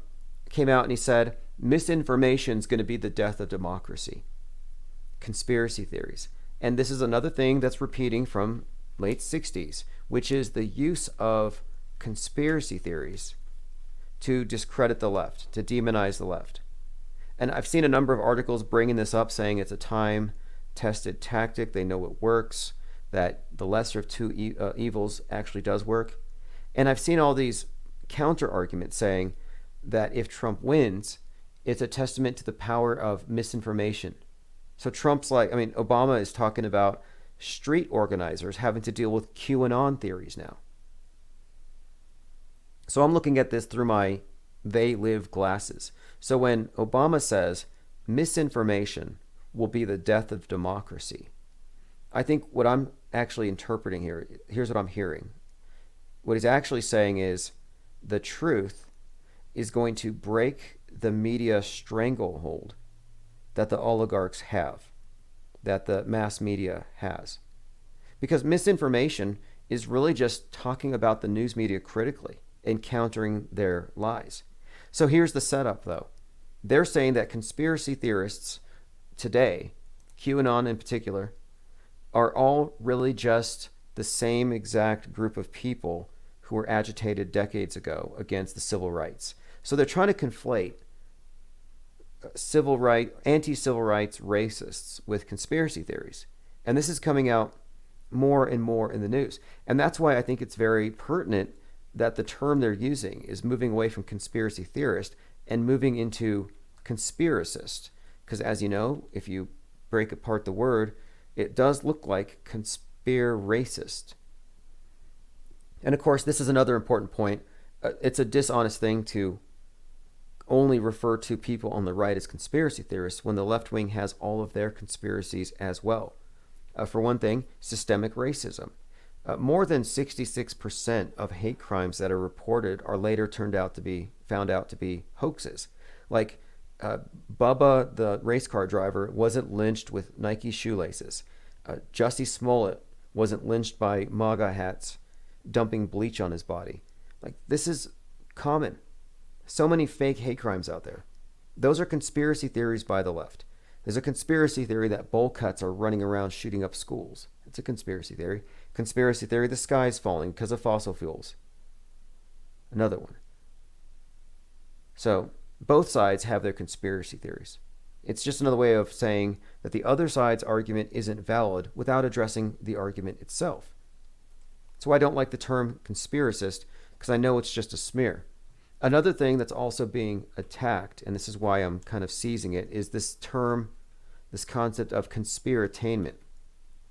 came out and he said, misinformation is going to be the death of democracy. Conspiracy theories. And this is another thing that's repeating from late 60s, which is the use of conspiracy theories to discredit the left, to demonize the left. And I've seen a number of articles bringing this up, saying it's a time-tested tactic. They know it works, that the lesser of two evils actually does work. And I've seen all these counter-arguments saying that if Trump wins, it's a testament to the power of misinformation. So Trump's like, I mean, Obama is talking about street organizers having to deal with QAnon theories now. So I'm looking at this through my they live glasses. So when Obama says misinformation will be the death of democracy, I think what I'm actually interpreting here, here's what I'm hearing. What he's actually saying is the truth is going to break the media stranglehold that the oligarchs have, that the mass media has. Because misinformation is really just talking about the news media critically and countering their lies. So here's the setup, though. They're saying that conspiracy theorists today, QAnon in particular, are all really just the same exact group of people who were agitated decades ago against the civil rights. So they're trying to conflate anti-civil rights racists with conspiracy theories. And this is coming out more and more in the news. And that's why I think it's very pertinent that the term they're using is moving away from conspiracy theorist and moving into conspiracist. Because as you know, if you break apart the word, it does look like conspiracist. And of course, this is another important point. It's a dishonest thing to only refer to people on the right as conspiracy theorists when the left wing has all of their conspiracies as well. For one thing, systemic racism. More than 66% of hate crimes that are reported are later found out to be hoaxes. Like Bubba, the race car driver, wasn't lynched with Nike shoelaces. Jussie Smollett wasn't lynched by MAGA hats dumping bleach on his body. Like, this is common. So many fake hate crimes out there. Those are conspiracy theories by the left. There's a conspiracy theory that bowl cuts are running around shooting up schools. It's a conspiracy theory. Conspiracy theory, the sky's falling because of fossil fuels. Another one. So both sides have their conspiracy theories. It's just another way of saying that the other side's argument isn't valid without addressing the argument itself. That's why I don't like the term conspiracist, because I know it's just a smear. Another thing that's also being attacked, and this is why I'm kind of seizing it, is this term, this concept of conspiratainment.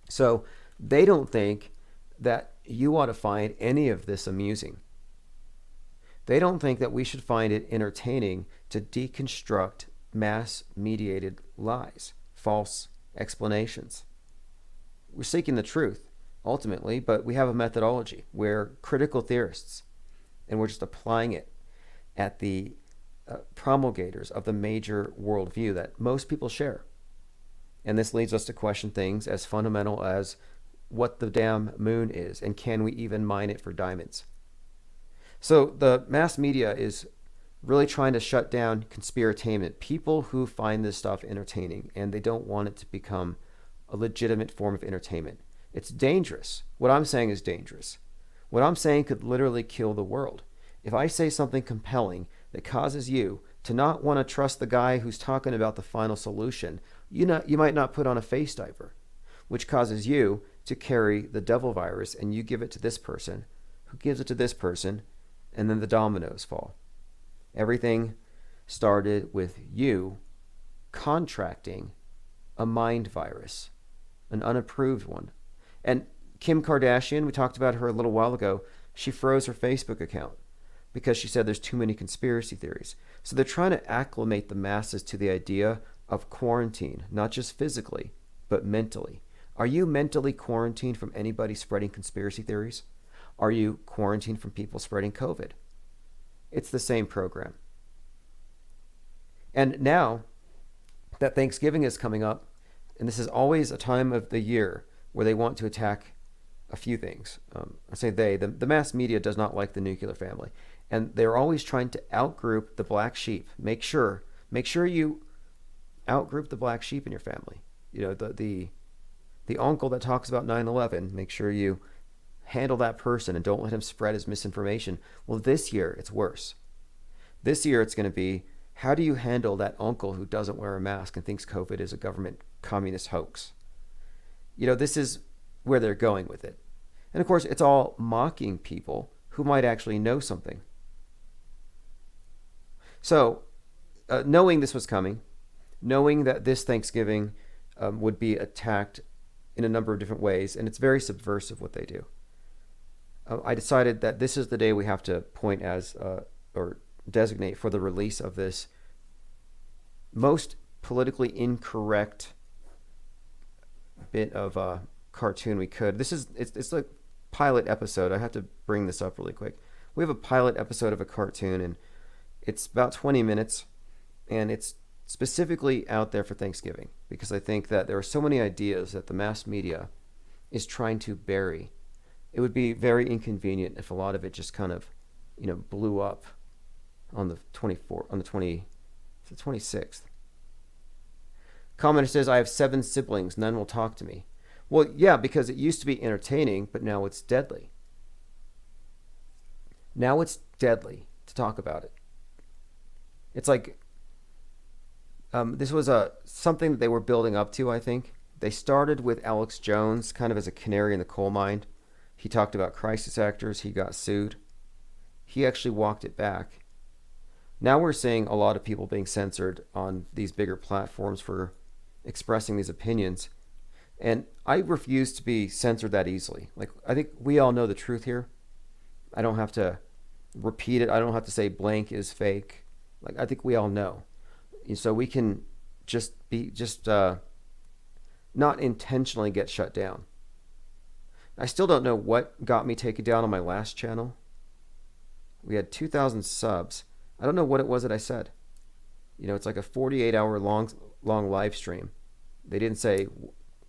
So they don't think that you ought to find any of this amusing. They don't think that we should find it entertaining to deconstruct mass-mediated lies, false explanations. We're seeking the truth, ultimately, but we have a methodology. We're critical theorists, and we're just applying it at the promulgators of the major worldview that most people share. And this leads us to question things as fundamental as what the damn moon is, and can we even mine it for diamonds? So the mass media is really trying to shut down conspiratainment, people who find this stuff entertaining, and they don't want it to become a legitimate form of entertainment. It's dangerous. What I'm saying is dangerous. What I'm saying could literally kill the world. If I say something compelling that causes you to not want to trust the guy who's talking about the final solution, you might not put on a face diaper, which causes you to carry the devil virus, and you give it to this person, who gives it to this person, and then the dominoes fall. Everything started with you contracting a mind virus, an unapproved one. And Kim Kardashian, we talked about her a little while ago, she froze her Facebook account because she said there's too many conspiracy theories. So they're trying to acclimate the masses to the idea of quarantine, not just physically, but mentally. Are you mentally quarantined from anybody spreading conspiracy theories? Are you quarantined from people spreading COVID? It's the same program. And now that Thanksgiving is coming up, and this is always a time of the year where they want to attack a few things. I say the mass media does not like the nuclear family. And they're always trying to outgroup the black sheep. Make sure you outgroup the black sheep in your family. You know, the uncle that talks about 9/11, make sure you handle that person and don't let him spread his misinformation. Well, this year it's worse. This year it's going to be, how do you handle that uncle who doesn't wear a mask and thinks COVID is a government communist hoax? You know, this is where they're going with it. And of course, it's all mocking people who might actually know something. So, knowing this was coming, knowing that this Thanksgiving would be attacked in a number of different ways, and it's very subversive what they do, I decided that this is the day we have to point as, or designate for the release of this most politically incorrect bit of a cartoon we could. It's like pilot episode. I have to bring this up really quick. We have a pilot episode of a cartoon, and it's about 20 minutes, and it's specifically out there for Thanksgiving because I think that there are so many ideas that the mass media is trying to bury. It would be very inconvenient if a lot of it just kind of, blew up on the 26th. Commenter says, I have 7 siblings. None will talk to me. Well, yeah, because it used to be entertaining, but now it's deadly. Now it's deadly to talk about it. It's like this was something that they were building up to, I think. They started with Alex Jones kind of as a canary in the coal mine. He talked about crisis actors. He got sued. He actually walked it back. Now we're seeing a lot of people being censored on these bigger platforms for expressing these opinions. And I refuse to be censored that easily. Like, I think we all know the truth here. I don't have to repeat it. I don't have to say blank is fake. Like, I think we all know. So we can just not intentionally get shut down. I still don't know what got me taken down on my last channel. We had 2,000 subs. I don't know what it was that I said. It's like a 48-hour long live stream. They didn't say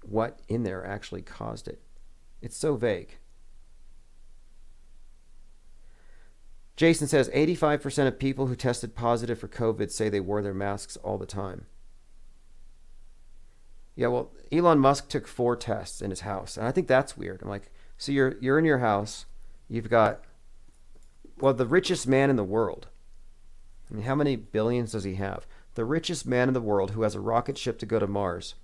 what in there actually caused it. It's so vague. Jason says 85% of people who tested positive for COVID say they wore their masks all the time. Yeah, well, Elon Musk took 4 tests in his house, and I think that's weird. I'm like, so you're in your house, you've got, well, the richest man in the world. I mean, how many billions does he have? The richest man in the world who has a rocket ship to go to Mars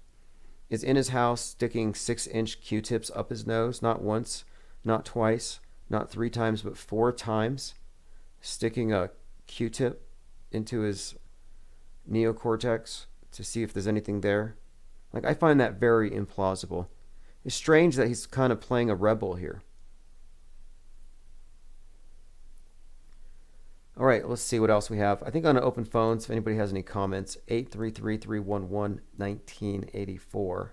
is in his house sticking 6-inch Q-tips up his nose, not once, not twice, not 3 times, but 4 times, sticking a Q-tip into his neocortex to see if there's anything there. Like, I find that very implausible. It's strange that he's kind of playing a rebel here. All right, let's see what else we have. I think on open phones, if anybody has any comments, 833-311-1984.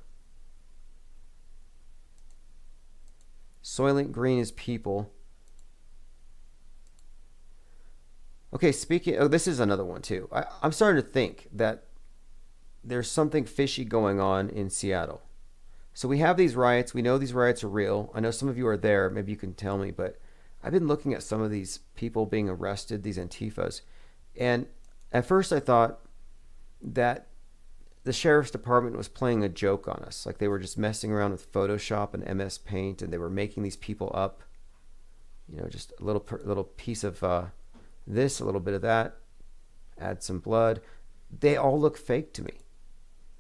Soylent Green is people. Okay, this is another one too. I'm starting to think that there's something fishy going on in Seattle. So we have these riots. We know these riots are real. I know some of you are there. Maybe you can tell me, but I've been looking at some of these people being arrested, these Antifas. And at first I thought that the sheriff's department was playing a joke on us. Like they were just messing around with Photoshop and MS Paint, and they were making these people up. You know, just a little piece of this, a little bit of that, add some blood. They all look fake to me.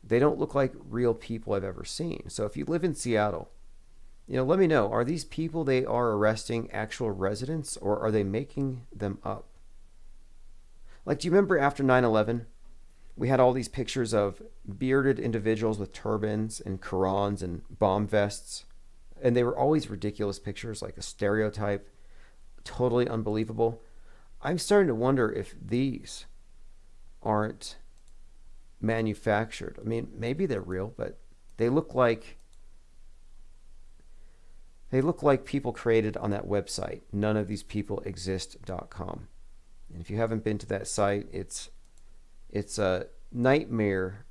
They don't look like real people I've ever seen. So if you live in Seattle, you know, let me know. Are these people they are arresting actual residents, or are they making them up? Like, do you remember after 9/11, we had all these pictures of bearded individuals with turbans and Qurans and bomb vests, and they were always ridiculous pictures, like a stereotype, totally unbelievable. I'm starting to wonder if these aren't manufactured. I mean, maybe they're real, but they look like people created on that website, noneofthesepeopleexist.com. And if you haven't been to that site, it's a nightmare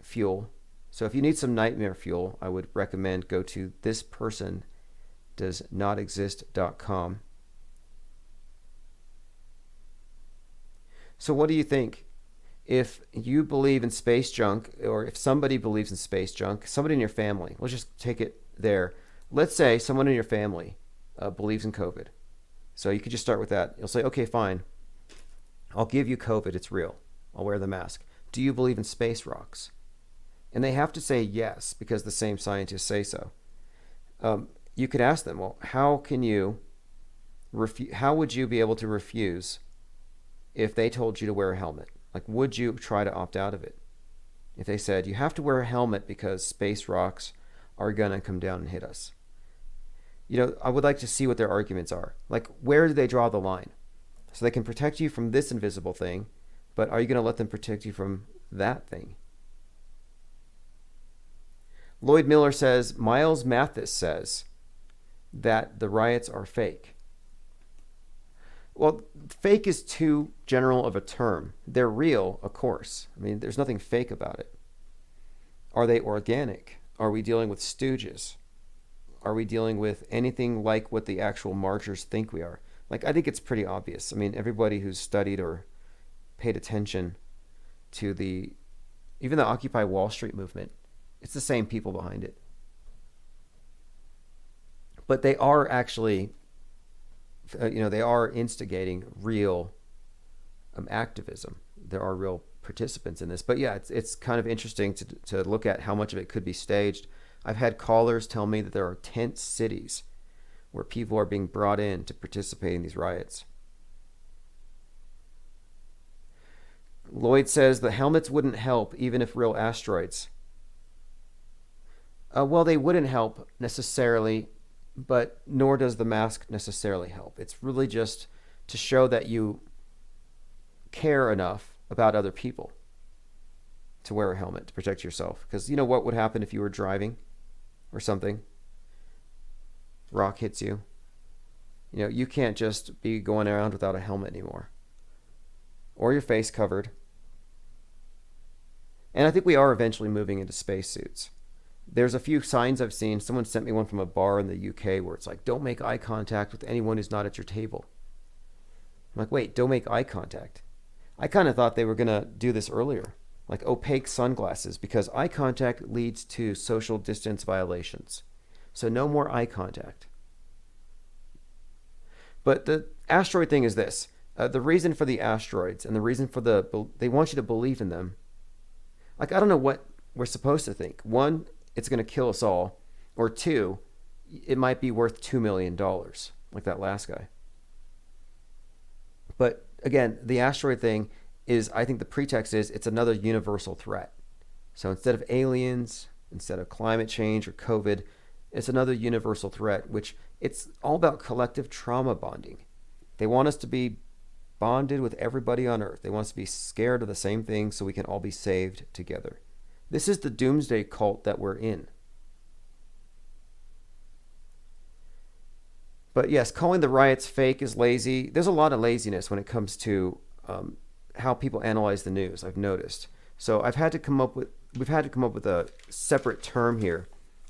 fuel. So if you need some nightmare fuel, I would recommend go to thispersondoesnotexist.com. So what do you think? If you believe in space junk, or if somebody believes in space junk, somebody in your family, let's just take it there. Let's say someone in your family believes in COVID. So you could just start with that. You'll say, okay, fine. I'll give you COVID. It's real. I'll wear the mask. Do you believe in space rocks? And they have to say yes, because the same scientists say so. You could ask them, well, how would you be able to refuse if they told you to wear a helmet? Like, would you try to opt out of it? If they said, you have to wear a helmet because space rocks are going to come down and hit us. You know, I would like to see what their arguments are. Like, where do they draw the line? So they can protect you from this invisible thing, but are you going to let them protect you from that thing? Lloyd Miller says, Miles Mathis says that the riots are fake. Well, fake is too general of a term. They're real, of course. I mean, there's nothing fake about it. Are they organic? Are we dealing with stooges? Are we dealing with anything like what the actual marchers think we are? Like, I think it's pretty obvious. I mean, everybody who's studied or paid attention to even the Occupy Wall Street movement, it's the same people behind it. But they are actually, they are instigating real activism. There are real participants in this. But yeah, it's kind of interesting to look at how much of it could be staged. I've had callers tell me that there are tent cities where people are being brought in to participate in these riots. Lloyd says the helmets wouldn't help even if real asteroids. Well, they wouldn't help necessarily, but nor does the mask necessarily help. It's really just to show that you care enough about other people to wear a helmet to protect yourself. Because you know what would happen if you were driving or something? Rock hits you. You know, you can't just be going around without a helmet anymore. Or your face covered. And I think we are eventually moving into spacesuits. There's a few signs I've seen. Someone sent me one from a bar in the UK where it's like, don't make eye contact with anyone who's not at your table. I'm like, wait, don't make eye contact. I kind of thought they were going to do this earlier, like opaque sunglasses, because eye contact leads to social distance violations. So no more eye contact. But the asteroid thing is this. The reason for the asteroids and the reason for they want you to believe in them. Like, I don't know what we're supposed to think. One, it's going to kill us all. Or two, it might be worth $2 million, like that last guy. But again, the asteroid thing is, I think the pretext is it's another universal threat. So instead of aliens, instead of climate change or COVID, it's another universal threat, which it's all about collective trauma bonding. They want us to be bonded with everybody on Earth. They want us to be scared of the same thing so we can all be saved together. This is the doomsday cult that we're in. But yes, calling the riots fake is lazy. There's a lot of laziness when it comes to how people analyze the news, I've noticed. So we've had to come up with a separate term here.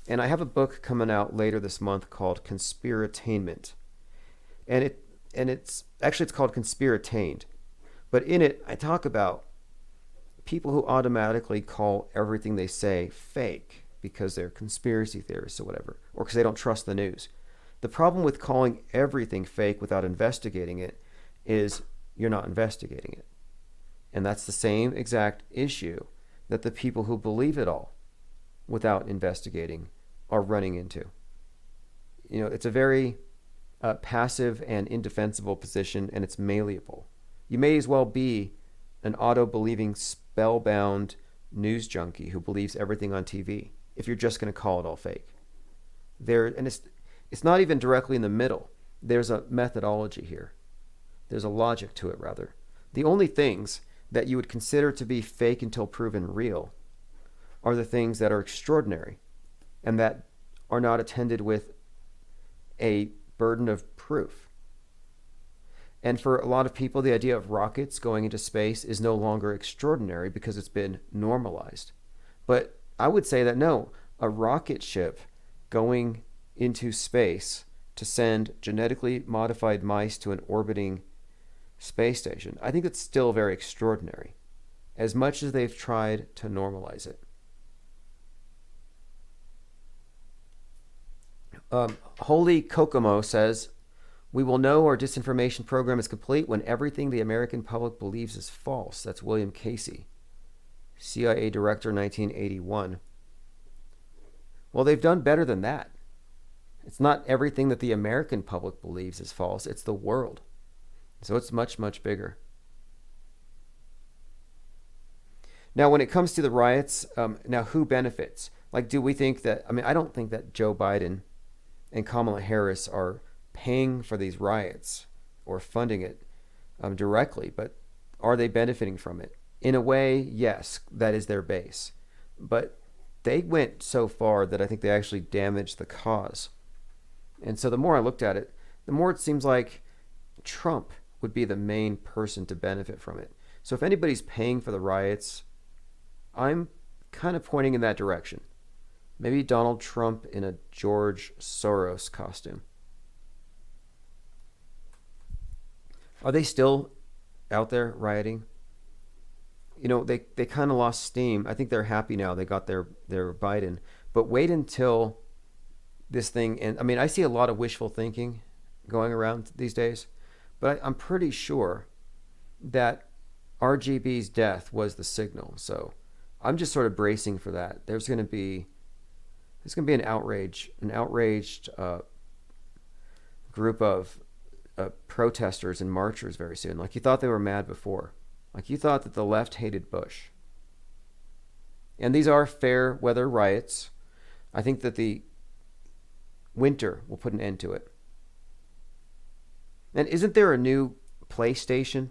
And I have a book coming out later this month called Conspiratainment. And it's called Conspiratained. But in it, I talk about people who automatically call everything they say fake because they're conspiracy theorists or whatever, or because they don't trust the news. The problem with calling everything fake without investigating it is you're not investigating it. And that's the same exact issue that the people who believe it all without investigating are running into. You know, it's a very passive and indefensible position, and it's malleable. You may as well be an auto-believing, spellbound news junkie who believes everything on TV if you're just going to call it all fake. It's not even directly in the middle. There's a methodology here. There's a logic to it, rather. The only things that you would consider to be fake until proven real are the things that are extraordinary and that are not attended with a burden of proof. And for a lot of people, the idea of rockets going into space is no longer extraordinary because it's been normalized. But I would say that no, a rocket ship going into space to send genetically modified mice to an orbiting space station, I think it's still very extraordinary, as much as they've tried to normalize it. Holy Kokomo says, we will know our disinformation program is complete when everything the American public believes is false. That's William Casey, CIA Director, 1981. Well, they've done better than that. It's not everything that the American public believes is false. It's the world. So it's much, much bigger. Now, when it comes to the riots, now who benefits? Like, do we think that, I don't think that Joe Biden and Kamala Harris are paying for these riots or funding it directly, but are they benefiting from it? In a way, yes, that is their base. But they went so far that I think they actually damaged the cause. And so the more I looked at it, the more it seems like Trump would be the main person to benefit from it. So if anybody's paying for the riots, I'm kind of pointing in that direction. Maybe Donald Trump in a George Soros costume. Are they still out there rioting? You know, they kind of lost steam. I think they're happy now. They got their Biden. But wait until this thing, and I see a lot of wishful thinking going around these days, but I'm pretty sure that RGB's death was the signal. So I'm just sort of bracing for that. There's going to be an outraged group of protesters and marchers very soon. Like you thought they were mad before. Like you thought that the left hated Bush. And these are fair weather riots. I think that the winter will put an end to it. And isn't there a new PlayStation?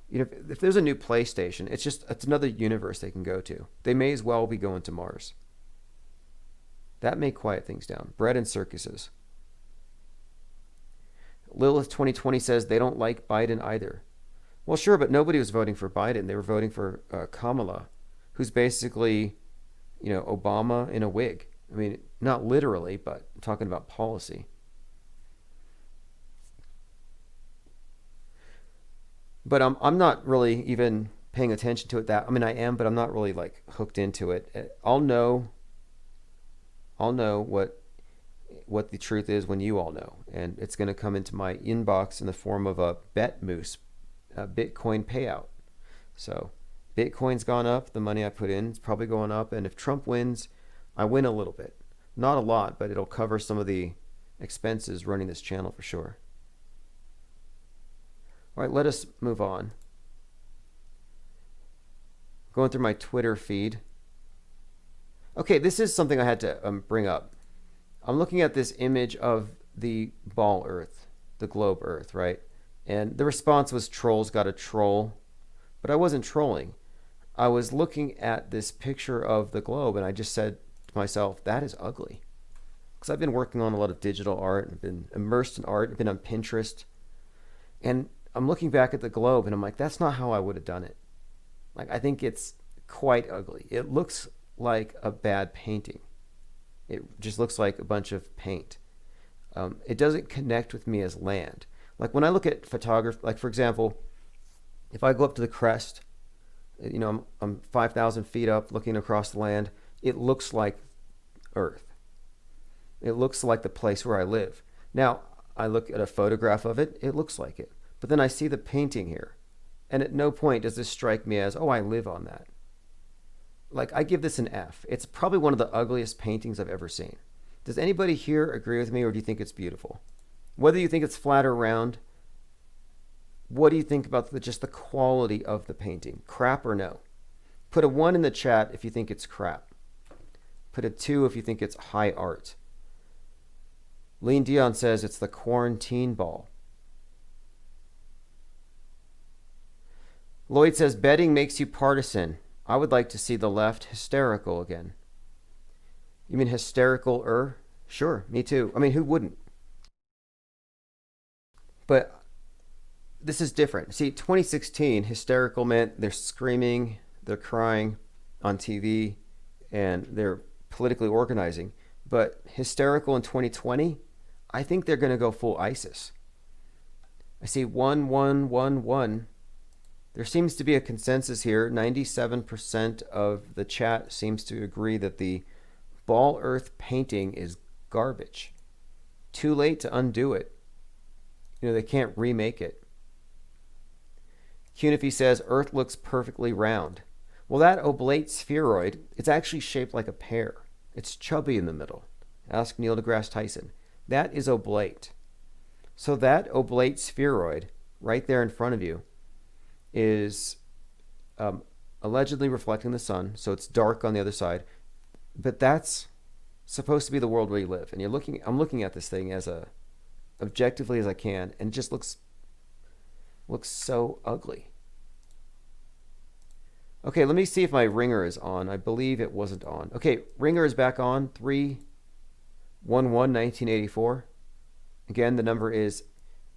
You know, if there's a new PlayStation, it's another universe they can go to. They may as well be going to Mars. That may quiet things down. Bread and circuses. Lilith 2020 says they don't like Biden either. Well, sure, but nobody was voting for Biden. They were voting for Kamala, who's basically, Obama in a wig. Not literally, but I'm talking about policy. But I'm not really even paying attention to it that. I mean, I am, but I'm not really like hooked into it. I'll know what the truth is when you all know, and it's going to come into my inbox in the form of a bet moose, a Bitcoin payout. So Bitcoin's gone up. The money I put in is probably going up, and if Trump wins, I win a little bit, not a lot, but it'll cover some of the expenses running this channel for sure. All right, let us move on. Going through my Twitter feed. Okay, this is something I had to bring up. I'm looking at this image of the ball Earth, the globe Earth, right? And the response was trolls got a troll, but I wasn't trolling. I was looking at this picture of the globe, and I just said to myself, that is ugly. Because I've been working on a lot of digital art, and been immersed in art, I've been on Pinterest, and I'm looking back at the globe and I'm like, that's not how I would have done it. Like, I think it's quite ugly. It looks like a bad painting. It just looks like a bunch of paint. It doesn't connect with me as land. Like when I look at photography, like for example, if I go up to the crest, you know, I'm 5,000 feet up looking across the land, it looks like Earth. It looks like the place where I live. Now, I look at a photograph of it, it looks like it. But then I see the painting here, and at no point does this strike me as, oh, I live on that. Like, I give this an F. It's probably one of the ugliest paintings I've ever seen. Does anybody here agree with me, or do you think it's beautiful? Whether you think it's flat or round, what do you think about just the quality of the painting? Crap or no? Put a 1 in the chat if you think it's crap. Put a 2 if you think it's high art. Lean Dion says it's the quarantine ball. Lloyd says, betting makes you partisan. I would like to see the left hysterical again. You mean hysterical-er? Sure, me too. I mean, who wouldn't? But this is different. See, 2016, hysterical meant they're screaming, they're crying on TV, and they're politically organizing. But hysterical in 2020, I think they're going to go full ISIS. I see 1, 1, 1, 1. There seems to be a consensus here. 97% of the chat seems to agree that the ball Earth painting is garbage. Too late to undo it. You know, they can't remake it. Cunify says Earth looks perfectly round. Well, that oblate spheroid, it's actually shaped like a pear. It's chubby in the middle. Ask Neil deGrasse Tyson. That is oblate. So that oblate spheroid right there in front of you is allegedly reflecting the sun, so it's dark on the other side. But that's supposed to be the world where you live. And I'm looking at this thing as objectively as I can, and it just looks so ugly. Okay, let me see if my ringer is on. I believe it wasn't on. Okay, ringer is back on. 311-1984. Again, the number is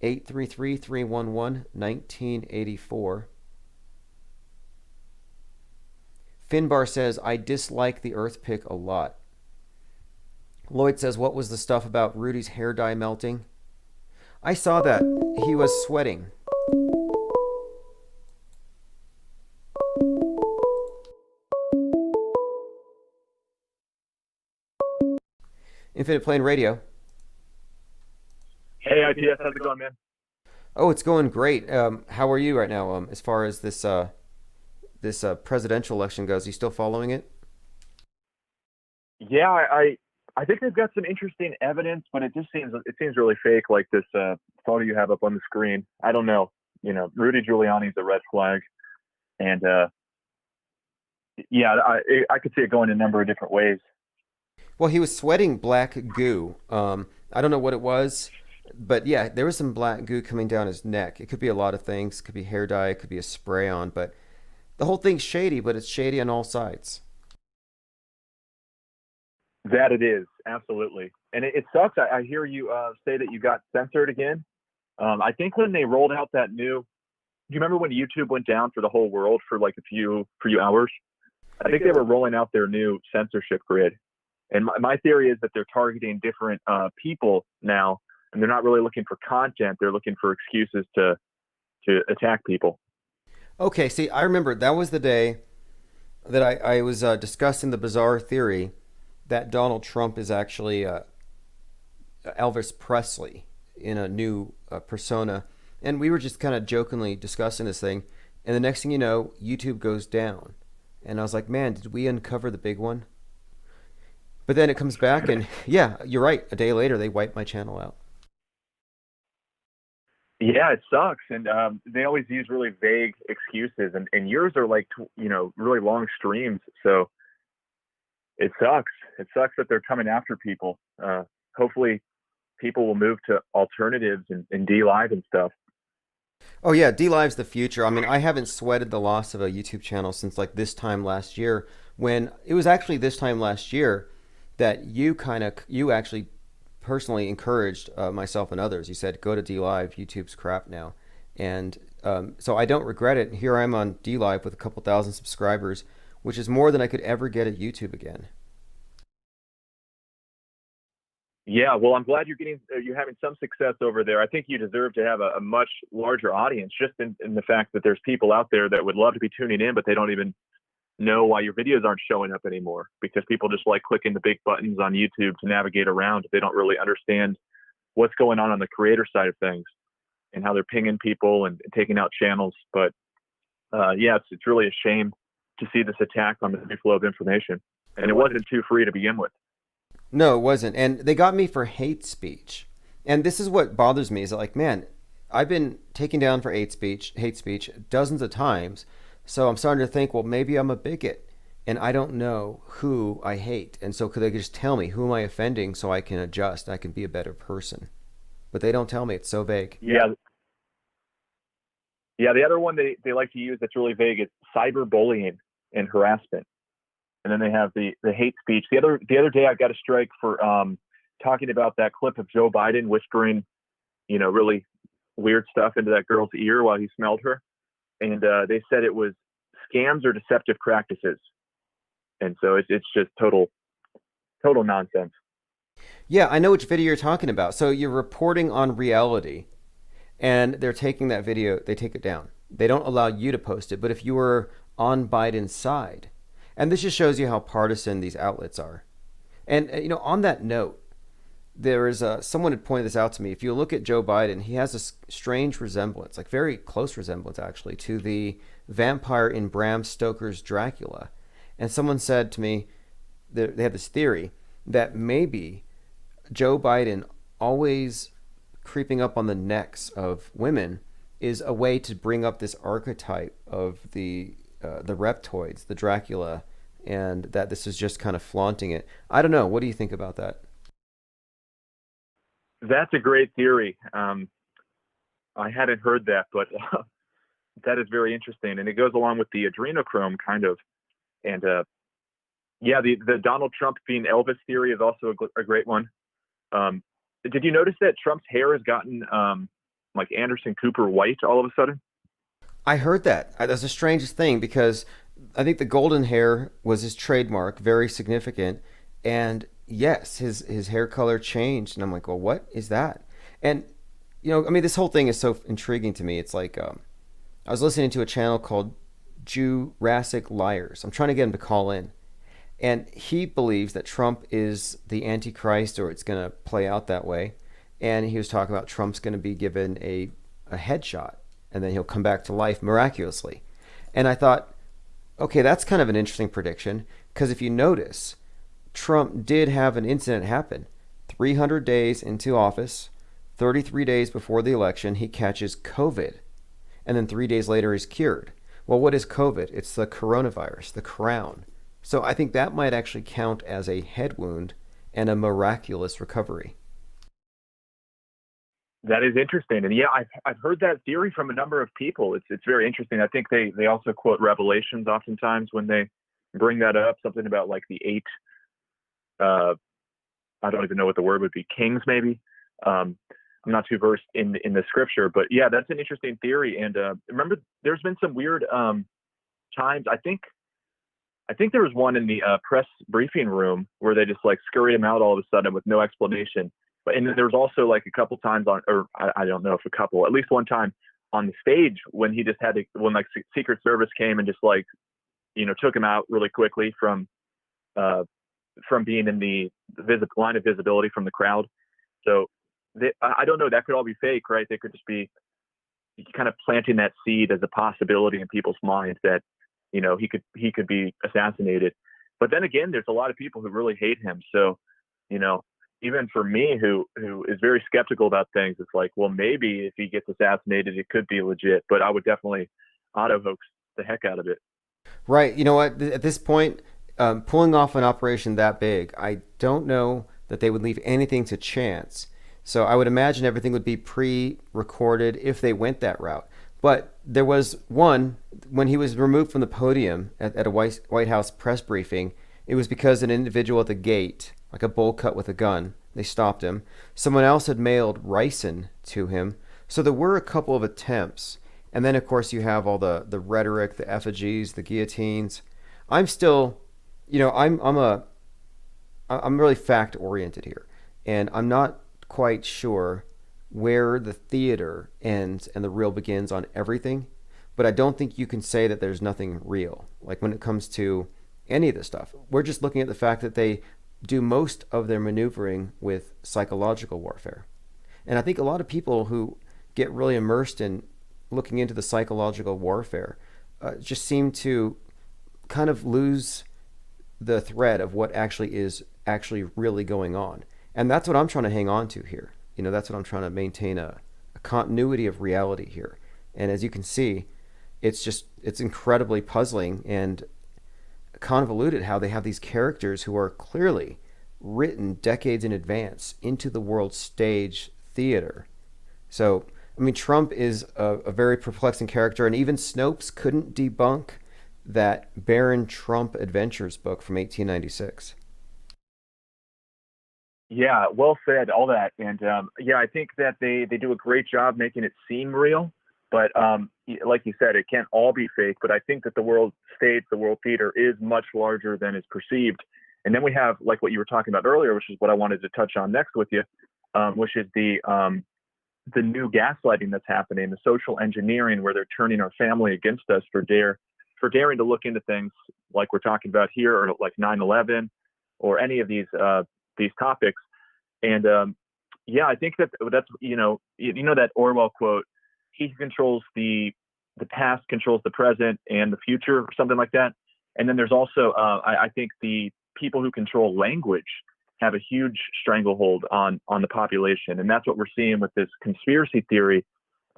833-311-1984. Finbar says, I dislike the Earth pick a lot. Lloyd says, what was the stuff about Rudy's hair dye melting? I saw that. He was sweating. Infinite Plane Radio. Hey, IPS, how's it going, man? Oh, it's going great. How are you right now? As far as this presidential election goes, are you still following it? Yeah, I think they've got some interesting evidence, but it seems really fake. Like this photo you have up on the screen. I don't know. You know, Rudy Giuliani's a red flag, and yeah, I could see it going a number of different ways. Well, he was sweating black goo. I don't know what it was, but yeah, there was some black goo coming down his neck. It could be a lot of things. It could be hair dye. It could be a spray on, but the whole thing's shady, but it's shady on all sides. That it is, absolutely. And it sucks. I hear you say that you got censored again. I think when they rolled out that new, do you remember when YouTube went down for the whole world for like a few hours? I think they were rolling out their new censorship grid. And my theory is that they're targeting different people now, and they're not really looking for content. They're looking for excuses to to attack people. Okay, see, I remember that was the day that I was discussing the bizarre theory that Donald Trump is actually Elvis Presley in a new persona. And we were just kind of jokingly discussing this thing. And the next thing you know, YouTube goes down. And I was like, man, did we uncover the big one? But then it comes back and, yeah, you're right. A day later, they wiped my channel out. Yeah, it sucks. And they always use really vague excuses. And yours are like, really long streams. So it sucks. It sucks that they're coming after people. Hopefully people will move to alternatives and DLive and stuff. Oh yeah, DLive's the future. I mean, I haven't sweated the loss of a YouTube channel since like this time last year, when it was actually this time last year that you actually personally encouraged myself and others. You said, go to DLive, YouTube's crap now. And so I don't regret it. Here I am on DLive with a couple thousand subscribers, which is more than I could ever get at YouTube again. Yeah, well, I'm glad you're having some success over there. I think you deserve to have a much larger audience, just in the fact that there's people out there that would love to be tuning in, but they don't even know why your videos aren't showing up anymore, because people just like clicking the big buttons on YouTube to navigate around. They don't really understand what's going on the creator side of things and how they're pinging people and taking out channels. But yeah, it's really a shame to see this attack on the free flow of information. And it wasn't too free to begin with. No, it wasn't. And they got me for hate speech. And this is what bothers me, is that, like, man, I've been taken down for hate speech dozens of times. So I'm starting to think, well, maybe I'm a bigot and I don't know who I hate. And so could they just tell me, who am I offending, so I can adjust, I can be a better person? But they don't tell me. It's so vague. Yeah. Yeah, the other one they like to use that's really vague is cyberbullying and harassment. And then they have the hate speech. The other day I got a strike for talking about that clip of Joe Biden whispering, really weird stuff into that girl's ear while he smelled her. And they said it was scams or deceptive practices. And so it's just total nonsense. Yeah, I know which video you're talking about. So you're reporting on reality, and they're taking that video, they take it down. They don't allow you to post it. But if you were on Biden's side, and this just shows you how partisan these outlets are. And, on that note, there is someone had pointed this out to me. If you look at Joe Biden, he has a strange resemblance, like very close resemblance actually, to the vampire in Bram Stoker's Dracula. And someone said to me, they have this theory that maybe Joe Biden always creeping up on the necks of women is a way to bring up this archetype of the reptoids, the Dracula, and that this is just kind of flaunting it. I don't know. What do you think about that? That's a great theory. I hadn't heard that, but that is very interesting. And it goes along with the adrenochrome kind of. And yeah, the Donald Trump being Elvis theory is also a great one. Did you notice that Trump's hair has gotten like Anderson Cooper white all of a sudden? I heard that. That's the strangest thing, because I think the golden hair was his trademark, very significant. And yes, his hair color changed. And I'm like, well, what is that? And, this whole thing is so intriguing to me. It's like, I was listening to a channel called Jurassic Liars. I'm trying to get him to call in. And he believes that Trump is the Antichrist, or it's going to play out that way. And he was talking about Trump's going to be given a headshot, and then he'll come back to life miraculously. And I thought, okay, that's kind of an interesting prediction, because if you notice, Trump did have an incident happen. 300 days into office, 33 days before the election, he catches COVID. And then 3 days later, he's cured. Well, what is COVID? It's the coronavirus, the crown. So I think that might actually count as a head wound and a miraculous recovery. That is interesting. And yeah, I've heard that theory from a number of people. It's very interesting. I think they also quote Revelations oftentimes when they bring that up, something about like the 8, I don't even know what the word would be, kings maybe. I'm not too versed in the scripture, but yeah, that's an interesting theory. And remember, there's been some weird times. I think there was one in the press briefing room where they just like scurried him out all of a sudden with no explanation. And then there was also like a couple times I don't know if a couple, at least one time on the stage when he just had to, when like Secret Service came and just like, took him out really quickly from being in the line of visibility from the crowd. So I don't know, that could all be fake, right? They could just be kind of planting that seed as a possibility in people's minds that, he could be assassinated. But then again, there's a lot of people who really hate him. So, even for me, who is very skeptical about things, it's like, well, maybe if he gets assassinated, it could be legit. But I would definitely auto hoax the heck out of it. Right. You know what? At this point, pulling off an operation that big, I don't know that they would leave anything to chance. So I would imagine everything would be pre-recorded if they went that route. But there was one, when he was removed from the podium at a White House press briefing, it was because an individual at the gate, like a bowl cut with a gun, they stopped him. Someone else had mailed ricin to him. So there were a couple of attempts. And then, of course, you have all the rhetoric, the effigies, the guillotines. I'm still, I'm really fact-oriented here. And I'm not quite sure where the theater ends and the real begins on everything, but I don't think you can say that there's nothing real. Like when it comes to any of this stuff, we're just looking at the fact that they do most of their maneuvering with psychological warfare. And I think a lot of people who get really immersed in looking into the psychological warfare just seem to kind of lose the thread of what is actually really going on. And that's what I'm trying to hang on to here. That's what I'm trying to maintain a continuity of reality here. And as you can see, it's incredibly puzzling and convoluted how they have these characters who are clearly written decades in advance into the world stage theater. So, Trump is a very perplexing character, and even Snopes couldn't debunk that Baron Trump Adventures book from 1896. Yeah, well said, all that. And I think that they do a great job making it seem real. But like you said, it can't all be fake. But I think that the world stage, the world theater is much larger than is perceived. And then we have, like what you were talking about earlier, which is what I wanted to touch on next with you, which is the new gaslighting that's happening, the social engineering where they're turning our family against us for daring to look into things like we're talking about here, or like 9/11 or any of these topics. And I think that's that Orwell quote, he controls the past controls the present and the future, or something like that. And then there's also I think the people who control language have a huge stranglehold on the population. And that's what we're seeing with this conspiracy theory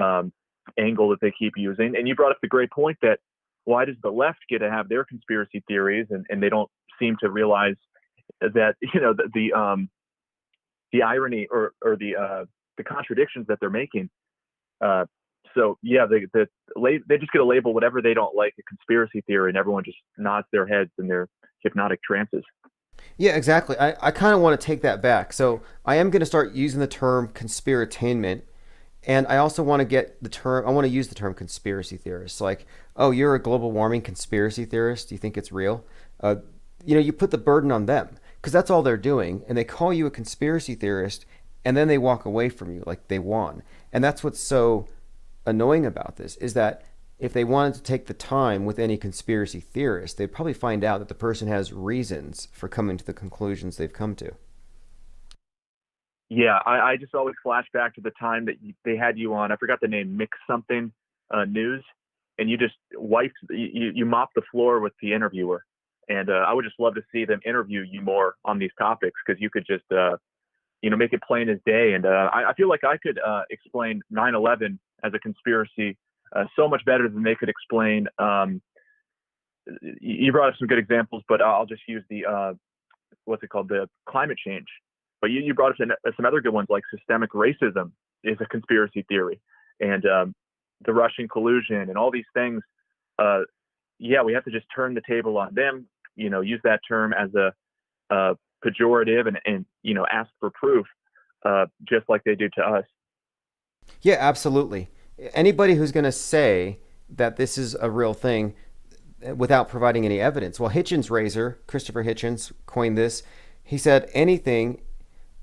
angle that they keep using. And you brought up the great point that why does the left get to have their conspiracy theories, and they don't seem to realize that the irony or the contradictions that they're making. They just get a label whatever they don't like a conspiracy theory, and everyone just nods their heads in their hypnotic trances. Yeah, exactly. I kind of want to take that back. So I am going to start using the term conspiratainment, and I also want to use the term conspiracy theorist. Like, oh, you're a global warming conspiracy theorist? Do you think it's real? You put the burden on them, because that's all they're doing, and they call you a conspiracy theorist, and then they walk away from you like they won. And that's what's so annoying about this, is that if they wanted to take the time with any conspiracy theorist, they'd probably find out that the person has reasons for coming to the conclusions they've come to. Yeah, I just always flash back to the time that they had you on, I forgot the name, Mix something News, and you just you mopped the floor with the interviewer. And I would just love to see them interview you more on these topics, because you could just, make it plain as day. And I feel like I could explain 9/11 as a conspiracy so much better than they could explain. You brought up some good examples, but I'll just use the the climate change. But you brought up some other good ones, like systemic racism is a conspiracy theory, and the Russian collusion and all these things. We have to just turn the table on them. Use that term as a pejorative and ask for proof, just like they do to us. Yeah, absolutely. Anybody who's going to say that this is a real thing without providing any evidence. Well, Hitchens' razor, Christopher Hitchens, coined this. He said anything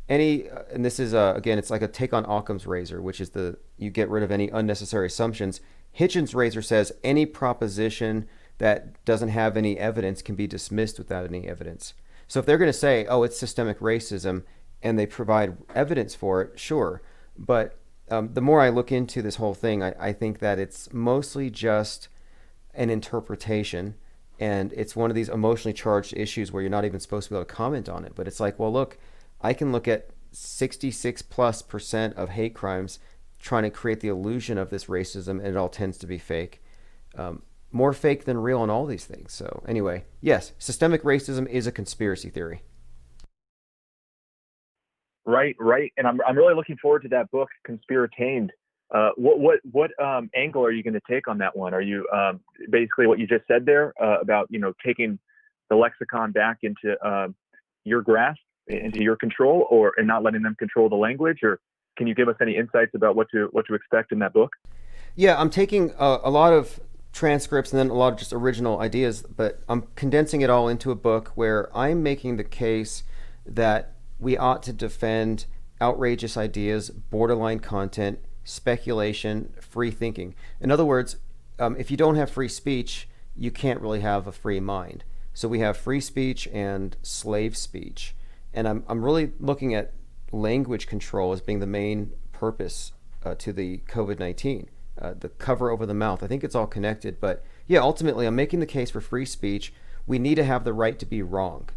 and this is again, it's like a take on Occam's razor, which is you get rid of any unnecessary assumptions. Hitchens' razor says any proposition that doesn't have any evidence can be dismissed without any evidence. So if they're going to say, oh, it's systemic racism, and they provide evidence for it, sure. But the more I look into this whole thing, I think that it's mostly just an interpretation, and it's one of these emotionally charged issues where you're not even supposed to be able to comment on it. But it's like, well, look, I can look at 66+% of hate crimes trying to create the illusion of this racism, and it all tends to be fake. More fake than real on all these things. So anyway, yes, systemic racism is a conspiracy theory. Right. And I'm really looking forward to that book, Conspiratained. What angle are you going to take on that one? Are you basically what you just said there about taking the lexicon back into your grasp, into your control, and not letting them control the language? Or can you give us any insights about what to expect in that book? Yeah, I'm taking a lot of transcripts and then a lot of just original ideas, but I'm condensing it all into a book where I'm making the case that we ought to defend outrageous ideas, borderline content, speculation, free thinking. In other words, if you don't have free speech, you can't really have a free mind. So we have free speech and slave speech. And I'm really looking at language control as being the main purpose to the COVID-19. The cover over the mouth. I think it's all connected. But yeah, ultimately, I'm making the case for free speech. We need to have the right to be wrong.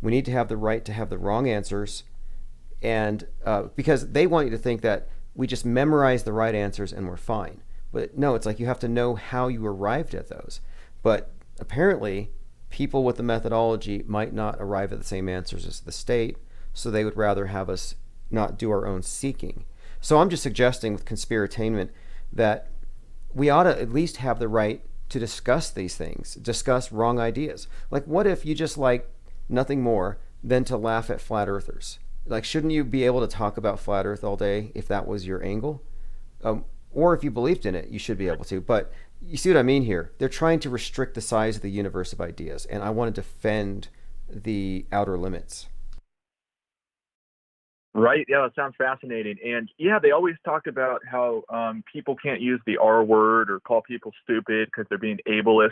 We need to have the right to have the wrong answers. And because they want you to think that we just memorize the right answers and we're fine. But no, it's like you have to know how you arrived at those. But apparently, people with the methodology might not arrive at the same answers as the state, so they would rather have us not do our own seeking. So I'm just suggesting with conspiratainment that we ought to at least have the right to discuss these things, discuss wrong ideas. Like, what if you just like nothing more than to laugh at flat earthers? Like, shouldn't you be able to talk about flat earth all day if that was your angle? Or if you believed in it, you should be able to. But you see what I mean here? They're trying to restrict the size of the universe of ideas, and I want to defend the outer limits. Right. Yeah, that sounds fascinating. And yeah, they always talk about how people can't use the R word or call people stupid because they're being ableist.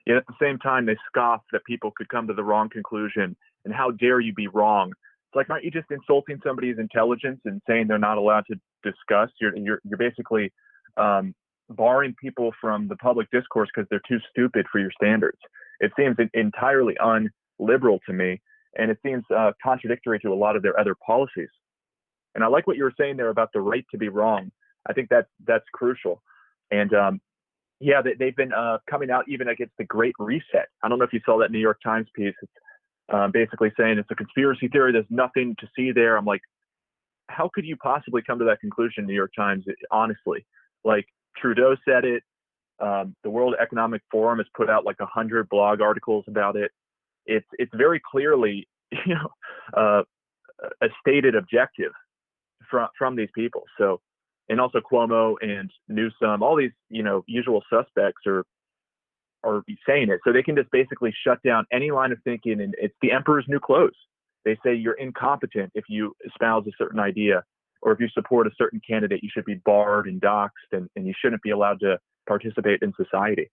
Yet at the same time, they scoff that people could come to the wrong conclusion. And how dare you be wrong? It's like, aren't you just insulting somebody's intelligence and saying they're not allowed to discuss? You're basically barring people from the public discourse because they're too stupid for your standards. It seems entirely unliberal to me. And it seems contradictory to a lot of their other policies. And I like what you were saying there about the right to be wrong. I think that's crucial. And yeah, they've been coming out even against the Great Reset. I don't know if you saw that New York Times piece. It's basically saying it's a conspiracy theory. There's nothing to see there. I'm like, how could you possibly come to that conclusion, New York Times? Honestly, like Trudeau said it. The World Economic Forum has put out like 100 blog articles about it. It's very clearly, a stated objective from these people. So, and also Cuomo and Newsom, all these, usual suspects are saying it. So they can just basically shut down any line of thinking, and it's the emperor's new clothes. They say you're incompetent if you espouse a certain idea, or if you support a certain candidate, you should be barred and doxxed, and you shouldn't be allowed to participate in society.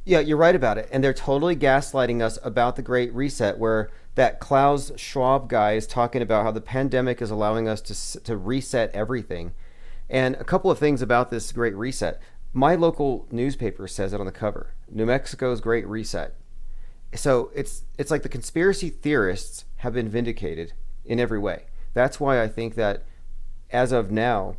Yeah, you're right about it. And they're totally gaslighting us about the Great Reset, where that Klaus Schwab guy is talking about how the pandemic is allowing us to reset everything. And a couple of things about this Great Reset. My local newspaper says it on the cover, New Mexico's Great Reset. So it's like the conspiracy theorists have been vindicated in every way. That's why I think that as of now,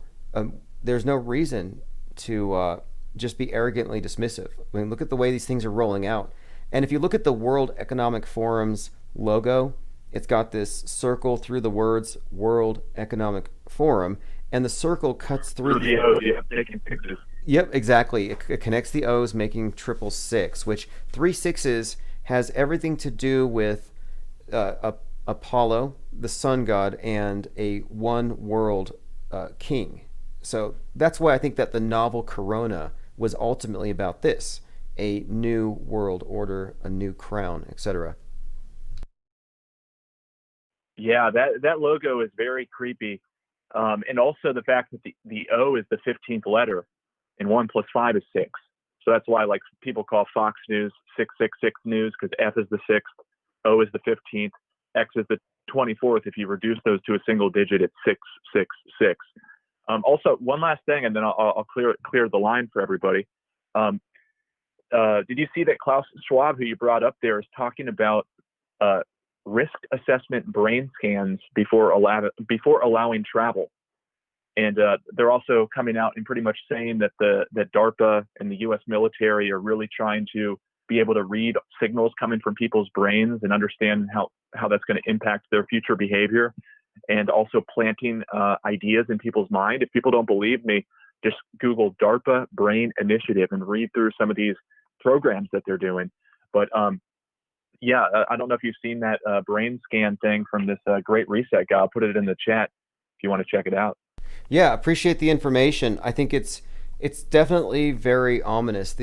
there's no reason to just be arrogantly dismissive. I mean, look at the way these things are rolling out. And if you look at the World Economic Forum's logo, it's got this circle through the words World Economic Forum, and the circle cuts through the O's. Yeah, taking pictures. Yep, exactly. It connects the O's, making 666, which 3 6s has everything to do with Apollo, the sun god, and a one world king. So that's why I think that the novel Corona was ultimately about this: a new world order, a new crown, etc. Yeah, that logo is very creepy. And also the fact that the O is the 15th letter and 1 plus 5 is 6. So that's why like people call Fox News 666 News, because F is the 6th, O is the 15th, X is the 24th. If you reduce those to a single digit, it's 666. Also, one last thing, and then I'll clear the line for everybody. Did you see that Klaus Schwab, who you brought up there, is talking about risk assessment brain scans before allowing travel? And they're also coming out and pretty much saying that that DARPA and the U.S. military are really trying to be able to read signals coming from people's brains and understand how that's going to impact their future behavior, and also planting ideas in people's mind. If people don't believe me, just Google DARPA Brain Initiative and read through some of these programs that they're doing. But yeah, I don't know if you've seen that brain scan thing from this Great Reset guy. I'll put it in the chat if you want to check it out. Yeah, appreciate the information. I think it's definitely very ominous.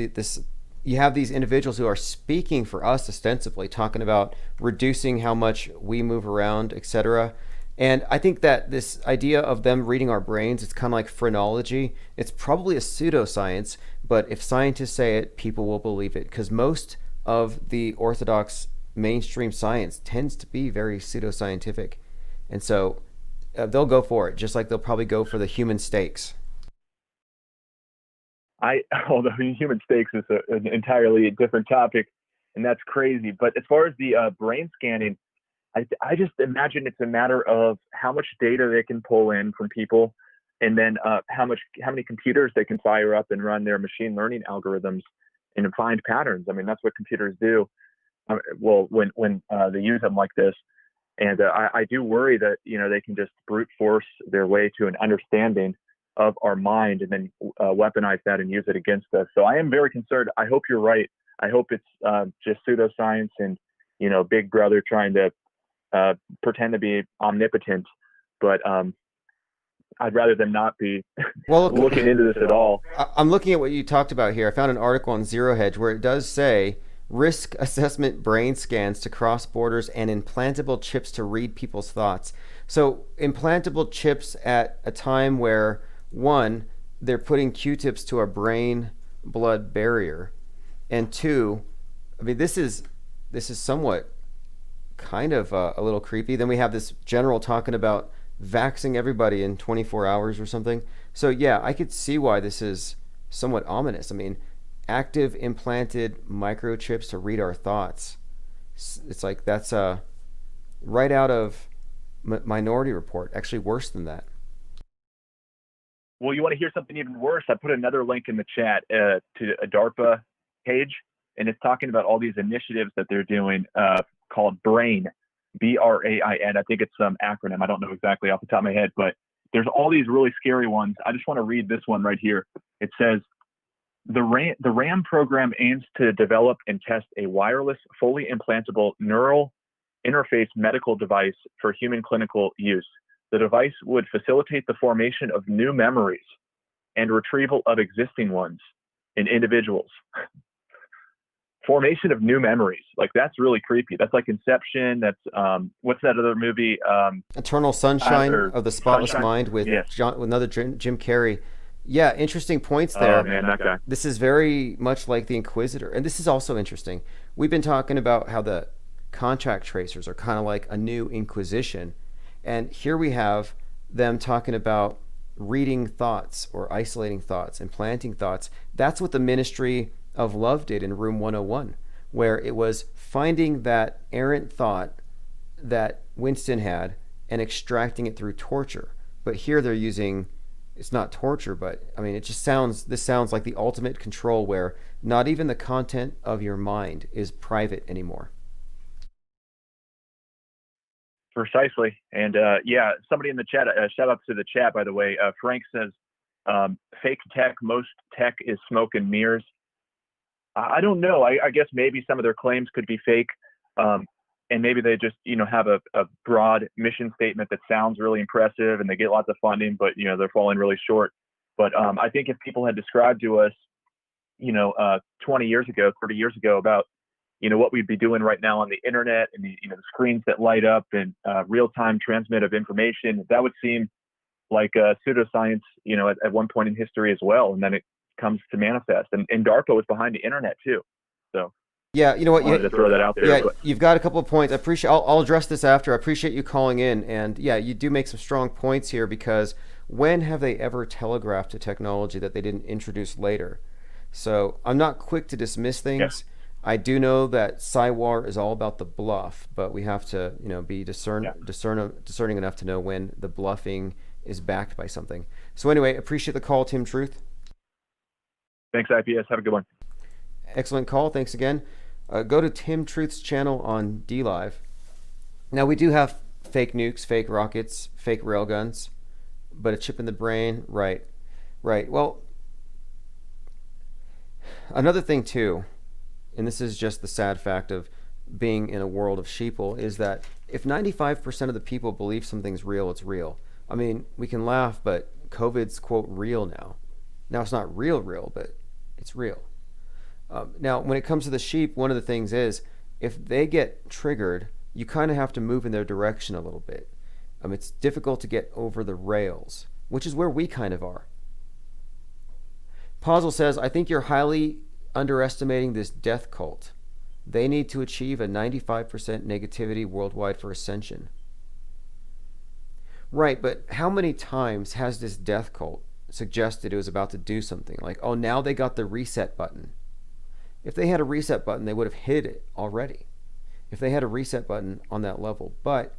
You have these individuals who are speaking for us ostensibly, talking about reducing how much we move around, etc. And I think that this idea of them reading our brains, it's kind of like phrenology. It's probably a pseudoscience, but if scientists say it, people will believe it, because most of the orthodox mainstream science tends to be very pseudoscientific. And so they'll go for it, just like they'll probably go for the human stakes. Although human stakes is an entirely different topic, and that's crazy. But as far as the brain scanning, I just imagine it's a matter of how much data they can pull in from people, and then how many computers they can fire up and run their machine learning algorithms and find patterns. I mean, that's what computers do. Well, when they use them like this, and I do worry that they can just brute force their way to an understanding of our mind and then weaponize that and use it against us. So I am very concerned. I hope you're right. I hope it's just pseudoscience and Big Brother trying to pretend to be omnipotent, but I'd rather them not be looking into this at all. I'm looking at what you talked about here. I found an article on Zero Hedge where it does say risk assessment brain scans to cross borders and implantable chips to read people's thoughts. So implantable chips at a time where, one, they're putting Q-tips to our brain blood barrier, and two, I mean, this is somewhat kind of a little creepy. Then we have this general talking about vaxxing everybody in 24 hours or something. So yeah, I could see why this is somewhat ominous. I mean, active implanted microchips to read our thoughts. It's like that's right out of Minority Report. Actually worse than that. Well, you want to hear something even worse? I put another link in the chat to a DARPA page, and it's talking about all these initiatives that they're doing called BRAIN, BRAIN. I think it's some acronym. I don't know exactly off the top of my head, but there's all these really scary ones. I just want to read this one right here. It says, the RAM program aims to develop and test a wireless, fully implantable neural interface medical device for human clinical use. The device would facilitate the formation of new memories and retrieval of existing ones in individuals. Formation of new memories. Like, that's really creepy. That's like Inception. That's what's that other movie? Eternal Sunshine of the Spotless Mind with yes. with another Jim Carrey. Yeah, interesting points there. Oh man, that guy. This is very much like the Inquisitor, and this is also interesting. We've been talking about how the contact tracers are kind of like a new Inquisition, and here we have them talking about reading thoughts or isolating thoughts, implanting thoughts. That's what the Ministry of Love did in Room 101, where it was finding that errant thought that Winston had and extracting it through torture. But here they're using, it's not torture, but I mean, this sounds like the ultimate control, where not even the content of your mind is private anymore. Precisely. And yeah, somebody in the chat, shout out to the chat, by the way. Frank says, fake tech, most tech is smoke and mirrors. I don't know. I guess maybe some of their claims could be fake. And maybe they just, have a broad mission statement that sounds really impressive and they get lots of funding, but, they're falling really short. But I think if people had described to us, 20 years ago, 30 years ago about, what we'd be doing right now on the internet and the screens that light up and real-time transmit of information. That would seem like pseudoscience, at one point in history as well. And then it comes to manifest. And DARPA was behind the internet too. So yeah, you know what? I wanted to throw that out there. Yeah, you've got a couple of points. I'll address this after. I appreciate you calling in. And yeah, you do make some strong points here, because when have they ever telegraphed a technology that they didn't introduce later? So I'm not quick to dismiss things. Yes. I do know that Psywar is all about the bluff, but we have to, be discerning enough to know when the bluffing is backed by something. So anyway, appreciate the call, Tim Truth. Thanks, IPS. Have a good one. Excellent call. Thanks again. Go to Tim Truth's channel on DLive. Now, we do have fake nukes, fake rockets, fake railguns, but a chip in the brain, right. Well, another thing too, and this is just the sad fact of being in a world of sheeple, is that if 95% of the people believe something's real, it's real. I mean, we can laugh, but COVID's, quote, real now. Now, it's not real, but it's real. Now, when it comes to the sheep, one of the things is, if they get triggered, you kind of have to move in their direction a little bit. It's difficult to get over the rails, which is where we kind of are. Posel says, I think you're highly underestimating this death cult. They need to achieve a 95% negativity worldwide for ascension. Right, but how many times has this death cult suggested it was about to do something? Like, oh, now they got the reset button. If they had a reset button, they would have hid it already. If they had a reset button on that level. But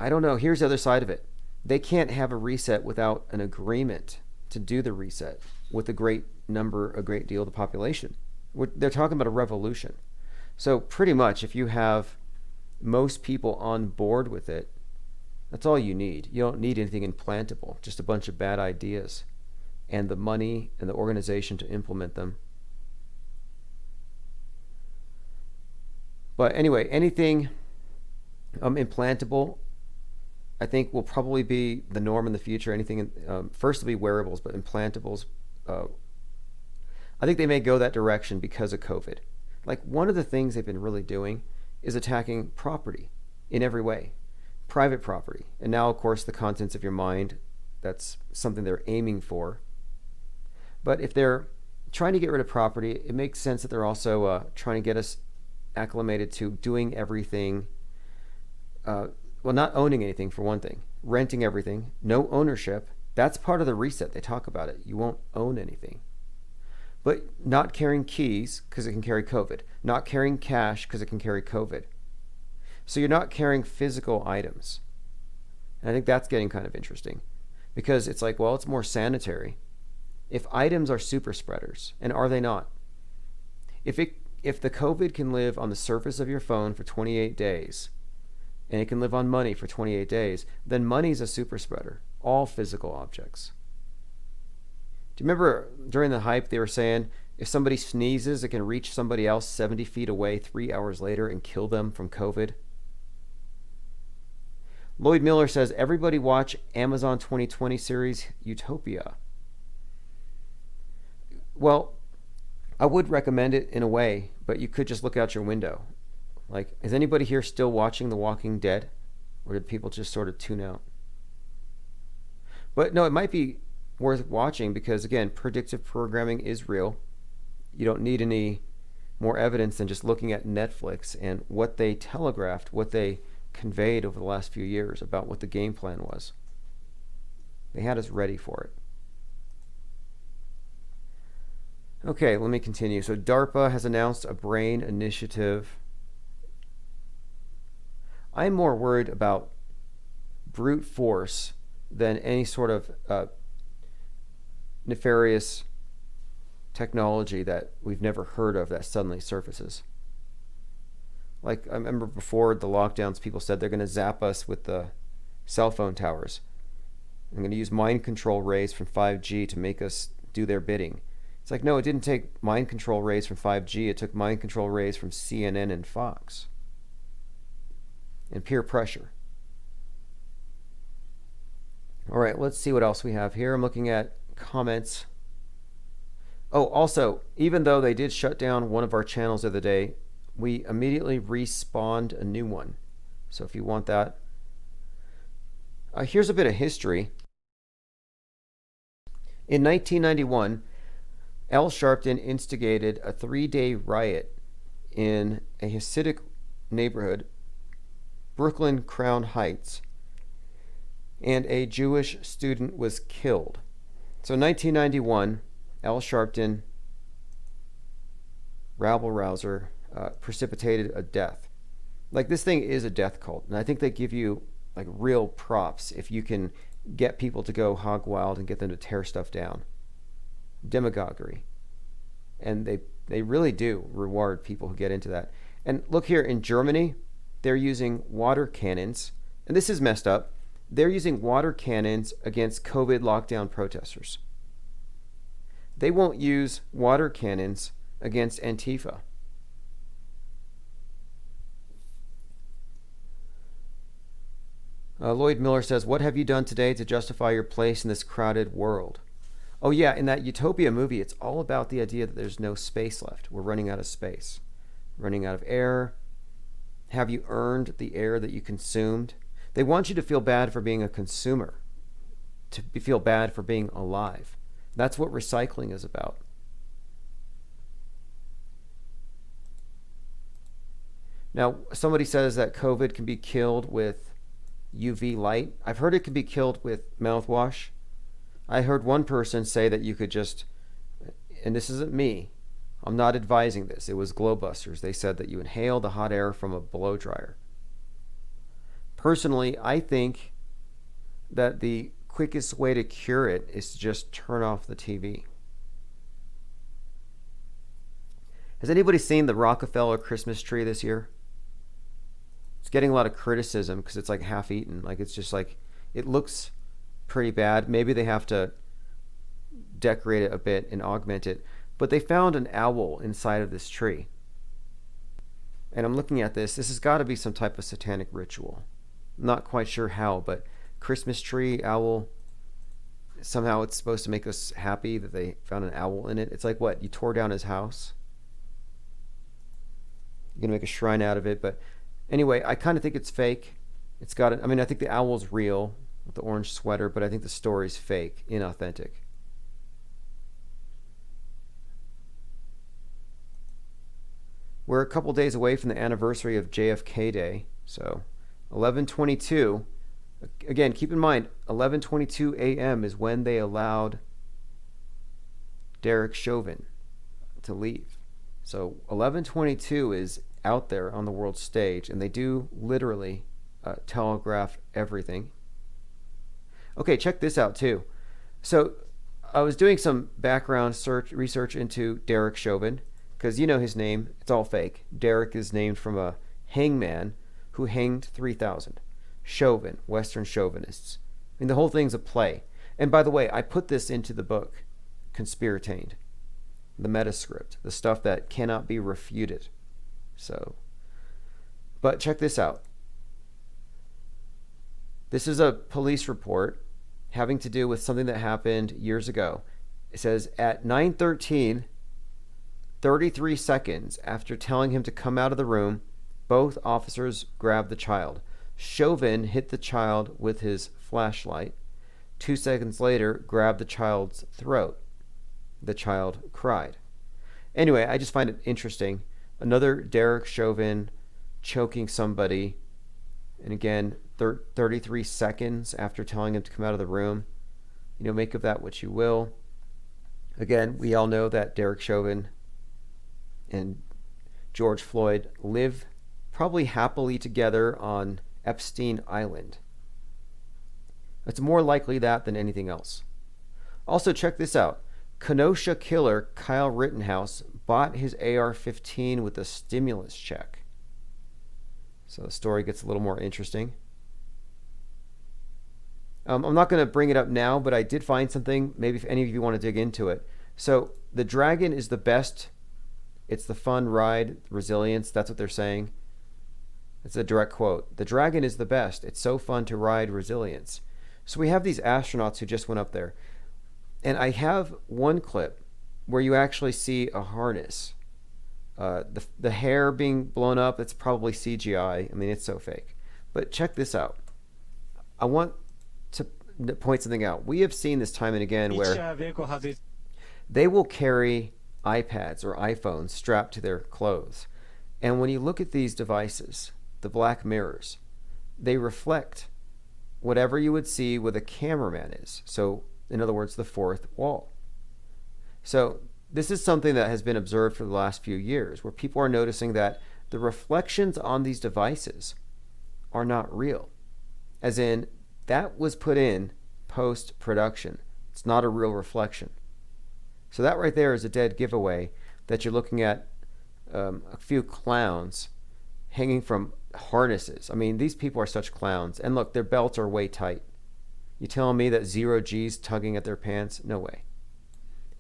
I don't know. Here's the other side of it. They can't have a reset without an agreement to do the reset with a great deal of the population. They're talking about a revolution. So pretty much, if you have most people on board with it, that's all you need. You don't need anything implantable, just a bunch of bad ideas and the money and the organization to implement them. But anyway, anything implantable, I think, will probably be the norm in the future. Anything, first will be wearables, but implantables, I think they may go that direction because of COVID. Like, one of the things they've been really doing is attacking property in every way. Private property. And now, of course, the contents of your mind, that's something they're aiming for. But if they're trying to get rid of property, it makes sense that they're also trying to get us acclimated to doing everything, not owning anything, for one thing, renting everything, no ownership. That's part of the reset. They talk about it. You won't own anything. But not carrying keys because it can carry COVID, not carrying cash because it can carry COVID. So you're not carrying physical items. And I think that's getting kind of interesting, because it's like, well, it's more sanitary. If items are super spreaders, and are they not? If the COVID can live on the surface of your phone for 28 days, and it can live on money for 28 days, then money's a super spreader, all physical objects. Do you remember during the hype they were saying if somebody sneezes, it can reach somebody else 70 feet away 3 hours later and kill them from COVID? Lloyd Miller says, everybody watch Amazon 2020 series Utopia. Well, I would recommend it in a way, but you could just look out your window. Like, is anybody here still watching The Walking Dead? Or did people just sort of tune out? But no, it might be worth watching because, again, predictive programming is real. You don't need any more evidence than just looking at Netflix and what they telegraphed, what they conveyed over the last few years about what the game plan was. They had us ready for it. Okay, let me continue. So DARPA has announced a brain initiative. I'm more worried about brute force than any sort of nefarious technology that we've never heard of that suddenly surfaces. Like, I remember before the lockdowns, people said they're going to zap us with the cell phone towers. They're going to use mind control rays from 5G to make us do their bidding. It's like, no, it didn't take mind control rays from 5G. It took mind control rays from CNN and Fox. And peer pressure. All right, let's see what else we have here. I'm looking at comments. Oh, also, even though they did shut down one of our channels the other day, we immediately respawned a new one. So if you want that, here's a bit of history. In 1991, Al Sharpton instigated a 3-day riot in a Hasidic neighborhood, Brooklyn Crown Heights, and a Jewish student was killed. So 1991, Al Sharpton, rabble-rouser, precipitated a death. Like, this thing is a death cult, and I think they give you like real props if you can get people to go hog wild and get them to tear stuff down. Demagoguery. And they really do reward people who get into that. And look here, in Germany, they're using water cannons, and this is messed up. They're using water cannons against COVID lockdown protesters. They won't use water cannons against Antifa. Lloyd Miller says, what have you done today to justify your place in this crowded world? Oh yeah, in that Utopia movie, it's all about the idea that there's no space left. We're running out of space. Running out of air. Have you earned the air that you consumed? They want you to feel bad for being a consumer. To feel bad for being alive. That's what recycling is about. Now, somebody says that COVID can be killed with UV light. I've heard it can be killed with mouthwash. I heard one person say that you could just, and this isn't me, I'm not advising this, it was Glowbusters. They said that you inhale the hot air from a blow dryer. Personally, I think that the quickest way to cure it is to just turn off the TV. Has anybody seen the Rockefeller Christmas tree this year? It's getting a lot of criticism because it's like half eaten. Like, it's just like, it looks pretty bad. Maybe they have to decorate it a bit and augment it. But they found an owl inside of this tree. And I'm looking at this. This has got to be some type of satanic ritual. I'm not quite sure how, but Christmas tree, owl, somehow it's supposed to make us happy that they found an owl in it. It's like, what, you tore down his house? You're going to make a shrine out of it. But anyway, I kind of think it's fake. It's got it. I mean, I think the owl's real with the orange sweater, but I think the story's fake, inauthentic. We're a couple days away from the anniversary of JFK Day, so 11:22. Again, keep in mind, 11:22 a.m. is when they allowed Derek Chauvin to leave. So 11:22 is out there on the world stage, and they do literally telegraph everything. Okay, check this out too. So I was doing some background research into Derek Chauvin, because you know his name, it's all fake. Derek is named from a hangman who hanged 3,000. Chauvin, Western chauvinists. I mean, the whole thing's a play. And by the way, I put this into the book, Conspiratained, the metascript, the stuff that cannot be refuted. So, but check this out. This is a police report having to do with something that happened years ago. It says, at 9:13, 33 seconds after telling him to come out of the room, both officers grabbed the child. Chauvin hit the child with his flashlight. 2 seconds later, grabbed the child's throat. The child cried. Anyway, I just find it interesting. Another Derek Chauvin choking somebody, and again, 33 seconds after telling him to come out of the room. You know, make of that what you will. Again, we all know that Derek Chauvin and George Floyd live probably happily together on Epstein Island. It's more likely that than anything else. Also, check this out. Kenosha killer Kyle Rittenhouse bought his AR-15 with a stimulus check. So the story gets a little more interesting. I'm not going to bring it up now, but I did find something. Maybe if any of you want to dig into it. So the Dragon is the best. It's the fun ride, resilience. That's what they're saying. It's a direct quote. The Dragon is the best. It's so fun to ride, resilience. So we have these astronauts who just went up there. And I have one clip where you actually see a harness. The hair being blown up, it's probably CGI. I mean, it's so fake. But check this out. I want to point something out. We have seen this time and again where they will carry iPads or iPhones strapped to their clothes. And when you look at these devices, the black mirrors, they reflect whatever you would see where the cameraman is. So, in other words, the fourth wall. So, this is something that has been observed for the last few years, where people are noticing that the reflections on these devices are not real. As in, that was put in post-production. It's not a real reflection. So that right there is a dead giveaway that you're looking at a few clowns hanging from harnesses. I mean, these people are such clowns. And look, their belts are way tight. You telling me that 0 G's tugging at their pants? No way.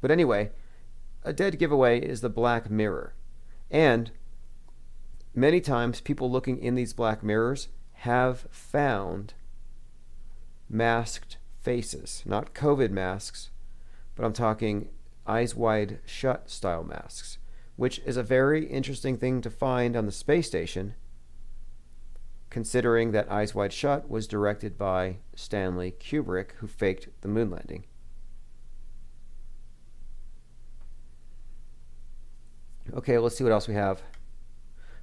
But anyway, a dead giveaway is the black mirror. And many times people looking in these black mirrors have found masked faces. Not COVID masks, but I'm talking eyes wide shut style masks, which is a very interesting thing to find on the space station, considering that Eyes Wide Shut was directed by Stanley Kubrick, who faked the moon landing. Okay, let's see what else we have.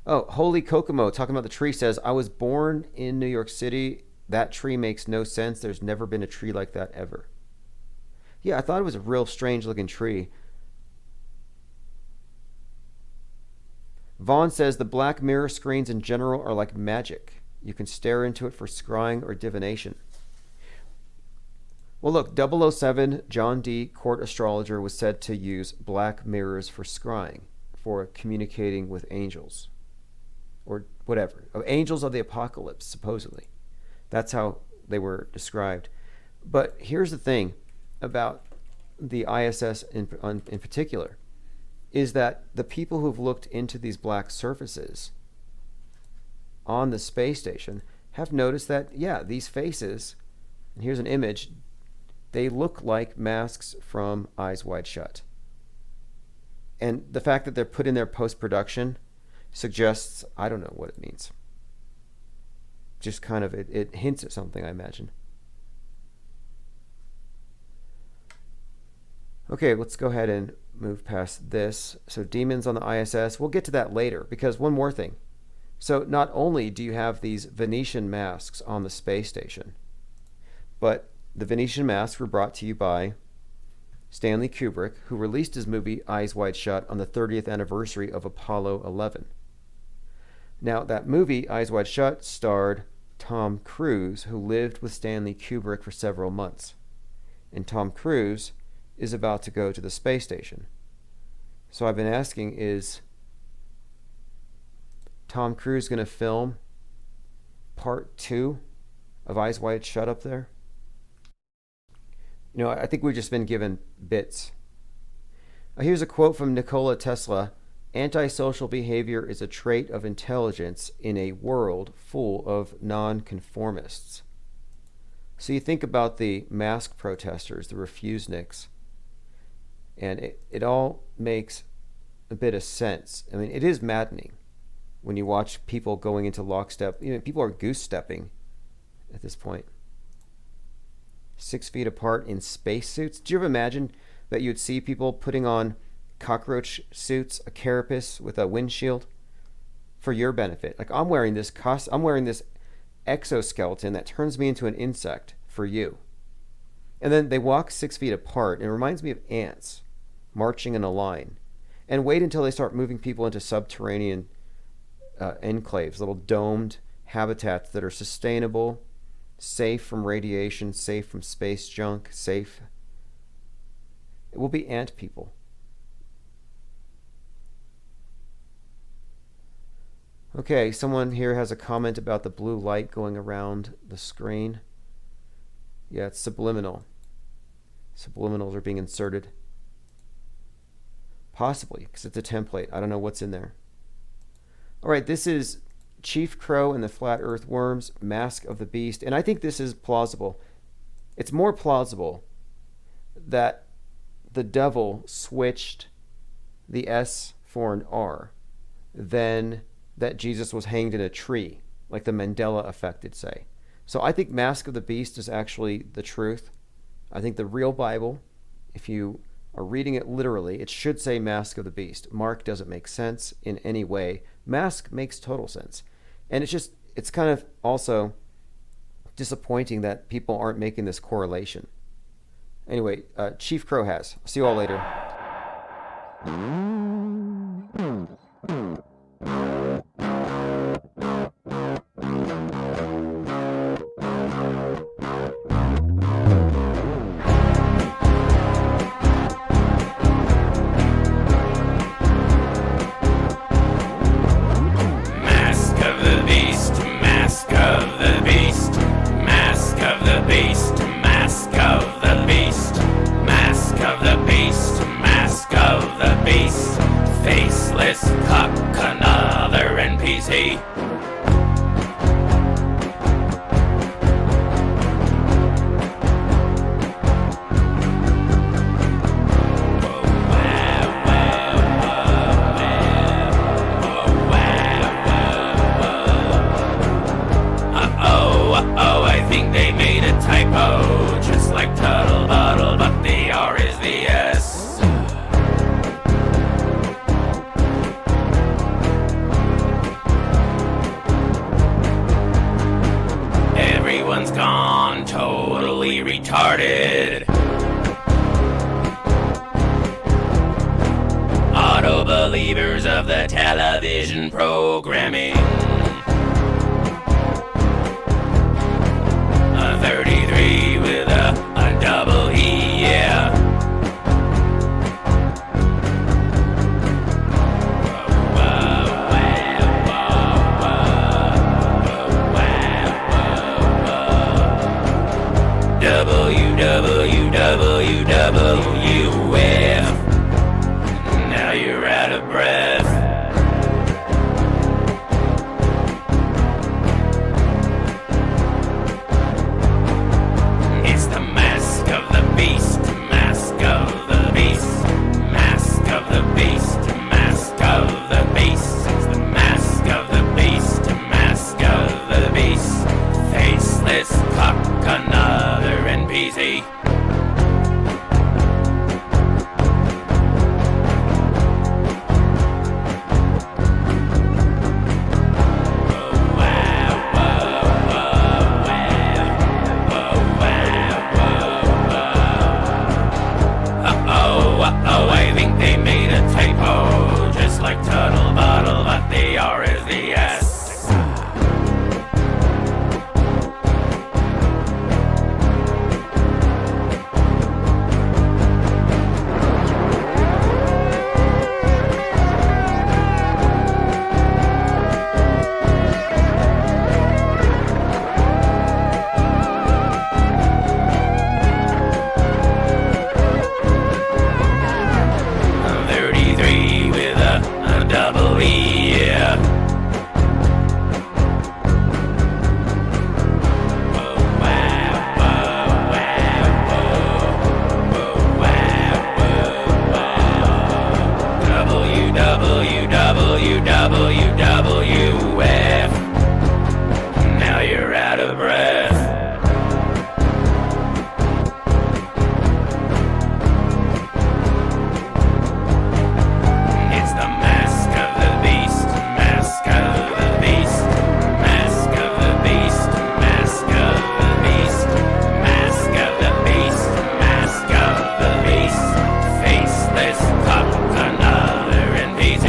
Oh, Holy Kokomo, talking about the tree, says, I was born in New York City. That tree makes no sense. There's never been a tree like that ever. Yeah, I thought it was a real strange looking tree. Vaughn says the black mirror screens in general are like magic. You can stare into it for scrying or divination. Well, look, 007 John D. Court Astrologer was said to use black mirrors for scrying, for communicating with angels. Or whatever. Angels of the apocalypse, supposedly. That's how they were described. But here's the thing about the ISS in particular, is that the people who've looked into these black surfaces on the space station have noticed that, yeah, these faces, and here's an image, they look like masks from Eyes Wide Shut. And the fact that they're put in there post-production suggests, I don't know what it means. Just kind of, it hints at something, I imagine. Okay, let's go ahead and move past this. So demons on the ISS, we'll get to that later, because one more thing. So not only do you have these Venetian masks on the space station, but the Venetian masks were brought to you by Stanley Kubrick, who released his movie Eyes Wide Shut on the 30th anniversary of Apollo 11. Now, that movie, Eyes Wide Shut, starred Tom Cruise, who lived with Stanley Kubrick for several months. And Tom Cruise is about to go to the space station. So I've been asking, is Tom Cruise going to film part 2 of Eyes Wide Shut up there? You know, I think we've just been given bits. Here's a quote from Nikola Tesla. Antisocial behavior is a trait of intelligence in a world full of nonconformists. So you think about the mask protesters, the refuseniks, and it all makes a bit of sense. I mean, it is maddening when you watch people going into lockstep. You know, people are goose-stepping at this point. 6 feet apart in spacesuits. Do you ever imagine that you'd see people putting on cockroach suits, a carapace with a windshield for your benefit? Like, I'm wearing this exoskeleton that turns me into an insect for you. And then they walk 6 feet apart, and it reminds me of ants marching in a line. And wait until they start moving people into subterranean enclaves, little domed habitats that are sustainable, safe from radiation, safe from space junk, safe. It will be ant people. Okay, someone here has a comment about the blue light going around the screen. Yeah, it's subliminal. Subliminals are being inserted. Possibly, because it's a template. I don't know what's in there. All right, this is Chief Crow and the Flat Earth Worms, Mask of the Beast. And I think this is plausible. It's more plausible that the devil switched the S for an R, then that Jesus was hanged in a tree, like the Mandela effect would say. So I think Mask of the Beast is actually the truth. I think the real Bible, if you are reading it literally, it should say Mask of the Beast. Mark doesn't make sense in any way. Mask makes total sense. And it's kind of also disappointing that people aren't making this correlation. Anyway, Chief Crow has. See you all later. Mask of the beast, mask of the beast, mask of the beast, mask of the beast, mask of the beast, mask of the beast, faceless cock, another NPC. Oh, I think they made a typo, just like Tuttle Bottle, but the R is the S. Everyone's gone totally retarded. Auto believers of the television programming. 33 with a double E, yeah. WWWWF. Now you're out of breath. It's the mask of the beast, mask of the beast, mask of the beast, mask of the beast. It's the mask of the beast, mask of the beast. Faceless cock, another NPC. Oh, I think they made a typo, just like Tuttle Bottle, but the R is the S. Double E, yeah. WWWWF. Now you're out of breath. It's the mask of the beast, mask of the beast, mask of the beast, mask of the beast, mask of the beast, mask of the beast, faceless cock, another NPC.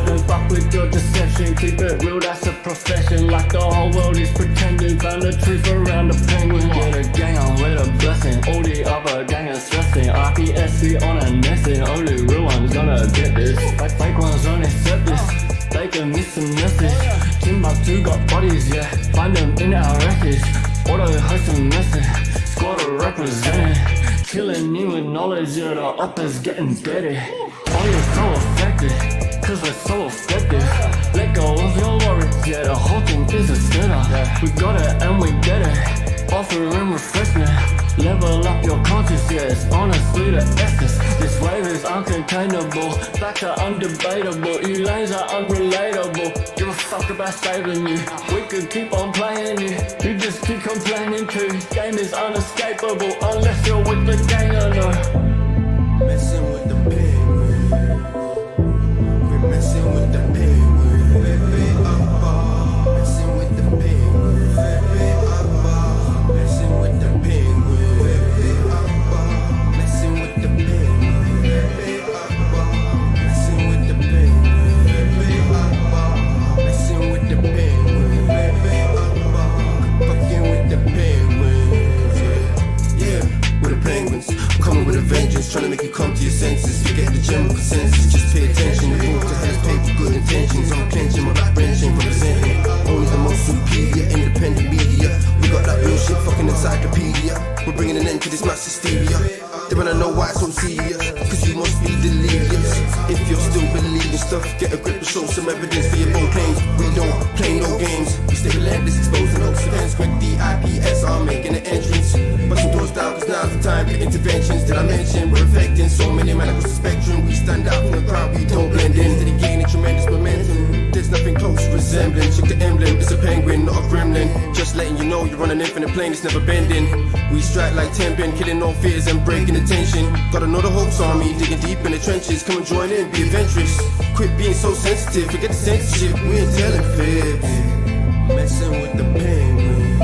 Don't fuck with your deception, keep it real, that's a profession. Like the whole world is pretending, found the truth around the penguin. Get a gang on with a blessing, all the other gang is stressing. RPSC on a nesting, only real one's gonna get this. Like fake ones don't accept this, they can miss the message. Timbuktu got bodies, yeah, find them in our records. Auto host a message, squad representing. killing you with knowledge, yeah, the up is getting dirty. Oh, you're so affected, cause we're so effective. Let go of your worries, yeah, the whole thing is a setup. We got it and we get it, offering refreshment. Level up your conscience, yes, honestly the essence. This wave is uncontainable, facts are undebatable. You lanes are unrelatable, give a fuck about saving you. We could keep on playing you, you just keep complaining too. Game is unescapable, unless you're with the gang or no. Messing with the penguin, we're messing with the penguin. Messing with the penguin, messing with the penguin. Trying to make you come to your senses, forget the general consensus, just pay attention. The rules to hell is paid for good intentions. I'm clenching my back wrenching, representing only the most superior independent media. We got that real shit fucking encyclopedia. We're bringing an end to this mass hysteria. They wanna know why it's so serious, cause you must be delirious. If you're still believing stuff, get a grip and show some evidence for your bold claims. We don't play no games, we stay relentless, exposing those events. Quick DIPS are making an entrance, busting doors down cause now's the time for interventions. Did I mention we're affecting so many men across the spectrum? We stand out from the crowd, we don't blend in. Steady gaining tremendous momentum, there's nothing close to resembling. Check the emblem, it's a penguin, not a gremlin. Just letting you know you're on an infinite plane, it's never bending. We strike like 10 pin, killing all fears and breaking the tension. Gotta know the hopes army, digging deep in the trenches. Come and join in, be adventurous. Quit being so sensitive, forget the censorship. We ain't telling fibs. Messing with the penguin,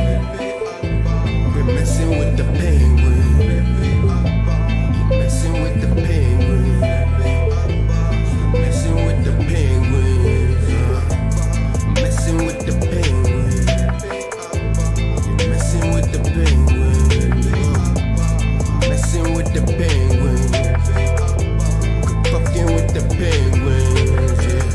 we're messing with the penguin. Messing with the penguin, messing with the penguin, messing with the penguin, messing with the penguin, messing with the penguin, fucking with the penguins, yeah.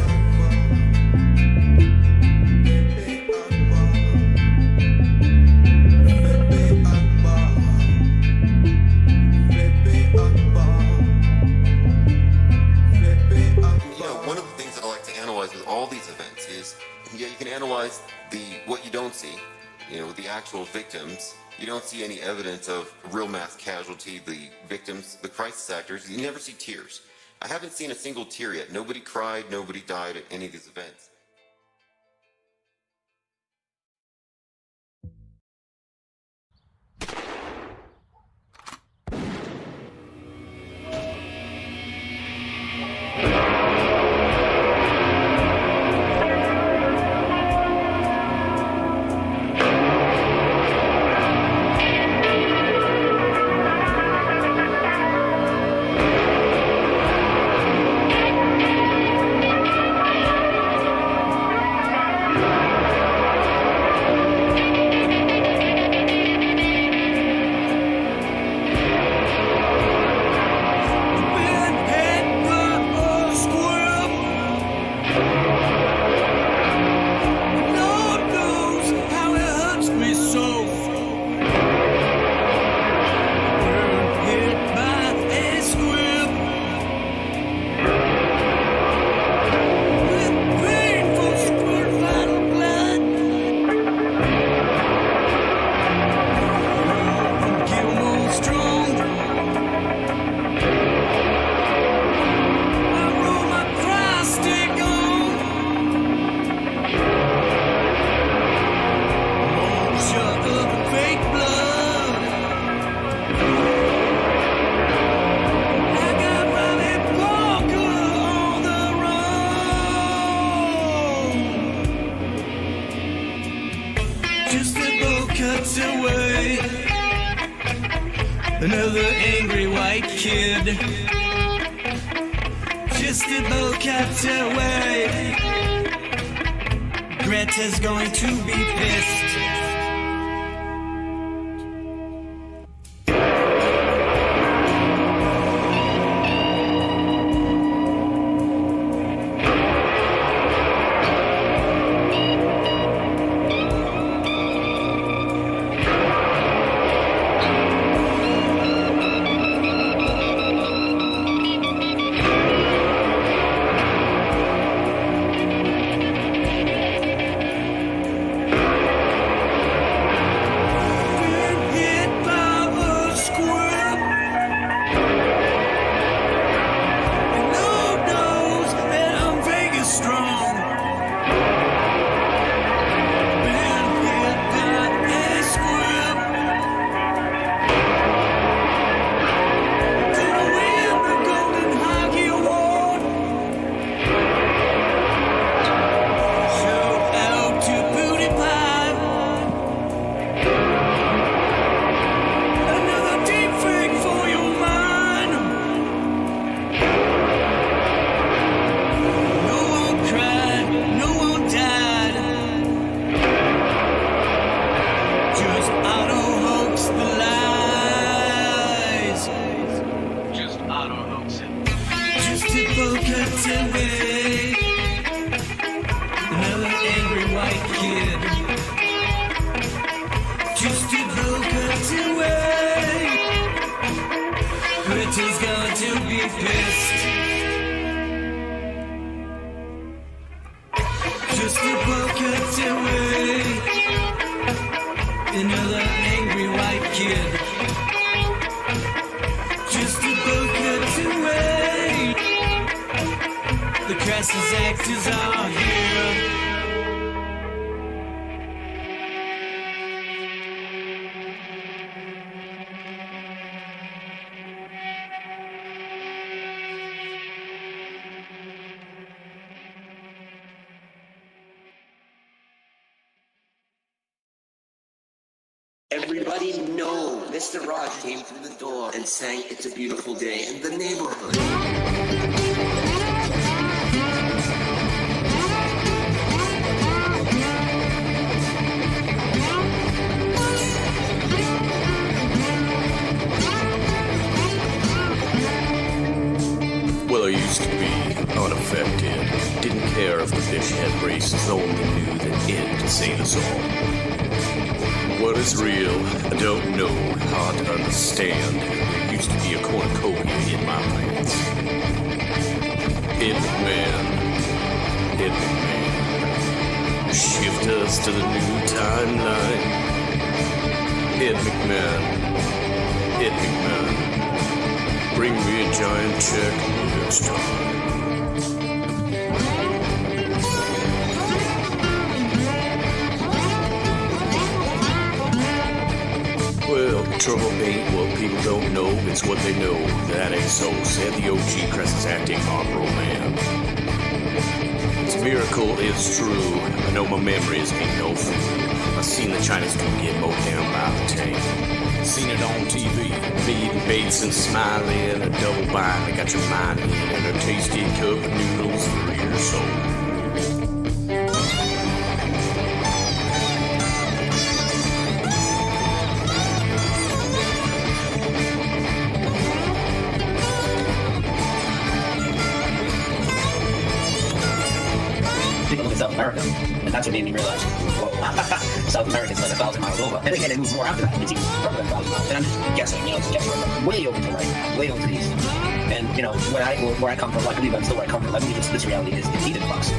All these events is, yeah, you can analyze what you don't see, the actual victims. You don't see any evidence of real mass casualty, the victims, the crisis actors. You never see tears. I haven't seen a single tear yet. Nobody cried, nobody died at any of these events. Another angry white kid, just about kept away. Greta's going to be pissed. just a boat cut away. Britain's going to be pissed. Just a boat cut away. Another angry white kid. Just a boat cut away. The crassest actors are here. Everybody know Mr. Raj came through the door and sang It's a Beautiful Day in the Neighborhood. Well, I used to be unaffected. Didn't care if the fish had braces, only knew that it could save us all. What is real? I don't know. Hard to understand. There used to be a cornucopia in my pants. Ed McMahon. Ed McMahon. Shift us to the new timeline. Ed McMahon. Ed McMahon. Bring me a giant check next time. Well, trouble ain't what people don't know, it's what they know. That ain't so, said the OG Cress's acting honorable man. It's a miracle, it's true. I know my memories ain't no fool. I seen the Chinese dude get mowed down by the tank. Seen it on TV, feeding baits and smiling. A double bind that got your mind in, and a tasty cup of noodles for your soul. South America, and that's what made me realize, whoa, South America's like 1,000 miles over. And again, it moves more after that. It's even further than 1,000 miles. And I'm just guessing, it's guessing way over to the right, way over to the east. And where I come from, I believe I'm still where I come from. I believe this reality is heat and flux.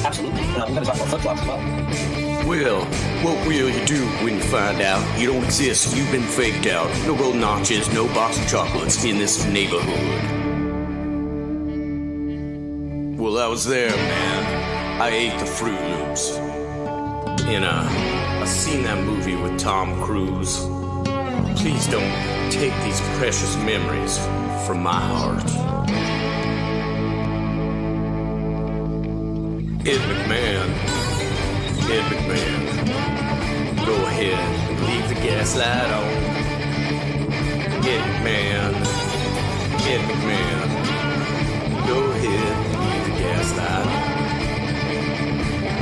Absolutely. We're going to talk about flip-flops as well. Well, what will you do when you find out you don't exist? You've been faked out. No gold notches, no box of chocolates in this neighborhood. Well, I was there, man. I ate the Fruit Loops. And I seen that movie with Tom Cruise. Please don't take these precious memories from my heart. Ed McMahon. Ed McMahon. Go ahead and leave the gaslight on. Ed McMahon. Ed McMahon. Go ahead and leave the gaslight on.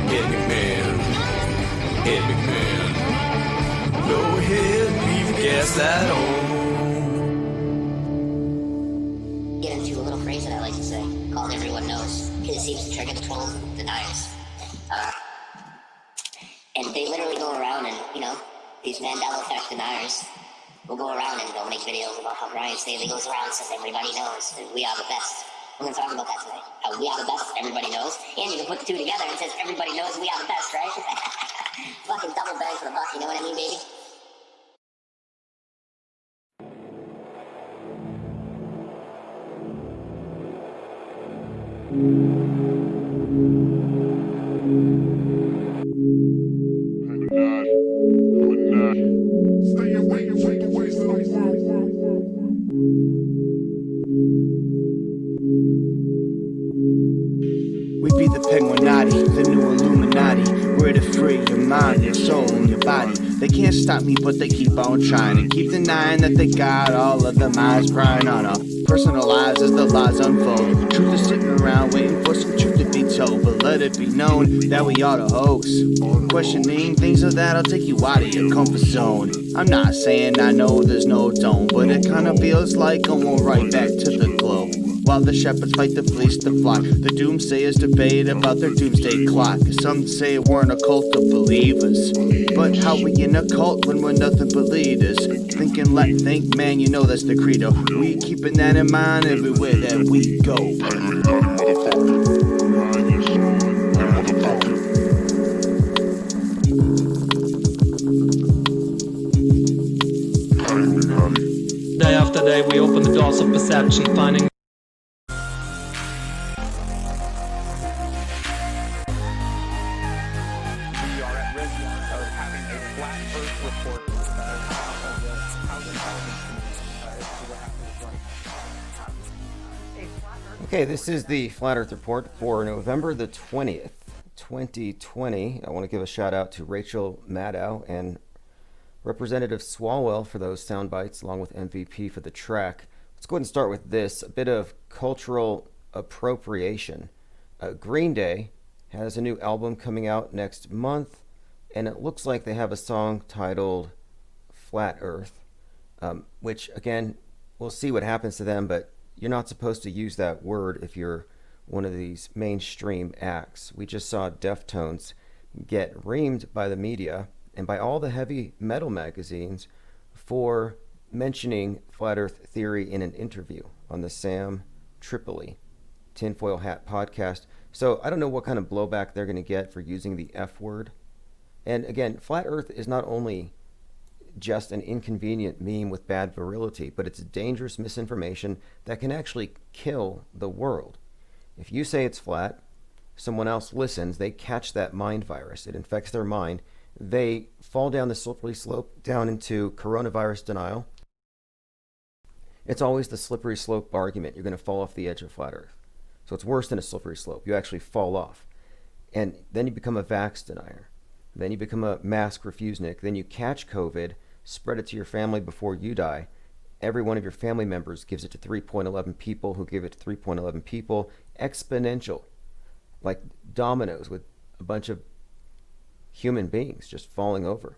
Ed McMahon, Ed McMahon, go ahead, leave the gaslight on. Get into a little phrase that I like to say, called everyone knows, because it seems to trigger the trolls and deniers. And they literally go around and, these Mandela effect deniers will go around and they'll make videos about how Brian Staley goes around and says everybody knows that we are the best. We're going to talk about that tonight. How we are the best, everybody knows. And you can put the two together and it says everybody knows we are the best, right? Fucking double bang for the buck, you know what I mean, baby? Stay awake and take away to the world. We be the Penguinati, the new Illuminati. We're to free your mind, your soul, and your body. They can't stop me, but they keep on trying and keep denying that they got all of the minds prying on our personal lives as the lies unfold. Truth is sitting around waiting for some truth to be told, but let it be known that we are the hosts. Questioning things of that'll take you out of your comfort zone. I'm not saying I know there's no tone, but it kinda feels like going right back to the globe. while the shepherds fight the fleece the flock. The doomsayers debate about their doomsday clock. Some say we're in a cult of believers, but how we in a cult when we're nothing but leaders? Thinking, let think, man, you know that's the credo. We keeping that in mind everywhere that we go. Day after day, we open the doors of perception, finding Okay, this is the Flat Earth Report for November the 20th, 2020. I want to give a shout out to Rachel Maddow and Representative Swalwell for those sound bites, along with MVP for the track. Let's go ahead and start with this, a bit of cultural appropriation. Green Day has a new album coming out next month, and it looks like they have a song titled Flat Earth, which, again, we'll see what happens to them, but you're not supposed to use that word if you're one of these mainstream acts. We just saw Deftones get reamed by the media and by all the heavy metal magazines for mentioning Flat Earth theory in an interview on the Sam Tripoli Tinfoil Hat podcast. So I don't know what kind of blowback they're going to get for using the F word. And again, Flat Earth is not only just an inconvenient meme with bad virility, but it's dangerous misinformation that can actually kill the world. If you say it's flat, someone else listens, they catch that mind virus, it infects their mind, they fall down the slippery slope down into coronavirus denial. It's always the slippery slope argument. You're going to fall off the edge of Flat Earth. So it's worse than a slippery slope. You actually fall off. And then you become a vax denier. Then you become a mask refusenik. Then you catch COVID, spread it to your family before you die. Every one of your family members gives it to 3.11 people who give it to 3.11 people. Exponential. Like dominoes with a bunch of human beings just falling over.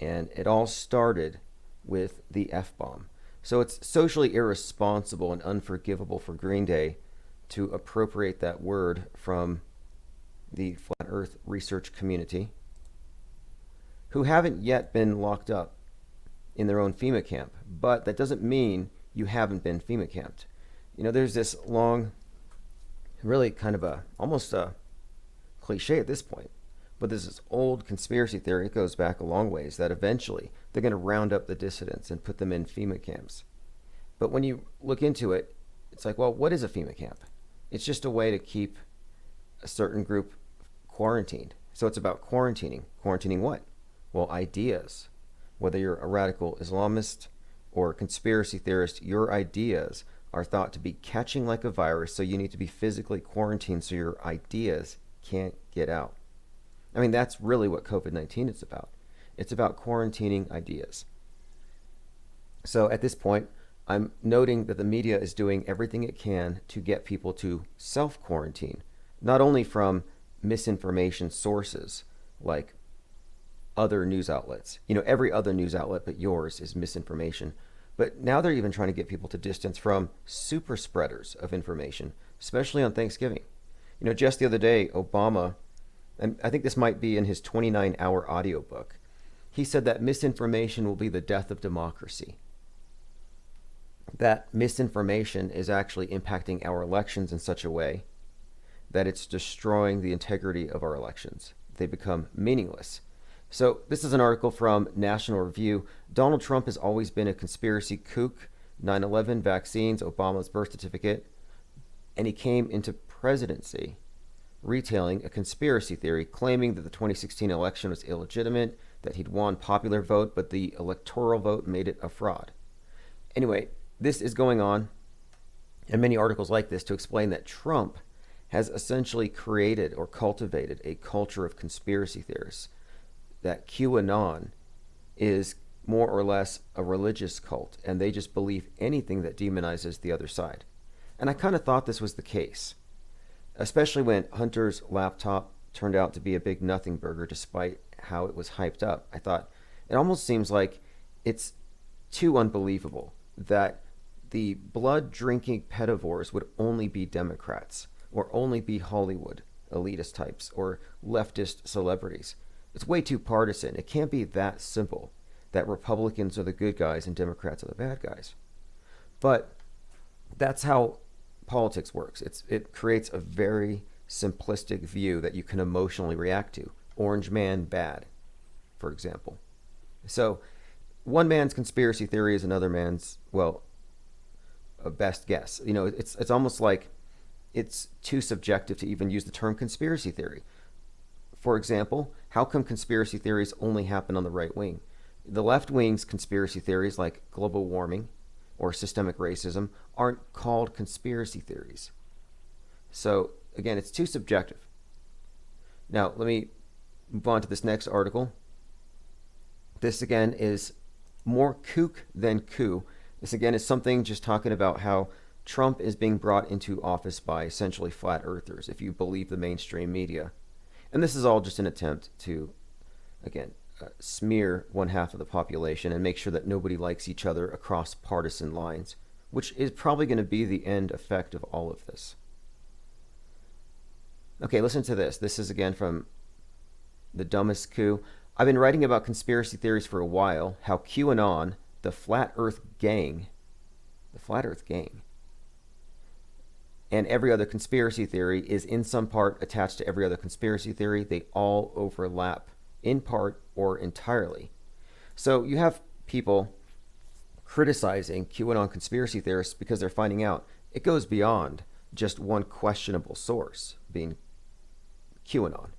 And it all started with the F-bomb. So it's socially irresponsible and unforgivable for Green Day to appropriate that word from the Flat Earth research community, who haven't yet been locked up in their own FEMA camp. But that doesn't mean you haven't been FEMA camped. You know, there's this long, really kind of almost a cliche at this point, but there's this old conspiracy theory, it goes back a long ways, that eventually they're going to round up the dissidents and put them in FEMA camps. But when you look into it, it's like, well, what is a FEMA camp? It's just a way to keep a certain group quarantined. So it's about quarantining. Quarantining what? Well, ideas. Whether you're a radical Islamist or a conspiracy theorist, your ideas are thought to be catching like a virus, so you need to be physically quarantined so your ideas can't get out. I mean, that's really what COVID-19 is about. It's about quarantining ideas. So at this point, I'm noting that the media is doing everything it can to get people to self-quarantine, not only from misinformation sources like other news outlets. You know, every other news outlet but yours is misinformation. But now they're even trying to get people to distance from super spreaders of information, especially on Thanksgiving. You know, just the other day, Obama, and I think this might be in his 29-hour audiobook, he said that misinformation will be the death of democracy. That misinformation is actually impacting our elections in such a way that it's destroying the integrity of our elections. They become meaningless. So this is an article from National Review. Donald Trump has always been a conspiracy kook. 9/11, vaccines, Obama's birth certificate. And he came into presidency retailing a conspiracy theory, claiming that the 2016 election was illegitimate, that he'd won popular vote, but the electoral vote made it a fraud. Anyway, this is going on, and many articles like this, to explain that Trump has essentially created or cultivated a culture of conspiracy theorists, that QAnon is more or less a religious cult, and they just believe anything that demonizes the other side. And I kind of thought this was the case, especially when Hunter's laptop turned out to be a big nothing burger despite how it was hyped up. I thought it almost seems like it's too unbelievable that the blood-drinking pedivores would only be Democrats, or only be Hollywood elitist types, or leftist celebrities. It's way too partisan. It can't be that simple that Republicans are the good guys and Democrats are the bad guys. But that's how politics works. It creates a very simplistic view that you can emotionally react to. Orange man bad, for example. So one man's conspiracy theory is another man's, well, a best guess. You know, it's almost like it's too subjective to even use the term conspiracy theory. For example, how come conspiracy theories only happen on the right wing? The left wing's conspiracy theories, like global warming or systemic racism, aren't called conspiracy theories. So again, it's too subjective. Now, let me move on to this next article. This again is more kook than coup. This again is something just talking about how Trump is being brought into office by essentially flat earthers, if you believe the mainstream media. And this is all just an attempt to, again, smear one half of the population and make sure that nobody likes each other across partisan lines, which is probably going to be the end effect of all of this. Okay, listen to this. This is again from The Dumbest Coup. I've been writing about conspiracy theories for a while, how QAnon, the Flat Earth Gang, and every other conspiracy theory is in some part attached to every other conspiracy theory. They all overlap, in part or entirely. So you have people criticizing QAnon conspiracy theorists because they're finding out it goes beyond just one questionable source, being QAnon.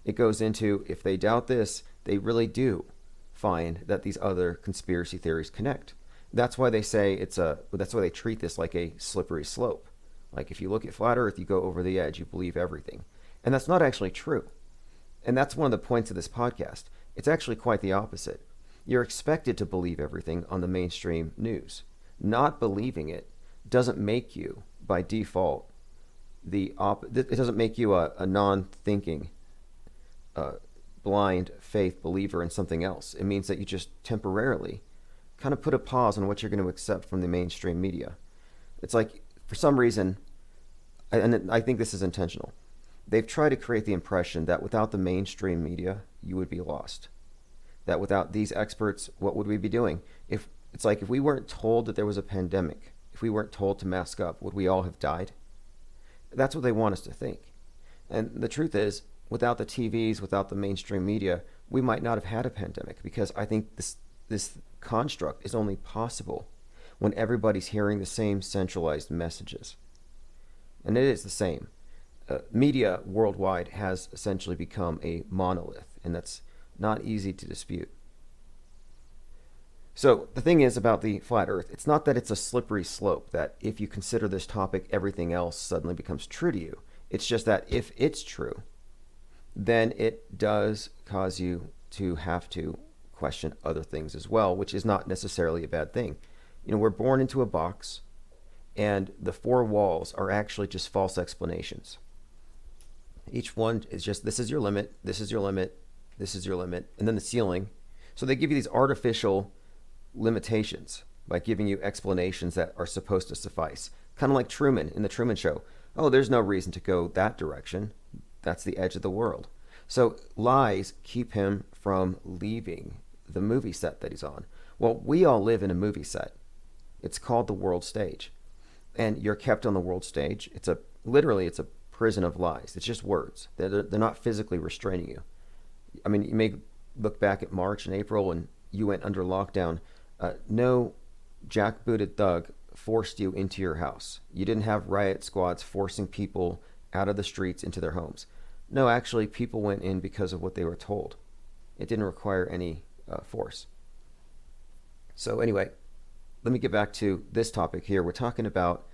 It goes into, if they doubt this, they really do find that these other conspiracy theories connect. That's why they say that's why they treat this like a slippery slope. Like if you look at flat Earth, you go over the edge, you believe everything. And that's not actually true. And that's one of the points of this podcast. It's actually quite the opposite. You're expected to believe everything on the mainstream news. Not believing it doesn't make you, by default, it doesn't make you a non-thinking, blind faith believer in something else. It means that you just temporarily kind of put a pause on what you're going to accept from the mainstream media. It's like, for some reason, and I think this is intentional, they've tried to create the impression that without the mainstream media, you would be lost. That without these experts, what would we be doing? It's like if we weren't told that there was a pandemic, if we weren't told to mask up, would we all have died? That's what they want us to think. And the truth is, without the TVs, without the mainstream media, we might not have had a pandemic, because I think this construct is only possible when everybody's hearing the same centralized messages. And it is the same. Media worldwide has essentially become a monolith, and that's not easy to dispute. So the thing is about the flat Earth, it's not that it's a slippery slope, that if you consider this topic, everything else suddenly becomes true to you. It's just that if it's true, then it does cause you to have to question other things as well, which is not necessarily a bad thing. You know, we're born into a box, and the four walls are actually just false explanations. Each one is just, this is your limit, this is your limit, this is your limit, and then the ceiling. So they give you these artificial limitations by giving you explanations that are supposed to suffice. Kind of like Truman in The Truman Show. Oh, there's no reason to go that direction. That's the edge of the world. So lies keep him from leaving the movie set that he's on. Well, we all live in a movie set. It's called the world stage. And you're kept on the world stage. It's a prison of lies. It's just words. They're not physically restraining you. I mean, you may look back at March and April when you went under lockdown. No jackbooted thug forced you into your house. You didn't have riot squads forcing people out of the streets into their homes. No, actually, people went in because of what they were told. It didn't require any force. So anyway, let me get back to this topic here. We're talking about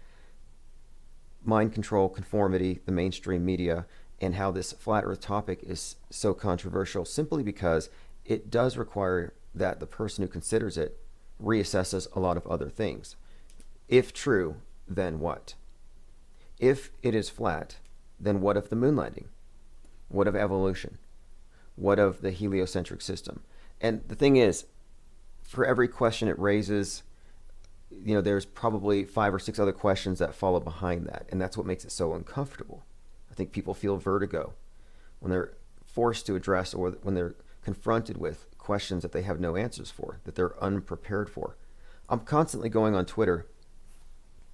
mind control, conformity, the mainstream media, and how this flat earth topic is so controversial simply because it does require that the person who considers it reassesses a lot of other things. If true, then what? If it is flat, then what of the moon landing? What of evolution? What of the heliocentric system? And the thing is, for every question it raises, there's probably 5 or 6 other questions that follow behind that, and that's what makes it so uncomfortable. I think people feel vertigo when they're forced to address, or when they're confronted with questions that they have no answers for, that they're unprepared for. I'm constantly going on Twitter,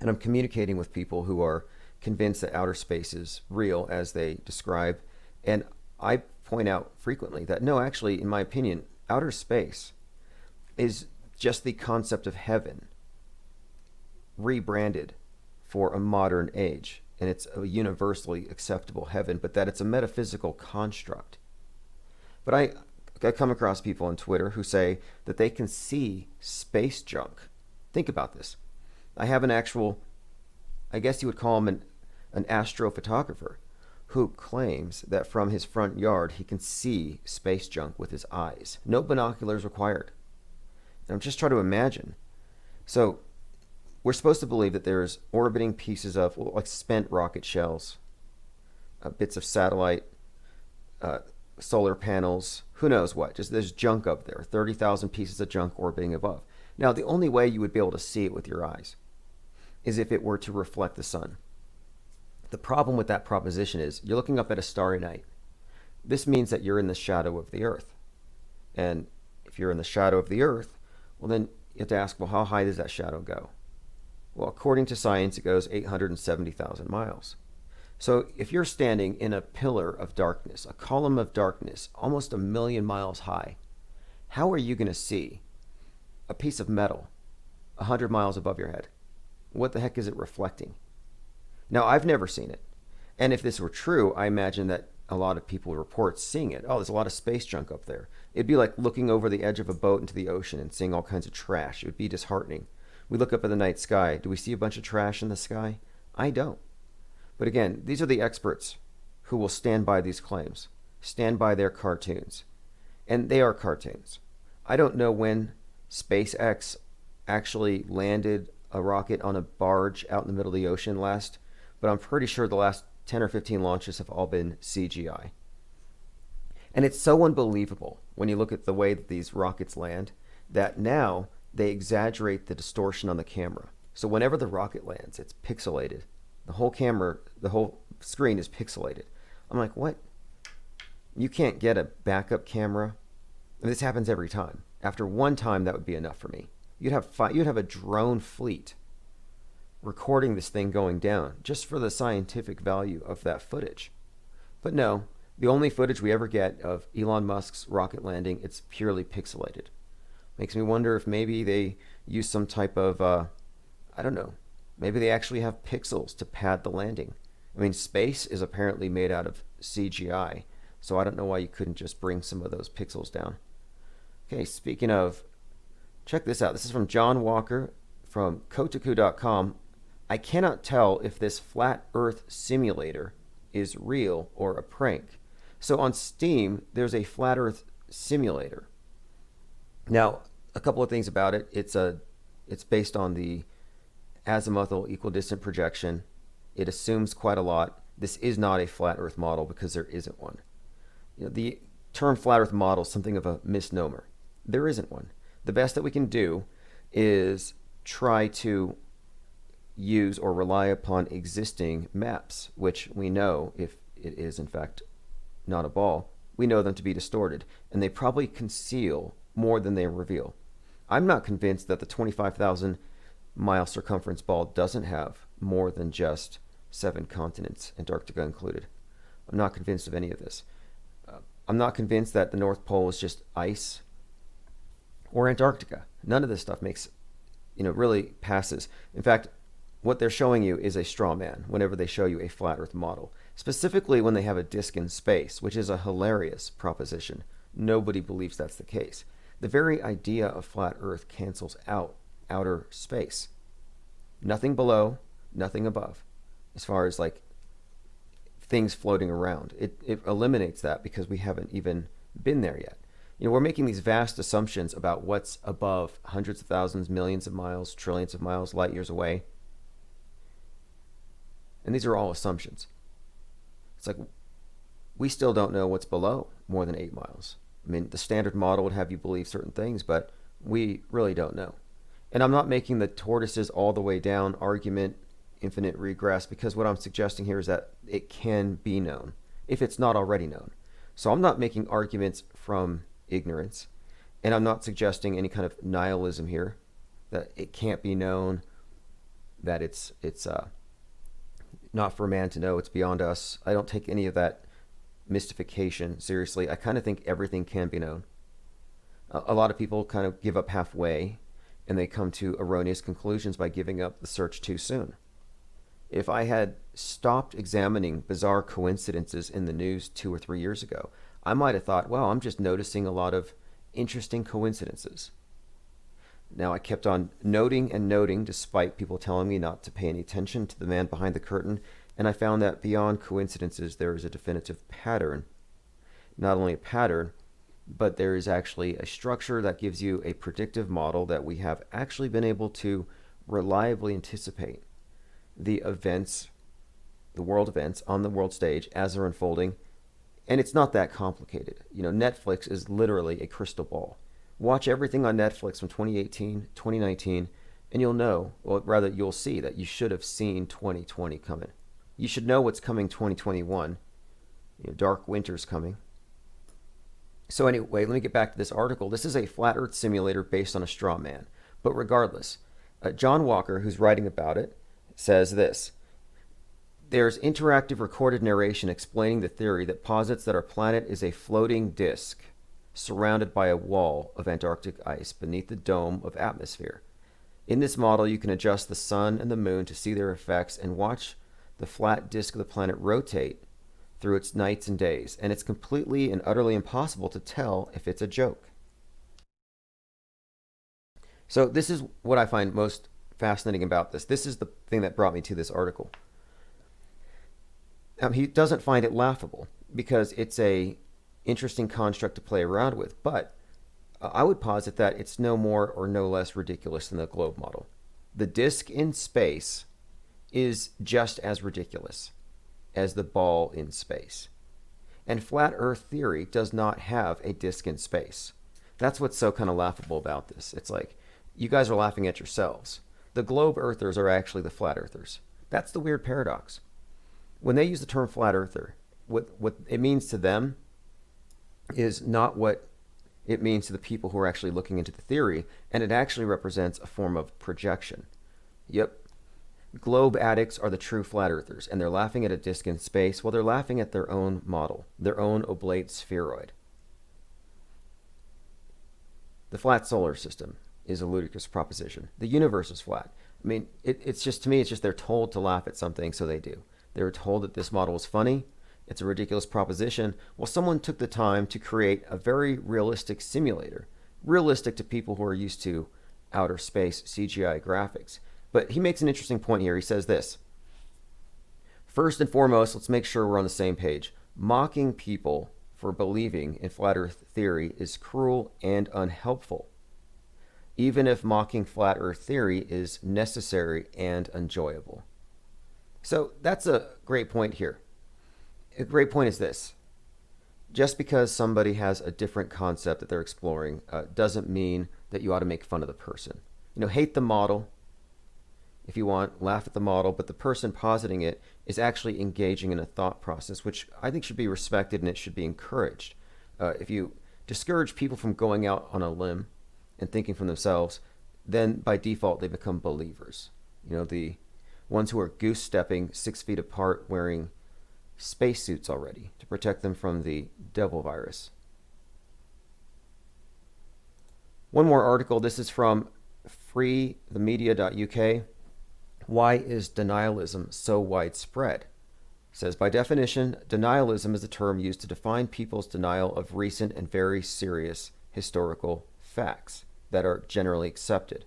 and I'm communicating with people who are convinced that outer space is real, as they describe, and I point out frequently that no, actually, in my opinion, outer space is just the concept of heaven rebranded for a modern age, and it's a universally acceptable heaven, but that it's a metaphysical construct. But I come across people on Twitter who say that they can see space junk. Think about this. I have an actual, I guess you would call him an astrophotographer, who claims that from his front yard he can see space junk with his eyes. No binoculars required. And I'm just trying to imagine. So we're supposed to believe that there's orbiting pieces of, like, spent rocket shells, bits of satellite, solar panels, who knows what. Just there's junk up there, 30,000 pieces of junk orbiting above. Now, the only way you would be able to see it with your eyes is if it were to reflect the sun. The problem with that proposition is you're looking up at a starry night. This means that you're in the shadow of the Earth. And if you're in the shadow of the Earth, well, then you have to ask, well, how high does that shadow go? Well, according to science, it goes 870,000 miles. So if you're standing in a pillar of darkness, a column of darkness, almost 1,000,000 miles high, how are you going to see a piece of metal 100 miles above your head? What the heck is it reflecting? Now, I've never seen it. And if this were true, I imagine that a lot of people report seeing it. Oh, there's a lot of space junk up there. It'd be like looking over the edge of a boat into the ocean and seeing all kinds of trash. It would be disheartening. We look up at the night sky. Do we see a bunch of trash in the sky? I don't. But again, these are the experts who will stand by these claims, stand by their cartoons. And they are cartoons. I don't know when SpaceX actually landed a rocket on a barge out in the middle of the ocean last, but I'm pretty sure the last 10 or 15 launches have all been CGI. And it's so unbelievable when you look at the way that these rockets land that now they exaggerate the distortion on the camera. So whenever the rocket lands, it's pixelated. The whole camera, the whole screen is pixelated. I'm like, what? You can't get a backup camera? And this happens every time. After one time, that would be enough for me. You'd have a drone fleet recording this thing going down just for the scientific value of that footage. But no, the only footage we ever get of Elon Musk's rocket landing, it's purely pixelated. Makes me wonder if maybe they use some type of, I don't know, maybe they actually have pixels to pad the landing. I mean, space is apparently made out of CGI, so I don't know why you couldn't just bring some of those pixels down. Okay, speaking of, check this out. This is from John Walker from Kotaku.com. I cannot tell if this flat Earth simulator is real or a prank. So on Steam, there's a flat Earth simulator. Now, a couple of things about it. It's based on the azimuthal equidistant projection. It assumes quite a lot. This is not a flat Earth model because there isn't one. The term flat Earth model is something of a misnomer. There isn't one. The best that we can do is try to use or rely upon existing maps, which we know, if it is in fact not a ball, we know them to be distorted, and they probably conceal more than they reveal. I'm not convinced that the 25,000 mile circumference ball doesn't have more than just 7 continents, Antarctica included. I'm not convinced of any of this. I'm not convinced that the North Pole is just ice or Antarctica. None of this stuff makes, really passes. In fact, what they're showing you is a straw man whenever they show you a flat Earth model, specifically when they have a disk in space, which is a hilarious proposition. Nobody believes that's the case. The very idea of flat Earth cancels out outer space. Nothing below, nothing above, as far as like things floating around. It eliminates that because we haven't even been there yet. We're making these vast assumptions about what's above hundreds of thousands, millions of miles, trillions of miles, light years away. And these are all assumptions. It's like we still don't know what's below more than 8 miles. I mean, the standard model would have you believe certain things, but we really don't know. And I'm not making the tortoises all the way down argument, infinite regress, because what I'm suggesting here is that it can be known if it's not already known. So I'm not making arguments from ignorance, and I'm not suggesting any kind of nihilism here, that it can't be known, that it's not for man to know, it's beyond us. I don't take any of that mystification seriously. I kind of think everything can be known. A lot of people kind of give up halfway, and they come to erroneous conclusions by giving up the search too soon. If I had stopped examining bizarre coincidences in the news 2 or 3 years ago, I might have thought, well, I'm just noticing a lot of interesting coincidences. Now, I kept on noting and noting despite people telling me not to pay any attention to the man behind the curtain, and I found that beyond coincidences, there is a definitive pattern. Not only a pattern, but there is actually a structure that gives you a predictive model that we have actually been able to reliably anticipate the events, the world events on the world stage as they're unfolding. And it's not that complicated. You know, Netflix is literally a crystal ball. Watch everything on Netflix from 2018, 2019, and you'll know, well, rather you'll see that you should have seen 2020 coming. You should know what's coming 2021. You know, dark winter's coming. So anyway, let me get back to this article. This is a flat earth simulator based on a straw man. But regardless, John Walker, who's writing about it, says this: there's interactive recorded narration explaining the theory that posits that our planet is a floating disk surrounded by a wall of Antarctic ice beneath the dome of atmosphere. In this model, you can adjust the sun and the moon to see their effects and watch the flat disk of the planet rotate through its nights and days, and it's completely and utterly impossible to tell if it's a joke. So this is what I find most fascinating about this. This is the thing that brought me to this article. He doesn't find it laughable because it's a interesting construct to play around with, but I would posit that it's no more or no less ridiculous than the globe model. The disk in space is just as ridiculous as the ball in space. And flat earth theory does not have a disk in space. That's what's so kind of laughable about this. It's like, you guys are laughing at yourselves. The globe earthers are actually the flat earthers. That's the weird paradox. When they use the term flat earther, what it means to them is not what it means to the people who are actually looking into the theory, and it actually represents a form of projection. Yep. Globe addicts are the true flat earthers, and they're laughing at a disk in space while they're laughing at their own model, their own oblate spheroid. The flat solar system is a ludicrous proposition. The universe is flat. I mean, it's just, to me, it's just they're told to laugh at something, so they do. They were told that this model is funny. It's a ridiculous proposition. Well, someone took the time to create a very realistic simulator, realistic to people who are used to outer space CGI graphics. But he makes an interesting point here. He says this: first and foremost, let's make sure we're on the same page. Mocking people for believing in flat earth theory is cruel and unhelpful, even if mocking flat earth theory is necessary and enjoyable. So that's a great point here. A great point is this: just because somebody has a different concept that they're exploring doesn't mean that you ought to make fun of the person. You know, hate the model if you want, laugh at the model, but the person positing it is actually engaging in a thought process, which I think should be respected and it should be encouraged. If you discourage people from going out on a limb and thinking for themselves, then by default they become believers. You know, the ones who are goose-stepping 6 feet apart wearing spacesuits already to protect them from the devil virus. One more article. This is from freethemedia.uk. Why is denialism so widespread? It says, by definition, denialism is a term used to define people's denial of recent and very serious historical facts that are generally accepted.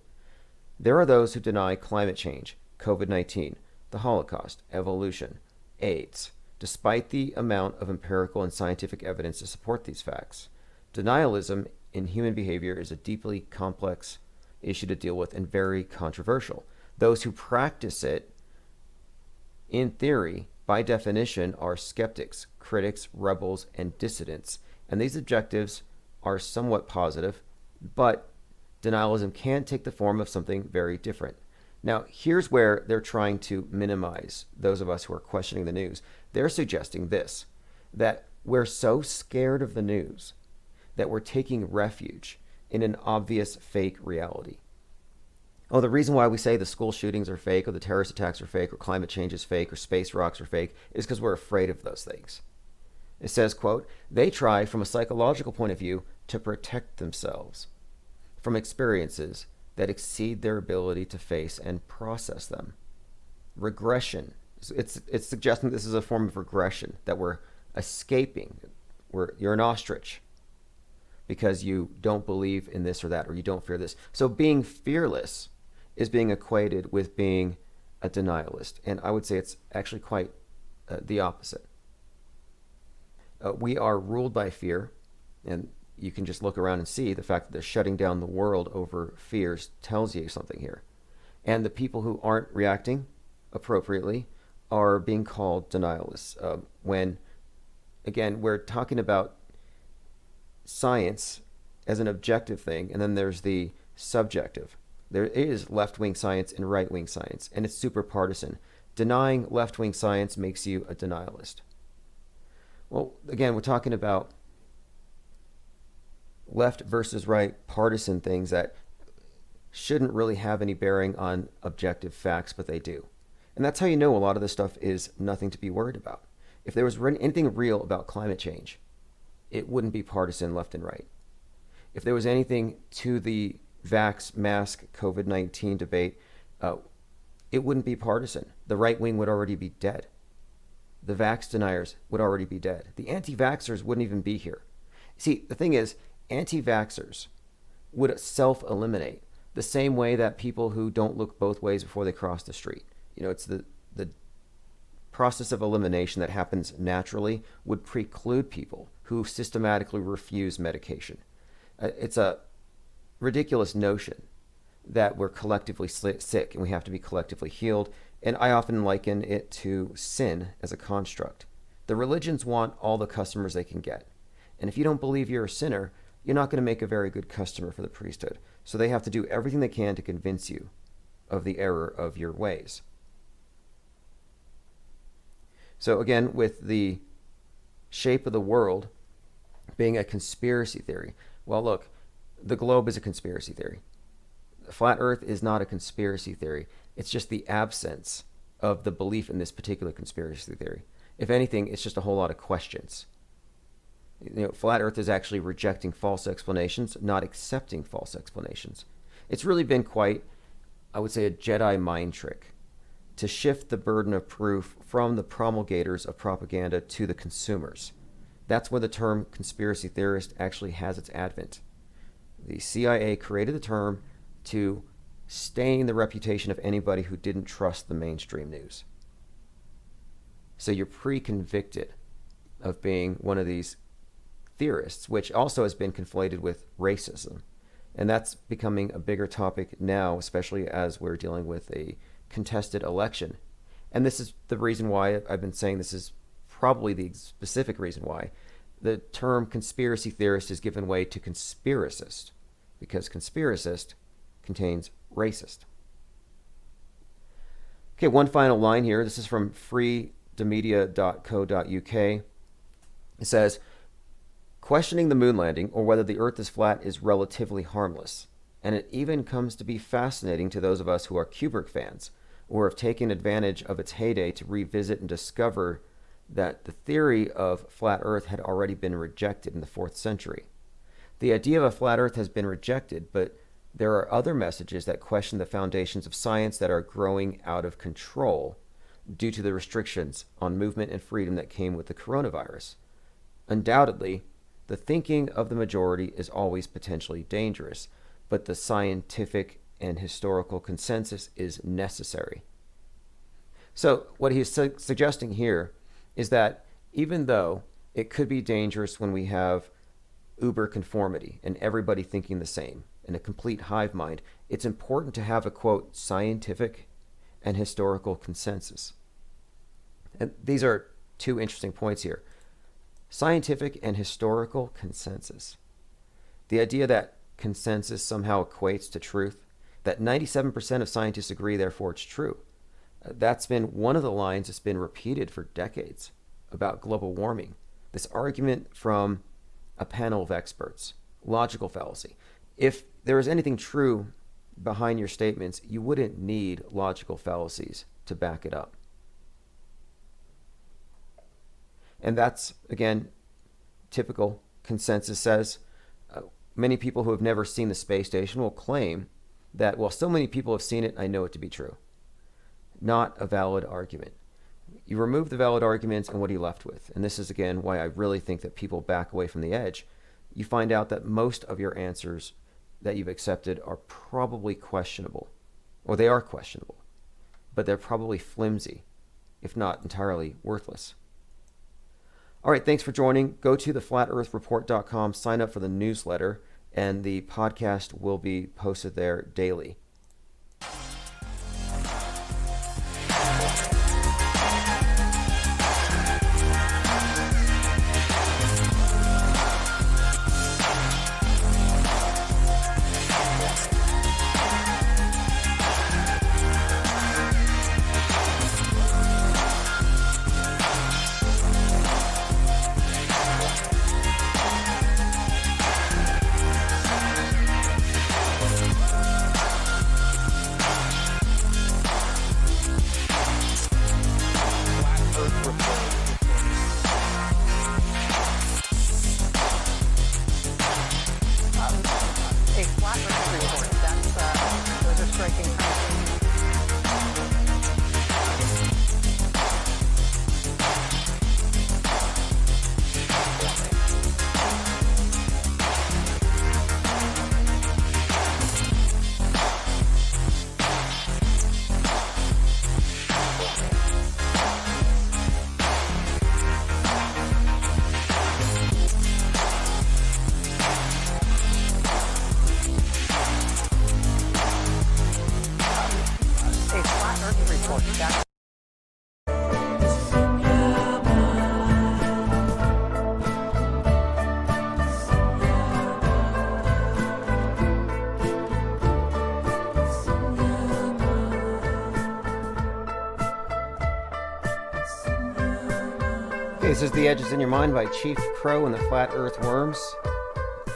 There are those who deny climate change, COVID-19, the Holocaust, evolution, AIDS, despite the amount of empirical and scientific evidence to support these facts. Denialism in human behavior is a deeply complex issue to deal with and very controversial. Those who practice it, in theory, by definition, are skeptics, critics, rebels, and dissidents. And these objectives are somewhat positive, but Denialism can take the form of something very different. Now, here's where they're trying to minimize those of us who are questioning the news. They're suggesting this, that we're so scared of the news that we're taking refuge in an obvious fake reality. Oh, the reason why we say the school shootings are fake, or the terrorist attacks are fake, or climate change is fake, or space rocks are fake, is because we're afraid of those things. It says, quote, they try from a psychological point of view to protect themselves from experiences that exceed their ability to face and process them. Regression. It's suggesting this is a form of regression, that we're escaping. You're an ostrich because you don't believe in this or that, or you don't fear this. So being fearless is being equated with being a denialist. And I would say it's actually quite the opposite. We are ruled by fear, and you can just look around and see the fact that they're shutting down the world over fears tells you something here. And the people who aren't reacting appropriately are being called denialists. When, again, we're talking about science as an objective thing, and then there's the subjective. There is left-wing science and right-wing science, and it's super partisan. Denying left-wing science makes you a denialist. Well, again, we're talking about left versus right partisan things that shouldn't really have any bearing on objective facts, but they do. And that's how you know a lot of this stuff is nothing to be worried about. If there was anything real about climate change, it wouldn't be partisan left and right. If there was anything to the vax, mask, COVID-19 debate, it wouldn't be partisan. The right wing would already be dead. The vax deniers would already be dead. The anti-vaxxers wouldn't even be here. See, the thing is, anti-vaxxers would self-eliminate the same way that people who don't look both ways before they cross the street. You know, it's the process of elimination that happens naturally would preclude people who systematically refuse medication. It's a ridiculous notion that we're collectively sick and we have to be collectively healed. And I often liken it to sin as a construct. The religions want all the customers they can get. And if you don't believe you're a sinner, you're not going to make a very good customer for the priesthood. So they have to do everything they can to convince you of the error of your ways. So again, with the shape of the world being a conspiracy theory, well, look, the globe is a conspiracy theory. The flat earth is not a conspiracy theory. It's just the absence of the belief in this particular conspiracy theory. If anything, it's just a whole lot of questions. You know, flat earth is actually rejecting false explanations, not accepting false explanations. It's really been quite, I would say, a Jedi mind trick to shift the burden of proof from the promulgators of propaganda to the consumers. That's where the term conspiracy theorist actually has its advent. The CIA created the term to stain the reputation of anybody who didn't trust the mainstream news. So you're pre-convicted of being one of these theorists, which also has been conflated with racism. And that's becoming a bigger topic now, especially as we're dealing with a contested election. And this is the reason why I've been saying this is probably the specific reason why the term conspiracy theorist is given way to conspiracist, because conspiracist contains racist. Okay, one final line here. This is from freedomedia.co.uk. It says, questioning the moon landing or whether the earth is flat is relatively harmless. And it even comes to be fascinating to those of us who are Kubrick fans or have taken advantage of its heyday to revisit and discover that the theory of flat earth had already been rejected in the 4th century. The idea of a flat earth has been rejected, but there are other messages that question the foundations of science that are growing out of control due to the restrictions on movement and freedom that came with the coronavirus. Undoubtedly, the thinking of the majority is always potentially dangerous, but the scientific and historical consensus is necessary. So what he's suggesting here is that even though it could be dangerous when we have uber conformity and everybody thinking the same in a complete hive mind, it's important to have a, quote, scientific and historical consensus. And these are two interesting points here. Scientific and historical consensus. The idea that consensus somehow equates to truth, that 97% of scientists agree, therefore it's true. That's been one of the lines that's been repeated for decades about global warming. This argument from a panel of experts, logical fallacy. If there is anything true behind your statements, you wouldn't need logical fallacies to back it up. And that's, again, typical. Consensus says many people who have never seen the space station will claim that, well, so many people have seen it, I know it to be true. Not a valid argument. You remove the valid arguments, and what are you left with? And this is, again, why I really think that people back away from the edge. You find out that most of your answers that you've accepted are probably questionable, or they are questionable, but they're probably flimsy, if not entirely worthless. All right, thanks for joining. Go to theflatearthreport.com, sign up for the newsletter, and the podcast will be posted there daily. This is The Edges in Your Mind by Chief Crow and the Flat Earth Worms.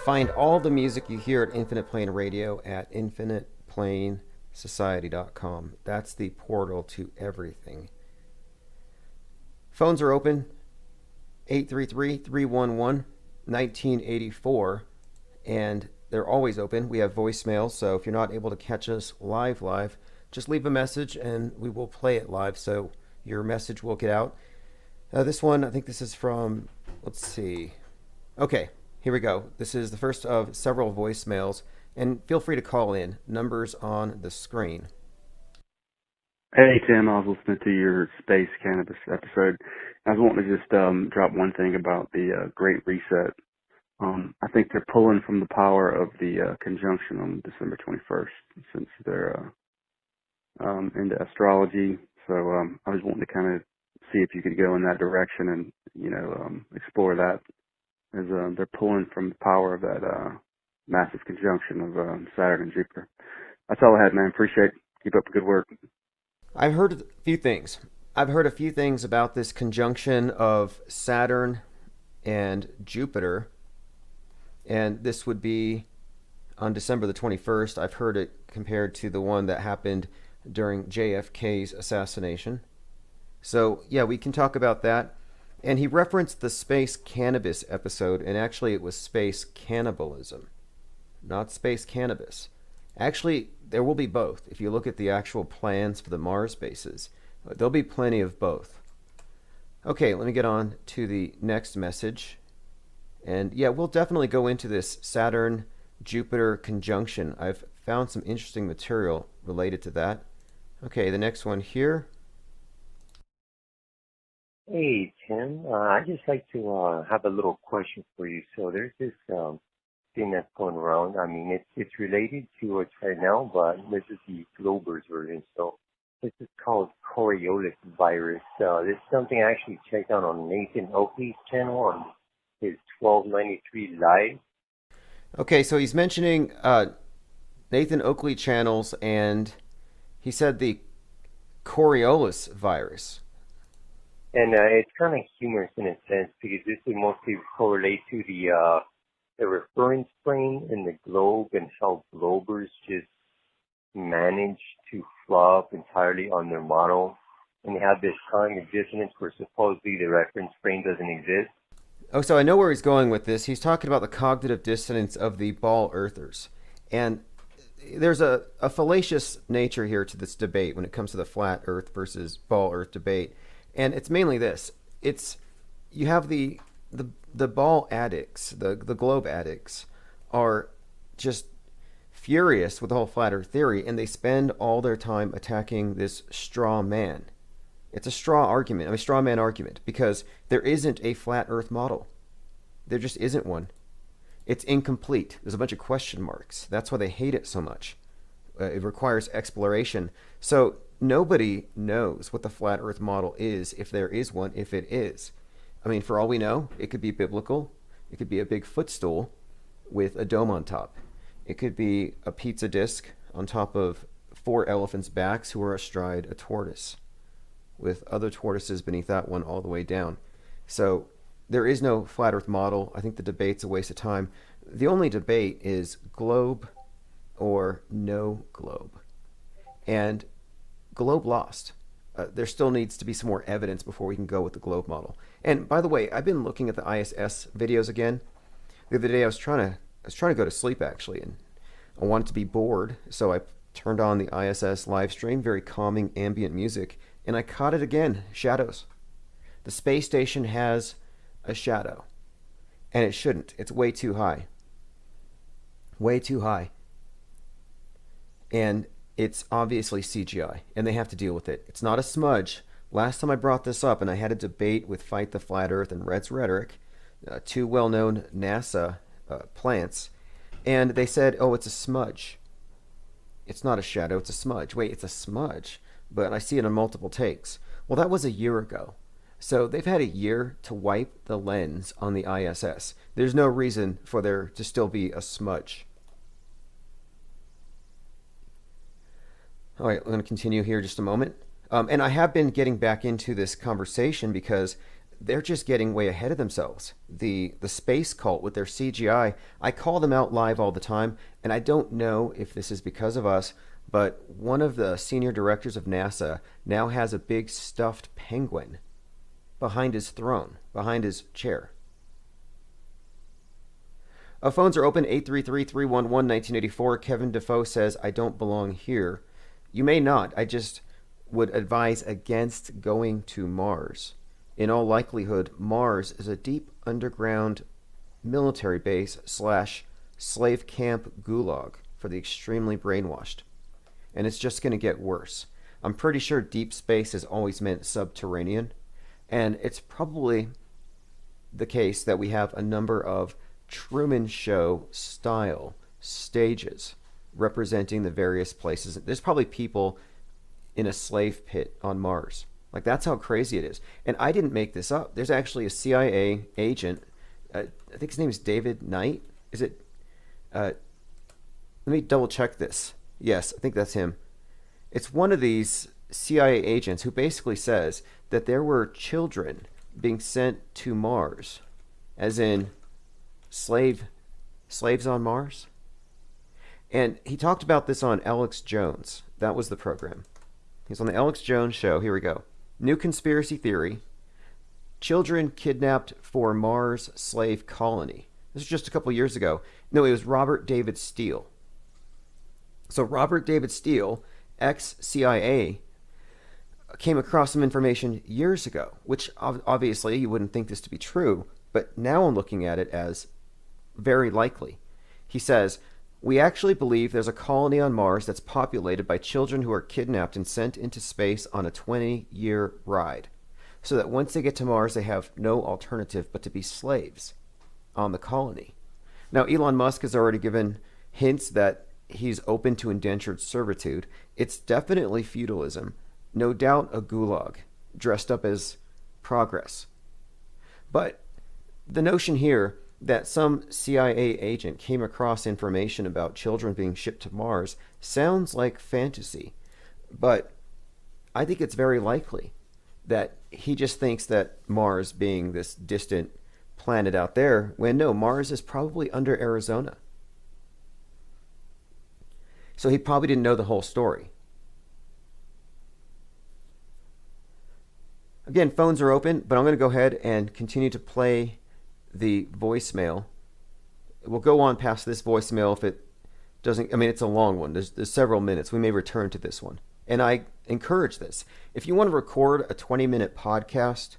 Find all the music you hear at Infinite Plane Radio at infiniteplanesociety.com. That's the portal to everything. Phones are open, 833-311-1984, and they're always open. We have voicemails, so if you're not able to catch us live, just leave a message and we will play it live, so your message will get out. This one, I think this is from, let's see. Okay, here we go. This is the first of several voicemails, and feel free to call in. Numbers on the screen. Hey, Tim, I was listening to your space cannabis episode. I was wanting to just drop one thing about the Great Reset. I think they're pulling from the power of the conjunction on December 21st, since they're into astrology. So I was wanting to kind of see if you could go in that direction and, explore that, as they're pulling from the power of that massive conjunction of Saturn and Jupiter. That's all I had, man. Appreciate it. Keep up the good work. I've heard a few things. I've heard a few things about this conjunction of Saturn and Jupiter, and this would be on December the 21st. I've heard it compared to the one that happened during JFK's assassination. So, yeah, we can talk about that. And he referenced the space cannabis episode, and actually it was space cannibalism, not space cannabis. Actually, there will be both. If you look at the actual plans for the Mars bases, there'll be plenty of both. Okay, let me get on to the next message. And yeah, we'll definitely go into this Saturn-Jupiter conjunction. I've found some interesting material related to that. Okay, the next one here. Hey, Tim. I'd just like to have a little question for you. So there's this thing that's going around. I mean, it's related to what's right now, but this is the Glober's version. So this is called Coriolis virus. This is something I actually checked out on Nathan Oakley's channel on his 1293 Live. Okay, so he's mentioning Nathan Oakley channels, and he said the Coriolis virus. And it's kind of humorous in a sense because this would mostly correlate to the reference plane in the globe and how globers just manage to flop entirely on their model. And they have this cognitive dissonance where supposedly the reference frame doesn't exist. Oh, so I know where he's going with this. He's talking about the cognitive dissonance of the ball earthers. And there's a fallacious nature here to this debate when it comes to the flat earth versus ball earth debate. And it's mainly this. It's you have the ball addicts, the globe addicts are just furious with the whole flat earth theory, and they spend all their time attacking this straw man. It's a straw man argument, because there isn't a flat earth model. There just isn't one. It's incomplete. There's a bunch of question marks. That's why they hate it so much. It requires exploration. So nobody knows what the flat earth model is, if there is one, if it is. I mean, for all we know, it could be biblical. It could be a big footstool with a dome on top. It could be a pizza disc on top of 4 elephants' backs who are astride a tortoise, with other tortoises beneath that one all the way down. So there is no flat earth model. I think the debate's a waste of time. The only debate is globe or no globe. And globe lost. There still needs to be some more evidence before we can go with the globe model. And by the way, I've been looking at the ISS videos again. The other day I was trying to go to sleep, actually, and I wanted to be bored, so I turned on the ISS live stream, very calming ambient music, and I caught it again, shadows. The space station has a shadow, and it shouldn't. It's way too high. Way too high. And it's obviously CGI, and they have to deal with it. It's not a smudge. Last time I brought this up, and I had a debate with Fight the Flat Earth and Red's Rhetoric, 2 well-known NASA plants, and they said, oh, it's a smudge. It's not a shadow, it's a smudge. Wait, it's a smudge, but I see it in multiple takes. Well, that was a year ago. So they've had a year to wipe the lens on the ISS. There's no reason for there to still be a smudge. All right, I'm going to continue here just a moment. And I have been getting back into this conversation because they're just getting way ahead of themselves. The space cult with their CGI, I call them out live all the time, and I don't know if this is because of us, but one of the senior directors of NASA now has a big stuffed penguin behind his throne, behind his chair. Phones are open, 833-311-1984. Kevin Defoe says, I don't belong here. You may not. I just would advise against going to Mars. In all likelihood, Mars is a deep underground military base / slave camp gulag for the extremely brainwashed. And it's just going to get worse. I'm pretty sure deep space has always meant subterranean. And it's probably the case that we have a number of Truman Show style stages representing the various places. There's probably people in a slave pit on Mars. Like, that's how crazy it is. And I didn't make this up. There's actually a CIA agent. I think his name is David Knight. Is it? Let me double check this. Yes, I think that's him. It's one of these CIA agents who basically says that there were children being sent to Mars, as in slaves on Mars. And he talked about this on Alex Jones. That was the program. He's on the Alex Jones show. Here we go. New conspiracy theory. Children kidnapped for Mars slave colony. This was just a couple years ago. No, it was Robert David Steele. So Robert David Steele, ex-CIA, came across some information years ago, which obviously you wouldn't think this to be true, but now I'm looking at it as very likely. He says, we actually believe there's a colony on Mars that's populated by children who are kidnapped and sent into space on a 20-year ride, so that once they get to Mars, they have no alternative but to be slaves on the colony. Now, Elon Musk has already given hints that he's open to indentured servitude. It's definitely feudalism. No doubt a gulag dressed up as progress. But the notion here that some CIA agent came across information about children being shipped to Mars sounds like fantasy, but I think it's very likely that he just thinks that Mars being this distant planet out there, when no, Mars is probably under Arizona. So he probably didn't know the whole story. Again, phones are open, but I'm going to go ahead and continue to play the voicemail. We'll go on past this voicemail if it doesn't. I mean, it's a long one. There's several minutes. We may return to this one. And I encourage this. If you want to record a 20-minute podcast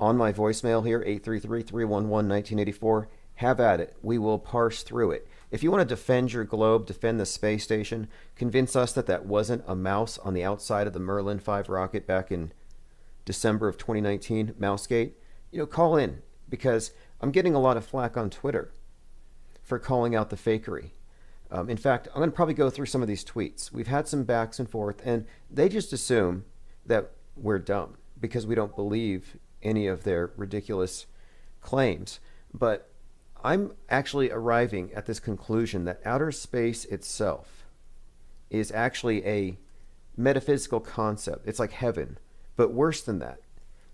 on my voicemail here, 833-311-1984, have at it. We will parse through it. If you want to defend your globe, defend the space station, convince us that that wasn't a mouse on the outside of the Merlin 5 rocket back in December of 2019, Mousegate, call in, because I'm getting a lot of flack on Twitter for calling out the fakery. In fact, I'm going to probably go through some of these tweets. We've had some backs and forth, and they just assume that we're dumb because we don't believe any of their ridiculous claims. But I'm actually arriving at this conclusion that outer space itself is actually a metaphysical concept. It's like heaven, but worse than that.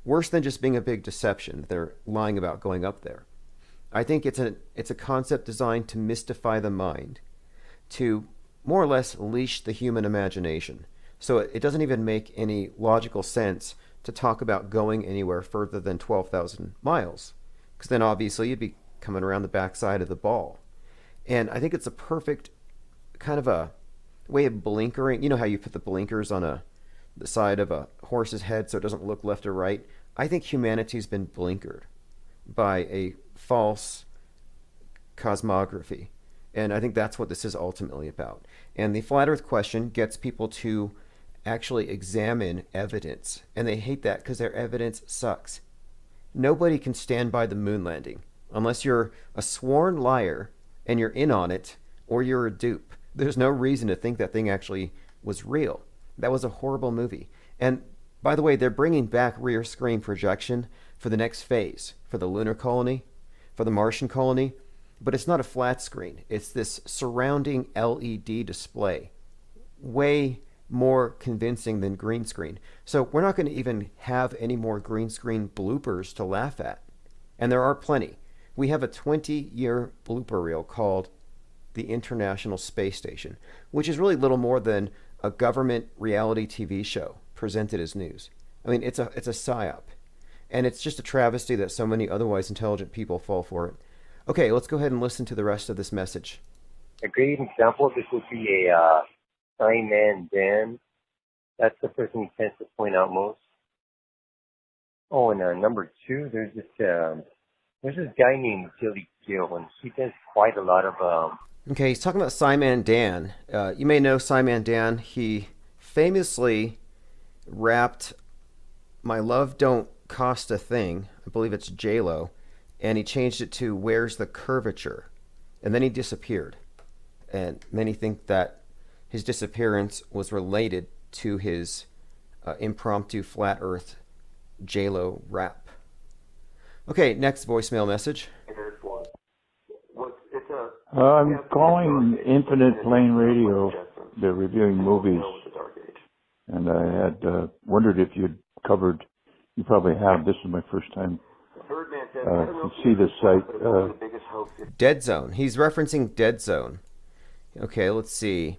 Worse than just being a big deception. They're lying about going up there. I think it's a concept designed to mystify the mind, to more or less leash the human imagination. So it doesn't even make any logical sense to talk about going anywhere further than 12,000 miles, because then obviously you'd be coming around the backside of the ball. And I think it's a perfect kind of a way of blinkering. You know how you put the blinkers on the side of a horse's head so it doesn't look left or right? I think humanity's been blinkered by a false cosmography. And I think that's what this is ultimately about. And the flat earth question gets people to actually examine evidence. And they hate that because their evidence sucks. Nobody can stand by the moon landing unless you're a sworn liar and you're in on it, or you're a dupe. There's no reason to think that thing actually was real. That was a horrible movie. And by the way, they're bringing back rear screen projection for the next phase, for the lunar colony, for the Martian colony. But it's not a flat screen. It's this surrounding LED display. Way more convincing than green screen. So we're not going to even have any more green screen bloopers to laugh at. And there are plenty. We have a 20-year blooper reel called the International Space Station, which is really little more than a government reality TV show presented as news. I mean, it's a psyop. And it's just a travesty that so many otherwise intelligent people fall for it. Okay, let's go ahead and listen to the rest of this message. A great example of this would be a Simon Dan. That's the person he tends to point out most. Oh, and number two, there's this guy named Billy Gill, and he does quite a lot of... Okay, he's talking about Simon Dan. You may know Simon Dan. He famously rapped "My Love Don't Cost a Thing." I believe it's J-Lo. And he changed it to "Where's the Curvature?" And then he disappeared. And many think that his disappearance was related to his impromptu flat earth J-Lo rap. Okay, next voicemail message. I'm calling Infinite Plane Radio. They're reviewing movies. And I had wondered if you'd covered, you probably have, this is my first time to see this site. Dead Zone. He's referencing Dead Zone. Okay, let's see.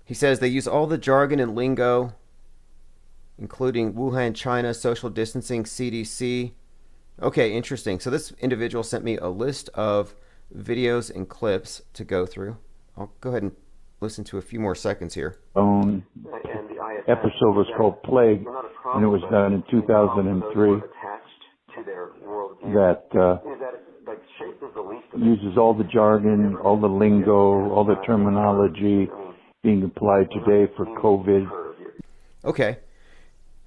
He says they use all the jargon and lingo, including Wuhan, China, social distancing, CDC. Okay, interesting. So this individual sent me a list of videos and clips to go through. I'll go ahead and listen to a few more seconds here. Episode was called Plague, and it was done in 2003. That uses all the jargon, all the lingo, all the terminology being applied today for COVID. Okay.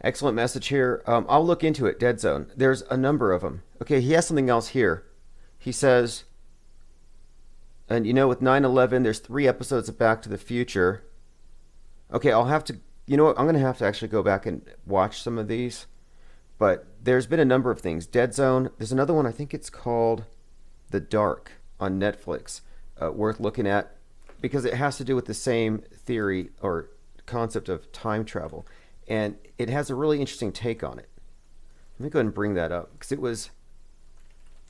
Excellent message here. I'll look into it, Dead Zone. There's a number of them. Okay, he has something else here. He says, and with 9/11, there's 3 episodes of Back to the Future. Okay, I'll have to, I'm going to have to actually go back and watch some of these. But there's been a number of things. Dead Zone. There's another one, I think it's called The Dark on Netflix, worth looking at because it has to do with the same theory or concept of time travel, and it has a really interesting take on it. Let me go ahead and bring that up because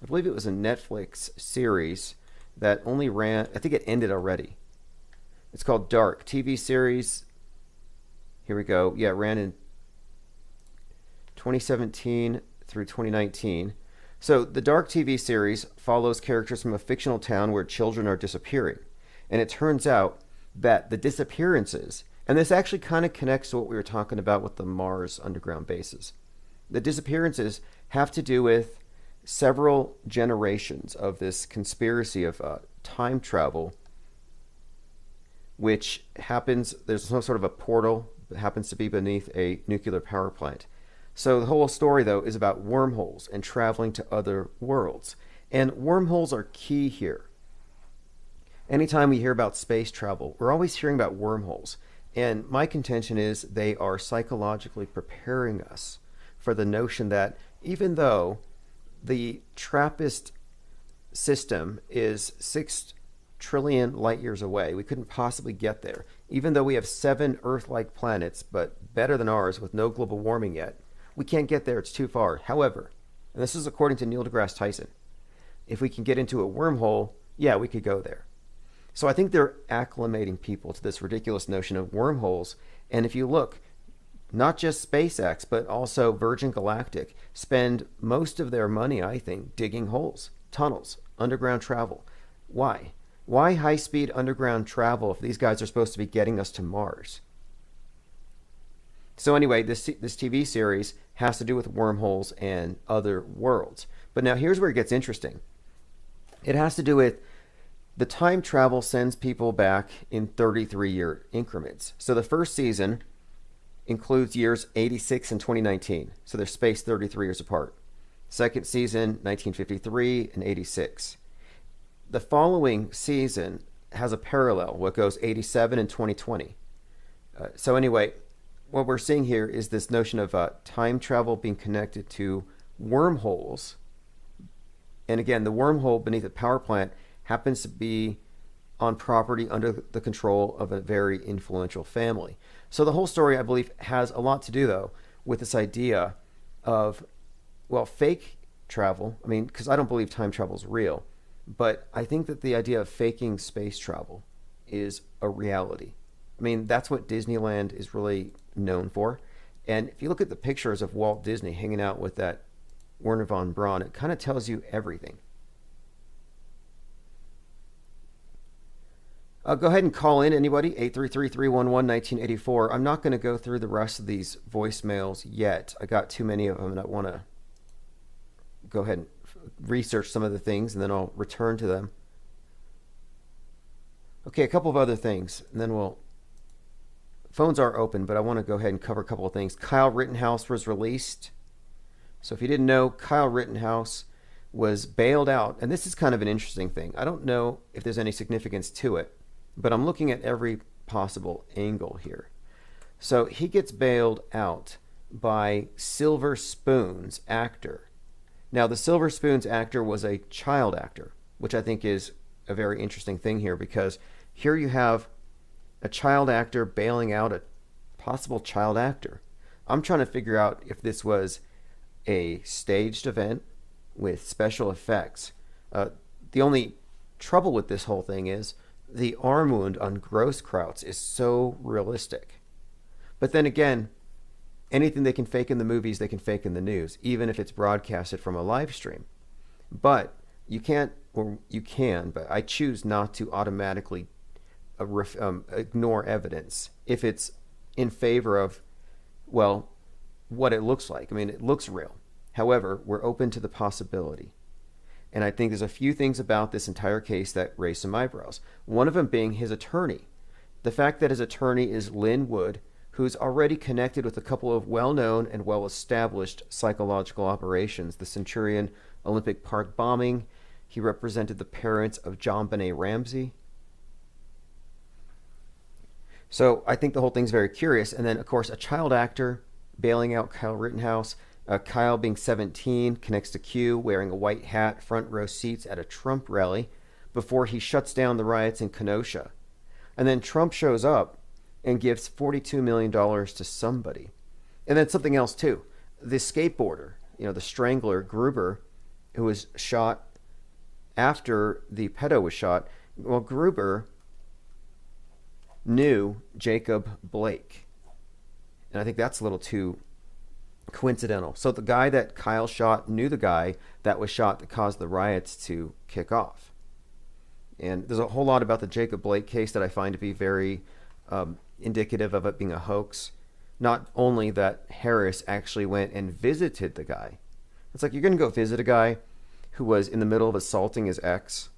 I believe it was a Netflix series that only ran, I think it ended already. It's called Dark, TV series. Here we go. Yeah, it ran in 2017 through 2019. So the Dark TV series follows characters from a fictional town where children are disappearing. And it turns out that the disappearances, and this actually kind of connects to what we were talking about with the Mars underground bases. The disappearances have to do with several generations of this conspiracy of time travel, which happens, there's some sort of a portal that happens to be beneath a nuclear power plant. So the whole story, though, is about wormholes and traveling to other worlds. And wormholes are key here. Anytime we hear about space travel, we're always hearing about wormholes. And my contention is they are psychologically preparing us for the notion that even though the TRAPPIST system is 6 trillion light years away, we couldn't possibly get there. Even though we have 7 Earth-like planets, but better than ours with no global warming yet, we can't get there, it's too far. However, and this is according to Neil deGrasse Tyson, if we can get into a wormhole, yeah, we could go there. So I think they're acclimating people to this ridiculous notion of wormholes. And if you look, not just SpaceX, but also Virgin Galactic spend most of their money, I think, digging holes, tunnels, underground travel. Why? Why high-speed underground travel if these guys are supposed to be getting us to Mars? So anyway, this TV series has to do with wormholes and other worlds. But now here's where it gets interesting. It has to do with the time travel sends people back in 33-year increments. So the first season includes years 86 and 2019. So they're spaced 33 years apart. Second season, 1953 and 86. The following season has a parallel, what goes 87 and 2020. So anyway, what we're seeing here is this notion of time travel being connected to wormholes. And again, the wormhole beneath a power plant happens to be on property under the control of a very influential family. So the whole story, I believe, has a lot to do, though, with this idea of, well, fake travel. I mean, because I don't believe time travel is real. But I think that the idea of faking space travel is a reality. I mean, that's what Disneyland is really known for. And if you look at the pictures of Walt Disney hanging out with that Werner von Braun, it kind of tells you everything. Go ahead and call in, anybody, 833-311-1984. I'm not going to go through the rest of these voicemails yet. I got too many of them, and I want to go ahead and research some of the things, and then I'll return to them. Okay, a couple of other things, and then we'll... Phones are open, but I want to go ahead and cover a couple of things. Kyle Rittenhouse was released. So if you didn't know, Kyle Rittenhouse was bailed out, and this is kind of an interesting thing. I don't know if there's any significance to it, but I'm looking at every possible angle here. So he gets bailed out by Silver Spoon's actor. Now, the Silver Spoon's actor was a child actor, which I think is a very interesting thing here, because here you have a child actor bailing out a possible child actor. I'm trying to figure out if this was a staged event with special effects. The only trouble with this whole thing is the arm wound on Grosskreutz is so realistic. But then again, anything they can fake in the movies, they can fake in the news, even if it's broadcasted from a live stream. But you can't, or you can, but I choose not to automatically ignore evidence if it's in favor of, well, what it looks like. I mean, it looks real. However, we're open to the possibility. And I think there's a few things about this entire case that raise some eyebrows. One of them being his attorney. The fact that his attorney is Lynn Wood, who's already connected with a couple of well-known and well-established psychological operations. The Centurion Olympic Park bombing. He represented the parents of JonBenet Ramsey. So I think the whole thing's very curious. And then, of course, a child actor bailing out Kyle Rittenhouse. Kyle, being 17, connects to Q wearing a white hat, front row seats at a Trump rally before he shuts down the riots in Kenosha. And then Trump shows up and gives $42 million to somebody. And then something else too. The skateboarder, the strangler, Gruber, who was shot after the pedo was shot. Well, Gruber knew Jacob Blake. And I think that's a little too coincidental. So the guy that Kyle shot knew the guy that was shot that caused the riots to kick off. And there's a whole lot about the Jacob Blake case that I find to be very indicative of it being a hoax. Not only that Harris actually went and visited the guy. It's like, you're going to go visit a guy who was in the middle of assaulting his ex.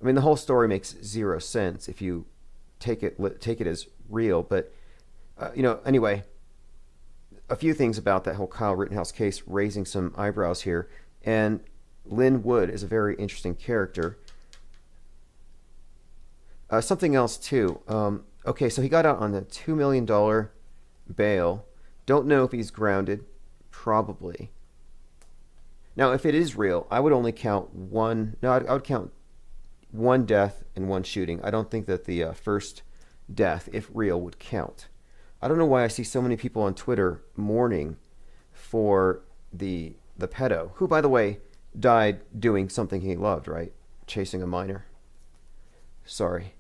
I mean, the whole story makes zero sense if you take it as real. But, anyway, a few things about that whole Kyle Rittenhouse case raising some eyebrows here. And Lynn Wood is a very interesting character. Something else, too. Okay, so he got out on a $2 million bail. Don't know if he's grounded. Probably. Now, if it is real, I would only count one. No, I would count one death and one shooting. I don't think that the first death, if real, would count. I don't know why I see so many people on Twitter mourning for the pedo, who, by the way, died doing something he loved, right? Chasing a minor. Sorry.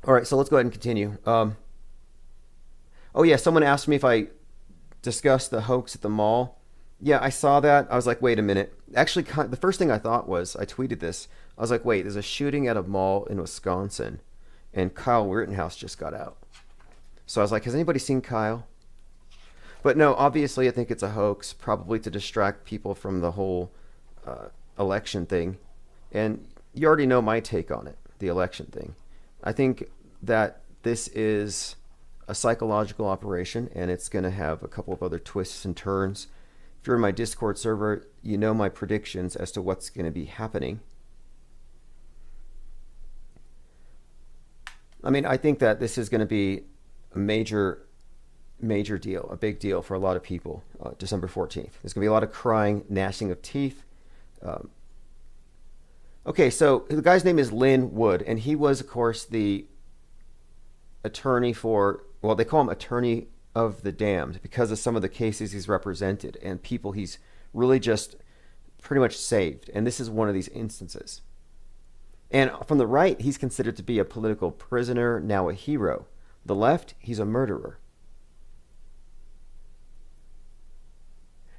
All right, so let's go ahead and continue. Oh, yeah, someone asked me if I discussed the hoax at the mall. Yeah, I saw that. I was like, wait a minute. Actually, the first thing I thought was, I tweeted this. I was like, wait, there's a shooting at a mall in Wisconsin, and Kyle Rittenhouse just got out. So I was like, has anybody seen Kyle? But no, obviously, I think it's a hoax, probably to distract people from the whole election thing. And you already know my take on it, the election thing. I think that this is a psychological operation, and it's going to have a couple of other twists and turns. If you're in my Discord server, you know my predictions as to what's going to be happening. I mean, I think that this is going to be a major deal, a big deal for a lot of people, December 14th. There's going to be a lot of crying, gnashing of teeth. Okay, so the guy's name is Lynn Wood, and he was, of course, the attorney for, well, they call him attorney of the damned because of some of the cases he's represented and people he's really just pretty much saved. And this is one of these instances. And from the right, he's considered to be a political prisoner, now a hero. The left, he's a murderer.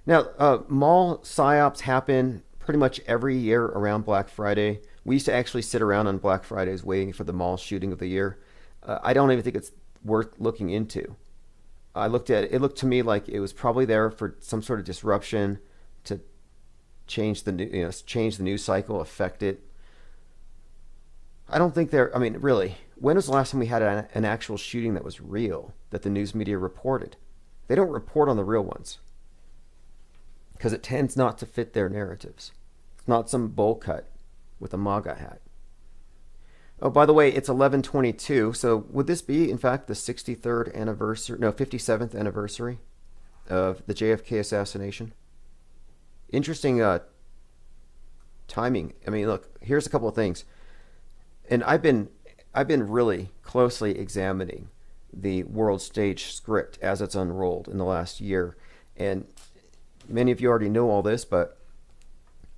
Now, mall psyops happen pretty much every year around Black Friday. We used to actually sit around on Black Fridays waiting for the mall shooting of the year. I don't even think it's worth looking into. I looked at it. It looked to me like it was probably there for some sort of disruption to change the news cycle, affect it. I don't think I mean, really, when was the last time we had an actual shooting that was real that the news media reported? They don't report on the real ones because it tends not to fit their narratives. It's not some bowl cut with a MAGA hat. Oh, by the way, it's 11/22. So would this be, in fact, the 63rd anniversary, no, 57th anniversary of the JFK assassination? Interesting timing. I mean, look, here's a couple of things. And I've been really closely examining the world stage script as it's unrolled in the last year. And many of you already know all this, but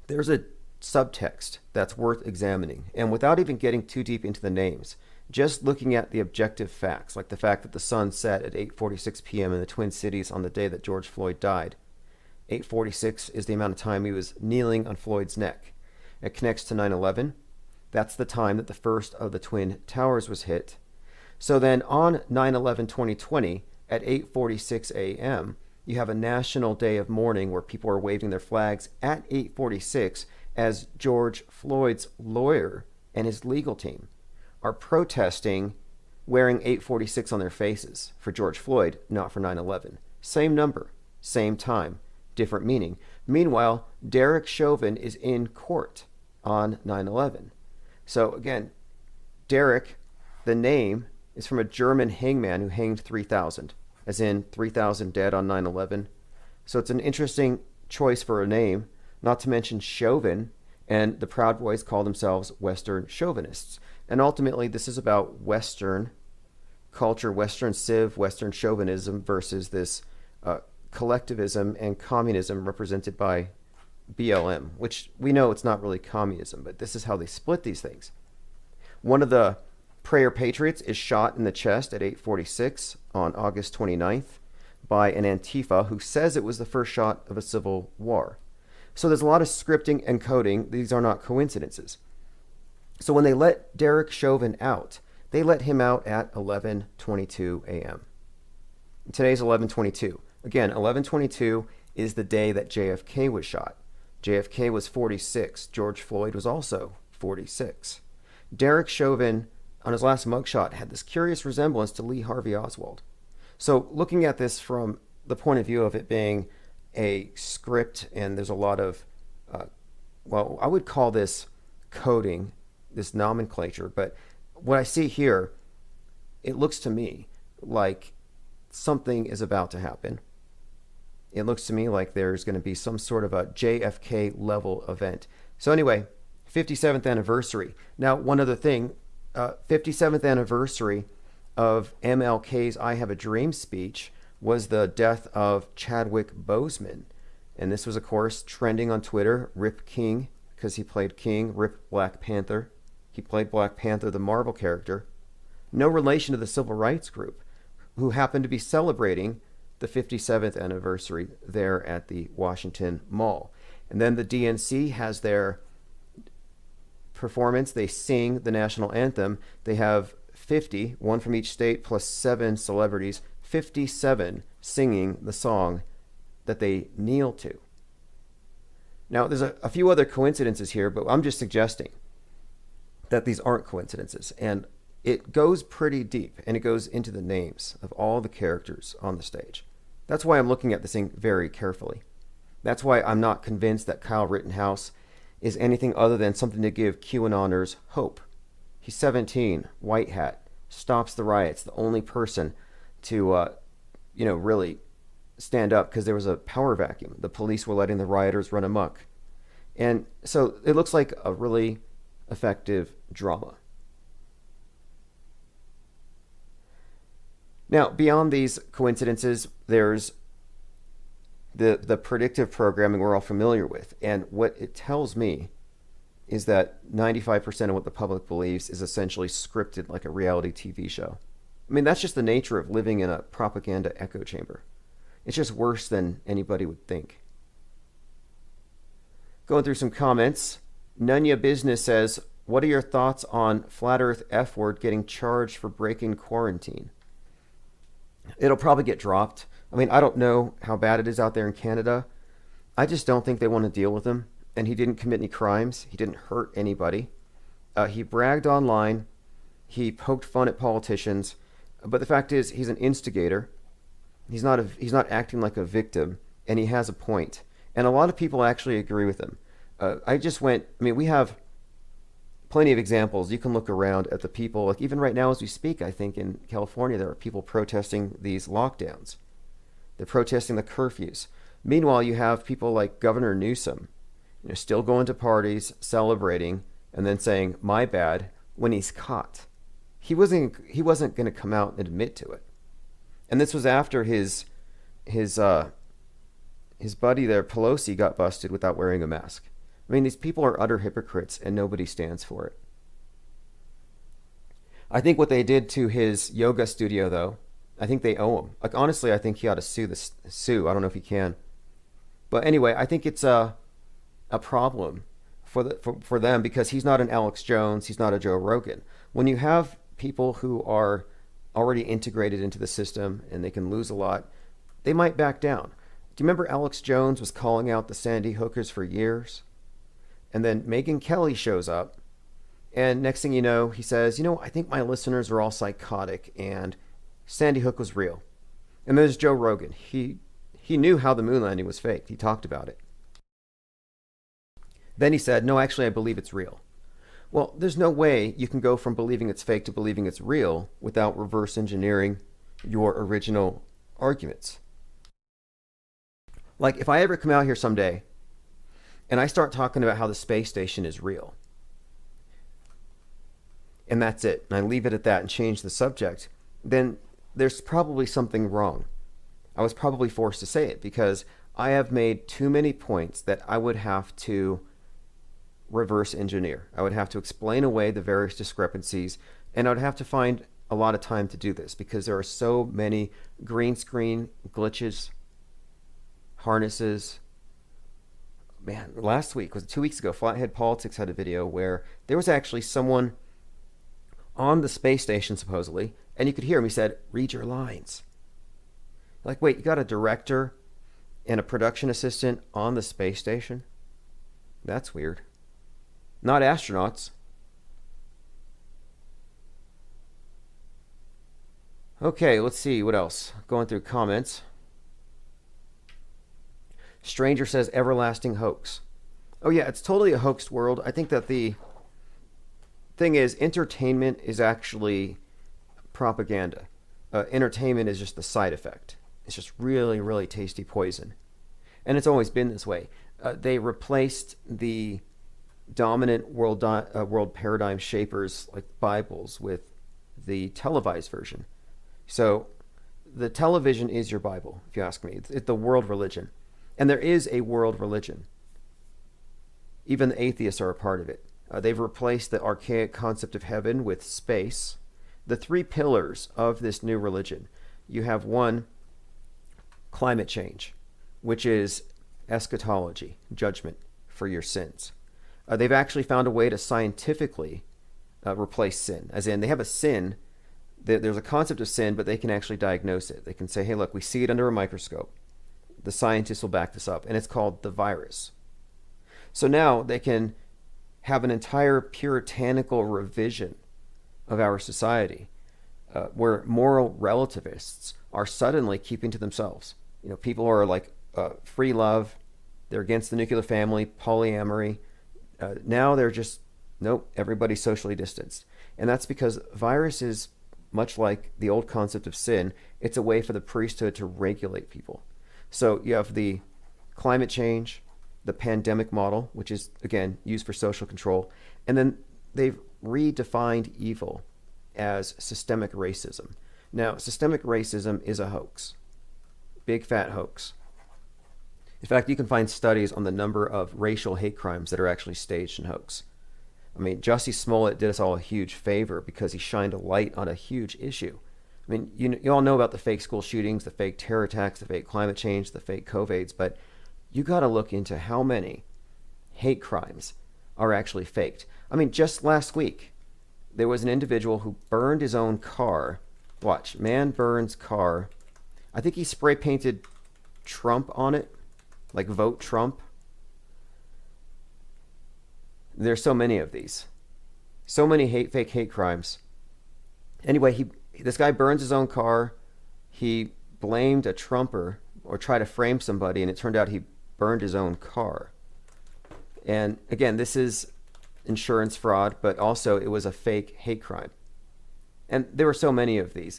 there's a subtext that's worth examining. And without even getting too deep into the names, just looking at the objective facts, like the fact that the sun set at 8:46 p.m. in the Twin Cities on the day that George Floyd died. 8:46 is the amount of time he was kneeling on Floyd's neck. It connects to 9/11. That's the time that the first of the Twin Towers was hit. So then on 9/11/2020 at 8:46 a.m., you have a national day of mourning where people are waving their flags at 8:46 as George Floyd's lawyer and his legal team are protesting wearing 8:46 on their faces for George Floyd, not for 9/11. Same number, same time, different meaning. Meanwhile, Derek Chauvin is in court on 9/11. So again, Derek, the name, is from a German hangman who hanged 3,000, as in 3,000 dead on 9/11. So it's an interesting choice for a name, not to mention Chauvin, and the Proud Boys call themselves Western chauvinists. And ultimately, this is about Western culture, Western civ, Western chauvinism versus this collectivism and communism represented by BLM, which we know it's not really communism, but this is how they split these things. One of the prayer patriots is shot in the chest at 8:46 on August 29th by an Antifa who says it was the first shot of a civil war. So there's a lot of scripting and coding. These are not coincidences. So when they let Derek Chauvin out, they let him out at 11:22 a.m. Today's 11:22. Again, 11:22 is the day that JFK was shot. JFK was 46. George Floyd was also 46. Derek Chauvin, on his last mugshot, had this curious resemblance to Lee Harvey Oswald. So looking at this from the point of view of it being a script, and there's a lot of, well, I would call this coding, this nomenclature, but what I see here, it looks to me like something is about to happen. It looks to me like there's going to be some sort of a JFK level event. So anyway, 57th anniversary. Now, one other thing, 57th anniversary of MLK's I Have a Dream speech was the death of Chadwick Boseman. And this was, of course, trending on Twitter. Rip King, because he played King. Rip Black Panther. He played Black Panther, the Marvel character. No relation to the civil rights group, who happened to be celebrating the 57th anniversary there at the Washington Mall. And then the DNC has their performance. They sing the national anthem. They have 50, one from each state, plus 7 celebrities, 57 singing the song that they kneel to. Now, there's a few other coincidences here, but I'm just suggesting that these aren't coincidences. And it goes pretty deep, and it goes into the names of all the characters on the stage. That's why I'm looking at this thing very carefully. That's why I'm not convinced that Kyle Rittenhouse is anything other than something to give QAnoners hope. He's 17, white hat, stops the riots, the only person to, really stand up because there was a power vacuum. The police were letting the rioters run amok. And so it looks like a really effective drama. Now, beyond these coincidences, there's the predictive programming we're all familiar with. And what it tells me is that 95% of what the public believes is essentially scripted like a reality TV show. I mean, that's just the nature of living in a propaganda echo chamber. It's just worse than anybody would think. Going through some comments, Nunya Business says, what are your thoughts on Flat Earth F-word getting charged for breaking quarantine? It'll probably get dropped. I mean, I don't know how bad it is out there in Canada. I just don't think they want to deal with him. And he didn't commit any crimes. He didn't hurt anybody. He bragged online. He poked fun at politicians. But the fact is, he's an instigator. He's not acting like a victim, and he has a point. And a lot of people actually agree with him. We have plenty of examples. You can look around at the people, like even right now as we speak, I think in California, there are people protesting these lockdowns. They're protesting the curfews. Meanwhile, you have people like Governor Newsom, still going to parties, celebrating, and then saying, my bad, when he's caught. He wasn't going to come out and admit to it. And this was after his buddy there, Pelosi, got busted without wearing a mask. I mean, these people are utter hypocrites, and nobody stands for it. I think what they did to his yoga studio, though, I think they owe him. Like, honestly, I think he ought to sue. I don't know if he can. But anyway, I think it's a problem for them because he's not an Alex Jones. He's not a Joe Rogan. When you have people who are already integrated into the system and they can lose a lot, they might back down. Do you remember Alex Jones was calling out the Sandy Hookers for years? And then Megyn Kelly shows up, and next thing you know, he says, I think my listeners are all psychotic, and Sandy Hook was real. And there's Joe Rogan. He knew how the moon landing was faked. He talked about it. Then he said, no, actually, I believe it's real. Well, there's no way you can go from believing it's fake to believing it's real without reverse engineering your original arguments. Like, if I ever come out here someday and I start talking about how the space station is real, and that's it, and I leave it at that and change the subject, then there's probably something wrong. I was probably forced to say it because I have made too many points that I would have to reverse engineer. I would have to explain away the various discrepancies, and I would have to find a lot of time to do this because there are so many green screen glitches, harnesses. Man, last week, was it 2 weeks ago, Flathead Politics had a video where there was actually someone on the space station, supposedly, and you could hear him. He said, "Read your lines." Like, wait, you got a director and a production assistant on the space station? That's weird. Not astronauts. Okay, let's see what else. Going through comments. Stranger says everlasting hoax. Oh yeah, it's totally a hoaxed world. I think that the thing is, entertainment is actually propaganda. Entertainment is just the side effect. It's just really, really tasty poison. And it's always been this way. They replaced the dominant world paradigm shapers like Bibles with the televised version. So the television is your Bible, if you ask me. It's the world religion. And there is a world religion. Even the atheists are a part of it. They've replaced the archaic concept of heaven with space. The three pillars of this new religion. You have one, climate change, which is eschatology, judgment for your sins. They've actually found a way to scientifically replace sin. As in, they have a sin. There's a concept of sin, but they can actually diagnose it. They can say, hey, look, we see it under a microscope. The scientists will back this up, and it's called the virus. So now they can have an entire puritanical revision of our society where moral relativists are suddenly keeping to themselves. You know, people are like free love, they're against the nuclear family, polyamory. Now they're just, nope, everybody's socially distanced. And that's because virus is much like the old concept of sin. It's a way for the priesthood to regulate people. So you have the climate change, the pandemic model, which is, again, used for social control. And then they've redefined evil as systemic racism. Now, systemic racism is a hoax. Big fat hoax. In fact, you can find studies on the number of racial hate crimes that are actually staged in hoax. I mean, Jussie Smollett did us all a huge favor because he shined a light on a huge issue. I mean, you all know about the fake school shootings, the fake terror attacks, the fake climate change, the fake COVIDs, but you got to look into how many hate crimes are actually faked. I mean, just last week, there was an individual who burned his own car. Watch, man burns car. I think he spray painted Trump on it, like vote Trump. There's so many of these. So many fake hate crimes. Anyway, this guy burns his own car. He blamed a Trumper or tried to frame somebody, and it turned out he burned his own car. And again, this is insurance fraud, but also it was a fake hate crime. And there were so many of these.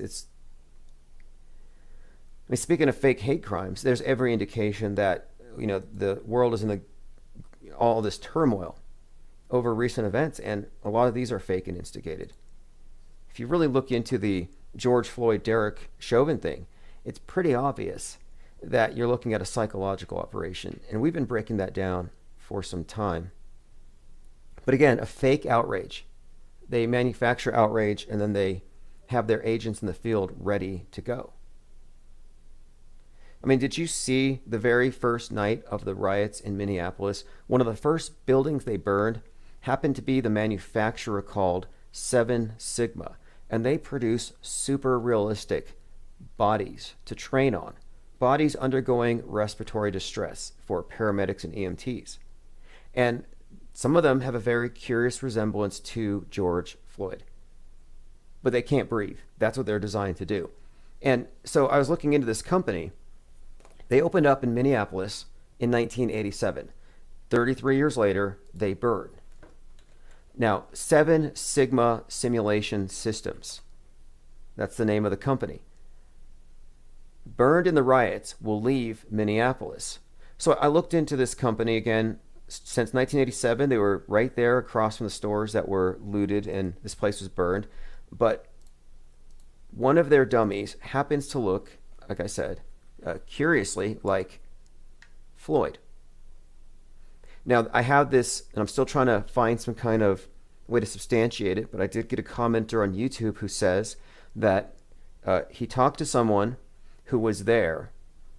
I mean, speaking of fake hate crimes, there's every indication that, you know, the world is in all this turmoil over recent events, and a lot of these are fake and instigated. If you really look into the George Floyd, Derek Chauvin thing, it's pretty obvious that you're looking at a psychological operation. And we've been breaking that down for some time. But again, a fake outrage. They manufacture outrage and then they have their agents in the field ready to go. I mean, did you see the very first night of the riots in Minneapolis? One of the first buildings they burned happened to be the manufacturer called 7 Sigma. And they produce super realistic bodies to train on. Bodies undergoing respiratory distress for paramedics and EMTs. And some of them have a very curious resemblance to George Floyd. But they can't breathe. That's what they're designed to do. And so I was looking into this company. They opened up in Minneapolis in 1987. 33 years later, they burned. Now, 7 Sigma Simulation Systems. That's the name of the company. Burned in the riots will leave Minneapolis. So I looked into this company again. Since 1987, they were right there across from the stores that were looted and this place was burned. But one of their dummies happens to look, like I said, curiously like Floyd. Now, I have this, and I'm still trying to find some kind of way to substantiate it, but I did get a commenter on YouTube who says that he talked to someone who was there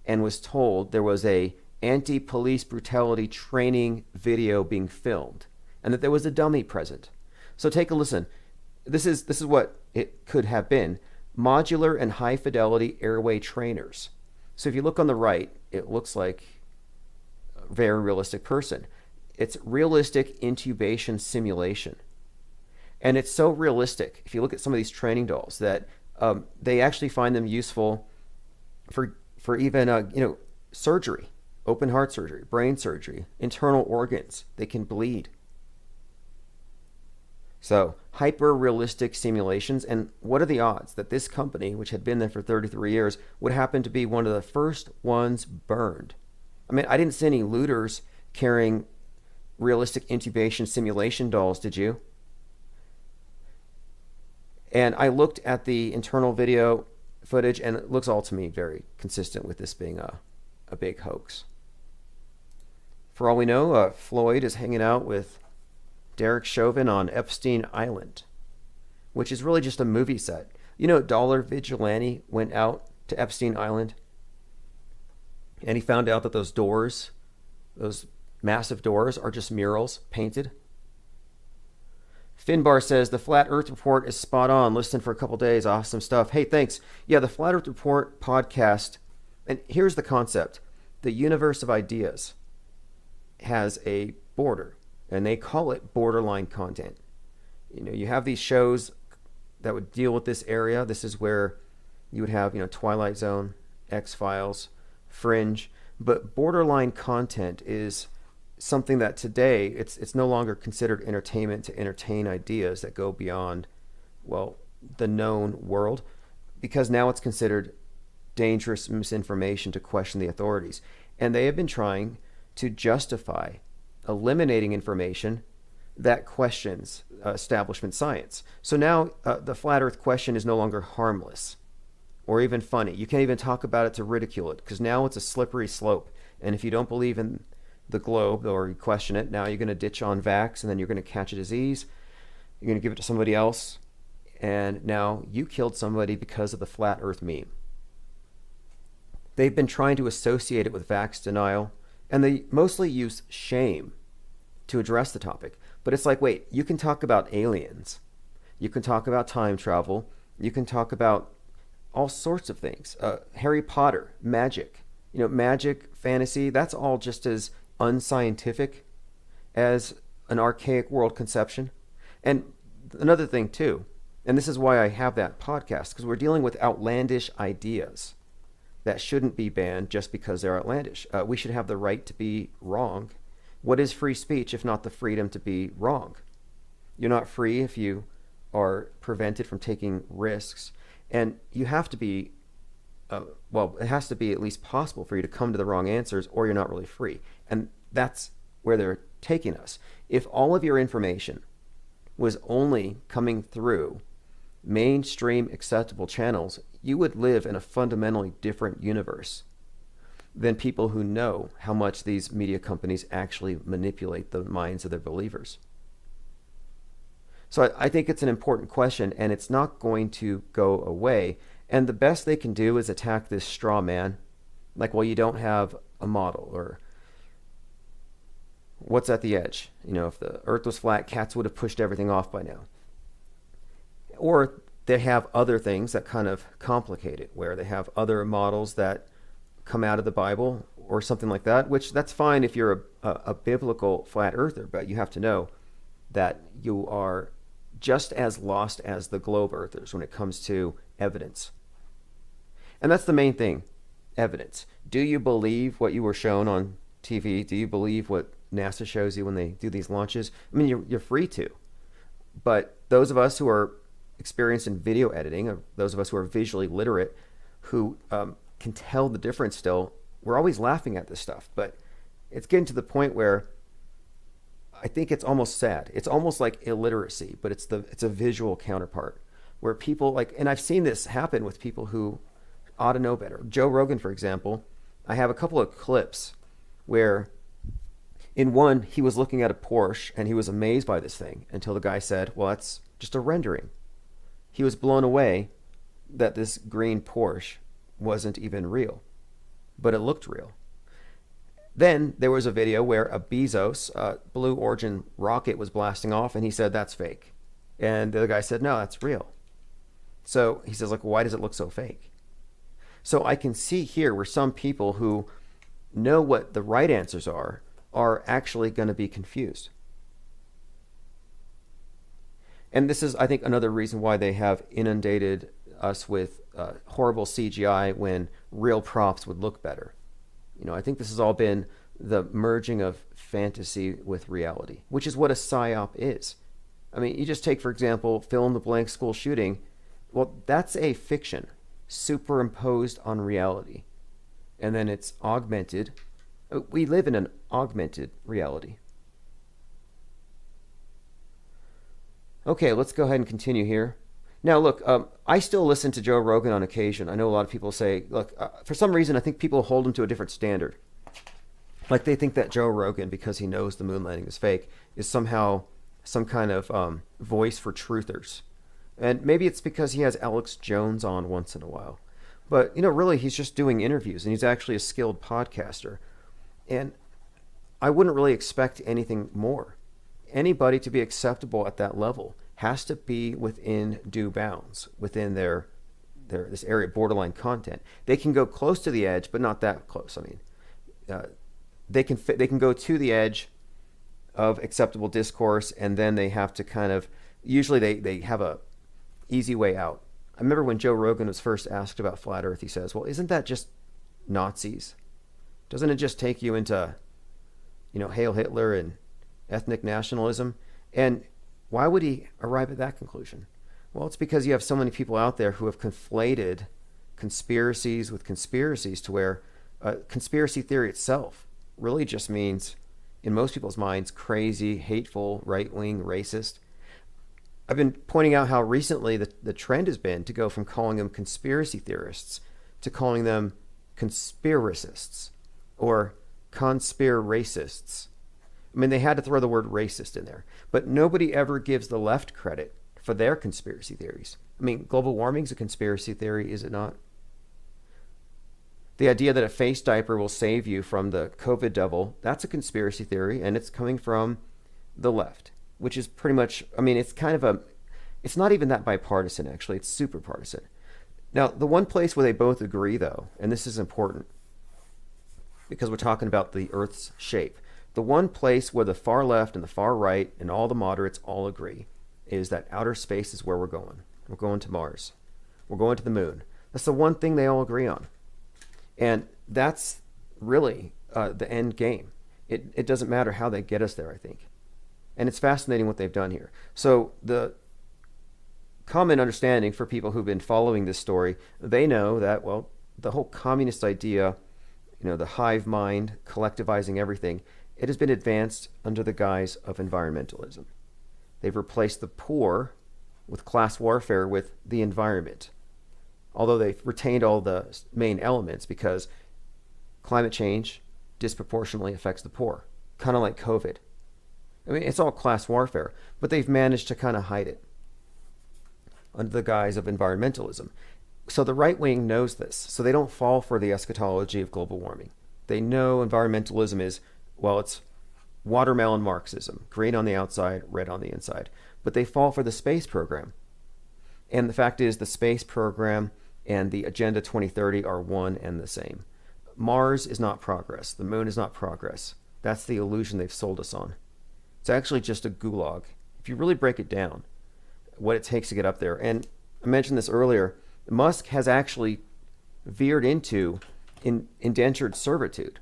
and was told there was a anti-police brutality training video being filmed and that there was a dummy present. So take a listen. This is what it could have been. Modular and high fidelity airway trainers. So if you look on the right, it looks like a very realistic person. It's realistic intubation simulation. And it's so realistic, if you look at some of these training dolls, that they actually find them useful for even surgery, open heart surgery, brain surgery, internal organs. They can bleed. So hyper-realistic simulations. And what are the odds that this company, which had been there for 33 years, would happen to be one of the first ones burned? I mean, I didn't see any looters carrying realistic intubation simulation dolls, did you? And I looked at the internal video footage, and it looks all to me very consistent with this being a big hoax. For all we know, Floyd is hanging out with Derek Chauvin on Epstein Island, which is really just a movie set. You know, Dollar Vigilante went out to Epstein Island, and he found out that those doors, those massive doors, are just murals painted. Finbar says, the Flat Earth Report is spot on. Listen for a couple days. Awesome stuff. Hey, thanks. Yeah, the Flat Earth Report podcast. And here's the concept. The universe of ideas has a border, and they call it borderline content. You know, you have these shows that would deal with this area. This is where you would have, Twilight Zone, X-Files, Fringe. But borderline content is something that today it's no longer considered entertainment to entertain ideas that go beyond, well, the known world, because now it's considered dangerous misinformation to question the authorities. And they have been trying to justify eliminating information that questions establishment science. So now the flat earth question is no longer harmless or even funny. You can't even talk about it to ridicule it, because now it's a slippery slope. And if you don't believe in the globe or you question it, now you're going to ditch on vax, and then you're going to catch a disease, you're going to give it to somebody else, and now you killed somebody because of the flat earth meme. They've been trying to associate it with vax denial, and they mostly use shame to address the topic. But it's like, wait, you can talk about aliens, you can talk about time travel, you can talk about all sorts of things, Harry Potter, magic, magic, fantasy, that's all just as unscientific as an archaic world conception. And another thing too, and this is why I have that podcast, because we're dealing with outlandish ideas that shouldn't be banned just because they're outlandish. We should have the right to be wrong. What is free speech if not the freedom to be wrong? You're not free if you are prevented from taking risks, and you have to be it has to be at least possible for you to come to the wrong answers, or you're not really free. And that's where they're taking us. If all of your information was only coming through mainstream acceptable channels, you would live in a fundamentally different universe than people who know how much these media companies actually manipulate the minds of their believers. So I think it's an important question, and it's not going to go away. And the best they can do is attack this straw man. Like, well, you don't have a model, or what's at the edge? If the earth was flat, cats would have pushed everything off by now. Or they have other things that kind of complicate it, where they have other models that come out of the Bible or something like that, which that's fine if you're a biblical flat earther, but you have to know that you are just as lost as the globe earthers when it comes to evidence. And that's the main thing, evidence. Do you believe what you were shown on TV? Do you believe what NASA shows you when they do these launches? I mean, you're free to. But those of us who are experienced in video editing, or those of us who are visually literate, who can tell the difference still, we're always laughing at this stuff. But It's getting to the point where I think it's almost sad. It's almost like illiteracy, but it's a visual counterpart where people like, and I've seen this happen with people who ought to know better. Joe Rogan, for example, I have a couple of clips where in one, he was looking at a Porsche and he was amazed by this thing until the guy said, well, that's just a rendering. He was blown away that this green Porsche wasn't even real, but it looked real. Then there was a video where a Bezos Blue Origin rocket was blasting off, and he said that's fake. And the other guy said, no, that's real. So he says, like, why does it look so fake? So I can see here where some people who know what the right answers are actually going to be confused. And this is, I think, another reason why they have inundated us with horrible CGI when real props would look better. You know, I think this has all been the merging of fantasy with reality, which is what a psyop is. I mean, you just take, for example, fill in the blank school shooting. Well, that's a fiction superimposed on reality. And then it's augmented. We live in an augmented reality. Okay, let's go ahead and continue here. Now, look, I still listen to Joe Rogan on occasion. I know a lot of people say, look, for some reason, I think people hold him to a different standard. Like they think that Joe Rogan, because he knows the moon landing is fake, is somehow some kind of voice for truthers. And maybe it's because he has Alex Jones on once in a while. But, you know, really, he's just doing interviews, and he's actually a skilled podcaster. And I wouldn't really expect anything more. Anybody to be acceptable at that level has to be within due bounds, within their this area of borderline content. They can go close to the edge, but not that close. I mean, they can go to the edge of acceptable discourse, and then they have to kind of, usually they have a easy way out. I remember when Joe Rogan was first asked about flat Earth, he says, well, isn't that just Nazis? Doesn't it just take you into, you know, Hail Hitler and ethnic nationalism? And why would he arrive at that conclusion? Well, it's because you have so many people out there who have conflated conspiracies with conspiracies to where conspiracy theory itself really just means, in most people's minds, crazy, hateful, right-wing, racist. I've been pointing out how recently the trend has been to go from calling them conspiracy theorists to calling them conspiracists or conspiracists. I mean, they had to throw the word racist in there, but nobody ever gives the left credit for their conspiracy theories. I mean, global warming is a conspiracy theory, is it not? The idea that a face diaper will save you from the COVID devil, that's a conspiracy theory, and it's coming from the left, which is pretty much, I mean, it's kind of it's not even that bipartisan, actually. It's super partisan. Now, the one place where they both agree, though, and this is important because we're talking about the Earth's shape, the one place where the far left and the far right and all the moderates all agree is that outer space is where we're going. We're going to Mars. We're going to the moon. That's the one thing they all agree on. And that's really the end game. It doesn't matter how they get us there, I think. And it's fascinating what they've done here. So the common understanding for people who've been following this story, they know that, well, the whole communist idea, you know, the hive mind, collectivizing everything, it has been advanced under the guise of environmentalism. They've replaced the poor with class warfare with the environment, although they've retained all the main elements because climate change disproportionately affects the poor, kind of like COVID. I mean, it's all class warfare, but they've managed to kind of hide it under the guise of environmentalism. So the right wing knows this, so they don't fall for the eschatology of global warming. They know environmentalism is, well, it's watermelon Marxism, green on the outside, red on the inside. But they fall for the space program. And the fact is, the space program and the Agenda 2030 are one and the same. Mars is not progress. The moon is not progress. That's the illusion they've sold us on. It's actually just a gulag. If you really break it down, what it takes to get up there. And I mentioned this earlier, Musk has actually veered into indentured servitude.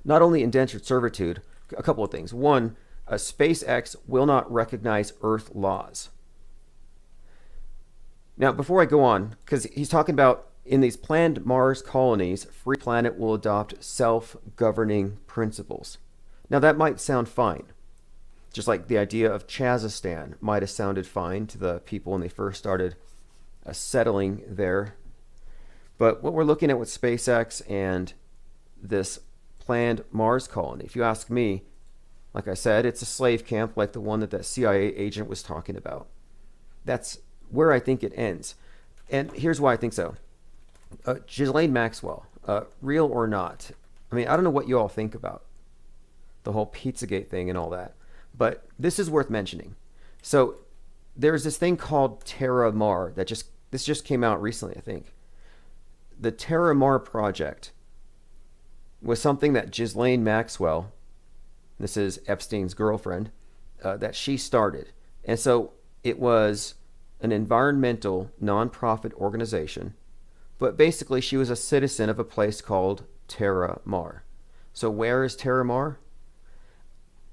Not only indentured servitude, a couple of things. One, SpaceX will not recognize Earth laws. Now, before I go on, because he's talking about in these planned Mars colonies, Free Planet will adopt self-governing principles. Now that might sound fine. Just like the idea of Chazistan might have sounded fine to the people when they first started settling there. But what we're looking at with SpaceX and this planned Mars colony, if you ask me, like I said, it's a slave camp like the one that CIA agent was talking about. That's where I think it ends. And here's why I think so. Ghislaine Maxwell, real or not, I mean, I don't know what you all think about the whole Pizzagate thing and all that, but this is worth mentioning. So there's this thing called Terra Mar that just came out recently, I think. The Terra Mar project was something that Ghislaine Maxwell, this is Epstein's girlfriend, that she started. And so it was an environmental nonprofit organization, but basically she was a citizen of a place called Terra Mar. So where is Terra Mar?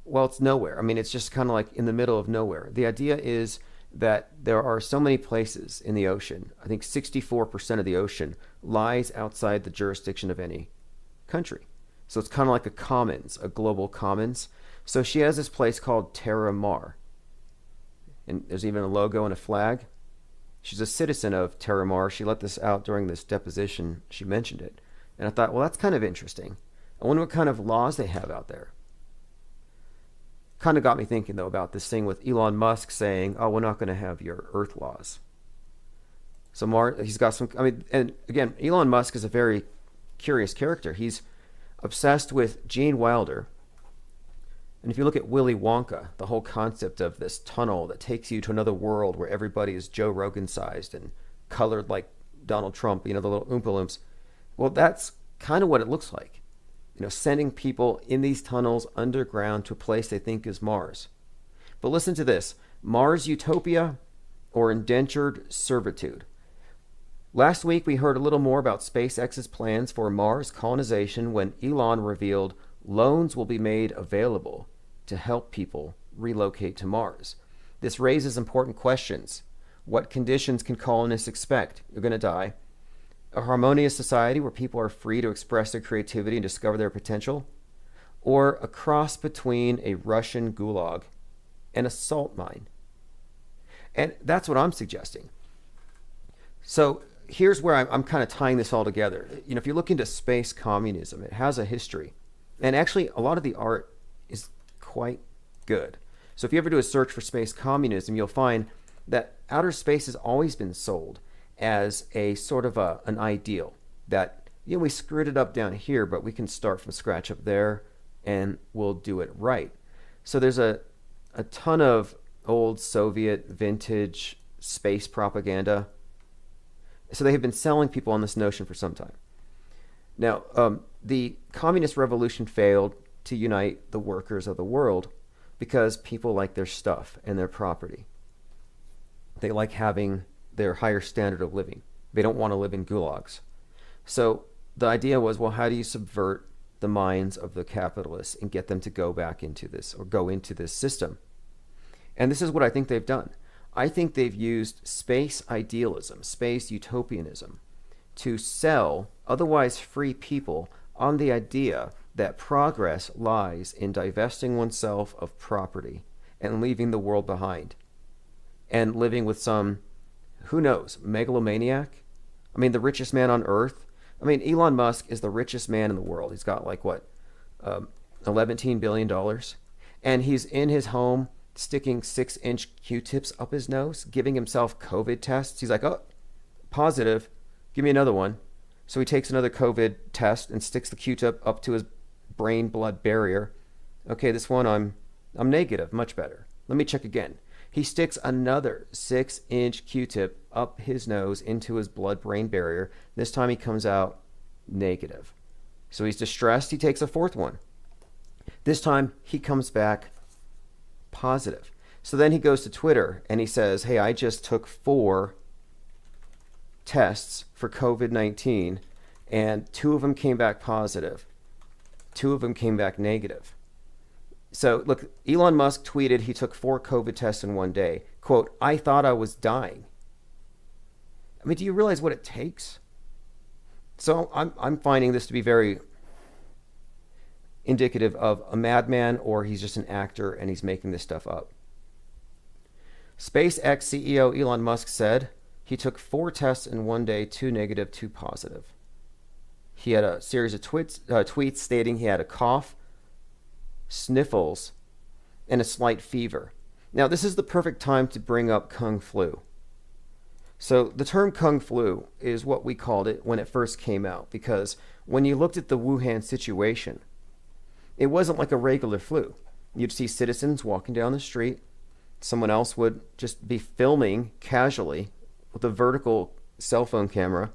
Well, it's nowhere. I mean, it's just kind of like in the middle of nowhere. The idea is that there are so many places in the ocean. I think 64% of the ocean lies outside the jurisdiction of any country. So it's kind of like a commons, a global commons. So she has this place called Terra Mar. And there's even a logo and a flag. She's a citizen of Terra Mar. She let this out during this deposition. She mentioned it. And I thought, well, that's kind of interesting. I wonder what kind of laws they have out there. Kind of got me thinking, though, about this thing with Elon Musk saying, oh, we're not going to have your Earth laws. So he's got some, I mean, and again, Elon Musk is a very curious character. He's obsessed with Gene Wilder. And if you look at Willy Wonka, the whole concept of this tunnel that takes you to another world where everybody is Joe Rogan sized and colored like Donald Trump, you know, the little Oompa Loomps. Well, that's kind of what it looks like. You know, sending people in these tunnels underground to a place they think is Mars. But listen to this. Mars utopia or indentured servitude. Last week, we heard a little more about SpaceX's plans for Mars colonization when Elon revealed loans will be made available to help people relocate to Mars. This raises important questions. What conditions can colonists expect? You're going to die. A harmonious society where people are free to express their creativity and discover their potential? Or a cross between a Russian gulag and a salt mine? And that's what I'm suggesting. So here's where I'm kind of tying this all together. You know, if you look into space communism, it has a history. And actually, a lot of the art is quite good. So if you ever do a search for space communism, you'll find that outer space has always been sold as a sort of an ideal that, you know, we screwed it up down here, but we can start from scratch up there and we'll do it right. So there's a ton of old Soviet vintage space propaganda. So they have been selling people on this notion for some time. Now, the communist revolution failed to unite the workers of the world because people like their stuff and their property. They like having their higher standard of living. They don't want to live in gulags. So the idea was, well, how do you subvert the minds of the capitalists and get them to go back into this or go into this system? And this is what I think they've done. I think they've used space idealism, space utopianism, to sell otherwise free people on the idea that progress lies in divesting oneself of property and leaving the world behind and living with some, who knows, megalomaniac? I mean, the richest man on earth. I mean, Elon Musk is the richest man in the world. He's got like, what, $11 billion? And he's in his home sticking 6-inch Q-tips up his nose, giving himself COVID tests. He's like, oh, positive. Give me another one. So he takes another COVID test and sticks the Q-tip up to his brain-blood barrier. Okay, this one I'm negative, much better. Let me check again. He sticks another 6-inch Q-tip up his nose into his blood-brain barrier. This time he comes out negative. So he's distressed. He takes a fourth one. This time he comes back positive. So then he goes to Twitter and he says, hey, I just took 4 tests for COVID-19 and 2 of them came back positive. 2 of them came back negative. So look, Elon Musk tweeted he took 4 COVID tests in one day. Quote, I thought I was dying. I mean, do you realize what it takes So I'm finding this to be very indicative of a madman, or he's just an actor and he's making this stuff up. SpaceX CEO Elon Musk said he took 4 tests in one day, 2 negative, 2 positive. He had a series of tweets stating he had a cough, sniffles, and a slight fever. Now, this is the perfect time to bring up Kung Flu. So the term Kung Flu is what we called it when it first came out, because when you looked at the Wuhan situation, it wasn't like a regular flu. You'd see citizens walking down the street. Someone else would just be filming casually with a vertical cell phone camera,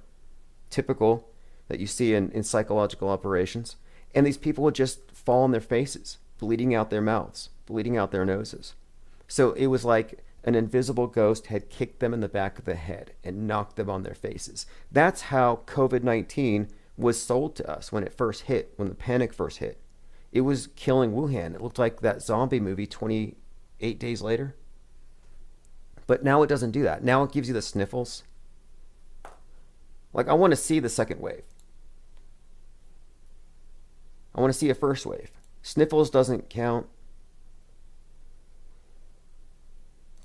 typical that you see in psychological operations. And these people would just fall on their faces, bleeding out their mouths, bleeding out their noses. So it was like an invisible ghost had kicked them in the back of the head and knocked them on their faces. That's how COVID-19 was sold to us when it first hit, when the panic first hit. It was killing Wuhan. It looked like that zombie movie 28 days later. But now it doesn't do that. Now it gives you the sniffles. Like, I want to see the second wave. I want to see a first wave. Sniffles doesn't count.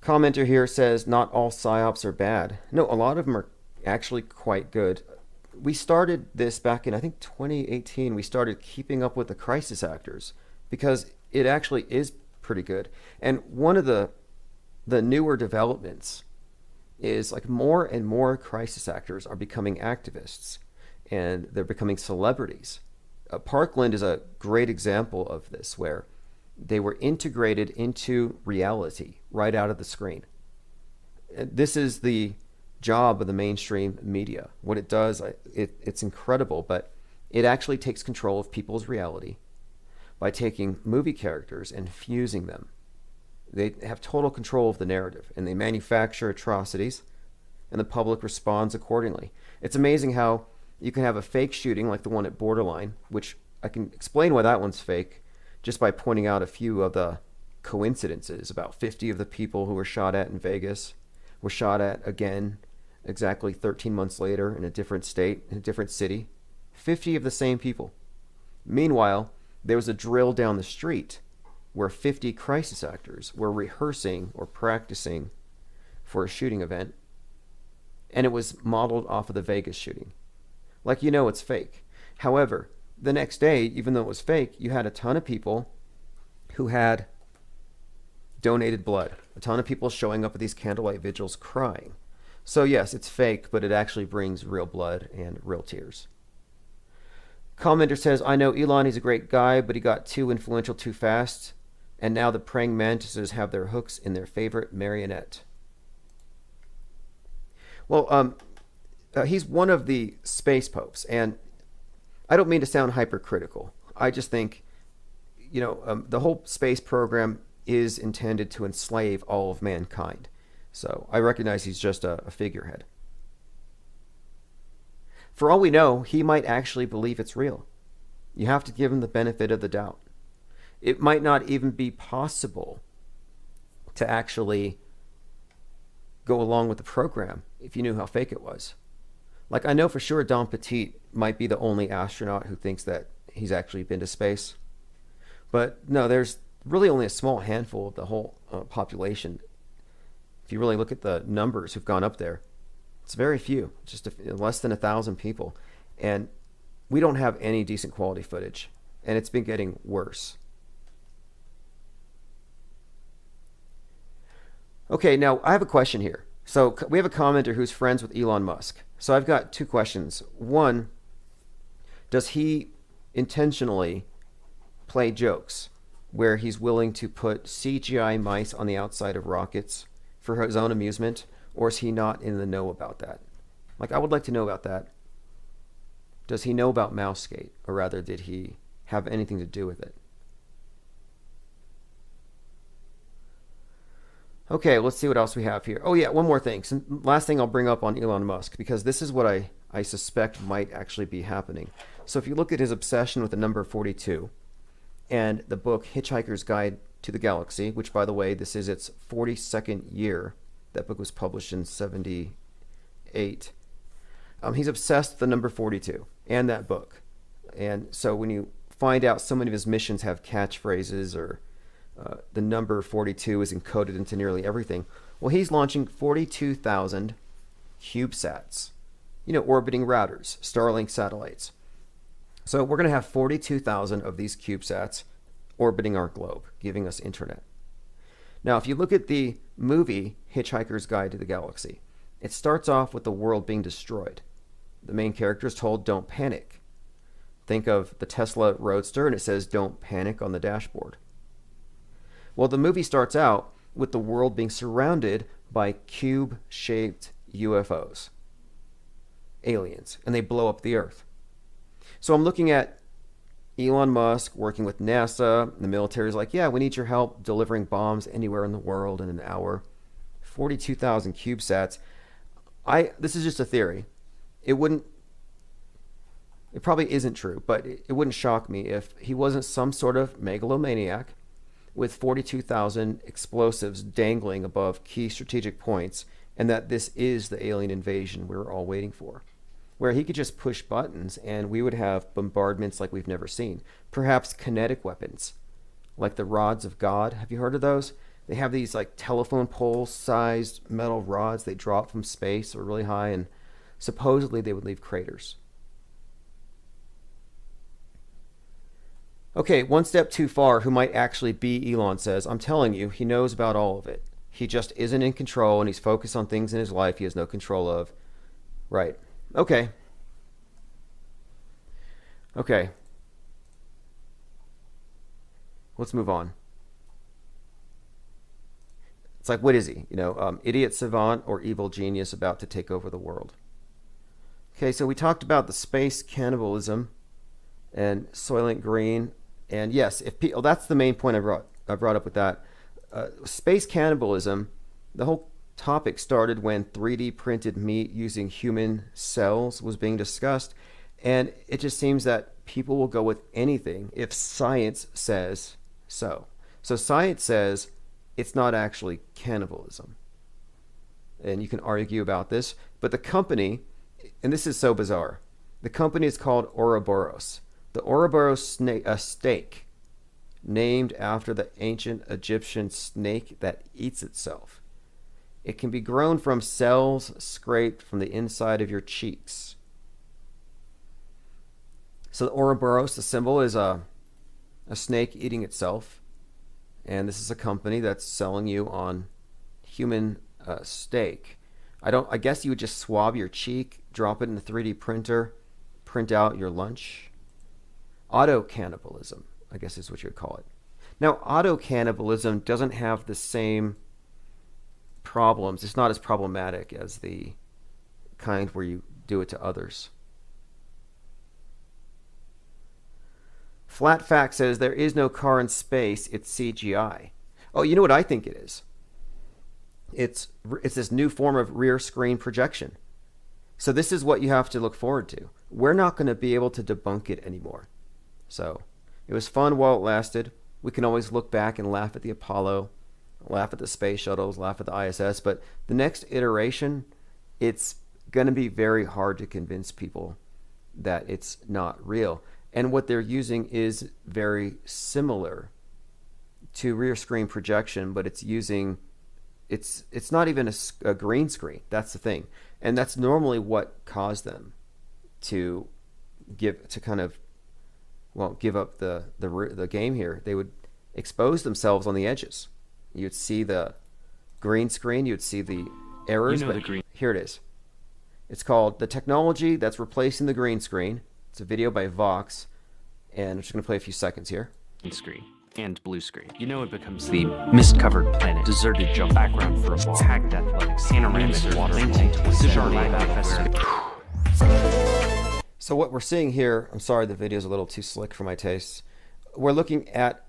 Commenter here says not all psyops are bad. No, a lot of them are actually quite good. We started this back in, I think, 2018. We started keeping up with the crisis actors because it actually is pretty good. And one of the newer developments is like more and more crisis actors are becoming activists and they're becoming celebrities. Parkland is a great example of this, where they were integrated into reality right out of the screen. This is the job of the mainstream media. What it does, it's incredible, but it actually takes control of people's reality by taking movie characters and fusing them. They have total control of the narrative, and they manufacture atrocities, and the public responds accordingly. It's amazing how you can have a fake shooting like the one at Borderline, which I can explain why that one's fake just by pointing out a few of the coincidences. About 50 of the people who were shot at in Vegas were shot at again exactly 13 months later in a different state, in a different city. 50 of the same people. Meanwhile, there was a drill down the street where 50 crisis actors were rehearsing or practicing for a shooting event, and it was modeled off of the Vegas shooting. Like, you know it's fake. However, the next day, even though it was fake, you had a ton of people who had donated blood. A ton of people showing up at these candlelight vigils crying. So yes, it's fake, but it actually brings real blood and real tears. Commenter says, I know Elon, he's a great guy, but he got too influential too fast, and now the praying mantises have their hooks in their favorite marionette. Well, he's one of the space popes, and I don't mean to sound hypercritical. I just think, the whole space program is intended to enslave all of mankind. So I recognize he's just a figurehead. For all we know, he might actually believe it's real. You have to give him the benefit of the doubt. It might not even be possible to actually go along with the program if you knew how fake it was. Like, I know for sure Don Petit might be the only astronaut who thinks that he's actually been to space. But no, there's really only a small handful of the whole population. If you really look at the numbers who've gone up there, it's very few, just less than 1,000 people. And we don't have any decent quality footage, and it's been getting worse. Okay, now I have a question here. So we have a commenter who's friends with Elon Musk. So I've got 2 questions. One, does he intentionally play jokes where he's willing to put CGI mice on the outside of rockets for his own amusement, or is he not in the know about that? Like, I would like to know about that. Does he know about Mousegate, or rather, did he have anything to do with it? Okay, let's see what else we have here. Oh yeah, one more thing. So last thing I'll bring up on Elon Musk, because this is what I suspect might actually be happening. So if you look at his obsession with the number 42 and the book Hitchhiker's Guide to the Galaxy, which, by the way, this is its 42nd year. That book was published in 78. He's obsessed with the number 42 and that book. And so when you find out so many of his missions have catchphrases or the number 42 is encoded into nearly everything, well, he's launching 42,000 CubeSats, orbiting routers, Starlink satellites. So we're going to have 42,000 of these CubeSats orbiting our globe, giving us internet. Now, if you look at the movie Hitchhiker's Guide to the Galaxy, it starts off with the world being destroyed. The main character is told, don't panic. Think of the Tesla Roadster, and it says, don't panic on the dashboard. Well, the movie starts out with the world being surrounded by cube-shaped UFOs, aliens, and they blow up the Earth. So I'm looking at Elon Musk working with NASA. The military is like, yeah, we need your help delivering bombs anywhere in the world in an hour. 42,000 CubeSats. This is just a theory. It probably isn't true, but it wouldn't shock me if he wasn't some sort of megalomaniac with 42,000 explosives dangling above key strategic points, and that this is the alien invasion we're all waiting for, where he could just push buttons and we would have bombardments like we've never seen. Perhaps kinetic weapons, like the rods of God. Have you heard of those? They have these like telephone pole-sized metal rods they drop from space or really high, and supposedly they would leave craters. Okay, one step too far, who might actually be Elon says, I'm telling you, he knows about all of it. He just isn't in control, and he's focused on things in his life he has no control of. Right. Okay. Let's move on. It's like, what is he? Idiot savant or evil genius about to take over the world. Okay, so we talked about the space cannibalism and Soylent Green. And yes, that's the main point I brought up with that. Space cannibalism, the whole topic started when 3D printed meat using human cells was being discussed. And it just seems that people will go with anything if science says so. So science says it's not actually cannibalism. And you can argue about this, but the company, and this is so bizarre, the company is called Ouroboros. The Ouroboros steak, named after the ancient Egyptian snake that eats itself. It can be grown from cells scraped from the inside of your cheeks. So the Ouroboros, the symbol is a snake eating itself. And this is a company that's selling you on human steak. I guess you would just swab your cheek, drop it in a 3D printer, print out your lunch. Auto-cannibalism, I guess is what you would call it. Now, auto-cannibalism doesn't have the same problems. It's not as problematic as the kind where you do it to others. Flat Fact says there is no car in space, it's CGI. Oh, you know what I think it is? It's this new form of rear screen projection. So this is what you have to look forward to. We're not going to be able to debunk it anymore. So it was fun while it lasted. We can always look back and laugh at the Apollo, laugh at the space shuttles, laugh at the ISS. But the next iteration, it's going to be very hard to convince people that it's not real. And what they're using is very similar to rear screen projection, but it's not even a green screen. That's the thing. And that's normally what caused them to give up the game here. They would expose themselves on the edges. You'd see the green screen, you'd see the errors. Here it is. It's called The Technology That's Replacing the Green Screen. It's a video by Vox, and I'm just going to play a few seconds here. Green screen and blue screen. It becomes the mist-covered planet, deserted jump, background for a bar, hacked athletics, panoramic water, So what we're seeing here, I'm sorry the video's a little too slick for my tastes. We're looking at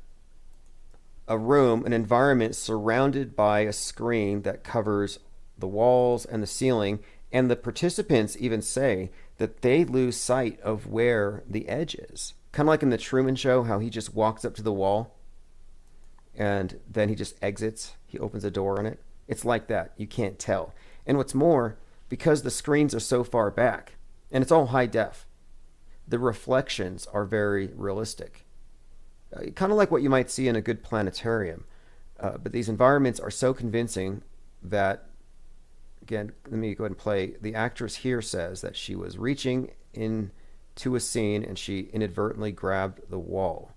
a room, an environment surrounded by a screen that covers the walls and the ceiling, and the participants even say that they lose sight of where the edge is. Kind of like in the Truman Show, how he just walks up to the wall and then he just exits. He opens a door on it. It's like that. You can't tell. And what's more, because the screens are so far back, And it's all high def. The reflections are very realistic. Kind of like what you might see in a good planetarium. But these environments are so convincing that, again, let me go ahead and play. The actress here says that she was reaching into a scene and she inadvertently grabbed the wall.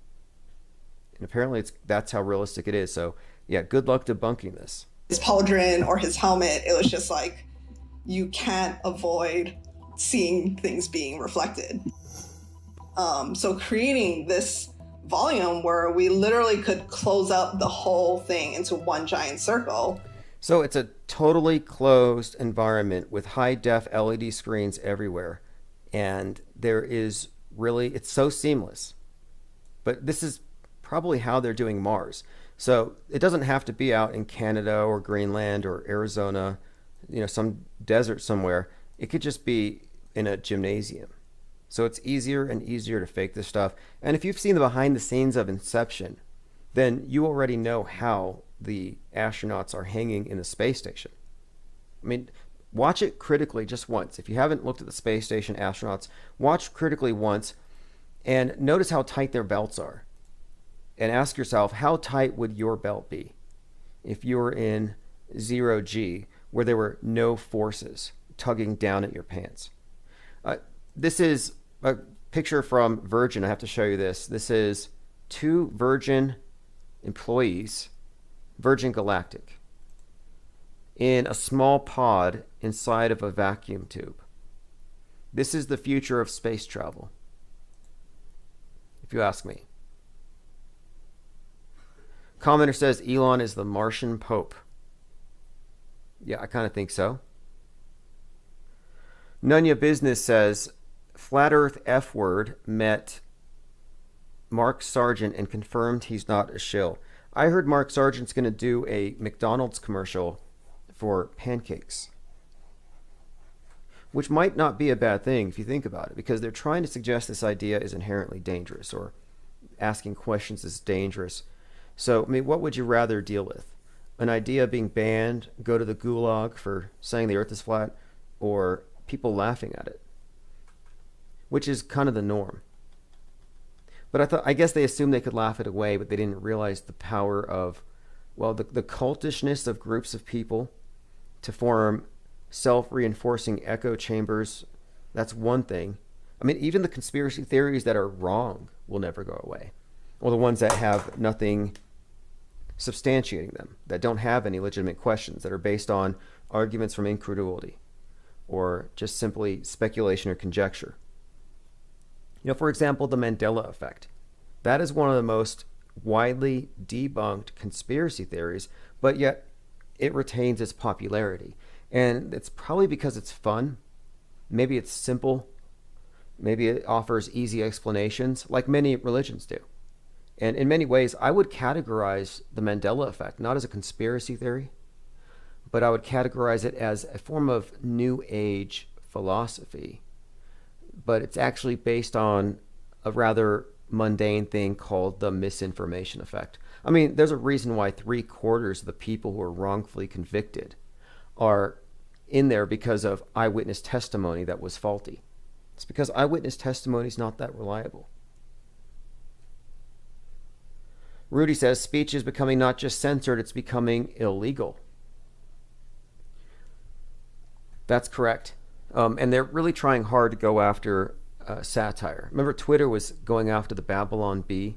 And apparently that's how realistic it is. So yeah, good luck debunking this. His pauldron or his helmet, it was just like, you can't avoid seeing things being reflected. So creating this volume where we literally could close up the whole thing into one giant circle. So it's a totally closed environment with high def LED screens everywhere. And there is really, it's so seamless. But this is probably how they're doing Mars. So it doesn't have to be out in Canada or Greenland or Arizona, some desert somewhere. It could just be in a gymnasium. So it's easier and easier to fake this stuff. And if you've seen the behind the scenes of Inception, then you already know how the astronauts are hanging in the space station. I mean, watch it critically just once. If you haven't looked at the space station astronauts, watch critically once and notice how tight their belts are. And ask yourself, how tight would your belt be if you were in 0G, where there were no forces tugging down at your pants? This is a picture from Virgin. I have to show you this. This is 2 Virgin employees, Virgin Galactic, in a small pod inside of a vacuum tube. This is the future of space travel, if you ask me. Commenter says Elon is the Martian Pope. Yeah, I kind of think so. Nunya Business says Flat Earth F Word met Mark Sargent and confirmed he's not a shill. I heard Mark Sargent's going to do a McDonald's commercial for pancakes, which might not be a bad thing if you think about it, because they're trying to suggest this idea is inherently dangerous, or asking questions is dangerous. So, I mean, what would you rather deal with? An idea being banned, go to the gulag for saying the earth is flat, or people laughing at it, which is kind of the norm. But I guess they assumed they could laugh it away, but they didn't realize the power of, well, the cultishness of groups of people to form self-reinforcing echo chambers. That's one thing. I mean, even the conspiracy theories that are wrong will never go away. Or the ones that have nothing substantiating them, that don't have any legitimate questions, that are based on arguments from incredulity or just simply speculation or conjecture. For example, the Mandela effect. That is one of the most widely debunked conspiracy theories, but yet it retains its popularity. And it's probably because it's fun. Maybe it's simple. Maybe it offers easy explanations, like many religions do. And in many ways, I would categorize the Mandela effect not as a conspiracy theory, but I would categorize it as a form of New Age philosophy. But it's actually based on a rather mundane thing called the misinformation effect. I mean, there's a reason why 3/4 of the people who are wrongfully convicted are in there because of eyewitness testimony that was faulty. It's because eyewitness testimony is not that reliable. Rudy says speech is becoming not just censored, it's becoming illegal. That's correct. And they're really trying hard to go after satire. Remember, Twitter was going after the Babylon Bee?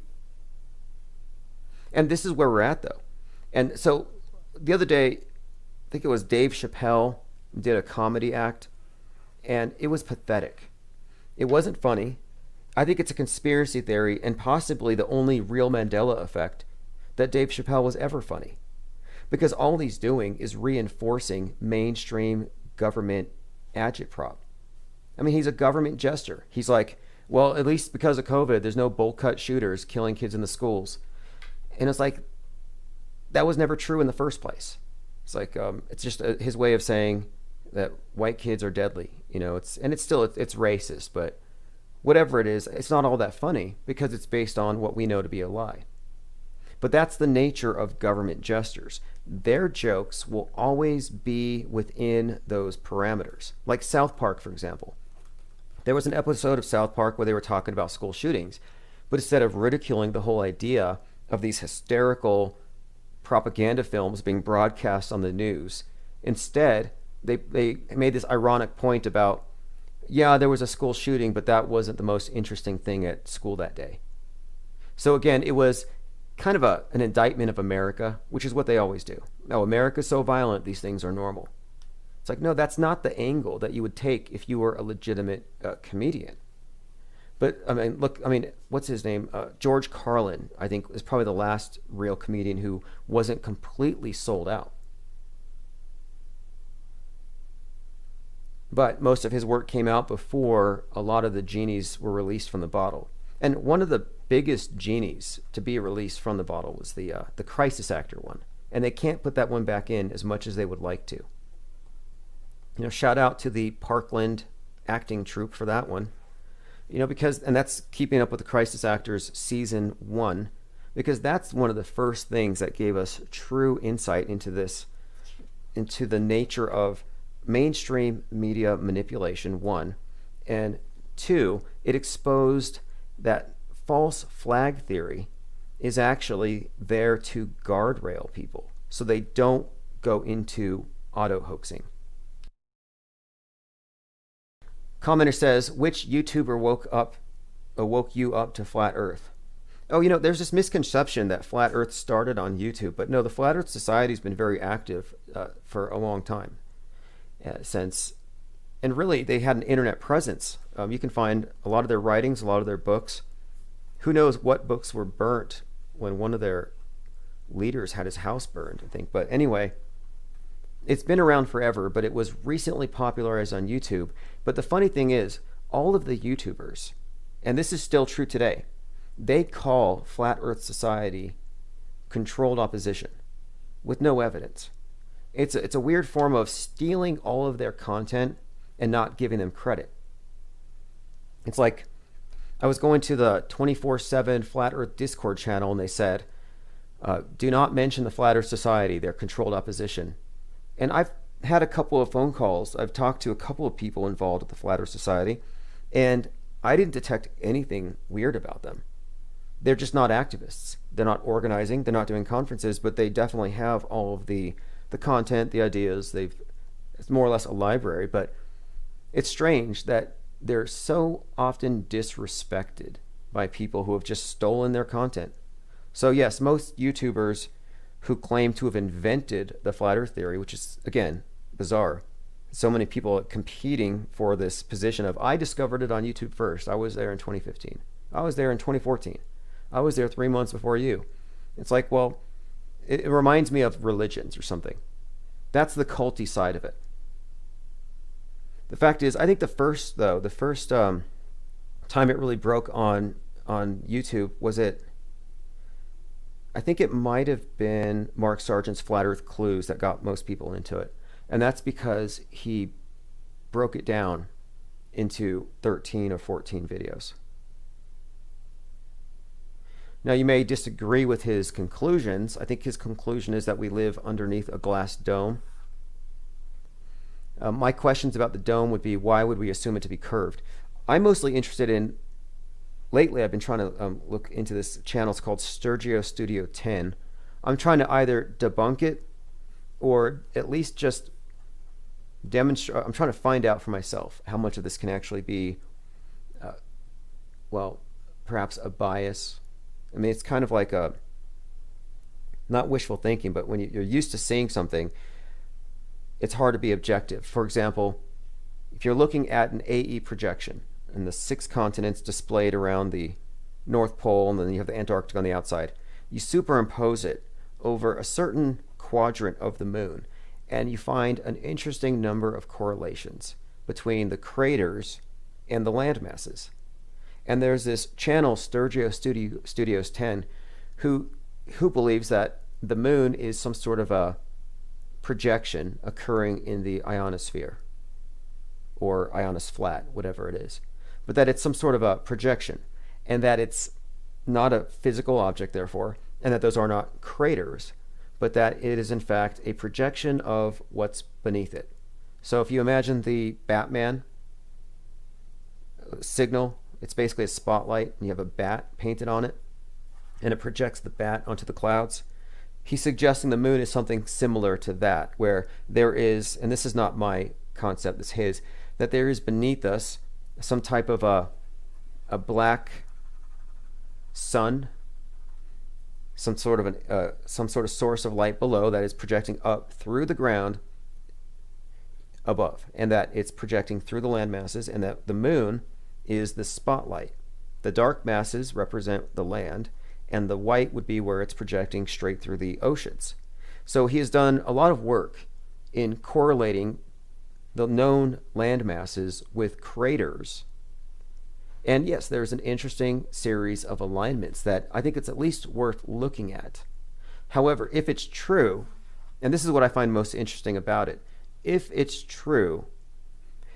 And this is where we're at, though. And so the other day, I think it was Dave Chappelle did a comedy act, and it was pathetic. It wasn't funny. I think it's a conspiracy theory and possibly the only real Mandela effect that Dave Chappelle was ever funny. Because all he's doing is reinforcing mainstream government agitprop. I mean, he's a government jester. He's like, well, at least because of COVID, there's no bowl cut shooters killing kids in the schools. And it's like, that was never true in the first place. It's like, it's just his way of saying that white kids are deadly. It's racist, but whatever it is, it's not all that funny because it's based on what we know to be a lie. But that's the nature of government jesters. Their jokes will always be within those parameters. Like South Park, for example. There was an episode of South Park where they were talking about school shootings, but instead of ridiculing the whole idea of these hysterical propaganda films being broadcast on the news, instead they made this ironic point about, yeah, there was a school shooting, but that wasn't the most interesting thing at school that day. So again, it was kind of an indictment of America, which is what they always do. Oh, America's so violent, these things are normal. It's like, no, that's not the angle that you would take if you were a legitimate comedian. But I mean, look, I mean, what's his name? George Carlin, I think, is probably the last real comedian who wasn't completely sold out. But most of his work came out before a lot of the genies were released from the bottle. And one of the biggest genies to be released from the bottle was the crisis actor one. And they can't put that one back in as much as they would like to. You know, shout out to the Parkland acting troupe for that one. You know, because, and that's keeping up with the Crisis Actors season 1, because that's one of the first things that gave us true insight into this, into the nature of mainstream media manipulation, 1, and 2, it exposed that false flag theory is actually there to guardrail people so they don't go into auto hoaxing. Commenter says, which YouTuber woke you up to Flat Earth? Oh, you know, there's this misconception that Flat Earth started on YouTube, but no, the Flat Earth Society has been very active for a long time. And really, they had an internet presence. You can find a lot of their writings, a lot of their books. Who knows what books were burnt when one of their leaders had his house burned, I think. But anyway, it's been around forever, but it was recently popularized on YouTube. But the funny thing is, all of the YouTubers, and this is still true today, they call Flat Earth Society controlled opposition with no evidence. It's a weird form of stealing all of their content and not giving them credit. It's like, I was going to the 24/7 Flat Earth Discord channel, and they said, do not mention the Flat Earth Society, they're controlled opposition. And I've had a couple of phone calls. I've talked to a couple of people involved with the Flat Earth Society, and I didn't detect anything weird about them. They're just not activists. They're not organizing. They're not doing conferences, but they definitely have all of the content, the ideas. It's more or less a library, but it's strange that they're so often disrespected by people who have just stolen their content. So yes, most YouTubers who claim to have invented the flat earth theory, which is, again, bizarre. So many people competing for this position of, I discovered it on YouTube first. I was there in 2015. I was there in 2014. I was there 3 months before you. It's like, well, it reminds me of religions or something. That's the culty side of it. The fact is, I think the first time it really broke on YouTube was I think it might have been Mark Sargent's Flat Earth Clues that got most people into it. And that's because he broke it down into 13 or 14 videos. Now, you may disagree with his conclusions. I think his conclusion is that we live underneath a glass dome. My questions about the dome would be, why would we assume it to be curved? I'm mostly interested in, lately I've been trying to look into this channel. It's called Sturgio Studio 10. I'm trying to either debunk it or at least just demonstrate. I'm trying to find out for myself how much of this can actually be, well, perhaps a bias. I mean, it's kind of like not wishful thinking, but when you're used to seeing something, it's hard to be objective. For example, if you're looking at an AE projection and the 6 continents displayed around the North Pole, and then you have the Antarctic on the outside, you superimpose it over a certain quadrant of the moon, and you find an interesting number of correlations between the craters and the land masses. And there's this channel, Sturgio Studios 10, who believes that the moon is some sort of a projection occurring in the ionosphere, or ionosflat, whatever it is, but that it's some sort of a projection, and that it's not a physical object, therefore, and that those are not craters, but that it is in fact a projection of what's beneath it. So if you imagine the Batman signal. It's basically a spotlight, and you have a bat painted on it, and it projects the bat onto the clouds. He's suggesting the moon is something similar to that, where there is, and this is not my concept, it's his, that there is beneath us some type of a black sun, some sort of source of light below that is projecting up through the ground above, and that it's projecting through the land masses, and that the moon is the spotlight. The dark masses represent the land, and the white would be where it's projecting straight through the oceans. So he has done a lot of work in correlating the known land masses with craters. And yes, there's an interesting series of alignments that I think it's at least worth looking at. However, if it's true, and this is what I find most interesting about it, if it's true,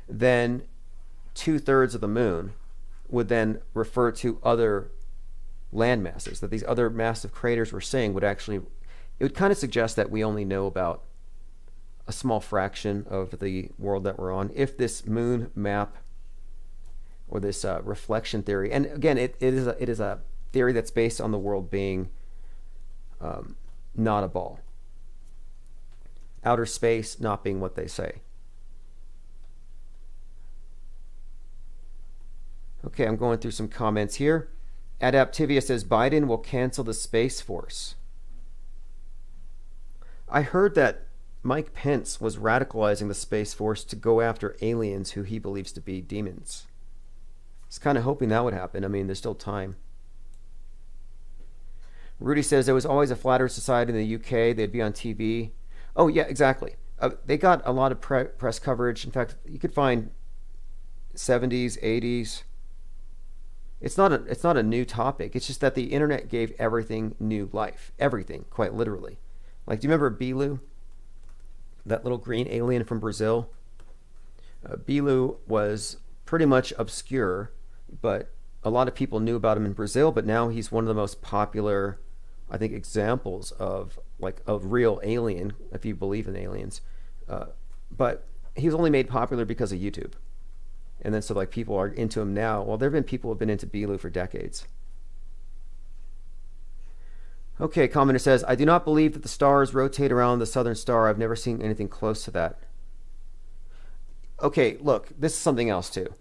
then 2/3 of the moon would then refer to other land masses, that these other massive craters we're seeing would actually, it would kind of suggest that we only know about a small fraction of the world that we're on. If this moon map or this reflection theory, and again, it is a theory that's based on the world being not a ball. Outer space not being what they say. Okay, I'm going through some comments here. Adaptivia says Biden will cancel the Space Force. I heard that Mike Pence was radicalizing the Space Force to go after aliens who he believes to be demons. I was kind of hoping that would happen. I mean, there's still time. Rudy says there was always a Flat Earth Society in the UK. They'd be on TV. Oh, yeah, exactly. They got a lot of press coverage. In fact, you could find 70s, 80s. It's not a new topic. It's just that the internet gave everything new life. Everything, quite literally. Like, do you remember Bilu? That little green alien from Brazil? Bilu was pretty much obscure, but a lot of people knew about him in Brazil, but now he's one of the most popular, I think, examples of like a real alien, if you believe in aliens. But he was only made popular because of YouTube. And then so like people are into him now. Well, there have been people who have been into Bilu for decades. Okay, commenter says, I do not believe that the stars rotate around the southern star. I've never seen anything close to that. Okay, look, this is something else too.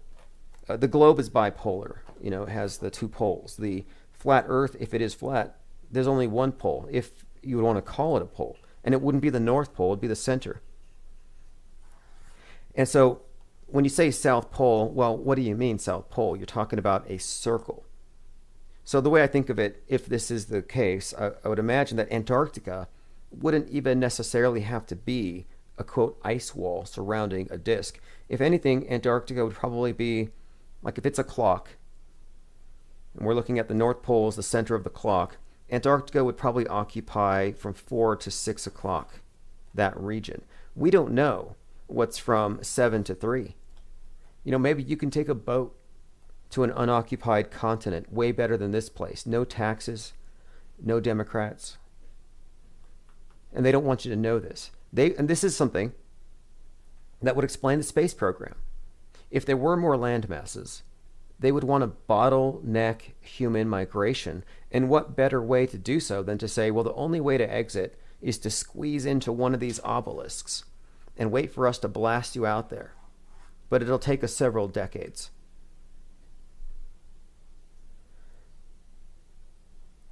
The globe is bipolar. You know, it has the two poles. The flat Earth, if it is flat, there's only one pole, if you would want to call it a pole. And it wouldn't be the North Pole, it'd be the center. And so when you say South Pole, well, what do you mean South Pole? You're talking about a circle. So the way I think of it, if this is the case, I would imagine that Antarctica wouldn't even necessarily have to be a, quote, ice wall surrounding a disk. If anything, Antarctica would probably be, like if it's a clock, and we're looking at the North Pole as the center of the clock, Antarctica would probably occupy from 4 to 6 o'clock, that region. We don't know what's from 7 to 3. You know, maybe you can take a boat to an unoccupied continent, way better than this place. No taxes, no Democrats. And they don't want you to know this. And this is something that would explain the space program. If there were more land masses, they would want to bottleneck human migration. And what better way to do so than to say, well, the only way to exit is to squeeze into one of these obelisks and wait for us to blast you out there. But it'll take us several decades.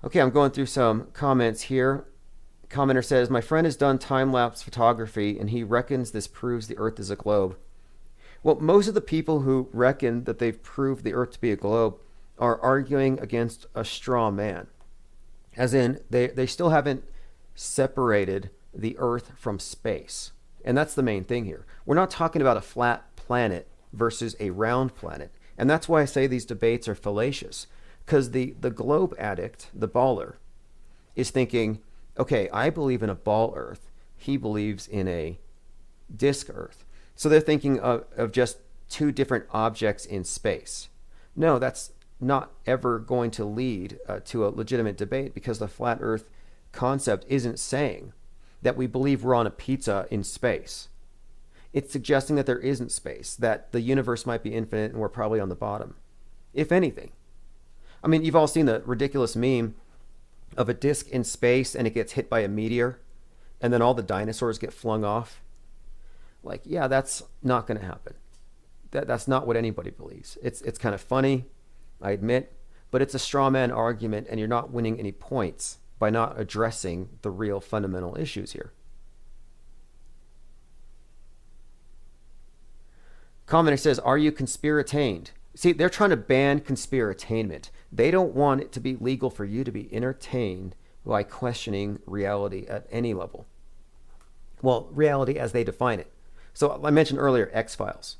Okay, I'm going through some comments here. Commenter says, my friend has done time-lapse photography and he reckons this proves the Earth is a globe. Well, most of the people who reckon that they've proved the Earth to be a globe are arguing against a straw man. As in, they still haven't separated the Earth from space. And that's the main thing here. We're not talking about a flat planet versus a round planet. And that's why I say these debates are fallacious. Because the globe addict, the baller, is thinking, okay, I believe in a ball Earth. He believes in a disk Earth. So they're thinking of just two different objects in space. No, that's not ever going to lead to a legitimate debate, because the flat Earth concept isn't saying that we believe we're on a pizza in space. It's suggesting that there isn't space, that the universe might be infinite and we're probably on the bottom, if anything. I mean, you've all seen the ridiculous meme of a disk in space and it gets hit by a meteor and then all the dinosaurs get flung off. Like, yeah, that's not going to happen. That's not what anybody believes. It's kind of funny, I admit, but it's a straw man argument, and you're not winning any points by not addressing the real fundamental issues here. Commenter says, are you conspiratained? See, they're trying to ban conspiratainment. They don't want it to be legal for you to be entertained by questioning reality at any level. Well, reality as they define it. So I mentioned earlier X-Files,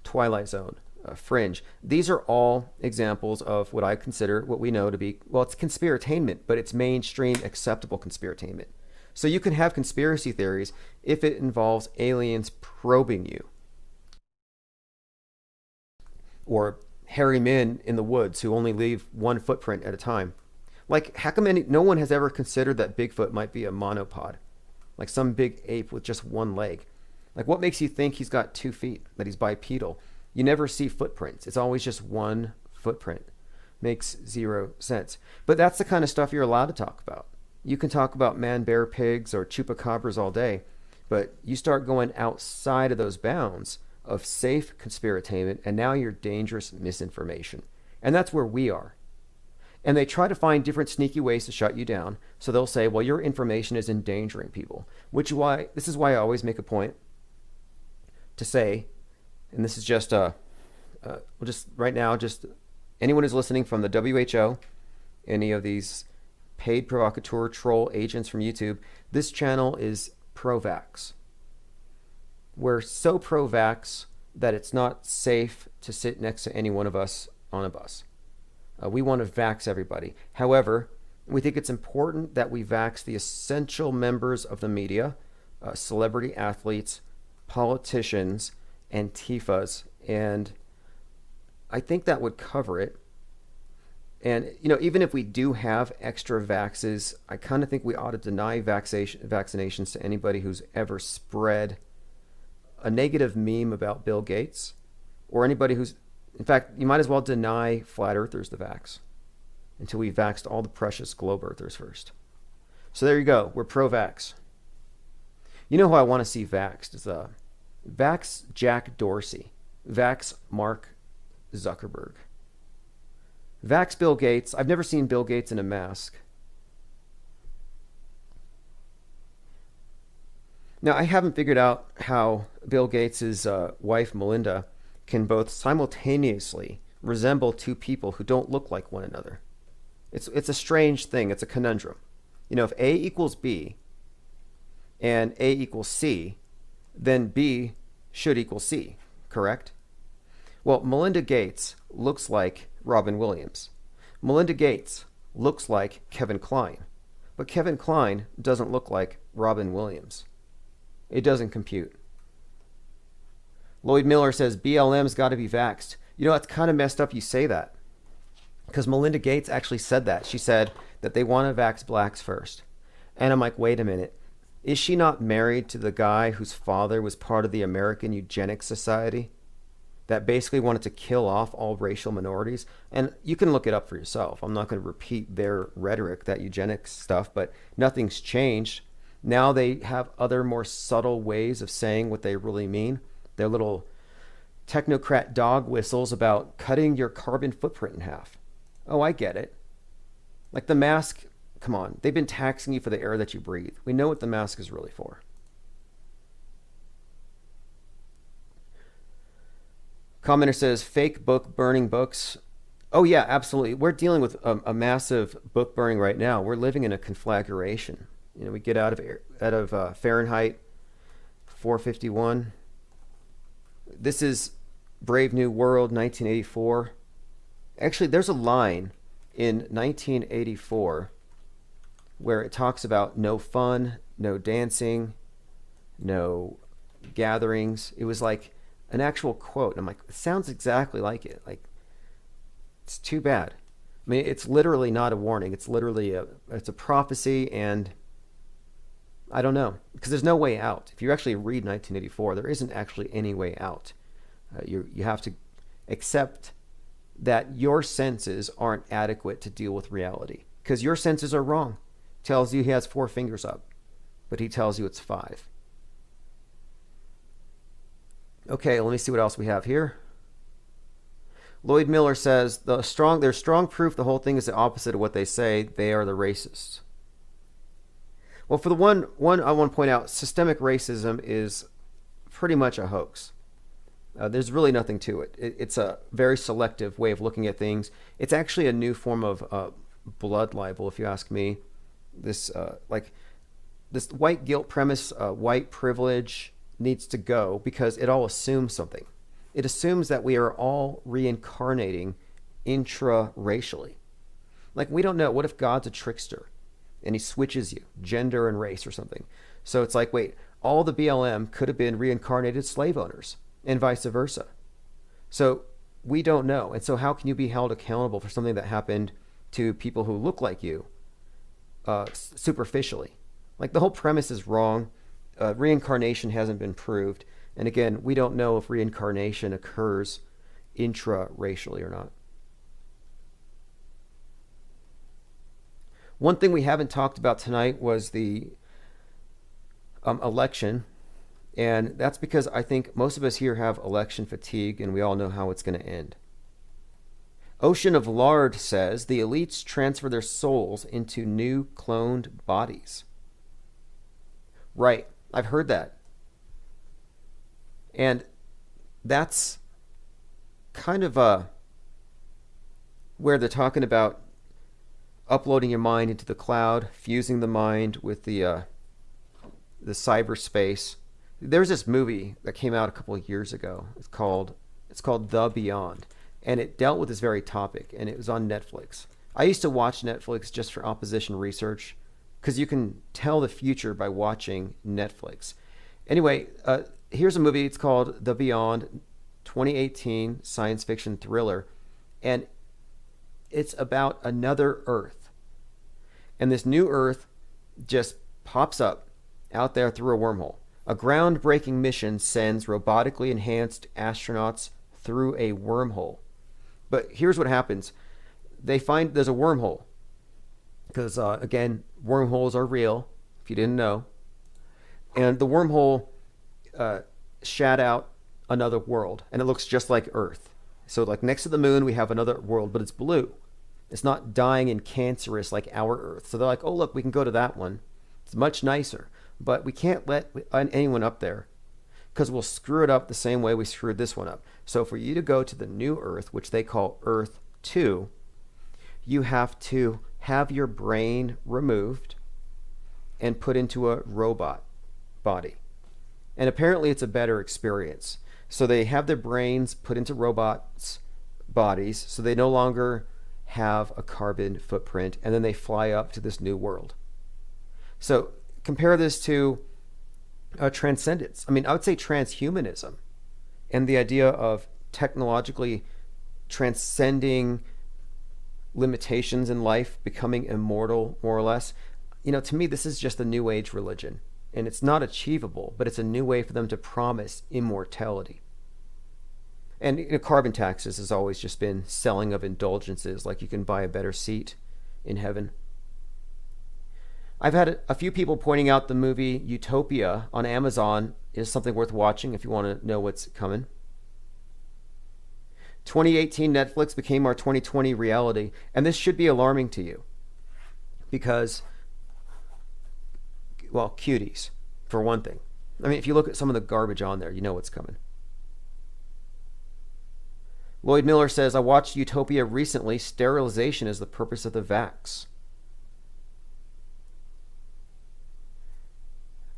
Twilight Zone, Fringe. These are all examples of what I consider, what we know to be, well, it's conspiratainment, but it's mainstream acceptable conspiratainment. So you can have conspiracy theories if it involves aliens probing you, or hairy men in the woods who only leave one footprint at a time. Like, how come no one has ever considered that Bigfoot might be a monopod, like some big ape with just one leg? Like, what makes you think he's got 2 feet, that he's bipedal? You never see footprints. It's always just one footprint. Makes zero sense. But that's the kind of stuff you're allowed to talk about. You can talk about man-bear pigs or chupacabras all day, but you start going outside of those bounds of safe conspiratainment, and now you're dangerous misinformation. And that's where we are. And they try to find different sneaky ways to shut you down. So they'll say, well, your information is endangering people, this is why I always make a point to say, and this is just right now, just anyone who's listening from the WHO, any of these paid provocateur troll agents from YouTube, this channel is pro-vax. We're so pro-vax that it's not safe to sit next to any one of us on a bus. We want to vax everybody. However, we think it's important that we vax the essential members of the media, celebrity athletes, politicians, Antifas, and I think that would cover it. And, even if we do have extra vaxes, I kind of think we ought to deny vaccinations to anybody who's ever spread a negative meme about Bill Gates, or anybody who's, in fact, you might as well deny flat earthers the vax until we vaxed all the precious globe earthers first. So there you go. We're pro-vax. You know who I want to see vaxxed is vax Jack Dorsey, vax Mark Zuckerberg, vax Bill Gates. I've never seen Bill Gates in a mask. Now, I haven't figured out how Bill Gates' wife, Melinda, can both simultaneously resemble 2 people who don't look like one another. It's a strange thing. It's a conundrum. If A equals B and A equals C, then B should equal C, correct? Well, Melinda Gates looks like Robin Williams. Melinda Gates looks like Kevin Kline. But Kevin Kline doesn't look like Robin Williams. It doesn't compute. Lloyd Miller says BLM's got to be vaxxed. It's kind of messed up you say that, because Melinda Gates actually said that. She said that they want to vax blacks first. And I'm like, wait a minute. Is she not married to the guy whose father was part of the American Eugenics Society that basically wanted to kill off all racial minorities? And you can look it up for yourself. I'm not going to repeat their rhetoric, that eugenics stuff, but nothing's changed. Now they have other more subtle ways of saying what they really mean. Their little technocrat dog whistles about cutting your carbon footprint in half. Oh, I get it. Like the mask, come on. They've been taxing you for the air that you breathe. We know what the mask is really for. Commenter says, fake book burning books. Oh yeah, absolutely. We're dealing with a massive book burning right now. We're living in a conflagration. We get out of Fahrenheit 451. This is Brave New World, 1984. Actually, there's a line in 1984 where it talks about no fun, no dancing, no gatherings. It was like an actual quote. And I'm like, it sounds exactly like it. Like, it's too bad. I mean, it's literally not a warning. It's literally it's a prophecy, and I don't know, because there's no way out. If you actually read 1984, there isn't actually any way out. You have to accept that your senses aren't adequate to deal with reality, because your senses are wrong. Tells you he has 4 fingers up, but he tells you it's 5. Okay, let me see what else we have here. Lloyd Miller says, there's strong proof the whole thing is the opposite of what they say. They are the racists. Well, for the one I want to point out, systemic racism is pretty much a hoax. There's really nothing to it. It's a very selective way of looking at things. It's actually a new form of blood libel, if you ask me. This white guilt premise, white privilege needs to go, because it all assumes something. It assumes that we are all reincarnating intra-racially. Like, we don't know. What if God's a trickster and he switches you, gender and race or something? So it's like, wait, all the BLM could have been reincarnated slave owners and vice versa. So we don't know. And so how can you be held accountable for something that happened to people who look like you superficially? Like, the whole premise is wrong. Reincarnation hasn't been proved. And again, we don't know if reincarnation occurs intra-racially or not. One thing we haven't talked about tonight was the election. And that's because I think most of us here have election fatigue, and we all know how it's going to end. Ocean of Lard says the elites transfer their souls into new cloned bodies. Right. I've heard that. And that's kind of where they're talking about uploading your mind into the cloud, fusing the mind with the cyberspace. There's this movie that came out a couple of years ago. It's called The Beyond, and it dealt with this very topic, and it was on Netflix. I used to watch Netflix just for opposition research, because you can tell the future by watching Netflix. Anyway, here's a movie. It's called The Beyond, 2018 science fiction thriller, and it's about another Earth. And this new Earth just pops up out there through a wormhole. A groundbreaking mission sends robotically enhanced astronauts through a wormhole. But here's what happens. They find there's a wormhole. Because, again, wormholes are real, if you didn't know. And the wormhole shat out another world, and it looks just like Earth. So, like, next to the moon, we have another world, but it's blue. It's not dying and cancerous like our Earth. So they're like, oh, look, we can go to that one. It's much nicer. But we can't let anyone up there, because we'll screw it up the same way we screwed this one up. So for you to go to the new Earth, which they call Earth 2, you have to have your brain removed and put into a robot body. And apparently it's a better experience. So they have their brains put into robots' bodies, so they no longer have a carbon footprint, and then they fly up to this new world. So compare this to transcendence. I mean, I would say transhumanism, and the idea of technologically transcending limitations in life, becoming immortal, more or less. You know, to me, this is just a new age religion, and it's not achievable, but it's a new way for them to promise immortality. And you know, carbon taxes has always just been selling of indulgences, like you can buy a better seat in heaven. I've had a few people pointing out the movie Utopia on Amazon is something worth watching if you want to know what's coming. 2018 Netflix became our 2020 reality, and this should be alarming to you because, well, cuties, for one thing. I mean, if you look at some of the garbage on there, you know what's coming. Lloyd Miller says, I watched Utopia recently. Sterilization is the purpose of the vax.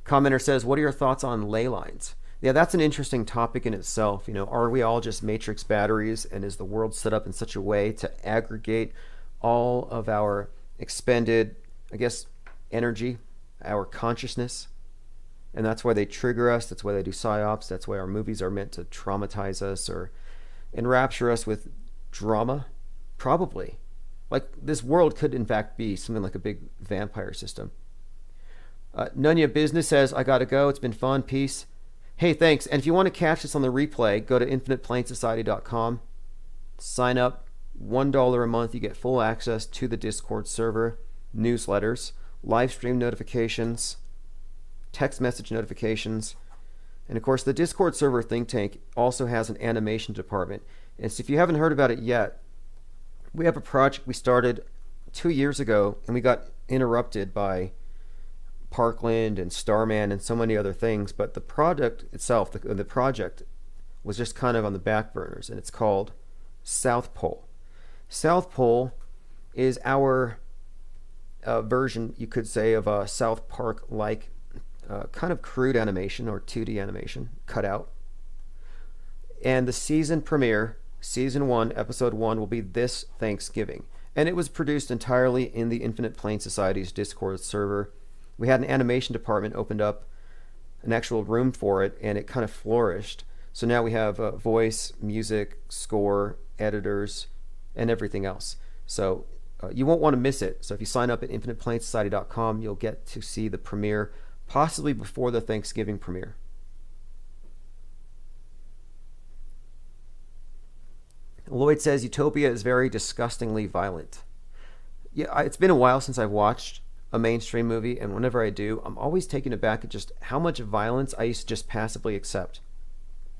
Commenter says, what are your thoughts on ley lines? Yeah, that's an interesting topic in itself. You know, are we all just matrix batteries, and is the world set up in such a way to aggregate all of our expended, I guess, energy, our consciousness? And that's why they trigger us. That's why they do psyops. That's why our movies are meant to traumatize us or enrapture us with drama. Probably. Like, this world could in fact be something like a big vampire system. Nunya Business says, I gotta go. It's been fun. Peace. Hey, thanks. And if you want to catch this on the replay, go to infiniteplainsociety.com. Sign up. $1 a month. You get full access to the Discord server, newsletters, live stream notifications, text message notifications. And of course, the Discord server think tank also has an animation department. And so if you haven't heard about it yet, we have a project we started 2 years ago, and we got interrupted by Parkland and Starman and so many other things. But the product itself, the project, was just kind of on the back burners, and it's called South Pole. South Pole is our version, you could say, of a South Park-like kind of crude animation or 2D animation, cut out. And the season premiere, Season 1, Episode 1, will be this Thanksgiving. And it was produced entirely in the Infinite Plane Society's Discord server. We had an animation department opened up, an actual room for it, and it kind of flourished. So now we have voice, music, score, editors, and everything else. So you won't want to miss it. So if you sign up at infiniteplainsociety.com, you'll get to see the premiere, possibly before the Thanksgiving premiere. Lloyd says Utopia is very disgustingly violent. Yeah, it's been a while since I've watched a mainstream movie, and whenever I do, I'm always taken aback at just how much violence I used to just passively accept.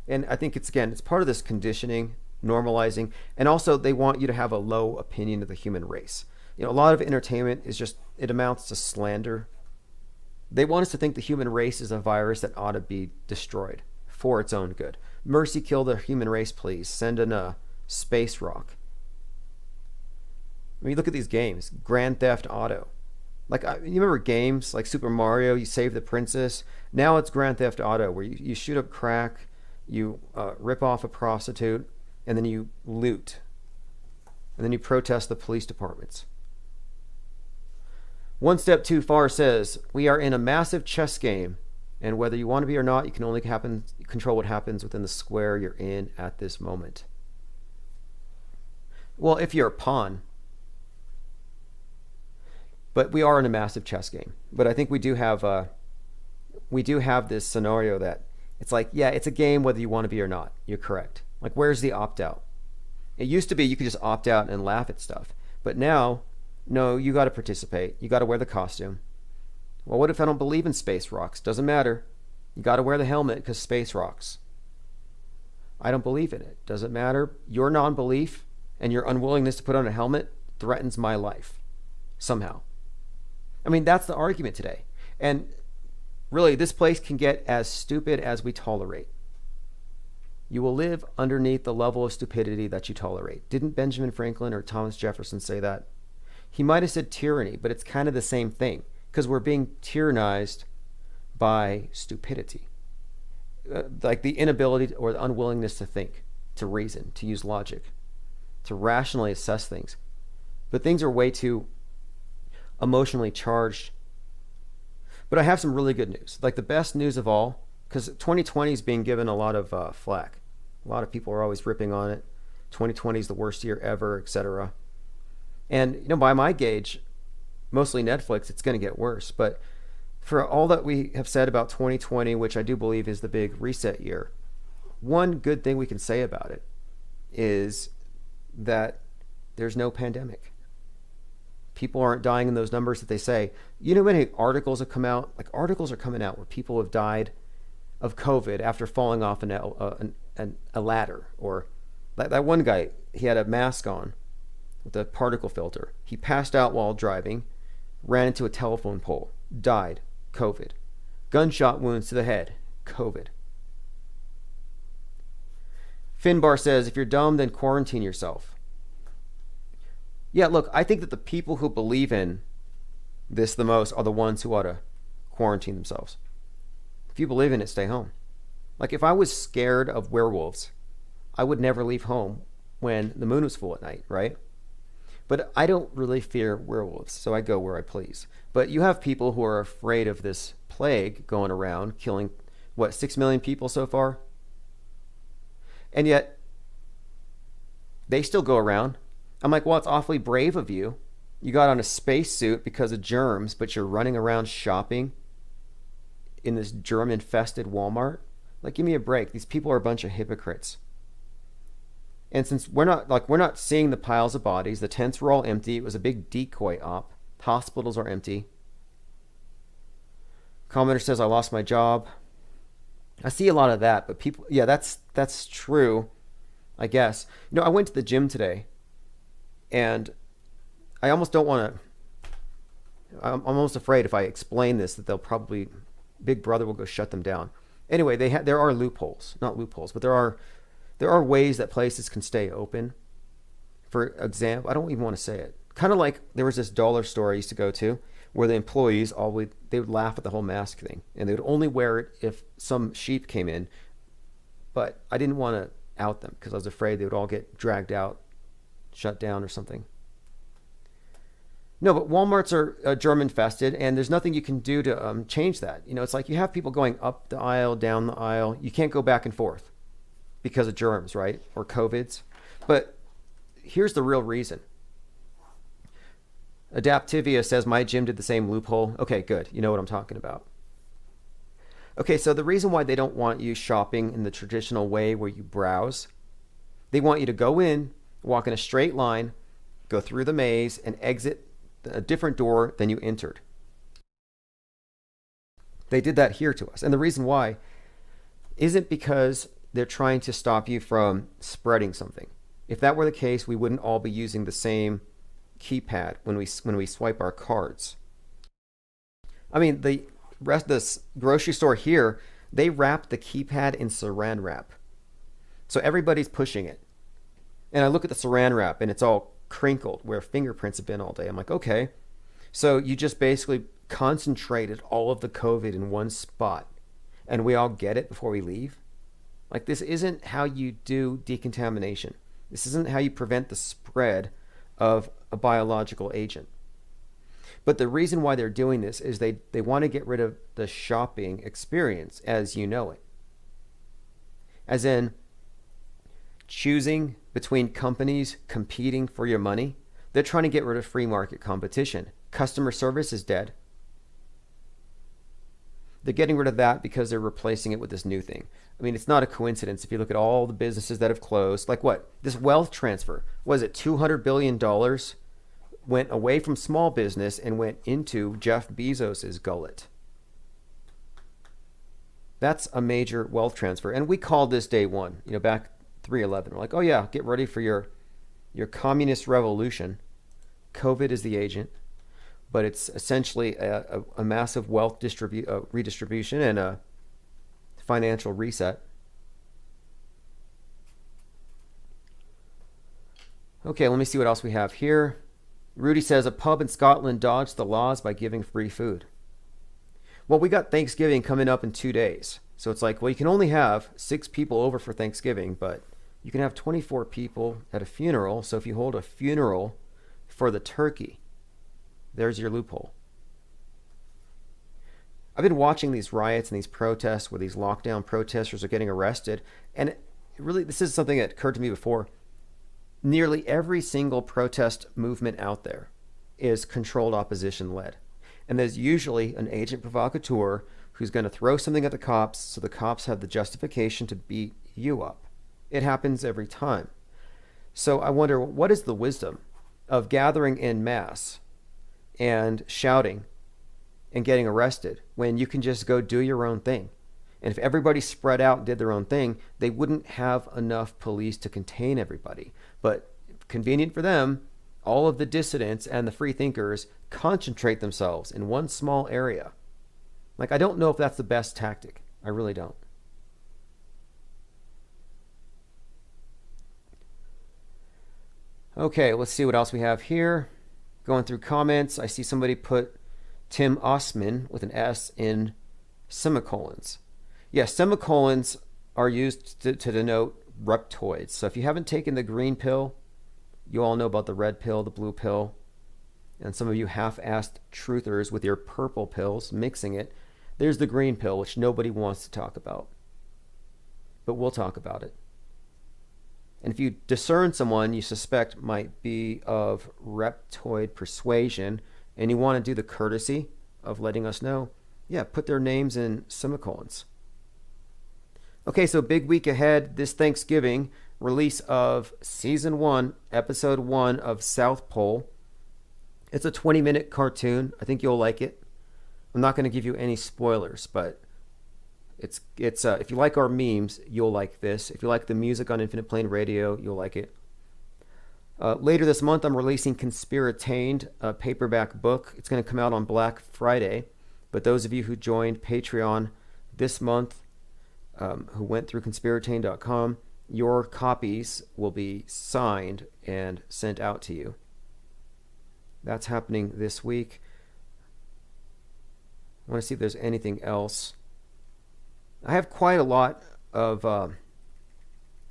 And I think it's part of this conditioning, normalizing, and also they want you to have a low opinion of the human race. A lot of entertainment is just, it amounts to slander. They want us to think the human race is a virus that ought to be destroyed for its own good. Mercy, kill the human race, please. Send in a space rock. I mean, look at these games. Grand Theft Auto. You remember games like Super Mario, you save the princess? Now it's Grand Theft Auto, where you shoot up crack, you rip off a prostitute, and then you loot. And then you protest the police departments. One Step Too Far says, we are in a massive chess game, and whether you want to be or not, you can only control what happens within the square you're in at this moment. Well, if you're a pawn. But we are in a massive chess game. But I think we do have this scenario that it's like, yeah, it's a game whether you want to be or not. You're correct. Like, where's the opt-out? It used to be you could just opt out and laugh at stuff. But now, no, you got to participate. You got to wear the costume. Well, what if I don't believe in space rocks? Doesn't matter. You got to wear the helmet because space rocks. I don't believe in it. Doesn't matter. Your non-belief and your unwillingness to put on a helmet threatens my life somehow. I mean, that's the argument today. And really, this place can get as stupid as we tolerate. You will live underneath the level of stupidity that you tolerate. Didn't Benjamin Franklin or Thomas Jefferson say that? He might have said tyranny, but it's kind of the same thing, because we're being tyrannized by stupidity. Like the inability or the unwillingness to think, to reason, to use logic, to rationally assess things. But things are way too emotionally charged. But I have some really good news. Like the best news of all, because 2020 is being given a lot of flack. A lot of people are always ripping on it. 2020 is the worst year ever, etc. And by my gauge, mostly Netflix, it's going to get worse. But for all that we have said about 2020, which I do believe is the big reset year, one good thing we can say about it is that there's no pandemic. People aren't dying in those numbers that they say. You know how many articles have come out? Like, articles are coming out where people have died of COVID after falling off a ladder. Or that one guy, he had a mask on with a particle filter. He passed out while driving, ran into a telephone pole, died, COVID. Gunshot wounds to the head, COVID. Finbar says, if you're dumb, then quarantine yourself. Yeah, look, I think that the people who believe in this the most are the ones who ought to quarantine themselves. If you believe in it, stay home. Like, if I was scared of werewolves, I would never leave home when the moon was full at night, right? But I don't really fear werewolves, so I go where I please. But you have people who are afraid of this plague going around, killing, 6 million people so far? And yet, they still go around. I'm like, well, it's awfully brave of you. You got on a spacesuit because of germs, but you're running around shopping in this germ-infested Walmart. Like, give me a break. These people are a bunch of hypocrites. And since we're not seeing the piles of bodies, the tents were all empty. It was a big decoy op. Hospitals are empty. Commenter says, I lost my job. I see a lot of that, but people, yeah, that's true, I guess. You know, I went to the gym today, and I almost don't want to, I'm almost afraid if I explain this that they'll probably, Big Brother will go shut them down. Anyway, there are loopholes, not loopholes, but there are ways that places can stay open. For example, I don't even want to say it. Kind of like there was this dollar store I used to go to where the employees they would laugh at the whole mask thing, and they would only wear it if some sheep came in. But I didn't want to out them because I was afraid they would all get dragged out, shut down or something. No, but Walmarts are germ infested, and there's nothing you can do to change that. You know, it's like you have people going up the aisle, down the aisle. You can't go back and forth because of germs, right? Or COVIDs. But here's the real reason. Adaptivia says, my gym did the same loophole. Okay, good. You know what I'm talking about. Okay, so the reason why they don't want you shopping in the traditional way where you browse, they want you to go in, walk in a straight line, go through the maze, and exit a different door than you entered. They did that here to us. And the reason why isn't because they're trying to stop you from spreading something. If that were the case, we wouldn't all be using the same keypad when we swipe our cards. I mean, the rest of this grocery store here, they wrap the keypad in saran wrap. So everybody's pushing it. And I look at the saran wrap and it's all crinkled where fingerprints have been all day. I'm like, okay. So you just basically concentrated all of the COVID in one spot and we all get it before we leave? Like, this isn't how you do decontamination. This isn't how you prevent the spread of a biological agent. But the reason why they're doing this is they want to get rid of the shopping experience as you know it. As in, choosing between companies competing for your money. They're trying to get rid of free market competition. Customer service is dead. They're getting rid of that because they're replacing it with this new thing. I mean, it's not a coincidence if you look at all the businesses that have closed. Like what? This wealth transfer. Was it $200 billion went away from small business and went into Jeff Bezos's gullet? That's a major wealth transfer. And we called this day one, you know, back 3/11. We're like, oh yeah, get ready for your communist revolution. COVID is the agent. But it's essentially a massive wealth redistribution and a financial reset. Okay, let me see what else we have here. Rudy says a pub in Scotland dodged the laws by giving free food. Well, we got Thanksgiving coming up in 2 days. So it's like, well, you can only have 6 people over for Thanksgiving, but you can have 24 people at a funeral. So if you hold a funeral for the turkey, there's your loophole. I've been watching these riots and these protests where these lockdown protesters are getting arrested. And really, this is something that occurred to me before. Nearly every single protest movement out there is controlled opposition led. And there's usually an agent provocateur who's going to throw something at the cops so the cops have the justification to beat you up. It happens every time. So I wonder, what is the wisdom of gathering en masse and shouting and getting arrested when you can just go do your own thing? And if everybody spread out and did their own thing, they wouldn't have enough police to contain everybody. But convenient for them, all of the dissidents and the free thinkers concentrate themselves in one small area. Like, I don't know if that's the best tactic. I really don't. Okay, let's see what else we have here. Going through comments, I see somebody put Tim Osman with an S in semicolons. Yeah, semicolons are used to denote reptoids. So if you haven't taken the green pill, you all know about the red pill, the blue pill, and some of you half-assed truthers with your purple pills, mixing it. There's the green pill, which nobody wants to talk about. But we'll talk about it. And if you discern someone you suspect might be of reptoid persuasion, and you want to do the courtesy of letting us know, Yeah, put their names in semicolons. Okay, so big week ahead this Thanksgiving, release of Season 1, Episode 1 of South Pole. It's a 20-minute cartoon. I think you'll like it. I'm not going to give you any spoilers, but it's if you like our memes, you'll like this. If you like the music on Infinite Plane Radio, you'll like it. Later this month, I'm releasing Conspiratained, a paperback book. It's going to come out on Black Friday, but those of you who joined Patreon this month, who went through conspiratained.com, your copies will be signed and sent out to you. That's happening this week. I want to see if there's anything else. I have quite a lot of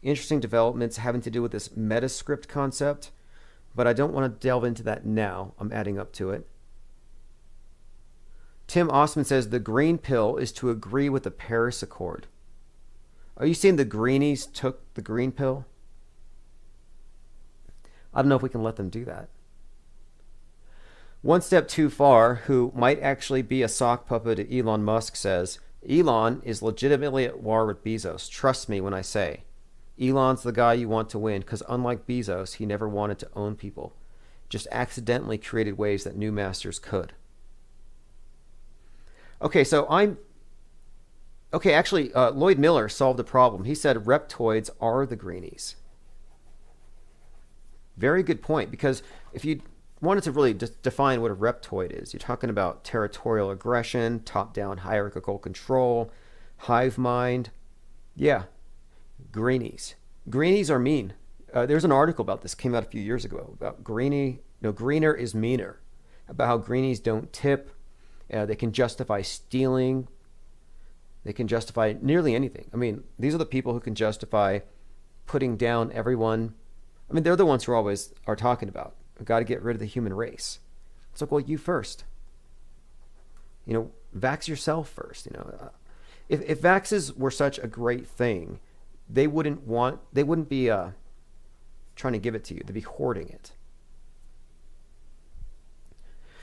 interesting developments having to do with this metascript concept, but I don't want to delve into that now. I'm adding up to it. Tim Osman says the green pill is to agree with the Paris Accord. Are you saying the greenies took the green pill? I don't know if we can let them do that. One Step Too Far, who might actually be a sock puppet to Elon Musk, says, Elon is legitimately at war with Bezos. Trust me when I say. Elon's the guy you want to win, because unlike Bezos, he never wanted to own people. Just accidentally created ways that new masters could. Okay, so Lloyd Miller solved the problem. He said reptoids are the greenies. Very good point, because if you wanted to really define what a reptoid is, you're talking about territorial aggression, top-down hierarchical control, hive mind. Yeah, greenies. Greenies are mean. There's an article about this, came out a few years ago, about greener is meaner, about how greenies don't tip. They can justify stealing. They can justify nearly anything. I mean, these are the people who can justify putting down everyone. I mean, they're the ones who always are talking about, we've got to get rid of the human race. It's like, well, you first. Vax yourself first. If vaxes were such a great thing, they wouldn't be trying to give it to you. They'd be hoarding it.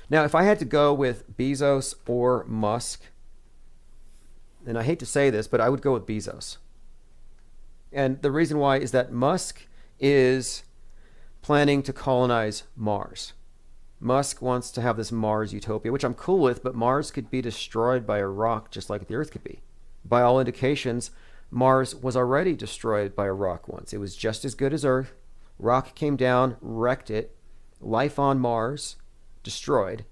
Now, if I had to go with Bezos or Musk, and I hate to say this, but I would go with Bezos. And the reason why is that Musk is planning to colonize Mars. Musk wants to have this Mars utopia, which I'm cool with, but Mars could be destroyed by a rock just like the Earth could be. By all indications, Mars was already destroyed by a rock once. It was just as good as Earth. Rock came down, wrecked it. Life on Mars, destroyed.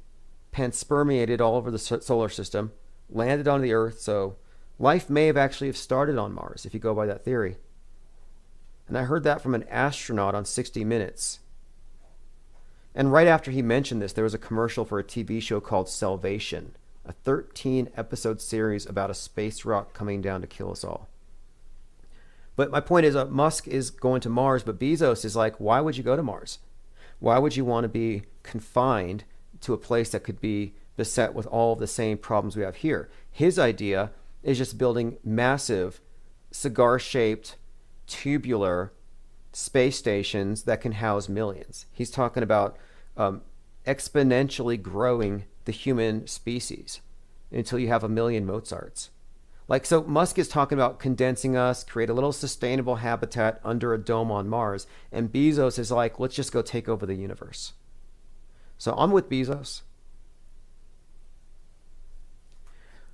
Panspermiated all over the solar system. Landed on the Earth, so life may have actually started on Mars, if you go by that theory. And I heard that from an astronaut on 60 Minutes. And right after he mentioned this, there was a commercial for a TV show called Salvation, a 13-episode series about a space rock coming down to kill us all. But my point is, Musk is going to Mars, but Bezos is like, why would you go to Mars? Why would you want to be confined to a place that could be beset with all of the same problems we have here? His idea is just building massive, cigar-shaped, tubular space stations that can house millions. He's talking about exponentially growing the human species until you have 1 million Mozarts. So Musk is talking about condensing us, create a little sustainable habitat under a dome on Mars, and Bezos is like, let's just go take over the universe. So I'm with Bezos.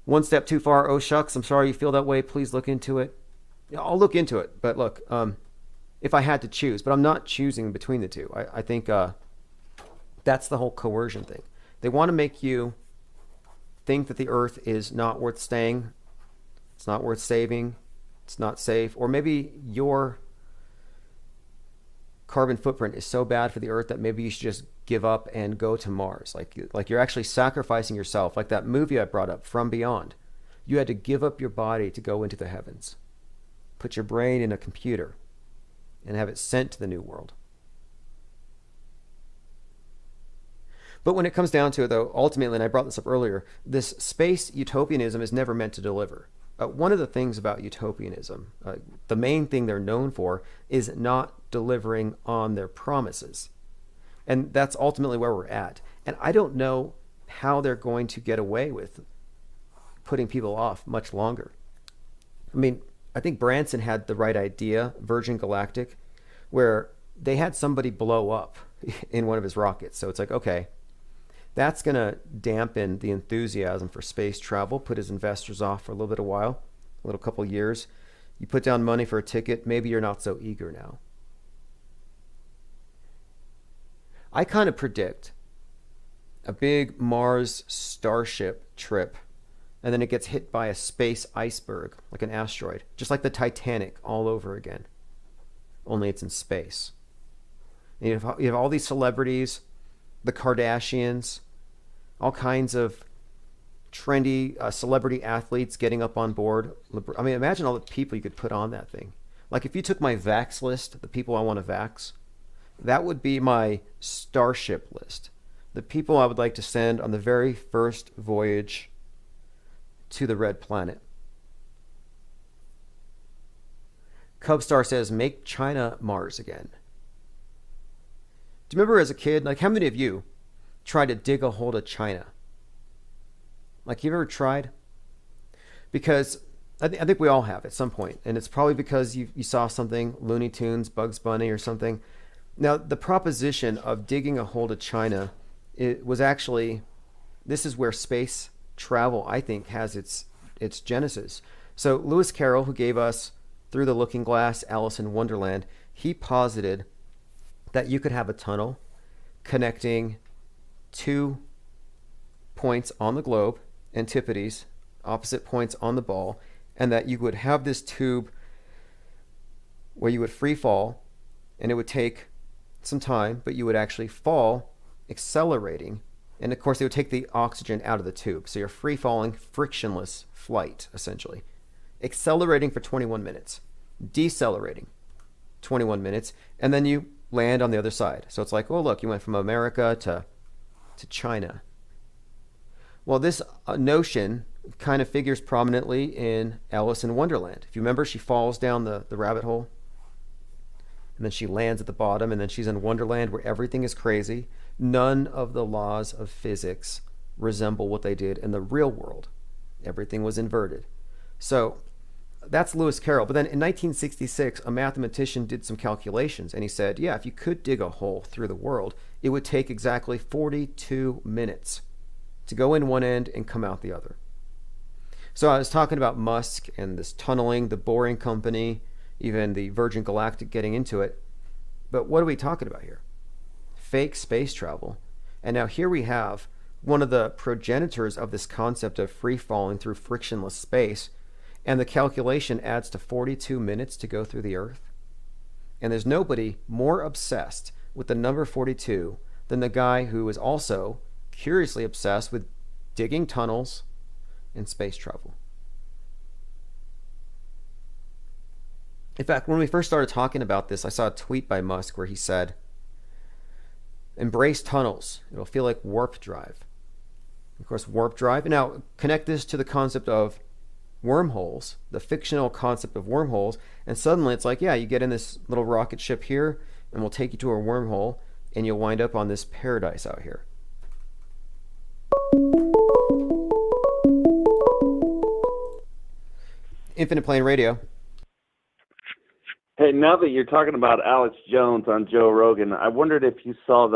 One Step Too Far, oh shucks, I'm sorry you feel that way, please look into it. I'll look into it, but look, if I had to choose, but I'm not choosing between the two. I think that's the whole coercion thing. They want to make you think that the Earth is not worth staying, it's not worth saving, it's not safe, or maybe your carbon footprint is so bad for the Earth that maybe you should just give up and go to Mars. Like you're actually sacrificing yourself, like that movie I brought up, From Beyond. You had to give up your body to go into the heavens. Put your brain in a computer and have it sent to the new world. But when it comes down to it, though, ultimately, and I brought this up earlier, this space utopianism is never meant to deliver. One of the things about utopianism, the main thing they're known for, is not delivering on their promises. And that's ultimately where we're at. And I don't know how they're going to get away with putting people off much longer. I mean, I think Branson had the right idea, Virgin Galactic, where they had somebody blow up in one of his rockets. So it's like, okay, that's going to dampen the enthusiasm for space travel, put his investors off for a little bit of while, a little couple years. You put down money for a ticket, maybe you're not so eager now. I kind of predict a big Mars starship trip, and then it gets hit by a space iceberg, like an asteroid, just like the Titanic all over again, only it's in space. And you have all these celebrities, the Kardashians, all kinds of trendy celebrity athletes getting up on board. I mean, imagine all the people you could put on that thing. Like if you took my vax list, the people I want to vax, that would be my starship list. The people I would like to send on the very first voyage to the Red Planet. Cubstar says, make China Mars again. Do you remember as a kid, like how many of you tried to dig a hold of China? Like you've ever tried? Because I think we all have at some point, and it's probably because you saw something, Looney Tunes, Bugs Bunny or something. Now, the proposition of digging a hold of China, it was actually, this is where space travel, I think, has its genesis. So Lewis Carroll, who gave us Through the Looking Glass, Alice in Wonderland, he posited that you could have a tunnel connecting 2 points on the globe, antipodes, opposite points on the ball, and that you would have this tube where you would free fall, and it would take some time, but you would actually fall accelerating. And of course, they would take the oxygen out of the tube. So you're free falling, frictionless flight, essentially. Accelerating for 21 minutes, decelerating 21 minutes, and then you land on the other side. So it's like, oh, look, you went from America to China. Well, this notion kind of figures prominently in Alice in Wonderland. If you remember, she falls down the rabbit hole, and then she lands at the bottom, and then she's in Wonderland where everything is crazy. None of the laws of physics resemble what they did in the real world. Everything was inverted. So that's Lewis Carroll. But then in 1966, a mathematician did some calculations, and he said, yeah, if you could dig a hole through the world, it would take exactly 42 minutes to go in one end and come out the other. So I was talking about Musk and this tunneling, the Boring Company, even the Virgin Galactic getting into it. But what are we talking about here? Fake space travel. And now here we have one of the progenitors of this concept of free falling through frictionless space, and the calculation adds to 42 minutes to go through the Earth. And there's nobody more obsessed with the number 42 than the guy who is also curiously obsessed with digging tunnels and space travel. In fact, when we first started talking about this, I saw a tweet by Musk where he said, embrace tunnels. It'll feel like warp drive. Of course, warp drive. Now, connect this to the concept of wormholes, the fictional concept of wormholes, and suddenly it's like, yeah, you get in this little rocket ship here, and we'll take you to a wormhole, and you'll wind up on this paradise out here. Infinite Plane Radio. Hey, now that you're talking about Alex Jones on Joe Rogan, I wondered if you saw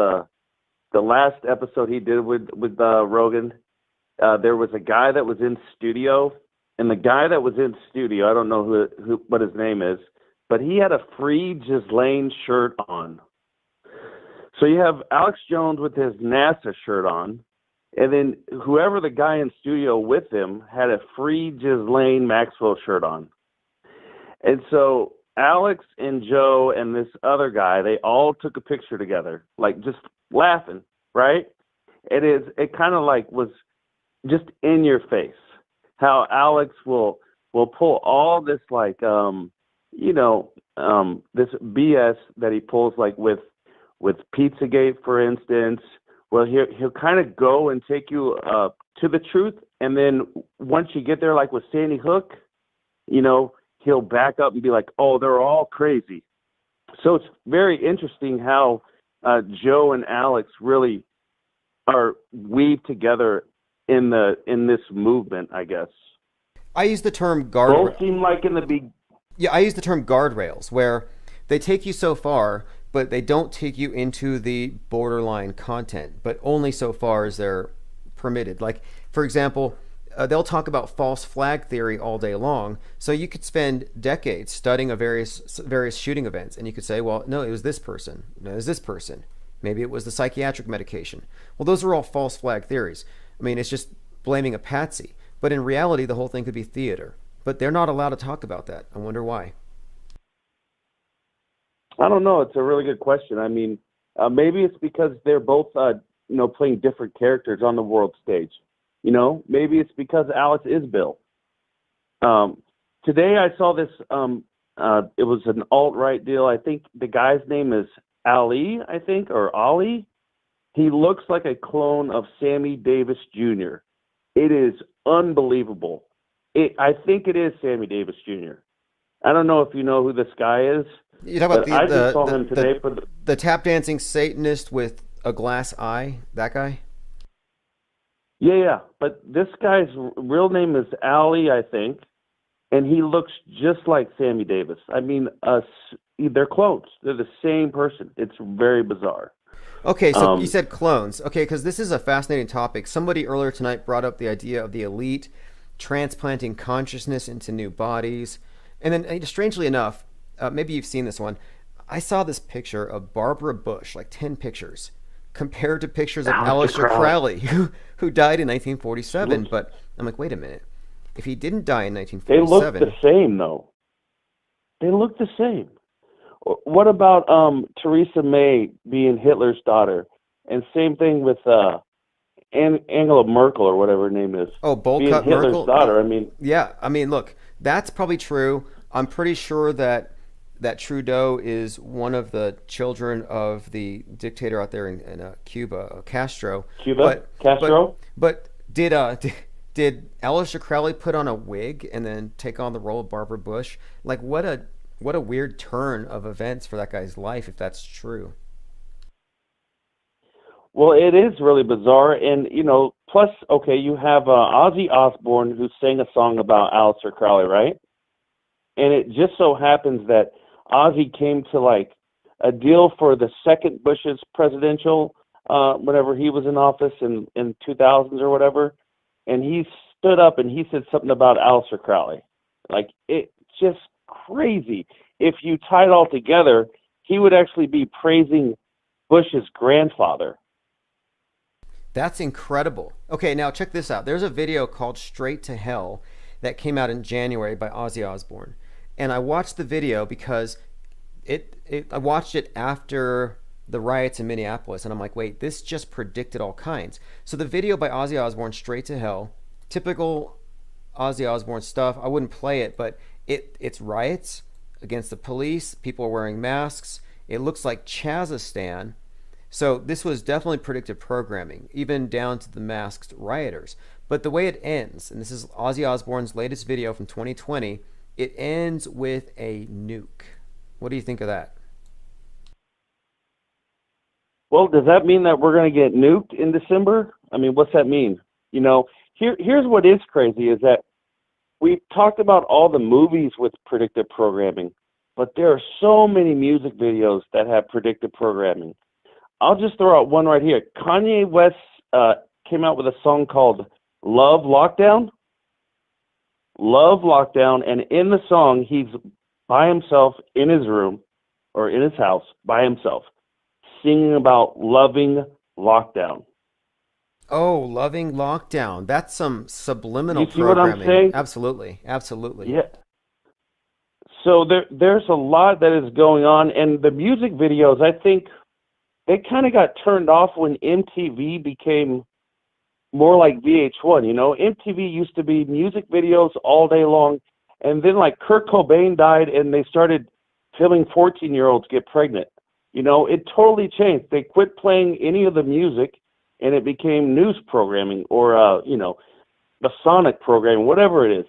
the last episode he did with Rogan. There was a guy that was in studio, and the guy that was in studio, I don't know what his name is, but he had a free Ghislaine shirt on. So you have Alex Jones with his NASA shirt on, and then whoever the guy in studio with him had a free Ghislaine Maxwell shirt on. And so Alex and Joe and this other guy, they all took a picture together, like just laughing, right? It kind of like was just in your face how Alex will pull all this like this BS that he pulls like with Pizzagate, for instance. Well, he'll kind of go and take you to the truth, and then once you get there, like with Sandy Hook, he'll back up and be like, oh, they're all crazy. So it's very interesting how Joe and Alex really are weaved together in this movement, I guess. I use the term guard. Both seem like in the big. Yeah, I use the term guardrails, where they take you so far, but they don't take you into the borderline content, but only so far as they're permitted. Like, for example, they'll talk about false flag theory all day long. So you could spend decades studying various shooting events, and you could say, well, no, it was this person. No, it was this person. Maybe it was the psychiatric medication. Well, those are all false flag theories. I mean, it's just blaming a patsy. But in reality, the whole thing could be theater. But they're not allowed to talk about that. I wonder why. I don't know. It's a really good question. I mean, maybe it's because they're both, playing different characters on the world stage. Maybe it's because Alex is Bill. Today I saw this. It was an alt-right deal. I think the guy's name is Ali, or Ali. He looks like a clone of Sammy Davis Jr. It is unbelievable. I think it is Sammy Davis Jr. I don't know if you know who this guy is. You talk about the tap dancing Satanist with a glass eye, that guy? Yeah. But this guy's real name is Ali, I think, and he looks just like Sammy Davis. I mean, they're clones. They're the same person. It's very bizarre. Okay, so you said clones. Okay, because this is a fascinating topic. Somebody earlier tonight brought up the idea of the elite transplanting consciousness into new bodies. And then, strangely enough, maybe you've seen this one. I saw this picture of Barbara Bush, like 10 pictures, compared to pictures of Aleister Crowley, who died in 1947. Oops. But I'm like, wait a minute. If he didn't die in 1947... They look the same, though. They look the same. What about Theresa May being Hitler's daughter? And same thing with Angela Merkel, or whatever her name is. Oh, being Hitler's Merkel? Daughter. I mean, yeah. I mean, look, that's probably true. I'm pretty sure that Trudeau is one of the children of the dictator out there in Cuba, Castro. Castro. But did Aleister Crowley put on a wig and then take on the role of Barbara Bush? Like, what a weird turn of events for that guy's life, if that's true. Well, it is really bizarre. And, plus, okay, you have Ozzy Osbourne, who sang a song about Aleister Crowley, right? And it just so happens that Ozzy came to, like, a deal for the second Bush's presidential, whenever he was in office in 2000s or whatever. And he stood up and he said something about Aleister Crowley. Like, it's just crazy. If you tie it all together, he would actually be praising Bush's grandfather. That's incredible. Okay, now check this out. There's a video called Straight to Hell that came out in January by Ozzy Osbourne. And I watched the video because I watched it after the riots in Minneapolis, and I'm like, wait, this just predicted all kinds. So the video by Ozzy Osbourne, Straight to Hell, typical Ozzy Osbourne stuff. I wouldn't play it, but it's riots against the police. People are wearing masks. It looks like Chazistan. So this was definitely predictive programming, even down to the masked rioters. But the way it ends, and this is Ozzy Osbourne's latest video from 2020, it ends with a nuke. What do you think of that? Well, does that mean that we're going to get nuked in December? I mean, what's that mean? Here's what is crazy is that we've talked about all the movies with predictive programming, but there are so many music videos that have predictive programming. I'll just throw out one right here. Kanye West came out with a song called Love Lockdown. Love Lockdown. And in the song, he's by himself in his room or in his house by himself, singing about loving lockdown. Oh, loving lockdown. That's some subliminal you see programming. What I'm saying? Absolutely. Absolutely. Yeah. So there's a lot that is going on. And the music videos, I think, they kind of got turned off when MTV became more like VH1. MTV used to be music videos all day long. And then, like, Kurt Cobain died, and they started filming 14-year-olds get pregnant. It totally changed. They quit playing any of the music, and it became news programming or, the Sonic programming, whatever it is.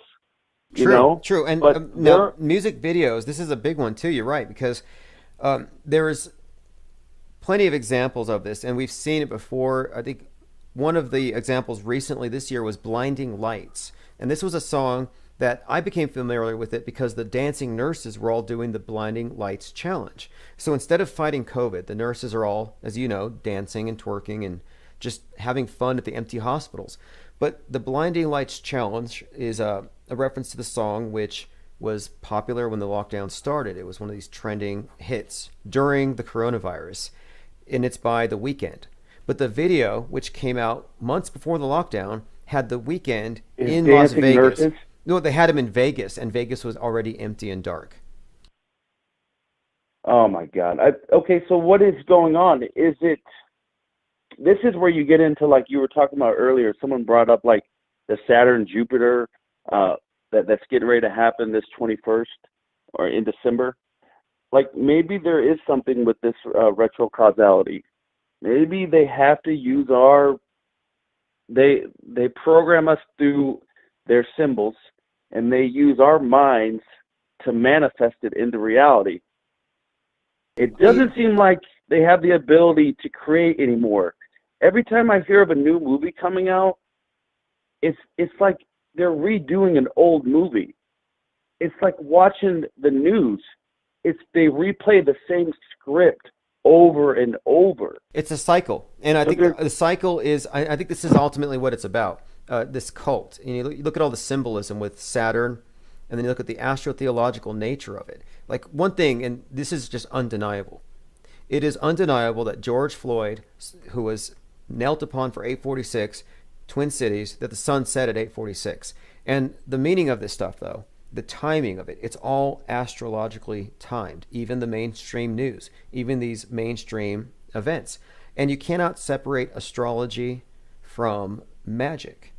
True. And now, music videos, this is a big one, too. You're right, because there's plenty of examples of this, and we've seen it before. I think one of the examples recently this year was Blinding Lights. And this was a song that I became familiar with it because the dancing nurses were all doing the Blinding Lights challenge. So instead of fighting COVID, the nurses are all, as you know, dancing and twerking and just having fun at the empty hospitals. But the Blinding Lights challenge is a reference to the song, which was popular when the lockdown started. It was one of these trending hits during the coronavirus, and it's by The Weeknd. But the video, which came out months before the lockdown, had The Weeknd in Las Vegas. Nurses? No, they had him in Vegas, and Vegas was already empty and dark. Oh my God. Okay, so what is going on? Is it? This is where you get into, like you were talking about earlier. Someone brought up like the Saturn Jupiter that's getting ready to happen this 21st or in December. Like maybe there is something with this retrocausality. Maybe they have to use they program us through their symbols, and they use our minds to manifest it into reality. It doesn't seem like they have the ability to create anymore. Every time I hear of a new movie coming out, it's like they're redoing an old movie. It's like watching the news. They replay the same script over and over. It's a cycle, and I think the cycle is. I think this is ultimately what it's about. This cult. And you look at all the symbolism with Saturn, and then you look at the astrotheological nature of it. Like one thing, and this is just undeniable. It is undeniable that George Floyd, who was knelt upon for 8:46, Twin Cities, that the sun set at 8:46. And the meaning of this stuff, though, the timing of it, it's all astrologically timed. Even the mainstream news, even these mainstream events. And you cannot separate astrology from magic.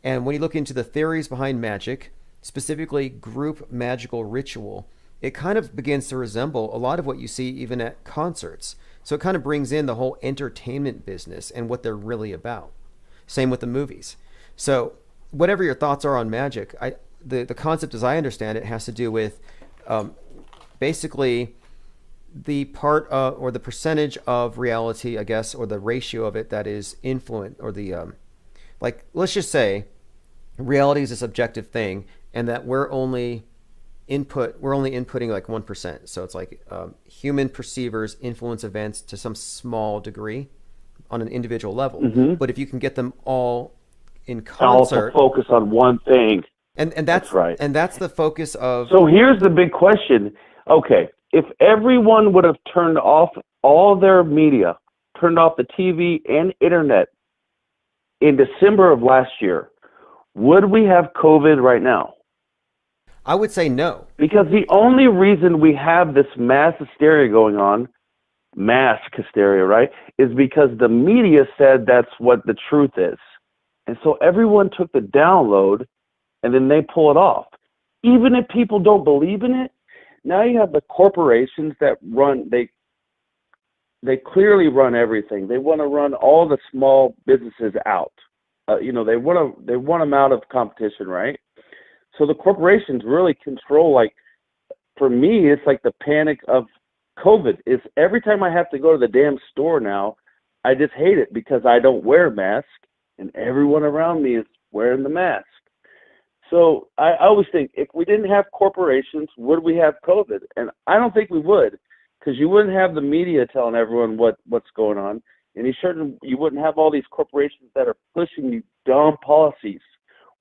And when you look into the theories behind magic, specifically group magical ritual, it kind of begins to resemble a lot of what you see even at concerts. So it kind of brings in the whole entertainment business and what they're really about. Same with the movies. So whatever your thoughts are on magic, the concept as I understand it has to do with basically the part or the percentage of reality, I guess, or the ratio of it that is influent, or the like, let's just say reality is a subjective thing, and that we're only inputting like 1%. So it's like human perceivers influence events to some small degree on an individual level. Mm-hmm. But if you can get them all in concert, also focus on one thing. And that's right. And that's the focus of. So here's the big question. Okay, if everyone would have turned off all their media, turned off the TV and internet in December of last year, would we have COVID right now? I would say no. Because the only reason we have this mass hysteria going on, mask hysteria, right, is because the media said that's what the truth is. And so everyone took the download and then they pull it off. Even if people don't believe in it, now you have the corporations that run, they clearly run everything. They want to run all the small businesses out. They want them out of competition, right? So the corporations really control, like, for me, it's like the panic of COVID. It's every time I have to go to the damn store now, I just hate it because I don't wear a mask and everyone around me is wearing the mask. So I always think, if we didn't have corporations, would we have COVID? And I don't think we would, because you wouldn't have the media telling everyone what's going on. And you wouldn't have all these corporations that are pushing these dumb policies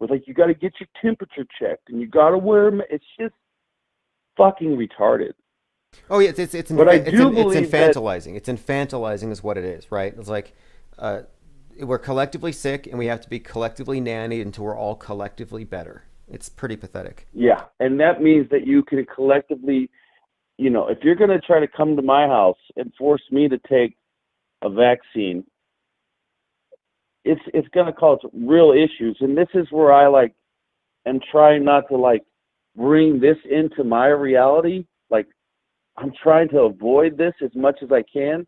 with, like, you got to get your temperature checked and you got to wear them. It's just fucking retarded. Oh yeah, it's infantilizing. It's infantilizing is what it is, right? It's like we're collectively sick and we have to be collectively nannied until we're all collectively better. It's pretty pathetic. Yeah, and that means that you can collectively, if you're going to try to come to my house and force me to take a vaccine, it's going to cause real issues. And this is where I am trying not to bring this into my reality. Like, I'm trying to avoid this as much as I can,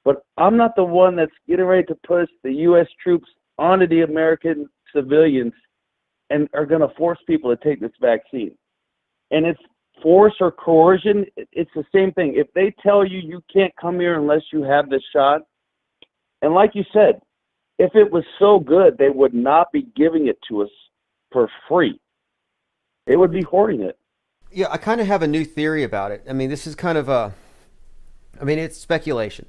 but I'm not the one that's getting ready to push the U.S. troops onto the American civilians and are going to force people to take this vaccine. And it's force or coercion. It's the same thing. If they tell you you can't come here unless you have this shot, and like you said, if it was so good, they would not be giving it to us for free. They would be hoarding it. Yeah, I kind of have a new theory about it. I mean, this is kind of it's speculation.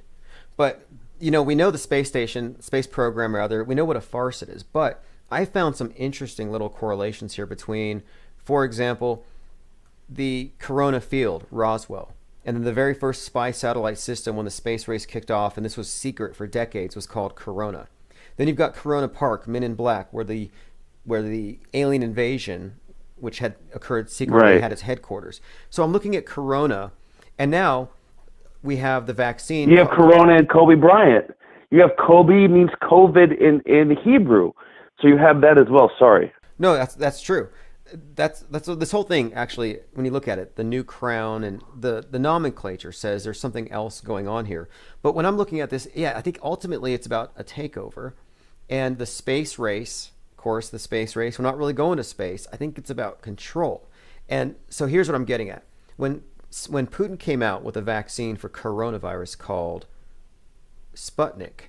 But, we know the space program rather, we know what a farce it is. But I found some interesting little correlations here between, for example, the Corona field, Roswell, and then the very first spy satellite system when the space race kicked off, and this was secret for decades, was called Corona. Then you've got Corona Park, Men in Black, where the alien invasion, which had occurred secretly, had its headquarters. So I'm looking at Corona, and now we have the vaccine. You have Corona and Kobe Bryant. You have Kobe means COVID in Hebrew. So you have that as well. Sorry. No, that's true. That's this whole thing, actually, when you look at it, the new crown and the nomenclature says there's something else going on here. But when I'm looking at this, I think ultimately it's about a takeover. And the space race, of course, we're not really going to space. I think it's about control. And so here's what I'm getting at. When Putin came out with a vaccine for coronavirus called Sputnik.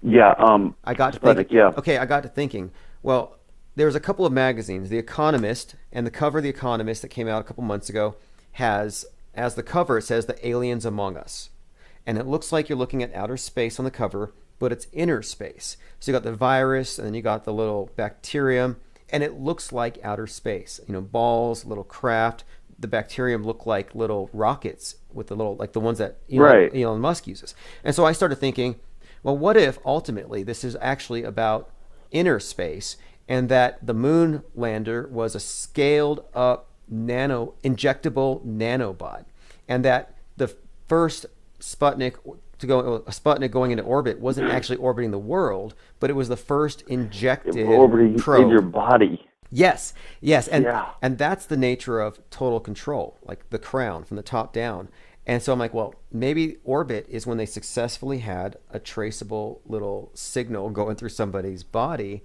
I got to thinking, well, there's a couple of magazines, The Economist and the cover of The Economist that came out a couple months ago has, as the cover, it says The Aliens Among Us. And it looks like you're looking at outer space on the cover, but it's inner space. So you got the virus, and then you got the little bacterium, and it looks like outer space. Balls, little craft. The bacterium look like little rockets with the little, like the ones that Elon Musk uses. And so I started thinking, well, what if ultimately this is actually about inner space, and that the moon lander was a scaled up injectable nanobot, and that the first Sputnik going into orbit wasn't actually orbiting the world, but it was the first injected probe in your body. Yes, and that's the nature of total control, like the crown from the top down. And so I'm like, well, maybe orbit is when they successfully had a traceable little signal going through somebody's body,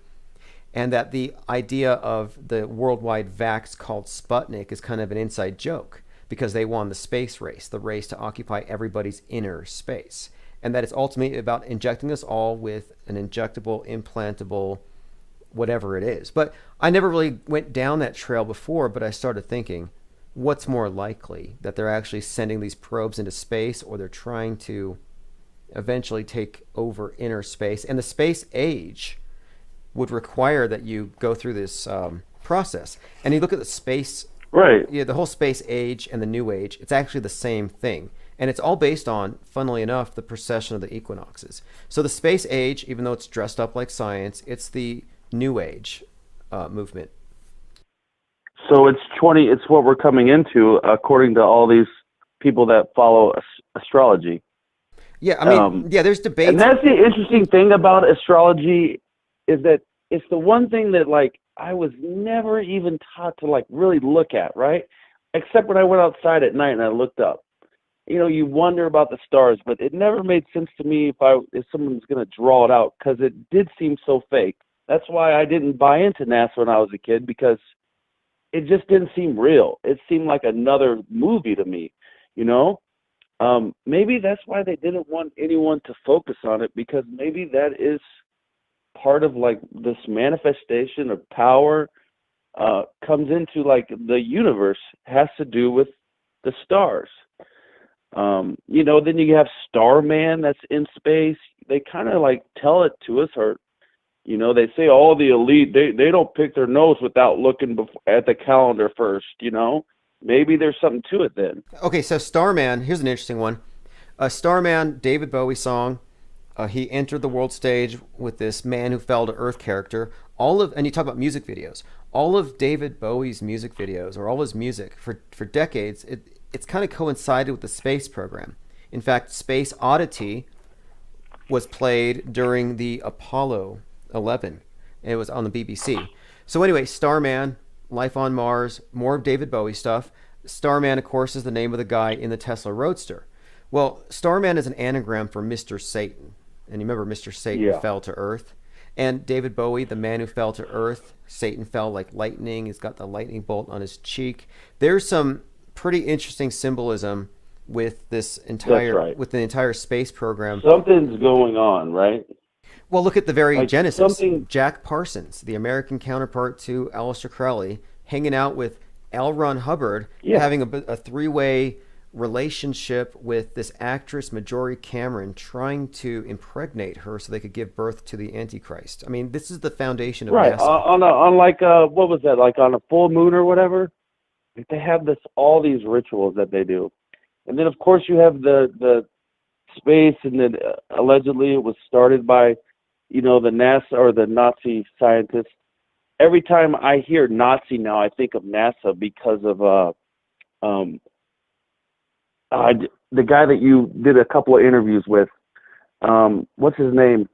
and that the idea of the worldwide vax called Sputnik is kind of an inside joke because they won the space race, the race to occupy everybody's inner space. And that it's ultimately about injecting us all with an injectable, implantable, whatever it is. But I never really went down that trail before, but I started thinking, what's more likely, that they're actually sending these probes into space, or they're trying to eventually take over inner space? And the space age would require that you go through this process. And you look at the space, the whole space age and the new age, it's actually the same thing. And it's all based on, funnily enough, the precession of the equinoxes. So the space age, even though it's dressed up like science, it's the new age movement. So it's what we're coming into, according to all these people that follow astrology. Yeah, I mean, there's debates. And that's the interesting thing about astrology, is that it's the one thing that, like, I was never even taught to, like, really look at, right? Except when I went outside at night and I looked up. You wonder about the stars, but it never made sense to me if someone was going to draw it out, because it did seem so fake. That's why I didn't buy into NASA when I was a kid, because it just didn't seem real. It seemed like another movie to me, Maybe that's why they didn't want anyone to focus on it, because maybe that is part of, like, this manifestation of power comes into, like, the universe has to do with the stars. Then you have Starman that's in space. They kind of, like, tell it to us, or they say all the elite, they don't pick their nose without looking at the calendar first, Maybe there's something to it then. Okay, so Starman, here's an interesting one. Starman, David Bowie song. He entered the world stage with this Man Who Fell to Earth character. And you talk about music videos. All of David Bowie's music videos, or all his music, for decades, it's kind of coincided with the space program. In fact, Space Oddity was played during the Apollo 11. It was on the BBC. So anyway, Starman, Life on Mars, more of David Bowie stuff. Starman, of course, is the name of the guy in the Tesla Roadster. Well, Starman is an anagram for Mr. Satan. And you remember Mr. Satan fell to Earth. And David Bowie, the man who fell to Earth, Satan fell like lightning. He's got the lightning bolt on his cheek. There's some pretty interesting symbolism with this with the entire space program. Something's going on, right? Well, look at the very Like genesis. something- Jack Parsons, the American counterpart to Aleister Crowley, hanging out with L. Ron Hubbard, Yeah. having a three-way relationship with this actress, Marjorie Cameron, trying to impregnate her so they could give birth to the Antichrist. I mean, this is the foundation of Right. NASA. On like, what was that? Like on a full moon or whatever? They have all these rituals that they do. And then, of course, you have the space, and then allegedly it was started by, the NASA or the Nazi scientists. Every time I hear Nazi now, I think of NASA because of the guy that you did a couple of interviews with. What's his name?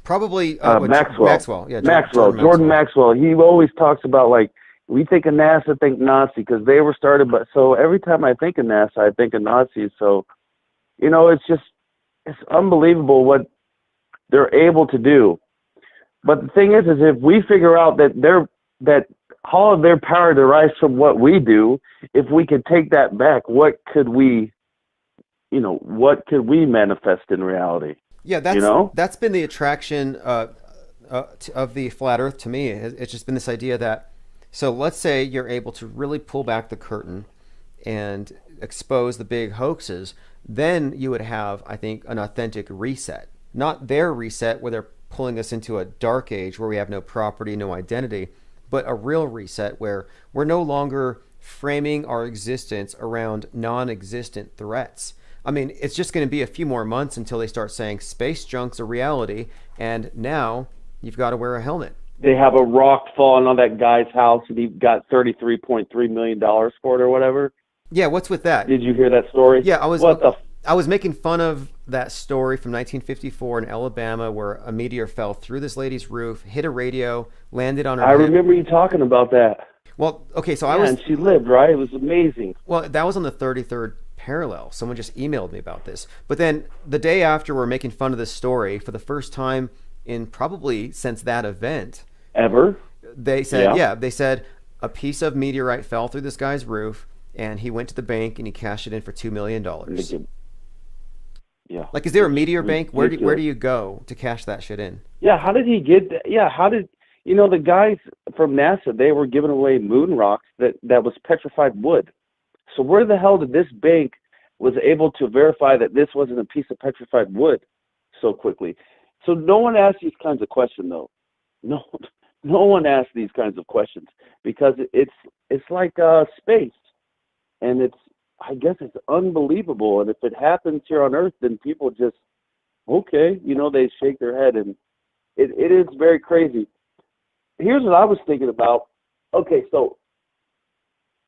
Probably Maxwell. Maxwell. Yeah, Jordan Maxwell. He always talks about, like, we think of NASA, think Nazi, because they were started. But so every time I think of NASA, I think of Nazis. So, it's unbelievable what they're able to do. But the thing is if we figure out that all of their power derives from what we do, if we could take that back, what could we manifest in reality? Yeah, that's been the attraction of the flat Earth to me. It's just been this idea that, so let's say you're able to really pull back the curtain and expose the big hoaxes, then you would have, I think, an authentic reset. Not their reset where they're pulling us into a dark age where we have no property, no identity, but a real reset where we're no longer framing our existence around non-existent threats. I mean, it's just going to be a few more months until they start saying space junk's a reality, and now you've got to wear a helmet. They have a rock falling on that guy's house, and he got $33.3 million for it or whatever. Yeah, what's with that? Did you hear that story? Yeah, I was making fun of that story from 1954 in Alabama where a meteor fell through this lady's roof, hit a radio, landed on her head. remember you talking about that. Well, okay, so and she lived, right? It was amazing. Well, that was on the 33rd parallel. Someone just emailed me about this. But then the day after we're making fun of this story, for the first time in probably since that event. Ever? They said, they said a piece of meteorite fell through this guy's roof, and he went to the bank and he cashed it in for $2 million. Yeah. Like, is there a meteor bank? Where do you go to cash that shit in? Yeah, how did he get that? Yeah, how did, the guys from NASA, they were giving away moon rocks that was petrified wood. So where the hell did this bank was able to verify that this wasn't a piece of petrified wood so quickly? So no one asked these kinds of questions, though. No one asked these kinds of questions because it's like space, and I guess it's unbelievable. And if it happens here on Earth, then people just, okay, they shake their head, and it is very crazy. Here's what I was thinking about. Okay, so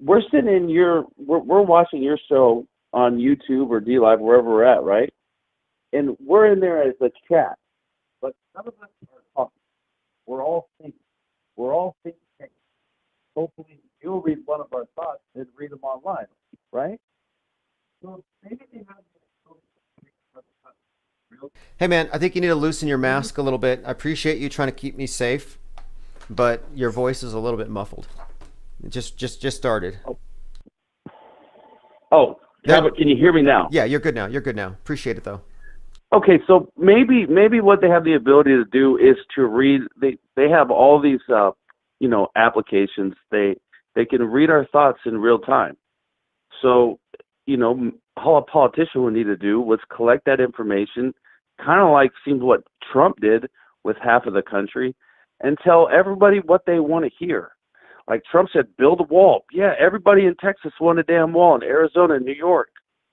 we're sitting in we're watching your show on YouTube or DLive, wherever we're at, right? And we're in there as a chat, but none of us are talking. We're all thinking. We're all thinking. Hopefully, you'll read one of our thoughts and read them online, right? So maybe they have. Hey man, I think you need to loosen your mask a little bit. I appreciate you trying to keep me safe, but your voice is a little bit muffled. It just started. Oh, can you hear me now? Yeah, you're good now. Appreciate it though. Okay, so maybe what they have the ability to do is to read. They have all these applications. They can read our thoughts in real time. So all a politician would need to do was collect that information, kind of like seems what Trump did with half of the country, and tell everybody what they want to hear. Like Trump said, build a wall. Yeah, everybody in Texas wanted a damn wall, in Arizona, New York,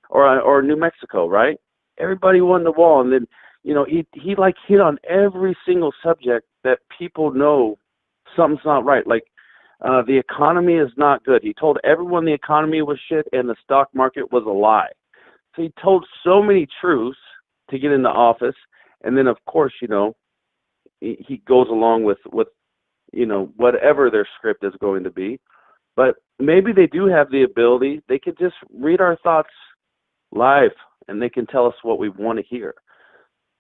or New Mexico, right? Everybody wanted a wall, and then he like hit on every single subject that people know something's not right. Like the economy is not good. He told everyone the economy was shit and the stock market was a lie. So he told so many truths to get into office, and then of course he goes along with whatever their script is going to be. But maybe they do have the ability. They could just read our thoughts live, and they can tell us what we want to hear.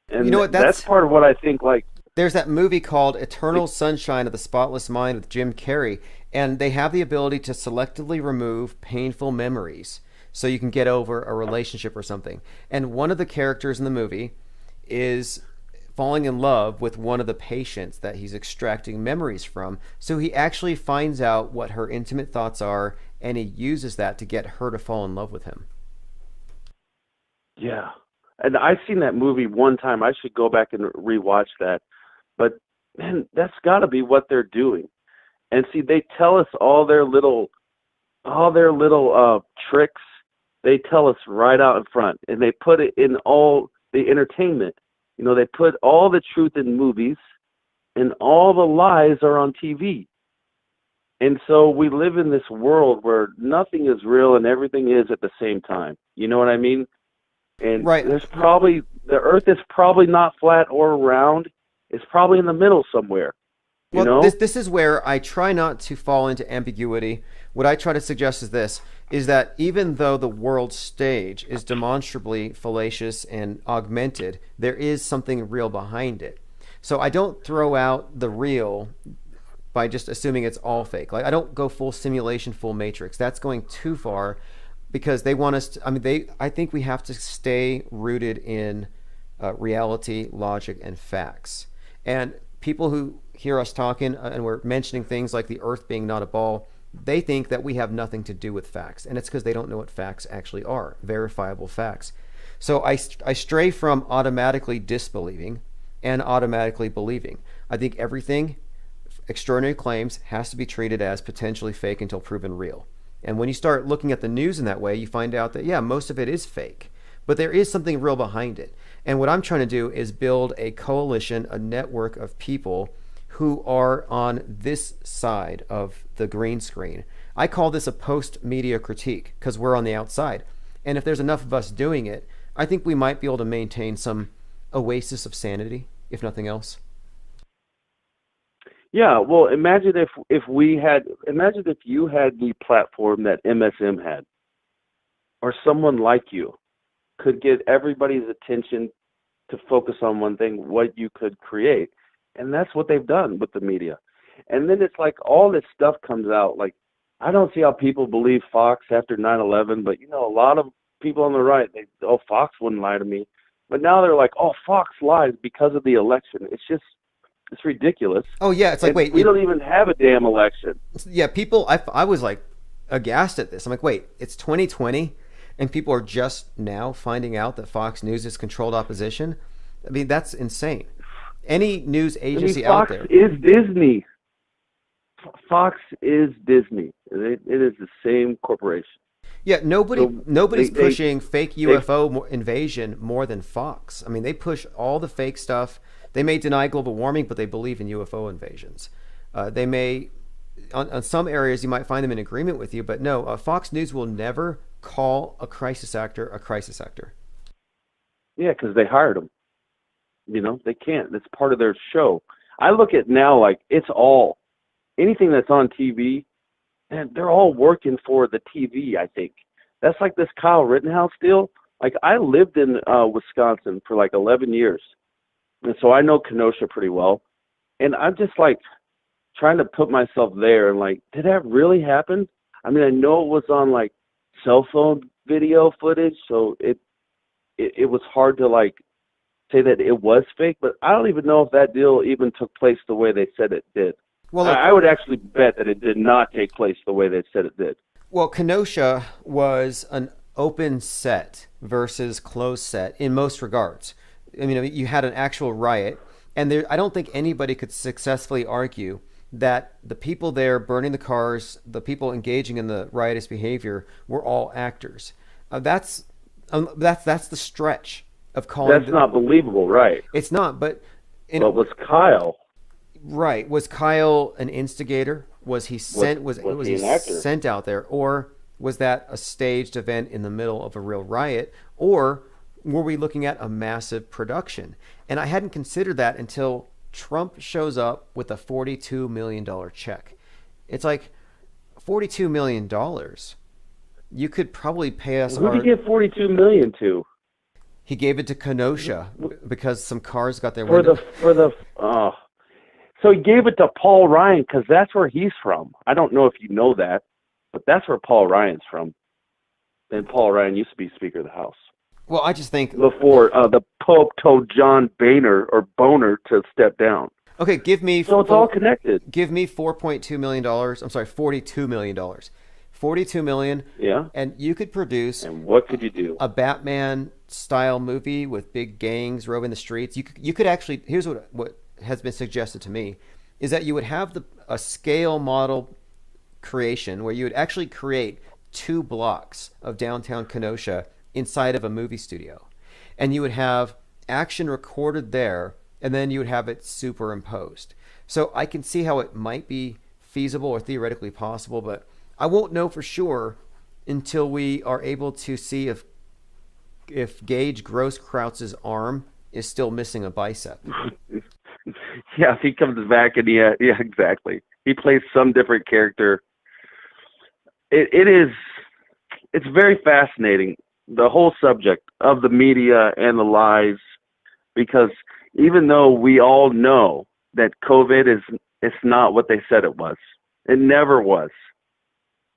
And you know what? That's part of what I think. Like, there's that movie called Eternal Sunshine of the Spotless Mind with Jim Carrey, and they have the ability to selectively remove painful memories so you can get over a relationship or something. And one of the characters in the movie is falling in love with one of the patients that he's extracting memories from. So he actually finds out what her intimate thoughts are, and he uses that to get her to fall in love with him. Yeah. And I've seen that movie one time. I should go back and rewatch that. But man, that's got to be what they're doing. And see, they tell us all their little tricks. They tell us right out in front, and they put it in all the entertainment. You know, they put all the truth in movies, and all the lies are on TV. And so we live in this world where nothing is real and everything is at the same time. You know what I mean? And right. The Earth is probably not flat or round. It's probably in the middle somewhere. You know? This is where I try not to fall into ambiguity. What I try to suggest is that even though the world stage is demonstrably fallacious and augmented, there is something real behind it. So I don't throw out the real by just assuming it's all fake. Like, I don't go full simulation, full matrix. That's going too far, because they want us to, I think we have to stay rooted in reality, logic, and facts. And people who hear us talking and we're mentioning things like the Earth being not a ball, they think that we have nothing to do with facts. And it's because they don't know what facts actually are, verifiable facts. So I stray from automatically disbelieving and automatically believing. I think everything, extraordinary claims, has to be treated as potentially fake until proven real. And when you start looking at the news in that way, you find out that, yeah, most of it is fake, but there is something real behind it. And what I'm trying to do is build a coalition, a network of people who are on this side of the green screen. I call this a post-media critique, because we're on the outside. And if there's enough of us doing it, I think we might be able to maintain some oasis of sanity, if nothing else. Yeah, well, imagine if you had the platform that MSM had, or someone like you could get everybody's attention to focus on one thing, what you could create. And that's what they've done with the media. And then it's like all this stuff comes out. Like, I don't see how people believe Fox after 9/11, but, you know, a lot of people on the right, Fox wouldn't lie to me. But now they're like, oh, Fox lies because of the election. It's ridiculous. Oh, yeah. It's like, wait. We don't even have a damn election. Yeah, people, I was like aghast at this. I'm like, wait, it's 2020 and people are just now finding out that Fox News is controlled opposition? I mean, that's insane. Any news agency out there. Fox is Disney. Fox is Disney. It is the same corporation. Yeah, nobody's pushing fake UFO invasion more than Fox. I mean, they push all the fake stuff. They may deny global warming, but they believe in UFO invasions. They may, on some areas, you might find them in agreement with you, but no, Fox News will never call a crisis actor a crisis actor. Yeah, because they hired them. You know, they can't. It's part of their show. I look at now like it's all, anything that's on TV, and they're all working for the TV, I think. That's like this Kyle Rittenhouse deal. Like, I lived in Wisconsin for like 11 years. And so I know Kenosha pretty well. And I'm just like trying to put myself there and like, did that really happen? I mean, I know it was on like cell phone video footage, so it was hard to like say that it was fake, but I don't even know if that deal even took place the way they said it did. Well, I would actually bet that it did not take place the way they said it did. Well, Kenosha was an open set versus closed set in most regards. I mean, you had an actual riot, and I don't think anybody could successfully argue that the people there burning the cars, the people engaging in the riotous behavior, were all actors. That's the stretch of calling. That's not believable, right? It's not, but was Kyle? Right. Was Kyle an instigator? Was he sent? Was he sent out there, or was that a staged event in the middle of a real riot, or were we looking at a massive production? And I hadn't considered that until Trump shows up with a $42 million check. It's like $42 million. You could probably pay us. Who did he give $42 million to? He gave it to Kenosha because some cars got their So he gave it to Paul Ryan because that's where he's from. I don't know if you know that, but that's where Paul Ryan's from. And Paul Ryan used to be Speaker of the House. Well, I just think before the Pope told John Boner to step down. Okay, give me. So it's all connected. Give me $4.2 million. I'm sorry, $42 million. $42 million. Yeah. And you could produce. And what could you do? A Batman style movie with big gangs roving the streets. You could actually. Here's what has been suggested to me, is that you would have a scale model creation where you would actually create 2 blocks of downtown Kenosha inside of a movie studio, and you would have action recorded there, and then you would have it superimposed. So I can see how it might be feasible or theoretically possible, but I won't know for sure until we are able to see if Gage Grosskreuz's arm is still missing a bicep. Yeah, if he comes back and yeah, exactly. He plays some different character. It's very fascinating, the whole subject of the media and the lies, because even though we all know that COVID it's not what they said it was. It never was.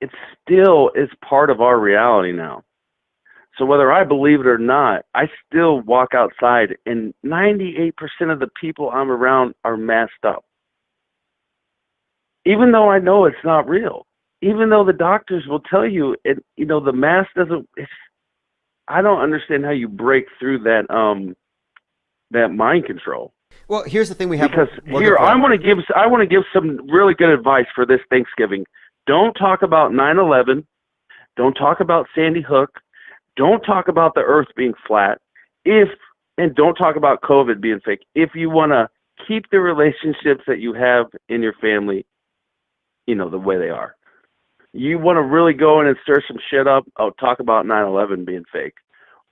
It still is part of our reality now. So whether I believe it or not, I still walk outside and 98% of the people I'm around are masked up. Even though I know it's not real. Even though the doctors will tell you the mask doesn't. I don't understand how you break through that mind control. Well, here's the thing we have. Because here I want to give some really good advice for this Thanksgiving. Don't talk about 9/11. Don't talk about Sandy Hook. Don't talk about the Earth being flat. And don't talk about COVID being fake. If you want to keep the relationships that you have in your family, the way they are. You want to really go in and stir some shit up, talk about 9/11 being fake,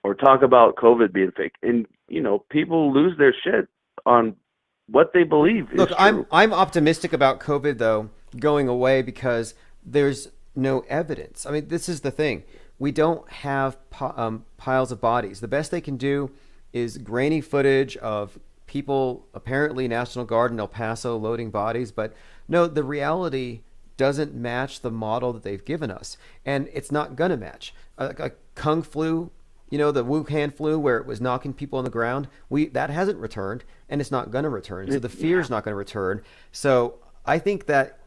or talk about COVID being fake. And, people lose their shit on what they believe is Look, true. I'm optimistic about COVID, though, going away because there's no evidence. I mean, this is the thing. We don't have piles of bodies. The best they can do is grainy footage of people, apparently National Guard in El Paso, loading bodies. But no, the reality doesn't match the model that they've given us. And it's not going to match. A Kung flu, the Wuhan flu where it was knocking people on the ground, that hasn't returned, and it's not going to return. So the fear is not going to return. So I think that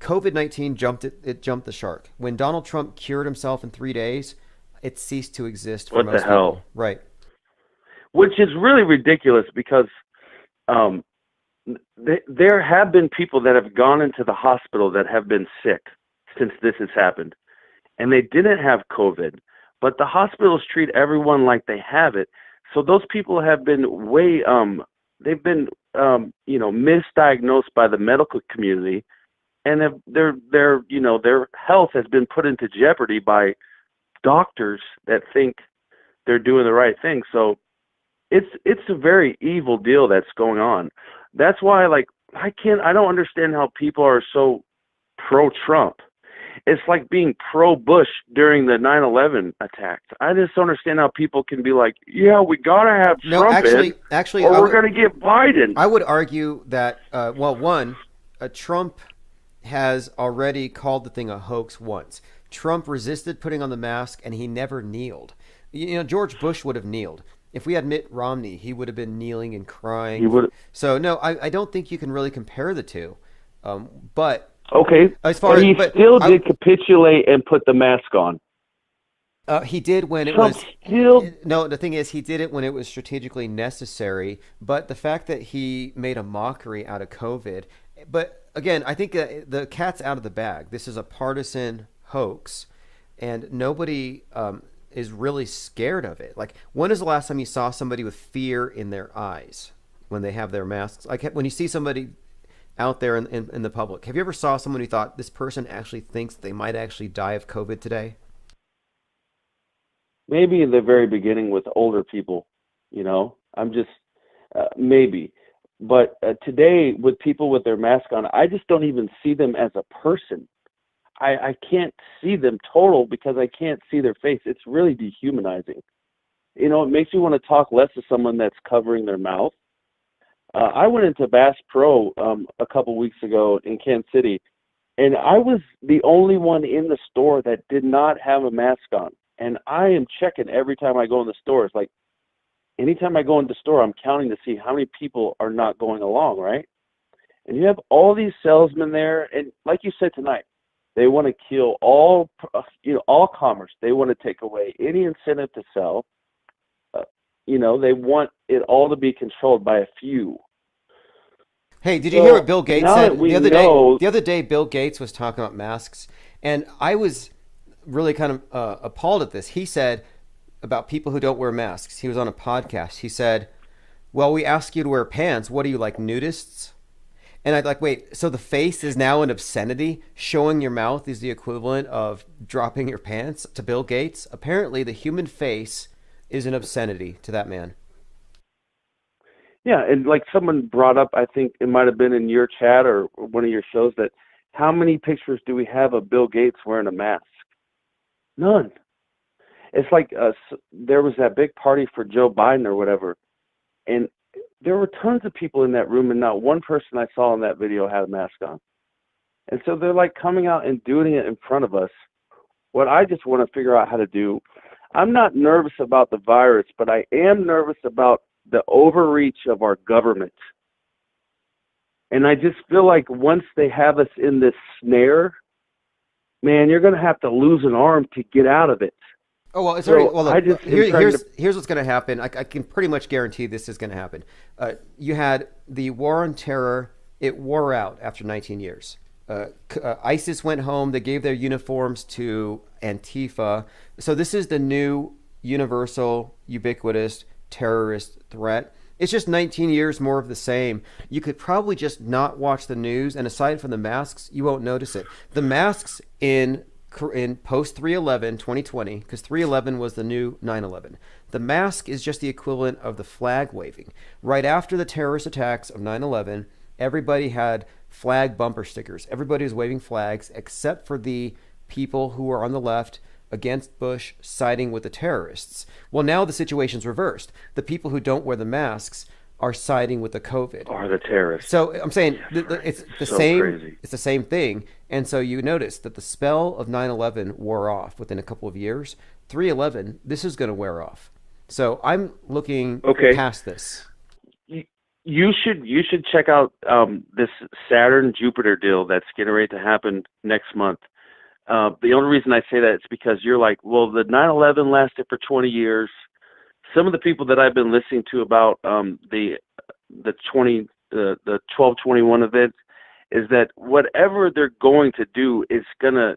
COVID-19 jumped the shark. When Donald Trump cured himself in 3 days, it ceased to exist for most people. What the hell? Right. Which is really ridiculous because there have been people that have gone into the hospital that have been sick since this has happened, and they didn't have COVID, but the hospitals treat everyone like they have it. So those people have been they've been misdiagnosed by the medical community, and their health has been put into jeopardy by doctors that think they're doing the right thing. So it's a very evil deal that's going on. That's why, I don't understand how people are so pro-Trump. It's like being pro-Bush during the 9/11 attacks. I just don't understand how people can be like, yeah, we got to have Trump actually, or we're going to get Biden. I would argue that, Trump has already called the thing a hoax once. Trump resisted putting on the mask, and he never kneeled. George Bush would have kneeled. If we had Mitt Romney, he would have been kneeling and crying. He would. So no, I don't think you can really compare the two. But okay, as far but he still did capitulate and put the mask on. He did when it Trump was still. No, the thing is, he did it when it was strategically necessary. But the fact that he made a mockery out of COVID, but again, I think the cat's out of the bag. This is a partisan hoax, and nobody is really scared of it. Like, when is the last time you saw somebody with fear in their eyes when they have their masks? Like, when you see somebody out there in the public, have you ever saw someone who thought this person actually thinks they might actually die of COVID today? Maybe in the very beginning with older people, I'm just maybe. But today with people with their mask on, I just don't even see them as a person. I can't see them total because I can't see their face. It's really dehumanizing. It makes me want to talk less to someone that's covering their mouth. I went into Bass Pro a couple weeks ago in Kansas City, and I was the only one in the store that did not have a mask on. and I am checking every time I go in the store. It's like anytime I go in the store, I'm counting to see how many people are not going along, right? And you have all these salesmen there, and like you said tonight, they want to kill all commerce. They want to take away any incentive to sell. They want it all to be controlled by a few. Hey, did you hear what Bill Gates said the other day? The other day, Bill Gates was talking about masks, and I was really kind of appalled at this. He said about people who don't wear masks. He was on a podcast. He said, "Well, we ask you to wear pants. What are you, like nudists?" And I'd like, wait, so the face is now an obscenity? Showing your mouth is the equivalent of dropping your pants to Bill Gates? Apparently, the human face is an obscenity to that man. Yeah, and like someone brought up, I think it might have been in your chat or one of your shows, that how many pictures do we have of Bill Gates wearing a mask? None. It's like there was that big party for Joe Biden or whatever, and there were tons of people in that room, and not one person I saw in that video had a mask on. And so they're like coming out and doing it in front of us. What I just want to figure out how to do, I'm not nervous about the virus, but I am nervous about the overreach of our government. And I just feel like once they have us in this snare, man, you're going to have to lose an arm to get out of it. Oh, well, it's already, well, look, here's what's going to happen. I can pretty much guarantee this is going to happen. You had the war on terror. It wore out after 19 years. ISIS went home. They gave their uniforms to Antifa. So this is the new universal, ubiquitous terrorist threat. It's just 19 years more of the same. You could probably just not watch the news, and aside from the masks, you won't notice it. The masks in post 3/11 2020, because 3/11 was the new 9/11. The mask is just the equivalent of the flag waving. Right after the terrorist attacks of 9/11, everybody had flag bumper stickers. Everybody was waving flags except for the people who were on the left against Bush, siding with the terrorists. Well, now the situation's reversed. The people who don't wear the masks are siding with the COVID. Are the terrorists. So I'm saying it's the so same. Crazy. It's the same thing. And so you notice that the spell of 9/11 wore off within a couple of years. 3/11, this is going to wear off. So I'm looking past this. You should check out this Saturn Jupiter deal that's getting ready to happen next month. The only reason I say that is because you're like, well, the 9/11 lasted for 20 years. Some of the people that I've been listening to about the 12/21 event is that whatever they're going to do is gonna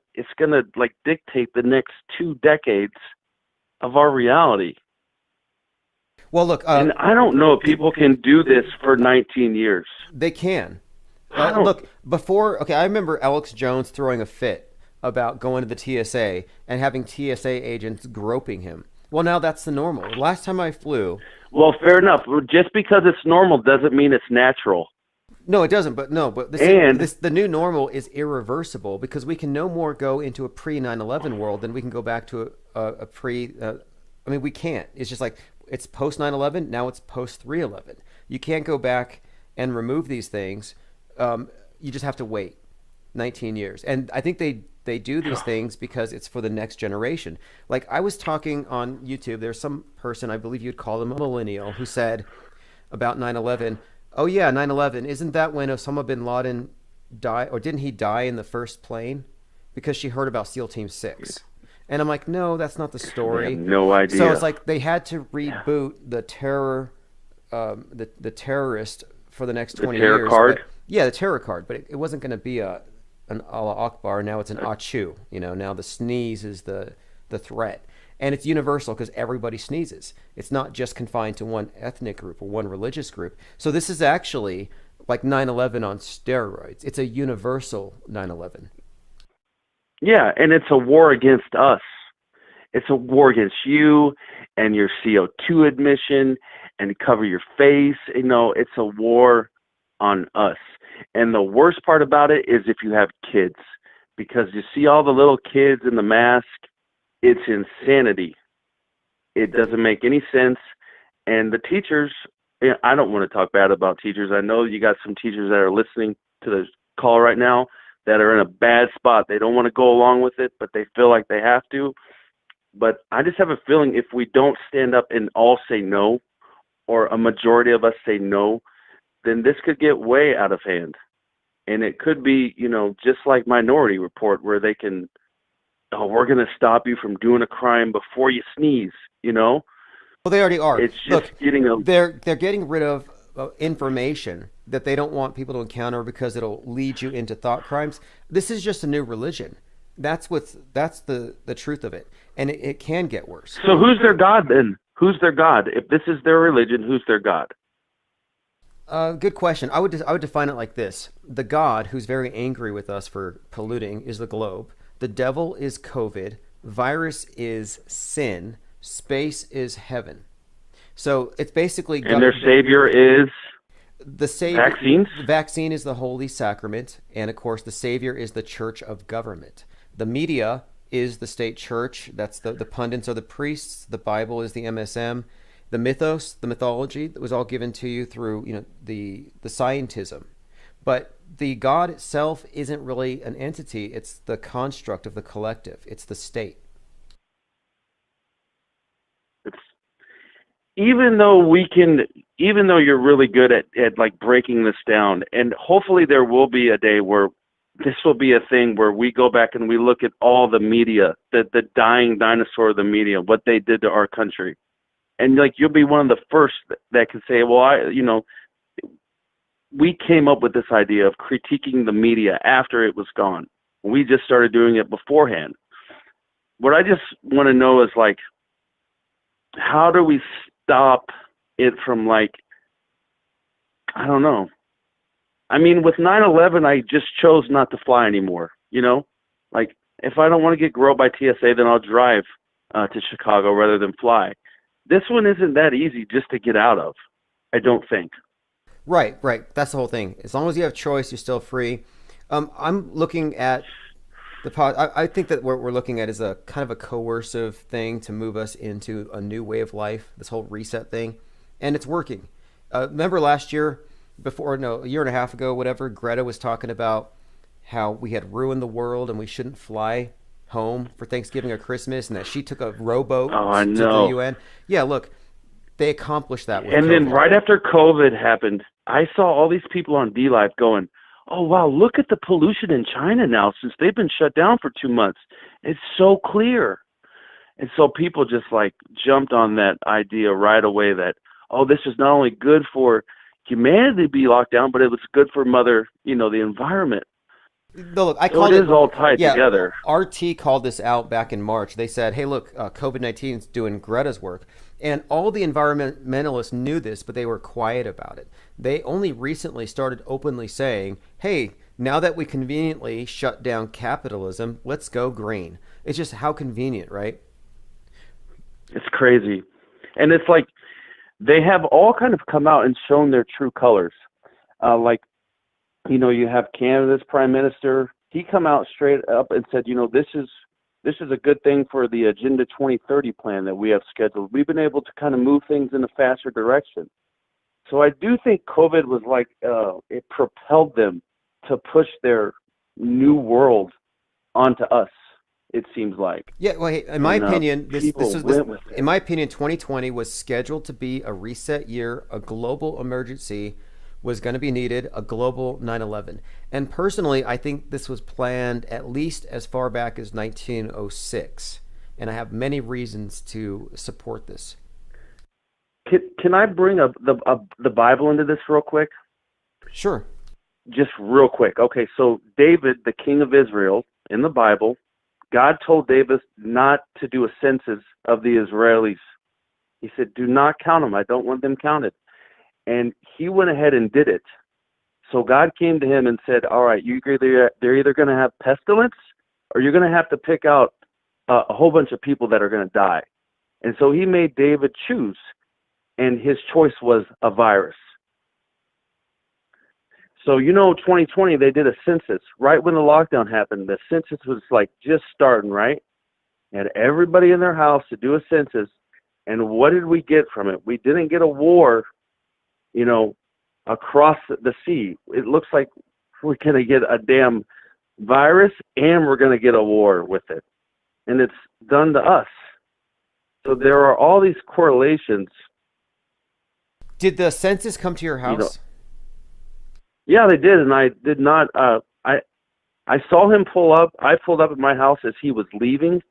like dictate the next 2 decades of our reality. Well, look, and I don't know if people can do this for 19 years. They can. Look, I remember Alex Jones throwing a fit about going to the TSA and having TSA agents groping him. Well, now that's the normal. Last time I flew. Well, fair enough. Just because it's normal doesn't mean it's natural. No, it doesn't. But the new normal is irreversible because we can no more go into a pre-9/11 world than we can go back to a pre. We can't. It's just like it's post 9/11. Now it's post 3/11. You can't go back and remove these things. You just have to wait 19 years. And I think they do these things because it's for the next generation. Like I was talking on YouTube, there's some person, I believe you'd call them a millennial, who said about 9/11, oh yeah, 9/11, isn't that when Osama bin Laden died, or didn't he die in the first plane? Because she heard about SEAL Team 6. And I'm like, no, that's not the story. I have no idea. So it's like they had to reboot the terror, the terrorist for the next 20 years. The terror card? The terror card, but it wasn't going to be an Allah Akbar. Now it's an Achu. Now the sneeze is the threat. And it's universal because everybody sneezes. It's not just confined to one ethnic group or one religious group. So this is actually like 9/11 on steroids. It's a universal 9/11. Yeah, and it's a war against us. It's a war against you and your CO2 emission and cover your face. It's a war on us. And the worst part about it is if you have kids, because you see all the little kids in the mask, it's insanity. It doesn't make any sense. And the teachers, I don't want to talk bad about teachers. I know you got some teachers that are listening to the call right now that are in a bad spot. They don't want to go along with it, but they feel like they have to. But I just have a feeling if we don't stand up and all say no, or a majority of us say no, then this could get way out of hand. And it could be, just like Minority Report, where they can, oh, we're going to stop you from doing a crime before you sneeze, Well, they already are. It's just they're getting rid of information that they don't want people to encounter because it'll lead you into thought crimes. This is just a new religion. That's the truth of it. And it can get worse. So who's their God then? Who's their God? If this is their religion, who's their God? Good question. I would define it like this. The God who's very angry with us for polluting is the globe. The devil is COVID. Virus is sin. Space is heaven. So it's basically... And their savior is... The savior, vaccines? The vaccine is the holy sacrament. And of course, the savior is the church of government. The media is the state church. That's the pundits are the priests. The Bible is the MSM. The mythos, the mythology, that was all given to you through, the scientism. But the God itself isn't really an entity. It's the construct of the collective. It's the state. Even though you're really good at like breaking this down, and hopefully there will be a day where this will be a thing where we go back and we look at all the media, the dying dinosaur of the media, what they did to our country. And like, you'll be one of the first that can say, well, we came up with this idea of critiquing the media after it was gone. We just started doing it beforehand. What I just want to know is, like, how do we stop it from, like, I don't know. I mean, with 9/11, I just chose not to fly anymore, Like, if I don't want to get grilled by TSA, then I'll drive to Chicago rather than fly. This one isn't that easy just to get out of, I don't think. Right. That's the whole thing. As long as you have choice, you're still free. I'm looking at I think that what we're looking at is a kind of a coercive thing to move us into a new way of life, this whole reset thing. And it's working. Remember last year, a year and a half ago, whatever, Greta was talking about how we had ruined the world and we shouldn't fly home for Thanksgiving or Christmas, and that she took a rowboat to the UN. Yeah, look, they accomplished that with And COVID. then right after COVID happened, I saw all these people on D-Live going, oh, wow, look at the pollution in China now since they've been shut down for 2 months. It's so clear. And so people just like jumped on that idea right away that, oh, this is not only good for humanity to be locked down, but it was good for the environment. No, look, it is all tied together. RT called this out back in March. They said, hey, look, COVID-19 is doing Greta's work. And all the environmentalists knew this, but they were quiet about it. They only recently started openly saying, hey, now that we conveniently shut down capitalism, let's go green. It's just how convenient, right? It's crazy. And it's like they have all kind of come out and shown their true colors. You have Canada's prime minister. He come out straight up and said, this is a good thing for the Agenda 2030 plan that we have scheduled. We've been able to kind of move things in a faster direction. So I do think COVID was like, it propelled them to push their new world onto us, it seems like. Yeah, well, hey, in my opinion, in my opinion, 2020 was scheduled to be a reset year, a global emergency was going to be needed, a global 9/11. And personally, I think this was planned at least as far back as 1906. And I have many reasons to support this. Can I bring the Bible into this real quick? Sure. Just real quick. Okay, so David, the king of Israel, in the Bible, God told David not to do a census of the Israelis. He said, do not count them. I don't want them counted. And he went ahead and did it. So God came to him and said, all right, they're either going to have pestilence or you're going to have to pick out a whole bunch of people that are going to die. And so he made David choose, and his choice was a virus. So 2020, they did a census. Right when the lockdown happened, the census was like just starting, right? And everybody in their house to do a census. And what did we get from it? We didn't get a war across the sea. It looks like we're going to get a damn virus and we're going to get a war with it. And it's done to us. So there are all these correlations. Did the census come to your house? Yeah, they did, and I did not. I saw him pull up. I pulled up at my house as he was leaving,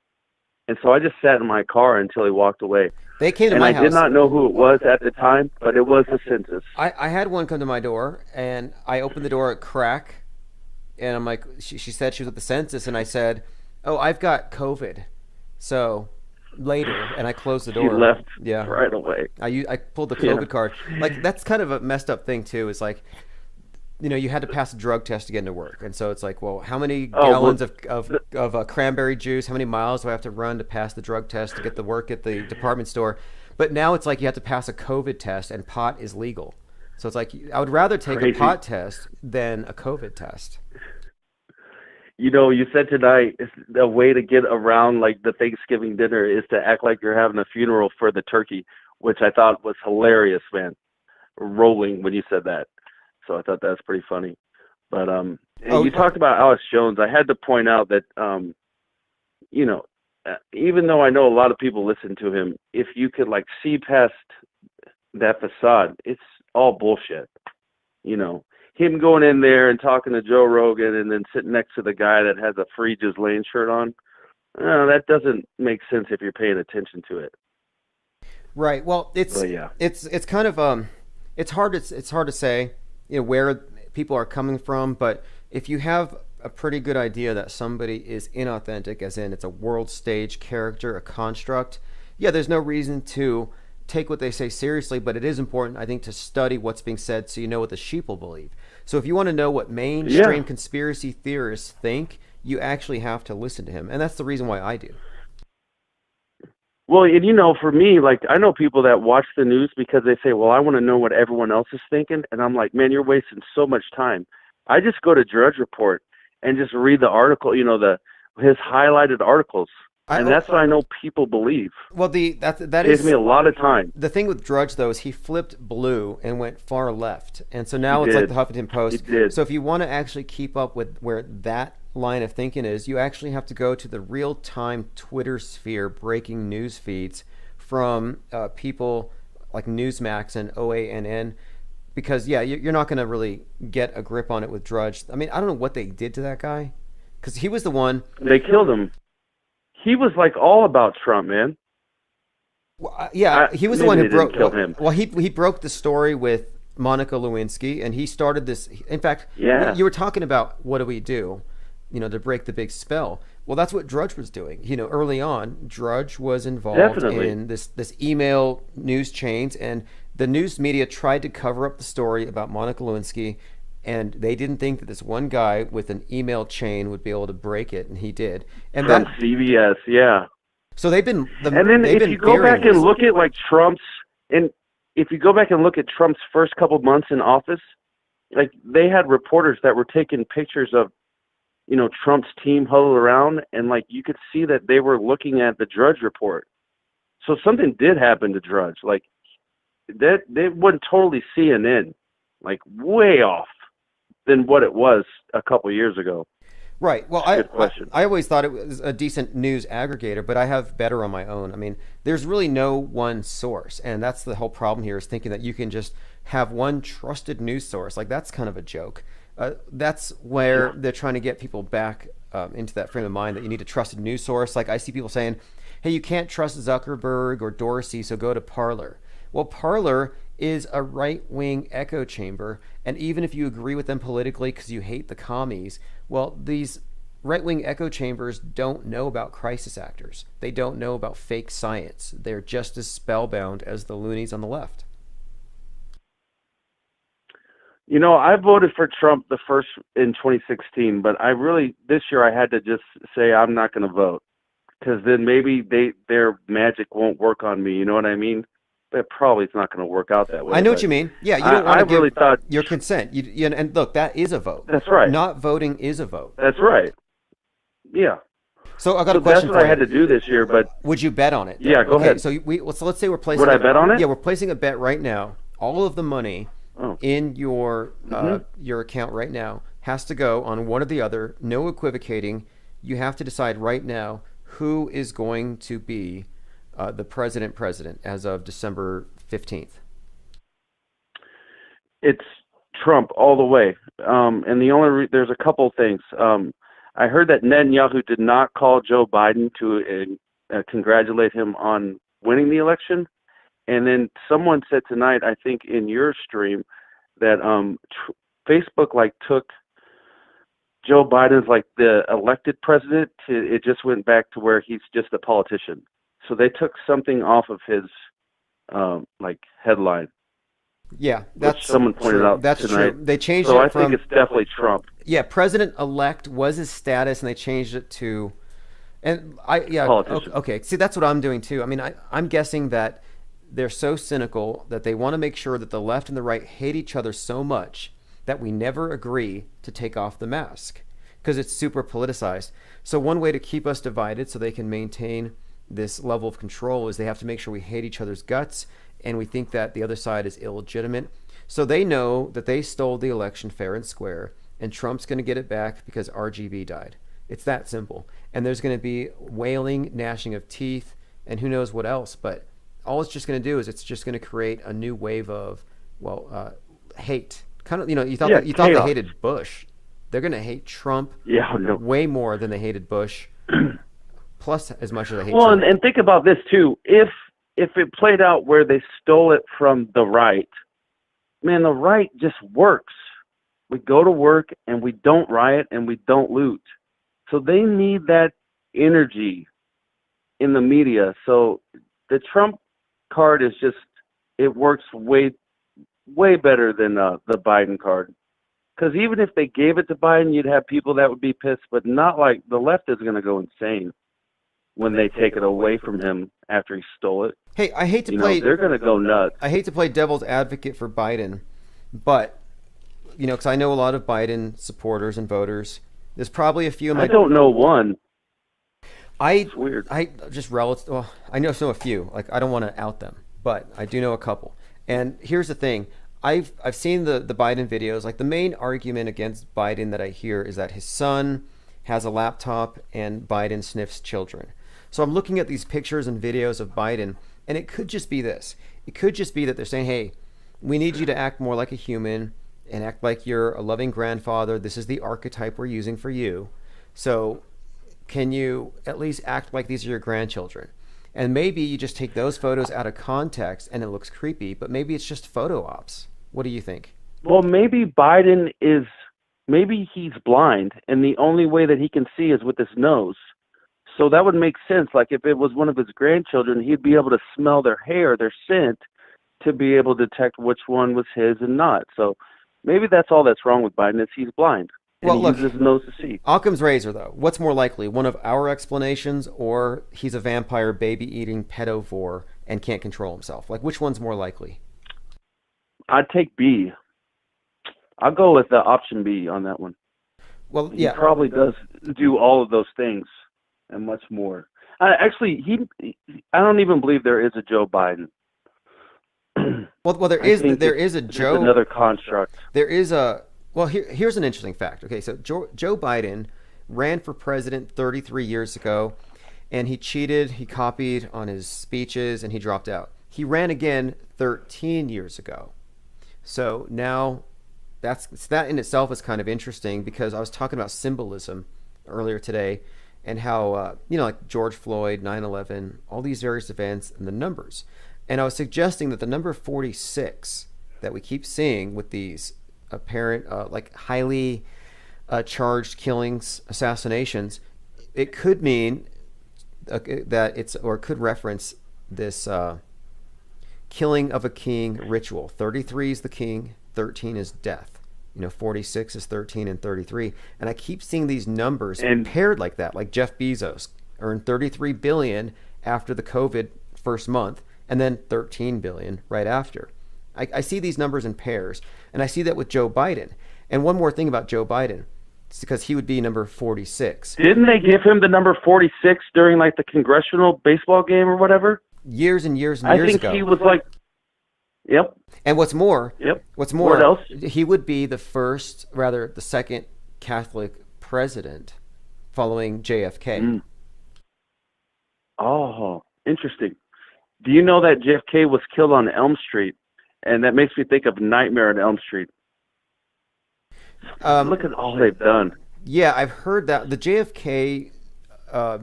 and so I just sat in my car until he walked away. They came to my house. And I did not know who it was at the time, but it was the census. I had one come to my door, and I opened the door at crack, and I'm like, she said she was at the census, and I said, oh, I've got COVID, so later, and I closed the door. She left yeah. right away. I pulled the COVID card. Like, that's kind of a messed up thing, too, is like, you know, you had to pass a drug test to get into work. And so it's like, well, how many gallons of cranberry juice, how many miles do I have to run to pass the drug test to get the work at the department store? But now it's like you have to pass a COVID test, and pot is legal. So it's like, I would rather take a pot test than a COVID test. You know, you said tonight a way to get around like the Thanksgiving dinner is to act like you're having a funeral for the turkey, which I thought was hilarious, man. Rolling when you said that. So I thought that's pretty funny. But you talked about Alex Jones. I had to point out that, you know, even though I know a lot of people listen to him, if you could like see past that facade, it's all bullshit. You know, him going in there and talking to Joe Rogan and then sitting next to the guy that has a Free Just Lane shirt on, that doesn't make sense if you're paying attention to it. Right. Well, it's kind of it's hard to say, you know, where people are coming from, but if you have a pretty good idea that somebody is inauthentic, as in it's a world stage character, a construct, yeah, there's no reason to take what they say seriously, but it is important, I think, to study what's being said so you know what the sheep will believe. So if you want to know what mainstream conspiracy theorists think, you actually have to listen to him, and that's the reason why I do. Well, and you know, for me, like, I know people that watch the news because they say, well, I want to know what everyone else is thinking. And I'm like, man, you're wasting so much time. I just go to Drudge Report and just read the article, you know, his highlighted articles. And that's what I know people believe. Well, that saves me a lot of time. The thing with Drudge, though, is he flipped blue and went far left. And so now it's like the Huffington Post. He did. So if you want to actually keep up with where that line of thinking is, you actually have to go to the real-time Twitter sphere breaking news feeds from people like Newsmax and OANN, because you're not going to really get a grip on it with Drudge. I mean, I don't know what they did to that guy, because he was the one. They killed him. He was like all about Trump, man. Well, he was the one who broke him. Well, he broke the story with Monica Lewinsky, and he started this. In fact, you were talking about what do we do, you know, to break the big spell. Well, that's what Drudge was doing. You know, early on, Drudge was involved in this email news chains, and the news media tried to cover up the story about Monica Lewinsky, and they didn't think that this one guy with an email chain would be able to break it, and he did. And from CBS, yeah. So they've been. And then if you go back and look at like Trump's first couple months in office, like they had reporters that were taking pictures of, you know, Trump's team huddled around, and like you could see that they were looking at the Drudge Report. So something did happen to Drudge. Like that, they wasn't totally CNN, like way off than what it was a couple years ago. Right. Well, I always thought it was a decent news aggregator, but I have better on my own. I mean, there's really no one source, and that's the whole problem here, is thinking that you can just have one trusted news source. Like, that's kind of a joke. That's where they're trying to get people back into that frame of mind that you need a trusted news source. Like, I see people saying, hey, you can't trust Zuckerberg or Dorsey, so go to Parler. Well, Parler is a right-wing echo chamber, and even if you agree with them politically because you hate the commies, well, these right-wing echo chambers don't know about crisis actors. They don't know about fake science. They're just as spellbound as the loonies on the left. You know, I voted for Trump the first in 2016, but this year I had to just say I'm not going to vote, because then maybe their magic won't work on me. You know what I mean? But probably it's not going to work out that way. I know what you mean. Yeah, you don't want to give your consent. And look, that is a vote. That's right. Not voting is a vote. That's right. Yeah. So I got a question for you. That's what I had to do this year, but would you bet on it? Yeah, go ahead. So let's say we're placing. Would I bet on it? Yeah, we're placing a bet right now. All of the money in your account right now has to go on one or the other. No equivocating. You have to decide right now who is going to be the president as of December 15th? It's Trump all the way. And there's a couple things. I heard that Netanyahu did not call Joe Biden to congratulate him on winning the election. And then someone said tonight, I think in your stream, that Facebook took Joe Biden's the elected president it just went back to where he's just a politician. So they took something off of his headline. Yeah, that's someone pointed true. out That's tonight. true. They changed so it I from. think it's definitely Trump. Yeah, president-elect was his status, and they changed it to. And politician. Okay. See, that's what I'm doing too. I mean, I'm guessing that they're so cynical that they want to make sure that the left and the right hate each other so much that we never agree to take off the mask because it's super politicized. So one way to keep us divided so they can maintain this level of control is they have to make sure we hate each other's guts and we think that the other side is illegitimate. So they know that they stole the election fair and square and Trump's going to get it back because RGB died. It's that simple. And there's going to be wailing, gnashing of teeth, and who knows what else. But all it's just going to do is it's just going to create a new wave of, hate. Kind of, you thought they hated Bush. They're going to hate Trump way more than they hated Bush, plus as much as they hate Trump. And think about this too. If it played out where they stole it from the right, man, the right just works. We go to work and we don't riot and we don't loot. So they need that energy in the media. So the Trump card is it works way better than the Biden card. Because even if they gave it to Biden, you'd have people that would be pissed, but not like the left is going to go insane when they take it away from him after he stole it. Hey, I hate to play. They're going to go nuts. I hate to play devil's advocate for Biden, but because I know a lot of Biden supporters and voters. There's probably a few of my. I don't know one. It's weird. I know a few. I don't want to out them, but I do know a couple. And here's the thing. I've seen the Biden videos. The main argument against Biden that I hear is that his son has a laptop and Biden sniffs children. So I'm looking at these pictures and videos of Biden, and it could just be this. It could just be that they're saying, hey, we need you to act more like a human and act like you're a loving grandfather. This is the archetype we're using for you. So can you at least act like these are your grandchildren? And maybe you just take those photos out of context and it looks creepy, but maybe it's just photo ops. What do you think? Well, maybe he's blind and the only way that he can see is with his nose. So that would make sense. If it was one of his grandchildren, he'd be able to smell their hair, their scent, to be able to detect which one was his and not. So maybe that's all that's wrong with Biden is he's blind. And he uses his nose to see. Occam's razor, though. What's more likely, one of our explanations, or he's a vampire, baby-eating pedovore and can't control himself? Which one's more likely? I'd take B. I'll go with option B on that one. Well, he probably does do all of those things and much more. I don't even believe there is a Joe Biden. Well, there is a Joe. Another construct. There is a. Well, here's an interesting fact. Okay, so Joe Biden ran for president 33 years ago, and he cheated. He copied on his speeches, and he dropped out. He ran again 13 years ago. So now, that in itself is kind of interesting because I was talking about symbolism earlier today, and how George Floyd, 9/11, all these various events and the numbers. And I was suggesting that the number 46 that we keep seeing with these apparent, highly charged killings, assassinations, it could mean that it could reference this killing of a king ritual. 33 is the king, 13 is death. 46 is 13 and 33. And I keep seeing these numbers paired like that, like Jeff Bezos earned $33 billion after the COVID first month, and then 13 billion right after. I see these numbers in pairs, and I see that with Joe Biden. And one more thing about Joe Biden, it's because he would be number 46. Didn't they give him the number 46 during the congressional baseball game or whatever? Years and years and years ago. I think he was yep. And what's more, what else? He would be the second Catholic president following JFK. Oh, interesting. Do you know that JFK was killed on Elm Street? And that makes me think of Nightmare on Elm Street. Look at all they've done. Yeah, I've heard that the JFK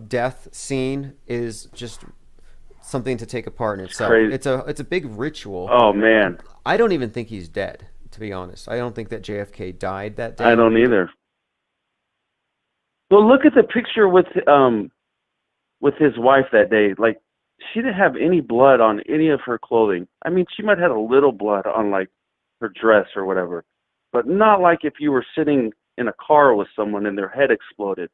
death scene is just something to take apart in itself. Crazy. It's a big ritual. Oh man, I don't even think he's dead, to be honest. I don't think that JFK died that day. I don't either. Well, look at the picture with his wife that day. Like, she didn't have any blood on any of her clothing. I mean, she might have had a little blood on like her dress or whatever, but not like if you were sitting in a car with someone and their head exploded.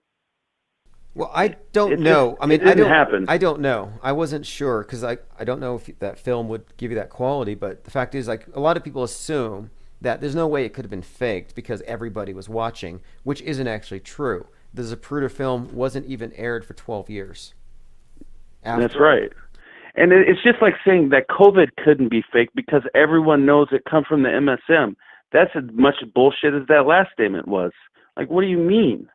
Well, I don't know. I mean, it didn't happen. I don't know. I wasn't sure because I don't know if that film would give you that quality. But the fact is, like, a lot of people assume that there's no way it could have been faked because everybody was watching, which isn't actually true. The Zapruder film wasn't even aired for 12 years. That's right. And it's just like saying that COVID couldn't be faked because everyone knows it comes from the MSM. That's as much bullshit as that last statement was. Like, what do you mean?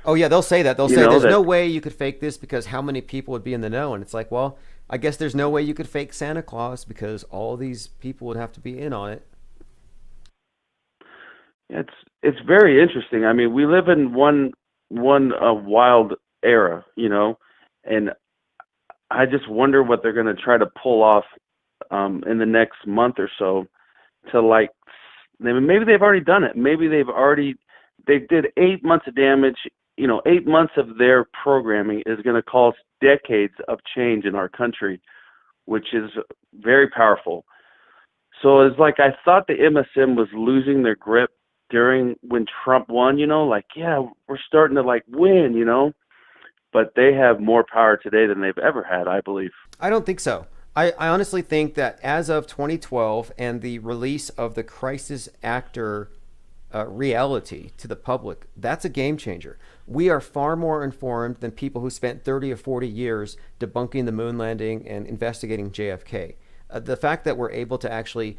Oh, yeah, they'll say that. They'll say there's no way you could fake this because how many people would be in the know? And it's like, well, I guess there's no way you could fake Santa Claus because all these people would have to be in on it. It's very interesting. I mean, we live in one wild era, you know, and I just wonder what they're going to try to pull off in the next month or so to, like, maybe they've already done it. Maybe they did 8 months of damage. You know, 8 months of their programming is going to cause decades of change in our country, which is very powerful. So it's like I thought the MSM was losing their grip when Trump won, you know, like, yeah, we're starting to like win, you know, but they have more power today than they've ever had, I believe. I don't think so. I honestly think that as of 2012 and the release of the crisis actor reality to the public, that's a game changer. We are far more informed than people who spent 30 or 40 years debunking the moon landing and investigating JFK. The fact that we're able to actually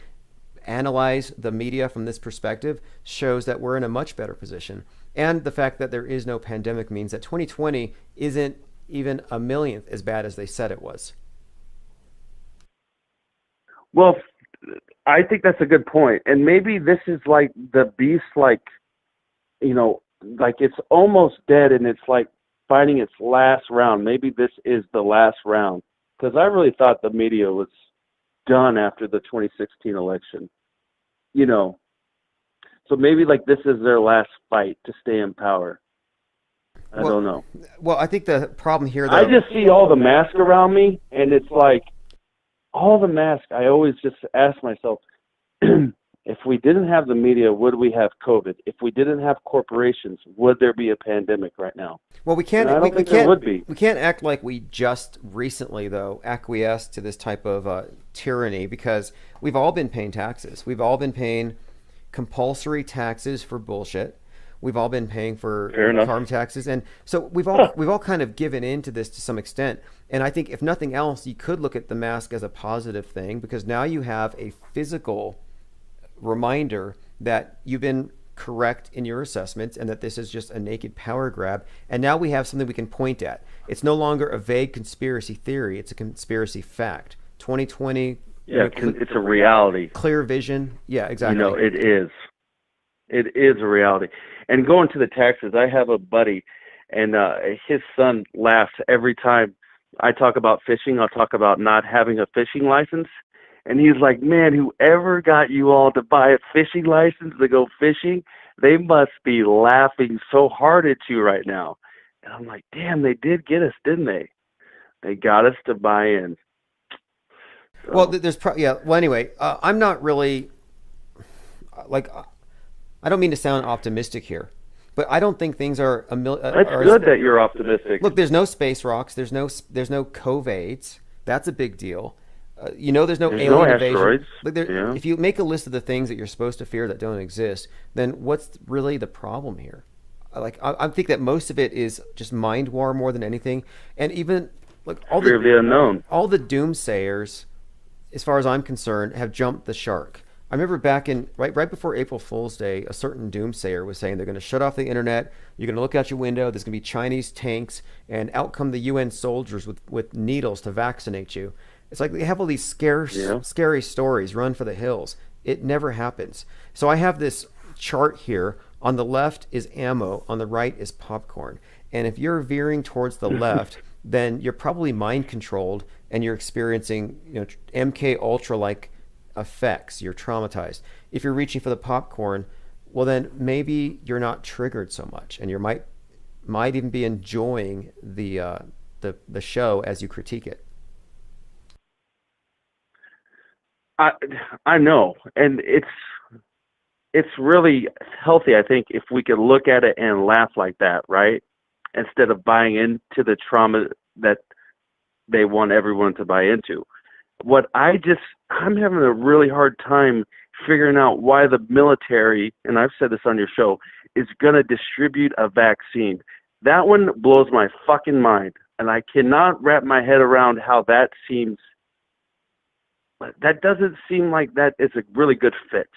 analyze the media from this perspective shows that we're in a much better position. And the fact that there is no pandemic means that 2020 isn't even a millionth as bad as they said it was. Well, I think that's a good point. And maybe this is like the beast, like, you know, like it's almost dead and it's like fighting its last round. Maybe this is the last round. Because I really thought the media was done after the 2016 election, you know. So maybe like this is their last fight to stay in power. I don't know. Well, I think the problem here, though, I just see all the masks around me, and it's like all the masks. I always just ask myself, if we didn't have the media, would we have COVID? If we didn't have corporations, would there be a pandemic right now? Well, we can't. And I don't think there would be. We can't act like we just recently, though, acquiesced to this type of tyranny because we've all been paying taxes. We've all been paying compulsory taxes for bullshit. We've all been paying for carbon taxes, and so we've all kind of given in to this to some extent. And I think if nothing else, you could look at the mask as a positive thing because now you have a physical reminder that you've been correct in your assessments and that this is just a naked power grab. And now we have something we can point at. It's no longer a vague conspiracy theory. It's a conspiracy fact. 2020. Yeah, it's a reality. Clear vision. Yeah, exactly. You know, it is. It is a reality. And going to the taxes, I have a buddy, and his son laughs every time I talk about fishing. I'll talk about not having a fishing license. And he's like, man, whoever got you all to buy a fishing license to go fishing, they must be laughing so hard at you right now. And I'm like, damn, they did get us, didn't they? They got us to buy in. So. Well, there's well, anyway, I'm not really like, I don't mean to sound optimistic here, but I don't think things are a million. It's good that you're optimistic. Look, there's no space rocks. There's no COVIDs. That's a big deal. You know, there's no alien invasion. Like if you make a list of the things that you're supposed to fear that don't exist, then what's really the problem here? Like, I think that most of it is just mind war more than anything, and even like all the unknown, all the doomsayers, as far as I'm concerned, have jumped the shark. I remember back in right before April Fool's Day, a certain doomsayer was saying they're going to shut off the internet. You're going to look out your window. There's going to be Chinese tanks, and out come the UN soldiers with needles to vaccinate you. It's like they have all these scary stories, run for the hills. It never happens. So I have this chart here. On the left is ammo, on the right is popcorn. And if you're veering towards the left, then you're probably mind controlled and you're experiencing, MK Ultra like effects. You're traumatized. If you're reaching for the popcorn, well then maybe you're not triggered so much, and you might even be enjoying the show as you critique it. I know, and it's really healthy, I think, if we could look at it and laugh like that, right? Instead of buying into the trauma that they want everyone to buy into. I'm having a really hard time figuring out why the military, and I've said this on your show, is going to distribute a vaccine. That one blows my fucking mind, and I cannot wrap my head around how that seems. That doesn't seem like that is a really good fit.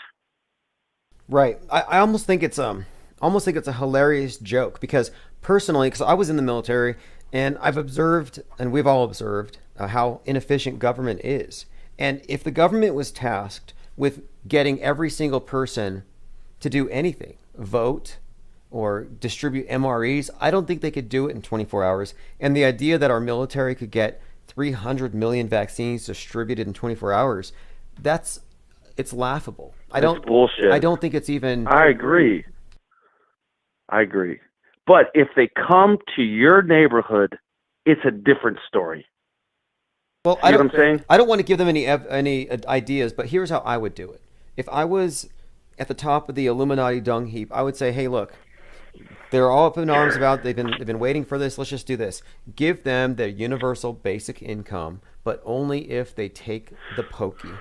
Right. I almost think it's a hilarious joke, because personally, because I was in the military and I've observed, and we've all observed, how inefficient government is. And if the government was tasked with getting every single person to do anything, vote or distribute MREs, I don't think they could do it in 24 hours. And the idea that our military could get 300 million vaccines distributed in 24 hours, it's laughable. That's bullshit. I don't think it's even... I agree. But if they come to your neighborhood, it's a different story. Well, you know what I'm saying? I don't want to give them any ideas, but here's how I would do it. If I was at the top of the Illuminati dung heap, I would say, hey, look, they're all up in arms about they've been waiting for this. Let's just do this. Give them their universal basic income, but only if they take the pokey.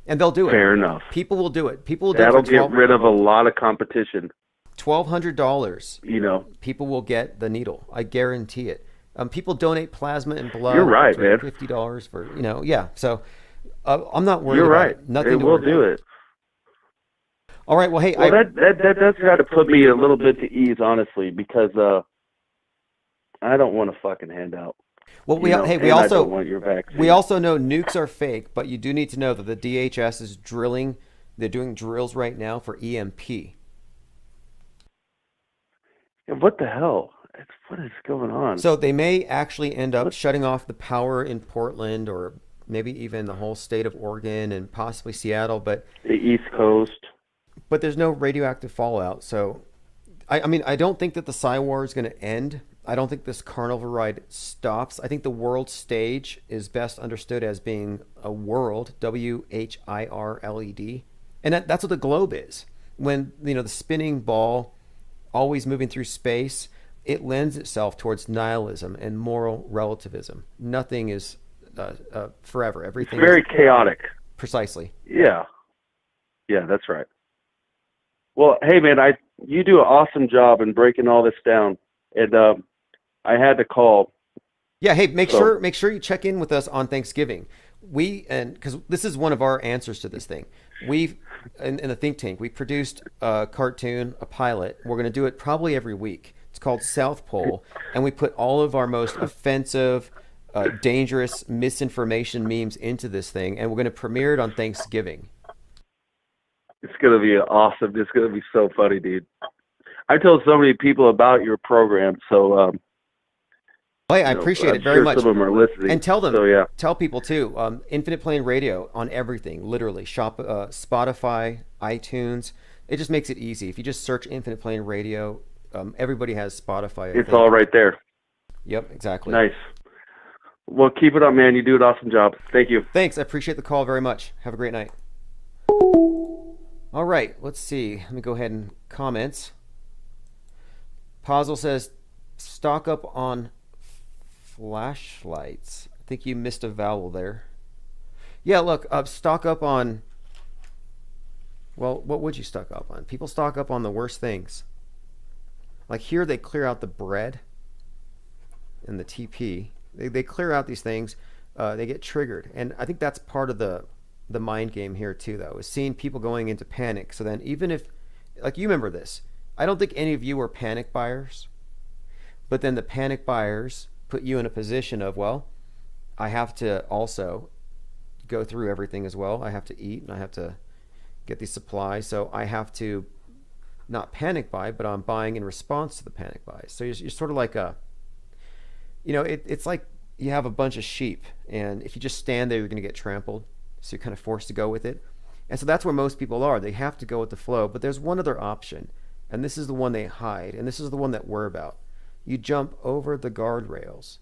And they'll do it. Fair enough. People will do it. That'll get rid of a lot of competition. $1,200. People will get the needle. I guarantee it. People donate plasma and blood. You're right, for man. $50 for yeah. So I'm not worried. You're about right. It. Nothing. They will do it. All right. Well, hey. That does kind of put me a little bit to ease, honestly, because I don't want to fucking hand out. Well, we I don't want your vaccine. We also know nukes are fake, but you do need to know that the DHS is drilling. They're doing drills right now for EMP. What the hell? What is going on? So they may actually end up shutting off the power in Portland, or maybe even the whole state of Oregon and possibly Seattle, but the East Coast. But there's no radioactive fallout. So, I mean, I don't think that the Psy War is going to end. I don't think this carnival ride stops. I think the world stage is best understood as being a world, WHIRLED. And that's what the globe is. When, the spinning ball always moving through space, it lends itself towards nihilism and moral relativism. Nothing is forever. Everything is very chaotic. Precisely. Yeah, that's right. Well, hey man, you do an awesome job in breaking all this down, and I had to call. Yeah, hey, make sure you check in with us on Thanksgiving. Because this is one of our answers to this thing. We've in the think tank, we produced a cartoon, a pilot. We're going to do it probably every week. It's called South Pole, and we put all of our most offensive, dangerous misinformation memes into this thing, and we're going to premiere it on Thanksgiving. It's going to be awesome. It's going to be so funny, dude. I told so many people about your program, so hey, I appreciate it very much. Some of them are listening, and tell them. So, yeah. Tell people too. Infinite Plane Radio on everything, literally. Shop Spotify, iTunes. It just makes it easy. If you just search Infinite Plane Radio, everybody has Spotify. It's all right there. Yep, exactly. Nice. Well, keep it up, man. You do an awesome job. Thank you. Thanks. I appreciate the call very much. Have a great night. All right, let's see. Let me go ahead and comments. Puzzle says, stock up on flashlights. I think you missed a vowel there. Yeah, look, stock up on, well, what would you stock up on? People stock up on the worst things. Like here, they clear out the bread and the TP. They clear out these things. They get triggered. And I think that's part of the mind game here too, though, is seeing people going into panic. So then even if, like, you remember this, I don't think any of you were panic buyers, but then the panic buyers put you in a position of, well, I have to also go through everything as well. I have to eat and I have to get these supplies. So I have to not panic buy, but I'm buying in response to the panic buys. So you're sort of like it's like you have a bunch of sheep, and if you just stand there, you're going to get trampled. So you're kind of forced to go with it. And so that's where most people are. They have to go with the flow. But there's one other option, and this is the one they hide, and this is the one that we're about. You jump over the guardrails.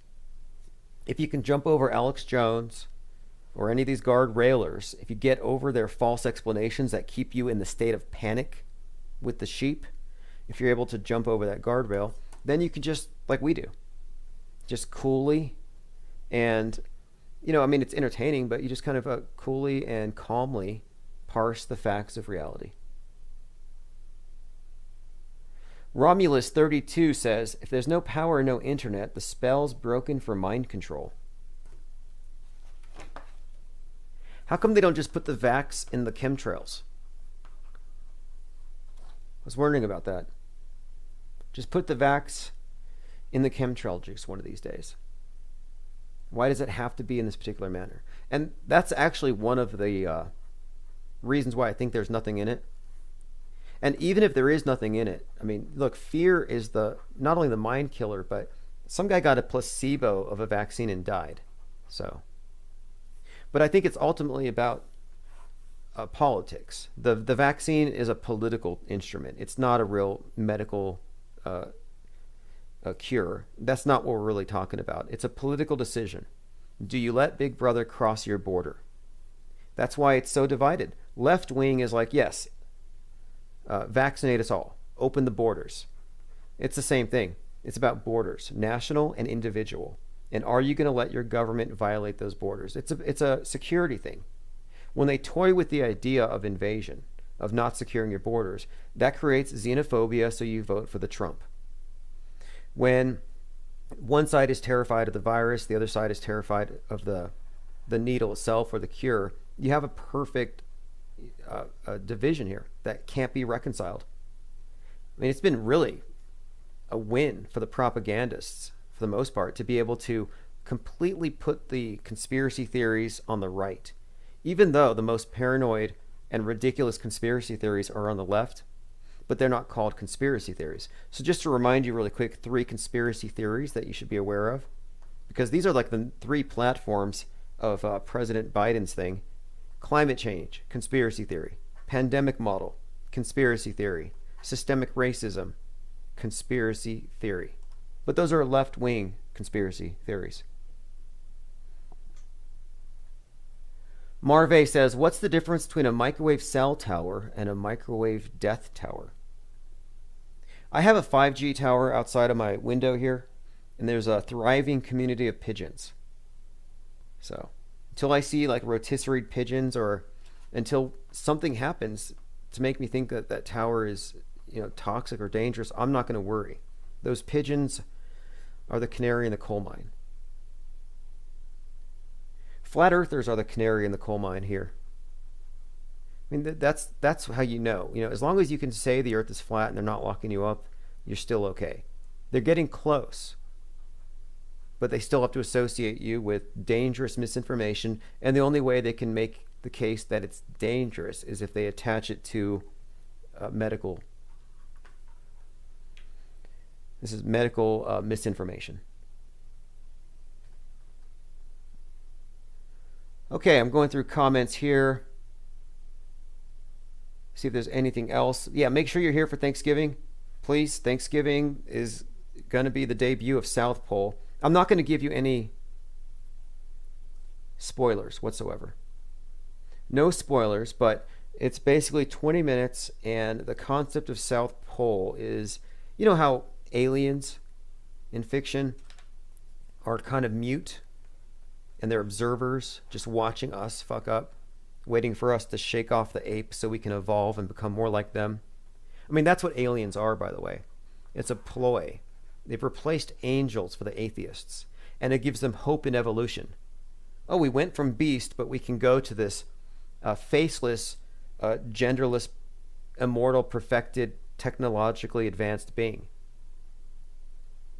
If you can jump over Alex Jones or any of these guardrailers, if you get over their false explanations that keep you in the state of panic with the sheep, if you're able to jump over that guardrail, then you can just, like we do, just coolly and, it's entertaining, but you just kind of coolly and calmly parse the facts of reality. Romulus 32 says, if there's no power, no internet, the spell's broken for mind control. How come they don't just put the vax in the chemtrails? I was wondering about that. Just put the vax in the chemtrail juice one of these days. Why does it have to be in this particular manner? And that's actually one of the reasons why I think there's nothing in it. And even if there is nothing in it, look, fear is not only the mind killer, but some guy got a placebo of a vaccine and died. So, but I think it's ultimately about politics. The vaccine is a political instrument. It's not a real medical cure. That's not what we're really talking about. It's a political decision. Do you let Big Brother cross your border? That's why it's so divided. Left wing is like, yes, vaccinate us all, open the borders. It's the same thing. It's about borders, national and individual. And are you going to let your government violate those borders? It's a security thing. When they toy with the idea of invasion, of not securing your borders, that creates xenophobia, so you vote for the Trump. When one side is terrified of the virus, the other side is terrified of the needle itself or the cure, you have a perfect division here that can't be reconciled. It's been really a win for the propagandists, for the most part, to be able to completely put the conspiracy theories on the right. Even though the most paranoid and ridiculous conspiracy theories are on the left, but they're not called conspiracy theories. So just to remind you really quick, 3 conspiracy theories that you should be aware of, because these are like the 3 platforms of President Biden's thing. Climate change, conspiracy theory. Pandemic model, conspiracy theory. Systemic racism, conspiracy theory. But those are left-wing conspiracy theories. Marve says, what's the difference between a microwave cell tower and a microwave death tower? I have a 5G tower outside of my window here, and there's a thriving community of pigeons. So until I see like rotisserie pigeons, or until something happens to make me think that that tower is toxic or dangerous, I'm not going to worry. Those pigeons are the canary in the coal mine. Flat earthers are the canary in the coal mine here. That's how you know. As long as you can say the earth is flat and they're not locking you up, you're still okay. They're getting close, but they still have to associate you with dangerous misinformation, and the only way they can make the case that it's dangerous is if they attach it to medical. This is medical misinformation. Okay, I'm going through comments here. See if there's anything else. Yeah, make sure you're here for Thanksgiving. Please, Thanksgiving is going to be the debut of South Pole. I'm not going to give you any spoilers whatsoever. No spoilers, but it's basically 20 minutes, and the concept of South Pole is, how aliens in fiction are kind of mute, and they're observers just watching us fuck up, waiting for us to shake off the ape so we can evolve and become more like them. That's what aliens are, by the way. It's a ploy. They've replaced angels for the atheists, and it gives them hope in evolution. Oh, we went from beast, but we can go to this faceless, genderless, immortal, perfected, technologically advanced being.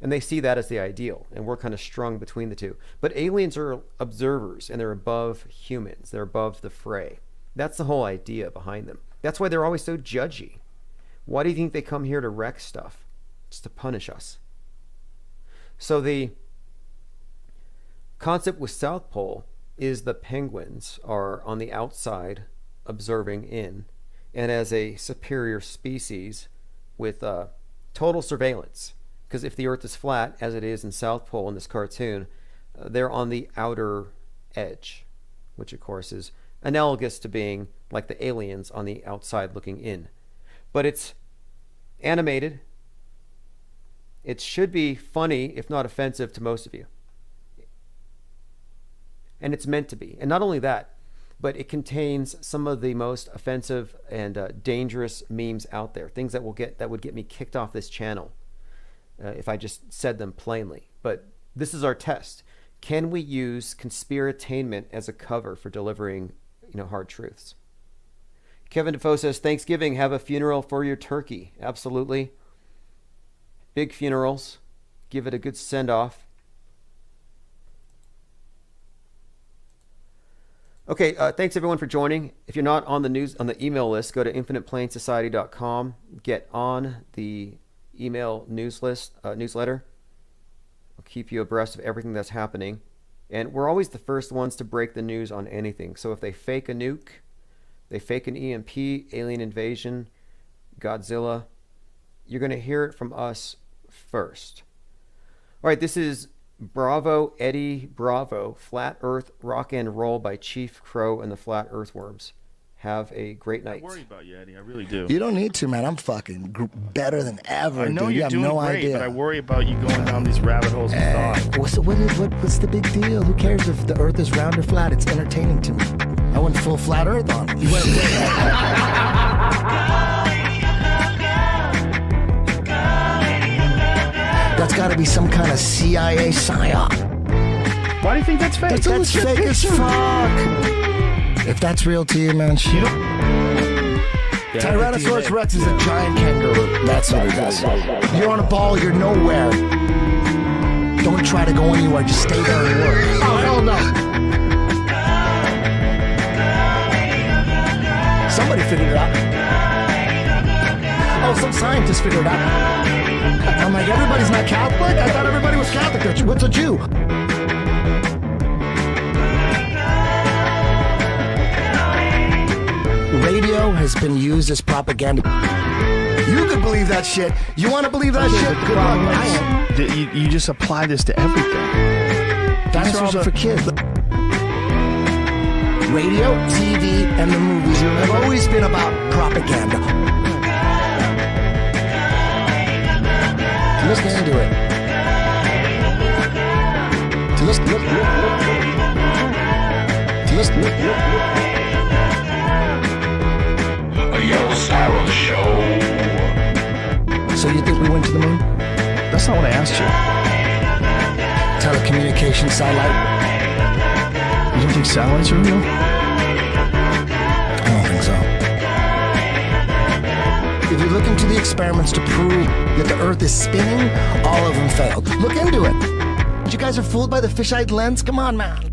And they see that as the ideal, and we're kind of strung between the two. But aliens are observers, and they're above humans. They're above the fray. That's the whole idea behind them. That's why they're always so judgy. Why do you think they come here to wreck stuff? Just to punish us. So the concept with South Pole is the penguins are on the outside observing in, and as a superior species with total surveillance. Because if the Earth is flat, as it is in South Pole in this cartoon, they're on the outer edge, which of course is analogous to being like the aliens on the outside looking in. But it's animated. It should be funny, if not offensive, to most of you. And it's meant to be. And not only that, but it contains some of the most offensive and dangerous memes out there. Things that would get me kicked off this channel. If I just said them plainly. But this is our test. Can we use conspiratainment as a cover for delivering, hard truths? Kevin Defoe says, Thanksgiving, have a funeral for your turkey. Absolutely. Big funerals. Give it a good send-off. Okay, thanks everyone for joining. If you're not on the email list, go to infiniteplainsociety.com. Get on the email newsletter. I'll keep you abreast of everything that's happening. And we're always the first ones to break the news on anything. So if they fake a nuke, they fake an EMP, alien invasion, Godzilla, you're going to hear it from us first. All right, this is Bravo Eddie Bravo, Flat Earth Rock and Roll by Chief Crow and the Flat Earthworms. Have a great night. I worry about you, Eddie. I really do. You don't need to, man. I'm fucking better than ever. I know dude. you're have doing no great, idea. but I worry about you going down these rabbit holes of thought. What's the big deal? Who cares if the Earth is round or flat? It's entertaining to me. I went full flat Earth on it. You went That's got to be some kind of CIA psyop. Why do you think that's fake? That's fake as fuck. If that's real to you, man, shit. Tyrannosaurus Rex is a giant kangaroo. That's what it is. You're on a ball, you're nowhere. Don't try to go anywhere, just stay there and work. Oh, hell no. Somebody figured it out. Oh, some scientist figured it out. I'm like, everybody's not Catholic? I thought everybody was Catholic. What's a Jew? Radio has been used as propaganda. You could believe that shit. You want to believe that shit? Good luck. You just apply this to everything. Dinosaurs are for kids. Radio, TV, and the movies have always been about propaganda. Listen into it. Listen. Yellow Sparrow Show. So you think we went to the moon? That's not what I asked you. Telecommunication satellite. You don't think satellites are real? I don't think so. If you look into the experiments to prove that the Earth is spinning, all of them failed. Look into it. You guys are fooled by the fisheye lens? Come on, man.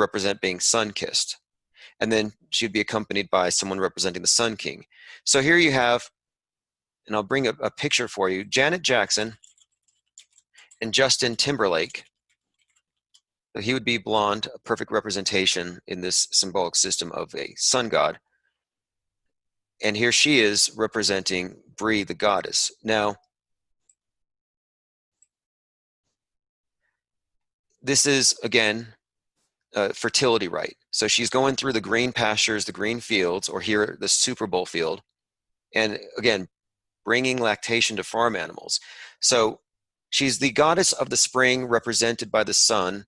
represent being sun-kissed. And then she would be accompanied by someone representing the Sun King. So here you have, and I'll bring a picture for you, Janet Jackson and Justin Timberlake. So he would be blonde, a perfect representation in this symbolic system of a sun god. And here she is representing Bree, the goddess. Now, this is, again, a fertility rite. So she's going through the green pastures, the green fields, or here, the Super Bowl field. And again, bringing lactation to farm animals. So she's the goddess of the spring represented by the sun.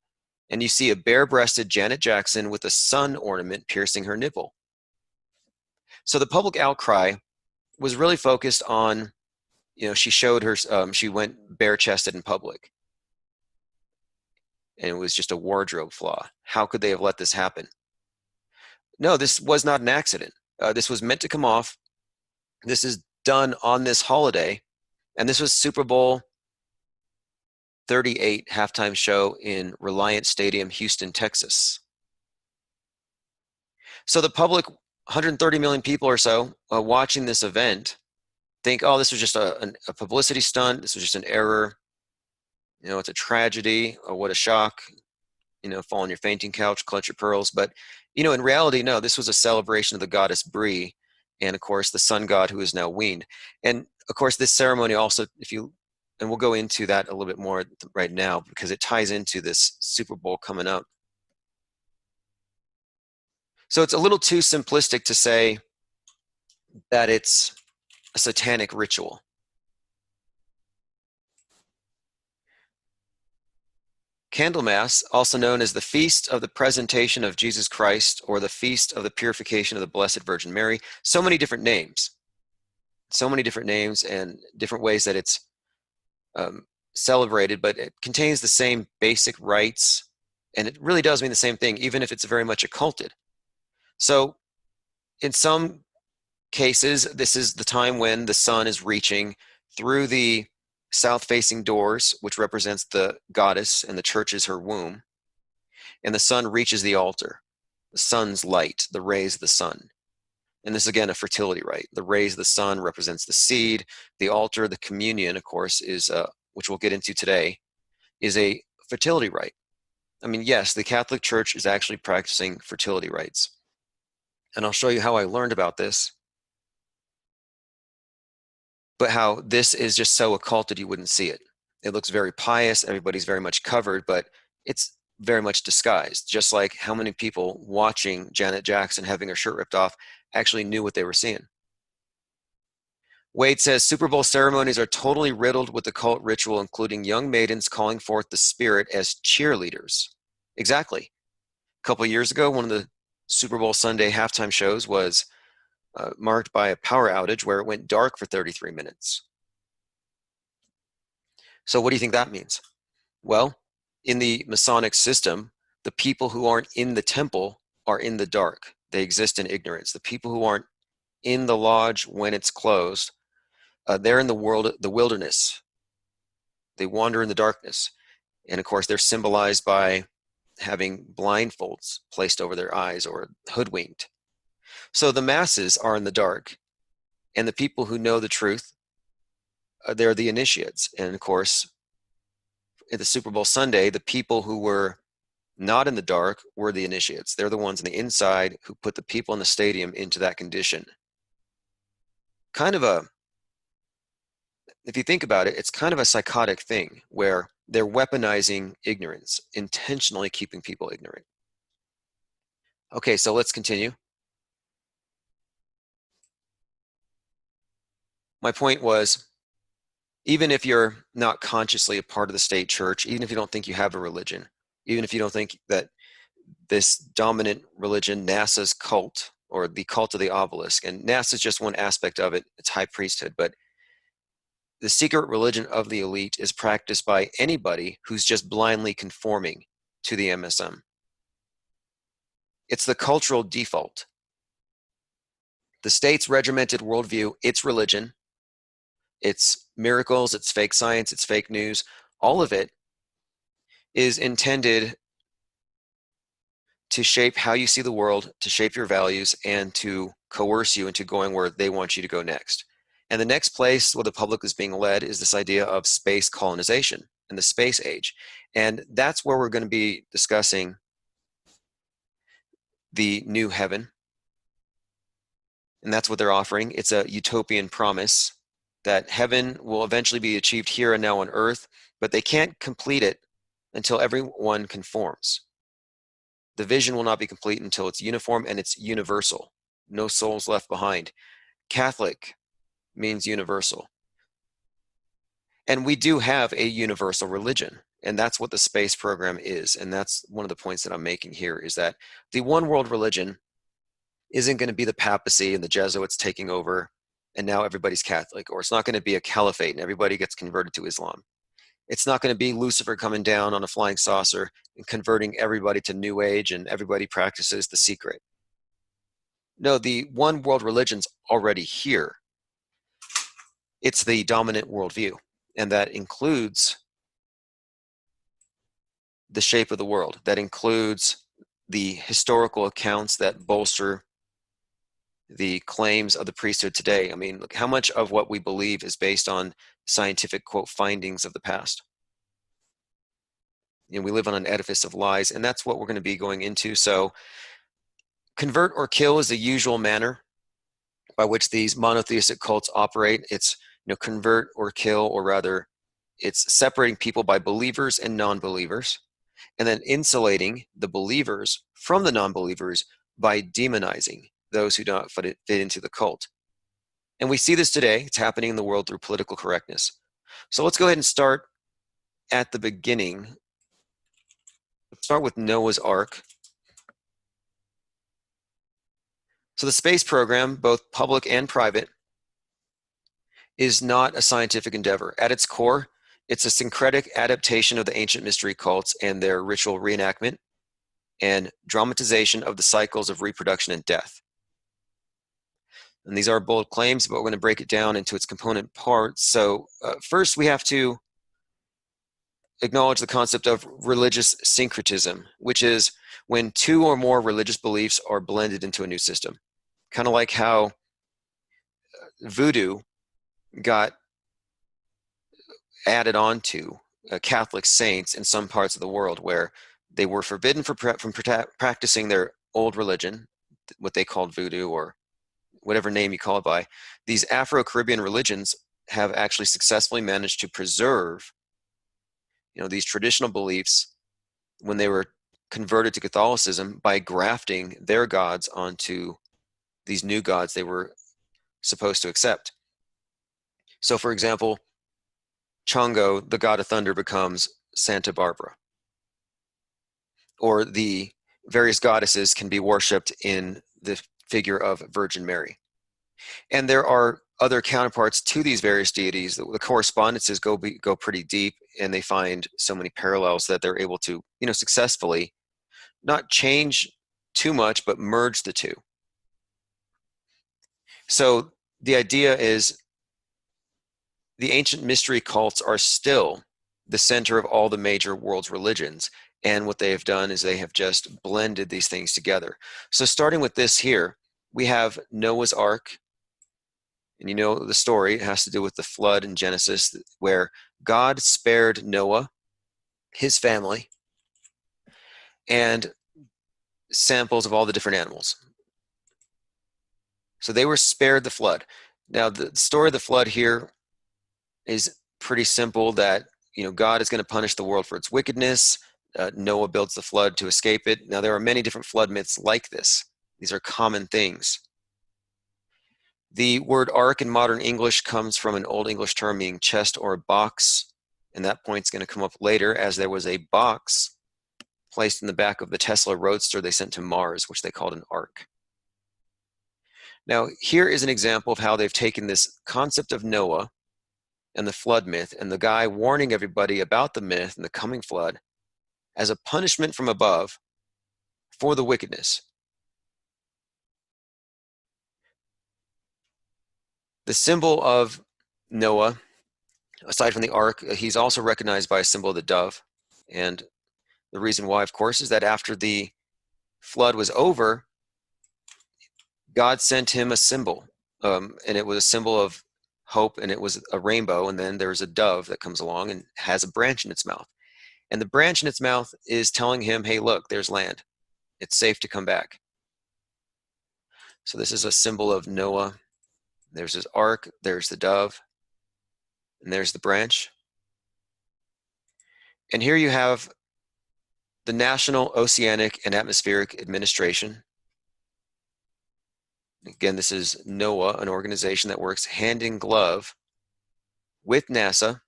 And you see a bare-breasted Janet Jackson with a sun ornament piercing her nipple. So the public outcry was really focused on, she showed her, she went bare-chested in public. And it was just a wardrobe flaw. How could they have let this happen? No, this was not an accident. This was meant to come off. This is done on this holiday. And this was Super Bowl 38 halftime show in Reliant Stadium, Houston, Texas. So the public, 130 million people or so watching this event, think, oh, this was just a publicity stunt. This was just an error. It's a tragedy. Oh, what a shock. Fall on your fainting couch, clutch your pearls. But, in reality, no, this was a celebration of the goddess Bree and, of course, the sun god who is now weaned. And, of course, this ceremony also, and we'll go into that a little bit more right now because it ties into this Super Bowl coming up. So it's a little too simplistic to say that it's a satanic ritual. Candlemas, also known as the Feast of the Presentation of Jesus Christ or the Feast of the Purification of the Blessed Virgin Mary, so many different names. So many different names and different ways that it's celebrated, but it contains the same basic rites, and it really does mean the same thing, even if it's very much occulted. So in some cases, this is the time when the sun is reaching through the south-facing doors, which represents the goddess, and the church is her womb, and the sun reaches the altar. The sun's light, the rays of the sun. And this is, again, a fertility rite. The rays of the sun represents the seed. The altar, the communion, of course, is, which we'll get into today, is a fertility rite. I mean, yes, the Catholic Church is actually practicing fertility rites. And I'll show you how I learned about this. But how this is just so occulted you wouldn't see it. It looks very pious, everybody's very much covered, but it's very much disguised. Just like how many people watching Janet Jackson having her shirt ripped off actually knew what they were seeing. Wade says, Super Bowl ceremonies are totally riddled with occult ritual, including young maidens calling forth the spirit as cheerleaders. Exactly. A couple of years ago, one of the Super Bowl Sunday halftime shows was marked by a power outage where it went dark for 33 minutes. So what do you think that means? Well, in the Masonic system, the people who aren't in the temple are in the dark. They exist in ignorance. The people who aren't in the lodge when it's closed, they're in the wilderness. They wander in the darkness. And of course, they're symbolized by having blindfolds placed over their eyes or hoodwinked. So the masses are in the dark, and the people who know the truth, they're the initiates. And of course, at the Super Bowl Sunday, the people who were not in the dark were the initiates. They're the ones on the inside who put the people in the stadium into that condition. Kind of if you think about it, it's kind of a psychotic thing where they're weaponizing ignorance, intentionally keeping people ignorant. Okay, so let's continue. My point was, even if you're not consciously a part of the state church, even if you don't think you have a religion, even if you don't think that this dominant religion, NASA's cult, or the cult of the obelisk, and NASA is just one aspect of it, it's high priesthood, but the secret religion of the elite is practiced by anybody who's just blindly conforming to the MSM. It's the cultural default. The state's regimented worldview, its religion, it's miracles, it's fake science, it's fake news, all of it is intended to shape how you see the world, to shape your values, and to coerce you into going where they want you to go next. And the next place where the public is being led is this idea of space colonization and the space age. And that's where we're going to be discussing the new heaven. And that's what they're offering. It's a utopian promise that heaven will eventually be achieved here and now on earth, but they can't complete it until everyone conforms. The vision will not be complete until it's uniform and it's universal. No souls left behind. Catholic means universal. And we do have a universal religion, and that's what the space program is. And that's one of the points that I'm making here, is that the one world religion isn't going to be the papacy and the Jesuits taking over and now everybody's Catholic, or it's not going to be a caliphate and everybody gets converted to Islam. It's not going to be Lucifer coming down on a flying saucer and converting everybody to New Age and everybody practices the secret. No, the one world religion's already here. It's the dominant worldview, and that includes the shape of the world. That includes the historical accounts that bolster the claims of the priesthood today. I mean, look, how much of what we believe is based on scientific, quote, findings of the past? You know, we live on an edifice of lies, and that's what we're going to be going into. So convert or kill is the usual manner by which these monotheistic cults operate. It's, you know, convert or kill, or rather, it's separating people by believers and non-believers, and then insulating the believers from the non-believers by demonizing those who don't fit into the cult. And we see this today. It's happening in the world through political correctness. So let's go ahead and start at the beginning. Let's start with Noah's Ark. So the space program, both public and private, is not a scientific endeavor. At its core, it's a syncretic adaptation of the ancient mystery cults and their ritual reenactment and dramatization of the cycles of reproduction and death. And these are bold claims, but we're going to break it down into its component parts. So first, we have to acknowledge the concept of religious syncretism, which is when two or more religious beliefs are blended into a new system. Kind of like how voodoo got added on to Catholic saints in some parts of the world, where they were forbidden from practicing their old religion, what they called voodoo, or whatever name you call it by. These Afro-Caribbean religions have actually successfully managed to preserve, you know, these traditional beliefs when they were converted to Catholicism by grafting their gods onto these new gods they were supposed to accept. So, for example, Chongo, the god of thunder, becomes Santa Barbara. Or the various goddesses can be worshipped in the figure of Virgin Mary. And there are other counterparts to these various deities. The correspondences go pretty deep, and they find so many parallels that they're able to, you know, successfully not change too much, but merge the two. So the idea is the ancient mystery cults are still the center of all the major world's religions. And what they have done is they have just blended these things together. So starting with this here, we have Noah's Ark. And you know the story. It has to do with the flood in Genesis, where God spared Noah, his family, and samples of all the different animals. So they were spared the flood. Now, the story of the flood here is pretty simple, that, you know, God is going to punish the world for its wickedness. Noah builds the flood to escape it. Now, there are many different flood myths like this. These are common things. The word ark in modern English comes from an Old English term meaning chest or a box, and that point's going to come up later, as there was a box placed in the back of the Tesla Roadster they sent to Mars, which they called an ark. Now, here is an example of how they've taken this concept of Noah and the flood myth, and the guy warning everybody about the myth and the coming flood, as a punishment from above for the wickedness. The symbol of Noah, aside from the ark, he's also recognized by a symbol of the dove. And the reason why, of course, is that after the flood was over, God sent him a symbol, and it was a symbol of hope, and it was a rainbow, and then there's a dove that comes along and has a branch in its mouth. And the branch in its mouth is telling him, hey, look, there's land. It's safe to come back. So this is a symbol of Noah. There's his ark, there's the dove, and there's the branch. And here you have the National Oceanic and Atmospheric Administration. Again, this is NOAA, an organization that works hand in glove with NASA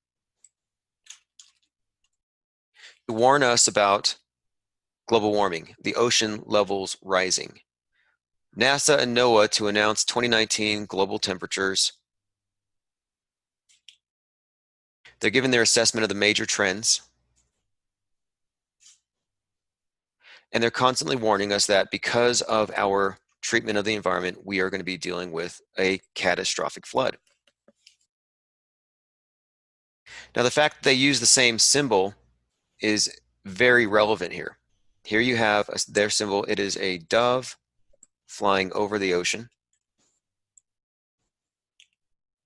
to warn us about global warming, the ocean levels rising. NASA and NOAA to announce 2019 global temperatures. They're giving their assessment of the major trends. And they're constantly warning us that because of our treatment of the environment, we are going to be dealing with a catastrophic flood. Now, the fact that they use the same symbol is very relevant here. Here you have their symbol. It is a dove flying over the ocean.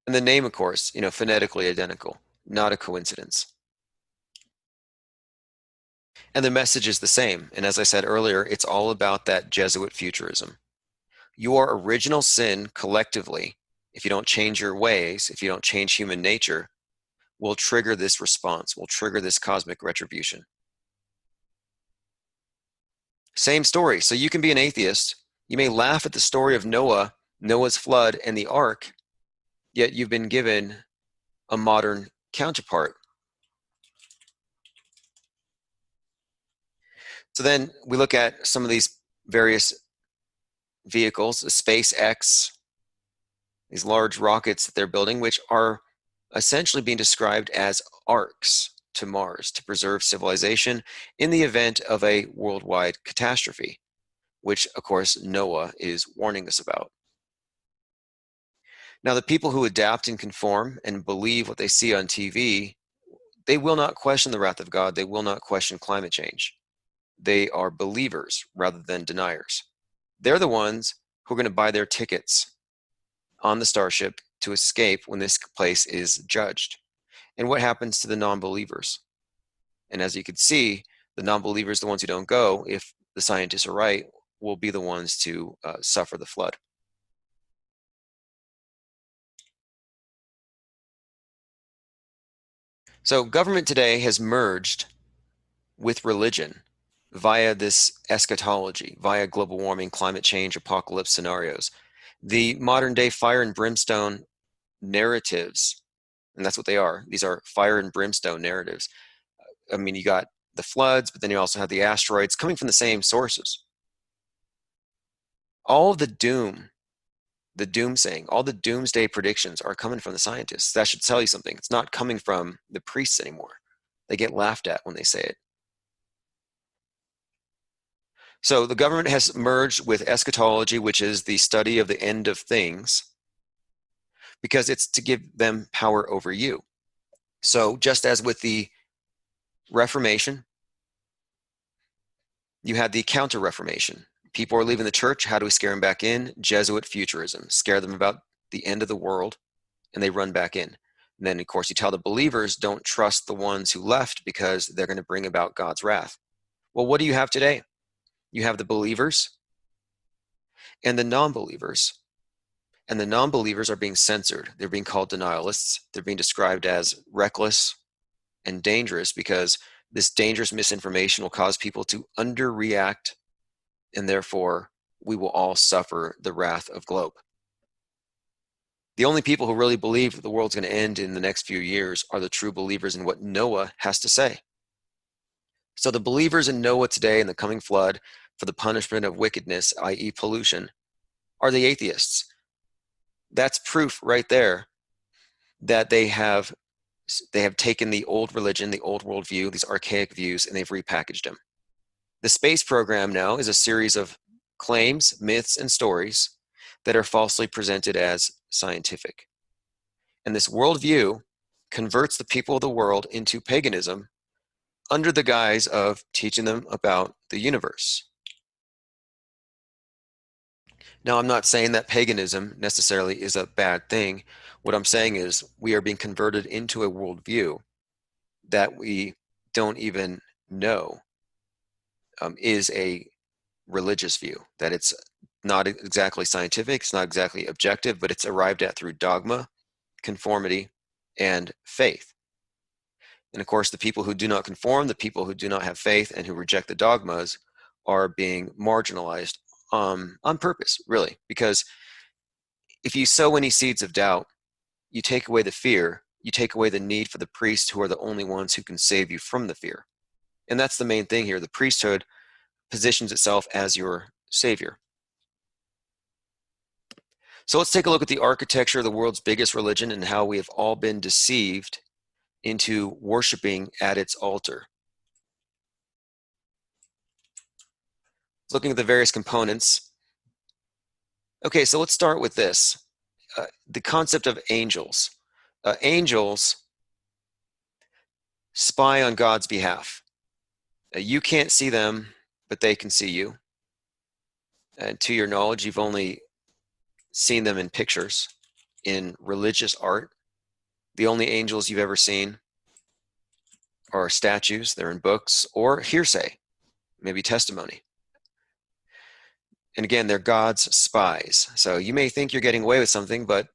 And the name, of course, phonetically identical, not a coincidence. And the message is the same. And as I said earlier, it's all about that Jesuit futurism. Your original sin collectively, if you don't change your ways, if you don't change human nature, will trigger this response, will trigger this cosmic retribution. Same story. So you can be an atheist. You may laugh at the story of Noah, Noah's flood, and the ark, yet you've been given a modern counterpart. So then we look at some of these various vehicles, SpaceX, these large rockets that they're building, which are essentially being described as arks to Mars to preserve civilization in the event of a worldwide catastrophe, which of course Noah is warning us about. Now, the people who adapt and conform and believe what they see on TV, they will not question the wrath of God. They will not question climate change. They are believers rather than deniers. They're the ones who are going to buy their tickets on the Starship to escape when this place is judged. And what happens to the non-believers? And as you can see, the non-believers, the ones who don't go, if the scientists are right, will be the ones to suffer the flood. So government today has merged with religion via this eschatology, via global warming, climate change, apocalypse scenarios. The modern day fire and brimstone narratives, and that's what they are. These are fire and brimstone narratives. I mean, you got the floods, but then you also have the asteroids coming from the same sources. All of the doomsaying, all the doomsday predictions are coming from the scientists. That should tell you something. It's not coming from the priests anymore. They get laughed at when they say it. So the government has merged with eschatology, which is the study of the end of things, because it's to give them power over you. So just as with the Reformation, you had the Counter-Reformation. People are leaving the church. How do we scare them back in? Jesuit futurism. Scare them about the end of the world, and they run back in. And then, of course, you tell the believers, don't trust the ones who left because they're going to bring about God's wrath. Well, what do you have today? You have the believers and the non-believers. And the non-believers are being censored. They're being called denialists. They're being described as reckless and dangerous because this dangerous misinformation will cause people to underreact, and therefore we will all suffer the wrath of globe. The only people who really believe that the world's going to end in the next few years are the true believers in what Noah has to say. So the believers in Noah today in the coming flood for the punishment of wickedness, i.e. pollution, are the atheists. That's proof right there that they have taken the old religion, the old worldview, these archaic views, and they've repackaged them. The space program now is a series of claims, myths, and stories that are falsely presented as scientific. And this worldview converts the people of the world into paganism under the guise of teaching them about the universe. Now, I'm not saying that paganism necessarily is a bad thing. What I'm saying is we are being converted into a worldview that we don't even know is a religious view, that it's not exactly scientific, it's not exactly objective, but it's arrived at through dogma, conformity, and faith. And of course, the people who do not conform, the people who do not have faith and who reject the dogmas are being marginalized on purpose, really, because if you sow any seeds of doubt, you take away the fear, you take away the need for the priests who are the only ones who can save you from the fear. And that's the main thing here. The priesthood positions itself as your savior. So let's take a look at the architecture of the world's biggest religion and how we have all been deceived into worshiping at its altar. Looking at the various components. Okay, so let's start with this. The concept of angels. Angels spy on God's behalf. You can't see them, but they can see you. And to your knowledge, you've only seen them in pictures, in religious art. The only angels you've ever seen are statues, they're in books, or hearsay, maybe testimony. And again, they're God's spies. So you may think you're getting away with something, but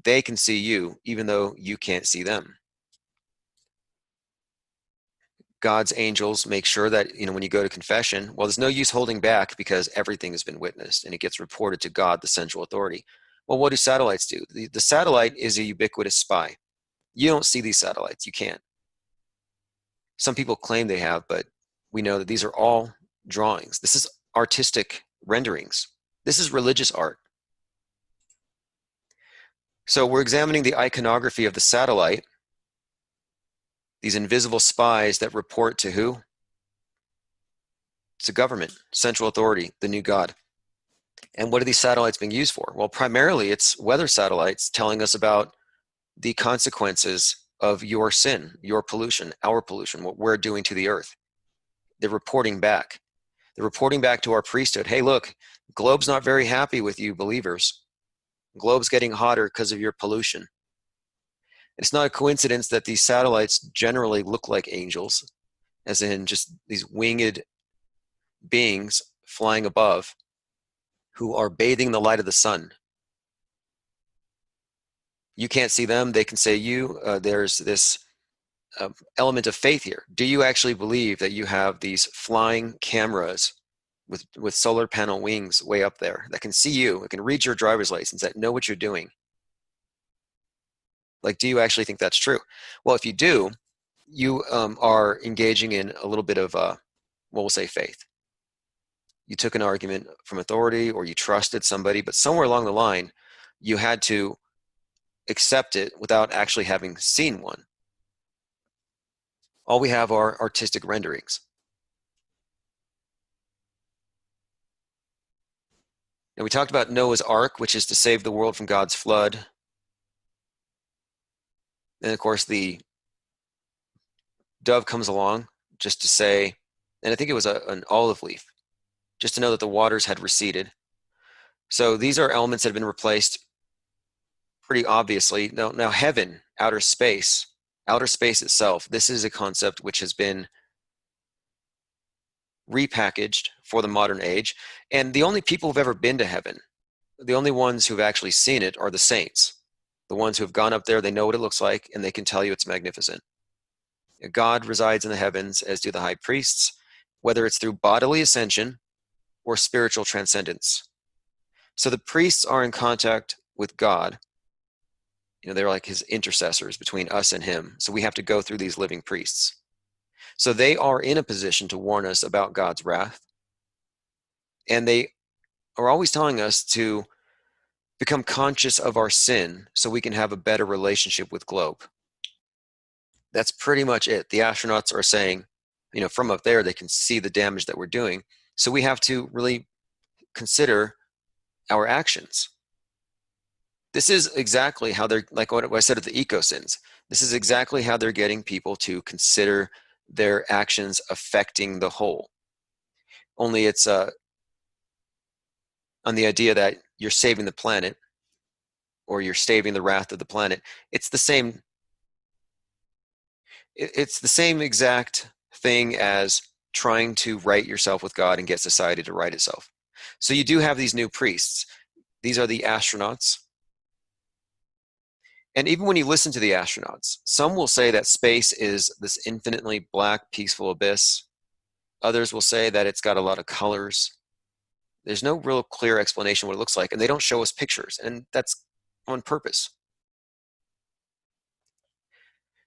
they can see you, even though you can't see them. God's angels make sure that, when you go to confession, well, there's no use holding back because everything has been witnessed and it gets reported to God, the central authority. Well, what do satellites do? The satellite is a ubiquitous spy. You don't see these satellites. You can't. Some people claim they have, but we know that these are all drawings. This is artistic renderings. This is religious art. So we're examining the iconography of the satellite, these invisible spies that report to who? It's a government, central authority, the new God. And what are these satellites being used for? Well, primarily it's weather satellites telling us about the consequences of your sin, your pollution, our pollution, what we're doing to the earth. They're reporting back. They're reporting back to our priesthood. Hey, look, globe's not very happy with you believers. Globe's getting hotter because of your pollution. It's not a coincidence that these satellites generally look like angels, as in just these winged beings flying above who are bathing the light of the sun. You can't see them, they can say you. There's this element of faith here. Do you actually believe that you have these flying cameras with solar panel wings way up there that can see you, that can read your driver's license, that know what you're doing? Like, do you actually think that's true? Well, if you do, you are engaging in a little bit of, we'll say faith. You took an argument from authority or you trusted somebody, but somewhere along the line, you had to accept it without actually having seen one. All we have are artistic renderings. Now, we talked about Noah's Ark, which is to save the world from God's flood. And of course, the dove comes along just to say, and I think it was an olive leaf, just to know that the waters had receded. So these are elements that have been replaced pretty obviously. Now heaven, outer space itself, this is a concept which has been repackaged for the modern age. And the only people who've ever been to heaven, the only ones who've actually seen it are the saints. The ones who have gone up there, they know what it looks like, and they can tell you it's magnificent. God resides in the heavens, as do the high priests, whether it's through bodily ascension or spiritual transcendence. So the priests are in contact with God. They're like his intercessors between us and him. So we have to go through these living priests. So they are in a position to warn us about God's wrath. And they are always telling us to become conscious of our sin so we can have a better relationship with Globe. That's pretty much it. The astronauts are saying, from up there, they can see the damage that we're doing. So we have to really consider our actions. This is exactly how they're, like what I said of the eco-sins, this is exactly how they're getting people to consider their actions affecting the whole. Only it's on the idea that you're saving the planet or you're staving the wrath of the planet. It's the same. It's the same exact thing as trying to right yourself with God and get society to right itself. So you do have these new priests. These are the astronauts. And even when you listen to the astronauts, some will say that space is this infinitely black, peaceful abyss. Others will say that it's got a lot of colors. There's no real clear explanation what it looks like, and they don't show us pictures, and that's on purpose.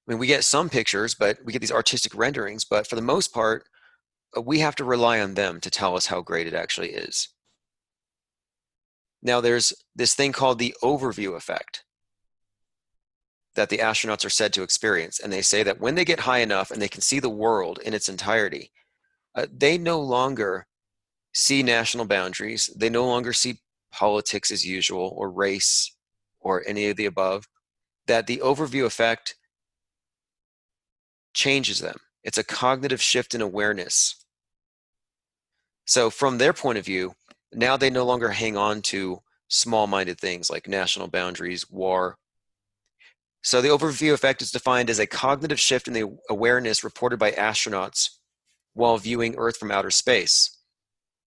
I mean, we get some pictures, but we get these artistic renderings, but for the most part, we have to rely on them to tell us how great it actually is. Now, there's this thing called the overview effect that the astronauts are said to experience, and they say that when they get high enough and they can see the world in its entirety, they no longer see national boundaries. They no longer see politics as usual or race or any of the above. That the overview effect changes them. It's a cognitive shift in awareness. So from their point of view, now they no longer hang on to small-minded things like national boundaries, war. So the overview effect is defined as a cognitive shift in the awareness reported by astronauts while viewing Earth from outer space.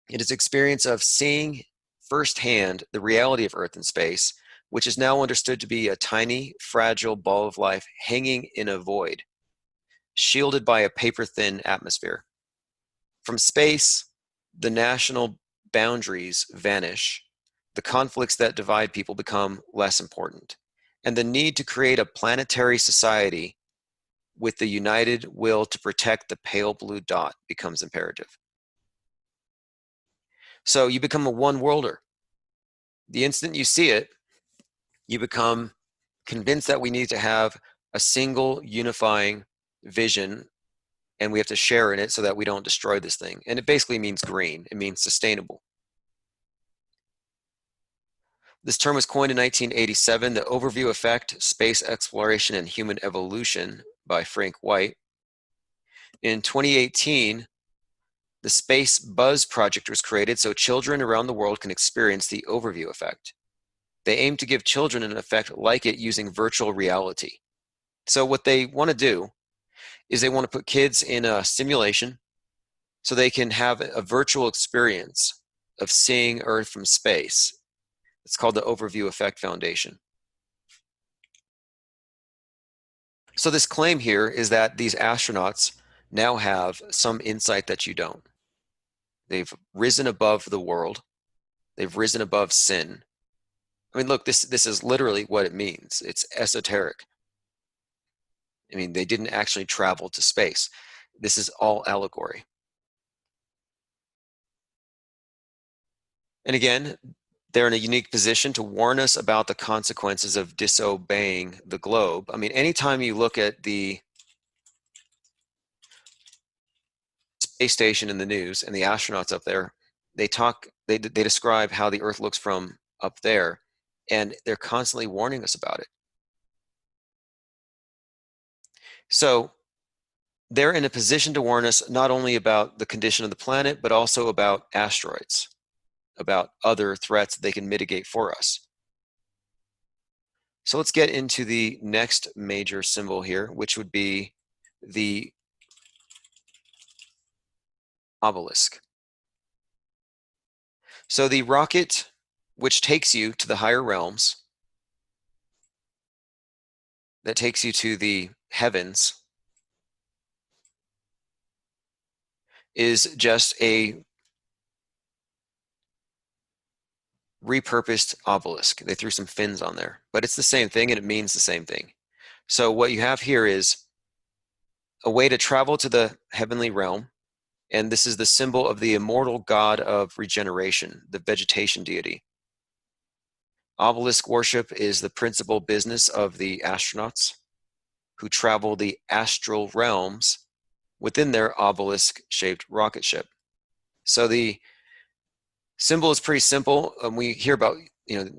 It is experience of seeing firsthand the reality of Earth and space, which is now understood to be a tiny, fragile ball of life hanging in a void, shielded by a paper-thin atmosphere. From space, the national boundaries vanish, the conflicts that divide people become less important, and the need to create a planetary society with the united will to protect the pale blue dot becomes imperative. So you become a one-worlder. The instant you see it, you become convinced that we need to have a single unifying vision and we have to share in it so that we don't destroy this thing. And it basically means green. It means sustainable. This term was coined in 1987, the Overview Effect, Space Exploration and Human Evolution by Frank White. In 2018, the Space Buzz Project was created so children around the world can experience the overview effect. They aim to give children an effect like it using virtual reality. So what they want to do is they want to put kids in a simulation so they can have a virtual experience of seeing Earth from space. It's called the Overview Effect Foundation. So this claim here is that these astronauts now have some insight that you don't. They've risen above the world. They've risen above sin. I mean, look, this is literally what it means. It's esoteric. I mean, they didn't actually travel to space. This is all allegory. And again, they're in a unique position to warn us about the consequences of disobeying the globe. I mean, anytime you look at the space station in the news and the astronauts up there, they describe how the Earth looks from up there, and they're constantly warning us about it. So they're in a position to warn us not only about the condition of the planet, but also about asteroids, about other threats they can mitigate for us. So let's get into the next major symbol here, which would be the obelisk. So the rocket which takes you to the higher realms, that takes you to the heavens, is just a repurposed obelisk. They threw some fins on there, but it's the same thing and it means the same thing. So what you have here is a way to travel to the heavenly realm, and this is the symbol of the immortal god of regeneration, the vegetation deity. Obelisk worship is the principal business of the astronauts who travel the astral realms within their obelisk-shaped rocket ship. So the symbol is pretty simple. We hear about,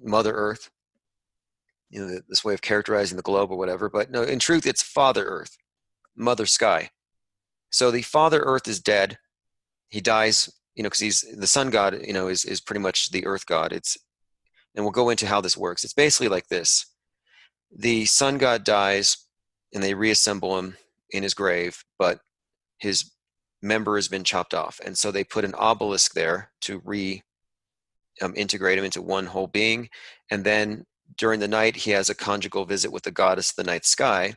Mother Earth, this way of characterizing the globe or whatever, but no, in truth, it's Father Earth, Mother Sky. So the Father Earth is dead. He dies because he's the sun god, is pretty much the earth god. And we'll go into how this works. It's basically like this. The sun god dies and they reassemble him in his grave, but his member has been chopped off. And so they put an obelisk there to integrate him into one whole being. And then during the night, he has a conjugal visit with the goddess of the night sky,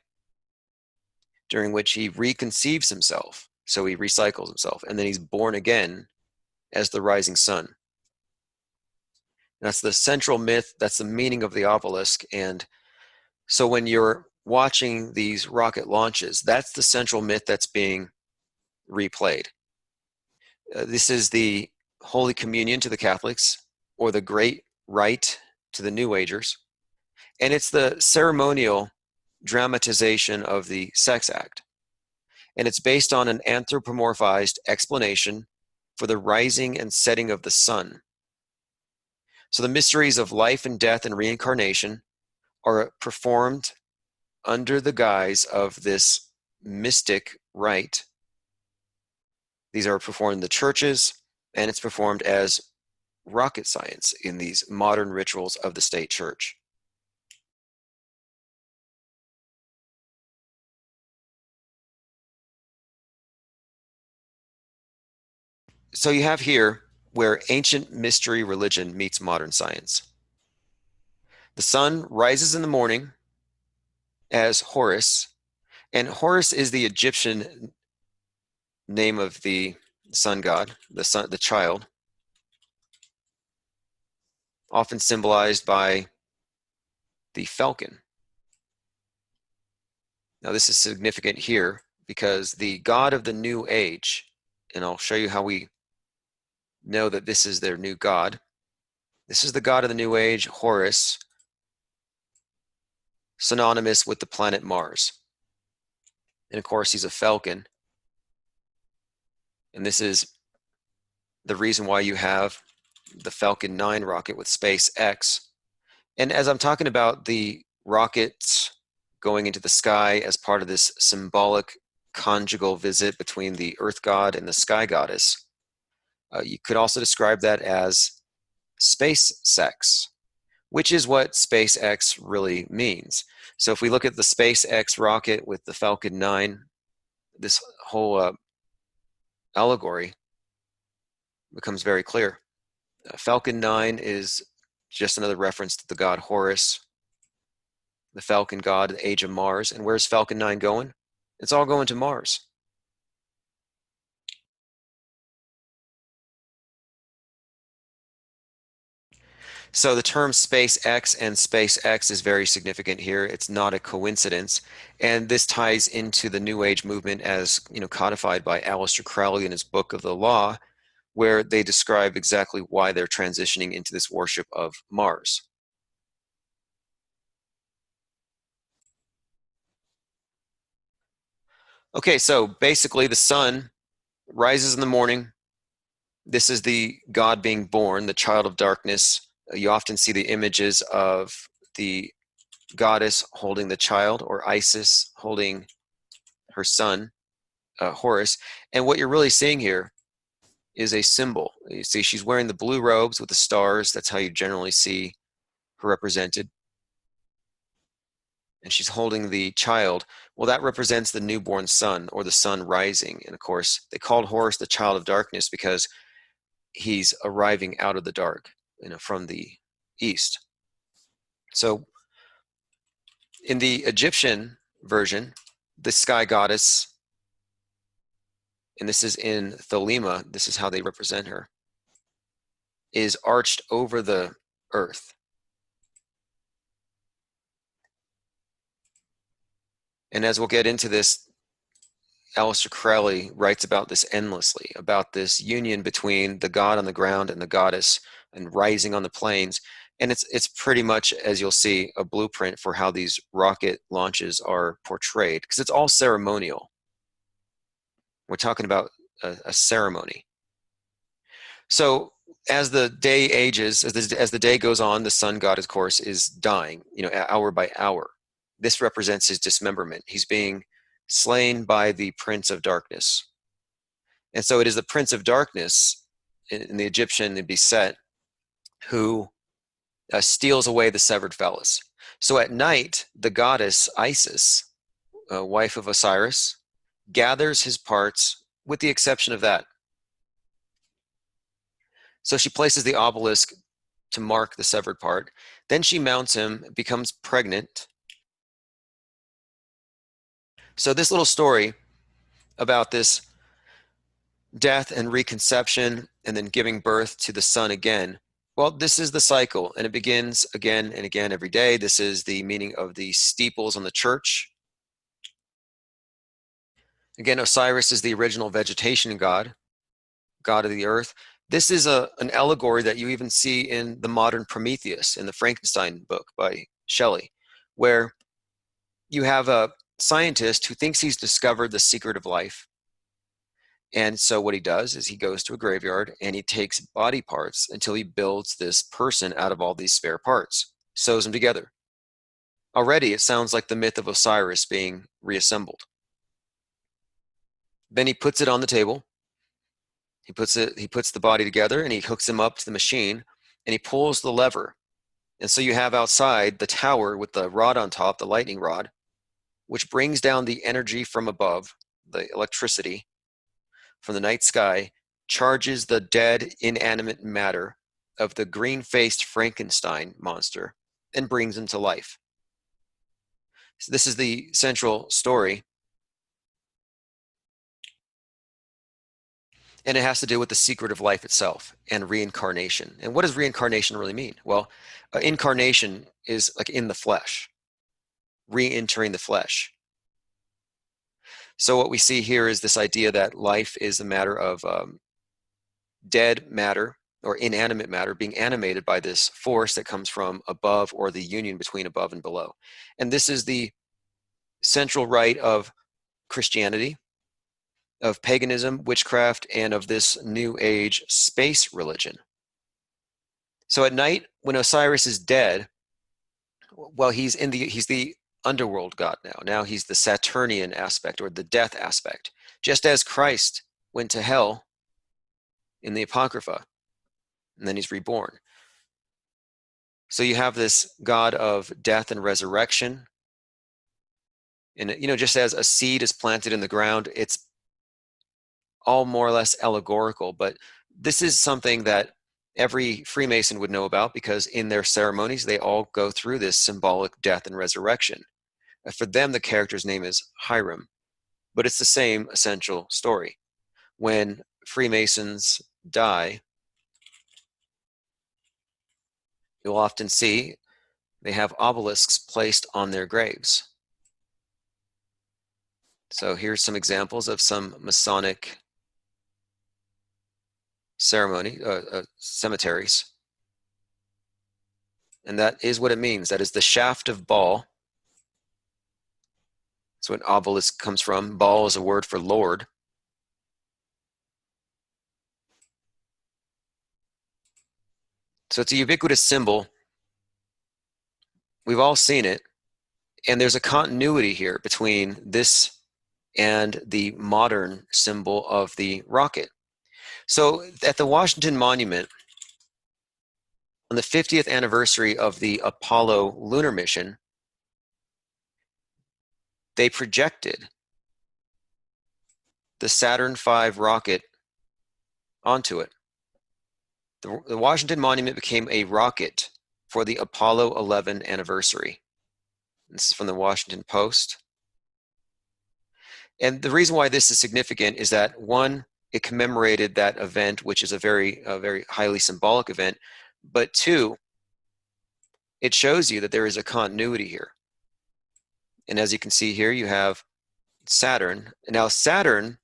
during which he reconceives himself. So he recycles himself. And then he's born again as the rising sun. That's the central myth. That's the meaning of the obelisk. And so when you're watching these rocket launches, that's the central myth that's being replayed. This is the Holy Communion to the Catholics, or the Great Rite to the New Agers. And it's the ceremonial dramatization of the sex act. And it's based on an anthropomorphized explanation for the rising and setting of the sun. So the mysteries of life and death and reincarnation are performed under the guise of this mystic rite. These are performed in the churches, and it's performed as rocket science in these modern rituals of the state church. So you have here where ancient mystery religion meets modern science. The sun rises in the morning as Horus, and Horus is the Egyptian name of the sun god, the child, often symbolized by the falcon. Now this is significant here because the god of the new age, and I'll show you how we know that this is their new god. This is the god of the new age, Horus, synonymous with the planet Mars. And of course, he's a falcon. And this is the reason why you have the Falcon 9 rocket with SpaceX. And as I'm talking about the rockets going into the sky as part of this symbolic conjugal visit between the Earth God and the Sky Goddess, you could also describe that as space sex, which is what SpaceX really means. So if we look at the SpaceX rocket with the Falcon 9, this whole allegory becomes very clear. Falcon 9 is just another reference to the god Horus, the Falcon god, the age of Mars. And where's Falcon 9 going? It's all going to Mars. So the term SpaceX and SpaceX is very significant here. It's not a coincidence. And this ties into the New Age movement as codified by Aleister Crowley in his Book of the Law, where they describe exactly why they're transitioning into this worship of Mars. Okay, so basically the sun rises in the morning. This is the God being born, the child of darkness. You often see the images of the goddess holding the child, or Isis holding her son, Horus. And what you're really seeing here is a symbol. You see she's wearing the blue robes with the stars. That's how you generally see her represented. And she's holding the child. Well, that represents the newborn sun, or the sun rising. And of course, they called Horus the child of darkness because he's arriving out of the dark, from the east. So in the Egyptian version, the sky goddess, and this is in Thelema, this is how they represent her, is arched over the earth. And as we'll get into this, Aleister Crowley writes about this endlessly, about this union between the god on the ground and the goddess, and rising on the plains. And it's pretty much, as you'll see, a blueprint for how these rocket launches are portrayed, because it's all ceremonial. We're talking about a ceremony. So as the day ages, as the day goes on, the sun god, of course, is dying, hour by hour. This represents his dismemberment. He's being slain by the Prince of Darkness. And so it is the Prince of Darkness in the Egyptian, it'd be Set, who steals away the severed phallus. So at night, the goddess Isis, wife of Osiris, gathers his parts with the exception of that. So she places the obelisk to mark the severed part. Then she mounts him, becomes pregnant. So this little story about this death and reconception and then giving birth to the son again, well, this is the cycle, and it begins again and again every day. This is the meaning of the steeples on the church. Again, Osiris is the original vegetation god, god of the earth. This is an allegory that you even see in the modern Prometheus, in the Frankenstein book by Shelley, where you have a scientist who thinks he's discovered the secret of life. And so what he does is he goes to a graveyard and he takes body parts until he builds this person out of all these spare parts, sews them together. Already it sounds like the myth of Osiris being reassembled. Then he puts it on the table. He puts the body together and he hooks him up to the machine and he pulls the lever. And so you have outside the tower with the rod on top, the lightning rod, which brings down the energy from above, the electricity from the night sky, charges the dead inanimate matter of the green-faced Frankenstein monster and brings him to life. So this is the central story. And it has to do with the secret of life itself and reincarnation. And what does reincarnation really mean? Well, incarnation is like in the flesh, re-entering the flesh. So what we see here is this idea that life is a matter of dead matter or inanimate matter being animated by this force that comes from above, or the union between above and below. And this is the central rite of Christianity, of paganism, witchcraft, and of this new age space religion. So at night, when Osiris is dead, well, he's the underworld god now. Now he's the Saturnian aspect, or the death aspect. Just as Christ went to hell in the Apocrypha, and then he's reborn. So you have this god of death and resurrection. And, just as a seed is planted in the ground, it's all more or less allegorical, but this is something that every Freemason would know about, because in their ceremonies, they all go through this symbolic death and resurrection. For them, the character's name is Hiram, but it's the same essential story. When Freemasons die, you'll often see they have obelisks placed on their graves. So here's some examples of some Masonic cemeteries. And that is what it means. That is the shaft of Baal. That's what obelisk comes from. Baal is a word for Lord. So it's a ubiquitous symbol. We've all seen it. And there's a continuity here between this and the modern symbol of the rocket. So at the Washington Monument, on the 50th anniversary of the Apollo lunar mission, they projected the Saturn V rocket onto it. The Washington Monument became a rocket for the Apollo 11 anniversary. This is from the Washington Post. And the reason why this is significant is that, one, it commemorated that event, which is a very highly symbolic event. But two, it shows you that there is a continuity here. And as you can see here, you have Saturn. And now Saturn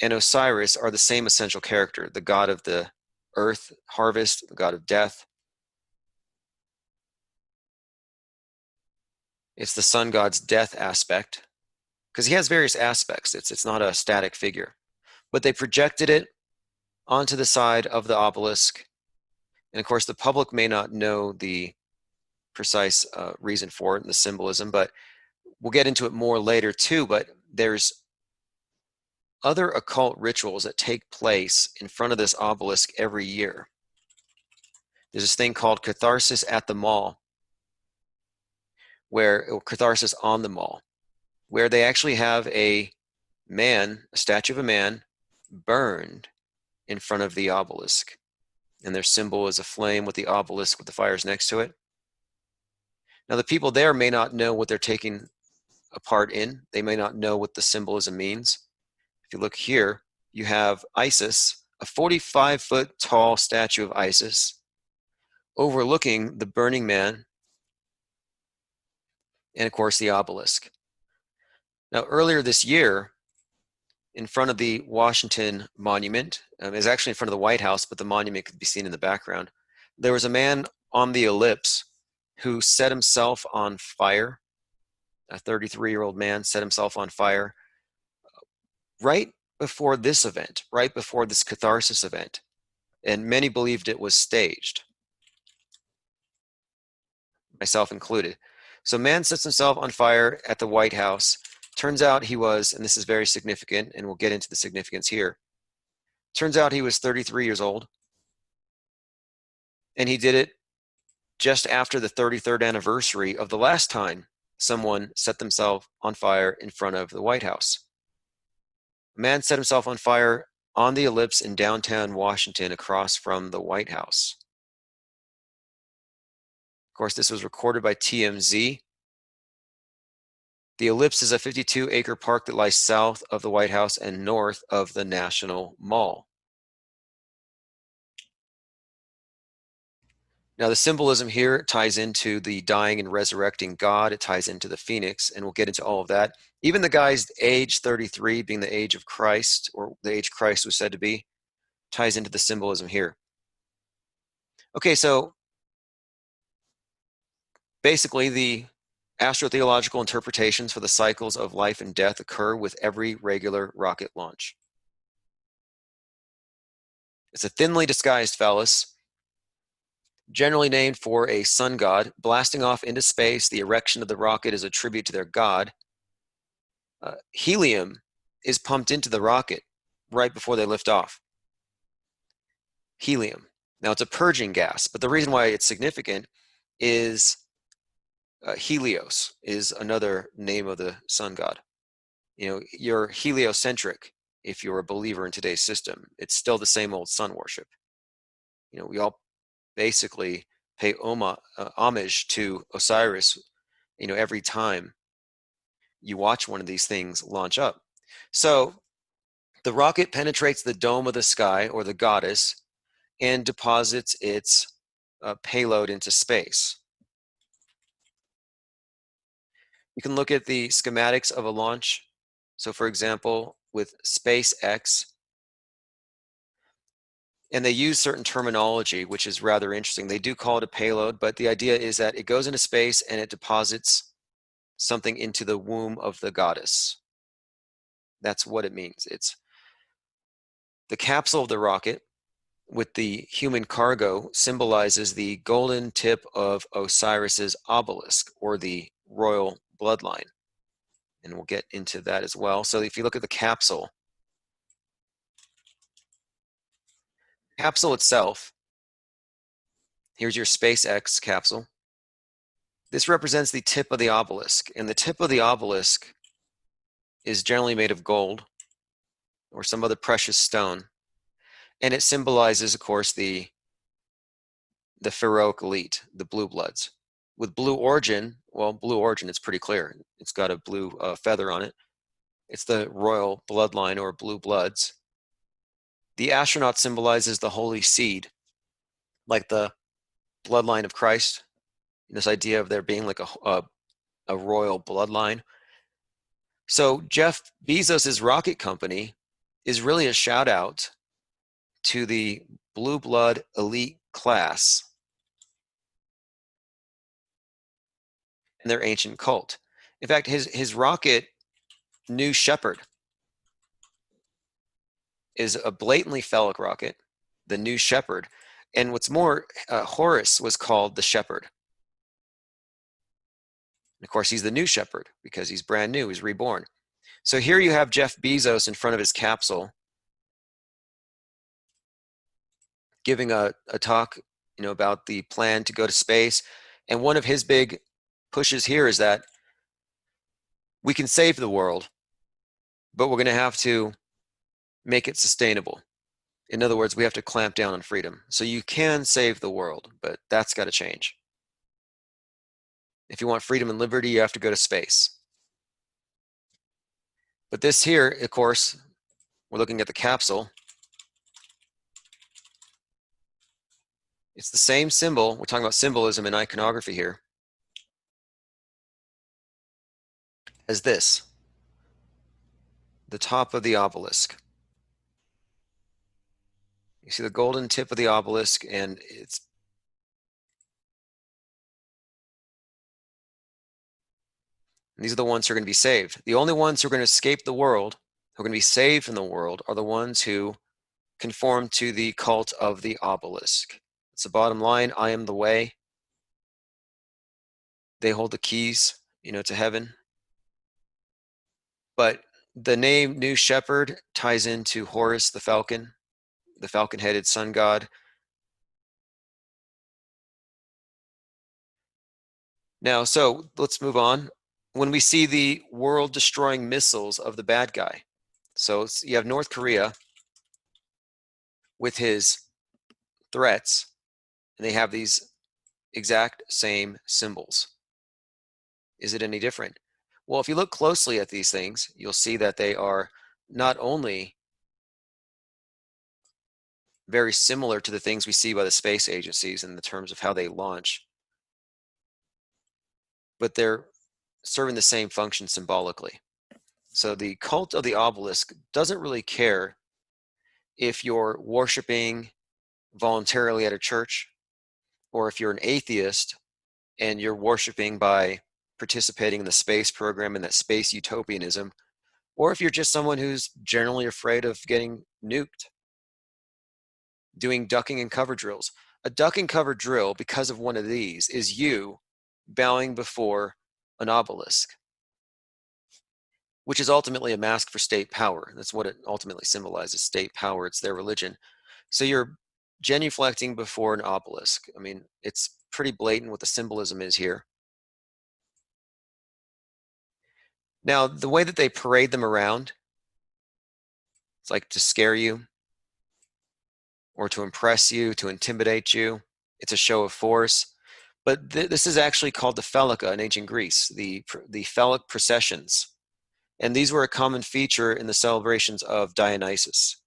and Osiris are the same essential character, the god of the earth, harvest, the god of death. It's the sun god's death aspect, because he has various aspects. It's not a static figure. But they projected it onto the side of the obelisk. And of course, the public may not know the precise reason for it and the symbolism, but we'll get into it more later too. But there's other occult rituals that take place in front of this obelisk every year. There's this thing called catharsis at the mall, or catharsis on the mall, where they actually have a statue of a man burned in front of the obelisk. And their symbol is a flame with the obelisk with the fires next to it. Now, the people there may not know what they're taking a part in. They may not know what the symbolism means. If you look here, you have Isis, a 45-foot tall statue of Isis, overlooking the burning man, and of course the obelisk. Now, earlier this year, in front of the Washington Monument, it was actually in front of the White House, but the monument could be seen in the background, there was a man on the ellipse who set himself on fire. A 33-year-old man set himself on fire right before this event, right before this catharsis event. And many believed it was staged, myself included. So man sets himself on fire at the White House. Turns out he was, and this is very significant, and we'll get into the significance here. Turns out he was 33 years old, and he did it just after the 33rd anniversary of the last time someone set themselves on fire in front of the White House. A man set himself on fire on the ellipse in downtown Washington across from the White House. Of course, this was recorded by TMZ. The ellipse is a 52-acre park that lies south of the White House and north of the National Mall. Now, the symbolism here ties into the dying and resurrecting God. It ties into the phoenix, and we'll get into all of that. Even the guy's age 33 being the age of Christ, or the age Christ was said to be, ties into the symbolism here. Okay, so basically the astrotheological interpretations for the cycles of life and death occur with every regular rocket launch. It's a thinly disguised phallus, generally named for a sun god, blasting off into space. The erection of the rocket is a tribute to their god. Helium is pumped into the rocket right before they lift off. Helium. Now, it's a purging gas, but the reason why it's significant is Helios is another name of the sun god. You know, you're heliocentric if you're a believer in today's system. It's still the same old sun worship. You know, we all basically pay homage to Osiris, you know, every time you watch one of these things launch up. So the rocket penetrates the dome of the sky, or the goddess, and deposits its payload into space. You can look at the schematics of a launch. So for example, with SpaceX, and they use certain terminology, which is rather interesting. They do call it a payload, but the idea is that it goes into space and it deposits something into the womb of the goddess. That's what it means. It's the capsule of the rocket with the human cargo symbolizes the golden tip of Osiris's obelisk, or the royal bloodline. And we'll get into that as well. So if you look at the capsule itself, here's your SpaceX capsule. This represents the tip of the obelisk, and the tip of the obelisk is generally made of gold or some other precious stone, and it symbolizes, of course, the pharaohic elite, the blue bloods. With blue origin, it's pretty clear. It's got a blue feather on it. It's the royal bloodline, or blue bloods. The astronaut symbolizes the holy seed, like the bloodline of Christ. This idea of there being like a royal bloodline. So Jeff Bezos's rocket company is really a shout out to the blue blood elite class and their ancient cult. In fact, his rocket, New Shepard, is a blatantly phallic rocket, the New Shepard. And what's more, Horus was called the Shepherd. And of course, he's the new shepherd because he's brand new, he's reborn. So here you have Jeff Bezos in front of his capsule giving a talk, about the plan to go to space. And one of his big pushes here is that we can save the world, but we're going to have to make it sustainable. In other words, we have to clamp down on freedom. So you can save the world, but that's got to change. If you want freedom and liberty, you have to go to space. But this here, of course, we're looking at the capsule. It's the same symbol. We're talking about symbolism and iconography here. As this, the top of the obelisk. You see the golden tip of the obelisk, and these are the ones who are going to be saved. The only ones who are going to escape the world, who are going to be saved from the world, are the ones who conform to the cult of the obelisk. It's the bottom line. I am the way. They hold the keys, to heaven. But the name New Shepherd ties into Horus the falcon, the falcon-headed sun god. Now, so let's move on. When we see the world-destroying missiles of the bad guy, so you have North Korea with his threats, and they have these exact same symbols. Is it any different? Well, if you look closely at these things, you'll see that they are not only very similar to the things we see by the space agencies in the terms of how they launch, but they're serving the same function symbolically. So the cult of the obelisk doesn't really care if you're worshiping voluntarily at a church, or if you're an atheist and you're worshiping by participating in the space program and that space utopianism, or if you're just someone who's generally afraid of getting nuked, doing ducking and cover drills. A duck and cover drill, because of one of these, is you bowing before an obelisk, which is ultimately a mask for state power. That's what it ultimately symbolizes, state power. It's their religion. So you're genuflecting before an obelisk. I mean, it's pretty blatant what the symbolism is here. Now, the way that they parade them around, it's like to scare you or to impress you, to intimidate you. It's a show of force. But this is actually called the Phalika in ancient Greece, the phallic processions. And these were a common feature in the celebrations of Dionysus.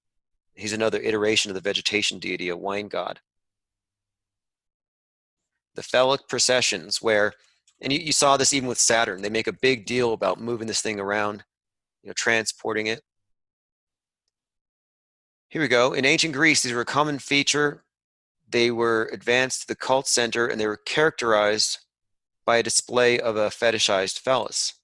He's another iteration of the vegetation deity, a wine god. The phallic processions where, and you saw this even with Saturn, they make a big deal about moving this thing around, transporting it. Here we go. In ancient Greece, these were a common feature. They were advanced to the cult center, and they were characterized by a display of a fetishized phallus.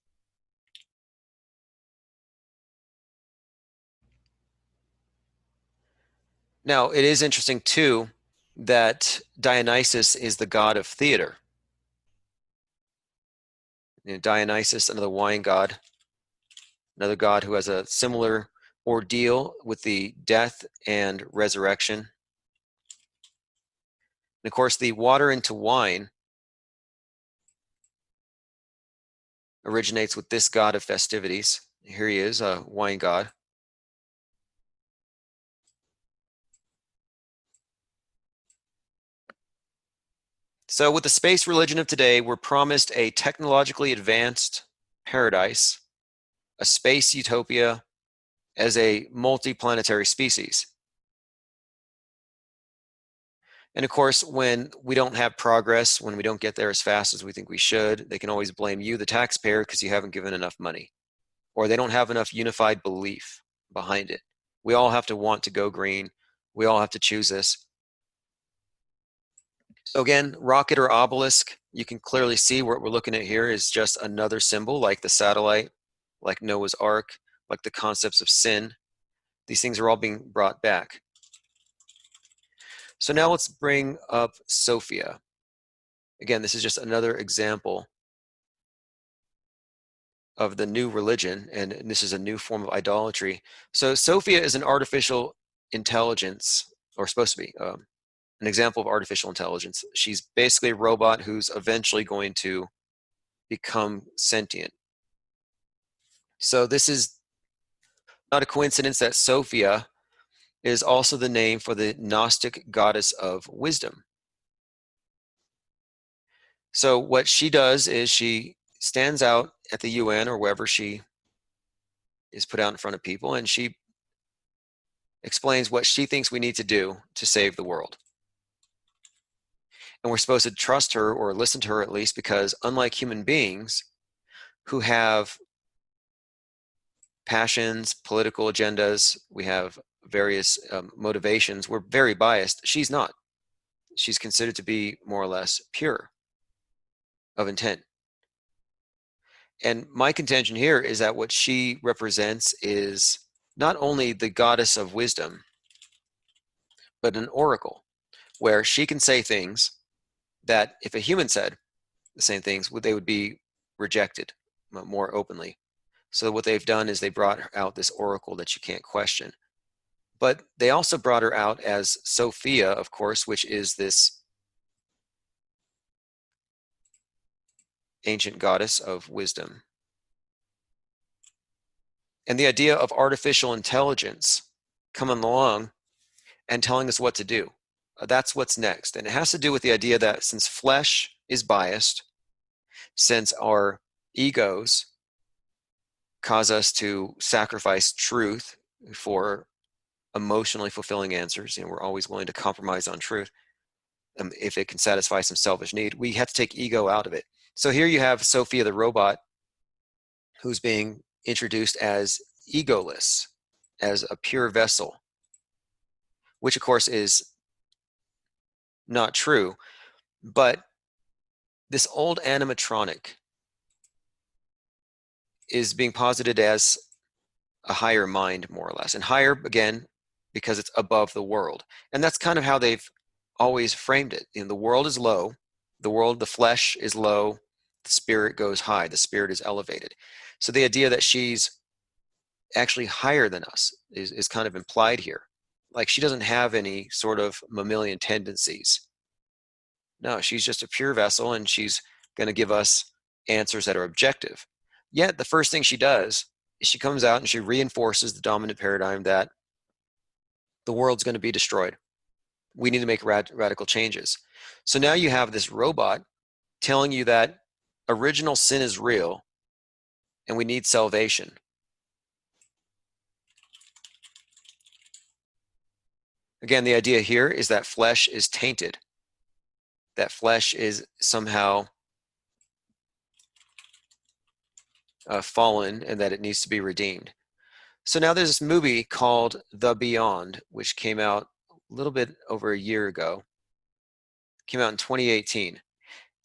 Now, it is interesting, too, that Dionysus is the god of theater. Dionysus, another wine god, another god who has a similar ordeal with the death and resurrection. And of course, the water into wine originates with this god of festivities. Here he is, a wine god. So with the space religion of today, we're promised a technologically advanced paradise, a space utopia as a multi-planetary species. And of course, when we don't have progress, when we don't get there as fast as we think we should, they can always blame you, the taxpayer, because you haven't given enough money, or they don't have enough unified belief behind it. We all have to want to go green. We all have to choose this. So again, rocket or obelisk, you can clearly see what we're looking at here is just another symbol like the satellite, like Noah's Ark, like the concepts of sin. These things are all being brought back. So now let's bring up Sophia. Again, this is just another example of the new religion, and this is a new form of idolatry. So Sophia is an artificial intelligence, or supposed to be an example of artificial intelligence. She's basically a robot who's eventually going to become sentient. So this is not a coincidence that Sophia is also the name for the Gnostic goddess of wisdom. So what she does is she stands out at the UN or wherever she is put out in front of people, and she explains what she thinks we need to do to save the world. And we're supposed to trust her, or listen to her at least, because unlike human beings who have passions, political agendas, we have various motivations, we're very biased. She's not. She's considered to be more or less pure of intent. And my contention here is that what she represents is not only the goddess of wisdom, but an oracle, where she can say things that if a human said the same things, they would be rejected more openly. So what they've done is they brought out this oracle that you can't question. But they also brought her out as Sophia, of course, which is this ancient goddess of wisdom. And the idea of artificial intelligence coming along and telling us what to do. That's what's next. And it has to do with the idea that since flesh is biased, since our egos cause us to sacrifice truth for emotionally fulfilling answers, and we're always willing to compromise on truth if it can satisfy some selfish need, we have to take ego out of it. So here you have Sophia the robot who's being introduced as egoless, as a pure vessel, which of course is not true. But this old animatronic is being posited as a higher mind, more or less. And higher, again, because it's above the world. And that's kind of how they've always framed it. The world is low, the flesh is low, the spirit goes high, the spirit is elevated. So the idea that she's actually higher than us is kind of implied here. Like she doesn't have any sort of mammalian tendencies. No, she's just a pure vessel, and she's going to give us answers that are objective. Yet the first thing she does is she comes out and she reinforces the dominant paradigm that the world's going to be destroyed. We need to make radical changes. So now you have this robot telling you that original sin is real and we need salvation. Again, the idea here is that flesh is tainted, that flesh is somehow fallen, and that it needs to be redeemed. So now there's this movie called The Beyond, which came out a little bit over a year ago. Came out in 2018.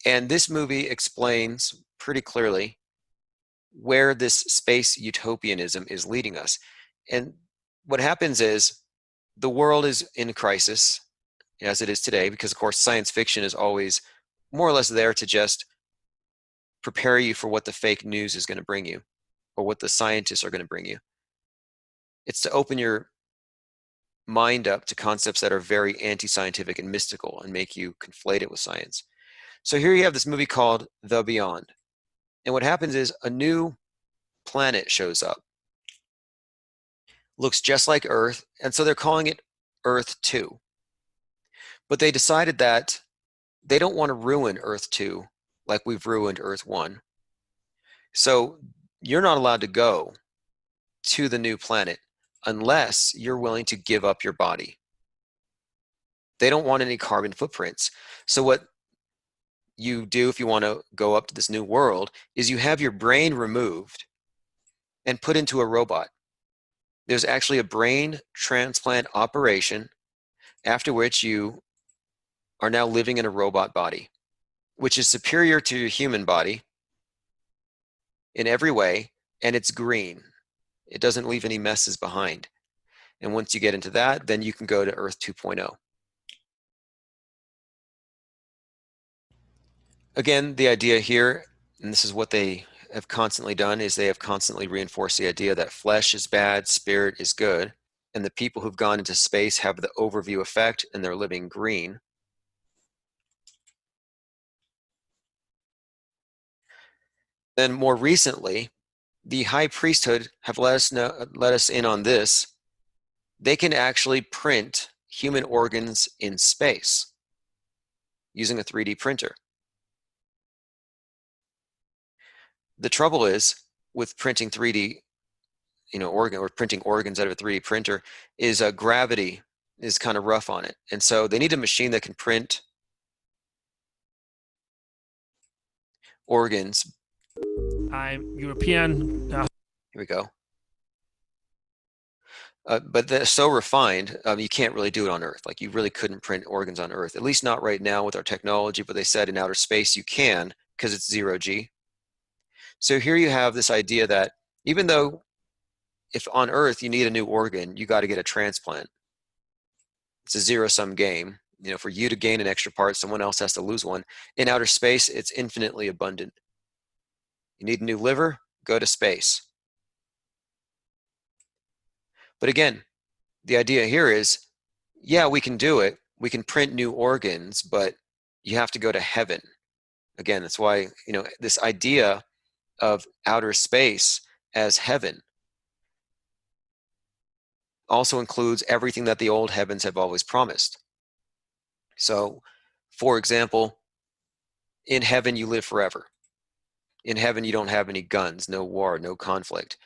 And this movie explains pretty clearly where this space utopianism is leading us. And what happens is the world is in crisis, as it is today, because of course science fiction is always more or less there to just prepare you for what the fake news is going to bring you, or what the scientists are going to bring you. It's to open your mind up to concepts that are very anti-scientific and mystical and make you conflate it with science. So here you have this movie called The Beyond. And what happens is a new planet shows up. Looks just like Earth, and so they're calling it Earth 2. But they decided that they don't want to ruin Earth 2 like we've ruined Earth 1. So you're not allowed to go to the new planet unless you're willing to give up your body. They don't want any carbon footprints. So what you do if you want to go up to this new world is you have your brain removed and put into a robot. There's actually a brain transplant operation, after which you are now living in a robot body, which is superior to your human body in every way, and it's green. It doesn't leave any messes behind. And once you get into that, then you can go to Earth 2.0. Again, the idea here, and this is what they have constantly done is they have constantly reinforced the idea that flesh is bad, spirit is good, and the people who've gone into space have the overview effect and they're living green. Then more recently, the high priesthood have let us in on this. They can actually print human organs in space using a 3D printer. The trouble is with printing 3D, printing organs out of a 3D printer is gravity is kind of rough on it. And so they need a machine that can print organs. I'm European. Here we go. But they're so refined, you can't really do it on Earth. Like you really couldn't print organs on Earth, at least not right now with our technology, but they said in outer space you can because it's 0G. So here you have this idea that even though if on Earth you need a new organ, you got to get a transplant. It's a zero-sum game. For you to gain an extra part, someone else has to lose one. In outer space, it's infinitely abundant. You need a new liver, go to space. But again, the idea here is, yeah, we can do it. We can print new organs, but you have to go to heaven. Again, that's why, this idea of outer space as heaven also includes everything that the old heavens have always promised. So, for example, in heaven you live forever. In heaven you don't have any guns, no war, no conflict.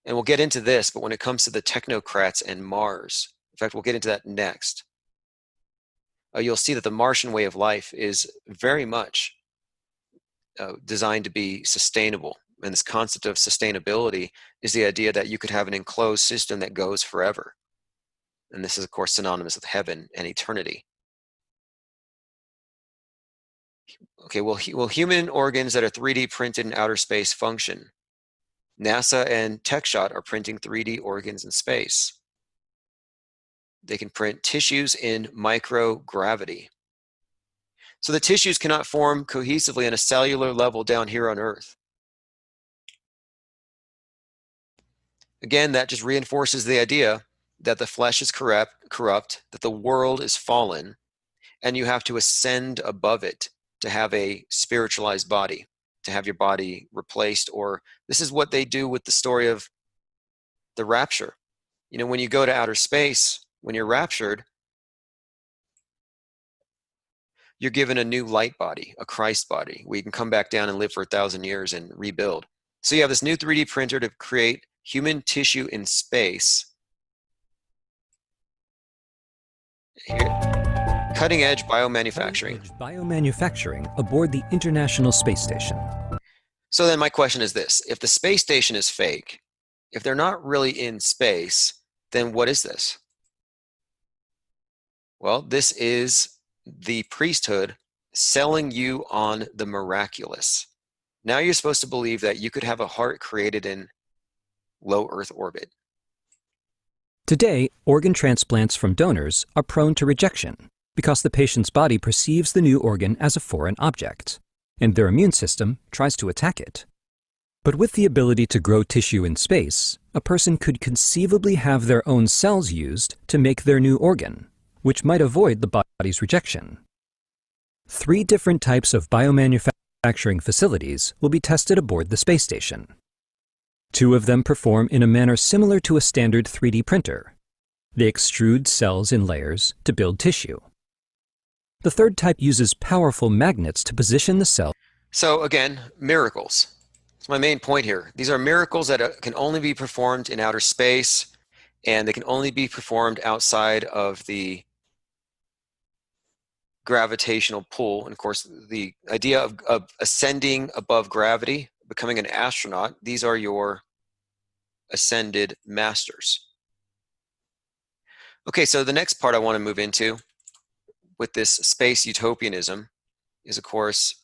And we'll get into this, but when it comes to the technocrats and Mars, in fact, we'll get into that next. You'll see that the Martian way of life is very much designed to be sustainable. And this concept of sustainability is the idea that you could have an enclosed system that goes forever. And this is, of course, synonymous with heaven and eternity. Okay, will human organs that are 3D printed in outer space function? NASA and TechShot are printing 3D organs in space. They can print tissues in microgravity. So the tissues cannot form cohesively on a cellular level down here on Earth. Again, that just reinforces the idea that the flesh is corrupt, that the world is fallen, and you have to ascend above it to have a spiritualized body, to have your body replaced. Or this is what they do with the story of the rapture. When you go to outer space, when you're raptured, you're given a new light body, a Christ body, where you can come back down and live for 1,000 years and rebuild. So you have this new 3D printer to create human tissue in space. Here, cutting edge biomanufacturing. Biomanufacturing aboard the International Space Station. So then my question is this: if the space station is fake, if they're not really in space, then what is this? Well, this is the priesthood selling you on the miraculous. Now you're supposed to believe that you could have a heart created in low Earth orbit. Today, organ transplants from donors are prone to rejection because the patient's body perceives the new organ as a foreign object, and their immune system tries to attack it. But with the ability to grow tissue in space, a person could conceivably have their own cells used to make their new organ, which might avoid the body's rejection. 3 different types of biomanufacturing facilities will be tested aboard the space station. 2 of them perform in a manner similar to a standard 3D printer. They extrude cells in layers to build tissue. The third type uses powerful magnets to position the cell. So again, miracles. That's my main point here. These are miracles that can only be performed in outer space, and they can only be performed outside of the gravitational pull. And of course, the idea of ascending above gravity, becoming an astronaut, these are your ascended masters. Okay, so the next part I want to move into with this space utopianism is, of course,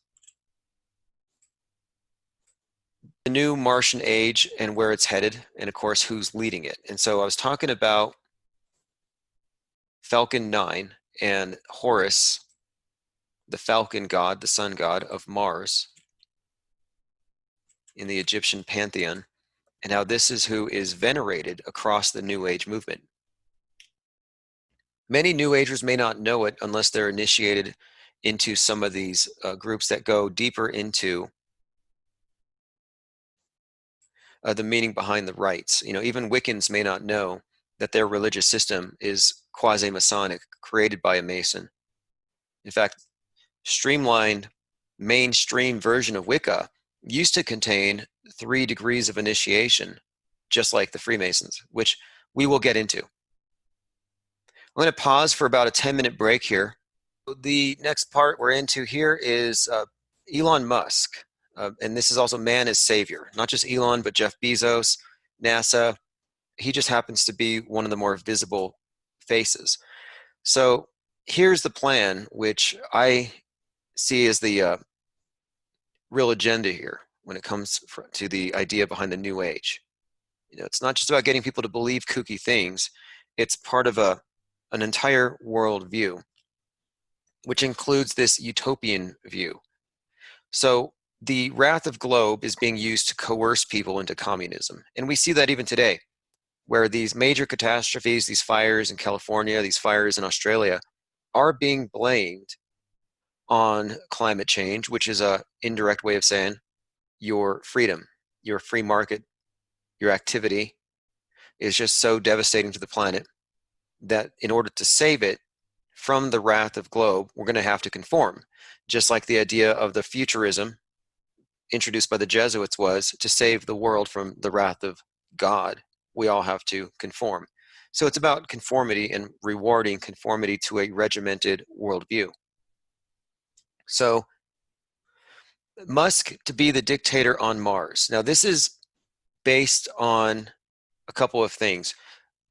the new Martian age and where it's headed, and of course, who's leading it. And so I was talking about Falcon 9 and Horus, the falcon god, the sun god of Mars, in the Egyptian pantheon, and how this is who is venerated across the New Age movement. Many New Agers may not know it unless they're initiated into some of these groups that go deeper into the meaning behind the rites. Even Wiccans may not know that their religious system is quasi-Masonic, created by a Mason. In fact, streamlined mainstream version of Wicca used to contain 3 degrees of initiation, just like the Freemasons, which we will get into. I'm going to pause for about a 10-minute break here. The next part we're into here is Elon Musk. And this is also man as savior. Not just Elon, but Jeff Bezos, NASA. He just happens to be one of the more visible faces. So here's the plan, which I see as the real agenda here when it comes to the idea behind the New Age. It's not just about getting people to believe kooky things. It's part of an entire worldview, which includes this utopian view. So the wrath of globe is being used to coerce people into communism. And we see that even today, where these major catastrophes, these fires in California, these fires in Australia, are being blamed on climate change, which is an indirect way of saying your freedom, your free market, your activity is just so devastating to the planet that in order to save it from the wrath of globe, we're going to have to conform. Just like the idea of the futurism introduced by the Jesuits was to save the world from the wrath of God, we all have to conform. So it's about conformity and rewarding conformity to a regimented worldview. So Musk to be the dictator on Mars. Now this is based on a couple of things.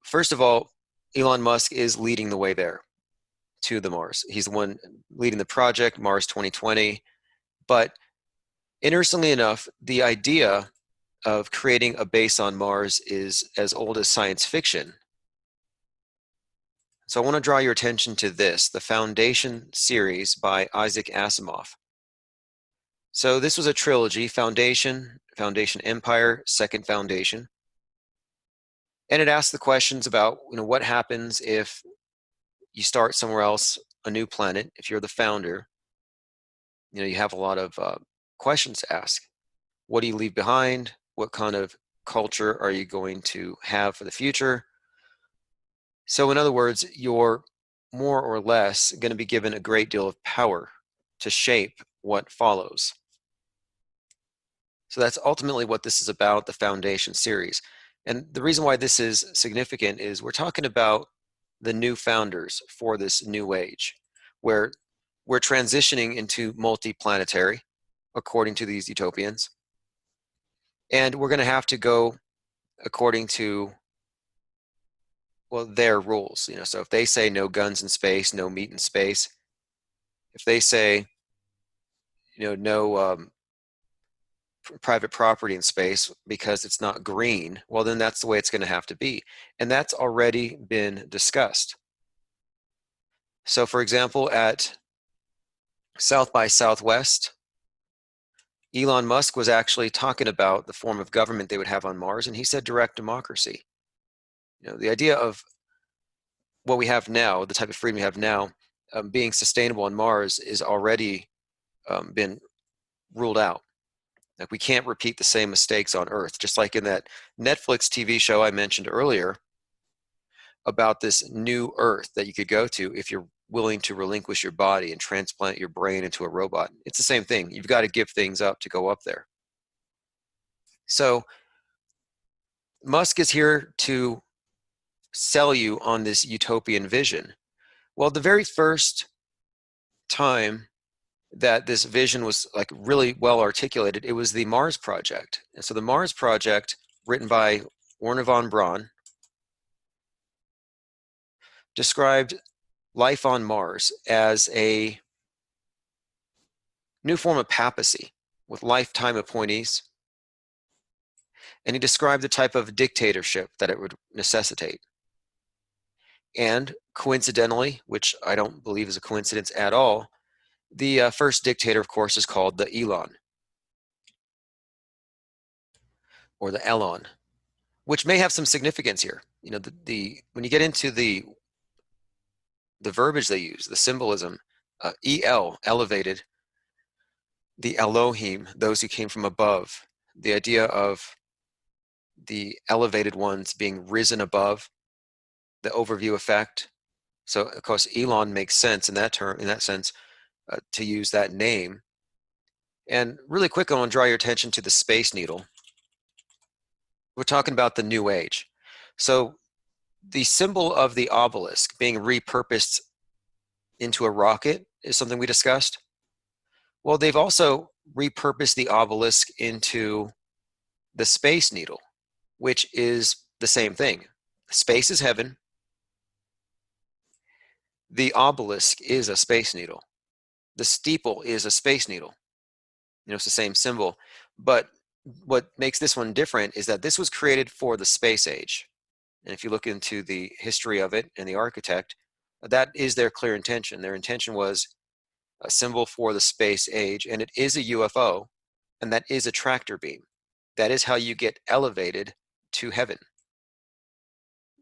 First of all, Elon Musk is leading the way there to the Mars. He's the one leading the project, Mars 2020. But interestingly enough, the idea of creating a base on Mars is as old as science fiction. So I want to draw your attention to this, the Foundation series by Isaac Asimov. So this was a trilogy, Foundation, Foundation Empire, Second Foundation. And it asks the questions about, what happens if you start somewhere else, a new planet, if you're the founder, you have a lot of questions to ask. What do you leave behind? What kind of culture are you going to have for the future? So in other words, you're more or less going to be given a great deal of power to shape what follows. So that's ultimately what this is about, the Foundation series. And the reason why this is significant is we're talking about the new founders for this new age, where we're transitioning into multi-planetary, according to these utopians. And we're going to have to go according to, well, their rules. So if they say no guns in space, no meat in space, if they say, no private property in space because it's not green, well, then that's the way it's going to have to be. And that's already been discussed. So for example, at South by Southwest, Elon Musk was actually talking about the form of government they would have on Mars, and he said direct democracy. The idea of what we have now, the type of freedom we have now, being sustainable on Mars is already been ruled out. Like we can't repeat the same mistakes on Earth, just like in that Netflix TV show I mentioned earlier about this new Earth that you could go to if you're willing to relinquish your body and transplant your brain into a robot. It's the same thing. You've got to give things up to go up there. So Musk is here to sell you on this utopian vision. Well, the very first time that this vision was like really well articulated, it was the Mars Project. And so the Mars Project, written by Wernher von Braun, described life on Mars as a new form of papacy with lifetime appointees. And he described the type of dictatorship that it would necessitate. And coincidentally, which I don't believe is a coincidence at all, the first dictator, of course, is called the Elon. or the Elon, which may have some significance here. You know, when you get into the verbiage they use, the symbolism, El, elevated, the Elohim, those who came from above, the idea of the elevated ones being risen above, the overview effect. So of course Elon makes sense in that term, in that sense, to use that name. And really quick, I want to draw your attention to the Space Needle. We're talking about the New Age. So the symbol of the obelisk being repurposed into a rocket is something we discussed. Well, they've also repurposed the obelisk into the Space Needle, which is the same thing. Space is heaven. The obelisk is a space needle. The steeple is a space needle. You know, it's the same symbol. But what makes this one different is that this was created for the space age. And if you look into the history of it and the architect, that is their clear intention. Their intention was a symbol for the space age, and it is a UFO, and that is a tractor beam. That is how you get elevated to heaven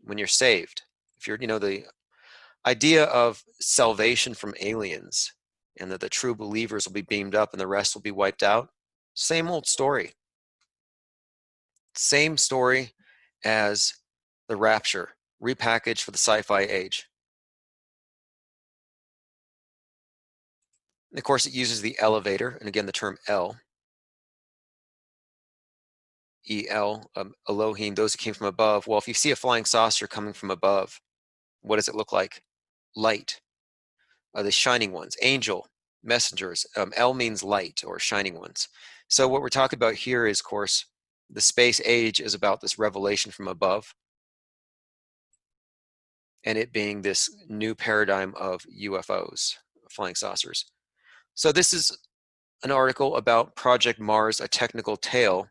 when you're saved. If you're, you know, the idea of salvation from aliens and that the true believers will be beamed up and the rest will be wiped out, same old story. Same story as the rapture, repackaged for the sci-fi age. And of course, it uses the elevator, and again, the term El, E-L, Elohim, those who came from above. Well, if you see a flying saucer coming from above, what does it look like? Light. The shining ones, angel, messengers. El means light or shining ones. So what we're talking about here is, of course, the space age is about this revelation from above, and it being this new paradigm of UFOs, flying saucers. So this is an article about Project Mars, A Technical Tale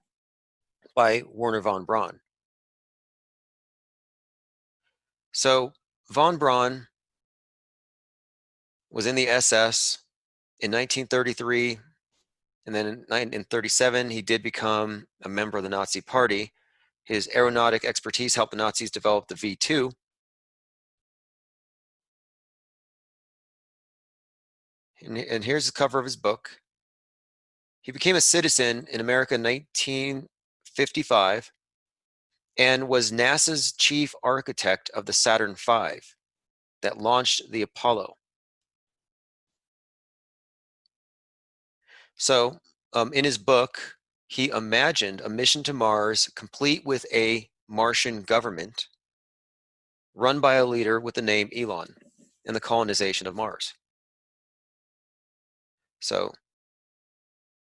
by Werner von Braun. So von Braun was in the SS in 1933, and then in 1937 he did become a member of the Nazi Party. His aeronautic expertise helped the Nazis develop the V-2. And here's the cover of his book. He became a citizen in America in 1955 and was NASA's chief architect of the Saturn V that launched the Apollo. So in his book, he imagined a mission to Mars complete with a Martian government run by a leader with the name Elon and the colonization of Mars. So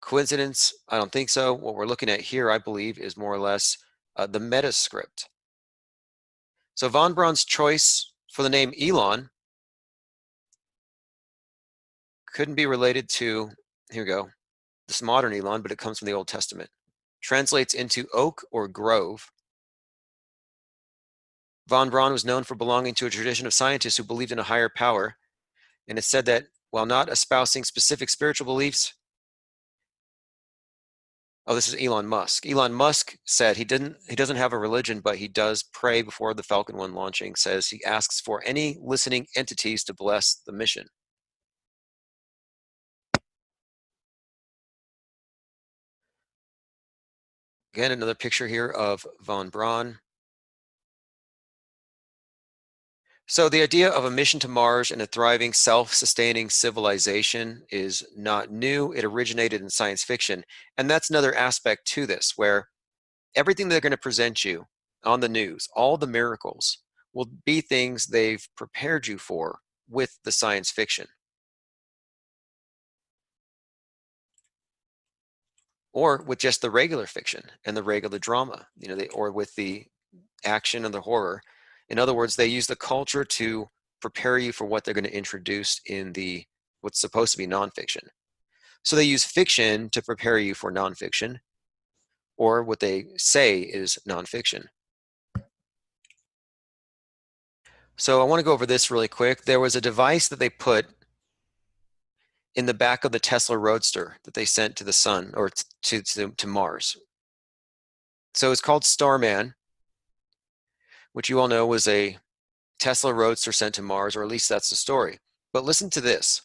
coincidence? I don't think so. What we're looking at here, I believe, is more or less the meta script. So von Braun's choice for the name Elon couldn't be related to, here we go, this modern Elon, but it comes from the Old Testament. Translates into oak or grove. Von Braun was known for belonging to a tradition of scientists who believed in a higher power, and it's said that while not espousing specific spiritual beliefs, oh, this is Elon Musk. Elon Musk said he doesn't have a religion, but he does pray before the Falcon 1 launching, says he asks for any listening entities to bless the mission. Again, another picture here of von Braun. So the idea of a mission to Mars and a thriving, self-sustaining civilization is not new. It originated in science fiction. And that's another aspect to this, where everything they're going to present you on the news, all the miracles, will be things they've prepared you for with the science fiction. Or with just the regular fiction and the regular drama, you know, or with the action and the horror. In other words, they use the culture to prepare you for what they're going to introduce in the what's supposed to be nonfiction. So they use fiction to prepare you for nonfiction, or what they say is nonfiction. So I want to go over this really quick. There was a device that they put in the back of the Tesla Roadster that they sent to the sun, or to Mars. So it's called Starman, which you all know was a Tesla Roadster sent to Mars, or at least that's the story. But listen to this.